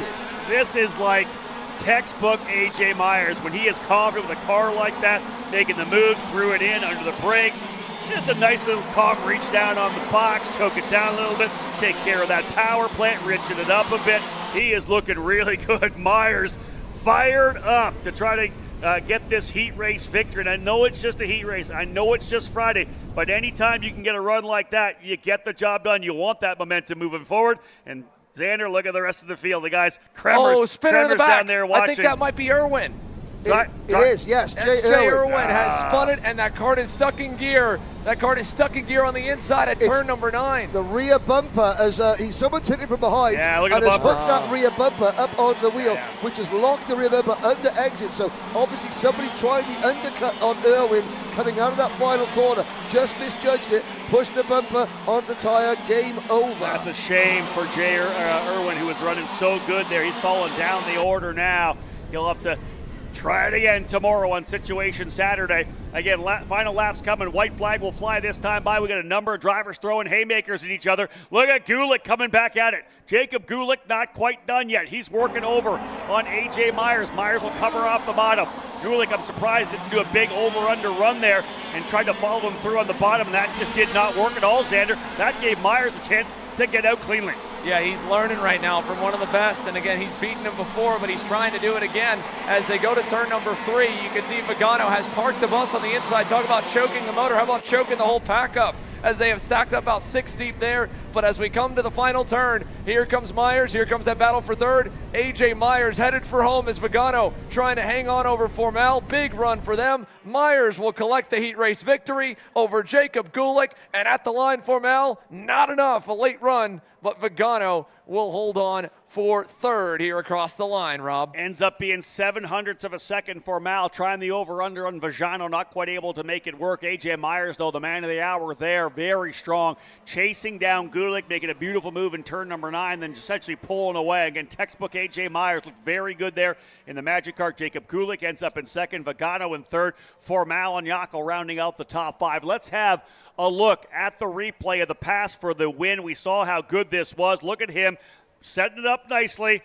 This is like textbook AJ Myers when he is confident with a car like that, making the moves, threw it in under the brakes. Just a nice little calm reach down on the box, choke it down a little bit, take care of that power plant, richen it up a bit. He is looking really good. Myers fired up to try to get this heat race victory. And I know it's just a heat race. I know it's just Friday. But anytime you can get a run like that, you get the job done. You want that momentum moving forward. And Xander, look at the rest of the field. The guys, Kremers, spinner in the back. down there watching. I think that might be Irwin. It is, yes. That's Jay Irwin has spun it, and that cart is stuck in gear. That cart is stuck in gear on the inside at turn number 9. The rear bumper, as someone's hit it from behind, yeah, look at and the has bumper. hooked that rear bumper up onto the wheel, which has locked the rear bumper under exit. So obviously somebody tried the undercut on Irwin coming out of that final corner, just misjudged it, pushed the bumper onto the tire, game over. That's a shame for Jay Irwin, who was running so good there. He's falling down the order now. He'll have to try it again tomorrow on Situation Saturday. Again, final laps coming. White flag will fly this time by. We got a number of drivers throwing haymakers at each other. Look at Gulick coming back at it. Jacob Gulick not quite done yet. He's working over on A.J. Myers. Myers will cover off the bottom. Gulick, I'm surprised, didn't do a big over-under run there and tried to follow him through on the bottom, and that just did not work at all, Xander. That gave Myers a chance to get out cleanly. Yeah, he's learning right now from one of the best. And again, he's beaten him before, but he's trying to do it again. As they go to turn number 3, you can see Vigano has parked the bus on the inside. Talk about choking the motor. How about choking the whole pack up? As they have stacked up about 6 deep there. But as we come to the final turn, here comes Myers. Here comes that battle for third. A.J. Myers headed for home as Vigano trying to hang on over Formel. Big run for them. Myers will collect the heat race victory over Jacob Gulick. And at the line, Formel, not enough. A late run, but Vigano will hold on for third here across the line, Rob. Ends up being 7/100ths of a second for Mal, trying the over-under on Vigano, not quite able to make it work. A.J. Myers, though, the man of the hour there, very strong, chasing down Gulick, making a beautiful move in turn number 9, then essentially pulling away. Again, textbook A.J. Myers looked very good there in the Magic Cart. Jacob Gulick ends up in second, Vigano in third, Formal and Jaco rounding out the top 5. Let's have a look at the replay of the pass for the win. We saw how good this was. Look at him setting it up nicely,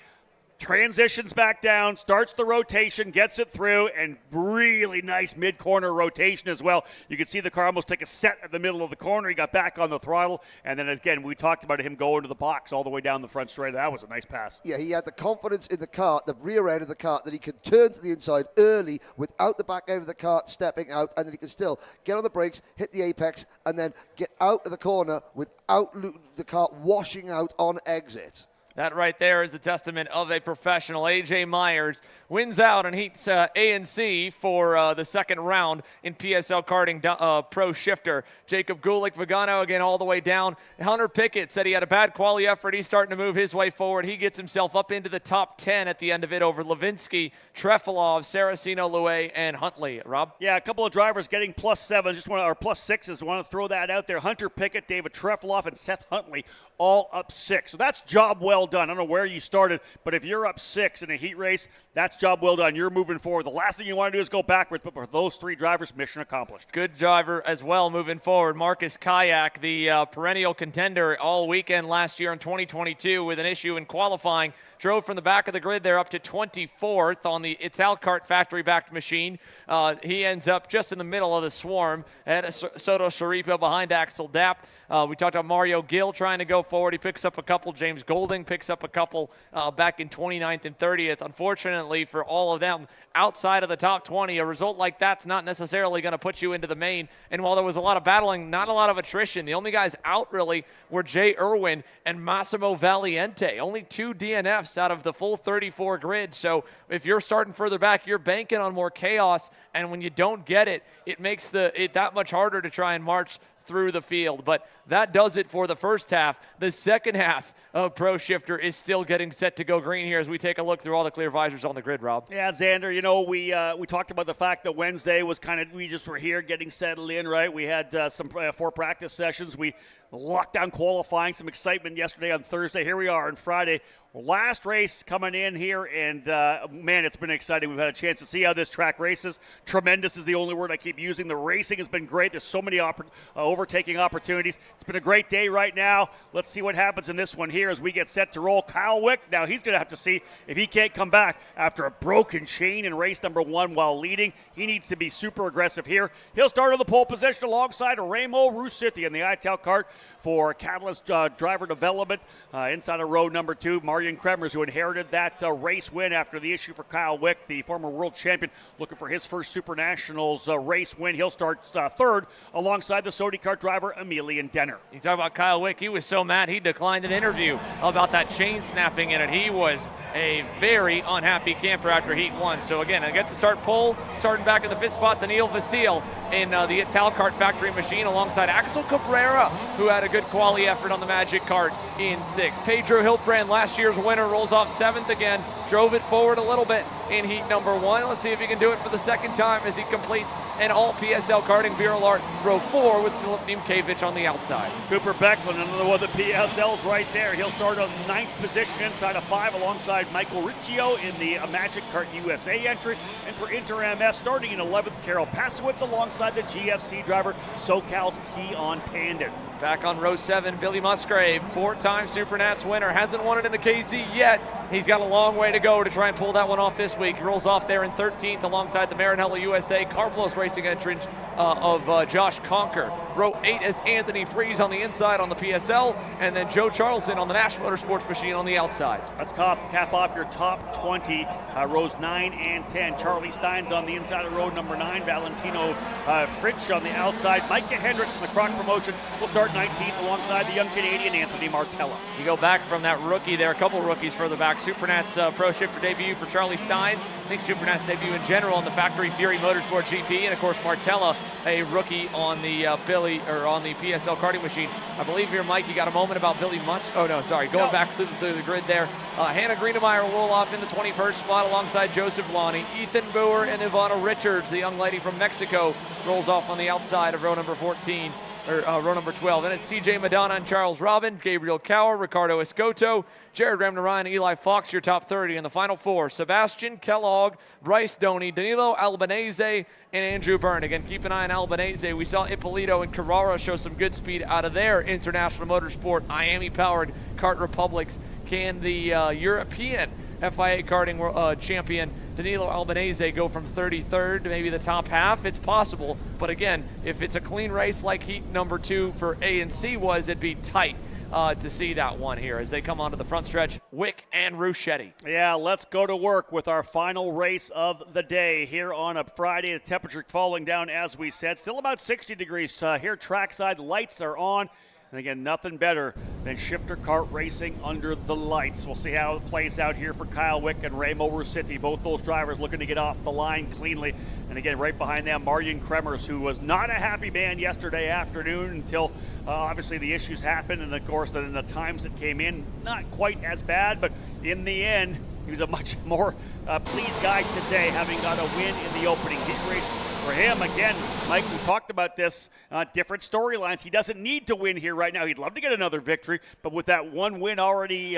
transitions back down, starts the rotation, gets it through, and really nice mid-corner rotation as well. You can see the car almost take a set at the middle of the corner. He got back on the throttle, and then again, we talked about him going to the box all the way down the front straight. That was a nice pass. Yeah, he had the confidence in the cart, the rear end of the cart, that he could turn to the inside early without the back end of the cart stepping out, and then he could still get on the brakes, hit the apex, and then get out of the corner without the cart washing out on exit. That right there is a testament of a professional. A.J. Myers wins out and heats A and C for the second round in PSL Karting Pro Shifter. Jacob Gulick, Vigano again all the way down. Hunter Pickett said he had a bad quality effort. He's starting to move his way forward. He gets himself up into the top 10 at the end of it over Levinsky, Trefilov, Saraceno, Louet, and Huntley. Rob? Yeah, a couple of drivers getting +7, or +6s. Want to throw that out there. Hunter Pickett, David Trefilov, and Seth Huntley all up 6. So that's job well done. I don't know where you started, but if you're up 6 in a heat race, that's job well done. You're moving forward. The last thing you want to do is go backwards, but for those 3 drivers, mission accomplished. Good driver as well moving forward. Marcus Kayak, the perennial contender all weekend last year in 2022 with an issue in qualifying. Drove from the back of the grid there up to 24th on the Italkart factory-backed machine. He ends up just in the middle of the swarm at Soto Sharipa behind Axel Dapp. We talked about Mario Gill trying to go forward. He picks up a couple. James Golding picks up a couple back in 29th and 30th. Unfortunately for all of them, outside of the top 20, a result like that's not necessarily going to put you into the main. And while there was a lot of battling, not a lot of attrition. The only guys out really were Jay Irwin and Massimo Valiente. Only 2 DNFs out of the full 34 grid. So if you're starting further back, you're banking on more chaos. And when you don't get it, it makes it that much harder to try and march through the field. But that does it for the first half. The second half of Pro Shifter is still getting set to go green here as we take a look through all the clear visors on the grid, Rob. Yeah, Xander, you know, we talked about the fact that Wednesday was we just were here getting settled in, right? We had some 4 practice sessions. We locked down qualifying, some excitement yesterday on Thursday. Here we are on Friday. Last race coming in here, and man, it's been exciting. We've had a chance to see how this track races. Tremendous is the only word I keep using. The racing has been great. There's so many overtaking opportunities. It's been a great day right now. Let's see what happens in this one here as we get set to roll. Kyle Wick, now he's going to have to see if he can't come back after a broken chain in race number 1 while leading. He needs to be super aggressive here. He'll start on the pole position alongside Remo Ruscitti in the ITAL Kart for Catalyst driver development. Inside of row number 2, Marian Kremers, who inherited that race win after the issue for Kyle Wick, the former world champion, looking for his first SuperNationals race win. He'll start third alongside the Sodi Kart driver, Emilian Denner. You talk about Kyle Wick, he was so mad he declined an interview about that chain snapping in it. He was a very unhappy camper after Heat 1. So again, I get to start pole, starting back in the 5th spot, Daniil Vasil in the Ital Kart factory machine alongside Axel Cabrera, who had a good quali effort on the Magic Kart in 6th. Pedro Hiltbrand, last year's winner, rolls off 7th again, drove it forward a little bit in heat number 1. Let's see if he can do it for the second time as he completes an all PSL karting Bureau Art row 4 with Filip Nimkevich on the outside. Cooper Becklin, another one of the PSLs right there. He'll start on 9th position inside of 5 alongside Michael Riccio in the Magic Kart USA entry. And for Inter MS, starting in 11th, Carol Pasowitz alongside the GFC driver, SoCal's Keon Pandit. Back on row 7, Billy Musgrave, 4-time SuperNats winner, hasn't won it in the KZ yet. He's got a long way to go to try and pull that one off this week. He rolls off there in 13th alongside the Maranello USA Carlos Racing entrant of Josh Conker. Row 8 is Anthony Freeze on the inside on the PSL, and then Joe Charlton on the Nash Motorsports machine on the outside. Let's cap off your top 20, rows 9 and 10. Charlie Steins on the inside of row number 9, Valentino Fritsch on the outside. Micah Hendricks from the Croc promotion will start 19th alongside the young Canadian Anthony Martella. You go back from that rookie there, a couple rookies further back. SuperNats Pro Shifter debut for Charlie Steins. I think SuperNats debut in general on the Factory Fury Motorsport GP, and of course Martella, a rookie on the PSL karting machine. I believe here, Mike, you got a moment about Billy Musk. Oh no, sorry, going back through the grid there. Hannah Greenemeyer will roll off in the 21st spot alongside Joseph Lonnie. Ethan Boer and Ivana Richards, the young lady from Mexico, rolls off on the outside of row number 14. Row number 12. Then it's TJ Madonna and Charles Robin, Gabriel Cower, Ricardo Escoto, Jared Ramnarayan, and Eli Fox, your top 30. In the final 4, Sebastian Kellogg, Bryce Doney, Danilo Albanese, and Andrew Byrne. Again, keep an eye on Albanese. We saw Ippolito and Carrara show some good speed out of their International Motorsport Miami-powered Kart Republics. Can the European FIA karting champion Danilo Albanese go from 33rd to maybe the top half? It's possible, but again, if it's a clean race like heat number 2 for A and C was, it'd be tight to see that one here as they come onto the front stretch, Wick and Ruscitti. Yeah, let's go to work with our final race of the day here on a Friday. The temperature falling down, as we said, still about 60 degrees here trackside. Lights are on. And again, nothing better than shifter kart racing under the lights. We'll see how it plays out here for Kyle Wick and Remo Ruscitti. Both those drivers looking to get off the line cleanly. And again, right behind them, Marian Kremers, who was not a happy man yesterday afternoon until obviously the issues happened. And of course, then the times that came in, not quite as bad, but in the end, he was a much more pleased guy today, having got a win in the opening heat race. For him, again, Mike, we talked about this, different storylines. He doesn't need to win here right now. He'd love to get another victory, but with that one win already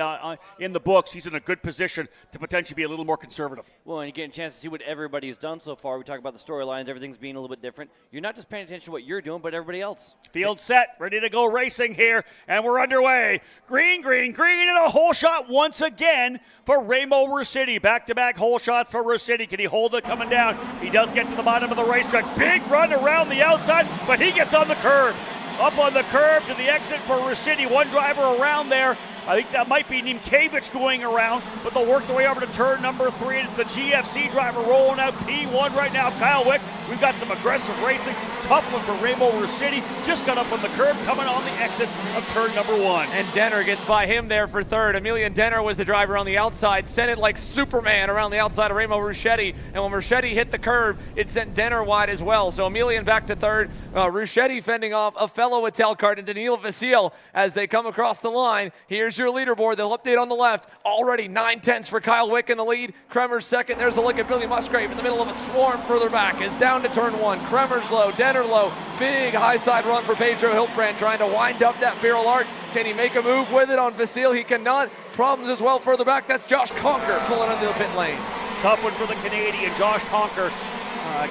in the books, he's in a good position to potentially be a little more conservative. Well, and you get a chance to see what everybody's done so far. We talk about the storylines, everything's being a little bit different. You're not just paying attention to what you're doing, but everybody else. Field set, ready to go racing here, and we're underway. Green, green, green, and a hole shot once again for Remo Ruscitti. Back-to-back hole shots for Ruscitti. Can he hold it coming down? He does get to the bottom of the racetrack. Big run around the outside, but he gets on the curb. Up on the curb to the exit for Ruscitti. One driver around there. I think that might be Nimkevich going around, but they'll work their way over to turn number 3. And it's the GFC driver rolling out P1 right now. Kyle Wick, we've got some aggressive racing. Tough one for Remo Ruscitti. Just got up on the curb, coming on the exit of turn number 1. And Denner gets by him there for 3rd. Emilian Denner was the driver on the outside. Sent it like Superman around the outside of Remo Ruscitti. And when Ruscitti hit the curb, it sent Denner wide as well. So Emilian back to 3rd. Ruscitti fending off a fellow Ital Kart and Danilo Vasil as they come across the line. Here's your leaderboard. They'll update on the left. Already 9/10 for Kyle Wick in the lead. Kremers second. There's a look at Billy Musgrave in the middle of a swarm further back. Is down to turn 1. Kremers low, Denner low. Big high side run for Pedro Hiltbrand trying to wind up that barrel arc. Can he make a move with it on Vasil? He cannot. Problems as well further back. That's Josh Conker pulling into the pit lane. Tough one for the Canadian, Josh Conker.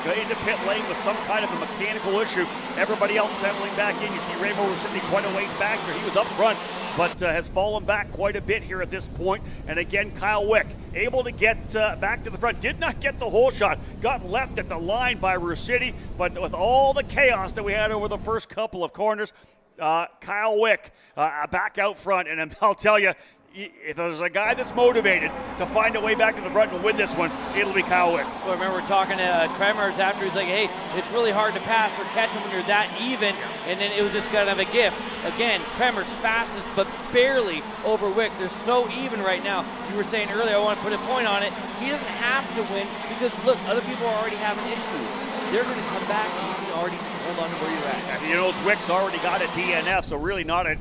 Going into pit lane with some kind of a mechanical issue. Everybody else settling back in. You see Rainbow was sitting quite a ways back there. He was up front, but has fallen back quite a bit here at this point. And again, Kyle Wick able to get back to the front. Did not get the whole shot. Got left at the line by Rusciti, but with all the chaos that we had over the first couple of corners, Kyle Wick back out front. And I'll tell you, if there's a guy that's motivated to find a way back to the front and win this one, it'll be Kyle Wick. Well, I remember talking to Kremers after. He's like, hey, it's really hard to pass or catch him when you're that even, and then it was just kind of a gift. Again, Kremers fastest, but barely over Wick. They're so even right now. You were saying earlier, I want to put a point on it. He doesn't have to win because, look, other people are already having issues. They're going to come back and you can already hold on to where you're at. You know, Wick's already got a DNF, so really not a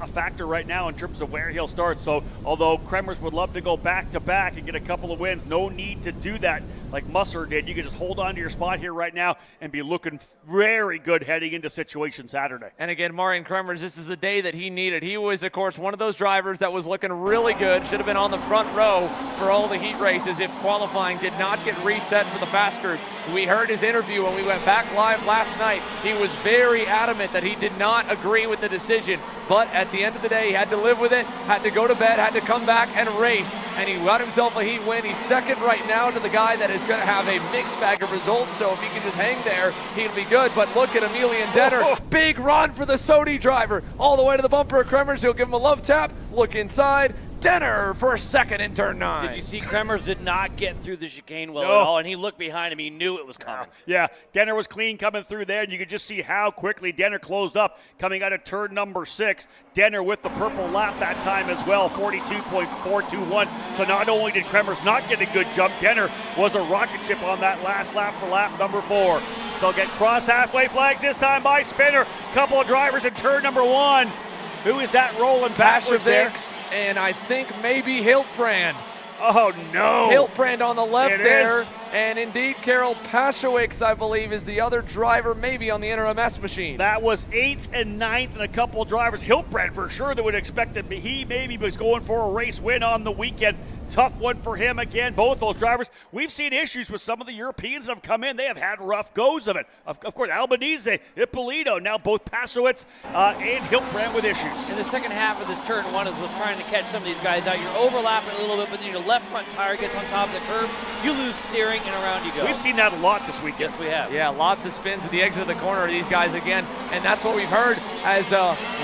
factor right now in terms of where he'll start. So although Kremers would love to go back-to-back and get a couple of wins, no need to do that like Musser did. You can just hold on to your spot here right now and be looking very good heading into Situation Saturday. And again, Marian Kremers, this is a day that he needed. He was, of course, one of those drivers that was looking really good. Should have been on the front row for all the heat races if qualifying did not get reset for the fast group. We heard his interview when we went back live last night. He was very adamant that he did not agree with the decision. But at the end of the day, he had to live with it, had to go to bed, had to come back and race. And he got himself a heat win. He's second right now to the guy that is going to have a mixed bag of results. So if he can just hang there, he'll be good. But look at Emilian Denner. Big run for the Sodi driver. All the way to the bumper of Kremers. He'll give him a love tap. Look inside. Denner for second in turn 9. Did you see Kremers did not get through the chicane well at all, and he looked behind him. He knew it was coming. Yeah, Denner was clean coming through there, and you could just see how quickly Denner closed up coming out of turn number 6. Denner with the purple lap that time as well, 42.421. So not only did Kremers not get a good jump, Denner was a rocket ship on that last lap for lap number 4. They'll get cross halfway flags this time by Spinner. Couple of drivers in turn number 1. Who is that rolling backwards there? And I think maybe Hiltbrand. Oh, no. Hiltbrand on the left it there. Is. And indeed, Karol Paszewicz, I believe, is the other driver, maybe on the NRMS machine. That was 8th and 9th, and a couple of drivers. Hiltbrand, for sure, that would expect that he maybe was going for a race win on the weekend. Tough one for him again. Both those drivers. We've seen issues with some of the Europeans that have come in. They have had rough goes of it. Of course, Albanese, Ippolito, now both Paszewicz and Hiltbrand with issues. In the second half of this turn 1 was trying to catch some of these guys out. You're overlapping a little bit, but then your left front tire gets on top of the curb. You lose steering, and around you go. We've seen that a lot this weekend. Yes, we have. Yeah, lots of spins at the exit of the corner of these guys again, and that's what we've heard as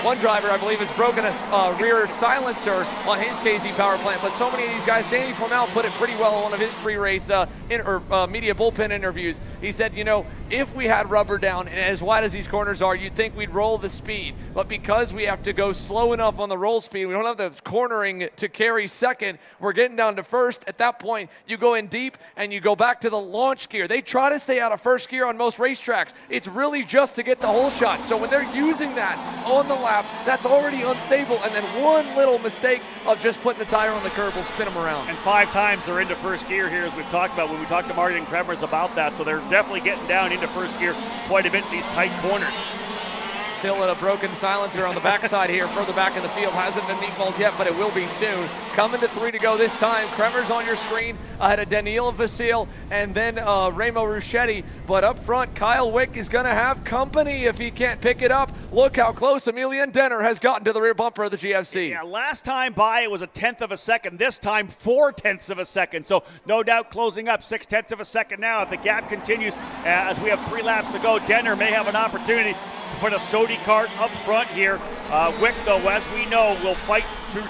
one driver, I believe, has broken a rear silencer on his KZ power plant, but so many of these guys, Danny Formel put it pretty well in one of his pre-race media bullpen interviews. He said, you know, if we had rubber down and as wide as these corners are, you'd think we'd roll the speed. But because we have to go slow enough on the roll speed, we don't have the cornering to carry second, we're getting down to first. At that point, you go in deep and you go back to the launch gear. They try to stay out of first gear on most racetracks. It's really just to get the whole shot. So when they're using that on the lap, that's already unstable. And then one little mistake of just putting the tire on the curb will spin them around. And 5 times they're into first gear here, as we've talked about when we talked to Marian Kremers about that. So they're definitely getting down into first gear quite a bit in these tight corners. Still at a broken silencer on the backside here, further back in the field. Hasn't been meatballed yet, but it will be soon. Coming to 3 to go this time. Kremers on your screen ahead of Daniil Vasil and then Remo Rusciti. But up front, Kyle Wick is going to have company if he can't pick it up. Look how close Emilian Denner has gotten to the rear bumper of the GFC. Yeah, last time by it was 1/10 of a second. This time 4/10 of a second. So no doubt closing up 6/10 of a second now. If the gap continues as we have 3 laps to go, Denner may have an opportunity to put a Sodi Kart up front here. Wick, though, as we know, will fight through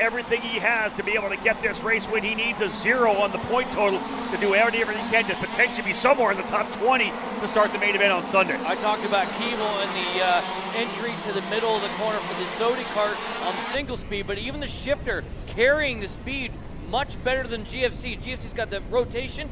everything he has to be able to get this race win. He needs a 0 on the point total to do everything he can to potentially be somewhere in the top 20 to start the main event on Sunday. I talked about Keeble and the entry to the middle of the corner for the Sodi Kart on the single speed, but even the shifter carrying the speed much better than GFC. GFC's got the rotation.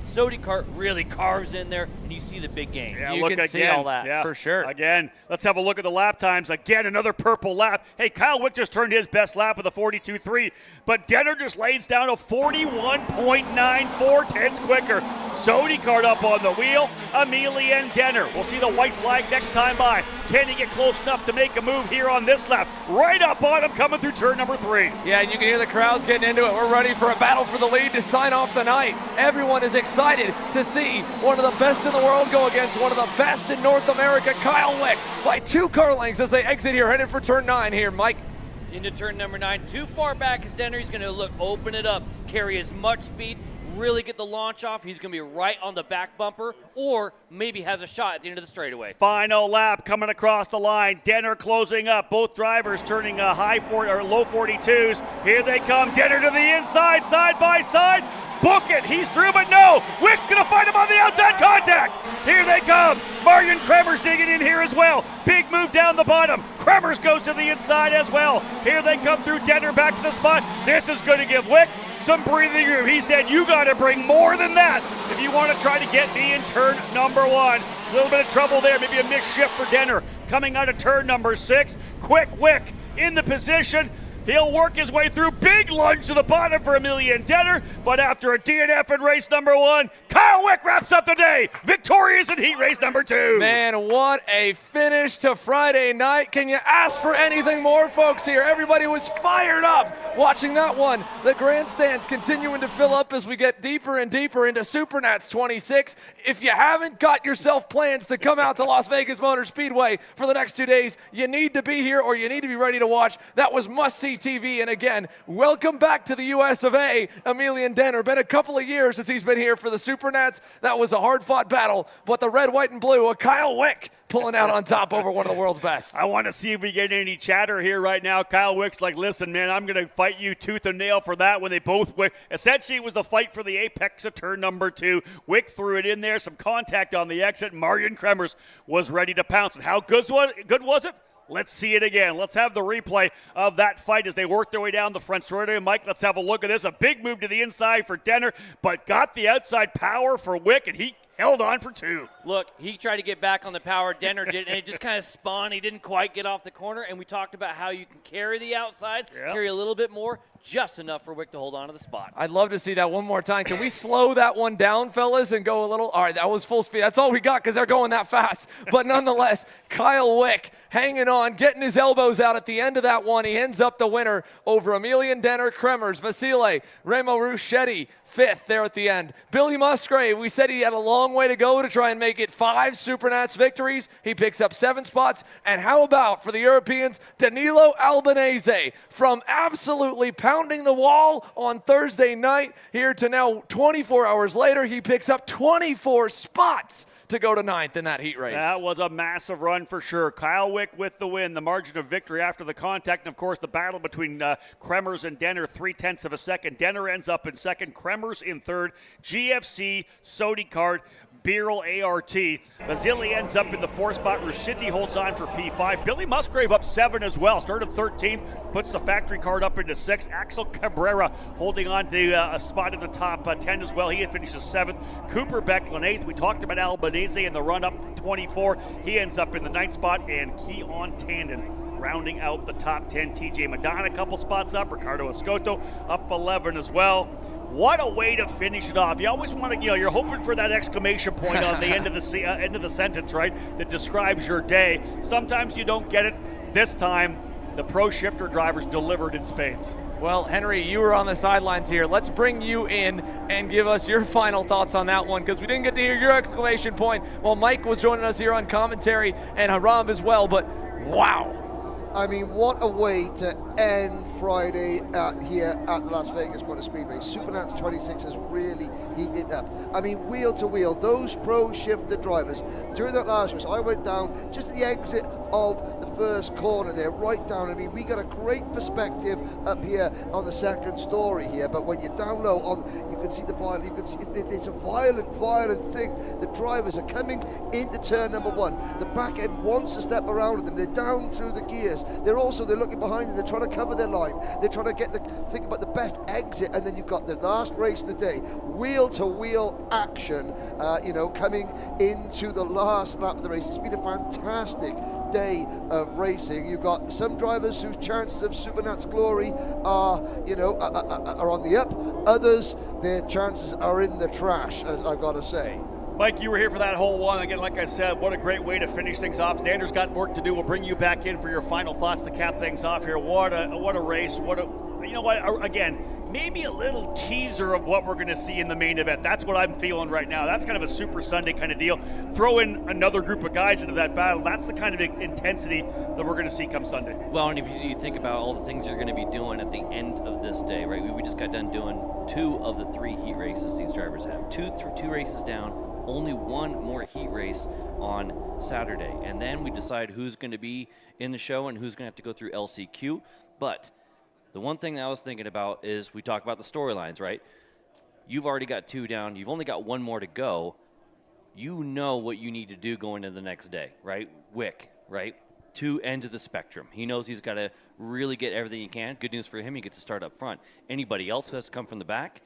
Sodi Kart really carves in there, and you see the big gain. Yeah, you look can again. see all that, for sure. Again, let's have a look at the lap times. Again, another purple lap. Hey, Kyle Wick just turned his best lap with a 42.3, but Denner just lays down a 41.94 tenths quicker. Sodi Kart up on the wheel. Emilian Denner. We'll see the white flag next time by. Can he get close enough to make a move here on this lap? Right up on him coming through turn number 3. Yeah, and you can hear the crowds getting into it. We're ready for a battle for the lead to sign off the night. Everyone is excited excited to see one of the best in the world go against one of the best in North America, Kyle Wick, by 2 car lengths as they exit here, headed for turn 9 here, Mike. Into turn number 9, too far back is Denner. He's going to open it up, carry as much speed, really get the launch off. He's going to be right on the back bumper, or maybe has a shot at the end of the straightaway. Final lap coming across the line. Denner closing up. Both drivers turning low 42s. Here they come. Denner to the inside, side by side. Book it. He's through, but no. Wick's going to find him on the outside contact. Here they come. Marion Kremers digging in here as well. Big move down the bottom. Kremers goes to the inside as well. Here they come through. Denner back to the spot. This is going to give Wick some breathing room. He said, you got to bring more than that if you want to try to get me in turn number 1. A little bit of trouble there. Maybe a missed shift for Denner. Coming out of turn number 6. Quick Wick in the position. He'll work his way through. Big lunge to the bottom for Emilian Denner, but after a DNF in race number 1, Kyle Wick wraps up the day, victorious in heat race number 2. Man, what a finish to Friday night. Can you ask for anything more, folks, here? Everybody was fired up watching that one. The grandstands continuing to fill up as we get deeper and deeper into SuperNats 26. If you haven't got yourself plans to come out to Las Vegas Motor Speedway for the next 2 days, you need to be here or you need to be ready to watch. That was must-see TV. And again, welcome back to the US of A, Emilian Denner. Been a couple of years since he's been here for the SuperNats. That was a hard-fought battle, but the red, white, and blue, a Kyle Wick pulling out on top over one of the world's best. I want to see if we get any chatter here right now. Kyle Wick's like, listen, man, I'm going to fight you tooth and nail for that when they both Wick. Essentially, it was the fight for the apex of turn number 2. Wick threw it in there, some contact on the exit. Marion Kremers was ready to pounce. And how good was it? Let's see it again. Let's have the replay of that fight as they work their way down the front straightaway. Mike, let's have a look at this. A big move to the inside for Denner, but got the outside power for Wick, and he held on for 2. Look, he tried to get back on the power. Denner did, and it just kind of spun. He didn't quite get off the corner, and we talked about how you can carry the outside, carry a little bit more, just enough for Wick to hold on to the spot. I'd love to see that one more time. Can we slow that one down, fellas, and go a little? All right, that was full speed. That's all we got because they're going that fast. But nonetheless, Kyle Wick hanging on, getting his elbows out at the end of that one. He ends up the winner over Emilian Denner, Kremers, Vasile, Remo Ruscetti, 5th there at the end. Billy Musgrave, we said he had a long way to go to try and make it 5 SuperNats victories. He picks up 7 spots. And how about for the Europeans, Danilo Albanese, from absolutely pounding the wall on Thursday night here to now 24 hours later, he picks up 24 spots to go to 9th in that heat race. That was a massive run for sure. Kyle Wick with the win, the margin of victory after the contact, and of course the battle between Kremers and Denner, 0.3 of a second. Denner ends up in 2nd, Kremers in 3rd, GFC, Sodi Kart, Birel ART. Vasily ends up in the 4th spot. Rusciti holds on for P5. Billy Musgrave up 7 as well. Started 13th, puts the factory card up into 6th. Axel Cabrera holding on to a spot in the top 10 as well. He finishes 7th. Cooper Becklin 8th. We talked about Albanese in the run-up from 24. He ends up in the 9th spot. And Keon Tandon rounding out the top 10. TJ Madonna a couple spots up. Ricardo Escoto up 11 as well. What a way to finish it off. You always want to, you're hoping for that exclamation point on the end of the sentence, right, that describes your day. Sometimes you don't get it. This time, the pro shifter drivers delivered in spades. Well, Henry, you were on the sidelines here. Let's bring you in and give us your final thoughts on that one, because we didn't get to hear your exclamation point while Mike was joining us here on commentary, and Haram as well, but wow. I mean, what a way to end Friday here at the Las Vegas Motor Speedway. SuperNats 26 has really heated up. I mean, wheel to wheel, those pro shifter drivers. During that last race, I went down just at the exit of the first corner there, right down. I mean, we got a great perspective up here on the second story here, but when you're down low, you can see the violent, you can see it's a violent thing. The drivers are coming into turn number 1. The back end wants to step around them. They're down through the gears. They're looking behind them. They're trying to cover their line. They're trying to think about the best exit, and then you've got the last race of the day, wheel-to-wheel action, coming into the last lap of the race. It's been a fantastic day of racing. You've got some drivers whose chances of SuperNats glory are on the up. Others, their chances are in the trash, as I've got to say. Mike, you were here for that whole one. Again, like I said, what a great way to finish things off. Danner's got work to do. We'll bring you back in for your final thoughts to cap things off here. What a race. you know what, again, maybe a little teaser of what we're going to see in the main event. That's what I'm feeling right now. That's kind of a Super Sunday kind of deal. Throw in another group of guys into that battle. That's the kind of intensity that we're going to see come Sunday. Well, and if you think about all the things you're going to be doing at the end of this day, right? We just got done doing 2 of the 3 heat races these drivers have. Two races down, only 1 more heat race on Saturday. And then we decide who's going to be in the show and who's going to have to go through LCQ. But the one thing that I was thinking about is we talk about the storylines, right? You've already got 2 down. You've only got 1 more to go. You know what you need to do going into the next day, right? Wick, right? 2 ends of the spectrum. He knows he's got to really get everything he can. Good news for him, he gets to start up front. Anybody else who has to come from the back,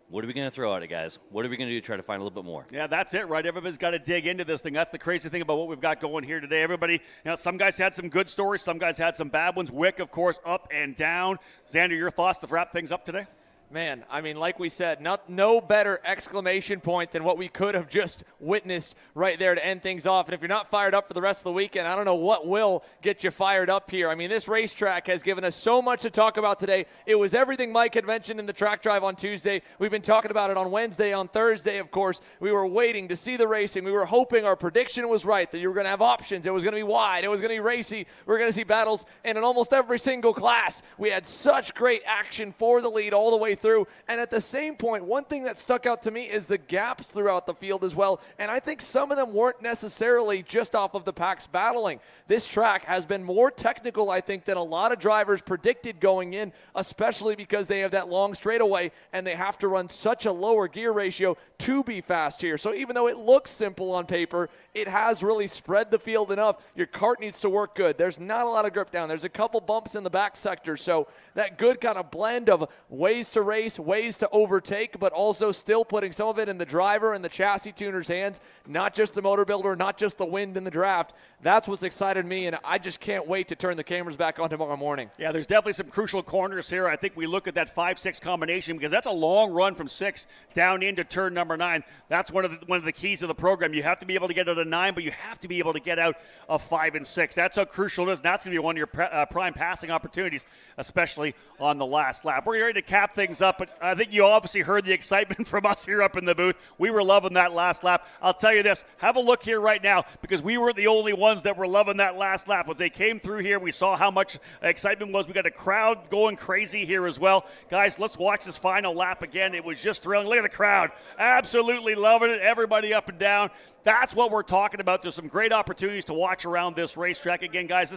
what are we going to throw at it, guys? What are we going to do to try to find a little bit more? Yeah, that's it, right? Everybody's got to dig into this thing. That's the crazy thing about what we've got going here today. Everybody, some guys had some good stories. Some guys had some bad ones. Wick, of course, up and down. Xander, your thoughts to wrap things up today? Man, I mean, like we said, no better exclamation point than what we could have just witnessed right there to end things off. And if you're not fired up for the rest of the weekend, I don't know what will get you fired up here. I mean, this racetrack has given us so much to talk about today. It was everything Mike had mentioned in the track drive on Tuesday. We've been talking about it on Wednesday, on Thursday, of course. We were waiting to see the racing. We were hoping our prediction was right, that you were going to have options. It was going to be wide. It was going to be racy. We were going to see battles. And in almost every single class, we had such great action for the lead all the way through. And at the same point, one thing that stuck out to me is the gaps throughout the field as well. And I think some of them weren't necessarily just off of the packs battling. This track has been more technical, I think, than a lot of drivers predicted going in, especially because they have that long straightaway and they have to run such a lower gear ratio to be fast here. So even though it looks simple on paper, it has really spread the field enough. Your kart needs to work good. There's not a lot of grip down. There's a couple bumps in the back sector. So that good kind of blend of ways to race, ways to overtake, but also still putting some of it in the driver and the chassis tuner's hands, not just the motor builder, not just the wind and the draft. That's what's excited me, and I just can't wait to turn the cameras back on tomorrow morning. Yeah, there's definitely some crucial corners here. I think we look at that 5-6 combination because that's a long run from 6 down into turn number 9. That's one of the keys of the program. You have to be able to get out of 9, but you have to be able to get out of 5 and 6. That's how crucial it is. That's going to be one of your prime passing opportunities, especially on the last lap. We're ready to cap things up, but I think you obviously heard the excitement from us here up in the booth. We were loving that last lap. I'll tell you this, have a look here right now because we were the only ones that were loving that last lap. When they came through here, we saw how much excitement was. We got a crowd going crazy here as well. Guys, let's watch this final lap again. It was just thrilling. Look at the crowd. Absolutely loving it. Everybody up and down. That's what we're talking about. There's some great opportunities to watch around this racetrack. Again, guys,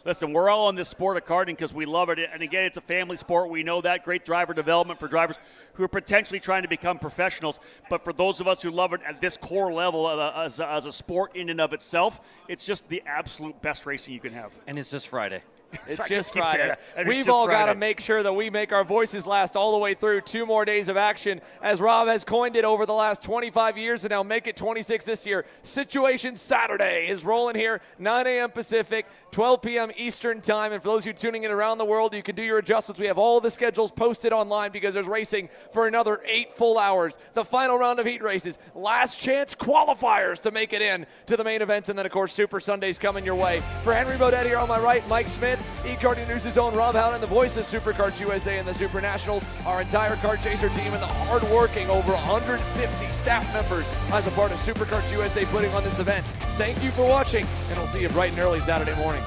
listen, we're all in this sport of karting because we love it. And again, it's a family sport. We know that. Great driver development for drivers who are potentially trying to become professionals. But for those of us who love it at this core level as a sport in and of itself, it's just the absolute best racing you can have. And it's just Friday. It's just Friday. We've all got to make sure that we make our voices last all the way through. 2 more days of action. As Rob has coined it over the last 25 years and now make it 26 this year. Situation Saturday is rolling here, 9 a.m. Pacific, 12 p.m. Eastern time. And for those of you tuning in around the world, you can do your adjustments. We have all the schedules posted online because there's racing for another 8 full hours. The final round of heat races. Last chance qualifiers to make it in to the main events. And then, of course, Super Sunday's coming your way. For Henry Baudet here on my right, Mike Smith, eKarting News' own Rob Howden, the voice of SuperKarts USA and the SuperNationals, our entire Kart Chaser team, and the hard-working over 150 staff members as a part of SuperKarts USA putting on this event. Thank you for watching, and we'll see you bright and early Saturday morning.